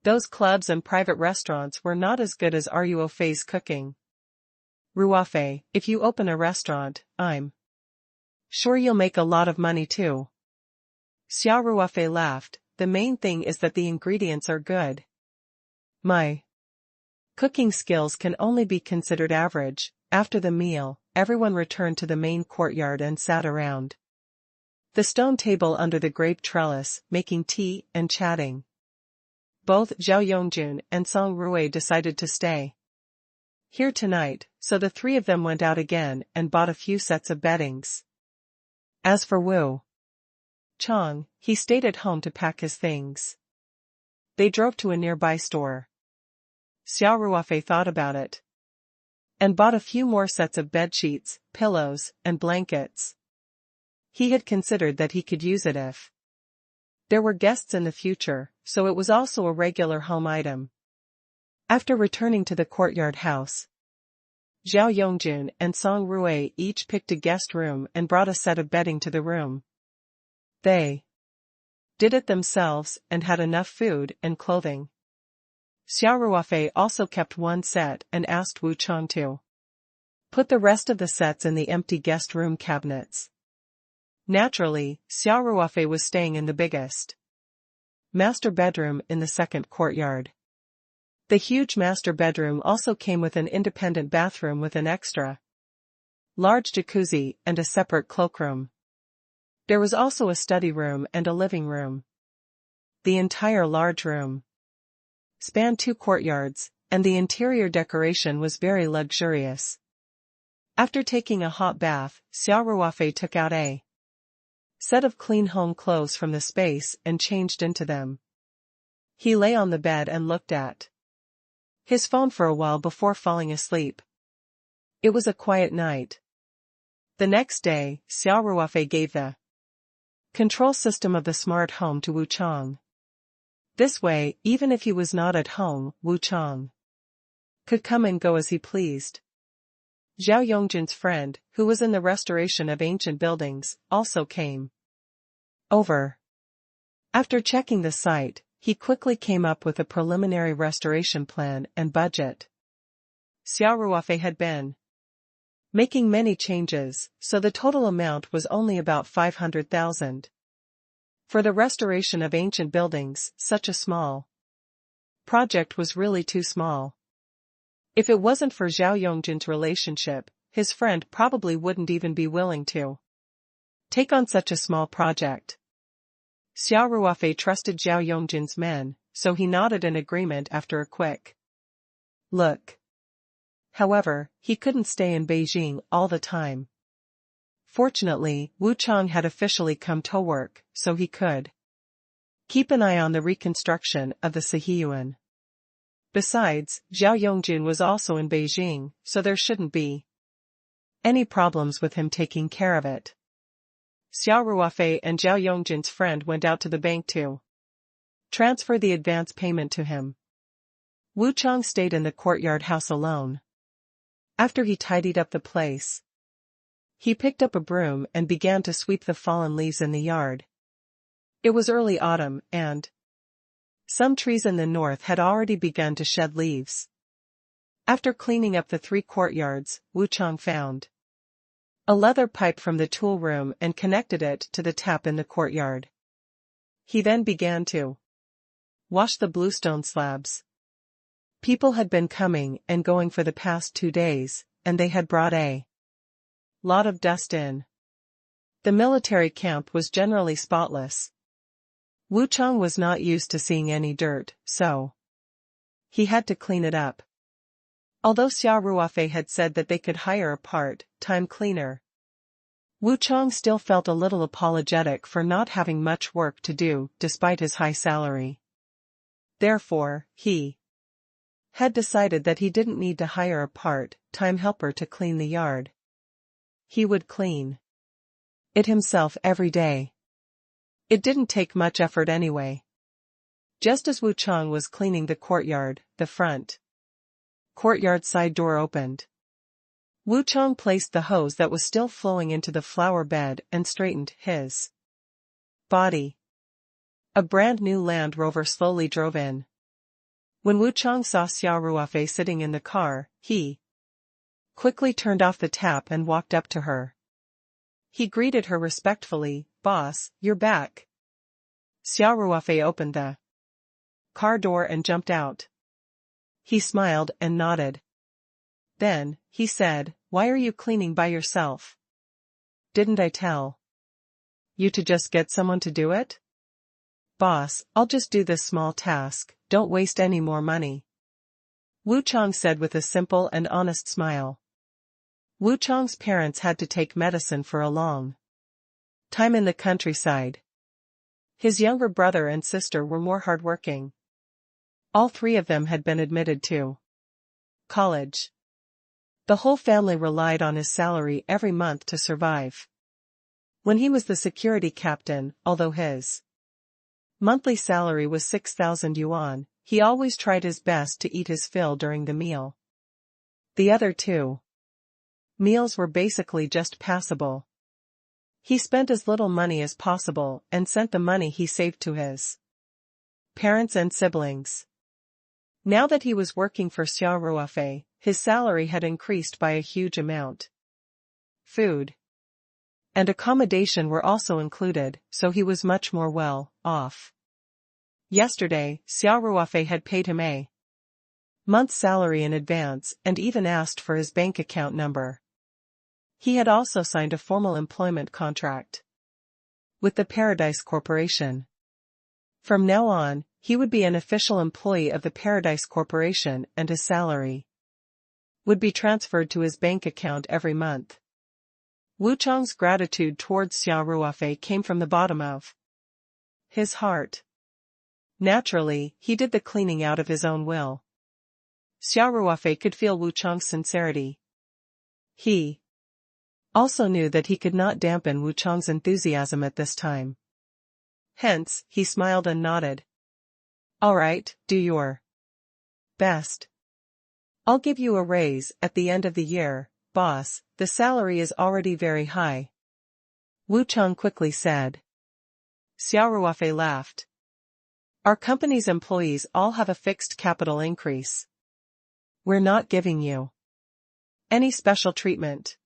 Speaker 1: Those clubs and private restaurants were not as good as Ruofei's cooking. Ruofei, if you open a restaurant, I'm sure you'll make a lot of money too. Xia Ruofei laughed, the main thing is that the ingredients are good. My cooking skills can only be considered average. After the meal, everyone returned to the main courtyard and sat around the stone table under the grape trellis, making tea and chatting. Both Zhao Yongjun and Song Ruwei decided to stay here tonight, so the 3 of them went out again and bought a few sets of beddings. As for Wu Chong, he stayed at home to pack his things. They drove to a nearby store. Xia Ruofei thought about it and bought a few more sets of bedsheets, pillows, and blankets. He had considered that he could use it if there were guests in the future, so it was also a regular home item. After returning to the courtyard house, Zhao Yongjun and Song Ruwei each picked a guest room and brought a set of bedding to the room. They did it themselves and had enough food and clothing. Xia Ruofei also kept one set and asked Wu Chong to put the rest of the sets in the empty guest room cabinets. Naturally, Xia Ruofei was staying in the biggest master bedroom in the second courtyard. The huge master bedroom also came with an independent bathroom with an extra large jacuzzi and a separate cloakroom. There was also a study room and a living room. The entire large room spanned 2 courtyards, and the interior decoration was very luxurious. After taking a hot bath, Xia Ruofei took out a set of clean home clothes from the space and changed into them. He lay on the bed and looked at his phone for a while before falling asleep. It was a quiet night. The next day, Xia Ruofei gave the control system of the smart home to Wu Chong. This way, even if he was not at home, Wu Chong could come and go as he pleased. Zhao Yongjun's friend, who was in the restoration of ancient buildings, also came over. After checking the site, he quickly came up with a preliminary restoration plan and budget. Xia Ruofei had been making many changes, so the total amount was only about 500,000. For the restoration of ancient buildings, such a small project was really too small. If it wasn't for Zhao Yongjun's relationship, his friend probably wouldn't even be willing to take on such a small project. Xia Ruofei trusted Zhao Yongjun's men, so he nodded in agreement after a quick look. However, he couldn't stay in Beijing all the time. Fortunately, Wu Chang had officially come to work, so he could keep an eye on the reconstruction of the Sihiyuan. Besides, Zhao Yongjun was also in Beijing, so there shouldn't be any problems with him taking care of it. Xia Ruofei and Zhao Yongjun's friend went out to the bank to transfer the advance payment to him. Wu Chang stayed in the courtyard house alone. After he tidied up the place, he picked up a broom and began to sweep the fallen leaves in the yard. It was early autumn, and some trees in the north had already begun to shed leaves. After cleaning up the 3 courtyards, Wu Chang found a leather pipe from the tool room and connected it to the tap in the courtyard. He then began to wash the bluestone slabs. People had been coming and going for the past 2 days, and they had brought a lot of dust in. The military camp was generally spotless. Wu Chang was not used to seeing any dirt, so he had to clean it up. Although Xia Ruofei had said that they could hire a part-time cleaner, Wu Chang still felt a little apologetic for not having much work to do despite his high salary. Therefore, he had decided that he didn't need to hire a part-time helper to clean the yard. He would clean it himself every day. It didn't take much effort anyway. Just as Wu Chang was cleaning the courtyard, the front courtyard side door opened. Wu Chang placed the hose that was still flowing into the flower bed and straightened his body. A brand new Land Rover slowly drove in. When Wu Chang saw Xia Ruofei sitting in the car, he quickly turned off the tap and walked up to her. He greeted her respectfully. "Boss, you're back." Xia Ruofei opened the car door and jumped out. He smiled and nodded. Then, he said, "Why are you cleaning by yourself? Didn't I tell you to just get someone to do it?" "Boss, I'll just do this small task, don't waste any more money," Wu Chang said with a simple and honest smile. Wu Chang's parents had to take medicine for a long time in the countryside. His younger brother and sister were more hardworking. All 3 of them had been admitted to college. The whole family relied on his salary every month to survive. When he was the security captain, although his monthly salary was 6,000 yuan, he always tried his best to eat his fill during the meal. The other 2 meals were basically just passable. He spent as little money as possible and sent the money he saved to his parents and siblings. Now that he was working for Xia Ruofei, his salary had increased by a huge amount. Food and accommodation were also included, so he was much more well off. Yesterday, Xia Ruofei had paid him a month's salary in advance and even asked for his bank account number. He had also signed a formal employment contract with the Paradise Corporation. From now on, he would be an official employee of the Paradise Corporation and his salary would be transferred to his bank account every month. Wu Chang's gratitude towards Xia Ruofei came from the bottom of his heart. Naturally, he did the cleaning out of his own will. Xia Ruofei could feel Wu Chang's sincerity. He also knew that he could not dampen Wu Chang's enthusiasm at this time. Hence, he smiled and nodded. "All right, do your best. I'll give you a raise at the end of the year, boss, the salary is already very high," Wu Chang quickly said. Xia Ruofei laughed. "Our company's employees all have a fixed capital increase. We're not giving you any special treatment."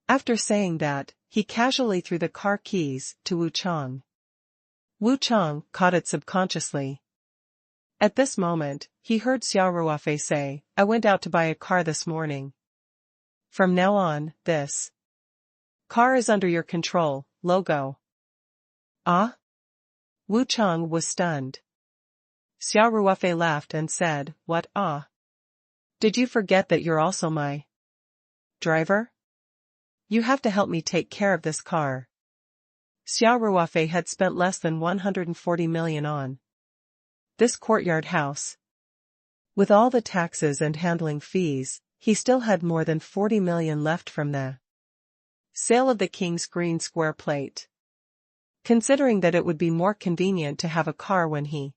Speaker 1: After saying that, he casually threw the car keys to Wu Chang. Wu Chang caught it subconsciously. At this moment, he heard Xia Ruofei say, "I went out to buy a car this morning. From now on, this car is under your control, logo." "Ah?" Wu Chang was stunned. Xia Ruofei laughed and said, "What, ah? Did you forget that you're also my driver?" You have to help me take care of this car. Xia Ruofei had spent less than 140 million on this courtyard house. With all the taxes and handling fees, he still had more than 40 million left from the sale of the King's Green Square plate. Considering that it would be more convenient to have a car when he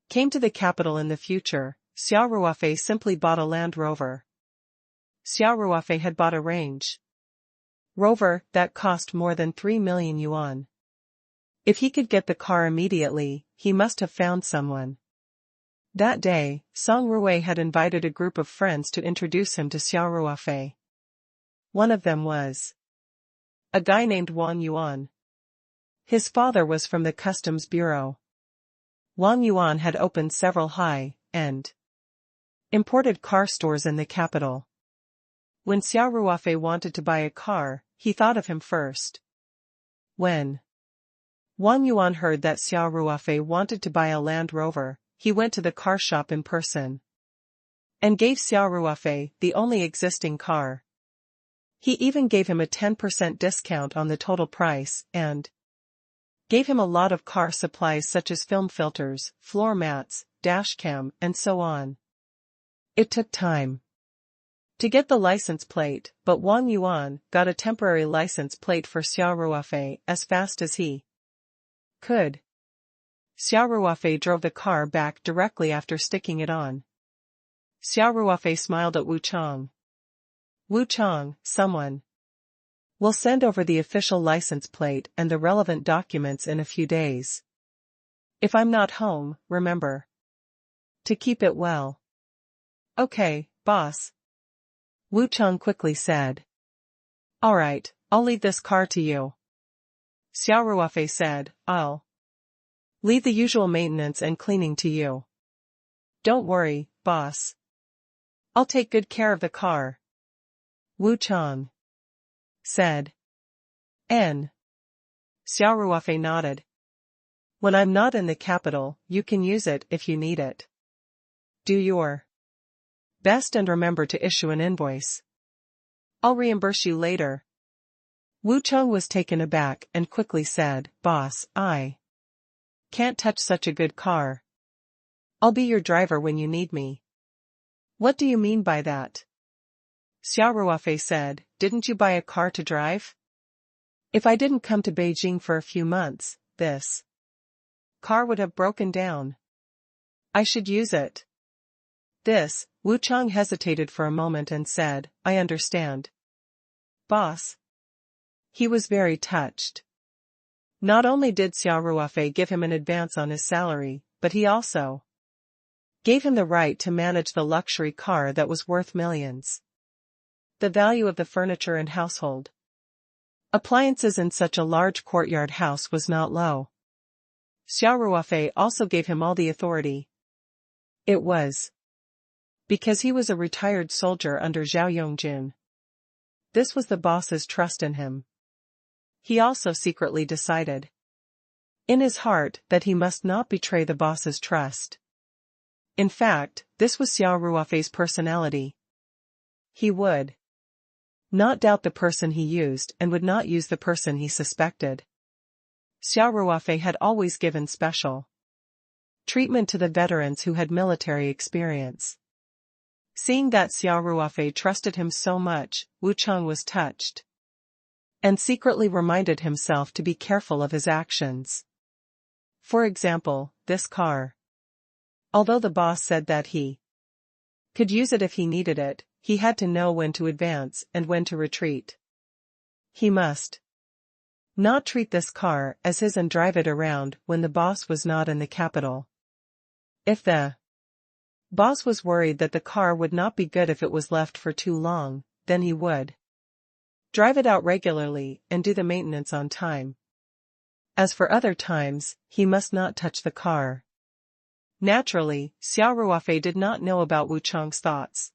Speaker 1: came to the capital in the future, Xia Ruofei simply bought a Land Rover. Xia Ruofei had bought a Range Rover that cost more than 3 million yuan. If he could get the car immediately, he must have found someone. That day, Song Ruwei had invited a group of friends to introduce him to Xia Ruofei. One of them was a guy named Wang Yuan. His father was from the Customs Bureau. Wang Yuan had opened several high-end imported car stores in the capital. When Xia Ruofei wanted to buy a car, he thought of him first. When Wang Yuan heard that Xia Ruofei wanted to buy a Land Rover, he went to the car shop in person and gave Xia Ruofei the only existing car. He even gave him a 10% discount on the total price and gave him a lot of car supplies such as film filters, floor mats, dashcam, and so on. It took time to get the license plate, but Wang Yuan got a temporary license plate for Xia Ruofei as fast as he could. Xia Ruofei drove the car back directly after sticking it on. Xia Ruofei smiled at Wu Chang. Wu Chang, someone will send over the official license plate and the relevant documents in a few days. If I'm not home, remember to keep it well. Okay, boss. Wu Chang quickly said. Alright, I'll leave this car to you. Xia Ruofei said, I'll leave the usual maintenance and cleaning to you. Don't worry, boss. I'll take good care of the car. Wu Chang said. N. Xia Ruofei nodded. When I'm not in the capital, you can use it if you need it. Do your best and remember to issue an invoice. I'll reimburse you later. Wu Chang was taken aback and quickly said, Boss, I can't touch such a good car. I'll be your driver when you need me. What do you mean by that? Xia Ruofei said, Didn't you buy a car to drive? If I didn't come to Beijing for a few months, this car would have broken down. I should use it. This, Wu Chang hesitated for a moment and said, I understand. Boss. He was very touched. Not only did Xia Ruofei give him an advance on his salary, but he also gave him the right to manage the luxury car that was worth millions. The value of the furniture and household appliances in such a large courtyard house was not low. Xia Ruofei also gave him all the authority. It was because he was a retired soldier under Zhao Yongjun. This was the boss's trust in him. He also secretly decided in his heart that he must not betray the boss's trust. In fact, this was Xia Ruofei's personality. He would not doubt the person he used and would not use the person he suspected. Xia Ruofei had always given special treatment to the veterans who had military experience. Seeing that Xia Ruofei trusted him so much, Wu Chang was touched and secretly reminded himself to be careful of his actions. For example, this car. Although the boss said that he could use it if he needed it, he had to know when to advance and when to retreat. He must not treat this car as his and drive it around when the boss was not in the capital. If the boss was worried that the car would not be good if it was left for too long, then he would drive it out regularly and do the maintenance on time. As for other times, he must not touch the car. Naturally, Xia Ruofei did not know about Wu Chang's thoughts.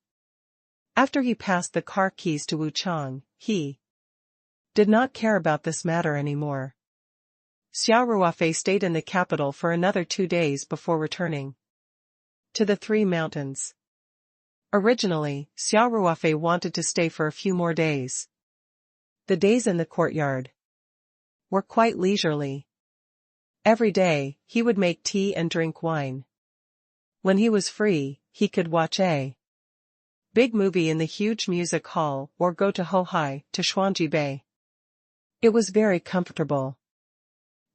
Speaker 1: After he passed the car keys to Wu Chang, he did not care about this matter anymore. Xia Ruofei stayed in the capital for another 2 days before returning to the Three Mountains. Originally, Xia Ruofei wanted to stay for a few more days. The days in the courtyard were quite leisurely. Every day, he would make tea and drink wine. When he was free, he could watch a big movie in the huge music hall or go to Hohai, to Xuanji Bay. It was very comfortable.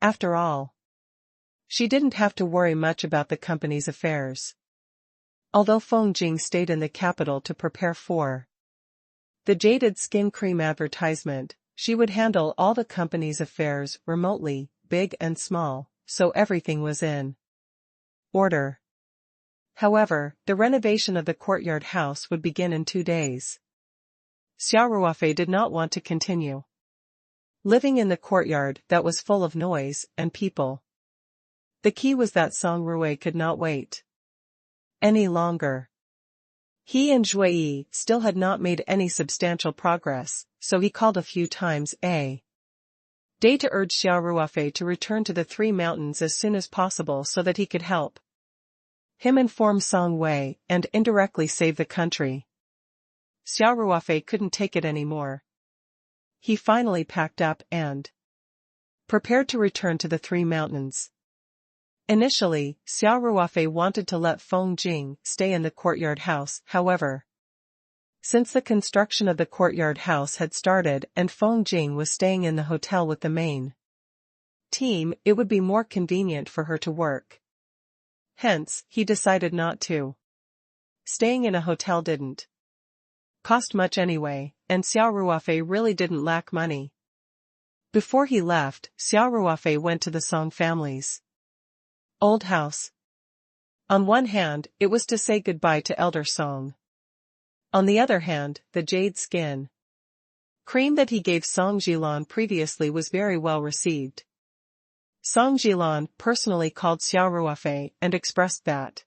Speaker 1: After all, she didn't have to worry much about the company's affairs. Although Feng Jing stayed in the capital to prepare for the jaded skin cream advertisement, she would handle all the company's affairs remotely, big and small, so everything was in order. However, the renovation of the courtyard house would begin in 2 days. Xia Ruofei did not want to continue living in the courtyard that was full of noise and people. The key was that Song Rui could not wait any longer. He and Zhuyi still had not made any substantial progress, so he called a few times a day to urge Xia Ruofei to return to the Three Mountains as soon as possible so that he could help him inform Song Wei and indirectly save the country. Xia Ruofei couldn't take it anymore. He finally packed up and prepared to return to the Three Mountains. Initially, Xia Ruofei wanted to let Feng Jing stay in the courtyard house, however. Since the construction of the courtyard house had started and Feng Jing was staying in the hotel with the main team, it would be more convenient for her to work. Hence, he decided not to. Staying in a hotel didn't cost much anyway, and Xia Ruofei really didn't lack money. Before he left, Xia Ruofei went to the Song family's old house. On one hand, it was to say goodbye to Elder Song. On the other hand, the jade skin cream that he gave Song Jilan previously was very well received. Song Jilan personally called Xia Ruofei and expressed that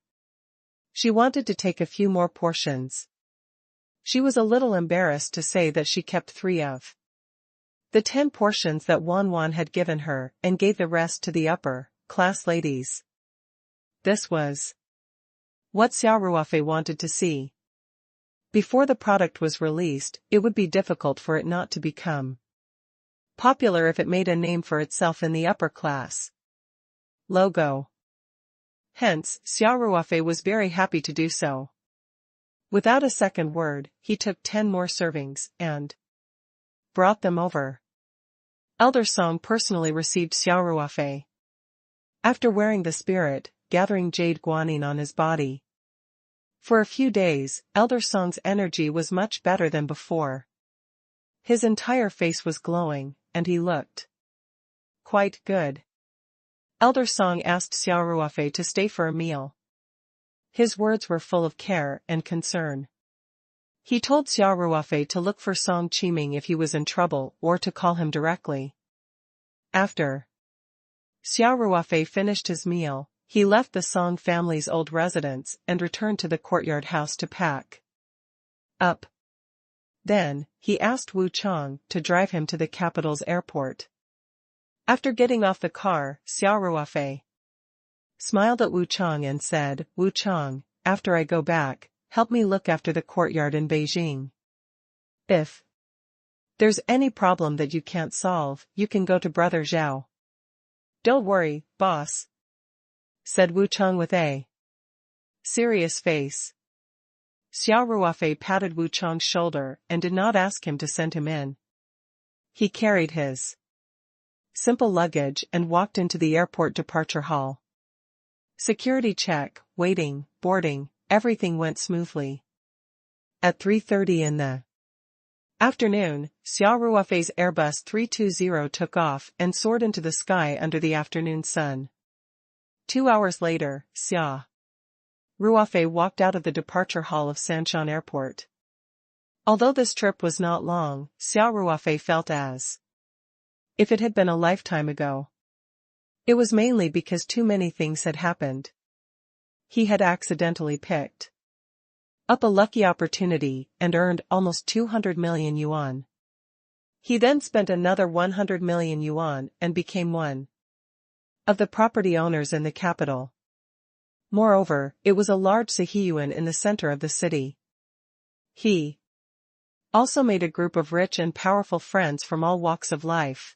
Speaker 1: she wanted to take a few more portions. She was a little embarrassed to say that she kept 3 of the 10 portions that Wan had given her and gave the rest to the upper-class ladies. This was what Xia Ruofei wanted to see. Before the product was released, it would be difficult for it not to become popular if it made a name for itself in the upper class logo. Hence, Xia Ruofei was very happy to do so. Without a second word, he took 10 more servings and brought them over. Elder Song personally received Xia Ruofei. After wearing the spirit, gathering jade guanine on his body for a few days, Elder Song's energy was much better than before. His entire face was glowing, and he looked quite good. Elder Song asked Xia Ruofei to stay for a meal. His words were full of care and concern. He told Xia Ruofei to look for Song Qiming if he was in trouble or to call him directly. After Xia Ruofei finished his meal, he left the Song family's old residence and returned to the courtyard house to pack up. Then, he asked Wu Chang to drive him to the capital's airport. After getting off the car, Xia Ruofei smiled at Wu Chang and said, "Wu Chang, after I go back, help me look after the courtyard in Beijing. If there's any problem that you can't solve, you can go to Brother Zhao." "Don't worry, boss," said Wu Chang with a serious face. Xia Ruofei patted Wu Chang's shoulder and did not ask him to send him in. He carried his simple luggage and walked into the airport departure hall. Security check, waiting, boarding, everything went smoothly. At 3:30 in the afternoon, Xia Ruofei's Airbus 320 took off and soared into the sky under the afternoon sun. 2 hours later, Xia Ruofei walked out of the departure hall of Sanshan Airport. Although this trip was not long, Xia Ruofei felt as if it had been a lifetime ago. It was mainly because too many things had happened. He had accidentally picked up a lucky opportunity and earned almost 200 million yuan. He then spent another 100 million yuan and became one of the property owners in the capital. Moreover, it was a large Sihiyuan in the center of the city. He also made a group of rich and powerful friends from all walks of life.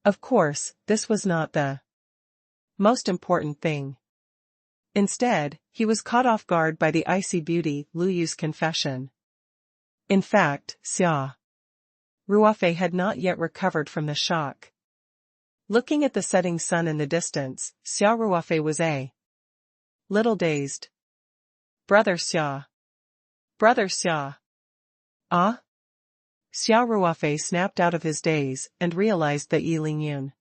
Speaker 1: Of course, this was not the most important thing. Instead, he was caught off guard by the icy beauty Lu Yu's confession. In fact, Xia Ruofei had not yet recovered from the shock. Looking at the setting sun in the distance, Xia Ruofei was a little dazed. Brother Xia. Brother Xia. Ah? Xia Ruofei snapped out of his daze and realized that Yi Lingyun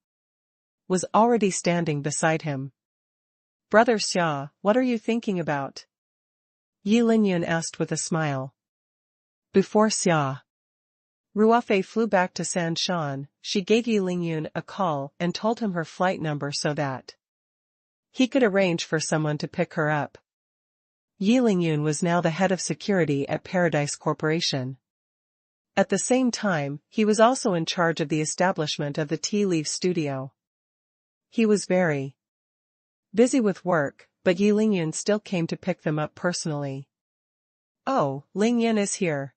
Speaker 1: was already standing beside him. Brother Xia, what are you thinking about? Yi Lingyun asked with a smile. Before Xia Ruofei flew back to Sanshan, she gave Yi Lingyun a call and told him her flight number so that he could arrange for someone to pick her up. Yi Lingyun was now the head of security at Paradise Corporation. At the same time, he was also in charge of the establishment of the Tea Leaf Studio. He was very busy with work, but Yi Lingyun still came to pick them up personally. Oh, Lingyun is here.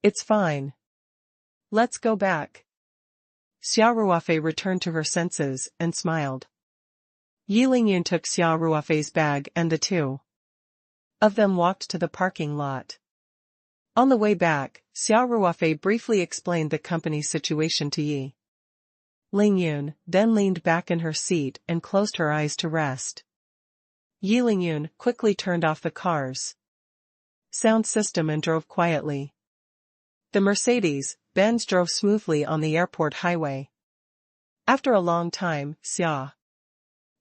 Speaker 1: It's fine. Let's go back. Xia Ruofei returned to her senses and smiled. Yi Lingyun took Xia Ruofei's bag and the two of them walked to the parking lot. On the way back, Xia Ruofei briefly explained the company's situation to Yi Lingyun, then leaned back in her seat and closed her eyes to rest. Yi Lingyun quickly turned off the car's sound system and drove quietly. The Mercedes-Benz drove smoothly on the airport highway. After a long time, Xia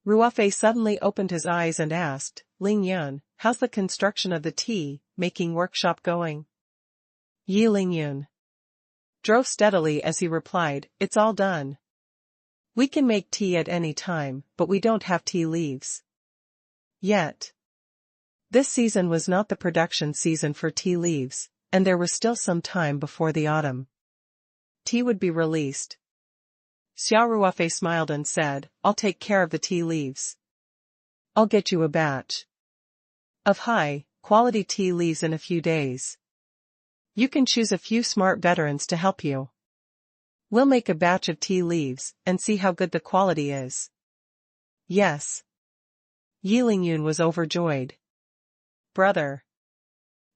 Speaker 1: Ruofei suddenly opened his eyes and asked, Lingyun, how's the construction of the tea-making workshop going? Yi Lingyun drove steadily as he replied, it's all done. We can make tea at any time, but we don't have tea leaves yet. This season was not the production season for tea leaves, and there was still some time before the autumn tea would be released. Xia Ruofei smiled and said, I'll take care of the tea leaves. I'll get you a batch of high-quality tea leaves in a few days. You can choose a few smart veterans to help you. We'll make a batch of tea leaves and see how good the quality is. Yes. Yi Lingyun was overjoyed. Brother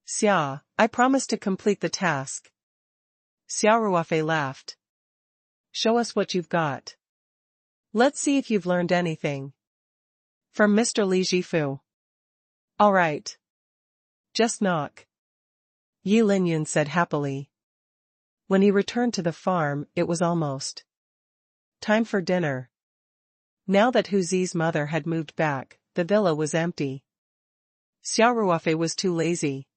Speaker 1: Xia, I promise to complete the task. Xia Ruofei laughed. Show us what you've got. Let's see if you've learned anything. From Mr. Li Jifu. All right. Just knock. Yi Lingyun said happily. When he returned to the farm, it was almost time for dinner. Now that Hu Zi's mother had moved back, the villa was empty. Xia Ruofei was too lazy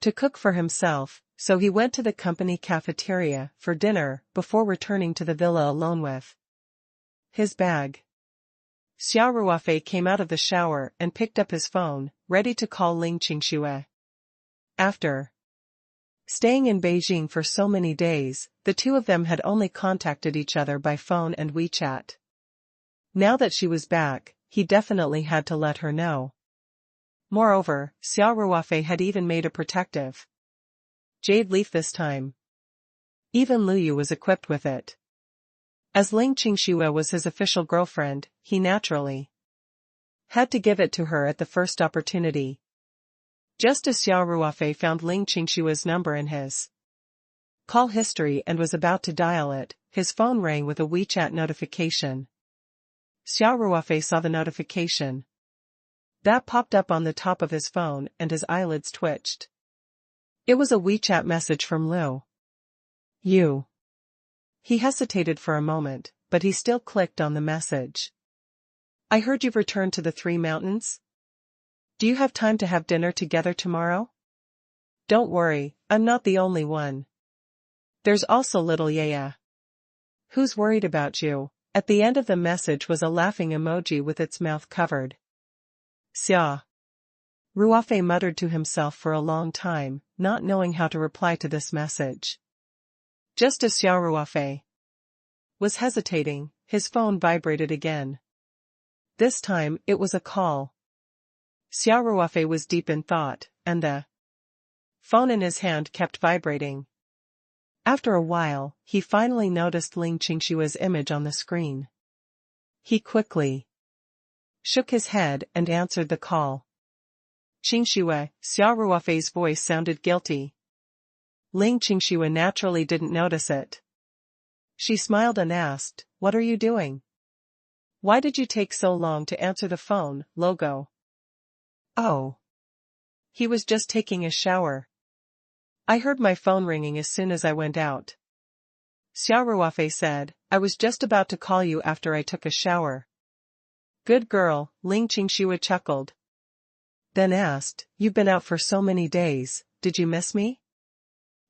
Speaker 1: to cook for himself, so he went to the company cafeteria for dinner before returning to the villa alone with his bag. Xia Ruofei came out of the shower and picked up his phone, ready to call Ling Qingxue. After staying in Beijing for so many days, the two of them had only contacted each other by phone and WeChat. Now that she was back, he definitely had to let her know. Moreover, Xia Ruofei had even made a protective jade leaf this time. Even Lu Yu was equipped with it. As Ling Qingxue was his official girlfriend, he naturally had to give it to her at the first opportunity. Just as Xia Ruofei found Ling Qingxue's number in his call history and was about to dial it, his phone rang with a WeChat notification. Xia Ruofei saw the notification that popped up on the top of his phone and his eyelids twitched. It was a WeChat message from Lu Yu. He hesitated for a moment, but he still clicked on the message. I heard you've returned to the Three Mountains? Do you have time to have dinner together tomorrow? Don't worry, I'm not the only one. There's also little Yaya. Who's worried about you? At the end of the message was a laughing emoji with its mouth covered. Xia Ruofei muttered to himself for a long time, not knowing how to reply to this message. Just as Xia Ruofei was hesitating, his phone vibrated again. This time, it was a call. Xia Ruofei was deep in thought, and the Phone in his hand kept vibrating. After a while, he finally noticed Ling Qingshua's image on the screen. He quickly shook his head and answered the call. Qingxue, Xia Ruofei's voice sounded guilty. Ling Qingxue naturally didn't notice it. She smiled and asked, "What are you doing? Why did you take so long to answer the phone, Logo?" "Oh. He was just taking a shower. I heard my phone ringing as soon as I went out." Xia Ruofei said, "I was just about to call you after I took a shower." "Good girl," Ling Qingxue chuckled. Then asked, "You've been out for so many days, did you miss me?"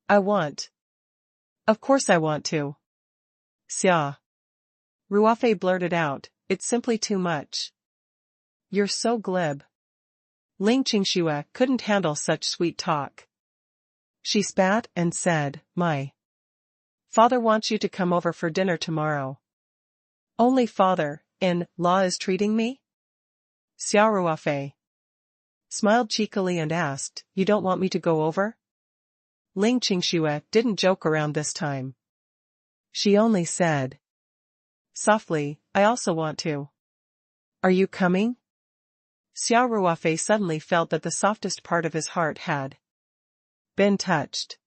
Speaker 1: Of course I want to." Xia Ruofei blurted out, "It's simply too much. You're so glib." Ling Qingxue couldn't handle such sweet talk. She spat and said, "My father wants you to come over for dinner tomorrow." "Only father-in-law is treating me?" Xia Ruofei smiled cheekily and asked, "You don't want me to go over?" Ling Qingxue didn't joke around this time. She only said softly, "I also want to." "Are you coming?" Xia Ruofei suddenly felt that the softest part of his heart had been touched.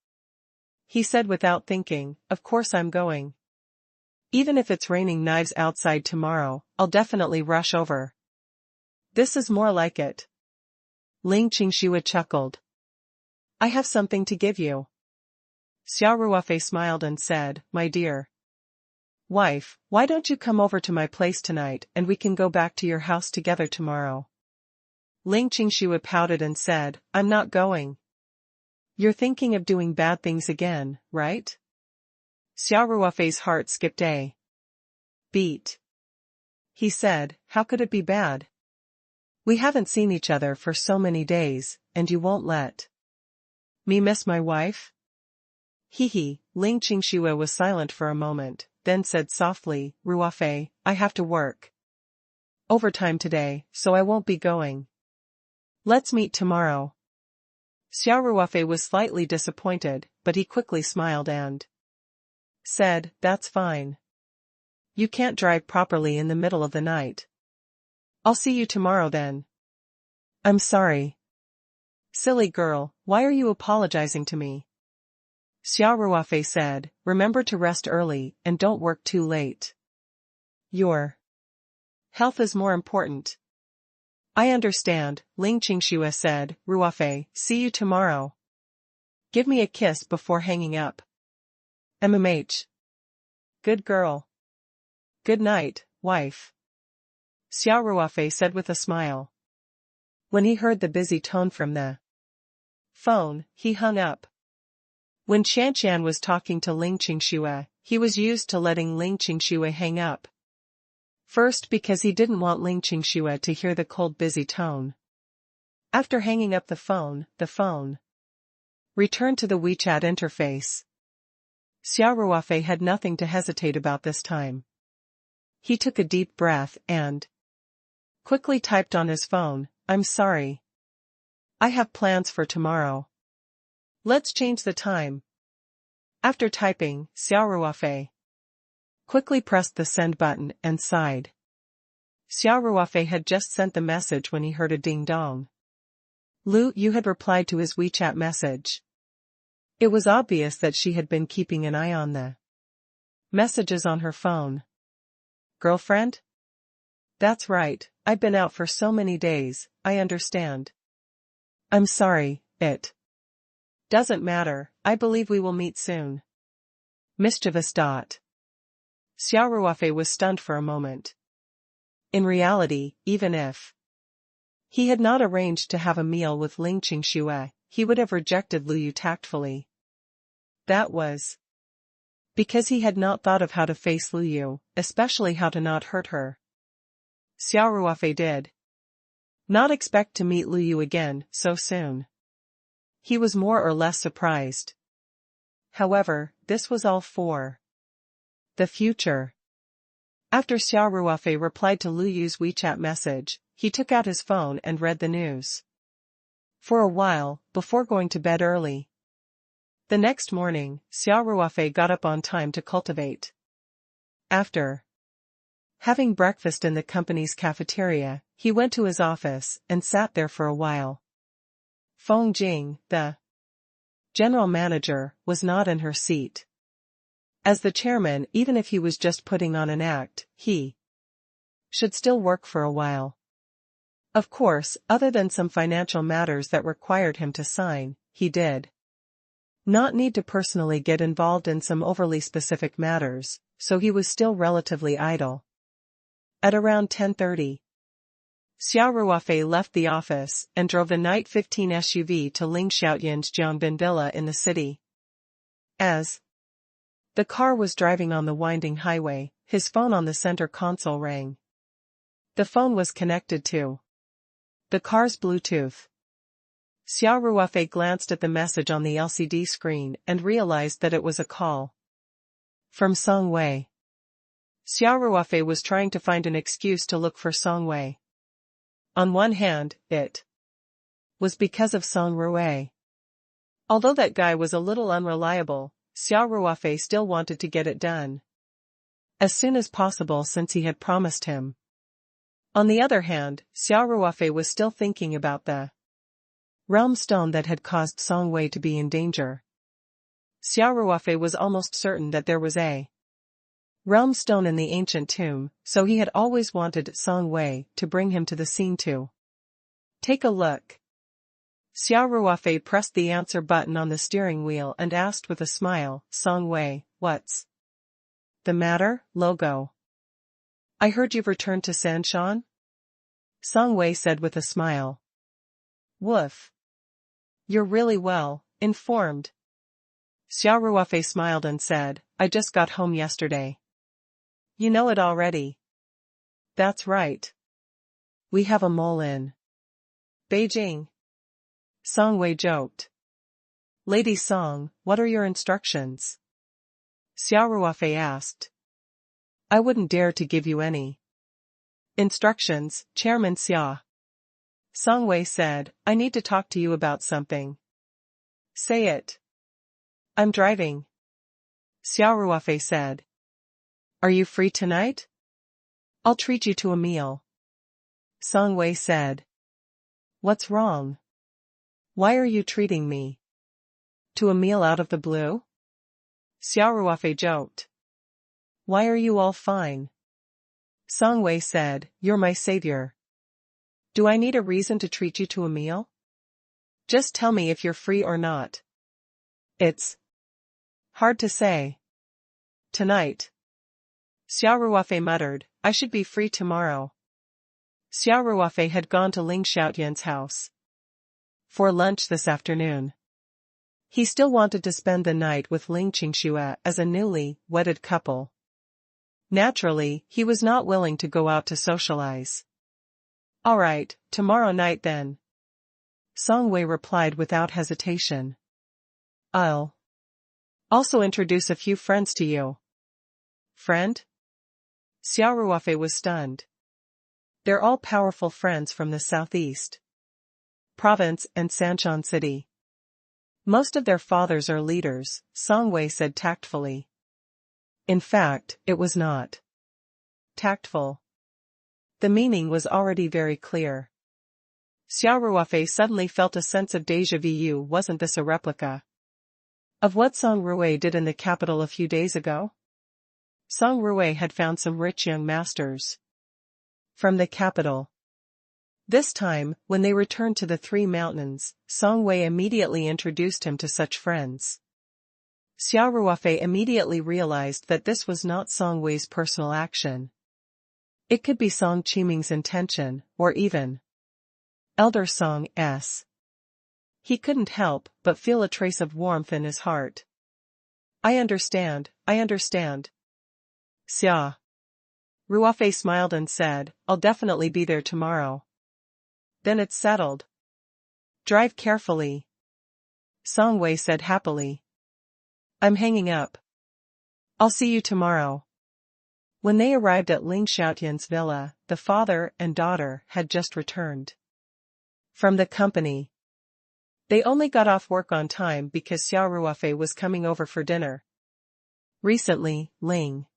Speaker 1: He said without thinking, "Of course I'm going. Even if it's raining knives outside tomorrow, I'll definitely rush over." "This is more like it." Ling Qingxue chuckled. "I have something to give you." Xia Ruofei smiled and said, "My dear wife, why don't you come over to my place tonight and we can go back to your house together tomorrow?" Ling Qingxue pouted and said, "I'm not going." "You're thinking of doing bad things again, right?" Xia Ruofei's heart skipped a beat. He said, "How could it be bad? We haven't seen each other for so many days, and you won't let me miss my wife?" Hee. Ling Qingxue was silent for a moment, then said softly, "Ruofei, I have to work overtime today, so I won't be going. Let's meet tomorrow." Xia Ruofei was slightly disappointed, but he quickly smiled and said, "That's fine. You can't drive properly in the middle of the night. I'll see you tomorrow then." "I'm sorry." "Silly girl, why are you apologizing to me?" Xia Ruofei said, "Remember to rest early and don't work too late. Your health is more important." "I understand," Ling Qingxue said. "Ruofei, see you tomorrow. Give me a kiss before hanging up." MMH. "Good girl. Good night, wife," Xia Ruofei said with a smile. When he heard the busy tone from the phone, he hung up. When Qianqian was talking to Ling Qingxue, he was used to letting Ling Qingxue hang up. First because he didn't want Ling Qingxue to hear the cold busy tone. After hanging up the phone returned to the WeChat interface. Xia Ruofei had nothing to hesitate about this time. He took a deep breath and quickly typed on his phone, "I'm sorry. I have plans for tomorrow. Let's change the time." After typing, Xia Ruofei quickly pressed the send button and sighed. Xia Ruofei had just sent the message when he heard a ding-dong. Lu Yu had replied to his WeChat message. It was obvious that she had been keeping an eye on the messages on her phone. "Girlfriend?" "That's right, I've been out for so many days, I understand. I'm sorry, it doesn't matter, I believe we will meet soon." Mischievous. Xia Ruofei was stunned for a moment. In reality, even if he had not arranged to have a meal with Ling Qingxue, he would have rejected Lu Yu tactfully. That was because he had not thought of how to face Lu Yu, especially how to not hurt her. Xia Ruofei did not expect to meet Lu Yu again so soon. He was more or less surprised. However, this was all for the future. After Xia Ruofei replied to Lu Yu's WeChat message, he took out his phone and read the news. For a while, before going to bed early. The next morning, Xia Ruofei got up on time to cultivate. After having breakfast in the company's cafeteria, he went to his office and sat there for a while. Feng Jing, the general manager, was not in her seat. As the chairman, even if he was just putting on an act, he should still work for a while. Of course, other than some financial matters that required him to sign, he did not need to personally get involved in some overly specific matters, so he was still relatively idle. At around 10:30, Xia Ruofei left the office and drove the Night 15 SUV to Ling Xiaoyan's Jiangbin villa in the city. As the car was driving on the winding highway, his phone on the center console rang. The phone was connected to the car's Bluetooth. Xia Ruofei glanced at the message on the LCD screen and realized that it was a call from Song Wei. Xia Ruofei was trying to find an excuse to look for Song Wei. On one hand, it was because of Song Ruofei. Although that guy was a little unreliable, Xia Ruofei still wanted to get it done as soon as possible since he had promised him. On the other hand, Xia Ruofei was still thinking about the realm stone that had caused Song Wei to be in danger. Xia Ruofei was almost certain that there was a realm stone in the ancient tomb, so he had always wanted Song Wei to bring him to the scene to take a look. Xia Ruofei pressed the answer button on the steering wheel and asked with a smile, "Song Wei, what's the matter, Logo? I heard you've returned to Sanshan?" Song Wei said with a smile. "Woof. You're really well informed." Xia Ruofei smiled and said, "I just got home yesterday." "You know it already." "That's right. We have a mole in Beijing." Song Wei joked. "Lady Song, what are your instructions?" Xia Ruofei asked. "I wouldn't dare to give you any instructions, Chairman Xia." Song Wei said, "I need to talk to you about something." "Say it." "I'm driving." Xia Ruofei said. "Are you free tonight? I'll treat you to a meal." Song Wei said. "What's wrong? Why are you treating me to a meal out of the blue?" Xia Ruofei joked. "Why are you all fine?" Song Wei said, "You're my savior. Do I need a reason to treat you to a meal? Just tell me if you're free or not." "It's hard to say. Tonight." Xia Ruofei muttered, "I should be free tomorrow." Xia Ruofei had gone to Ling Xiaoyan's house for lunch this afternoon. He still wanted to spend the night with Ling Qingxue as a newly wedded couple. Naturally, he was not willing to go out to socialize. "All right, tomorrow night then." Song Wei replied without hesitation. "I'll also introduce a few friends to you." "Friend?" Xia Ruofei was stunned. "They're all powerful friends from the southeast province and Sanshan city. Most of their fathers are leaders," Song Wei said tactfully. In fact, it was not tactful. The meaning was already very clear. Xia Ruofei suddenly felt a sense of déjà vu. Wasn't this a replica of what Song Ruofei did in the capital a few days ago? Song Ruofei had found some rich young masters from the capital. This time, when they returned to the Three Mountains, Song Wei immediately introduced him to such friends. Xia Ruofei immediately realized that this was not Song Wei's personal action. It could be Song Qiming's intention, or even Elder Song's. He couldn't help but feel a trace of warmth in his heart. I understand. Xia Ruofei smiled and said, "I'll definitely be there tomorrow." "Then it's settled. Drive carefully," Song Wei said happily. "I'm hanging up. I'll see you tomorrow." When they arrived at Ling Xiaoyan's villa, the father and daughter had just returned from the company. They only got off work on time because Xia Ruofei was coming over for dinner. Recently, Ling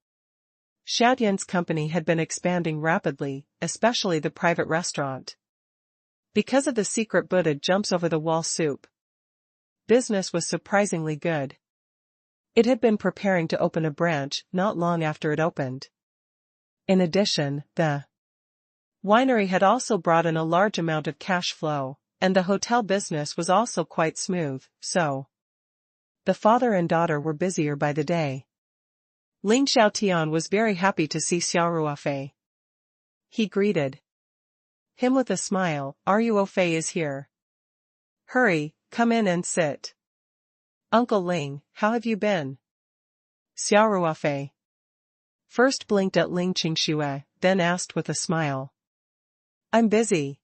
Speaker 1: Xiaodian's company had been expanding rapidly, especially the private restaurant. Because of the secret Buddha jumps-over-the-wall soup, business was surprisingly good. It had been preparing to open a branch not long after it opened. In addition, the winery had also brought in a large amount of cash flow, and the hotel business was also quite smooth, so the father and daughter were busier by the day. Ling Xiaotian was very happy to see Xia Ruofei. He greeted him with a smile. Ruofei is here. Hurry, come in and sit. Uncle Ling, how have you been? Xia Ruofei first blinked at Ling Qingxue, then asked with a smile. I'm busy.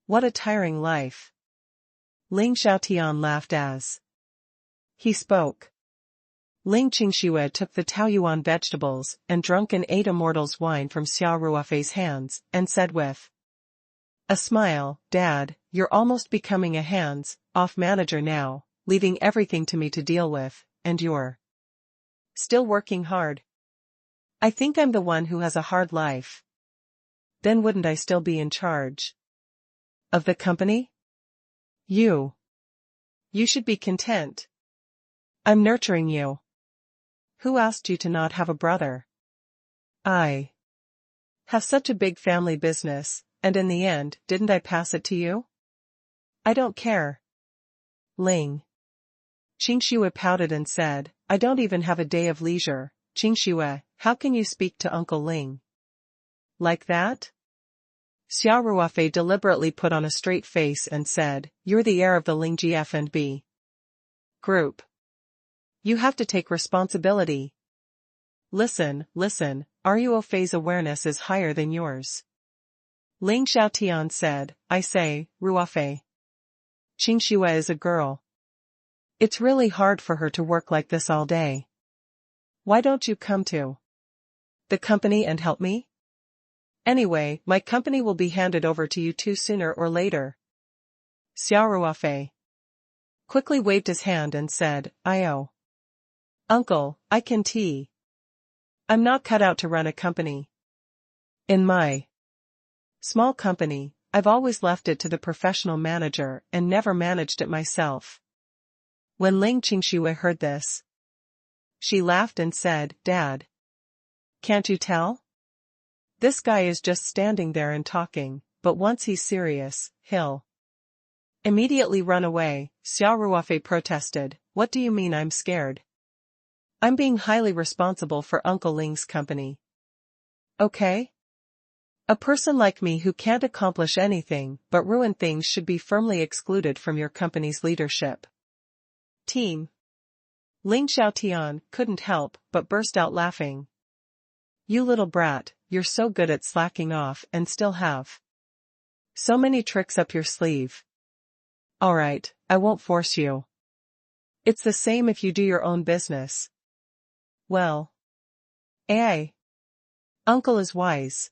Speaker 1: What a tiring life. Ling Xiaotian laughed as he spoke. Ling Qingxue took the Taoyuan vegetables and drunk an 8 Immortals wine from Xia Ruofei's hands, and said with a smile, Dad, you're almost becoming a hands-off manager now, leaving everything to me to deal with, and you're still working hard. I think I'm the one who has a hard life. Then wouldn't I still be in charge of the company? You should be content. I'm nurturing you. Who asked you to not have a brother? I have such a big family business, and in the end, didn't I pass it to you? I don't care. Ling Qingxue pouted and said, I don't even have a day of leisure. Qingxue, how can you speak to Uncle Ling like that? Xia Ruofei deliberately put on a straight face and said, You're the heir of the Ling GF&B group. You have to take responsibility. Listen, Ruofei's awareness is higher than yours. Ling Xiaotian said, I say, Ruofei. Qingxue is a girl. It's really hard for her to work like this all day. Why don't you come to the company and help me? Anyway, my company will be handed over to you too sooner or later. Xia Ruofei quickly waved his hand and said, Uncle, I can tea. I'm not cut out to run a company. In my small company, I've always left it to the professional manager and never managed it myself. When Ling Qingxue heard this, she laughed and said, Dad, can't you tell? This guy is just standing there and talking, but once he's serious, he'll immediately run away. Xia Ruofei protested, What do you mean I'm scared? I'm being highly responsible for Uncle Ling's company. Okay? A person like me who can't accomplish anything but ruin things should be firmly excluded from your company's leadership team. Ling Xiaotian couldn't help but burst out laughing. You little brat, you're so good at slacking off and still have so many tricks up your sleeve. Alright, I won't force you. It's the same if you do your own business. Well. Uncle is wise.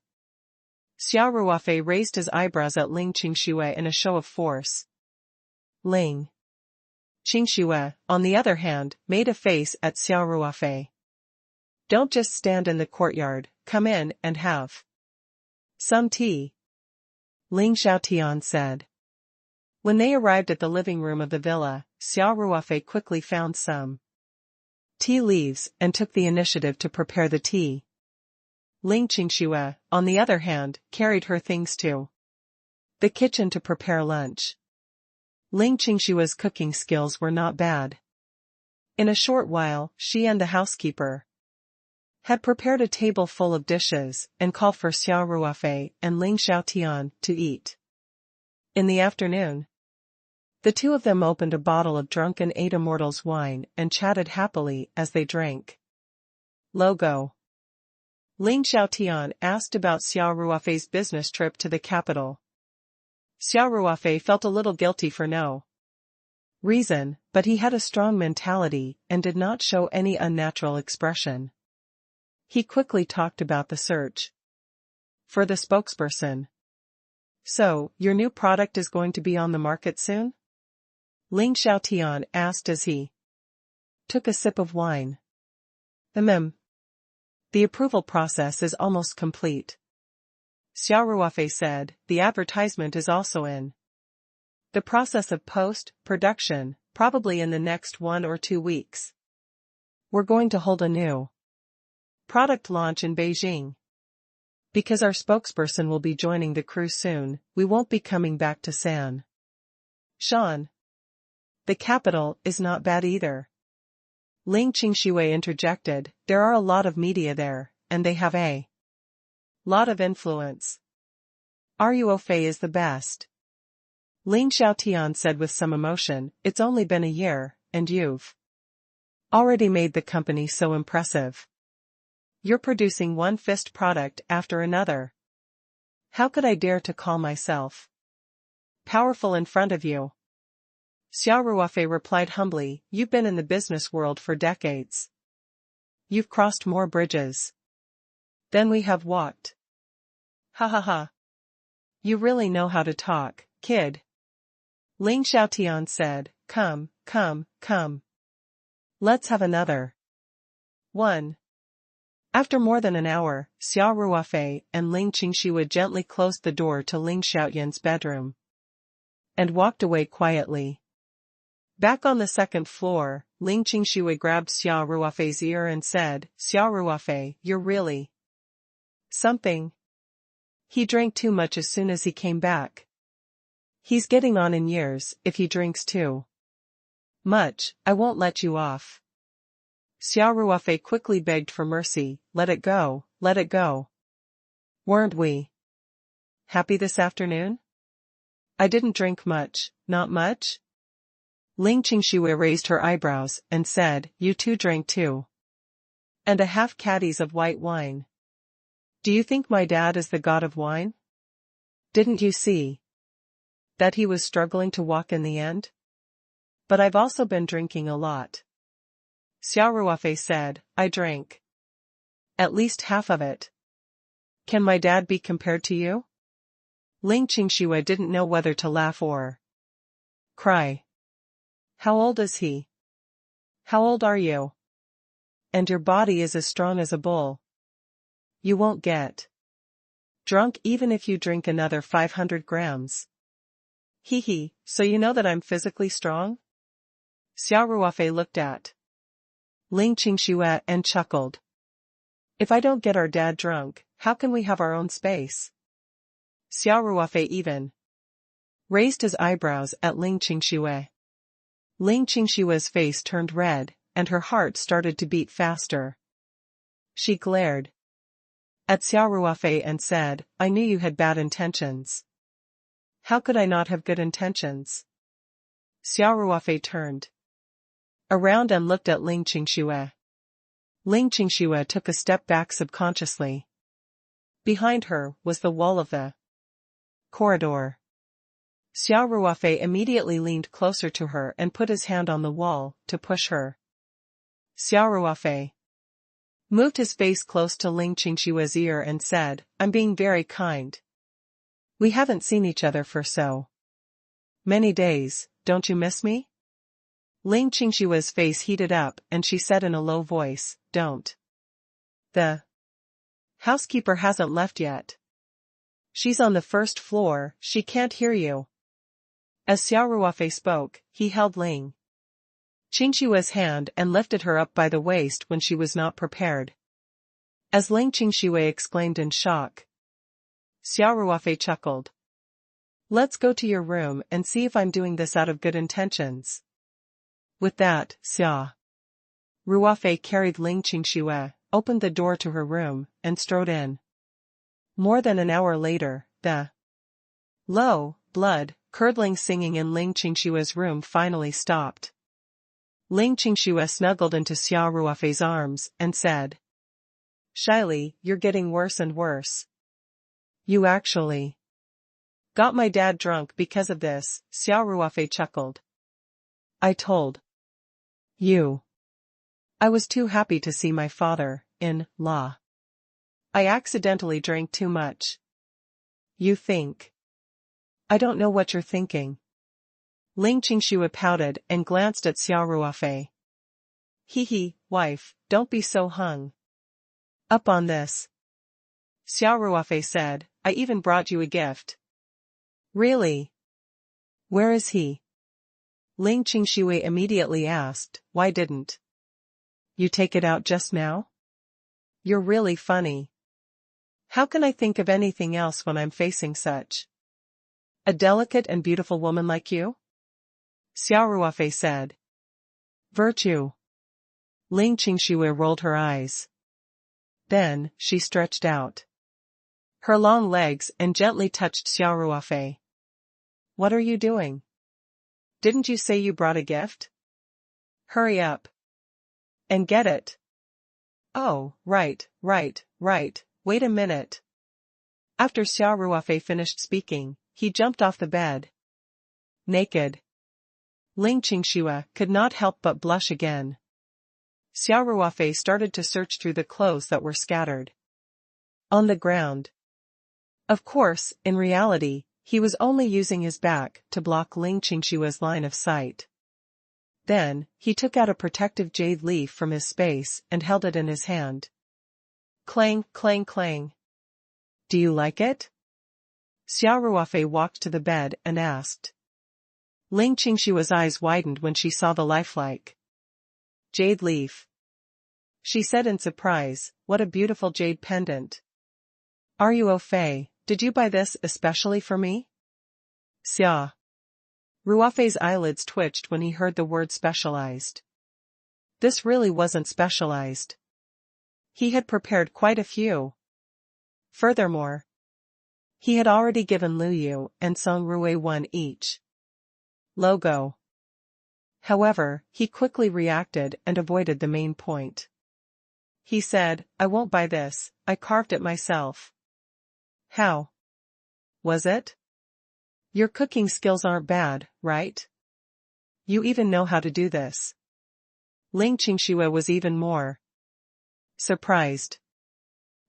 Speaker 1: Xia Ruofei raised his eyebrows at Ling Qingxue in a show of force. Ling Qingxue, on the other hand, made a face at Xia Ruofei. Don't just stand in the courtyard, come in and have some tea. Ling Xiaotian said. When they arrived at the living room of the villa, Xia Ruofei quickly found some tea leaves and took the initiative to prepare the tea. Ling Qingxue, on the other hand, carried her things to the kitchen to prepare lunch. Ling Qingxue's cooking skills were not bad. In a short while, she and the housekeeper had prepared a table full of dishes and called for Xia Ruofei and Ling Xiaotian to eat. In the afternoon, the two of them opened a bottle of drunken 8 Immortals wine and chatted happily as they drank. Logo. Ling Xiaotian asked about Xia Ruofei's business trip to the capital. Xia Ruofei felt a little guilty for no reason, but he had a strong mentality and did not show any unnatural expression. He quickly talked about the search for the spokesperson. So, your new product is going to be on the market soon? Ling Xiaotian asked as he took a sip of wine. The approval process is almost complete. Xia Ruofei said, the advertisement is also in the process of post-production, probably in the next 1 or 2 weeks. We're going to hold a new product launch in Beijing. Because our spokesperson will be joining the crew soon, we won't be coming back to San Shan. The capital is not bad either. Ling Qingshui interjected, there are a lot of media there, and they have a lot of influence. Ruofei is the best. Ling Xiaotian said with some emotion, it's only been a year, and you've already made the company so impressive. You're producing one fist product after another. How could I dare to call myself powerful in front of you? Xia Ruofei replied humbly, you've been in the business world for decades. You've crossed more bridges than we have walked. Ha ha ha. You really know how to talk, kid. Ling Xiaotian said, come. Let's have another one. After more than an hour, Xia Ruofei and Ling Qingshui gently closed the door to Ling Xiaoyan's bedroom and walked away quietly. Back on the second floor, Ling Qingshui grabbed Xia Ruofei's ear and said, Xia Ruofei, you're really something. He drank too much as soon as he came back. He's getting on in years. If he drinks too much, I won't let you off. Xia Ruofei quickly begged for mercy, let it go. Weren't we happy this afternoon? I didn't drink much, not much? Ling Qingshui raised her eyebrows and said, you two drank 2.5 caddies of white wine. Do you think my dad is the god of wine? Didn't you see that he was struggling to walk in the end? But I've also been drinking a lot. Xia Ruofei said, I drank at least half of it. Can my dad be compared to you? Ling Qingshui didn't know whether to laugh or cry. How old is he? How old are you? And your body is as strong as a bull. You won't get drunk even if you drink another 500 grams. Hee, so you know that I'm physically strong? Xia Ruofei looked at Ling Qingshui and chuckled. If I don't get our dad drunk, how can we have our own space? Xia Ruofei even raised his eyebrows at Ling Qingshui. Ling Qingshui's face turned red, and her heart started to beat faster. She glared at Xia Ruofei and said, I knew you had bad intentions. How could I not have good intentions? Xia Ruofei turned around and looked at Ling Qingshui. Ling Qingshui took a step back subconsciously. Behind her was the wall of the corridor. Xia Ruofei immediately leaned closer to her and put his hand on the wall to push her. Xia Ruofei moved his face close to Ling Qingshui's ear and said, I'm being very kind. We haven't seen each other for so many days, don't you miss me? Ling Qingshui's face heated up and she said in a low voice, don't. The housekeeper hasn't left yet. She's on the first floor, she can't hear you. As Xia Ruofei spoke, he held Ling Qingshui's hand and lifted her up by the waist when she was not prepared. As Ling Qingshui exclaimed in shock, Xia Ruofei chuckled. Let's go to your room and see if I'm doing this out of good intentions. With that, Xia Ruofei carried Ling Qingshui, opened the door to her room, and strode in. More than an hour later, the low, blood-curdling singing in Ling Qingshui's room finally stopped. Ling Qingshui snuggled into Xia Ruofei's arms and said, shyly, you're getting worse and worse. You actually got my dad drunk because of this, Xia Ruofei chuckled. I told you. I was too happy to see my father-in-law. I accidentally drank too much. You think. I don't know what you're thinking. Ling Qingxue pouted and glanced at Xia Ruofei. Hee, wife, don't be so hung up on this. Xia Ruofei said, I even brought you a gift. Really? Where is he? Ling Qingxue immediately asked, why didn't you take it out just now? You're really funny. How can I think of anything else when I'm facing such a delicate and beautiful woman like you? Xia Ruofei said. Virtue. Ling Qingxue rolled her eyes. Then, she stretched out her long legs and gently touched Xia Ruofei. What are you doing? Didn't you say you brought a gift? Hurry up and get it. Oh, right, wait a minute. After Xia Ruofei finished speaking, he jumped off the bed. Naked. Ling Qingxue could not help but blush again. Xia Ruofei started to search through the clothes that were scattered on the ground. Of course, in reality, he was only using his back to block Ling Qingxue's line of sight. Then, he took out a protective jade leaf from his space and held it in his hand. Clang, clang, clang. Do you like it? Xia Ruofei walked to the bed and asked. Ling Qingxue's eyes widened when she saw the lifelike jade leaf. She said in surprise, what a beautiful jade pendant. Ruofei, did you buy this especially for me? Xia Ruofei's eyelids twitched when he heard the word specialized. This really wasn't specialized. He had prepared quite a few. Furthermore, he had already given Lu Yu and Song Rui one each. Logo. However, he quickly reacted and avoided the main point. He said, I won't buy this, I carved it myself. How was it? Your cooking skills aren't bad, right? You even know how to do this. Ling Qingxue was even more surprised.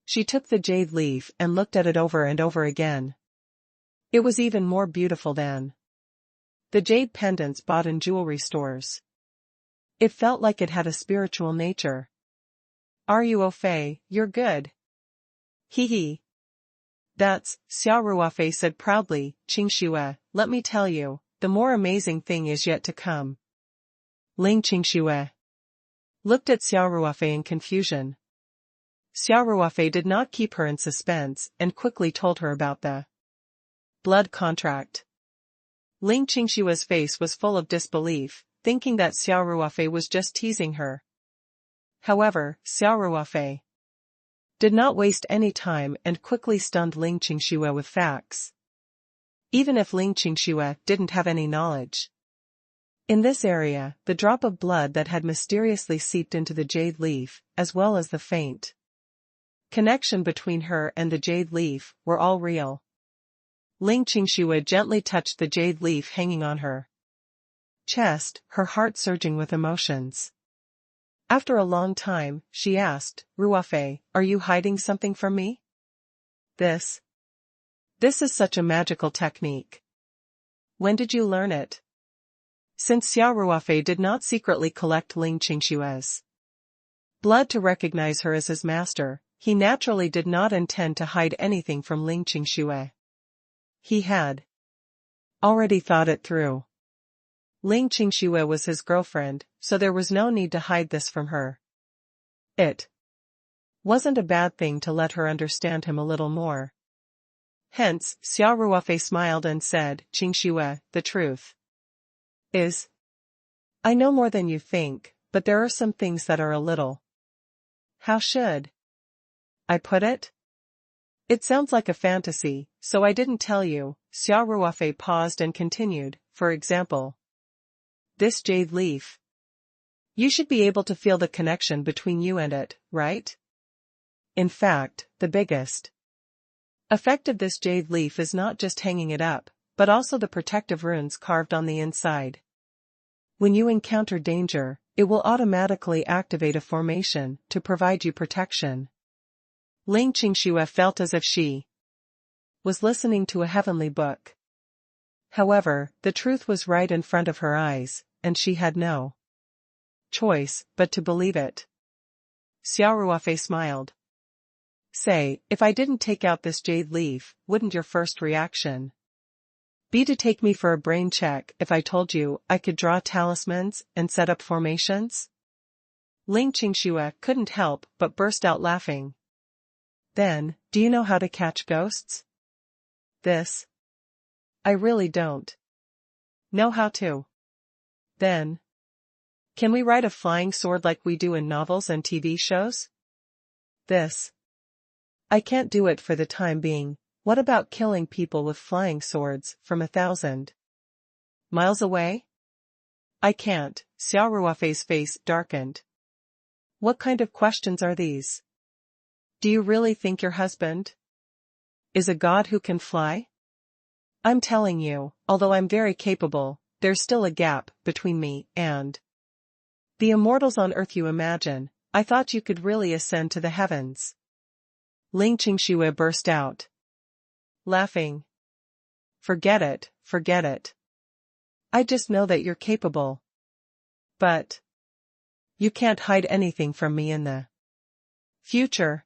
Speaker 1: She took the jade leaf and looked at it over and over again. It was even more beautiful than the jade pendants bought in jewelry stores. It felt like it had a spiritual nature. Ruofei, you're good. Hee. That's, Xia Ruofei said proudly, Qingxue, let me tell you, the more amazing thing is yet to come. Ling Qingxue looked at Xia Ruofei in confusion. Xia Ruofei did not keep her in suspense and quickly told her about the blood contract. Ling Qingxue's face was full of disbelief, thinking that Xia Ruofei was just teasing her. However, Xia Ruofei did not waste any time and quickly stunned Ling Qingxue with facts. Even if Ling Qingxue didn't have any knowledge in this area, the drop of blood that had mysteriously seeped into the jade leaf, as well as the faint connection between her and the jade leaf, were all real. Ling Qingxue gently touched the jade leaf hanging on her chest, her heart surging with emotions. After a long time, she asked, Ruofei, are you hiding something from me? This is such a magical technique. When did you learn it? Since Xia Ruofei did not secretly collect Ling Qingxue's blood to recognize her as his master, he naturally did not intend to hide anything from Ling Qingxue. He had already thought it through. Ling Qingxue was his girlfriend, so there was no need to hide this from her. It wasn't a bad thing to let her understand him a little more. Hence, Xia Ruofei smiled and said, Qingxue, the truth is, I know more than you think, but there are some things that are a little. How should I put it? It sounds like a fantasy, so I didn't tell you. Xia Ruofei paused and continued, for example, this jade leaf. You should be able to feel the connection between you and it, right? In fact, the biggest effect of this jade leaf is not just hanging it up, but also the protective runes carved on the inside. When you encounter danger, it will automatically activate a formation to provide you protection. Ling Qingxue felt as if she was listening to a heavenly book. However, the truth was right in front of her eyes, and she had no choice but to believe it. Xia Ruofei smiled. Say, if I didn't take out this jade leaf, wouldn't your first reaction be to take me for a brain check if I told you I could draw talismans and set up formations? Ling Qingxue couldn't help but burst out laughing. Then, do you know how to catch ghosts? This? I really don't know how to. Then, can we ride a flying sword like we do in novels and TV shows? This? I can't do it for the time being. What about killing people with flying swords from 1,000 miles away? I can't. Xia Ruofei's face darkened. What kind of questions are these? Do you really think your husband is a god who can fly? I'm telling you, although I'm very capable, there's still a gap between me and the immortals on earth you imagine. I thought you could really ascend to the heavens. Ling Qingxue burst out, laughing. Forget it, forget it. I just know that you're capable. But you can't hide anything from me in the future.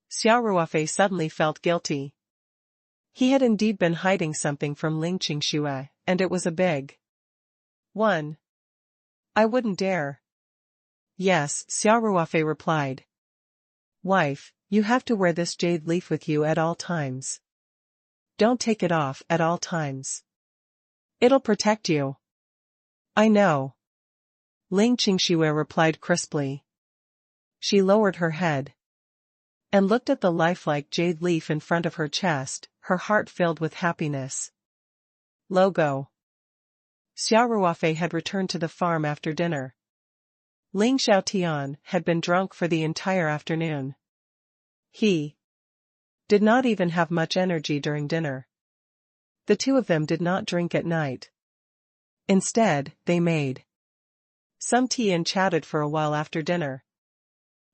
Speaker 1: Xia Ruofei suddenly felt guilty. He had indeed been hiding something from Ling Qingxue, and it was a big one. I wouldn't dare. Yes, Xia Ruofei replied. Wife, you have to wear this jade leaf with you at all times. Don't take it off at all times. It'll protect you. I know. Ling Qingxue replied crisply. She lowered her head and looked at the lifelike jade leaf in front of her chest, her heart filled with happiness. Logo. Xia Ruofei had returned to the farm after dinner. Ling Xiaotian had been drunk for the entire afternoon. He did not even have much energy during dinner. The two of them did not drink at night. Instead, they made some tea and chatted for a while after dinner.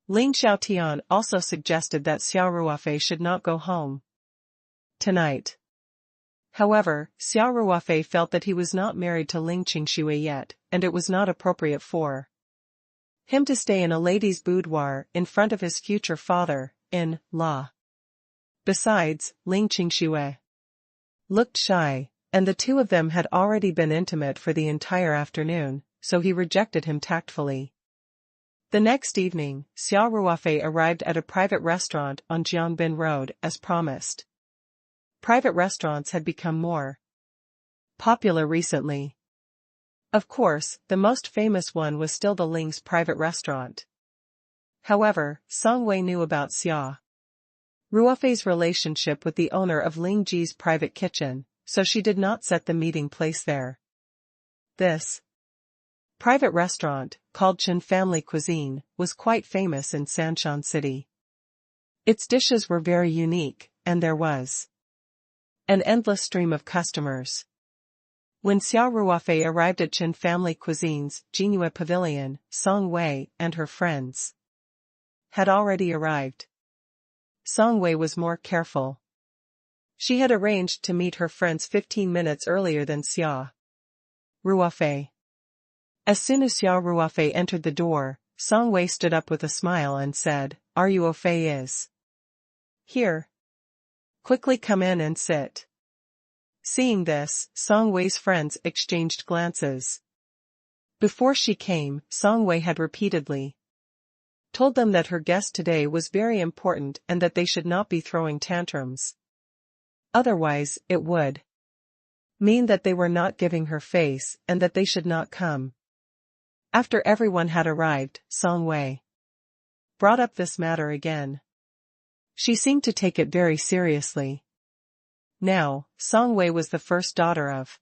Speaker 1: Ling Xiaotian also suggested that Xia Ruofei should not go home tonight. However, Xia Ruofei felt that he was not married to Ling Qingxue yet, and it was not appropriate for him to stay in a lady's boudoir in front of his future father-in-law. Besides, Ling Qingxue looked shy, and the two of them had already been intimate for the entire afternoon, so he rejected him tactfully. The next evening, Xia Ruofei arrived at a private restaurant on Jiangbin Road as promised. Private restaurants had become more popular recently. Of course, the most famous one was still the Ling's private restaurant. However, Song Wei knew about Xia Ruofei's relationship with the owner of Ling Ji's private kitchen, so she did not set the meeting place there. This private restaurant, called Chen Family Cuisine, was quite famous in Sanshan City. Its dishes were very unique, and there was an endless stream of customers. When Xia Ruofei arrived at Chen Family Cuisine's Jingyue Pavilion, Song Wei and her friends had already arrived. Song Wei was more careful. She had arranged to meet her friends 15 minutes earlier than Xia Ruofei. As soon as Xia Ruofei entered the door, Song Wei stood up with a smile and said, "Are you Ruofei is here? Quickly come in and sit." Seeing this, Song Wei's friends exchanged glances. Before she came, Song Wei had repeatedly told them that her guest today was very important and that they should not be throwing tantrums. Otherwise, it would mean that they were not giving her face and that they should not come. After everyone had arrived, Song Wei brought up this matter again. She seemed to take it very seriously. Now, Song Wei was the first daughter of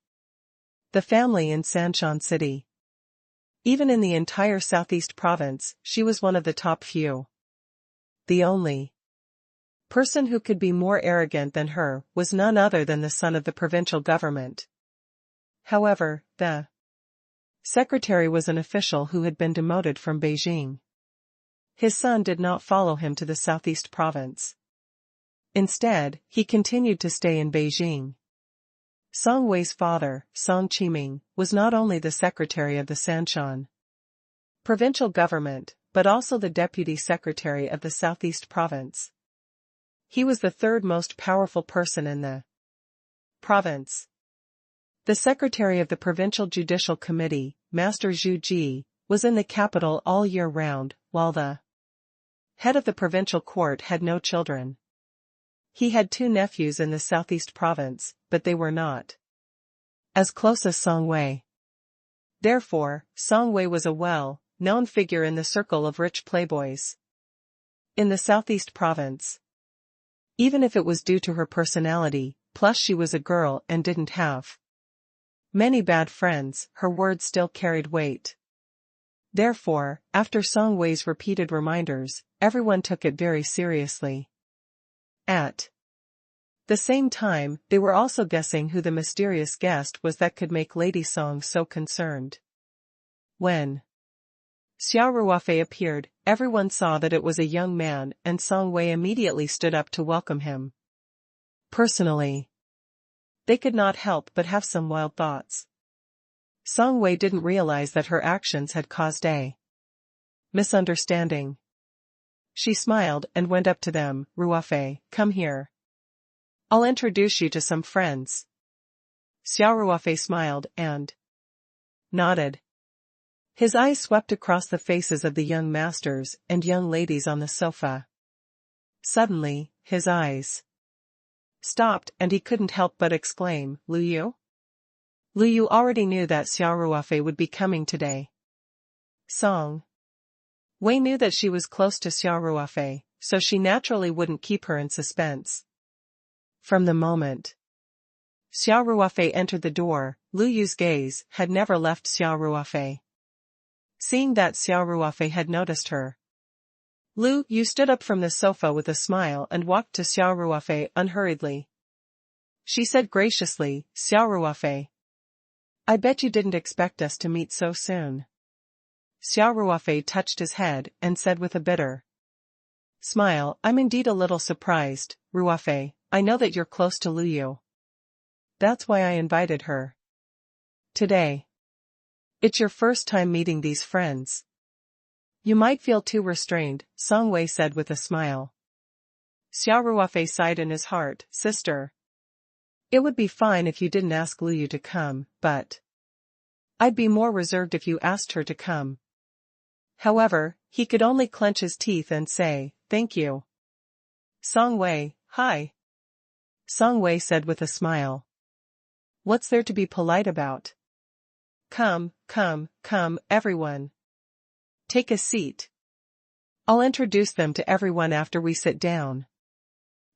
Speaker 1: the family in Sanshan City. Even in the entire southeast province, she was one of the top few. The only person who could be more arrogant than her was none other than the son of the provincial government. However, the secretary was an official who had been demoted from Beijing. His son did not follow him to the southeast province. Instead, he continued to stay in Beijing. Song Wei's father, Song Qiming, was not only the secretary of the Sanshan provincial government, but also the deputy secretary of the Southeast province. He was the third most powerful person in the province. The secretary of the provincial judicial committee, Master Zhu Ji, was in the capital all year round, while the head of the provincial court had no children. He had 2 nephews in the Southeast province, but they were not as close as Song Wei. Therefore, Song Wei was a well-known figure in the circle of rich playboys in the Southeast province. Even if it was due to her personality, plus she was a girl and didn't have many bad friends, her words still carried weight. Therefore, after Song Wei's repeated reminders, everyone took it very seriously. At the same time, they were also guessing who the mysterious guest was that could make Lady Song so concerned. When Xia Ruofei appeared, everyone saw that it was a young man, and Song Wei immediately stood up to welcome him. Personally, they could not help but have some wild thoughts. Song Wei didn't realize that her actions had caused a misunderstanding. She smiled and went up to them. Ruofei, come here. I'll introduce you to some friends. Xia Ruofei smiled and nodded. His eyes swept across the faces of the young masters and young ladies on the sofa. Suddenly, his eyes stopped and he couldn't help but exclaim, Lu Yu? Lu Yu already knew that Xia Ruofei would be coming today. Song Wei knew that she was close to Xia Ruofei, so she naturally wouldn't keep her in suspense. From the moment Xia Ruofei entered the door, Lu Yu's gaze had never left Xia Ruofei. Seeing that Xia Ruofei had noticed her, Lu Yu stood up from the sofa with a smile and walked to Xia Ruofei unhurriedly. She said graciously, Xia Ruofei, I bet you didn't expect us to meet so soon. Xia Ruofei touched his head and said with a bitter smile, I'm indeed a little surprised, Ruofei, I know that you're close to Lu Yu. That's why I invited her today. It's your first time meeting these friends. You might feel too restrained, Song Wei said with a smile. Xia Ruofei sighed in his heart, sister. It would be fine if you didn't ask Lu Yu to come, but I'd be more reserved if you asked her to come. However, he could only clench his teeth and say, thank you. Song Wei, hi. Song Wei said with a smile. What's there to be polite about? Come, everyone. Take a seat. I'll introduce them to everyone after we sit down.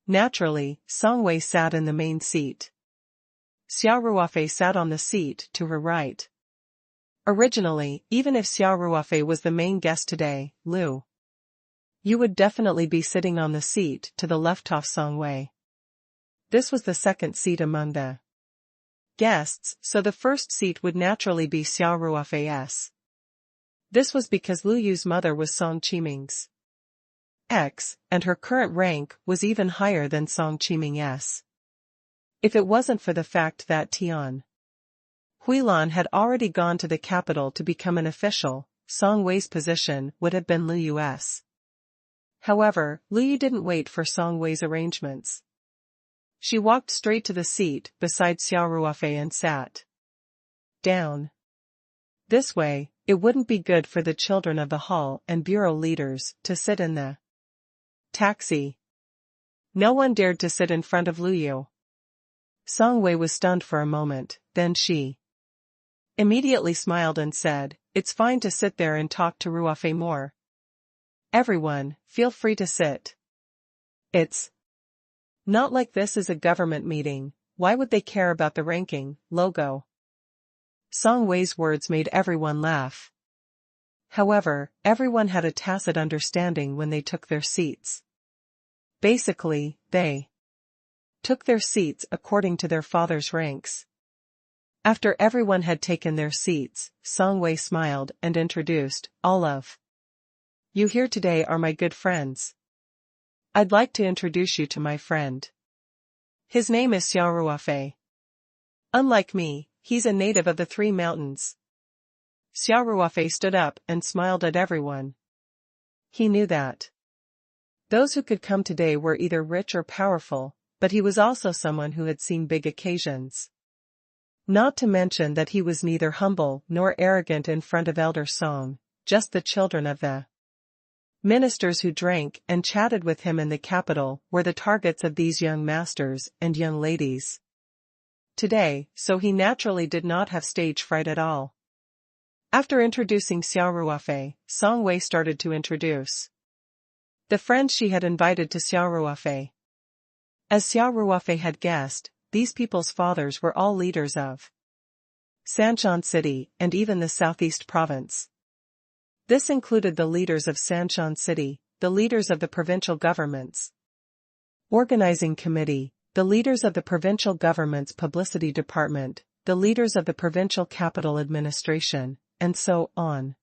Speaker 1: Naturally, Song Wei sat in the main seat. Xia Ruofei sat on the seat to her right. Originally, even if Xia Ruofei was the main guest today, Lu Yu would definitely be sitting on the seat to the left of Song Wei. This was the second seat among the guests, so the first seat would naturally be Xia Ruofei's. This was because Lu Yu's mother was Song Qiming's ex, and her current rank was even higher than Song Qiming's. If it wasn't for the fact that Tian Huilan had already gone to the capital to become an official, Song Wei's position would have been Lu Yu's. However, Lu Yu didn't wait for Song Wei's arrangements. She walked straight to the seat beside Xia Ruofei and sat down. This way, it wouldn't be good for the children of the hall and bureau leaders to sit in the taxi. No one dared to sit in front of Lu Yu. Song Wei was stunned for a moment, then she immediately smiled and said, it's fine to sit there and talk to Ruofei more. Everyone, feel free to sit. It's not like this is a government meeting, why would they care about the ranking, logo? Song Wei's words made everyone laugh. However, everyone had a tacit understanding when they took their seats. Basically, they took their seats according to their father's ranks. After everyone had taken their seats, Song Wei smiled and introduced, all of you here today are my good friends. I'd like to introduce you to my friend. His name is Xia Ruofei. Unlike me, he's a native of the Three Mountains. Xia Ruofei stood up and smiled at everyone. He knew that those who could come today were either rich or powerful, but he was also someone who had seen big occasions. Not to mention that he was neither humble nor arrogant in front of Elder Song, just the children of the ministers who drank and chatted with him in the capital were the targets of these young masters and young ladies today, so he naturally did not have stage fright at all. After introducing Xia Ruofei, Song Wei started to introduce the friends she had invited to Xia Ruofei. As Xia Ruofei had guessed, these people's fathers were all leaders of Sanshan City and even the Southeast Province. This included the leaders of Sanshan City, the leaders of the provincial governments organizing committee, the leaders of the provincial government's publicity department, the leaders of the provincial capital administration, and so on.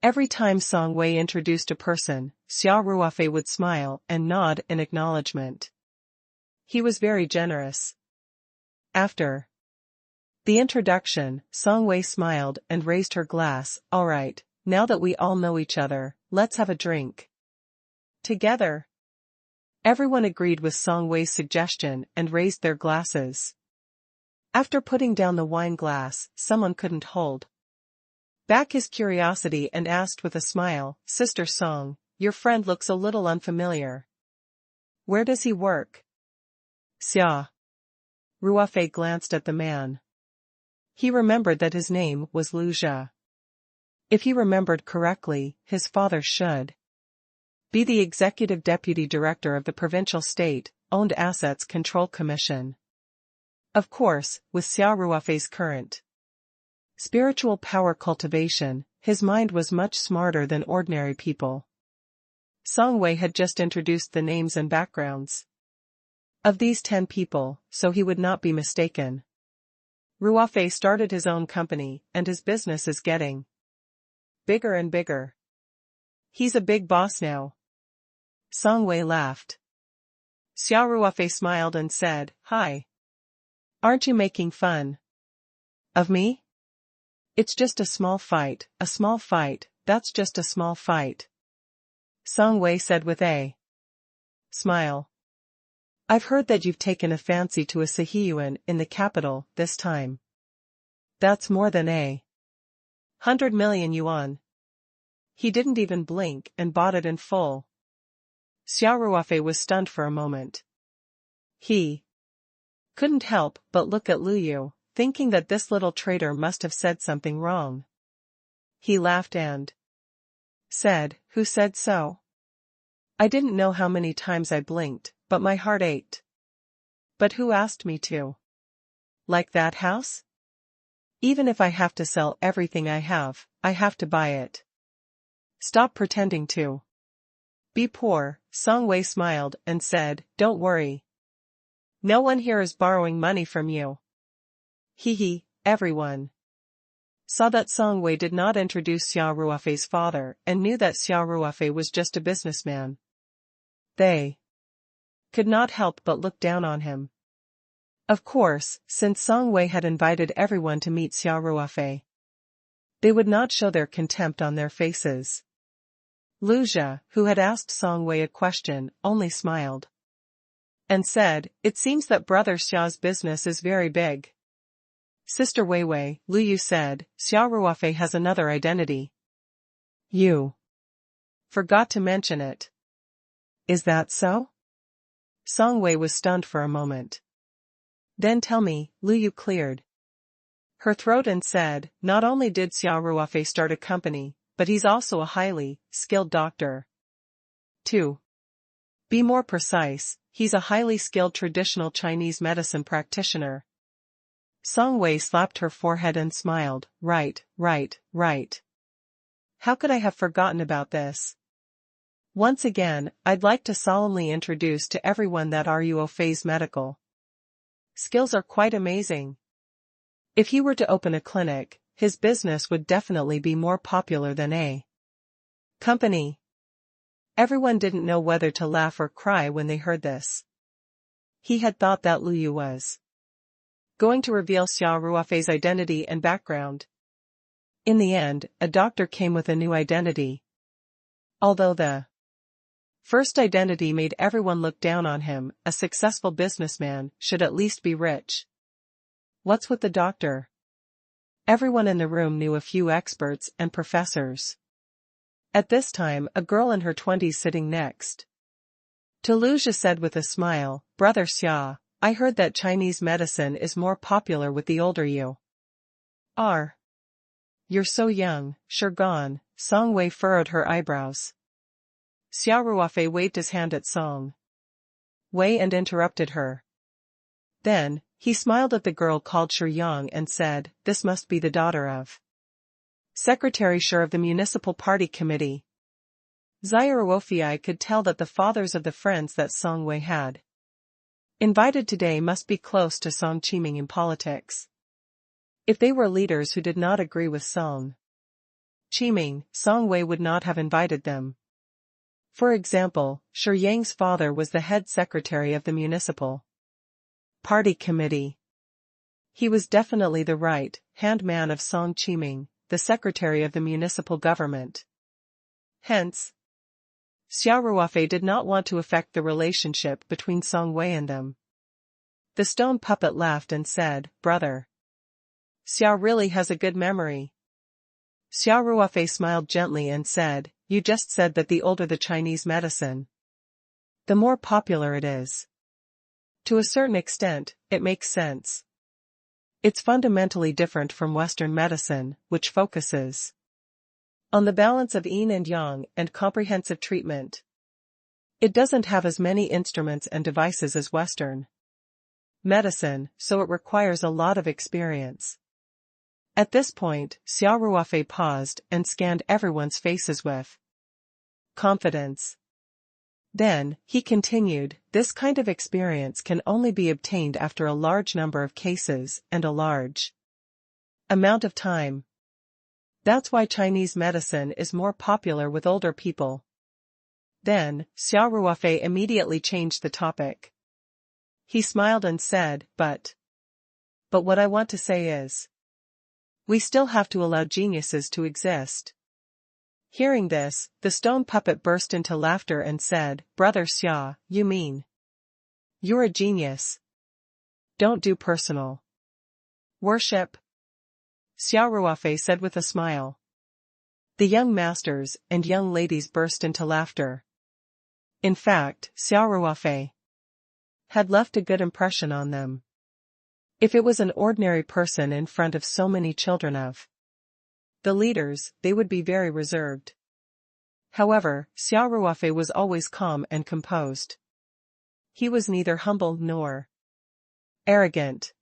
Speaker 1: Every time Song Wei introduced a person, Xia Ruofei would smile and nod in acknowledgement. He was very generous. After the introduction, Song Wei smiled and raised her glass. All right, now that we all know each other, let's have a drink together. Everyone agreed with Song Wei's suggestion and raised their glasses. After putting down the wine glass, someone couldn't hold back his curiosity and asked with a smile, Sister Song, your friend looks a little unfamiliar. Where does he work? Xia Ruofei glanced at the man. He remembered that his name was Lu Jia. If he remembered correctly, his father should be the executive deputy director of the Provincial State-Owned Assets Control Commission. Of course, with Xia Ruofei's current spiritual power cultivation, his mind was much smarter than ordinary people. Song Wei had just introduced the names and backgrounds of these 10 people, so he would not be mistaken. Ruofei started his own company, and his business is getting bigger and bigger. He's a big boss now. Song Wei laughed. Xia Ruofei smiled and said, Hi. Aren't you making fun of me? It's just a small fight, that's just a small fight. Song Wei said with a smile. I've heard that you've taken a fancy to a Sihiyuan in the capital this time. That's more than 100 million yuan. He didn't even blink and bought it in full. Xia Ruofei was stunned for a moment. He couldn't help but look at Lu Yu, thinking that this little traitor must have said something wrong. He laughed and said, Who said so? I didn't know how many times I blinked, but my heart ached. But who asked me to? Like that house? Even if I have to sell everything I have to buy it. Stop pretending to be poor. Song Wei smiled and said, Don't worry. No one here is borrowing money from you. Hee, everyone saw that Song Wei did not introduce Xia Ruofei's father and knew that Xia Ruofei was just a businessman. They could not help but look down on him. Of course, since Song Wei had invited everyone to meet Xia Ruofei, they would not show their contempt on their faces. Lu Jia, who had asked Song Wei a question, only smiled and said, It seems that Brother Xia's business is very big. Sister Weiwei, Lu Yu said, Xia Ruofei has another identity. You forgot to mention it. Is that so? Song Wei was stunned for a moment. Then tell me, Lu Yu cleared her throat and said, Not only did Xia Ruofei start a company, but he's also a highly skilled doctor. 2. Be more precise, he's a highly skilled traditional Chinese medicine practitioner. Song Wei slapped her forehead and smiled, Right. How could I have forgotten about this? Once again, I'd like to solemnly introduce to everyone that Ruofei's medical skills are quite amazing. If he were to open a clinic, his business would definitely be more popular than a company. Everyone didn't know whether to laugh or cry when they heard this. He had thought that Lu Yu was going to reveal Xia Ruofei's identity and background. In the end, a doctor came with a new identity. Although the first identity made everyone look down on him, a successful businessman should at least be rich. What's with the doctor? Everyone in the room knew a few experts and professors. At this time, a girl in her 20s sitting next to Lucia said with a smile, "Brother Xia, I heard that Chinese medicine is more popular with the older you are. You're so young, sure gone." Song Wei furrowed her eyebrows. Xia Ruofei waved his hand at Song Wei and interrupted her. Then, he smiled at the girl called Shi Yang and said, "This must be the daughter of Secretary Shi of the Municipal Party Committee." Xia Ruofei could tell that the fathers of the friends that Song Wei had invited today must be close to Song Qiming in politics. If they were leaders who did not agree with Song Qiming, Song Wei would not have invited them. For example, Shi Yang's father was the head secretary of the Municipal Party Committee. He was definitely the right-hand man of Song Qiming, the secretary of the municipal government. Hence, Xia Ruofei did not want to affect the relationship between Song Wei and them. The stone puppet laughed and said, "Brother Xia really has a good memory." Xia Ruofei smiled gently and said, "You just said that the older the Chinese medicine, the more popular it is. To a certain extent, it makes sense. It's fundamentally different from Western medicine, which focuses on the balance of yin and yang and comprehensive treatment. It doesn't have as many instruments and devices as Western medicine, so it requires a lot of experience." At this point, Xia Ruofei paused and scanned everyone's faces with confidence. Then, he continued, "This kind of experience can only be obtained after a large number of cases and a large amount of time. That's why Chinese medicine is more popular with older people." Then, Xia Ruofei immediately changed the topic. He smiled and said, But what I want to say is, we still have to allow geniuses to exist." Hearing this, the stone puppet burst into laughter and said, "Brother Xia, you mean you're a genius? Don't do personal worship." Xia Ruofei said with a smile. The young masters and young ladies burst into laughter. In fact, Xia Ruofei had left a good impression on them. If it was an ordinary person in front of so many children of the leaders, they would be very reserved. However, Xia Ruofei was always calm and composed. He was neither humble nor arrogant.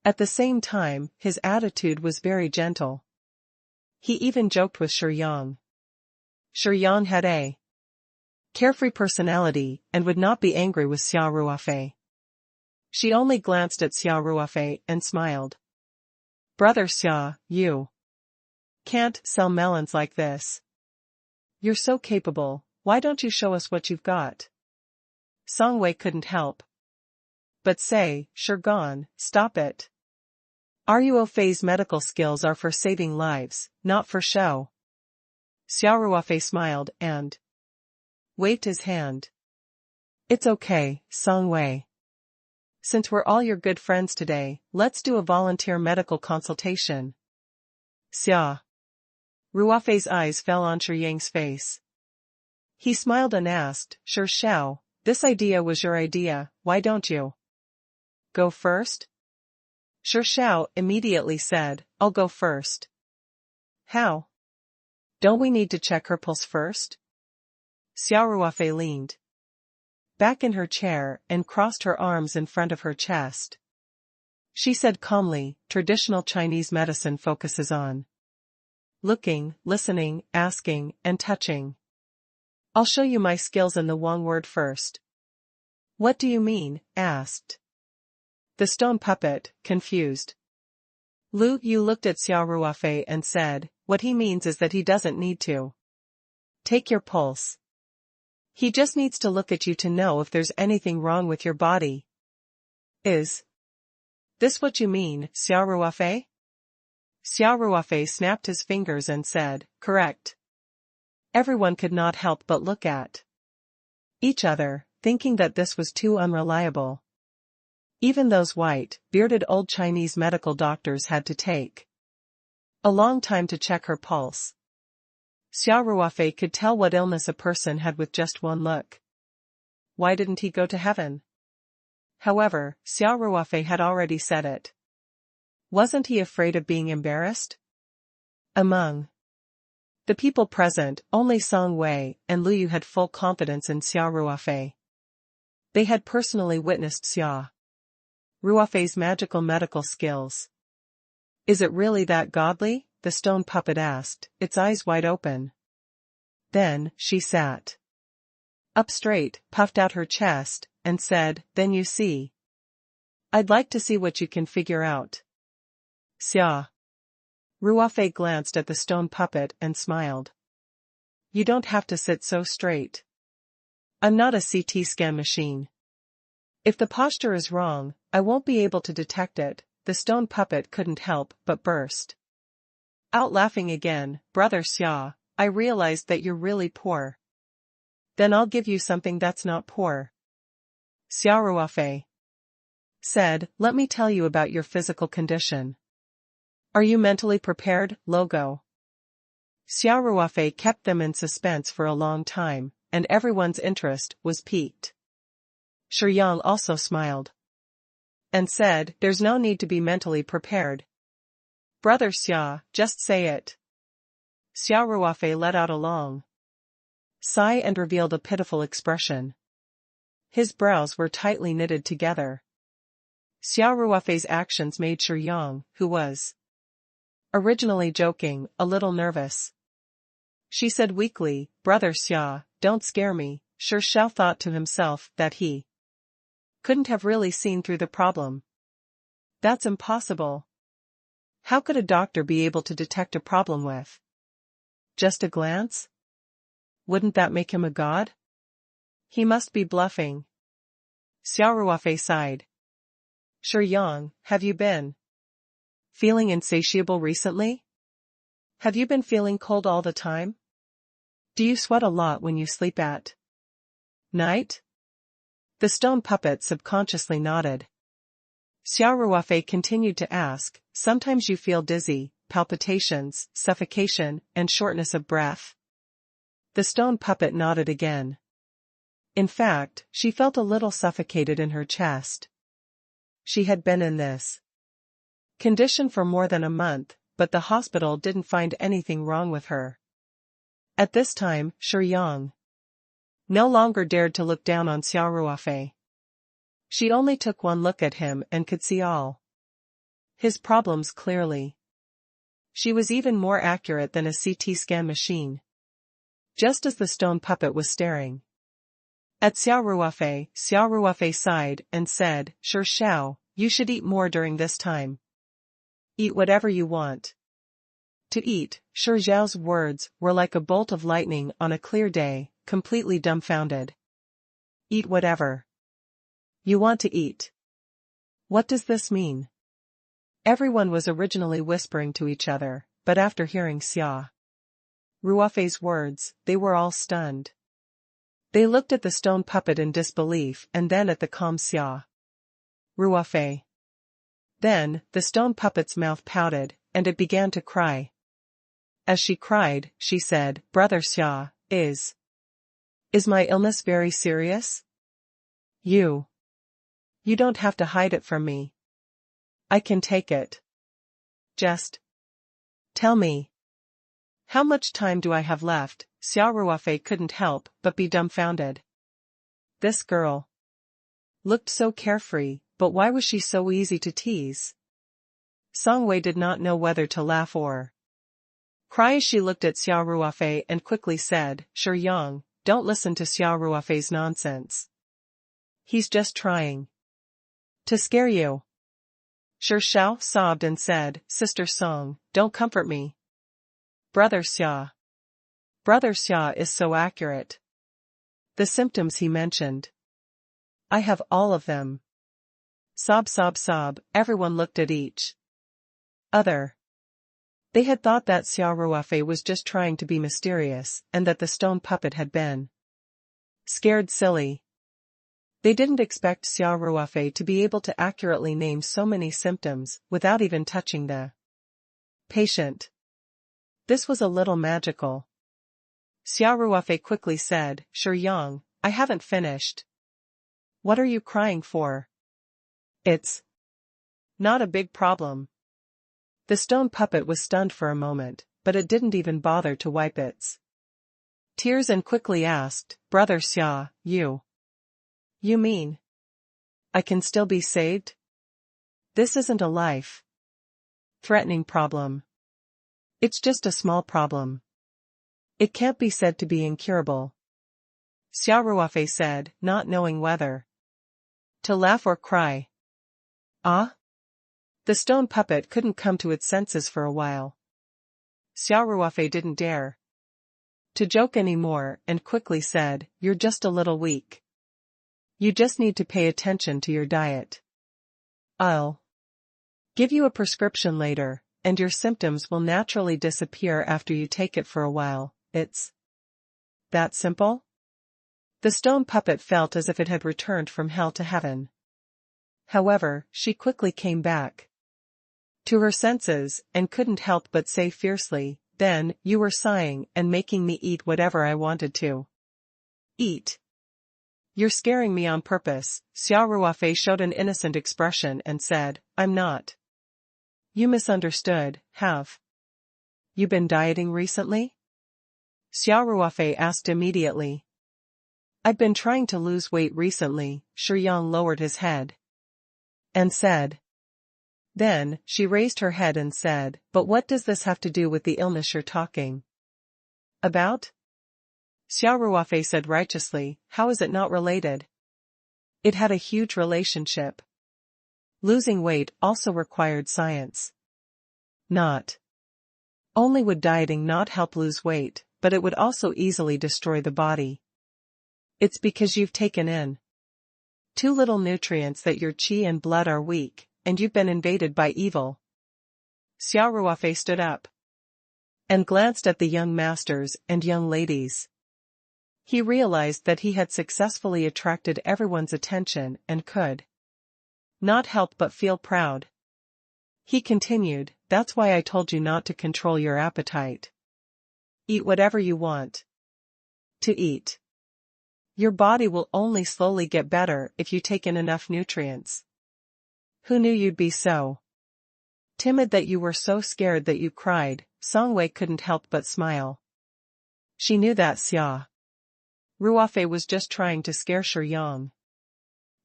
Speaker 1: At the same time, his attitude was very gentle. He even joked with Shi Yang. Shi Yang had a carefree personality and would not be angry with Xia Ruofei. She only glanced at Xia Ruofei and smiled. "Brother Xia, you can't sell melons like this. You're so capable, why don't you show us what you've got?" Song Wei couldn't help but say, "Sure gone, stop it. Ruofei's medical skills are for saving lives, not for show." Xia Ruofei smiled and waved his hand. "It's okay, Song Wei. Since we're all your good friends today, let's do a volunteer medical consultation." Xia Ruofei's eyes fell on Shi Yang's face. He smiled and asked, "Sure Shao, this idea was your idea, why don't you go first?" Shi Shao immediately said, "I'll go first." "How? Don't we need to check her pulse first?" Xia Ruofei leaned back in her chair and crossed her arms in front of her chest. She said calmly, "Traditional Chinese medicine focuses on looking, listening, asking, and touching. I'll show you my skills in the Wang word first." "What do you mean?" asked the stone puppet, confused. Lu Yu looked at Xia Ruofei and said, "What he means is that he doesn't need to take your pulse. He just needs to look at you to know if there's anything wrong with your body." "Is This what you mean, Xia Ruofei? Xia Ruofei snapped his fingers and said, correct. Everyone could not help but look at each other, thinking that this was too unreliable. Even those white, bearded old Chinese medical doctors had to take a long time to check her pulse. Xia Ruofei could tell what illness a person had with just one look. Why didn't he go to heaven? However, Xia Ruofei had already said it. Wasn't he afraid of being embarrassed? Among the people present, only Song Wei and Lu Yu had full confidence in Xia Ruofei. They had personally witnessed Xia Ruofei's magical medical skills. Is it really that godly? The stone puppet asked, its eyes wide open. Then, she sat up straight, puffed out her chest, and said, then you see. I'd like to see what you can figure out. Xia Ruofei glanced at the stone puppet and smiled. You don't have to sit so straight. I'm not a CT scan machine. If the posture is wrong, I won't be able to detect it. The stone puppet couldn't help but burst out laughing again. Brother Xia, I realized that you're really poor. Then I'll give you something that's not poor. Xia Ruofei said, let me tell you about your physical condition. Are you mentally prepared, Logo? Xia Ruofei kept them in suspense for a long time, and everyone's interest was piqued. Shi Yang also smiled and said, there's no need to be mentally prepared. Brother Xia, just say it. Xia Ruofei let out a long sigh and revealed a pitiful expression. His brows were tightly knitted together. Xia Ruofei's actions made Shi Yang, who was originally joking, a little nervous. She said weakly, Brother Xia, don't scare me. Shi Xiao thought to himself that he couldn't have really seen through the problem. That's impossible. How could a doctor be able to detect a problem with just a glance? Wouldn't that make him a god? He must be bluffing. Xia Ruofei sighed. Shi Yang, have you been feeling insatiable recently? Have you been feeling cold all the time? Do you sweat a lot when you sleep at night? The stone puppet subconsciously nodded. Xia Ruofei continued to ask, sometimes you feel dizzy, palpitations, suffocation, and shortness of breath. The stone puppet nodded again. In fact, she felt a little suffocated in her chest. She had been in this condition for more than a month, but the hospital didn't find anything wrong with her. At this time, Shi Yang no longer dared to look down on Xia Ruofei. She only took one look at him and could see all his problems clearly. She was even more accurate than a CT scan machine. Just as the stone puppet was staring at Xia Ruofei sighed and said, Shi Xiao, you should eat more during this time. Eat whatever you want to eat. Shi Xiao's words were like a bolt of lightning on a clear day, completely dumbfounded. Eat whatever you want to eat. What does this mean? Everyone was originally whispering to each other, but after hearing Xia Ruofei's words, they were all stunned. They looked at the stone puppet in disbelief and then at the calm Xia Ruofei. Then, the stone puppet's mouth pouted, and it began to cry. As she cried, she said, Brother Xia, is my illness very serious? You don't have to hide it from me. I can take it. Just tell me. How much time do I have left? Xia Ruofei couldn't help but be dumbfounded. This girl looked so carefree, but why was she so easy to tease? Song Wei did not know whether to laugh or cry as she looked at Xia Ruofei and quickly said, Shi Yang, don't listen to Xia Ruofei's nonsense. He's just trying to scare you. Shi Xiao sobbed and said, Sister Song, don't comfort me. Brother Xia is so accurate. The symptoms he mentioned. I have all of them. Sob, sob, sob, everyone looked at each other. They had thought that Xia Ruofei was just trying to be mysterious, and that the stone puppet had been scared silly. They didn't expect Xia Ruofei to be able to accurately name so many symptoms without even touching the patient. This was a little magical. Xia Ruofei quickly said, "Sure Yang, I haven't finished. What are you crying for? It's not a big problem." The stone puppet was stunned for a moment, but it didn't even bother to wipe its tears and quickly asked, "Brother Xia, you mean I can still be saved? This isn't a life-threatening problem. It's just a small problem. It can't be said to be incurable." Xia Ruofei said, not knowing whether to laugh or cry. Ah? The stone puppet couldn't come to its senses for a while. Xia Ruofei didn't dare to joke anymore and quickly said, "You're just a little weak. You just need to pay attention to your diet. I'll give you a prescription later, and your symptoms will naturally disappear after you take it for a while. It's that simple." The stone puppet felt as if it had returned from hell to heaven. However, she quickly came back to her senses and couldn't help but say fiercely, "Then, you were sighing and making me eat whatever I wanted to eat. You're scaring me on purpose." Xia Ruofei showed an innocent expression and said, "I'm not." "You misunderstood, have you been dieting recently?" Xia Ruofei asked immediately. "I've been trying to lose weight recently." Shi Yang lowered his head and said. Then, she raised her head and said, "But what does this have to do with the illness you're talking about?" Xia Ruofei said righteously, "How is it not related? It had a huge relationship. Losing weight also required science. Not only would dieting not help lose weight, but it would also easily destroy the body. It's because you've taken in too little nutrients that your qi and blood are weak, and you've been invaded by evil." Xia Ruofei stood up and glanced at the young masters and young ladies. He realized that he had successfully attracted everyone's attention and could not help but feel proud. He continued, "That's why I told you not to control your appetite. Eat whatever you want to eat. Your body will only slowly get better if you take in enough nutrients. Who knew you'd be so timid that you were so scared that you cried?" Songwei couldn't help but smile. She knew that Xia Ruofei was just trying to scare Shi Yang.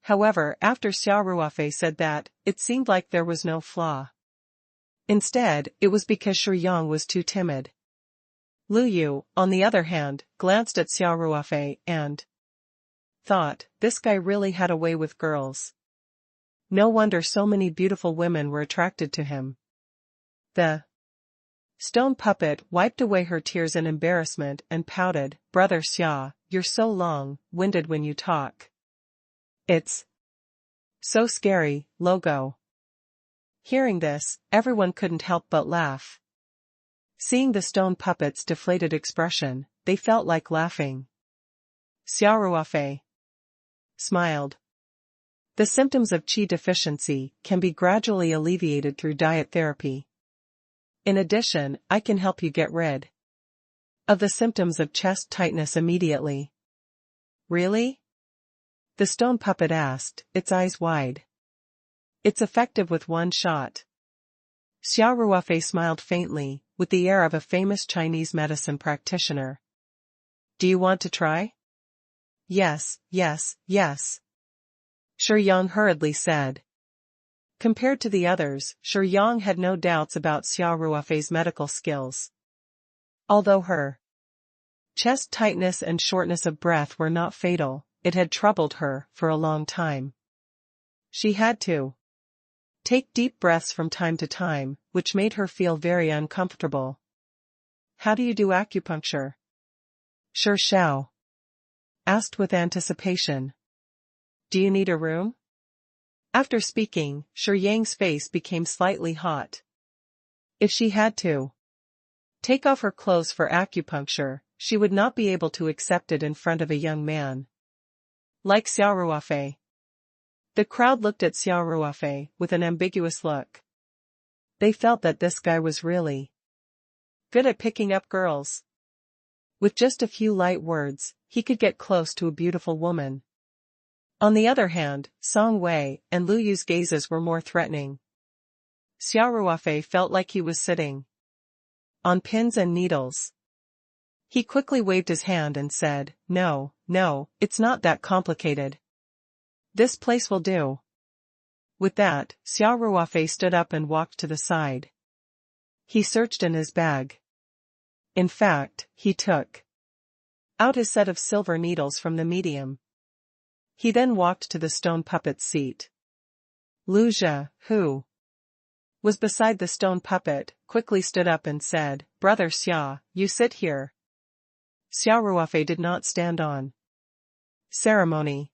Speaker 1: However, after Xia Ruofei said that, it seemed like there was no flaw. Instead, it was because Shi Yang was too timid. Lu Yu, on the other hand, glanced at Xia Ruofei and thought, "This guy really had a way with girls. No wonder so many beautiful women were attracted to him." The stone puppet wiped away her tears in embarrassment and pouted, "Brother Xia, you're so long-winded when you talk. It's so scary, logo." Hearing this, everyone couldn't help but laugh. Seeing the stone puppet's deflated expression, they felt like laughing. Xia Ruofei smiled. The symptoms of qi deficiency can be gradually alleviated through diet therapy. In addition, I can help you get rid of the symptoms of chest tightness immediately. Really? The stone puppet asked, its eyes wide. It's effective with one shot. Xia Ruofei smiled faintly, with the air of a famous Chinese medicine practitioner. Do you want to try? Yes, yes, yes. Shi Yang hurriedly said. Compared to the others, Shi Yang had no doubts about Xia Ruofei's medical skills. Although her chest tightness and shortness of breath were not fatal, it had troubled her for a long time. She had to take deep breaths from time to time, which made her feel very uncomfortable. How do you do acupuncture? Shi Shao asked with anticipation. Do you need a room? After speaking, Shi Yang's face became slightly hot. If she had to take off her clothes for acupuncture, she would not be able to accept it in front of a young man like Xia Ruofei. The crowd looked at Xia Ruofei with an ambiguous look. They felt that this guy was really good at picking up girls. With just a few light words, he could get close to a beautiful woman. On the other hand, Song Wei and Lu Yu's gazes were more threatening. Xia Ruofei felt like he was sitting on pins and needles. He quickly waved his hand and said, "No, it's not that complicated. This place will do." With that, Xia Ruofei stood up and walked to the side. He searched in his bag. In fact, he took out his set of silver needles from the medium. He then walked to the stone puppet's seat. Lu Jia, who was beside the stone puppet, quickly stood up and said, "Brother Xia, you sit here." Xia Ruofei did not stand on ceremony.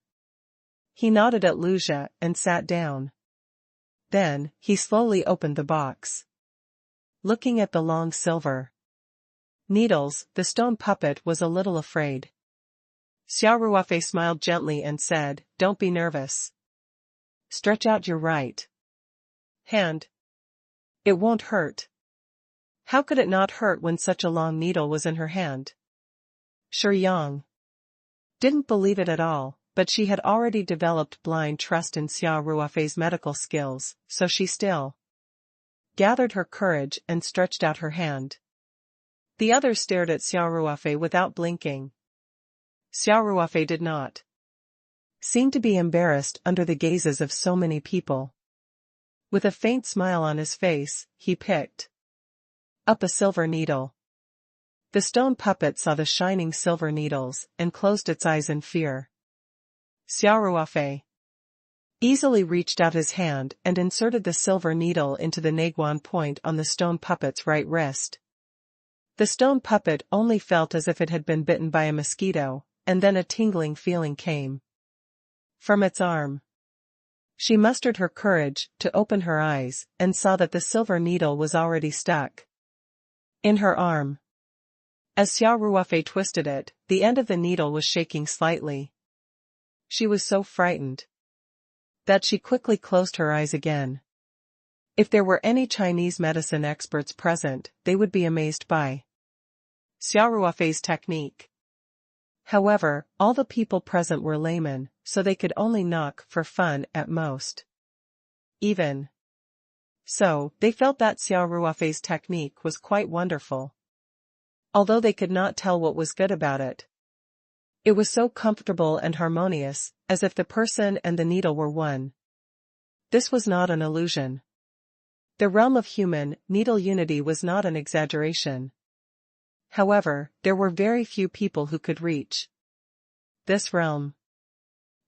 Speaker 1: He nodded at Lu Jia and sat down. Then, he slowly opened the box. Looking at the long silver needles, the stone puppet was a little afraid. Xia Ruofei smiled gently and said, "Don't be nervous. Stretch out your right hand. It won't hurt." How could it not hurt when such a long needle was in her hand? Shi Yang didn't believe it at all, but she had already developed blind trust in Xia Ruofei's medical skills, so she still gathered her courage and stretched out her hand. The others stared at Xia Ruofei without blinking. Xia Ruofei did not seem to be embarrassed under the gazes of so many people. With a faint smile on his face, he picked up a silver needle. The stone puppet saw the shining silver needles and closed its eyes in fear. Xia Ruofei easily reached out his hand and inserted the silver needle into the naguan point on the stone puppet's right wrist. The stone puppet only felt as if it had been bitten by a mosquito, and then a tingling feeling came from its arm. She mustered her courage to open her eyes and saw that the silver needle was already stuck in her arm. As Xia Ruofei twisted it, the end of the needle was shaking slightly. She was so frightened that she quickly closed her eyes again. If there were any Chinese medicine experts present, they would be amazed by Xia Ruofei's technique. However, all the people present were laymen, so they could only knock for fun at most. Even so, they felt that Xia Ruofei's technique was quite wonderful. Although they could not tell what was good about it. It was so comfortable and harmonious, as if the person and the needle were one. This was not an illusion. The realm of human needle unity was not an exaggeration. However, there were very few people who could reach this realm.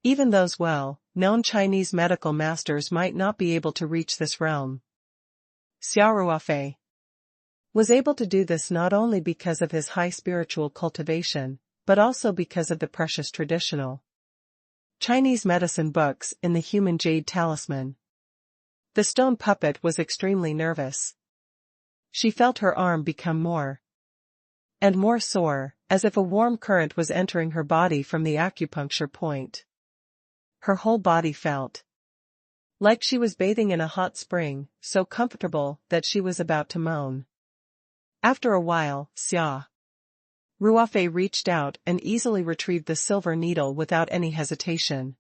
Speaker 1: Even those well-known Chinese medical masters might not be able to reach this realm. Xia Ruofei was able to do this not only because of his high spiritual cultivation, but also because of the precious traditional Chinese medicine books in the human jade talisman. The stone puppet was extremely nervous. She felt her arm become more and more sore, as if a warm current was entering her body from the acupuncture point. Her whole body felt like she was bathing in a hot spring, so comfortable that she was about to moan. After a while, Xia Ruofei reached out and easily retrieved the silver needle without any hesitation.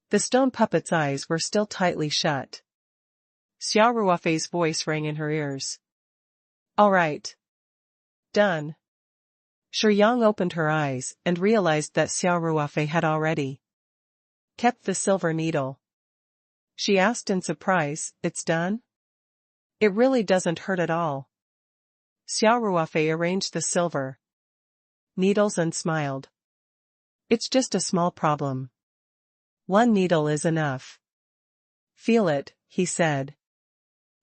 Speaker 1: The stone puppet's eyes were still tightly shut. Xia Ruofei's voice rang in her ears. "All right. Done." Shi Yang opened her eyes and realized that Xia Ruofei had already kept the silver needle. She asked in surprise, "It's done? It really doesn't hurt at all." Xia Ruofei arranged the silver needles and smiled. "It's just a small problem. One needle is enough." "Feel it," he said.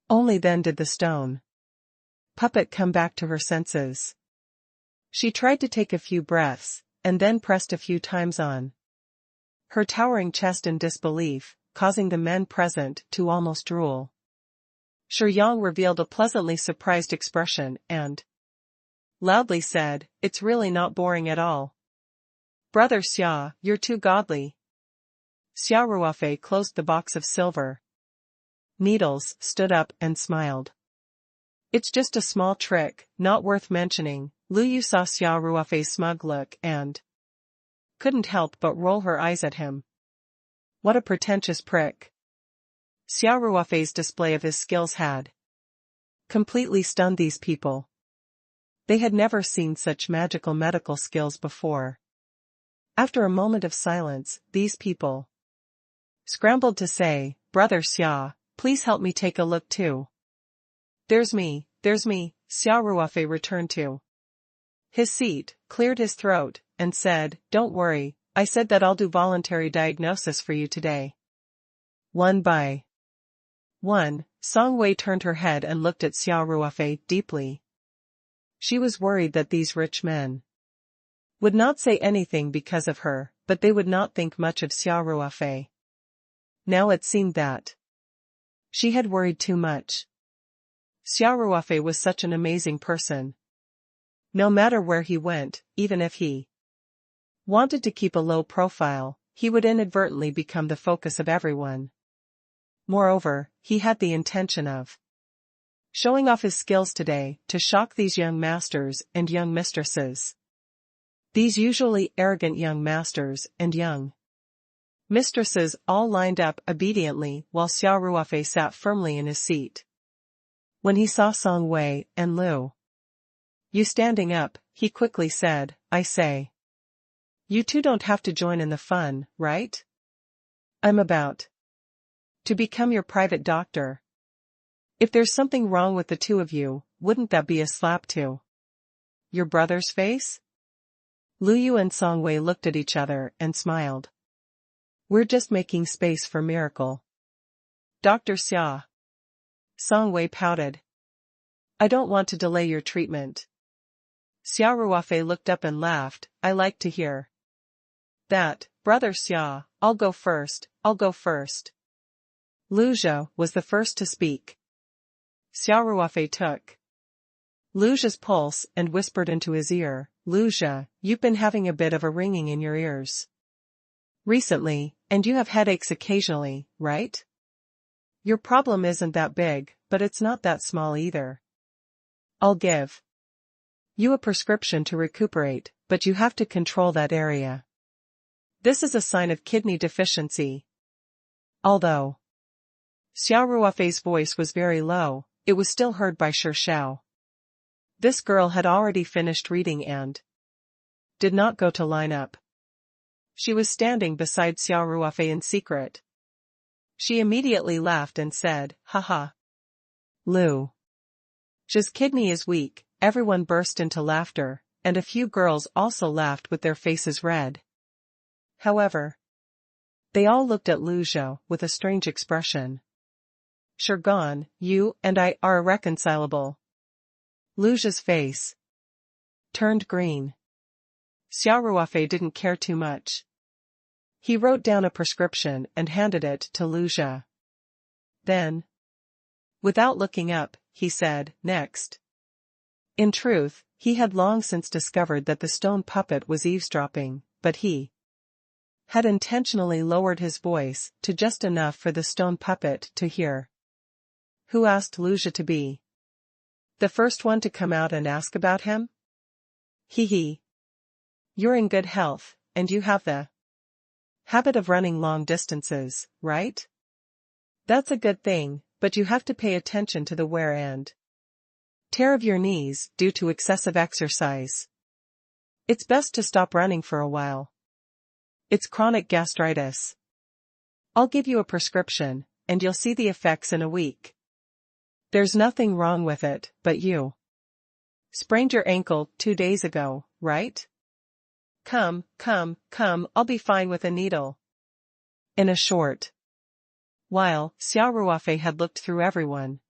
Speaker 1: Only then did the stone puppet come back to her senses. She tried to take a few breaths, and then pressed a few times on her towering chest in disbelief, causing the men present to almost drool. Shi Yang revealed a pleasantly surprised expression and loudly said, "It's really not boring at all. Brother Xia, you're too godly." Xia Ruofei closed the box of silver needles, stood up and smiled. "It's just a small trick, not worth mentioning." Lu Yu saw Xia Ruofei's smug look and couldn't help but roll her eyes at him. What a pretentious prick. Xia Ruofei's display of his skills had completely stunned these people. They had never seen such magical medical skills before. After a moment of silence, these people scrambled to say, "Brother Xia, please help me take a look too." There's me, Xia Ruofei returned to his seat, cleared his throat, and said, "Don't worry, I said that I'll do voluntary diagnosis for you today." One by one, Song Wei turned her head and looked at Xia Ruofei deeply. She was worried that these rich men would not say anything because of her, but they would not think much of Xia Ruofei. Now it seemed that she had worried too much. Xia Ruofei was such an amazing person. No matter where he went, even if he wanted to keep a low profile, he would inadvertently become the focus of everyone. Moreover, he had the intention of showing off his skills today to shock these young masters and young mistresses. These usually arrogant young masters and young mistresses all lined up obediently while Xia Ruofei sat firmly in his seat. When he saw Song Wei and Lu Yu standing up, he quickly said, "I say, you two don't have to join in the fun, right? I'm about to become your private doctor. If there's something wrong with the two of you, wouldn't that be a slap to your brother's face?" Lu Yu and Song Wei looked at each other and smiled. "We're just making space for miracle. Dr. Xia." Song Wei pouted. "I don't want to delay your treatment." Xia Ruofei looked up and laughed. "I like to hear that, Brother Xia. I'll go first. Lu Zhe was the first to speak. Xia Ruofei took Lu Zhe's pulse and whispered into his ear, "Lu Zhe, you've been having a bit of a ringing in your ears recently, and you have headaches occasionally, right? Your problem isn't that big, but it's not that small either. I'll give you a prescription to recuperate, but you have to control that area. This is a sign of kidney deficiency." Although Xia Ruofei's voice was very low, it was still heard by Shi Shao. This girl had already finished reading and did not go to line up. She was standing beside Xia Ruofei in secret. She immediately laughed and said, "Haha. Lu Zhe's kidney is weak." Everyone burst into laughter, and a few girls also laughed with their faces red. However, they all looked at Lu Zhe with a strange expression. "Shirgan, you and I are irreconcilable." Lu Zhe's face turned green. Xia Ruofei didn't care too much. He wrote down a prescription and handed it to Lu Zhe. Then, without looking up, he said, "Next." In truth, he had long since discovered that the stone puppet was eavesdropping, but he had intentionally lowered his voice to just enough for the stone puppet to hear. "Who asked Lu Zhe to be the first one to come out and ask about him? Hee. You're in good health, and you have the habit of running long distances, right? That's a good thing, but you have to pay attention to the wear and tear of your knees due to excessive exercise. It's best to stop running for a while. It's chronic gastritis. I'll give you a prescription, and you'll see the effects in a week. There's nothing wrong with it, but you sprained your ankle 2 days ago, right? Come, I'll be fine with a needle." In a short while, Xia Ruofei had looked through everyone.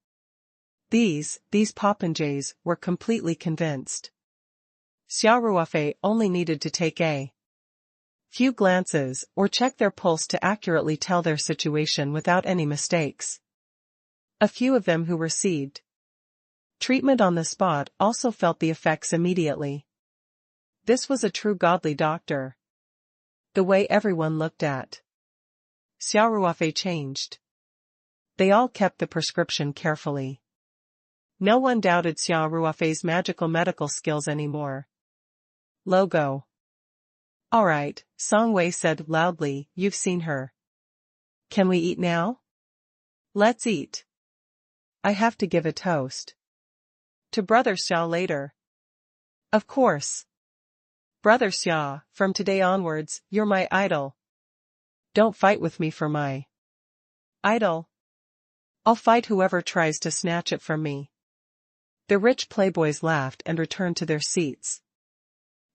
Speaker 1: These popinjays were completely convinced. Xia Ruofei only needed to take a few glances, or check their pulse to accurately tell their situation without any mistakes. A few of them who received treatment on the spot also felt the effects immediately. This was a true godly doctor. The way everyone looked at Xia Ruofei changed. They all kept the prescription carefully. No one doubted Xia Ruofei's magical medical skills anymore. Logo. Alright, Song Wei said loudly, you've seen her. Can we eat now? Let's eat. I have to give a toast. To Brother Xia later. Of course. Brother Xia, from today onwards, you're my idol. Don't fight with me for my idol. I'll fight whoever tries to snatch it from me. The rich playboys laughed and returned to their seats.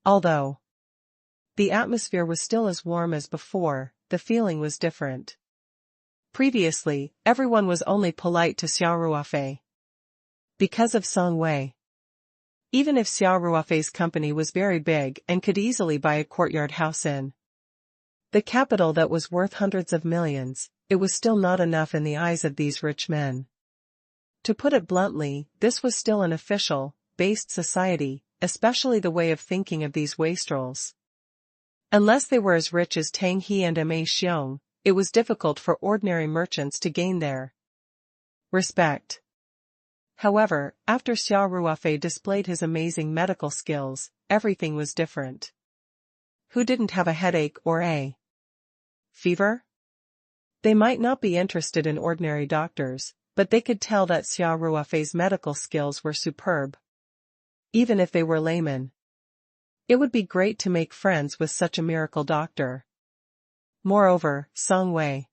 Speaker 1: Although the atmosphere was still as warm as before, the feeling was different. Previously, everyone was only polite to Xia Ruofei because of Song Wei. Even if Xia Ruofei's company was very big and could easily buy a courtyard house in the capital that was worth hundreds of millions, it was still not enough in the eyes of these rich men. To put it bluntly, this was still an official, based society, especially the way of thinking of these wastrels. Unless they were as rich as Tang He and Ma Xiong, it was difficult for ordinary merchants to gain their respect. However, after Xia Ruofei displayed his amazing medical skills, everything was different. Who didn't have a headache or a fever? They might not be interested in ordinary doctors, but they could tell that Xia Ruofei's medical skills were superb. Even if they were laymen. It would be great to make friends with such a miracle doctor. Moreover, Song Wei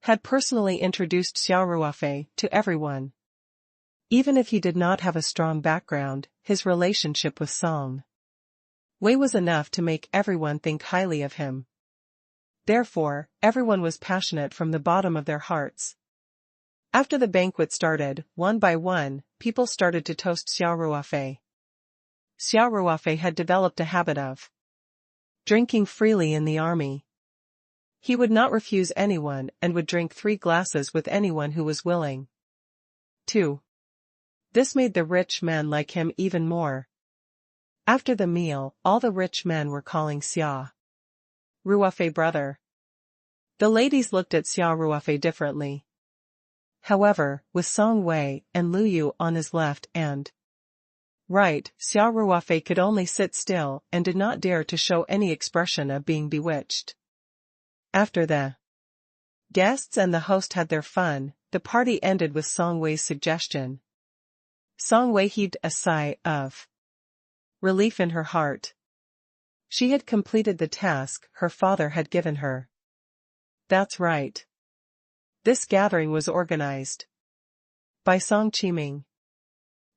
Speaker 1: had personally introduced Xia Ruofei to everyone. Even if he did not have a strong background, his relationship with Song Wei was enough to make everyone think highly of him. Therefore, everyone was passionate from the bottom of their hearts. After the banquet started, one by one, people started to toast Xia Ruofei. Xia Ruofei had developed a habit of drinking freely in the army. He would not refuse anyone and would drink 3 glasses with anyone who was willing. 2. This made the rich men like him even more. After the meal, all the rich men were calling Xia Ruofei brother. The ladies looked at Xia Ruofei differently. However, with Song Wei and Lu Yu on his left and right, Xia Ruofei could only sit still and did not dare to show any expression of being bewitched. After the guests and the host had their fun, the party ended with Song Wei's suggestion. Song Wei heaved a sigh of relief in her heart. She had completed the task her father had given her. That's right. This gathering was organized by Song Qiming.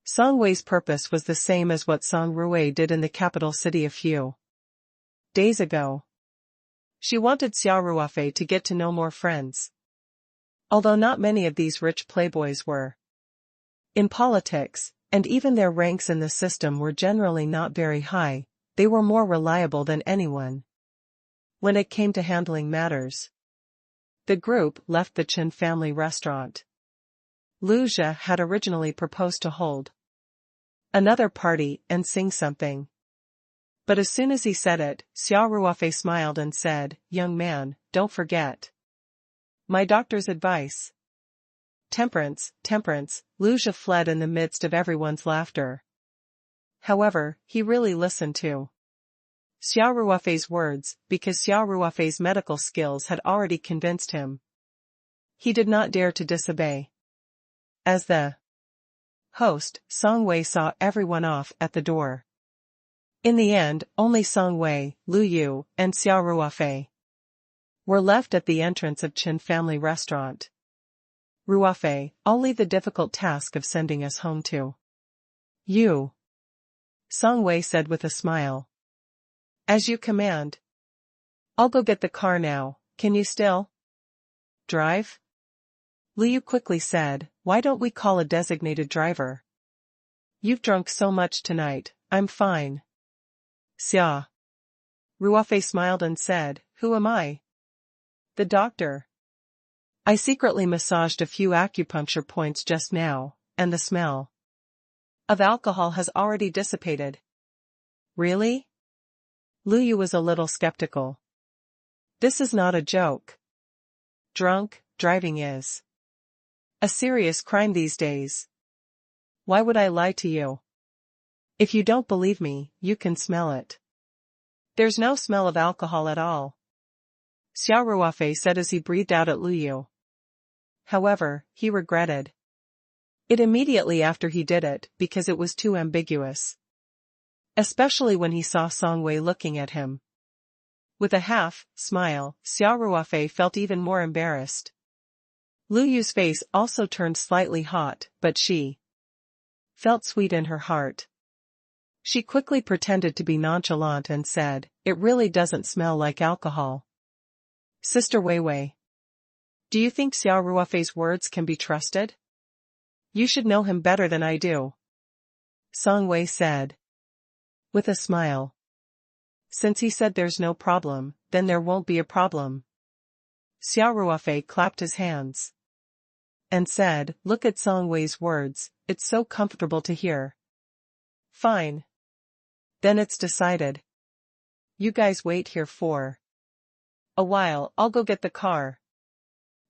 Speaker 1: Song Wei's purpose was the same as what Song Ruofei did in the capital city a few days ago. She wanted Xia Ruofei to get to know more friends. Although not many of these rich playboys were in politics, and even their ranks in the system were generally not very high, they were more reliable than anyone when it came to handling matters. The group left the Chen family restaurant. Lu Jia had originally proposed to hold another party and sing something. But as soon as he said it, Xia Ruofei smiled and said, "Young man, don't forget my doctor's advice." Temperance, temperance, Lu Jia fled in the midst of everyone's laughter. However, he really listened to Xia Ruofei's words, because Xia Ruofei's medical skills had already convinced him. He did not dare to disobey. As the host, Song Wei saw everyone off at the door. In the end, only Song Wei, Lu Yu, and Xia Ruofei were left at the entrance of Chen family restaurant. "Ruofei, I'll leave the difficult task of sending us home to you," Song Wei said with a smile. "As you command. I'll go get the car now. Can you still drive?" Lu Yu quickly said, "Why don't we call a designated driver? You've drunk so much tonight." "I'm fine." Xia Ruofei smiled and said, "Who am I?" "The doctor. I secretly massaged a few acupuncture points just now, and the smell of alcohol has already dissipated." "Really?" Lu Yu was a little skeptical. "This is not a joke. Drunk driving is a serious crime these days. Why would I lie to you? If you don't believe me, you can smell it. There's no smell of alcohol at all," Xia Ruofei said as he breathed out at Lu Yu. However, he regretted it immediately after he did it because it was too ambiguous. Especially when he saw Song Wei looking at him. With a half-smile, Xia Ruofei felt even more embarrassed. Lu Yu's face also turned slightly hot, but she felt sweet in her heart. She quickly pretended to be nonchalant and said, "It really doesn't smell like alcohol." "Sister Weiwei, do you think Xia Ruofei's words can be trusted? You should know him better than I do," Song Wei said. With a smile. "Since he said there's no problem, then there won't be a problem." Xia Ruofei clapped his hands and said, "Look at Song Wei's words, it's so comfortable to hear." "Fine. Then it's decided. You guys wait here for a while, I'll go get the car."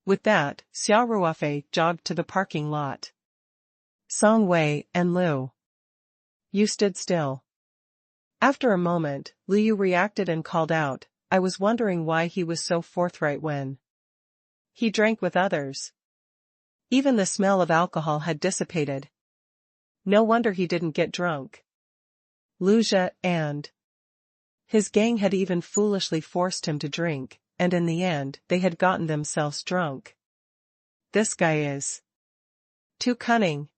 Speaker 1: With that, Xia Ruofei jogged to the parking lot. Song Wei and Lu Yu stood still. After a moment, Lu Yu reacted and called out, "I was wondering why he was so forthright when he drank with others. Even the smell of alcohol had dissipated. No wonder he didn't get drunk. Lu Jia and his gang had even foolishly forced him to drink, and in the end they had gotten themselves drunk. This guy is too cunning."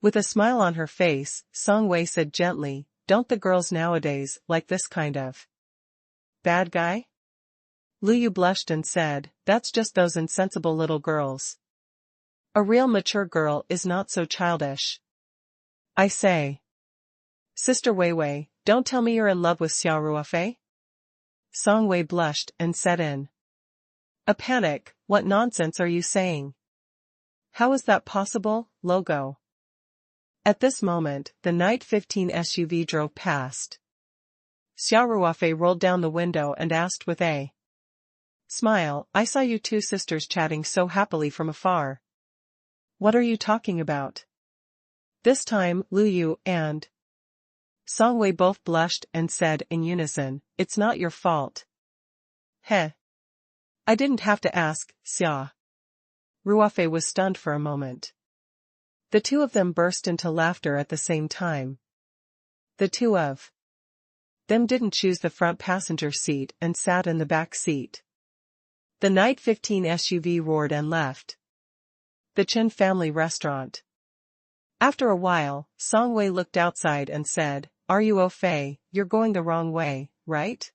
Speaker 1: With a smile on her face, Song Wei said gently, "Don't the girls nowadays like this kind of bad guy?" Lu Yu blushed and said, "That's just those insensible little girls. A real mature girl is not so childish. I say, Sister Weiwei, don't tell me you're in love with Xia Ruofei?" Song Wei blushed and said in a panic, "What nonsense are you saying? How is that possible, Logo?" At this moment, the Night 15 SUV drove past. Xia Ruofei rolled down the window and asked with a smile, "I saw you two sisters chatting so happily from afar. What are you talking about?" This time, Lu Yu and Song Wei both blushed and said in unison, "It's not your fault." "Heh. I didn't have to ask." Xia Ruofei was stunned for a moment. The two of them burst into laughter at the same time. The two of them didn't choose the front passenger seat and sat in the back seat. The Night 15 SUV roared and left the Chen family restaurant. After a while, Song Wei looked outside and said, "Are you au fait? You're going the wrong way, right?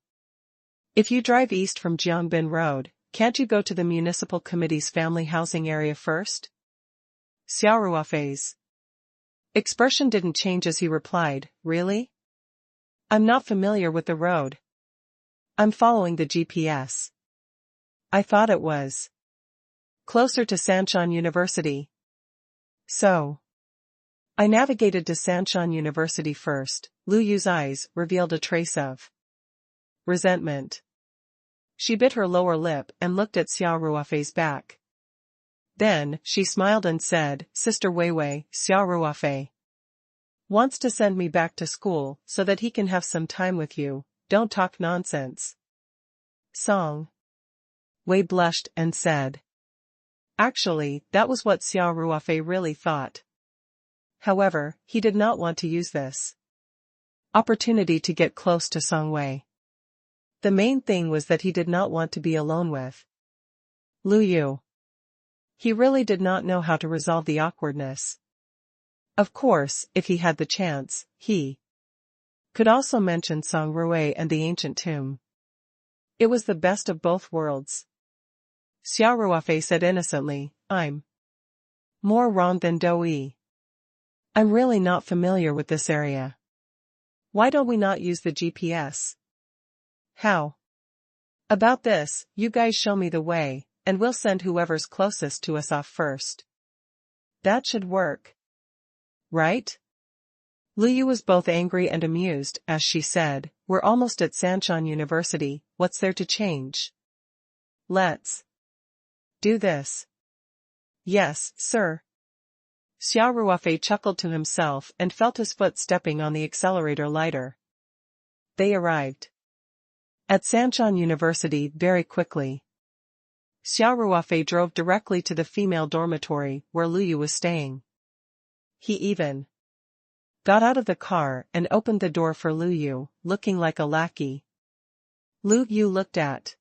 Speaker 1: If you drive east from Jiangbin Road, can't you go to the municipal committee's family housing area first?" Xia Ruofei's expression didn't change as he replied, "Really? I'm not familiar with the road. I'm following the GPS. I thought it was closer to Sanshan University. So I navigated to Sanshan University first." Lu Yu's eyes revealed a trace of resentment. She bit her lower lip and looked at Xia Ruofei's back. Then, she smiled and said, "Sister Weiwei, Xia Ruofei wants to send me back to school so that he can have some time with you. Don't talk nonsense." Song Wei blushed and said. Actually, that was what Xia Ruofei really thought. However, he did not want to use this opportunity to get close to Song Wei. The main thing was that he did not want to be alone with Lu Yu. He really did not know how to resolve the awkwardness. Of course, if he had the chance, he could also mention Song Rui and the ancient tomb. It was the best of both worlds. Xia Ruofei said innocently, "I'm more wrong than Doi. I'm really not familiar with this area. Why don't we not use the GPS?" How about this, you guys show me the way, and we'll send whoever's closest to us off first. That should work. Right? Liu was both angry and amused as she said, we're almost at Sanchan University, what's there to change? Let's do this. Yes, sir. Xia Ruofei chuckled to himself and felt his foot stepping on the accelerator lighter. They arrived at Sanchan University very quickly. Xia Ruofei drove directly to the female dormitory where Liu was staying. He even got out of the car and opened the door for Liu, looking like a lackey. Liu looked at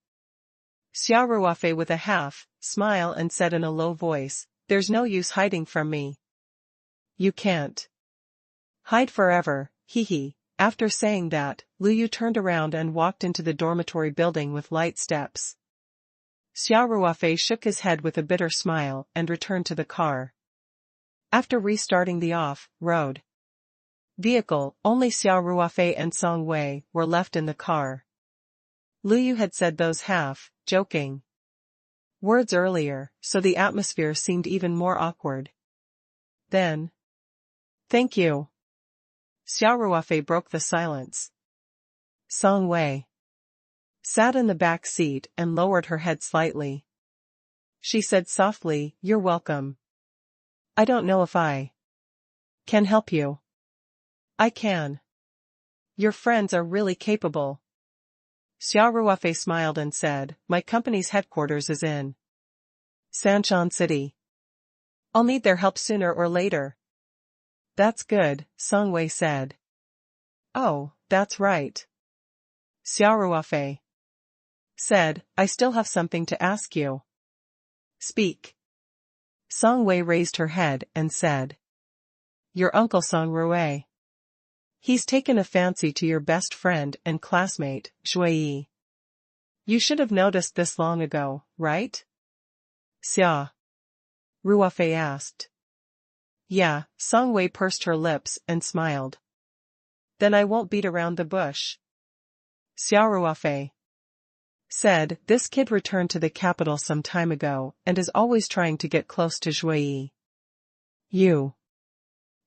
Speaker 1: Xia Ruofei with a half-smile and said in a low voice, there's no use hiding from me. You can't hide forever, hee. After saying that, Liu turned around and walked into the dormitory building with light steps. Xia Ruofei shook his head with a bitter smile and returned to the car. After restarting the off-road vehicle, only Xia Ruofei and Song Wei were left in the car. Liu had said those half-joking words earlier, so the atmosphere seemed even more awkward. Then, thank you. Xia Ruofei broke the silence. Song Wei sat in the back seat and lowered her head slightly. She said softly, you're welcome. I don't know if I can help you. I can. Your friends are really capable. Xia Ruofei smiled and said, my company's headquarters is in Sanchan City. I'll need their help sooner or later. That's good, Song Wei said. Oh, that's right. Xia Ruofei said, I still have something to ask you. Speak. Song Wei raised her head and said, your uncle Song Ruofei. He's taken a fancy to your best friend and classmate, Xue. You should have noticed this long ago, right? Xia Ruofei asked. Yeah, Song Wei pursed her lips and smiled. Then I won't beat around the bush. Xia Ruofei said, this kid returned to the capital some time ago and is always trying to get close to Xue. You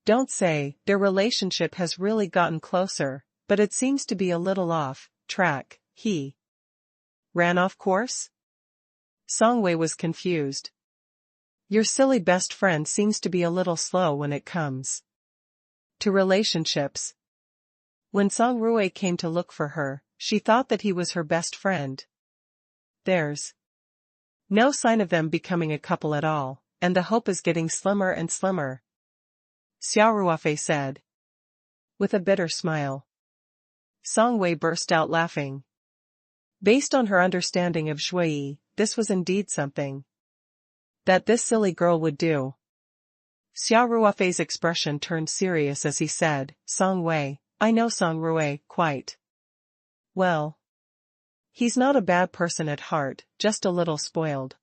Speaker 1: don't say. Their relationship has really gotten closer, but it seems to be a little off track. He ran off course? Song Wei was confused. Your silly best friend seems to be a little slow when it comes to relationships. When Song Ruofei came to look for her, she thought that he was her best friend. There's no sign of them becoming a couple at all, and the hope is getting slimmer and slimmer. Xia Ruofei said, with a bitter smile. Song Wei burst out laughing. Based on her understanding of Xue, this was indeed something that this silly girl would do. Xia Ruofei's expression turned serious as he said, Song Wei, I know Song Ruofei quite well. He's not a bad person at heart, just a little spoiled.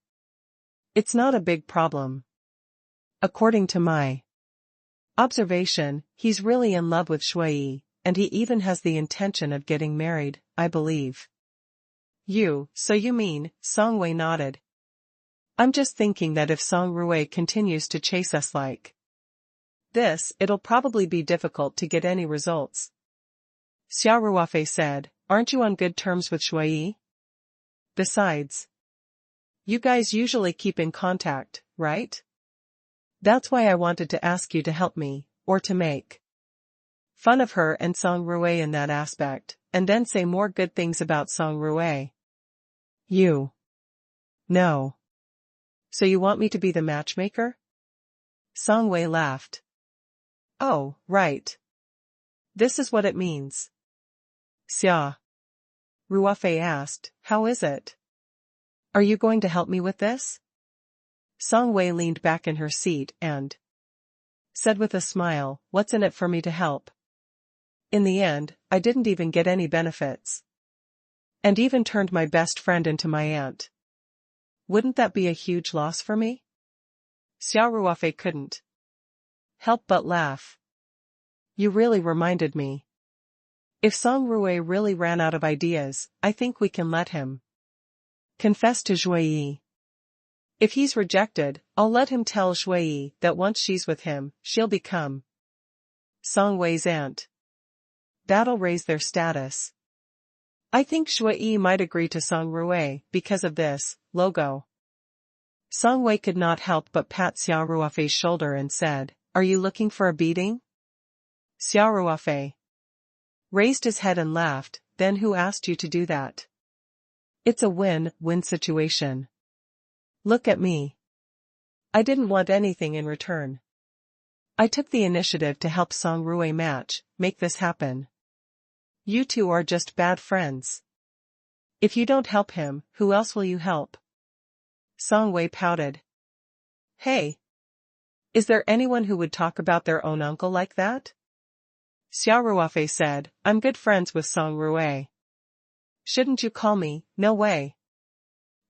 Speaker 1: It's not a big problem. According to my observation, he's really in love with Xue, and he even has the intention of getting married, I believe. So you mean, Song Wei nodded. I'm just thinking that if Song Ruofei continues to chase us like this, it'll probably be difficult to get any results. Xia Ruofei said, aren't you on good terms with Xue? Besides, you guys usually keep in contact, right? That's why I wanted to ask you to help me, or to make fun of her and Song Ruofei in that aspect, and then say more good things about Song Ruofei. No. So you want me to be the matchmaker? Song Wei laughed. Oh, right. This is what it means. Xia Ruofei asked, how is it? Are you going to help me with this? Song Wei leaned back in her seat and said with a smile, what's in it for me to help? In the end, I didn't even get any benefits. And even turned my best friend into my aunt. Wouldn't that be a huge loss for me? Xia Ruofei couldn't help but laugh. You really reminded me If Song Ruofei really ran out of ideas, I think we can let him. Confess to Xue. If he's rejected, I'll let him tell Xue that once she's with him, she'll become Song Wei's aunt. That'll raise their status. I think Xue might agree to Song Ruofei because of this logo. Song Wei could not help but pat Xia Ruofei's shoulder and said, "Are you looking for a beating?" Xia Ruofei raised his head and laughed, "Then who asked you to do that? It's a win-win situation. Look at me. I didn't want anything in return. I took the initiative to help Song Ruofei make this happen. You two are just bad friends. If you don't help him, who else will you help?" Song Wei pouted. "Hey. Is there anyone who would talk about their own uncle like that?" Xia Ruofei said, "I'm good friends with Song Ruofei. Shouldn't you call me? No way."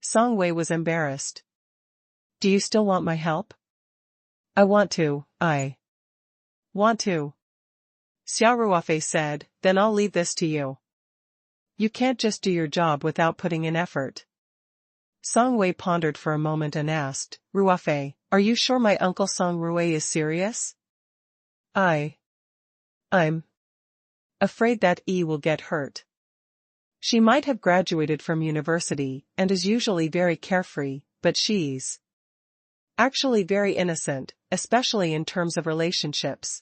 Speaker 1: Song Wei was embarrassed. "Do you still want my help?" I want to. Want to." Xia Ruofei said, "Then I'll leave this to you. You can't just do your job without putting in effort." Song Wei pondered for a moment and asked, "Ruofei, are you sure my uncle Song Ruofei is serious? I'm afraid that will get hurt. She might have graduated from university and is usually very carefree, but she's actually very innocent, especially in terms of relationships.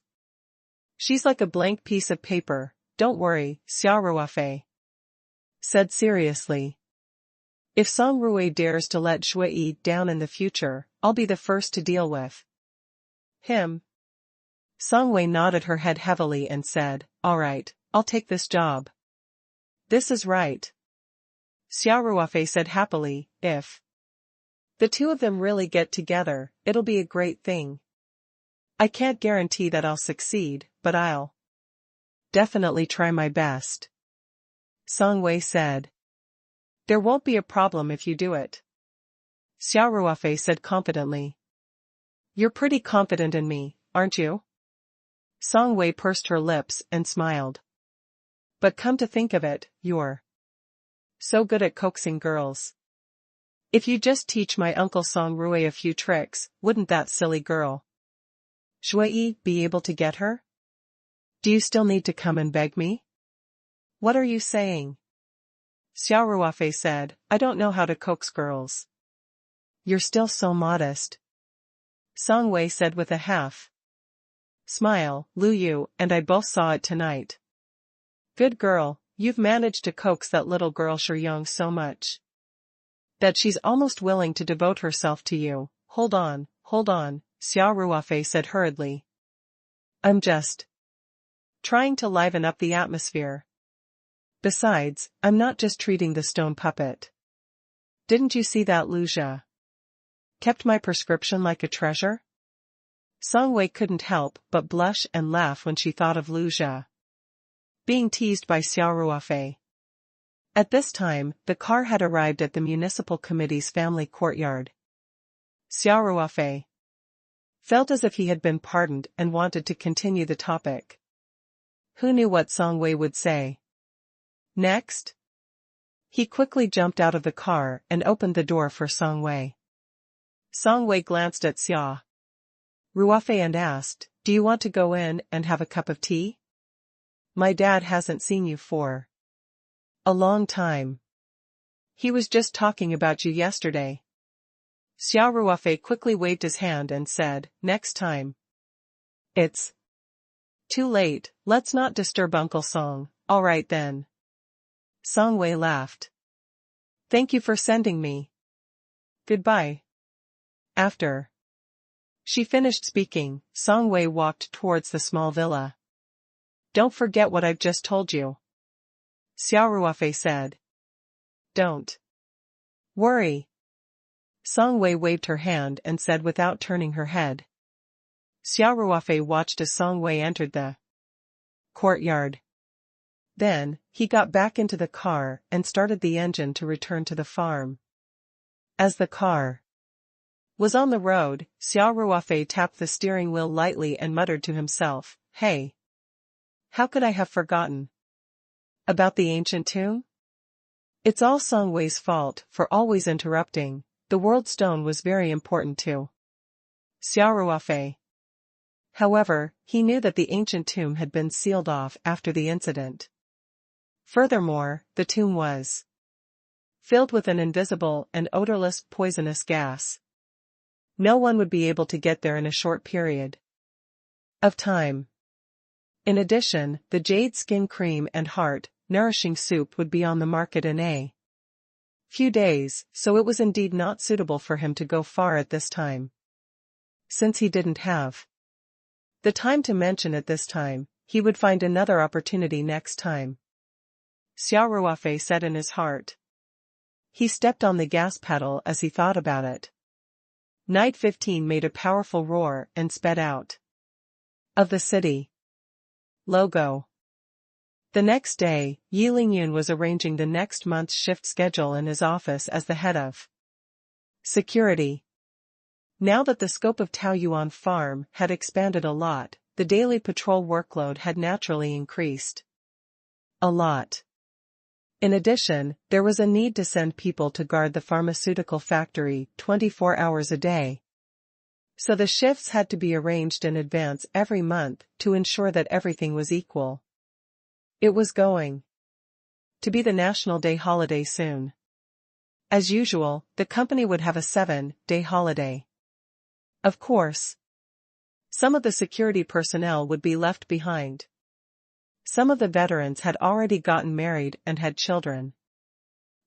Speaker 1: She's like a blank piece of paper." "Don't worry," Xia Ruofei said seriously. "If Song Ruofei dares to let Xue down in the future, I'll be the first to deal with him." Song Wei nodded her head heavily and said, "All right, I'll take this job." "This is right," Xia Ruofei said happily. "If the two of them really get together, it'll be a great thing. I can't guarantee that I'll succeed, but I'll definitely try my best." Song Wei said. "There won't be a problem if you do it," Xia Ruofei said confidently. "You're pretty confident in me, aren't you?" Song Wei pursed her lips and smiled. "But come to think of it, you're so good at coaxing girls. If you just teach my uncle Song Ruofei a few tricks, wouldn't that silly girl Xue be able to get her? Do you still need to come and beg me?" "What are you saying?" Xia Ruofei said, "I don't know how to coax girls." "You're still so modest," Song Wei said with a half smile. "Lu Yu and I both saw it tonight. Good girl, you've managed to coax that little girl Shiyong so much that she's almost willing to devote herself to you." Hold on, Xia Ruofei said hurriedly. "I'm just trying to liven up the atmosphere. Besides, I'm not just treating the stone puppet. Didn't you see that Lu Jia kept my prescription like a treasure?" Song Wei couldn't help but blush and laugh when she thought of Lu Jia being teased by Xia Ruofei. At this time, the car had arrived at the municipal committee's family courtyard. Xia Ruofei felt as if he had been pardoned and wanted to continue the topic. Who knew what Song Wei would say next? He quickly jumped out of the car and opened the door for Song Wei. Song Wei glanced at Xia Ruofei and asked, "Do you want to go in and have a cup of tea? My dad hasn't seen you for a long time. He was just talking about you yesterday." Xia Ruofei quickly waved his hand and said, "Next time." "It's too late, let's not disturb Uncle Song." "All right then." Song Wei laughed. "Thank you for sending me. Goodbye." After she finished speaking, Song Wei walked towards the small villa. "Don't forget what I've just told you," Xia Ruofei said. "Don't worry." Song Wei waved her hand and said without turning her head. Xia Ruofei watched as Song Wei entered the courtyard. Then, he got back into the car and started the engine to return to the farm. As the car was on the road, Xia Ruofei tapped the steering wheel lightly and muttered to himself, "Hey! How could I have forgotten? About the ancient tomb? It's all Song Wei's fault for always interrupting. The world stone was very important too. Xia Ruofei. However, he knew that the ancient tomb had been sealed off after the incident. Furthermore, the tomb was filled with an invisible and odorless poisonous gas. No one would be able to get there in a short period of time. In addition, the jade skin cream and heart nourishing soup would be on the market in a few days, so it was indeed not suitable for him to go far at this time. Since he didn't have the time to mention it this time, he would find another opportunity next time. Xia Ruofei said in his heart. He stepped on the gas pedal as he thought about it. Night 15 made a powerful roar and sped out of the city. Logo. The next day, Yi Lingyun was arranging the next month's shift schedule in his office as the head of security. Now that the scope of Taoyuan Farm had expanded a lot, the daily patrol workload had naturally increased a lot. In addition, there was a need to send people to guard the pharmaceutical factory 24 hours a day. So the shifts had to be arranged in advance every month to ensure that everything was equal. It was going to be the National Day holiday soon. As usual, the company would have a 7-day holiday. Of course, some of the security personnel would be left behind. Some of the veterans had already gotten married and had children.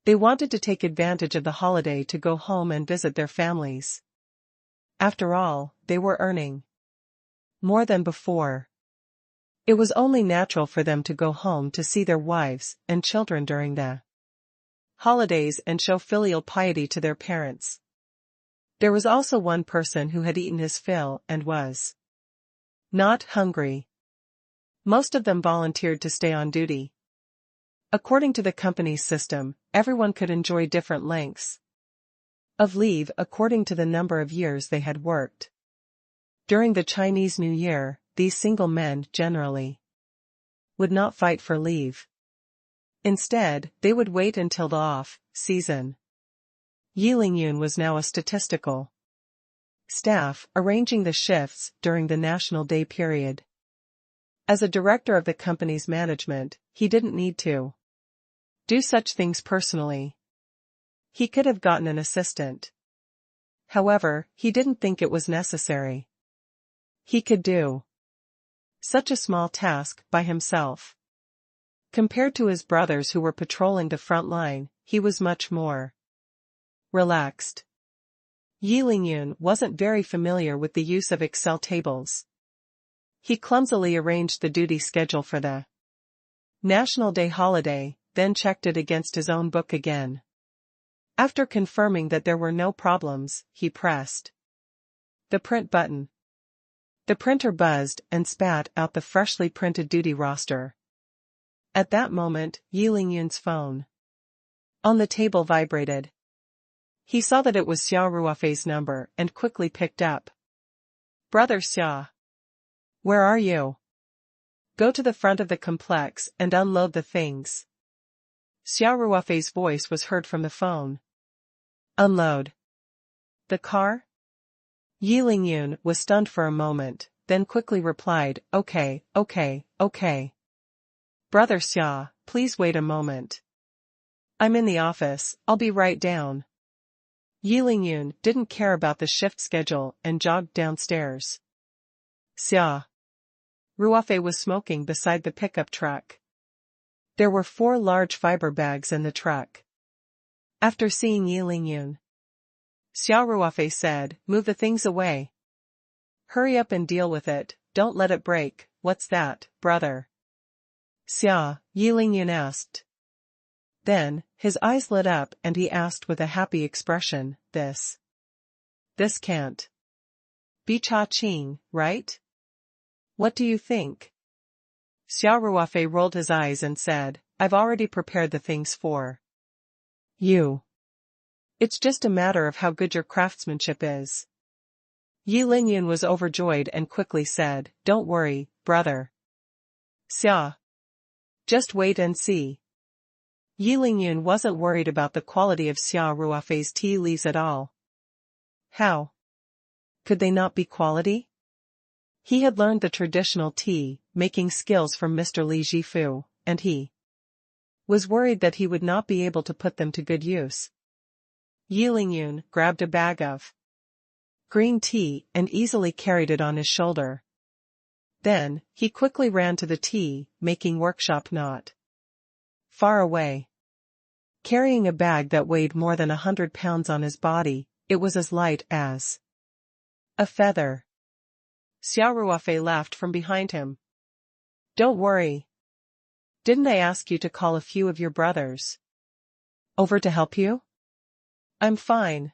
Speaker 1: They wanted to take advantage of the holiday to go home and visit their families. After all, they were earning more than before. It was only natural for them to go home to see their wives and children during the holidays and show filial piety to their parents. There was also one person who had eaten his fill and was not hungry. Most of them volunteered to stay on duty. According to the company's system, everyone could enjoy different lengths of leave according to the number of years they had worked. During the Chinese New Year, these single men generally would not fight for leave. Instead, they would wait until the off-season. Yi Lingyun was now a statistical staff arranging the shifts during the National Day period. As a director of the company's management, he didn't need to do such things personally. He could have gotten an assistant. However, he didn't think it was necessary. He could do such a small task by himself. Compared to his brothers who were patrolling the front line, he was much more relaxed. Yi Lingyun wasn't very familiar with the use of Excel tables. He clumsily arranged the duty schedule for the National Day holiday, then checked it against his own book again. After confirming that there were no problems, he pressed the print button. The printer buzzed and spat out the freshly printed duty roster. At that moment, Yi Lingyun's phone on the table vibrated. He saw that it was Xia Ruofei's number and quickly picked up. Brother Xia. Where are you? Go to the front of the complex and unload the things. Xia Ruofei's voice was heard from the phone. Unload the car? Yi Lingyun was stunned for a moment, then quickly replied, Okay. Brother Xia, please wait a moment. I'm in the office, I'll be right down. Yi Lingyun didn't care about the shift schedule and jogged downstairs. Xia Ruofei was smoking beside the pickup truck. There were 4 large fiber bags in the truck. After seeing Yi Lingyun, Xia Ruofei said, Move the things away. Hurry up and deal with it, don't let it break. What's that, brother? Xia, Yi Lingyun asked. Then, his eyes lit up and he asked with a happy expression, This can't be Cha-Ching, right? What do you think? Xia Ruofei rolled his eyes and said, I've already prepared the things for you. It's just a matter of how good your craftsmanship is. Yi Lingyun was overjoyed and quickly said, Don't worry, brother Xia. Just wait and see. Yi Lingyun wasn't worried about the quality of Xia Ruofei's tea leaves at all. How could they not be quality? He had learned the traditional tea-making skills from Mr. Li Jifu, and he was worried that he would not be able to put them to good use. Yi Lingyun grabbed a bag of green tea and easily carried it on his shoulder. Then, he quickly ran to the tea-making workshop not far away. Carrying a bag that weighed more than 100 pounds on his body, it was as light as a feather. Xia Ruofei laughed from behind him. Don't worry. Didn't I ask you to call a few of your brothers over to help you? I'm fine.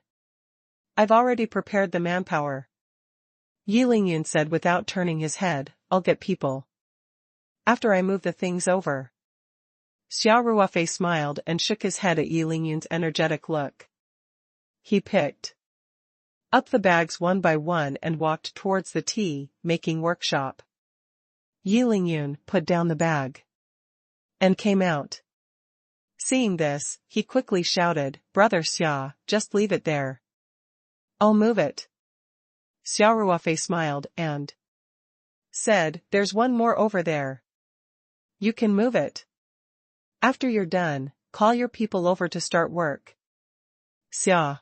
Speaker 1: I've already prepared the manpower. Yi Lingyun said without turning his head, I'll get people after I move the things over. Xia Ruofei smiled and shook his head at Yi Lingyun's energetic look. He picked up the bags one by one and walked towards the tea-making workshop. Yi Lingyun put down the bag and came out. Seeing this, he quickly shouted, Brother Xia, just leave it there. I'll move it. Xia Ruofei smiled and said, There's one more over there. You can move it. After you're done, call your people over to start work. Xia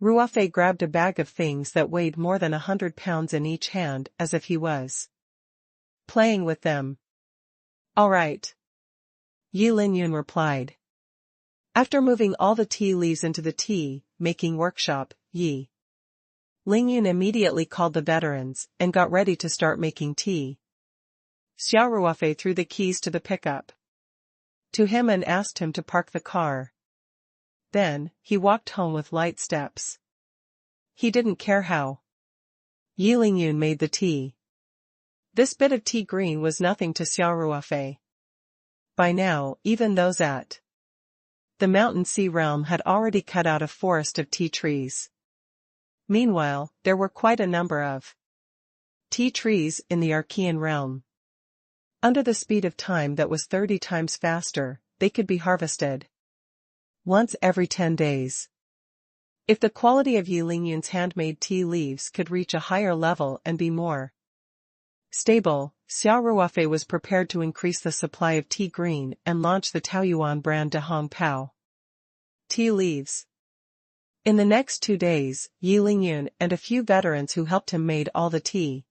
Speaker 1: Ruofei grabbed a bag of things that weighed more than 100 pounds in each hand as if he was playing with them. All right. Yi Lingyun replied. After moving all the tea leaves into the tea-making workshop, Yi Lingyun immediately called the veterans and got ready to start making tea. Xia Ruofei threw the keys to the pickup to him and asked him to park the car. Then, he walked home with light steps. He didn't care how Yi Lingyun made the tea. This bit of tea green was nothing to Xia Ruofei. By now, even those at the Mountain Sea realm had already cut out a forest of tea trees. Meanwhile, there were quite a number of tea trees in the Archean realm. Under the speed of time that was 30 times faster, they could be harvested once every 10 days. If the quality of Yi Lingyun's handmade tea leaves could reach a higher level and be more stable, Xia Ruofei was prepared to increase the supply of tea green and launch the Taoyuan brand De Hong Pao tea leaves. In the next 2 days, Yi Lingyun and a few veterans who helped him made all the tea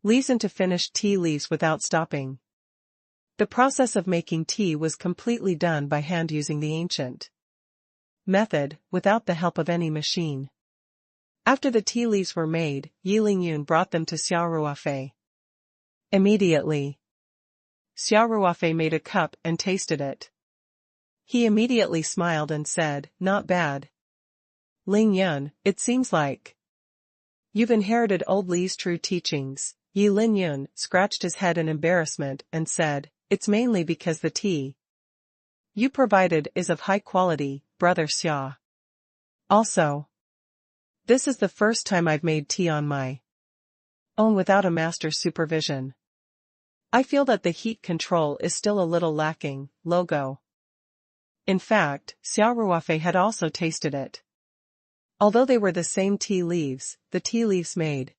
Speaker 1: leaves into finished tea leaves without stopping. The process of making tea was completely done by hand using the ancient method, without the help of any machine. After the tea leaves were made, Yi Lingyun brought them to Xia Ruofei. Immediately, Xia Ruofei made a cup and tasted it. He immediately smiled and said, Not bad. Lingyun, it seems like you've inherited old Li's true teachings. Yi Lingyun scratched his head in embarrassment and said, It's mainly because the tea you provided is of high quality, Brother Xia. Also, this is the first time I've made tea on my own without a master's supervision. I feel that the heat control is still a little lacking, logo. In fact, Xia Ruofei had also tasted it. Although they were the same tea leaves, the tea leaves made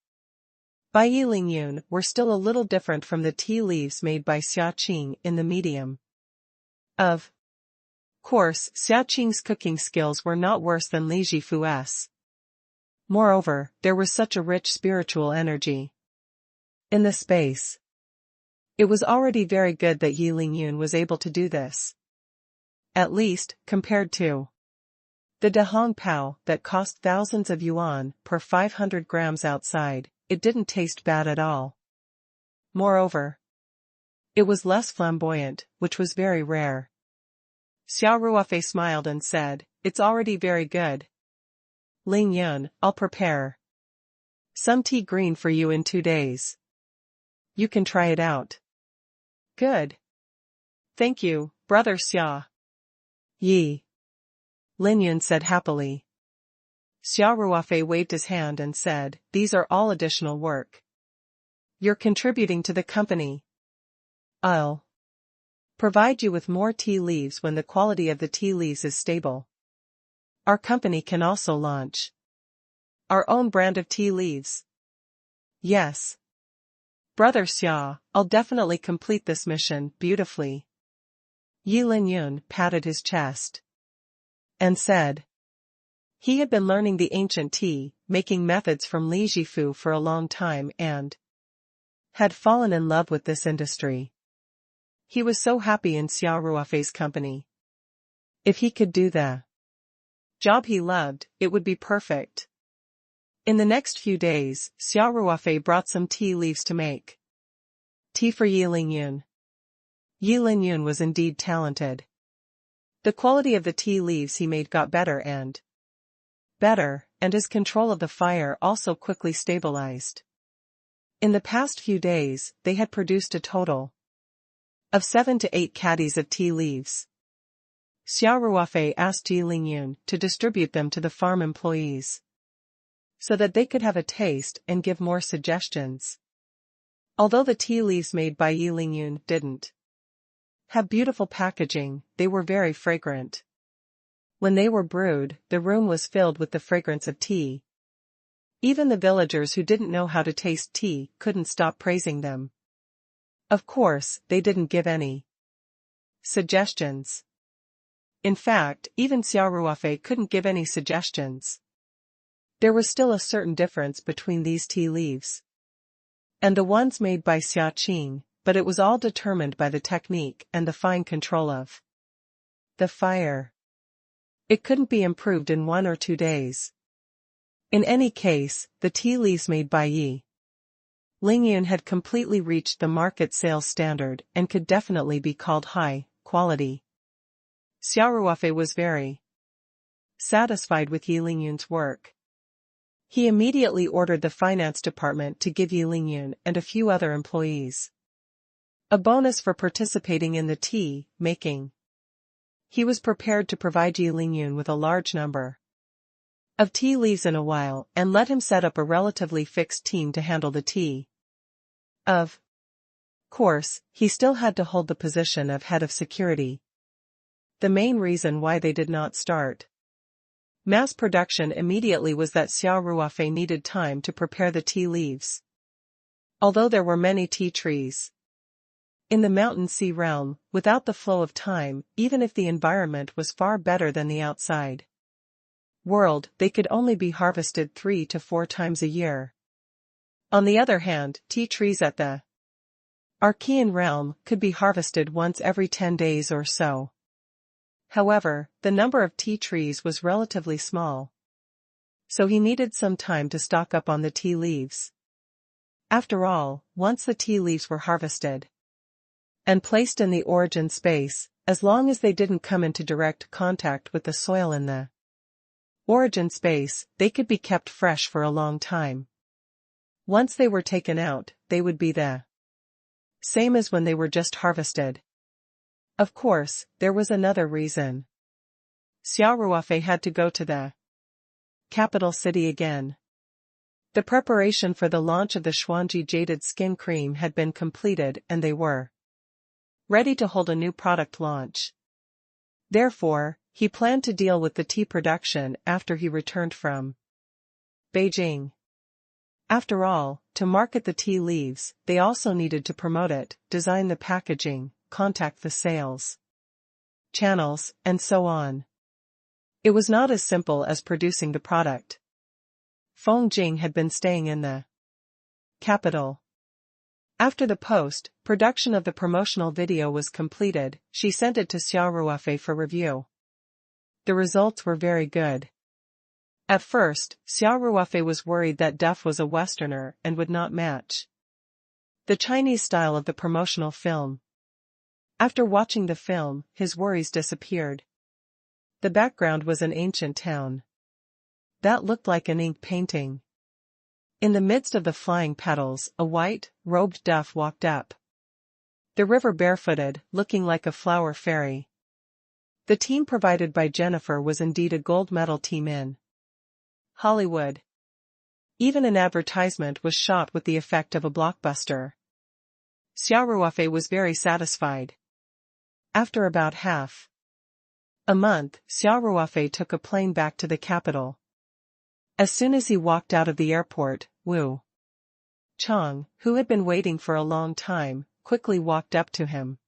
Speaker 1: by Yi Lingyun were still a little different from the tea leaves made by Xia Qing in the medium. Of course, Xia Qing's cooking skills were not worse than Li Jifu's. Moreover, there was such a rich spiritual energy in the space. It was already very good that Yi Lingyun was able to do this. At least, compared to the De Hong Pao that cost thousands of yuan per 500 grams outside, it didn't taste bad at all. Moreover, it was less flamboyant, which was very rare. Xia Ruofei smiled and said, It's already very good. Lingyun, I'll prepare some tea green for you in 2 days. You can try it out. Good. Thank you, Brother Xia. Yi Lingyun said happily. Xia Ruofei waved his hand and said, These are all additional work you're contributing to the company. I'll Provide you with more tea leaves when the quality of the tea leaves is stable. Our company can also launch our own brand of tea leaves. Yes. Brother Xia, I'll definitely complete this mission beautifully. Yi Lingyun patted his chest and said. He had been learning the ancient tea making methods from Li Jifu for a long time and had fallen in love with this industry. He was so happy in Xia Ruofei's company. If he could do the job he loved, it would be perfect. In the next few days, Xia Ruofei brought some tea leaves to make tea for Yi Lingyun. Yi Lingyun was indeed talented. The quality of the tea leaves he made got better, and his control of the fire also quickly stabilized. In the past few days, they had produced a total of 7 to 8 caddies of tea leaves. Xia Ruofei asked Yi Lingyun to distribute them to the farm employees so that they could have a taste and give more suggestions. Although the tea leaves made by Yi Lingyun didn't have beautiful packaging, they were very fragrant. When they were brewed, the room was filled with the fragrance of tea. Even the villagers who didn't know how to taste tea couldn't stop praising them. Of course, they didn't give any suggestions. In fact, even Xia Ruofei couldn't give any suggestions. There was still a certain difference between these tea leaves and the ones made by Xia Qing, but it was all determined by the technique and the fine control of the fire. It couldn't be improved in 1 or 2 days. In any case, the tea leaves made by Yi Lingyun had completely reached the market sales standard and could definitely be called high quality. Xia Ruofei was very satisfied with Yi Lingyun's work. He immediately ordered the finance department to give Yi Lingyun and a few other employees a bonus for participating in the tea making. He was prepared to provide Yi Lingyun with a large number of tea leaves in a while and let him set up a relatively fixed team to handle the tea. Of course, he still had to hold the position of head of security. The main reason why they did not start mass production immediately was that Xia Ruofei needed time to prepare the tea leaves. Although there were many tea trees in the mountain sea realm, without the flow of time, even if the environment was far better than the outside world, they could only be harvested 3 to 4 times a year. On the other hand, tea trees at the Archean realm could be harvested once every 10 days or so. However, the number of tea trees was relatively small, so he needed some time to stock up on the tea leaves. After all, once the tea leaves were harvested and placed in the origin space, as long as they didn't come into direct contact with the soil in the origin space, they could be kept fresh for a long time. Once they were taken out, they would be the same as when they were just harvested. Of course, there was another reason. Xia Ruofei had to go to the capital city again. The preparation for the launch of the Xuanji Jaded Skin Cream had been completed and they were ready to hold a new product launch. Therefore, he planned to deal with the tea production after he returned from Beijing. After all, to market the tea leaves, they also needed to promote it, design the packaging, contact the sales channels, and so on. It was not as simple as producing the product. Feng Jing had been staying in the capital. After the post-production of the promotional video was completed, she sent it to Xia Ruofei for review. The results were very good. At first, Xia Ruofei was worried that Duff was a Westerner and would not match the Chinese style of the promotional film. After watching the film, his worries disappeared. The background was an ancient town that looked like an ink painting. In the midst of the flying petals, a white-robed Duff walked up the river barefooted, looking like a flower fairy. The team provided by Jennifer was indeed a gold medal team in Hollywood. Even an advertisement was shot with the effect of a blockbuster. Xia Ruofei was very satisfied. After about half a month, Xia Ruofei took a plane back to the capital. As soon as he walked out of the airport, Wu Chang, who had been waiting for a long time, quickly walked up to him.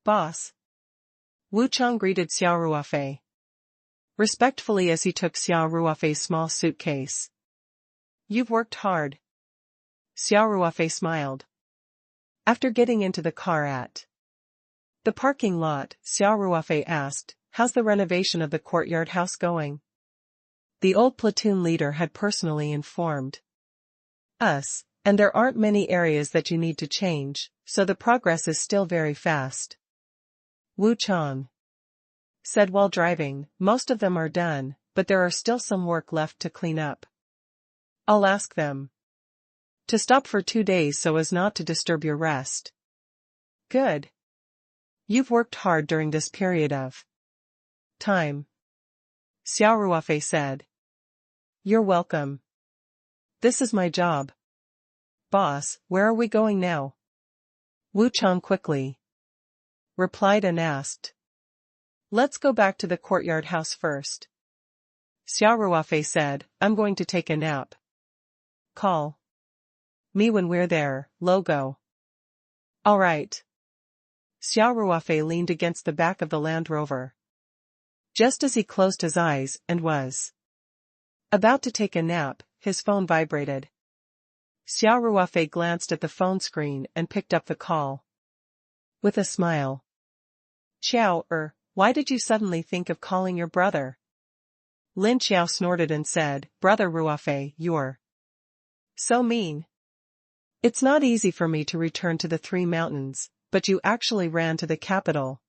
Speaker 1: "Boss." Wu Chang greeted Xia Ruofei respectfully as he took Xia Ruofei's small suitcase. "You've worked hard." Xia Ruofei smiled. After getting into the car at the parking lot, Xia Ruofei asked, "How's the renovation of the courtyard house going?" The old platoon leader had personally informed us, and there aren't many areas that you need to change, so the progress is still very fast. Wu Chang said while driving, "Most of them are done, but there are still some work left to clean up. I'll ask them to stop for 2 days so as not to disturb your rest." "Good. You've worked hard during this period of time," Xia Ruofei said. "You're welcome. This is my job." "Boss, where are we going now?" Wu Chang quickly replied and asked. "Let's go back to the courtyard house first." Xia Ruofei said, "I'm going to take a nap. Call me when we're there, logo." "All right." Xia Ruofei leaned against the back of the Land Rover. Just as he closed his eyes and was about to take a nap, his phone vibrated. Xia Ruofei glanced at the phone screen and picked up the call. With a smile. "Xiao, why did you suddenly think of calling your brother?" Lin Xiao snorted and said, "Brother Ruofei, you're so mean. It's not easy for me to return to the Three Mountains, but you actually ran to the capital."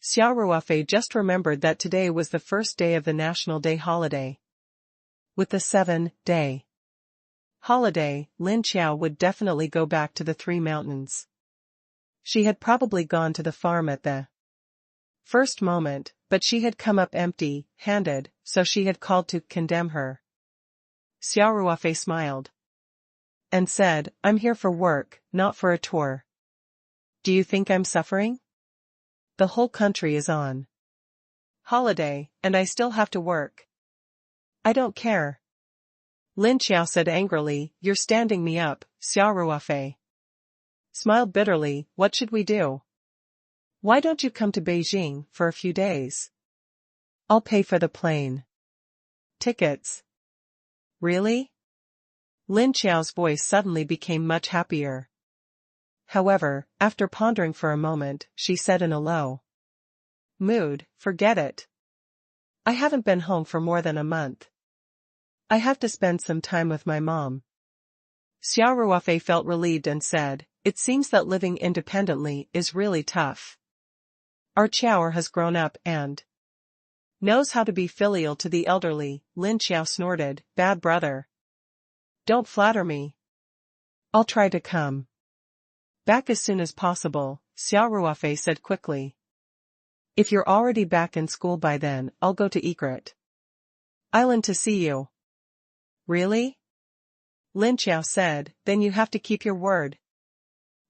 Speaker 1: Xia Ruofei just remembered that today was the first day of the National Day holiday. With the 7-day holiday, Lin Xiao would definitely go back to the Three Mountains. She had probably gone to the farm at the first moment, but she had come up empty-handed, so she had called to condemn her. Xia Ruofei smiled and said, "I'm here for work, not for a tour. Do you think I'm suffering? The whole country is on holiday, and I still have to work." "I don't care." Lin Xiao said angrily, "You're standing me up." Xia Ruofei smiled bitterly, "What should we do? Why don't you come to Beijing for a few days? I'll pay for the plane tickets." "Really?" Lin Xiao's voice suddenly became much happier. However, after pondering for a moment, she said in a low mood, "Forget it. I haven't been home for more than a month. I have to spend some time with my mom." Xia Ruofei felt relieved and said, "It seems that living independently is really tough. Our Xiao has grown up and knows how to be filial to the elderly." Lin Xiao snorted, "Bad brother. Don't flatter me. I'll try to come back as soon as possible," Xia Ruofei said quickly. "If you're already back in school by then, I'll go to Egret Island to see you." "Really?" Lin Xiao said, "Then you have to keep your word."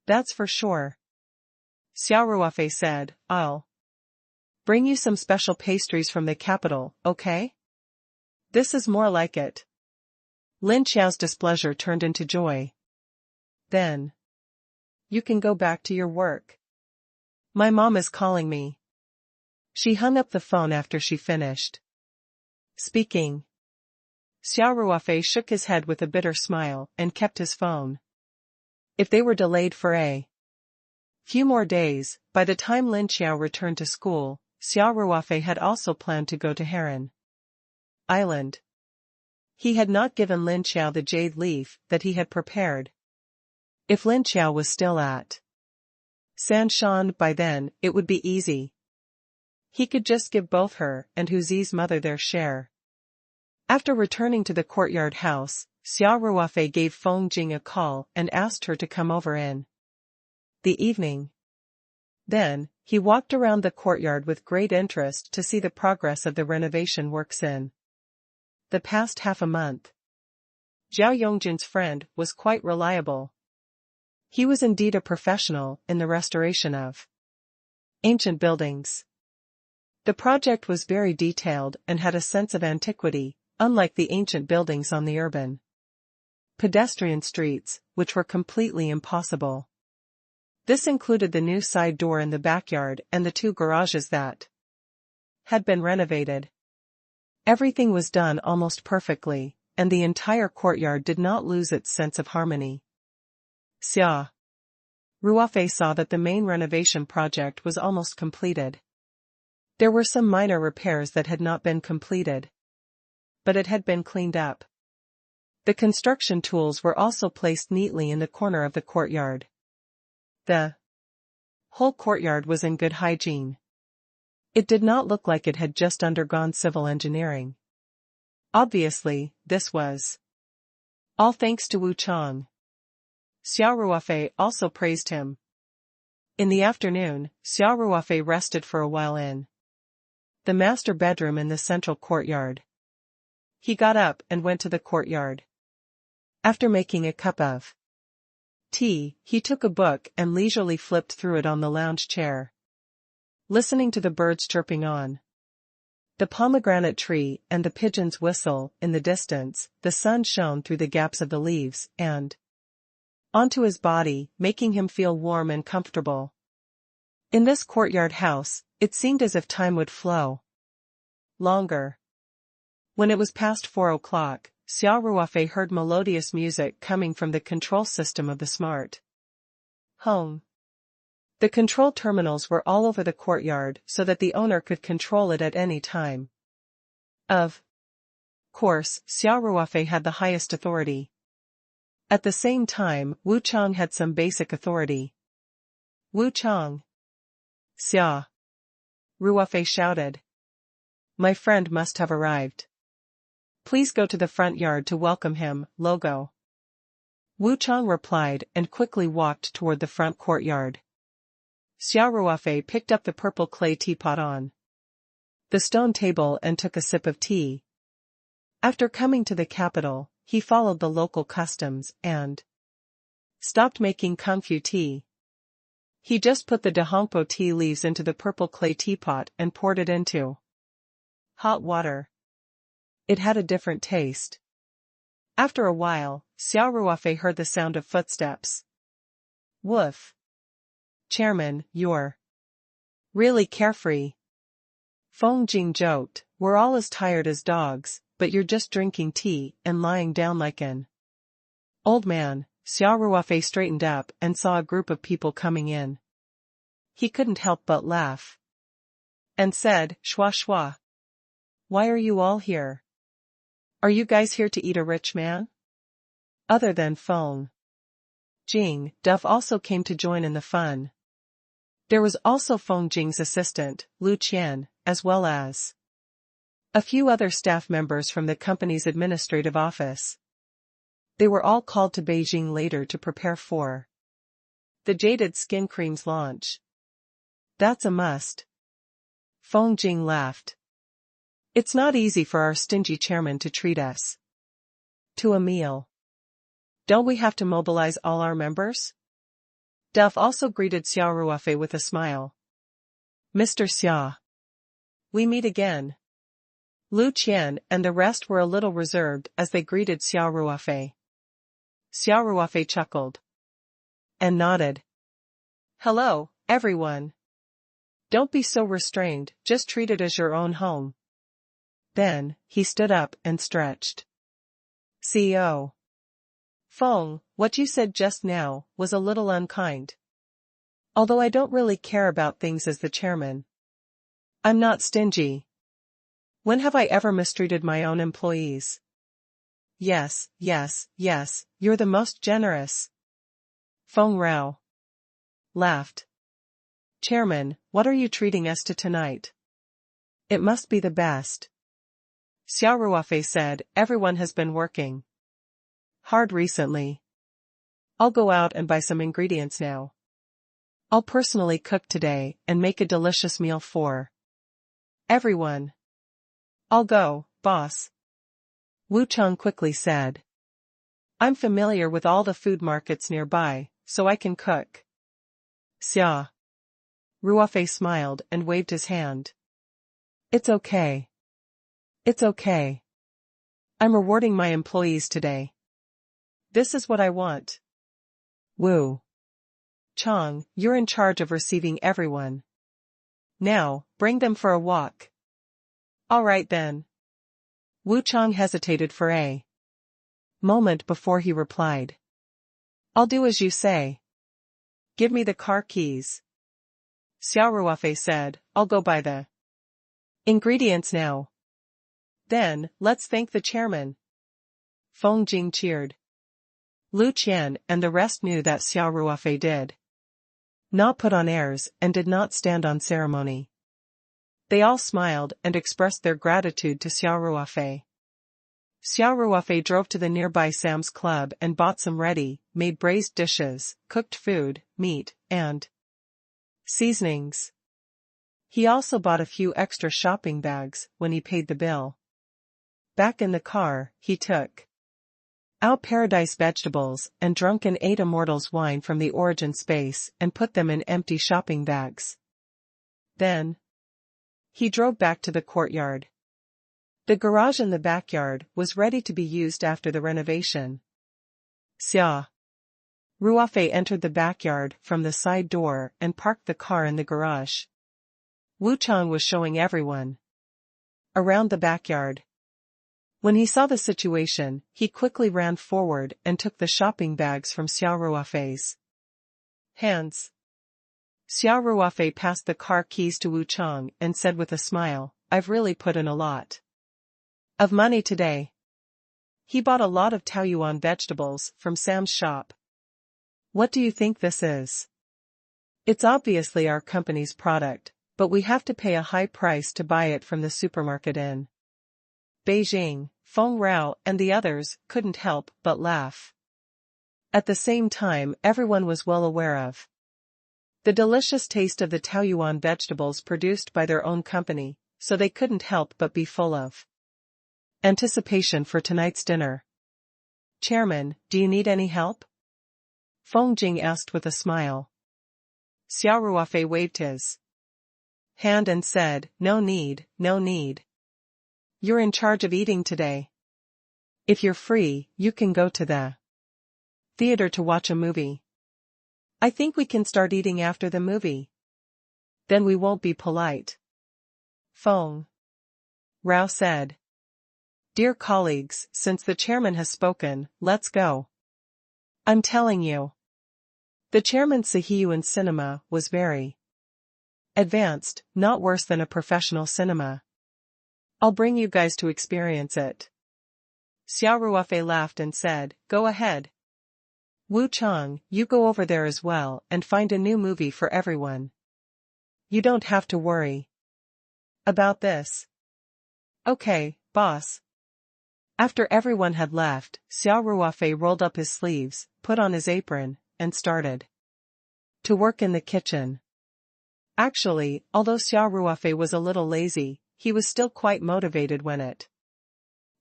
Speaker 1: "That's for sure." Xia Ruofei said, "I'll bring you some special pastries from the capital, okay? This is more like it." Lin Xiao's displeasure turned into joy. "Then you can go back to your work. My mom is calling me." She hung up the phone after she finished speaking. Xia Ruofei shook his head with a bitter smile and kept his phone. If they were delayed for a few more days, by the time Lin Xiao returned to school, Xia Ruofei had also planned to go to Heron Island. He had not given Lin Xiao the jade leaf that he had prepared. If Lin Xiao was still at Sanshan by then, it would be easy. He could just give both her and Huzi's mother their share. After returning to the courtyard house, Xia Ruofei gave Feng Jing a call and asked her to come over in the evening. Then, he walked around the courtyard with great interest to see the progress of the renovation works in the past half a month. Zhao Yongjin's friend was quite reliable. He was indeed a professional in the restoration of Ancient buildings. The project was very detailed and had a sense of antiquity, unlike the ancient buildings on the urban pedestrian streets, which were completely impossible. This included the new side door in the backyard and the 2 garages that had been renovated. Everything was done almost perfectly, and the entire courtyard did not lose its sense of harmony. Xia Ruofei saw that the main renovation project was almost completed. There were some minor repairs that had not been completed, but it had been cleaned up. The construction tools were also placed neatly in the corner of the courtyard. The whole courtyard was in good hygiene. It did not look like it had just undergone civil engineering. Obviously, this was all thanks to Wu Chang. Xia Ruofei also praised him. In the afternoon, Xia Ruofei rested for a while in the master bedroom in the central courtyard. He got up and went to the courtyard. After making a cup of tea, he took a book and leisurely flipped through it on the lounge chair, listening to the birds chirping on the pomegranate tree and the pigeons whistle. In the distance, the sun shone through the gaps of the leaves and onto his body, making him feel warm and comfortable. In this courtyard house, it seemed as if time would flow longer. When it was past 4 o'clock, Xia Ruofei heard melodious music coming from the control system of the smart home. The control terminals were all over the courtyard so that the owner could control it at any time. Of course, Xia Ruofei had the highest authority. At the same time, Wu Chang had some basic authority. Wu Chang! Xia Ruofei shouted. My friend must have arrived. Please go to the front yard to welcome him, Logo. Wu Chang replied and quickly walked toward the front courtyard. Xia Ruofei picked up the purple clay teapot on the stone table and took a sip of tea. After coming to the capital, he followed the local customs and stopped making kung fu tea. He just put the dahongpo tea leaves into the purple clay teapot and poured it into hot water. It had a different taste. After a while, Xia Ruofei heard the sound of footsteps. Woof. Chairman, you're really carefree. Feng Jing joked, we're all as tired as dogs, but you're just drinking tea and lying down like an old man. Xia Ruofei straightened up and saw a group of people coming in. He couldn't help but laugh and said, Shua shua. Why are you all here? Are you guys here to eat a rich man? Other than Feng Jing, Duff also came to join in the fun. There was also Feng Jing's assistant, Lu Qian, as well as a few other staff members from the company's administrative office. They were all called to Beijing later to prepare for the Jaded Skin Cream's launch. That's a must. Feng Jing laughed. It's not easy for our stingy chairman to treat us to a meal. Don't we have to mobilize all our members? Duff also greeted Xia Ruofei with a smile. Mr. Xia. We meet again. Lu Qian and the rest were a little reserved as they greeted Xia Ruofei. Xia Ruofei chuckled and nodded. Hello, everyone. Don't be so restrained, just treat it as your own home. Then, he stood up and stretched. CEO. Feng, what you said just now was a little unkind. Although I don't really care about things as the chairman. I'm not stingy. When have I ever mistreated my own employees? Yes, you're the most generous. Feng Rao laughed. Chairman, what are you treating us to tonight? It must be the best. Xia Ruofei said, everyone has been working hard recently. I'll go out and buy some ingredients now. I'll personally cook today and make a delicious meal for everyone. I'll go, boss. Wu Chang quickly said. I'm familiar with all the food markets nearby, so I can cook. Xia Ruofei smiled and waved his hand. It's okay. It's okay. I'm rewarding my employees today. This is what I want. Wu Chang, you're in charge of receiving everyone. Now, bring them for a walk. All right then. Wu Chang hesitated for a moment before he replied. I'll do as you say. Give me the car keys. Xia Ruofei said, I'll go buy the ingredients now. Then, let's thank the chairman. Feng Jing cheered. Lu Qian and the rest knew that Xia Ruofei did not put on airs and did not stand on ceremony. They all smiled and expressed their gratitude to Xia Ruofei. Xia Ruofei drove to the nearby Sam's Club and bought some ready-made braised dishes, cooked food, meat, and seasonings. He also bought a few extra shopping bags when he paid the bill. Back in the car, he took out paradise vegetables and drunk and ate Immortal's wine from the origin space and put them in empty shopping bags. Then, he drove back to the courtyard. The garage in the backyard was ready to be used after the renovation. Xia Ruofei entered the backyard from the side door and parked the car in the garage. Wu Chang was showing everyone around the backyard. When he saw the situation, he quickly ran forward and took the shopping bags from Xia Ruofei's hands. Xia Ruofei passed the car keys to Wu Chang and said with a smile, I've really put in a lot of money today. He bought a lot of Taoyuan vegetables from Sam's shop. What do you think this is? It's obviously our company's product, but we have to pay a high price to buy it from the supermarket in Beijing. Feng Rao and the others couldn't help but laugh. At the same time, everyone was well aware of the delicious taste of the Taoyuan vegetables produced by their own company, so they couldn't help but be full of anticipation for tonight's dinner. Chairman, do you need any help? Feng Jing asked with a smile. Xia Ruofei waved his hand and said, no need, no need. You're in charge of eating today. If you're free, you can go to the theater to watch a movie. I think we can start eating after the movie. Then we won't be polite. Feng Rao said. Dear colleagues, since the chairman has spoken, let's go. I'm telling you. The chairman's Sihiyuan cinema was very advanced, not worse than a professional cinema. I'll bring you guys to experience it. Xia Ruofei laughed and said, go ahead. Wu Chang, you go over there as well and find a new movie for everyone. You don't have to worry about this. Okay, boss. After everyone had left, Xia Ruofei rolled up his sleeves, put on his apron, and started to work in the kitchen. Actually, although Xia Ruofei was a little lazy, he was still quite motivated when it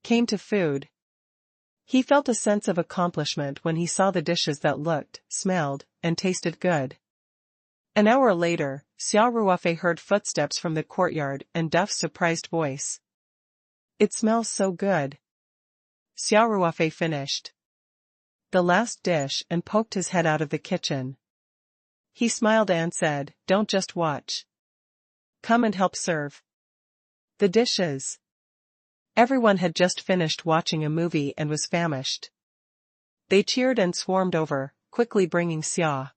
Speaker 1: came to food. He felt a sense of accomplishment when he saw the dishes that looked, smelled, and tasted good. An hour later, Xia Ruofei heard footsteps from the courtyard and Duff's surprised voice. It smells so good. Xia Ruofei finished the last dish and poked his head out of the kitchen. He smiled and said, don't just watch. Come and help serve the dishes. Everyone had just finished watching a movie and was famished. They cheered and swarmed over, quickly bringing Xia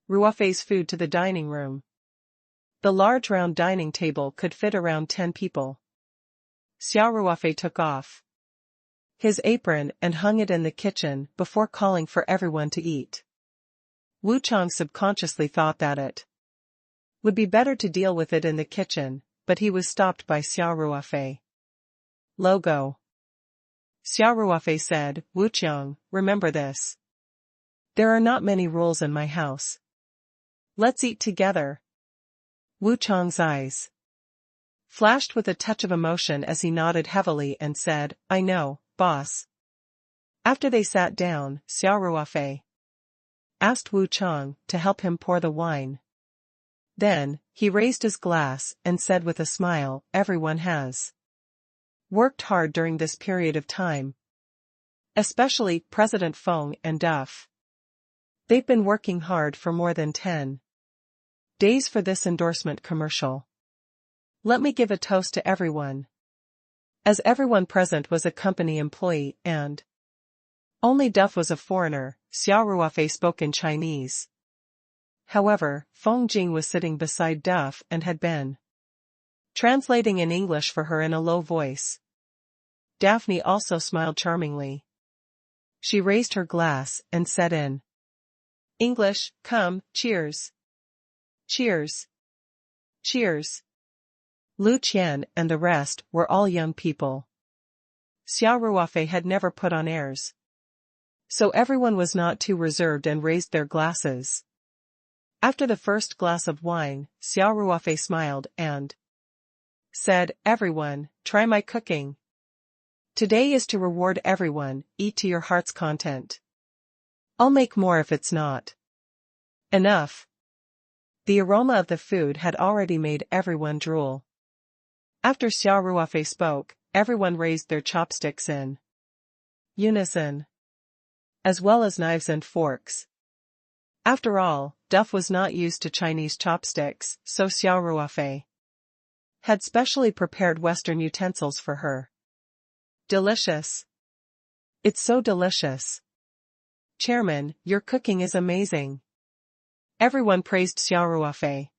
Speaker 1: Ruofei's food to the dining room. The large round dining table could fit around 10 people. Xia Ruofei took off his apron and hung it in the kitchen before calling for everyone to eat. Wu Chang subconsciously thought that it would be better to deal with it in the kitchen, but he was stopped by Xia Ruofei. Logo. Xia Ruofei said, Wu Chang, remember this. There are not many rules in my house. Let's eat together. Wu Chang's eyes flashed with a touch of emotion as he nodded heavily and said, I know, boss. After they sat down, Xia Ruofei asked Wu Chang to help him pour the wine. Then, he raised his glass and said with a smile, everyone has worked hard during this period of time. Especially President Feng and Duff. They've been working hard for more than 10 days for this endorsement commercial. Let me give a toast to everyone. As everyone present was a company employee and only Duff was a foreigner, Xia Ruofei spoke in Chinese. However, Feng Jing was sitting beside Duff and had been translating in English for her in a low voice. Daphne also smiled charmingly. She raised her glass and said in English, "Come, cheers. Cheers. Cheers." Lu Qian and the rest were all young people. Xia Ruofei had never put on airs. So everyone was not too reserved and raised their glasses. After the first glass of wine, Xia Ruofei smiled and said, "Everyone, try my cooking. Today is to reward everyone, eat to your heart's content. I'll make more if it's not enough." The aroma of the food had already made everyone drool. After Xia Ruofei spoke, everyone raised their chopsticks in unison, as well as knives and forks. After all, Duff was not used to Chinese chopsticks, so Xia Ruofei had specially prepared Western utensils for her. Delicious. It's so delicious. Chairman, your cooking is amazing. Everyone praised Xia Ruofei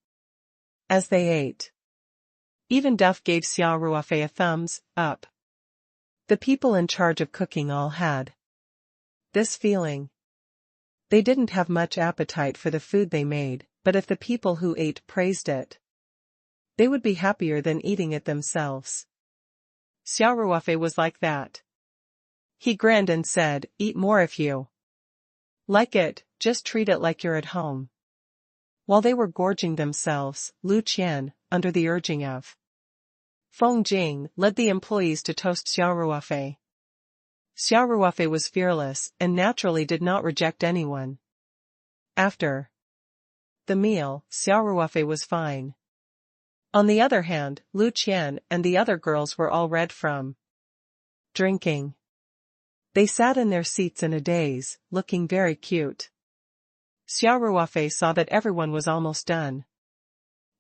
Speaker 1: as they ate. Even Duff gave Xia Ruofei a thumbs up. The people in charge of cooking all had this feeling. They didn't have much appetite for the food they made, but if the people who ate praised it, they would be happier than eating it themselves. Xia Ruofei was like that. He grinned and said, "Eat more if you like it, just treat it like you're at home." While they were gorging themselves, Lu Qian, under the urging of Feng Jing, led the employees to toast Xia Ruofei. Xia Ruofei was fearless and naturally did not reject anyone. After the meal, Xia Ruofei was fine. On the other hand, Lu Qian and the other girls were all red from drinking. They sat in their seats in a daze, looking very cute. Xia Ruofei saw that everyone was almost done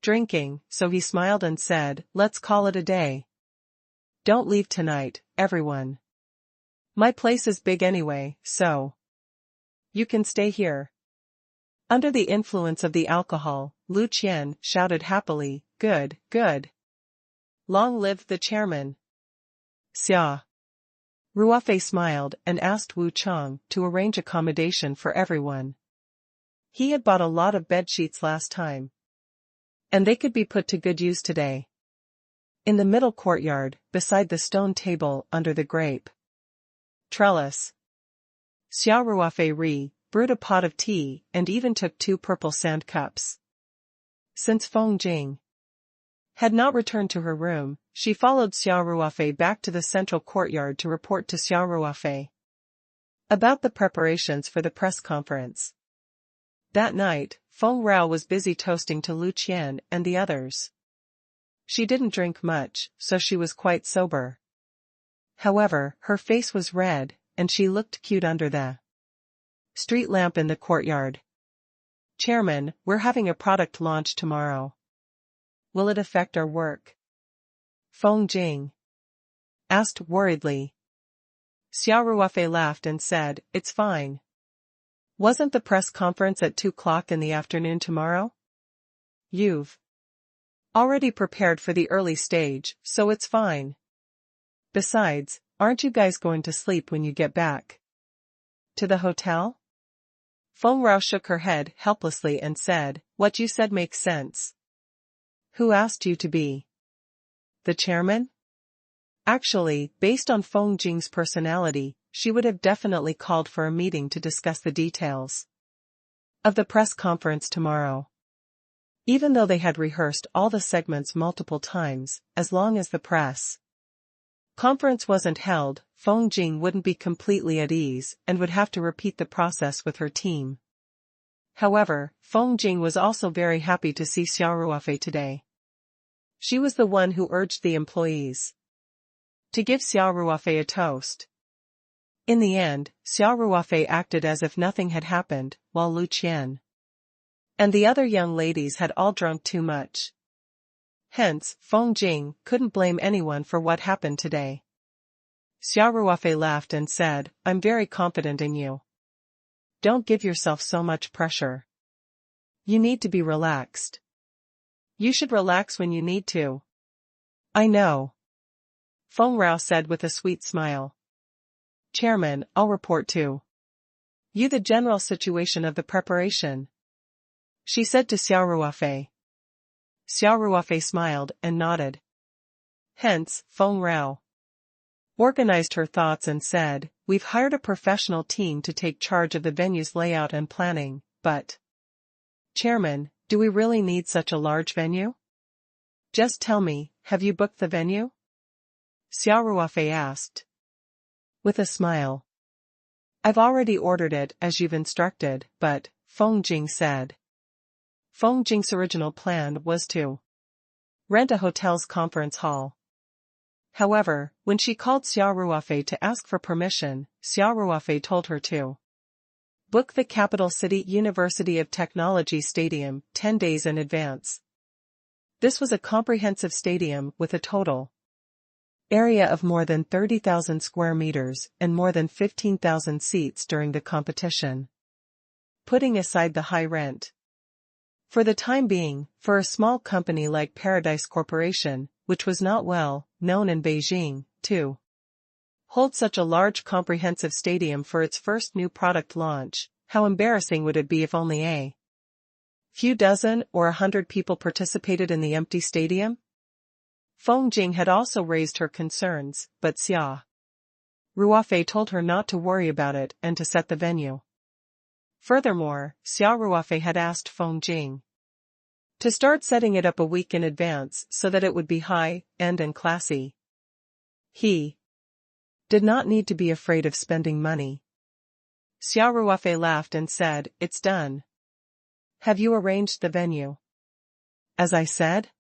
Speaker 1: drinking, so he smiled and said, "Let's call it a day. Don't leave tonight, everyone. My place is big anyway, so you can stay here." Under the influence of the alcohol, Lu Qian shouted happily, "Good, good. Long live the chairman." Xia Ruofei smiled and asked Wu Chang to arrange accommodation for everyone. He had bought a lot of bedsheets last time, and they could be put to good use today. In the middle courtyard, beside the stone table under the grape trellis, Xia Ruofei brewed a pot of tea and even took 2 purple sand cups. Since Feng Jing had not returned to her room, she followed Xia Ruofei back to the central courtyard to report to Xia Ruofei about the preparations for the press conference. That night, Feng Rao was busy toasting to Lu Qian and the others. She didn't drink much, so she was quite sober. However, her face was red, and she looked cute under the street lamp in the courtyard. "Chairman, we're having a product launch tomorrow. Will it affect our work?" Feng Jing asked worriedly. Xia Ruofei laughed and said, "It's fine. Wasn't the press conference at 2 o'clock in the afternoon tomorrow? You've already prepared for the early stage, so it's fine. Besides, aren't you guys going to sleep when you get back to the hotel?" Feng Rao shook her head helplessly and said, "What you said makes sense. Who asked you to be the chairman?" Actually, based on Feng Jing's personality, she would have definitely called for a meeting to discuss the details of the press conference tomorrow. Even though they had rehearsed all the segments multiple times, as long as the press conference wasn't held, Feng Jing wouldn't be completely at ease and would have to repeat the process with her team. However, Feng Jing was also very happy to see Xia Ruofei today. She was the one who urged the employees to give Xia Ruofei a toast. In the end, Xia Ruofei acted as if nothing had happened, while Lu Qian and the other young ladies had all drunk too much. Hence, Feng Jing couldn't blame anyone for what happened today. Xia Ruofei laughed and said, "I'm very confident in you. Don't give yourself so much pressure. You need to be relaxed. You should relax when you need to." "I know," Feng Rao said with a sweet smile. "Chairman, I'll report to you the general situation of the preparation," she said to Xia Ruofei. Xia Ruofei smiled and nodded. Hence, Feng Rao organized her thoughts and said, "We've hired a professional team to take charge of the venue's layout and planning, but, Chairman, do we really need such a large venue? Just tell me, have you booked the venue?" Xia Ruofei asked. With a smile. "I've already ordered it as you've instructed, but," Feng Jing said. Feng Jing's original plan was to rent a hotel's conference hall. However, when she called Xia Ruofei to ask for permission, Xia Ruofei told her to book the capital city University of Technology Stadium 10 days in advance. This was a comprehensive stadium with a total area of more than 30,000 square meters and more than 15,000 seats during the competition. Putting aside the high rent, for the time being, for a small company like Paradise Corporation, which was not well known in Beijing, to hold such a large comprehensive stadium for its first new product launch, how embarrassing would it be if only a few dozen or 100 people participated in the empty stadium? Feng Jing had also raised her concerns, but Xia Ruofei told her not to worry about it and to set the venue. Furthermore, Xia Ruofei had asked Feng Jing to start setting it up a week in advance so that it would be high-end and classy. He did not need to be afraid of spending money. Xia Ruofei laughed and said, "It's done." "Have you arranged the venue?" "As I said?"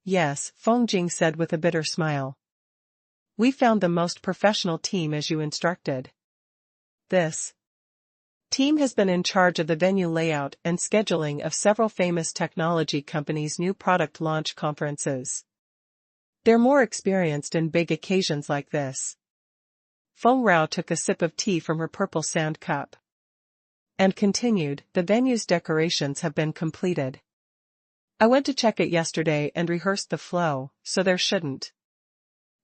Speaker 1: "Yes," Feng Jing said with a bitter smile. "We found the most professional team as you instructed. This team has been in charge of the venue layout and scheduling of several famous technology companies' new product launch conferences. They're more experienced in big occasions like this." Feng Rao took a sip of tea from her purple sand cup and continued, "The venue's decorations have been completed. I went to check it yesterday and rehearsed the flow, so there shouldn't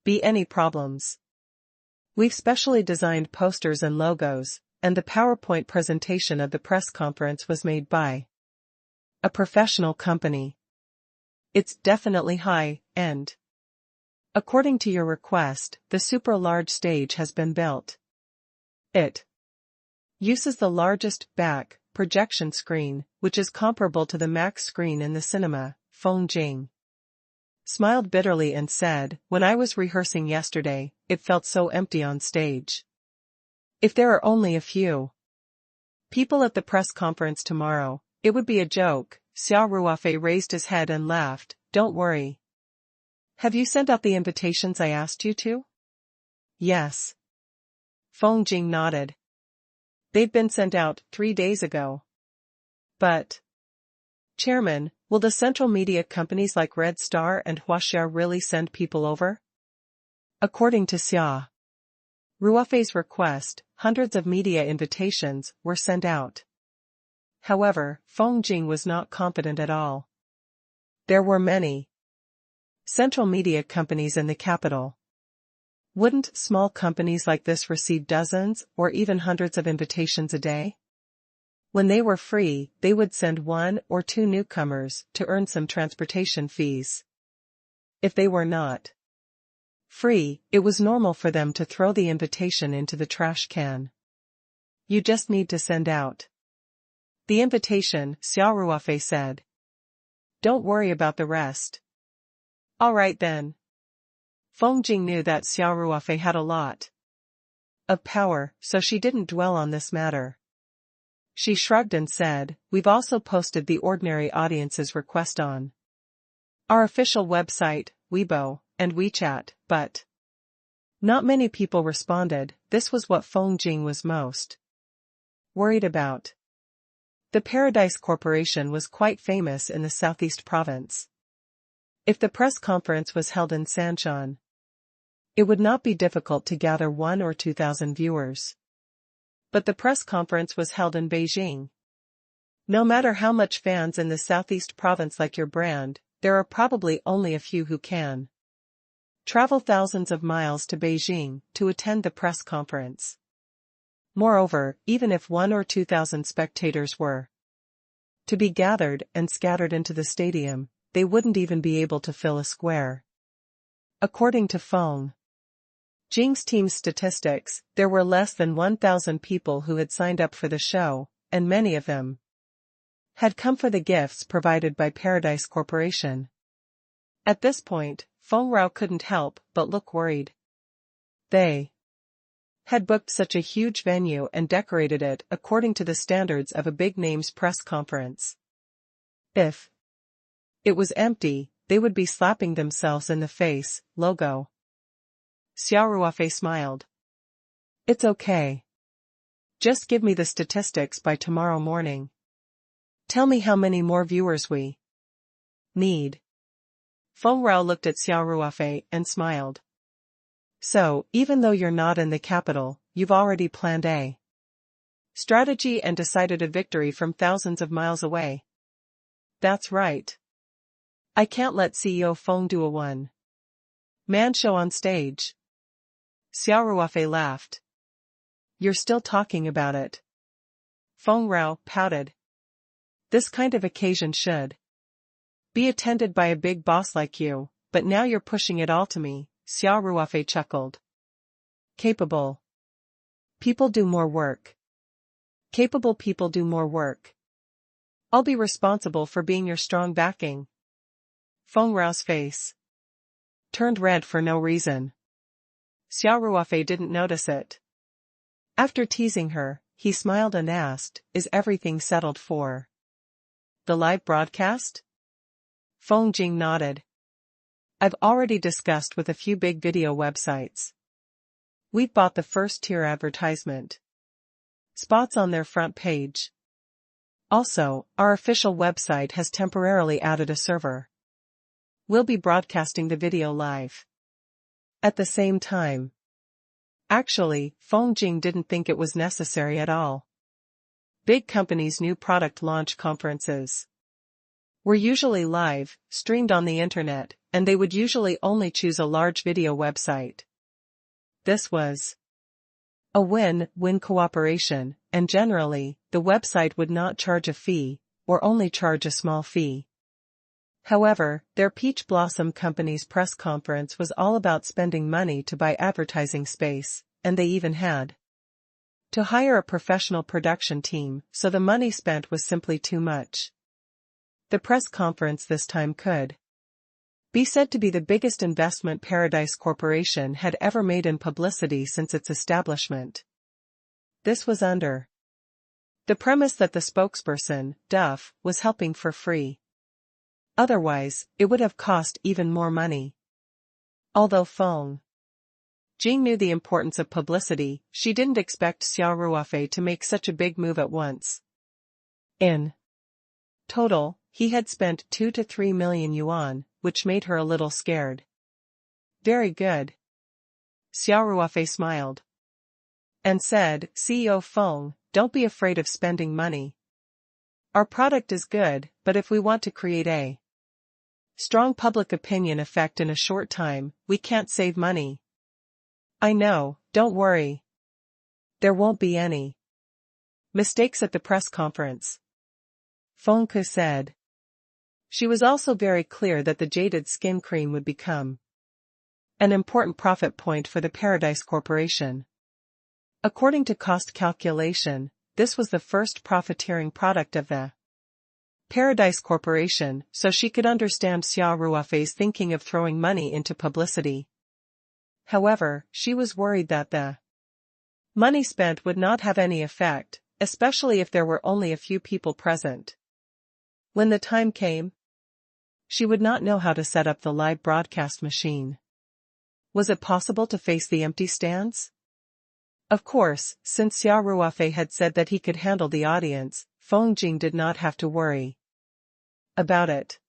Speaker 1: be any problems. We've specially designed posters and logos, and the PowerPoint presentation of the press conference was made by a professional company. It's definitely high-end. According to your request, the super-large stage has been built. It uses the largest back projection screen, which is comparable to the max screen in the cinema." Feng Jing smiled bitterly and said, "When I was rehearsing yesterday, it felt so empty on stage. If there are only a few people at the press conference tomorrow, it would be a joke." Xia Ruofei raised his head and laughed. "Don't worry. Have you sent out the invitations I asked you to?" "Yes." Feng Jing nodded. "They've been sent out 3 days ago." "But, Chairman, will the central media companies like Red Star and Huaxia really send people over?" According to Xia Ruofei's request, hundreds of media invitations were sent out. However, Feng Jing was not confident at all. There were many central media companies in the capital. Wouldn't small companies like this receive dozens or even hundreds of invitations a day? When they were free, they would send 1 or 2 newcomers to earn some transportation fees. If they were not free, it was normal for them to throw the invitation into the trash can. You just need to send out the invitation, Xia Ruofei said. Don't worry about the rest. All right then. Feng Jing knew that Xia Ruofei had a lot of power, so she didn't dwell on this matter. She shrugged and said, "We've also posted the ordinary audience's request on our official website, Weibo, and WeChat, but not many people responded." This was what Feng Jing was most worried about. The Paradise Corporation was quite famous in the southeast province. If the press conference was held in Sanshan, it would not be difficult to gather 1 or 2,000 viewers. But the press conference was held in Beijing. No matter how much fans in the southeast province like your brand, there are probably only a few who can travel thousands of miles to Beijing to attend the press conference. Moreover, even if 1 or 2,000 spectators were to be gathered and scattered into the stadium, they wouldn't even be able to fill a square. According to Feng Jing's team's statistics, there were less than 1,000 people who had signed up for the show, and many of them had come for the gifts provided by Paradise Corporation. At this point, Feng Rao couldn't help but look worried. They had booked such a huge venue and decorated it according to the standards of a big name's press conference. If it was empty, they would be slapping themselves in the face. Logo. Xia Ruofei smiled. "It's okay. Just give me the statistics by tomorrow morning. Tell me how many more viewers we need." Feng Rao looked at Xia Ruofei and smiled. "So, even though you're not in the capital, you've already planned a strategy and decided a victory from thousands of miles away." "That's right. I can't let CEO Feng do a one-man show on stage." Xia Ruofei laughed. "You're still talking about it." Feng Rao pouted. "This kind of occasion should be attended by a big boss like you, but now you're pushing it all to me." Xia Ruofei chuckled. "Capable people do more work. Capable people do more work. I'll be responsible for being your strong backing." Feng Rao's face turned red for no reason. Xia Ruofei didn't notice it. After teasing her, he smiled and asked, "Is everything settled for the live broadcast?" Feng Jing nodded. "I've already discussed with a few big video websites. We've bought the first-tier advertisement spots on their front page. Also, our official website has temporarily added a server. We'll be broadcasting the video live at the same time." Actually, Feng Jing didn't think it was necessary at all. Big companies' new product launch conferences were usually live, streamed on the internet, and they would usually only choose a large video website. This was a win-win cooperation, and generally, the website would not charge a fee, or only charge a small fee. However, their Peach Blossom company's press conference was all about spending money to buy advertising space, and they even had to hire a professional production team, so the money spent was simply too much. The press conference this time could be said to be the biggest investment Paradise Corporation had ever made in publicity since its establishment. This was under the premise that the spokesperson, Duff, was helping for free. Otherwise, it would have cost even more money. Although Feng Jing knew the importance of publicity, she didn't expect Xia Ruofei to make such a big move at once. In total, he had spent 2 to 3 million yuan, which made her a little scared. "Very good." Xia Ruofei smiled and said, "CEO Feng, don't be afraid of spending money. Our product is good, but if we want to create a strong public opinion effect in a short time, we can't save money." "I know, don't worry. There won't be any mistakes at the press conference," Feng Ke said. She was also very clear that the jaded skin cream would become an important profit point for the Paradise Corporation. According to cost calculation, this was the first profiteering product of the Paradise Corporation, so she could understand Xia Ruofei's thinking of throwing money into publicity. However, she was worried that the money spent would not have any effect, especially if there were only a few people present. When the time came, she would not know how to set up the live broadcast machine. Was it possible to face the empty stands? Of course, since Xia Ruofei had said that he could handle the audience, Feng Jing did not have to worry about it.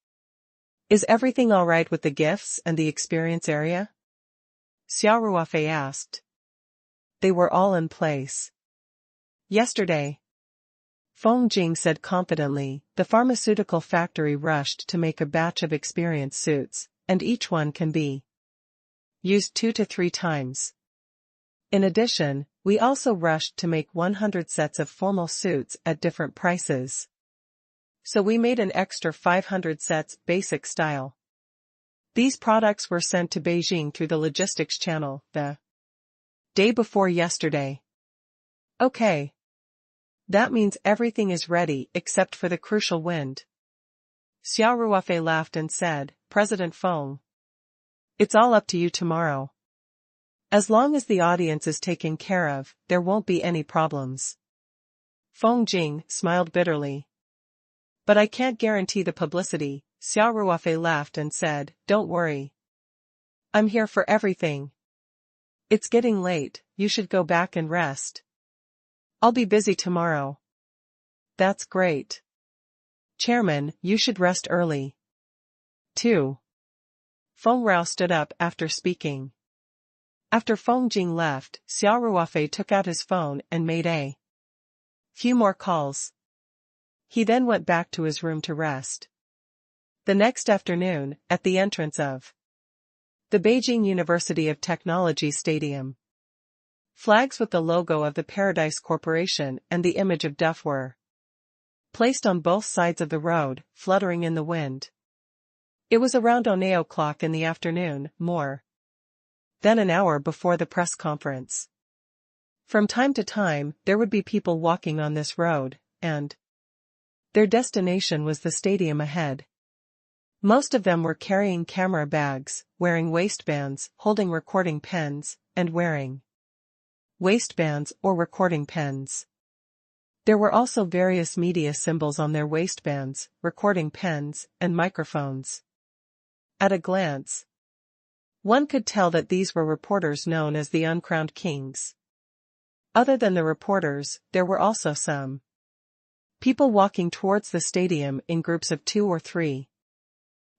Speaker 1: Is everything all right with the gifts and the experience area? Xia Ruofei asked. They were all in place. Yesterday, Feng Jing said confidently, the pharmaceutical factory rushed to make a batch of experience suits, and each one can be used 2 to 3 times. In addition, we also rushed to make 100 sets of formal suits at different prices. So we made an extra 500 sets basic style. These products were sent to Beijing through the logistics channel the day before yesterday. Okay. That means everything is ready except for the crucial wind. Xia Ruofei laughed and said, President Feng, it's all up to you tomorrow. As long as the audience is taken care of, there won't be any problems. Feng Jing smiled bitterly. But I can't guarantee the publicity. Xia Ruofei laughed and said, don't worry. I'm here for everything. It's getting late, you should go back and rest. I'll be busy tomorrow. That's great. Chairman, you should rest early. 2. Feng Rao stood up after speaking. After Feng Jing left, Xia Ruofei took out his phone and made a few more calls. He then went back to his room to rest. The next afternoon, at the entrance of the Beijing University of Technology Stadium, flags with the logo of the Paradise Corporation and the image of Duff were placed on both sides of the road, fluttering in the wind. It was around 8:00 in the afternoon, more than an hour before the press conference. From time to time, there would be people walking on this road, and their destination was the stadium ahead. Most of them were carrying camera bags, wearing waistbands, holding recording pens, and wearing waistbands or recording pens. There were also various media symbols on their waistbands, recording pens, and microphones. At a glance, one could tell that these were reporters known as the uncrowned kings. Other than the reporters, there were also some people walking towards the stadium in groups of 2 or 3.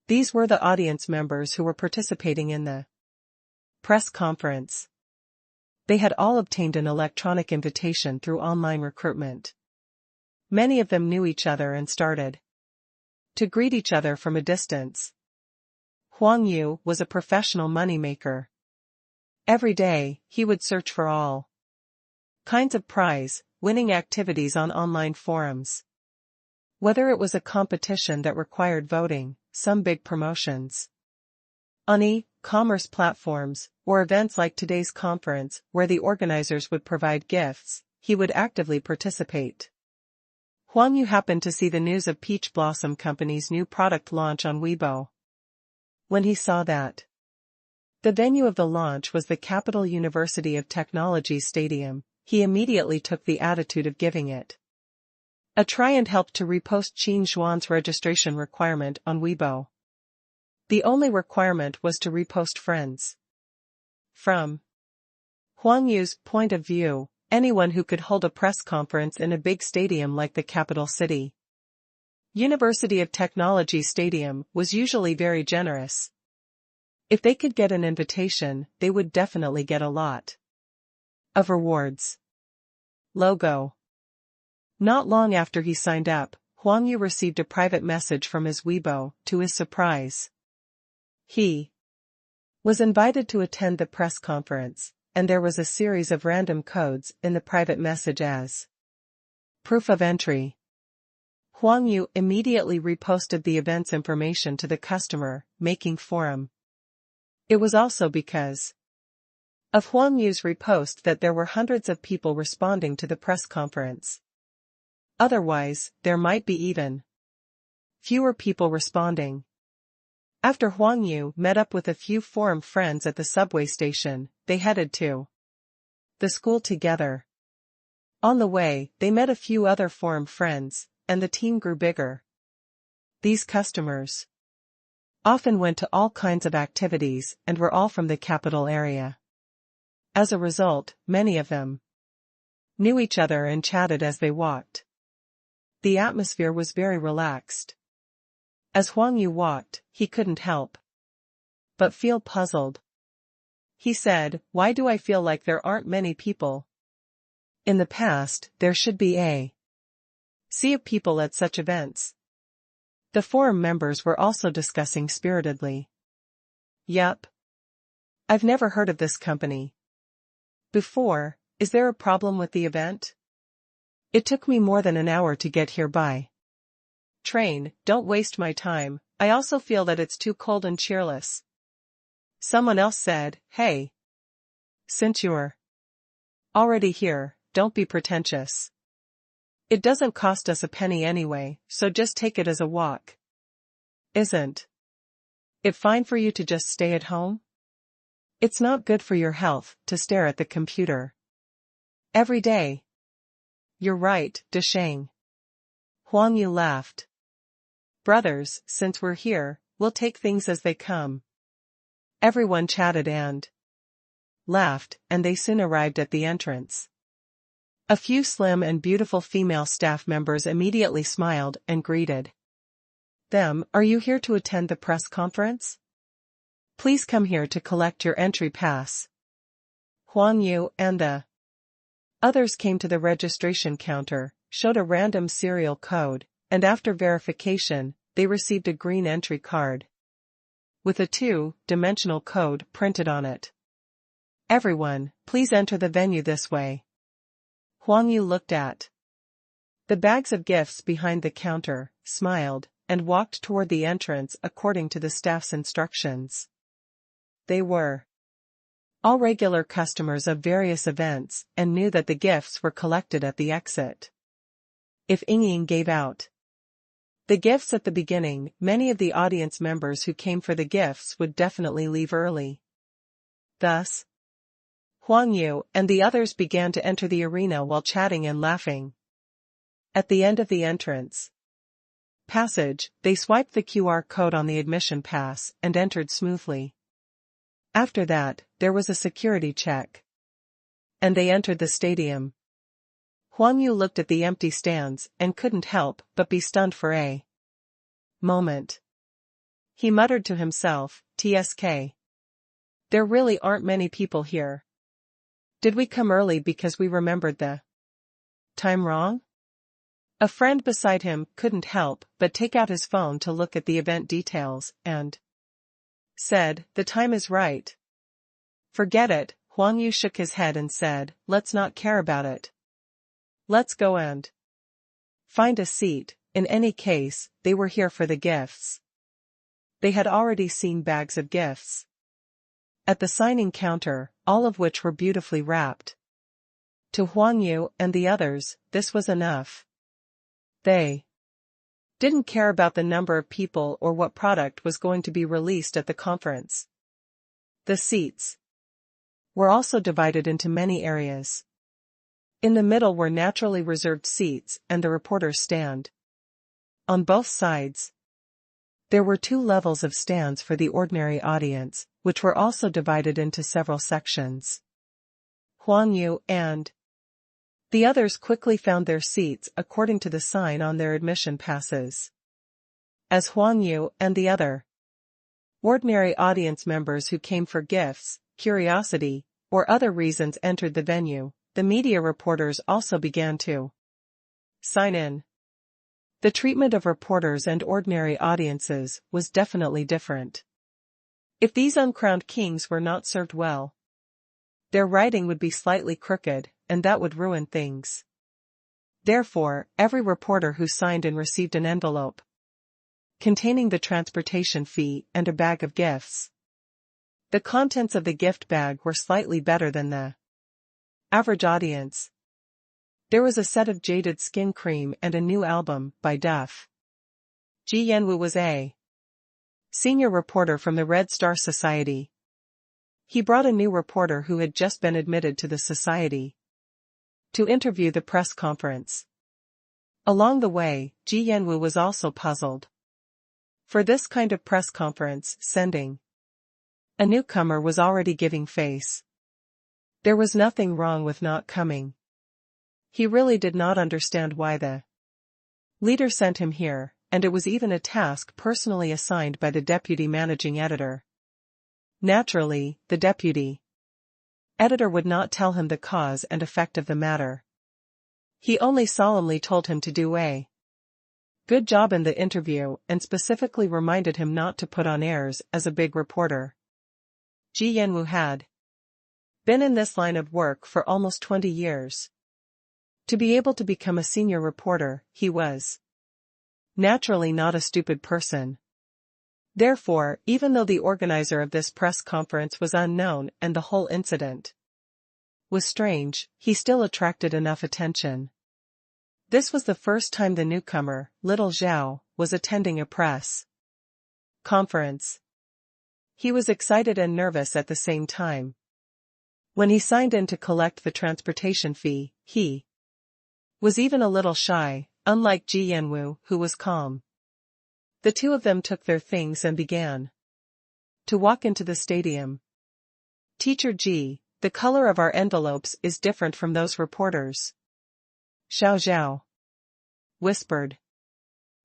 Speaker 1: These were the audience members who were participating in the press conference. They had all obtained an electronic invitation through online recruitment. Many of them knew each other and started to greet each other from a distance. Huang Yu was a professional moneymaker. Every day, he would search for all kinds of prize-winning activities on online forums. Whether it was a competition that required voting, some big promotions on e-commerce platforms, or events like today's conference where the organizers would provide gifts, he would actively participate. Huang Yu happened to see the news of Peach Blossom Company's new product launch on Weibo. When he saw that the venue of the launch was the Capital University of Technology Stadium, he immediately took the attitude of giving it a try and helped to repost Qin Zhuan's registration requirement on Weibo. The only requirement was to repost friends. From Huang Yu's point of view, anyone who could hold a press conference in a big stadium like the capital city University of Technology Stadium was usually very generous. If they could get an invitation, they would definitely get a lot of rewards. Logo. Not long after he signed up, Huang Yu received a private message from his Weibo. To his surprise, he was invited to attend the press conference, and there was a series of random codes in the private message as proof of entry. Huang Yu immediately reposted the event's information to the customer, making forum. It was also because of Huang Yu's repost that there were hundreds of people responding to the press conference. Otherwise, there might be even fewer people responding. After Huang Yu met up with a few forum friends at the subway station, they headed to the school together. On the way, they met a few other forum friends, and the team grew bigger. These customers often went to all kinds of activities and were all from the capital area. As a result, many of them knew each other and chatted as they walked. The atmosphere was very relaxed. As Huang Yu walked, he couldn't help but feel puzzled. He said, "Why do I feel like there aren't many people? In the past, there should be a sea of people at such events." The forum members were also discussing spiritedly. "Yup. I've never heard of this company before. Is there a problem with the event? It took me more than an hour to get here by train. Don't waste my time. I also feel that it's too cold and cheerless." Someone else said, "Hey, since you're already here, don't be pretentious. It doesn't cost us a penny anyway, so just take it as a walk. Isn't it fine for you to just stay at home? It's not good for your health to stare at the computer every day." "You're right, Desheng." Huang Yu laughed. "Brothers, since we're here, we'll take things as they come." Everyone chatted and laughed, and they soon arrived at the entrance. A few slim and beautiful female staff members immediately smiled and greeted them. "Are you here to attend the press conference? Please come here to collect your entry pass." Huang Yu and the others came to the registration counter, showed a random serial code, and after verification, they received a green entry card with a two-dimensional code printed on it. "Everyone, please enter the venue this way." Huang Yu looked at the bags of gifts behind the counter, smiled, and walked toward the entrance according to the staff's instructions. They were all regular customers of various events and knew that the gifts were collected at the exit. If Ying gave out the gifts at the beginning, many of the audience members who came for the gifts would definitely leave early. Thus, Huang Yu and the others began to enter the arena while chatting and laughing. At the end of the entrance passage, they swiped the QR code on the admission pass and entered smoothly. After that, there was a security check, and they entered the stadium. Huang Yu looked at the empty stands and couldn't help but be stunned for a moment. He muttered to himself, "TSK. There really aren't many people here. Did we come early because we remembered the time wrong?" A friend beside him couldn't help but take out his phone to look at the event details and said, "The time is right." "Forget it," Huang Yu shook his head and said, "Let's not care about it. Let's go and find a seat." In any case, they were here for the gifts. They had already seen bags of gifts at the signing counter, all of which were beautifully wrapped. To Huang Yu and the others, this was enough. They didn't care about the number of people or what product was going to be released at the conference. The seats were also divided into many areas. In the middle were naturally reserved seats and the reporter's stand. On both sides, there were two levels of stands for the ordinary audience, which were also divided into several sections. Huang Yu and the others quickly found their seats according to the sign on their admission passes. As Huang Yu and the other ordinary audience members who came for gifts, curiosity, or other reasons entered the venue, the media reporters also began to sign in. The treatment of reporters and ordinary audiences was definitely different. If these uncrowned kings were not served well, their writing would be slightly crooked, and that would ruin things. Therefore, every reporter who signed in received an envelope containing the transportation fee and a bag of gifts. The contents of the gift bag were slightly better than the average audience. There was a set of jaded skin cream and a new album by Duff. Ji Yanwu was a senior reporter from the Red Star Society. He brought a new reporter who had just been admitted to the society. to interview the press conference. Along the way, Ji Yanwu was also puzzled. For this kind of press conference, sending a newcomer was already giving face. There was nothing wrong with not coming. He really did not understand why the leader sent him here, and it was even a task personally assigned by the deputy managing editor. Naturally, the deputy editor would not tell him the cause and effect of the matter. He only solemnly told him to do a good job in the interview and specifically reminded him not to put on airs as a big reporter. Ji Yanwu had been in this line of work for almost 20 years. To be able to become a senior reporter, he was naturally not a stupid person. Therefore, even though the organizer of this press conference was unknown and the whole incident was strange, he still attracted enough attention. This was the first time the newcomer, little Zhao, was attending a press conference. He was excited and nervous at the same time. When he signed in to collect the transportation fee, he was even a little shy, unlike Ji Yanwu, who was calm. The two of them took their things and began to walk into the stadium. Teacher Ji, the color of our envelopes is different from those reporters. Xiao Zhao whispered.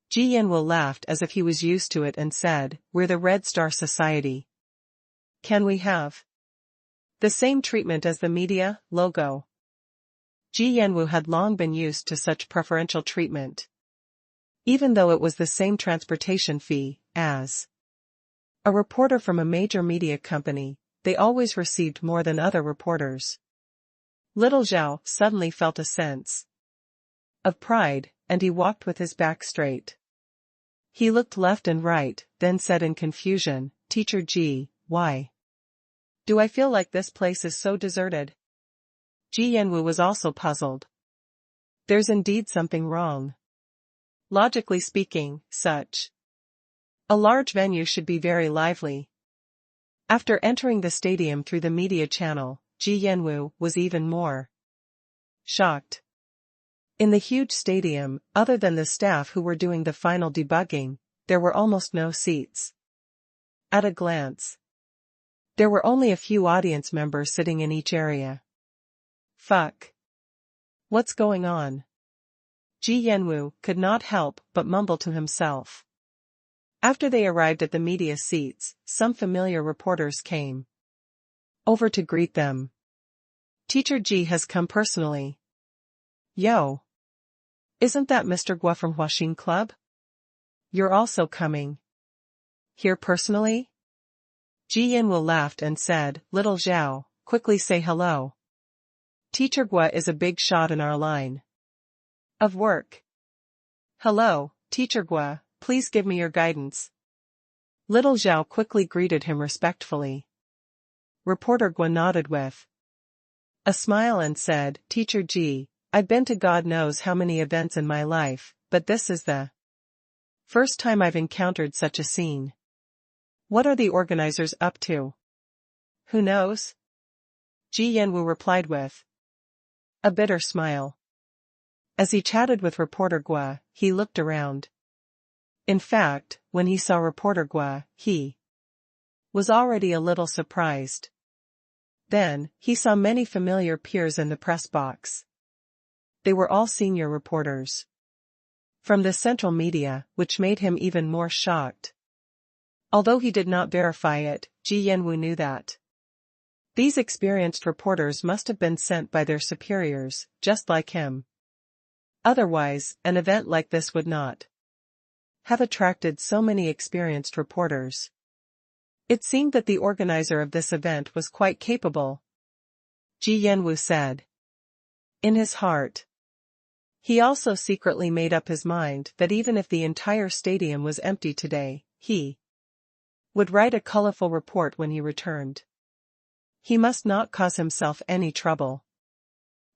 Speaker 1: Ji Yanwu laughed as if he was used to it and said, "We're the Red Star Society. Can we have the same treatment as the media logo?" Ji Yanwu had long been used to such preferential treatment. Even though it was the same transportation fee as a reporter from a major media company, they always received more than other reporters. Little Zhao suddenly felt a sense of pride, and he walked with his back straight. He looked left and right, then said in confusion, "Teacher Ji, why do I feel like this place is so deserted?" Ji Yanwu was also puzzled. There's indeed something wrong. Logically speaking, such a large venue should be very lively. After entering the stadium through the media channel, Ji Yanwu was even more shocked. In the huge stadium, other than the staff who were doing the final debugging, there were almost no seats. At a glance, there were only a few audience members sitting in each area. Fuck. What's going on? Ji Yanwu could not help but mumble to himself. After they arrived at the media seats, some familiar reporters came over to greet them. Teacher Ji has come personally. Yo. Isn't that Mr. Gua from Huaxing Club? You're also coming here personally? Ji Yanwu laughed and said, "Little Zhao, quickly say hello. Teacher Gua is a big shot in our line of work." "Hello, Teacher Gua, please give me your guidance." Little Zhao quickly greeted him respectfully. Reporter Gua nodded with a smile and said, "Teacher Ji, I've been to God knows how many events in my life, but this is the first time I've encountered such a scene. What are the organizers up to?" "Who knows?" Ji Yanwu replied with a bitter smile. As he chatted with Reporter Gua, he looked around. In fact, when he saw Reporter Gua, he was already a little surprised. Then, he saw many familiar peers in the press box. They were all senior reporters from the central media, which made him even more shocked. Although he did not verify it, Ji Yanwu knew that these experienced reporters must have been sent by their superiors, just like him. Otherwise, an event like this would not have attracted so many experienced reporters. It seemed that the organizer of this event was quite capable. Ji Yanwu said in his heart. He also secretly made up his mind that even if the entire stadium was empty today, he would write a colorful report when he returned. He must not cause himself any trouble.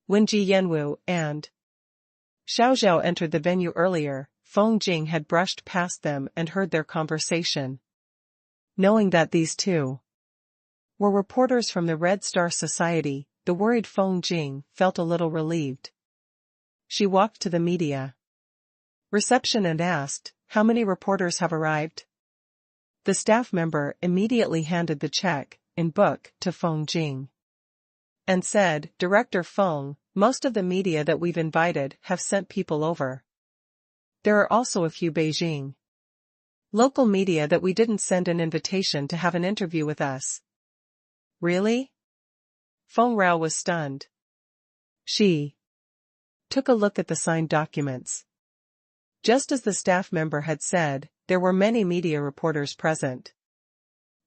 Speaker 1: When Ji Yanwu and Xiao Zhao entered the venue earlier, Feng Jing had brushed past them and heard their conversation. Knowing that these two were reporters from the Red Star Society, the worried Feng Jing felt a little relieved. She walked to the media reception and asked, "How many reporters have arrived?" The staff member immediately handed the check in book to Feng Jing and said, "Director Feng, most of the media that we've invited have sent people over. There are also a few Beijing local media that we didn't send an invitation to have an interview with us." "Really?" Feng Rao was stunned. She took a look at the signed documents. Just as the staff member had said, there were many media reporters present.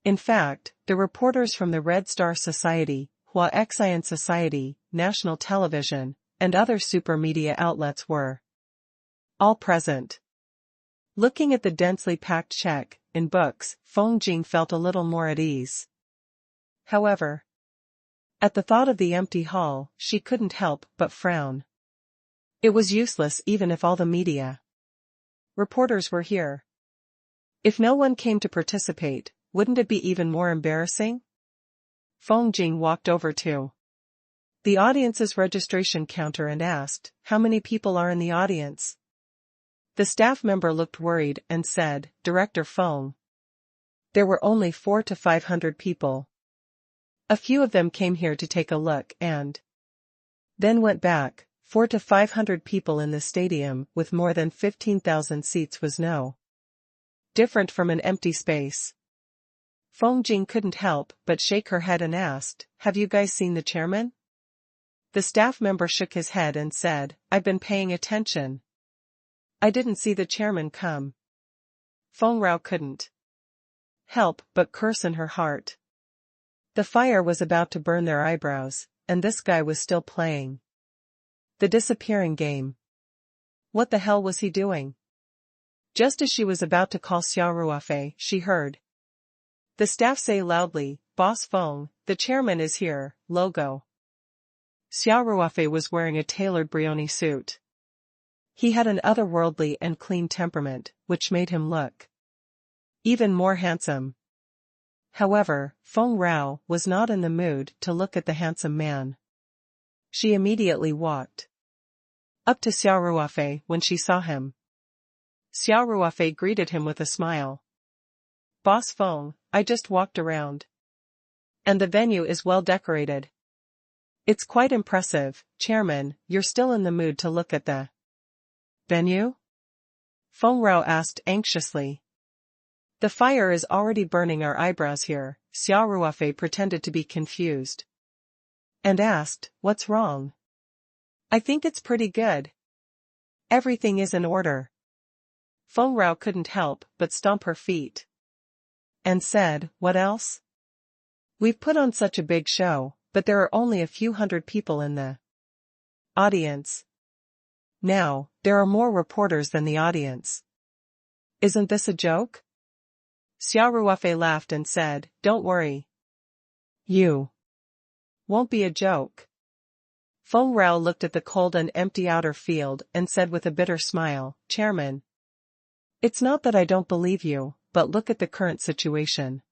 Speaker 1: In fact, the reporters from the Red Star Society, Hua Xian Society, National Television, and other super media outlets were all present. Looking at the densely packed check in books, Feng Jing felt a little more at ease. However, at the thought of the empty hall, she couldn't help but frown. It was useless even if all the media reporters were here. If no one came to participate, wouldn't it be even more embarrassing? Feng Jing walked over to the audience's registration counter and asked, "How many people are in the audience?" The staff member looked worried and said, "Director Feng, there were only 400 to 500 people. A few of them came here to take a look and then went back. 400 to 500 people in the stadium with more than 15,000 seats was no different from an empty space." Feng Jing couldn't help but shake her head and asked, "Have you guys seen the chairman?" The staff member shook his head and said, "I've been paying attention. I didn't see the chairman come." Feng Rao couldn't help but curse in her heart. The fire was about to burn their eyebrows, and this guy was still playing the disappearing game. What the hell was he doing? Just as she was about to call Xia Ruofei, she heard the staff say loudly, "Boss Feng, the chairman is here, logo." Xia Ruofei was wearing a tailored Brioni suit. He had an otherworldly and clean temperament, which made him look even more handsome. However, Feng Rao was not in the mood to look at the handsome man. She immediately walked up to Xia Ruofei when she saw him. Xia Ruofei greeted him with a smile. "Boss Feng, I just walked around. And the venue is well decorated. It's quite impressive. Chairman, you're still in the mood to look at the venue?" Feng Rao asked anxiously. "The fire is already burning our eyebrows here." Xia Ruofei pretended to be confused and asked, "What's wrong?" "I think it's pretty good. Everything is in order." Feng Rao couldn't help but stomp her feet and said, "What else? We've put on such a big show, but there are only a few hundred people in the audience. Now, there are more reporters than the audience. Isn't this a joke?" Xia Ruofei laughed and said, "Don't worry. You won't be a joke." Feng Rao looked at the cold and empty outer field and said with a bitter smile, "Chairman, it's not that I don't believe you, but look at the current situation.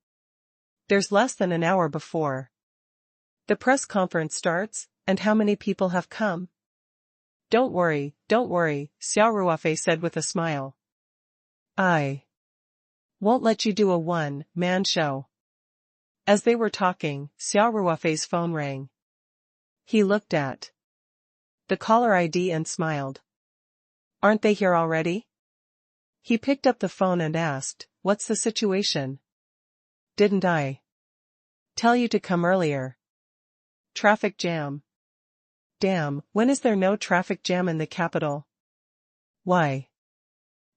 Speaker 1: There's less than an hour before the press conference starts, and how many people have come?" Don't worry, Xia Ruofei said with a smile. "I won't let you do a one-man show." As they were talking, Xia Ruofei's phone rang. He looked at the caller ID and smiled. "Aren't they here already?" He picked up the phone and asked, "What's the situation? Didn't I tell you to come earlier? Traffic jam." "Damn, when is there no traffic jam in the capital? Why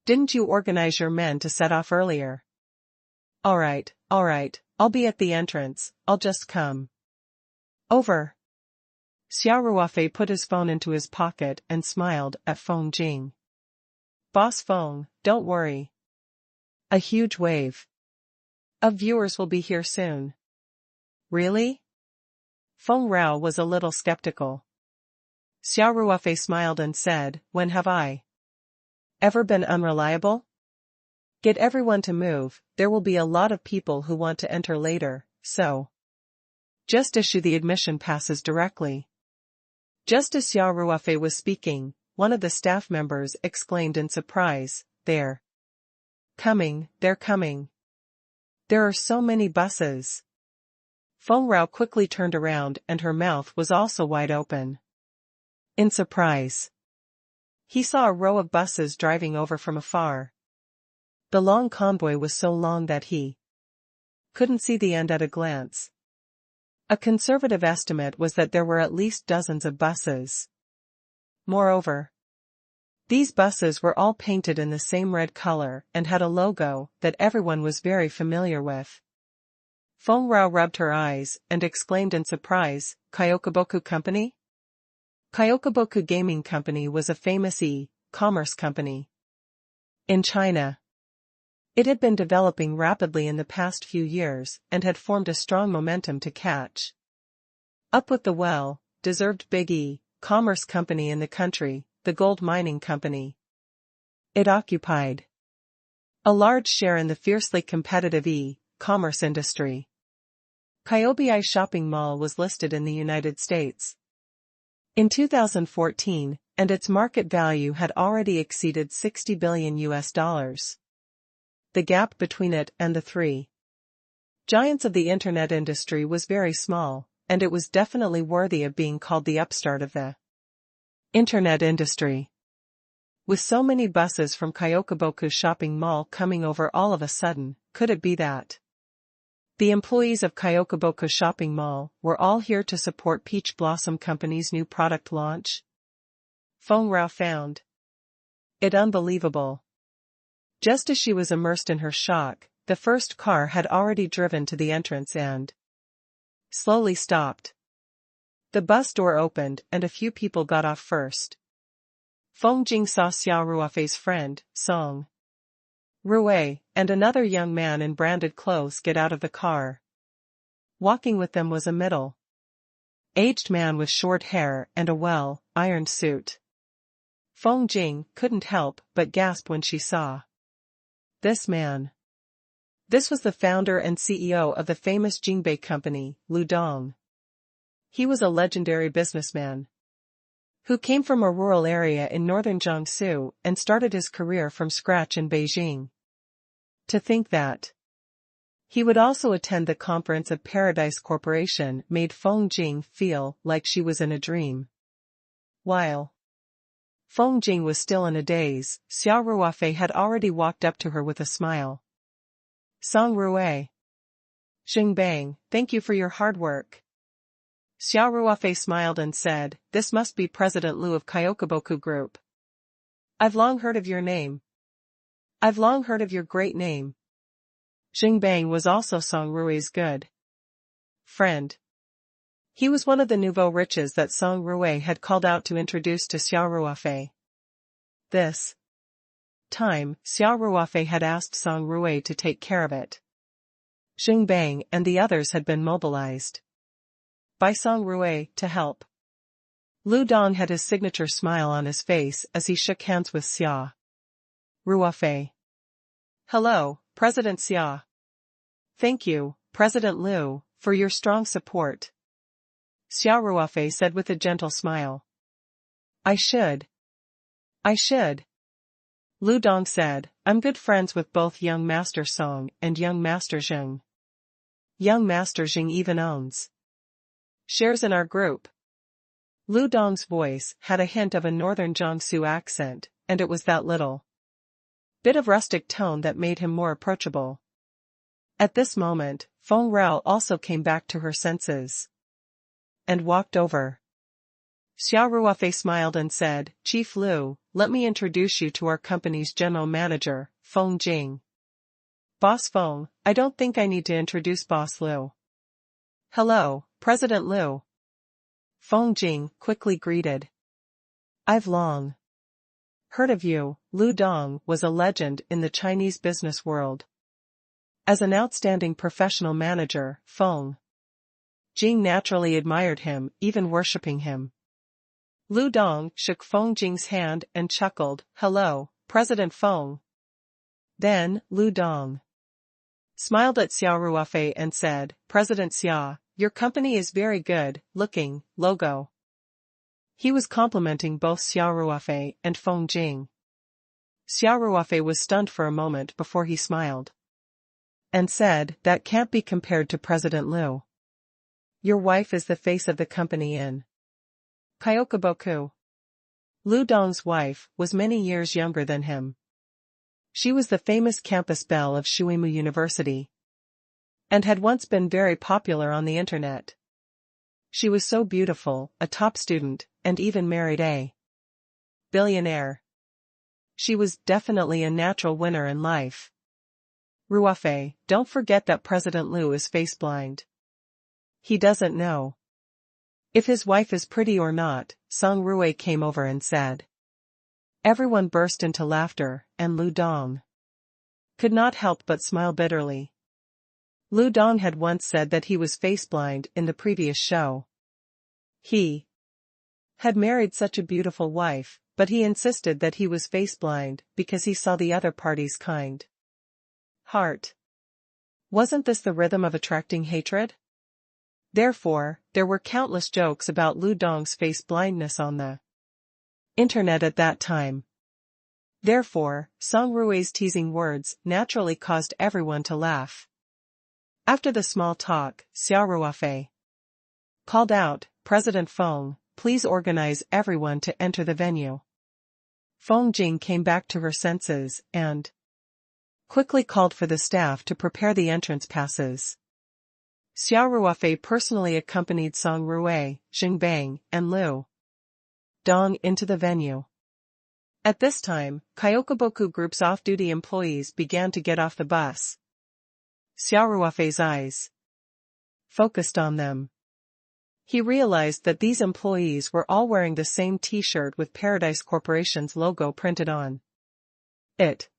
Speaker 1: didn't you organize your men to set off earlier?" All right, I'll be at the entrance, I'll just come over." Xia Ruofei put his phone into his pocket and smiled at Feng Jing. "Boss Feng, don't worry. A huge wave of viewers will be here soon." "Really?" Feng Rao was a little skeptical. Xia Ruofei smiled and said, "When have I ever been unreliable? Get everyone to move, there will be a lot of people who want to enter later, so Just issue the admission passes directly. Just as Xia Ruofei was speaking, one of the staff members exclaimed in surprise, They're coming. There are so many buses. Feng Rao quickly turned around and her mouth was also wide open. In surprise, he saw a row of buses driving over from afar. The long convoy was so long that he couldn't see the end at a glance. A conservative estimate was that there were at least dozens of buses. Moreover, these buses were all painted in the same red color and had a logo that everyone was very familiar with. Feng Rao rubbed her eyes and exclaimed in surprise, Kyokoboku Company? Kyokoboku Gaming Company was a famous e-commerce company in China. It had been developing rapidly in the past few years and had formed a strong momentum to catch up with the well-deserved big e-commerce company in the country, the gold mining company. It occupied a large share in the fiercely competitive e-commerce industry. Kyobi Shopping Mall was listed in the United States in 2014, and its market value had already exceeded $60 billion. The gap between it and the three giants of the internet industry was very small, and it was definitely worthy of being called the upstart of the internet industry. With so many buses from Kyokoboku Shopping Mall coming over all of a sudden, could it be that the employees of Kyokoboku Shopping Mall were all here to support Peach Blossom Company's new product launch? Feng Rao found it unbelievable. Just as she was immersed in her shock, the first car had already driven to the entrance and slowly stopped. The bus door opened and a few people got off first. Feng Jing saw Xia Ruofei's friend, Song Ruofei, and another young man in branded clothes get out of the car. Walking with them was a middle-aged man with short hair and a well-ironed suit. Feng Jing couldn't help but gasp when she saw this man. This was the founder and CEO of the famous Jingbei company, Lu Dong. He was a legendary businessman who came from a rural area in northern Jiangsu and started his career from scratch in Beijing. To think that he would also attend the conference of Paradise Corporation made Feng Jing feel like she was in a dream. While Feng Jing was still in a daze, Xia Ruofei had already walked up to her with a smile. Song Ruofei. Xingbang, thank you for your hard work. Xia Ruofei smiled and said, This must be President Liu of Kyokoboku Group. I've long heard of your name. I've long heard of your great name. Xingbang was also Song Ruofei's good friend. He was one of the nouveau riches that Song Ruofei had called out to introduce to Xia Ruofei. This time, Xia Ruofei had asked Song Ruofei to take care of it. Xingbang and the others had been mobilized by Song Ruofei to help. Lu Dong had his signature smile on his face as he shook hands with Xia Ruofei. Hello, President Xia. Thank you, President Liu, for your strong support. Xia Ruofei said with a gentle smile. I should. Lu Dong said, I'm good friends with both young Master Song and young Master Zheng. Young Master Zheng even owns shares in our group. Lu Dong's voice had a hint of a northern Jiangsu accent, and it was that little bit of rustic tone that made him more approachable. At this moment, Feng Rao also came back to her senses and walked over. Xia Ruofei smiled and said, Chief Liu, let me introduce you to our company's general manager, Feng Jing. Boss Feng, I don't think I need to introduce Boss Liu. Hello, President Liu. Feng Jing quickly greeted. I've long heard of you. Lu Dong was a legend in the Chinese business world. As an outstanding professional manager, Feng Jing naturally admired him, even worshipping him. Lu Dong shook Feng Jing's hand and chuckled, Hello, President Feng. Then, Lu Dong smiled at Xia Ruofei and said, President Xia, your company is very good looking logo. He was complimenting both Xia Ruofei and Feng Jing. Xia Ruofei was stunned for a moment before he smiled and said, that can't be compared to President Liu. Your wife is the face of the company in Kyokuboku. Lu Dong's wife was many years younger than him. She was the famous campus belle of Shuimu University and had once been very popular on the internet. She was so beautiful, a top student, and even married a billionaire. She was definitely a natural winner in life. Ruofei, don't forget that President Liu is face-blind. He doesn't know if his wife is pretty or not, Song Ruofei came over and said. Everyone burst into laughter, and Lu Dong could not help but smile bitterly. Lu Dong had once said that he was face-blind in the previous show. He had married such a beautiful wife, but he insisted that he was face-blind because he saw the other party's kind heart. Wasn't this the rhythm of attracting hatred? Therefore, there were countless jokes about Lu Dong's face-blindness on the internet at that time. Therefore, Song Ruofei's teasing words naturally caused everyone to laugh. After the small talk, Xia Ruofei called out, President Feng, please organize everyone to enter the venue. Feng Jing came back to her senses and quickly called for the staff to prepare the entrance passes. Xia Ruofei personally accompanied Song Ruofei, Xingbang, and Lu Dong into the venue. At this time, Kyokuboku Group's off-duty employees began to get off the bus. Xia Ruofei's eyes focused on them. He realized that these employees were all wearing the same t-shirt with Paradise Corporation's logo printed on it.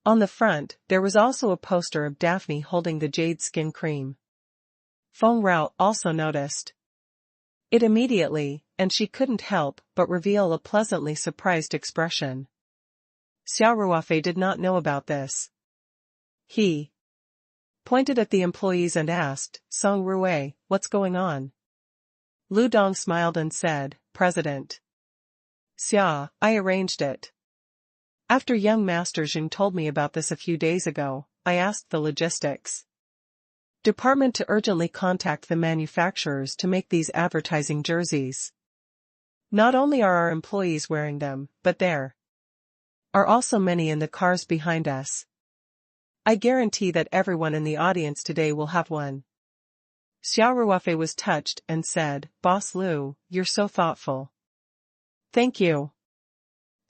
Speaker 1: On the front, there was also a poster of Daphne holding the jade skin cream. Feng Rao also noticed it immediately, and she couldn't help but reveal a pleasantly surprised expression. Xia Ruofei did not know about this. He pointed at the employees and asked, Song Ruofei, what's going on? Lu Dong smiled and said, President Xia, I arranged it. After young Master Jing told me about this a few days ago, I asked the logistics department to urgently contact the manufacturers to make these advertising jerseys. Not only are our employees wearing them, but there are also many in the cars behind us. I guarantee that everyone in the audience today will have one. Xia Ruofei was touched and said, Boss Lu, you're so thoughtful. Thank you.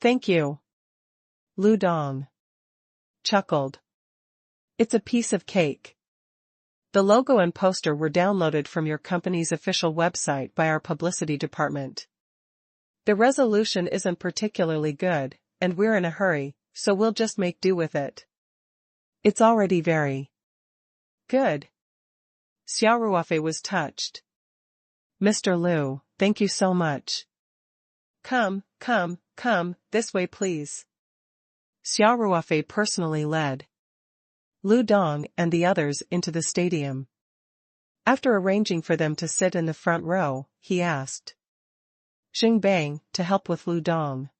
Speaker 1: Thank you. Lu Dong chuckled. It's a piece of cake. The logo and poster were downloaded from your company's official website by our publicity department. The resolution isn't particularly good, and we're in a hurry, so we'll just make do with it. It's already very good. Xia Ruofei was touched. Mr. Liu, thank you so much. Come, this way please. Xia Ruofei personally led Lu Dong and the others into the stadium. After arranging for them to sit in the front row, he asked Xingbang to help with Lu Dong.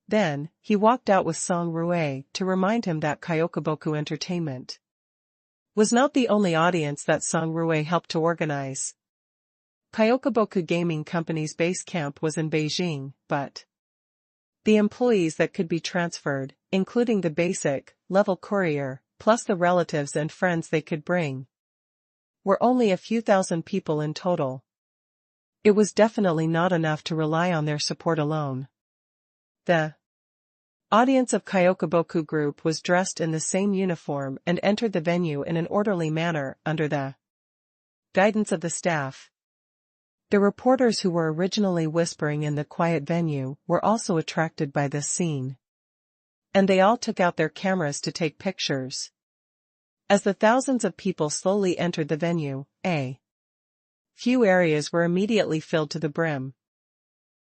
Speaker 1: Then, he walked out with Song Ruofei to remind him that Kyokuboku Entertainment was not the only audience that Song Ruofei helped to organize. Kyokuboku Gaming Company's base camp was in Beijing, but the employees that could be transferred, including the basic level courier, plus the relatives and friends they could bring, were only a few thousand people in total. It was definitely not enough to rely on their support alone. The audience of Kyokuboku Group was dressed in the same uniform and entered the venue in an orderly manner under the guidance of the staff. The reporters who were originally whispering in the quiet venue were also attracted by this scene, and they all took out their cameras to take pictures. As the thousands of people slowly entered the venue, a few areas were immediately filled to the brim.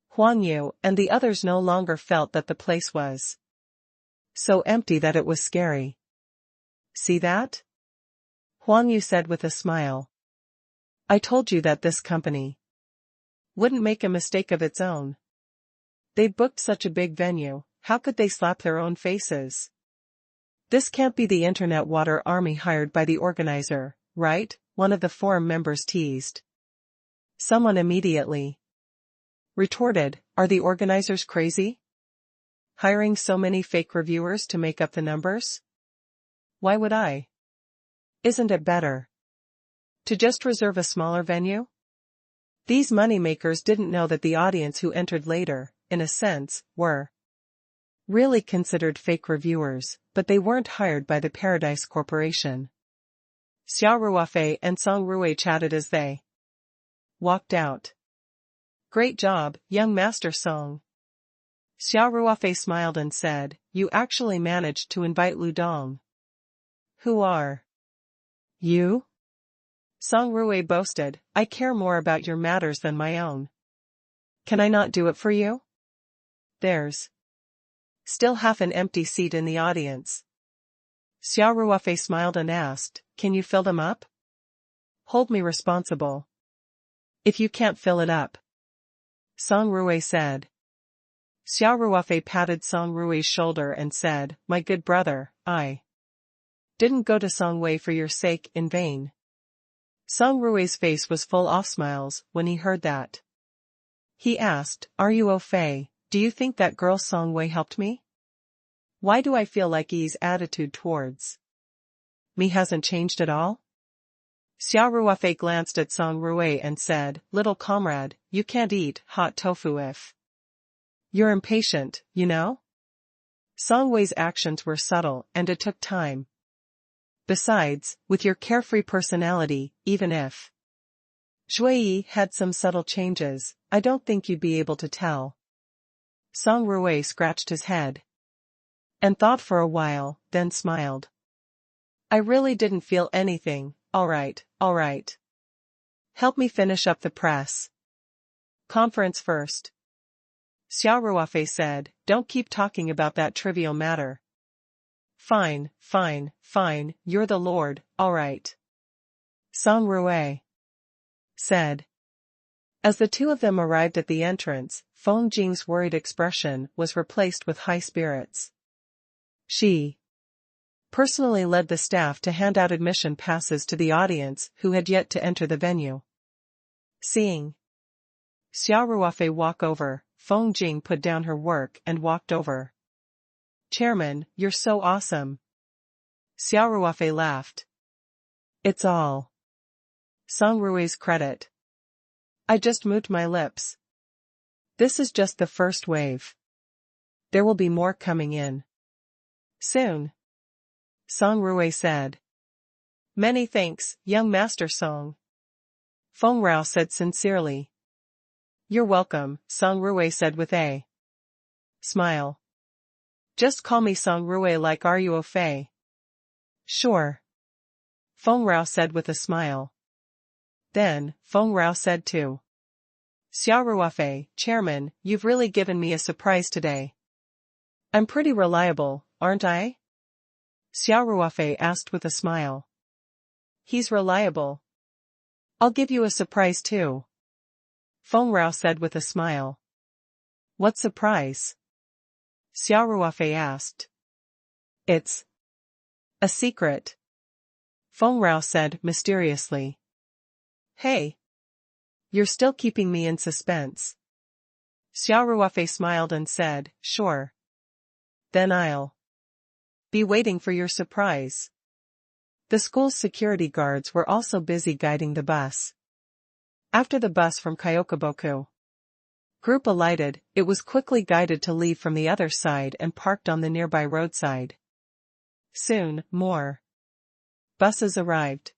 Speaker 1: Huang Yu and the others no longer felt that the place was so empty that it was scary. See that? Huang Yu said with a smile. I told you that this company wouldn't make a mistake of its own. They booked such a big venue, how could they slap their own faces? This can't be the internet water army hired by the organizer, right? One of the forum members teased. Someone immediately retorted, are the organizers crazy? Hiring so many fake reviewers to make up the numbers? Why would I? Isn't it better to just reserve a smaller venue? These moneymakers didn't know that the audience who entered later, in a sense, were really considered fake reviewers, but they weren't hired by the Paradise Corporation. Xia Ruofei and Song Ruofei chatted as they walked out. Great job, young Master Song. Xia Ruofei smiled and said, you actually managed to invite Lu Dong. Who are you? Song Ruofei boasted, I care more about your matters than my own. Can I not do it for you? There's still half an empty seat in the audience. Xia Ruofei smiled and asked, can you fill them up? Hold me responsible if you can't fill it up, Song Ruofei said. Xia Ruofei patted Song Ruofei's shoulder and said, my good brother, I didn't go to Song Wei for your sake in vain. Song Ruofei's face was full of smiles when he heard that. He asked, are you au fait? Do you think that girl Song Wei helped me? Why do I feel like Yi's attitude towards me hasn't changed at all? Xia Ruofei glanced at Song Ruofei and said, little comrade, you can't eat hot tofu if you're impatient, you know? Song Wei's actions were subtle and it took time. Besides, with your carefree personality, even if Shui had some subtle changes, I don't think you'd be able to tell. Song Ruofei scratched his head and thought for a while, then smiled. I really didn't feel anything, all right. Help me finish up the press conference first. Xia Ruofei said, don't keep talking about that trivial matter. Fine, you're the Lord, all right. Song Ruofei said. As the two of them arrived at the entrance, Feng Jing's worried expression was replaced with high spirits. She personally led the staff to hand out admission passes to the audience who had yet to enter the venue. Seeing Xia Ruofei walk over, Feng Jing put down her work and walked over. Chairman, you're so awesome. Xia Ruofei laughed. It's all Song Ruofei's credit. I just moved my lips. This is just the first wave. There will be more coming in soon, Song Ruofei said. Many thanks, young Master Song. Feng Rao said sincerely. You're welcome, Song Ruofei said with a smile. Just call me Song Ruofei like are you au fait? Sure. Feng Rao said with a smile. Then, Feng Rao said too. Xia Ruofei, Chairman, you've really given me a surprise today. I'm pretty reliable, aren't I? Xia Ruofei asked with a smile. He's reliable. I'll give you a surprise too. Feng Rao said with a smile. What surprise? Xia Ruofei asked. It's a secret, Feng Rao said mysteriously. Hey. You're still keeping me in suspense. Xia Ruofei smiled and said, sure. Then I'll be waiting for your surprise. The school's security guards were also busy guiding the bus. After the bus from Kyokaboku group alighted, it was quickly guided to leave from the other side and parked on the nearby roadside. Soon, more buses arrived.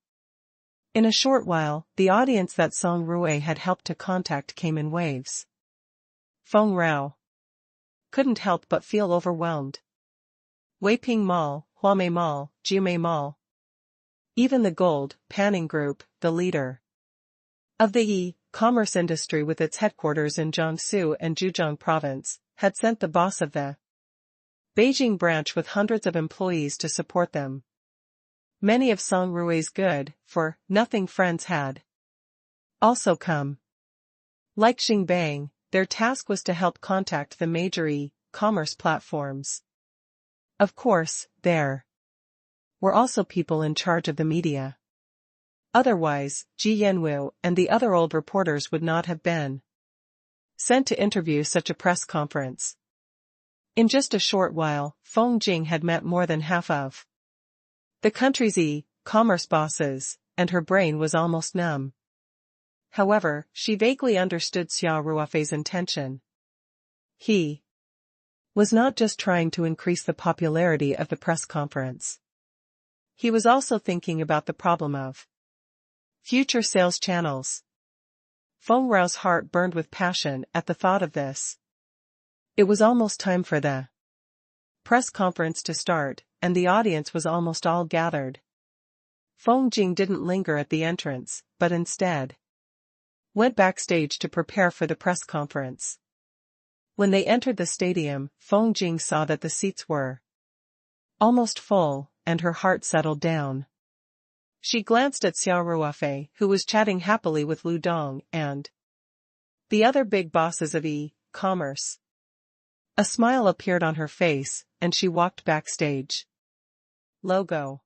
Speaker 1: In a short while, the audience that Song Ruofei had helped to contact came in waves. Feng Rao couldn't help but feel overwhelmed. Weiping Mall, Huamei Mall, Jiumei Mall. Even the Gold Panning Group, the leader of the e-commerce industry with its headquarters in Jiangsu and Zhejiang province, had sent the boss of the Beijing branch with hundreds of employees to support them. Many of Song Ruofei's good-for-nothing friends had also come. Like Xingbang, their task was to help contact the major e-commerce platforms. Of course, there were also people in charge of the media. Otherwise, Ji Yanwu and the other old reporters would not have been sent to interview such a press conference. In just a short while, Feng Jing had met more than half of the country's e-commerce bosses, and her brain was almost numb. However, she vaguely understood Xia Ruofei's intention. He was not just trying to increase the popularity of the press conference. He was also thinking about the problem of future sales channels. Feng Rao's heart burned with passion at the thought of this. It was almost time for the press conference to start, and the audience was almost all gathered. Feng Jing didn't linger at the entrance, but instead went backstage to prepare for the press conference. When they entered the stadium, Feng Jing saw that the seats were almost full, and her heart settled down. She glanced at Xia Ruofei, who was chatting happily with Lu Dong and the other big bosses of e-commerce. A smile appeared on her face, and she walked backstage. Logo.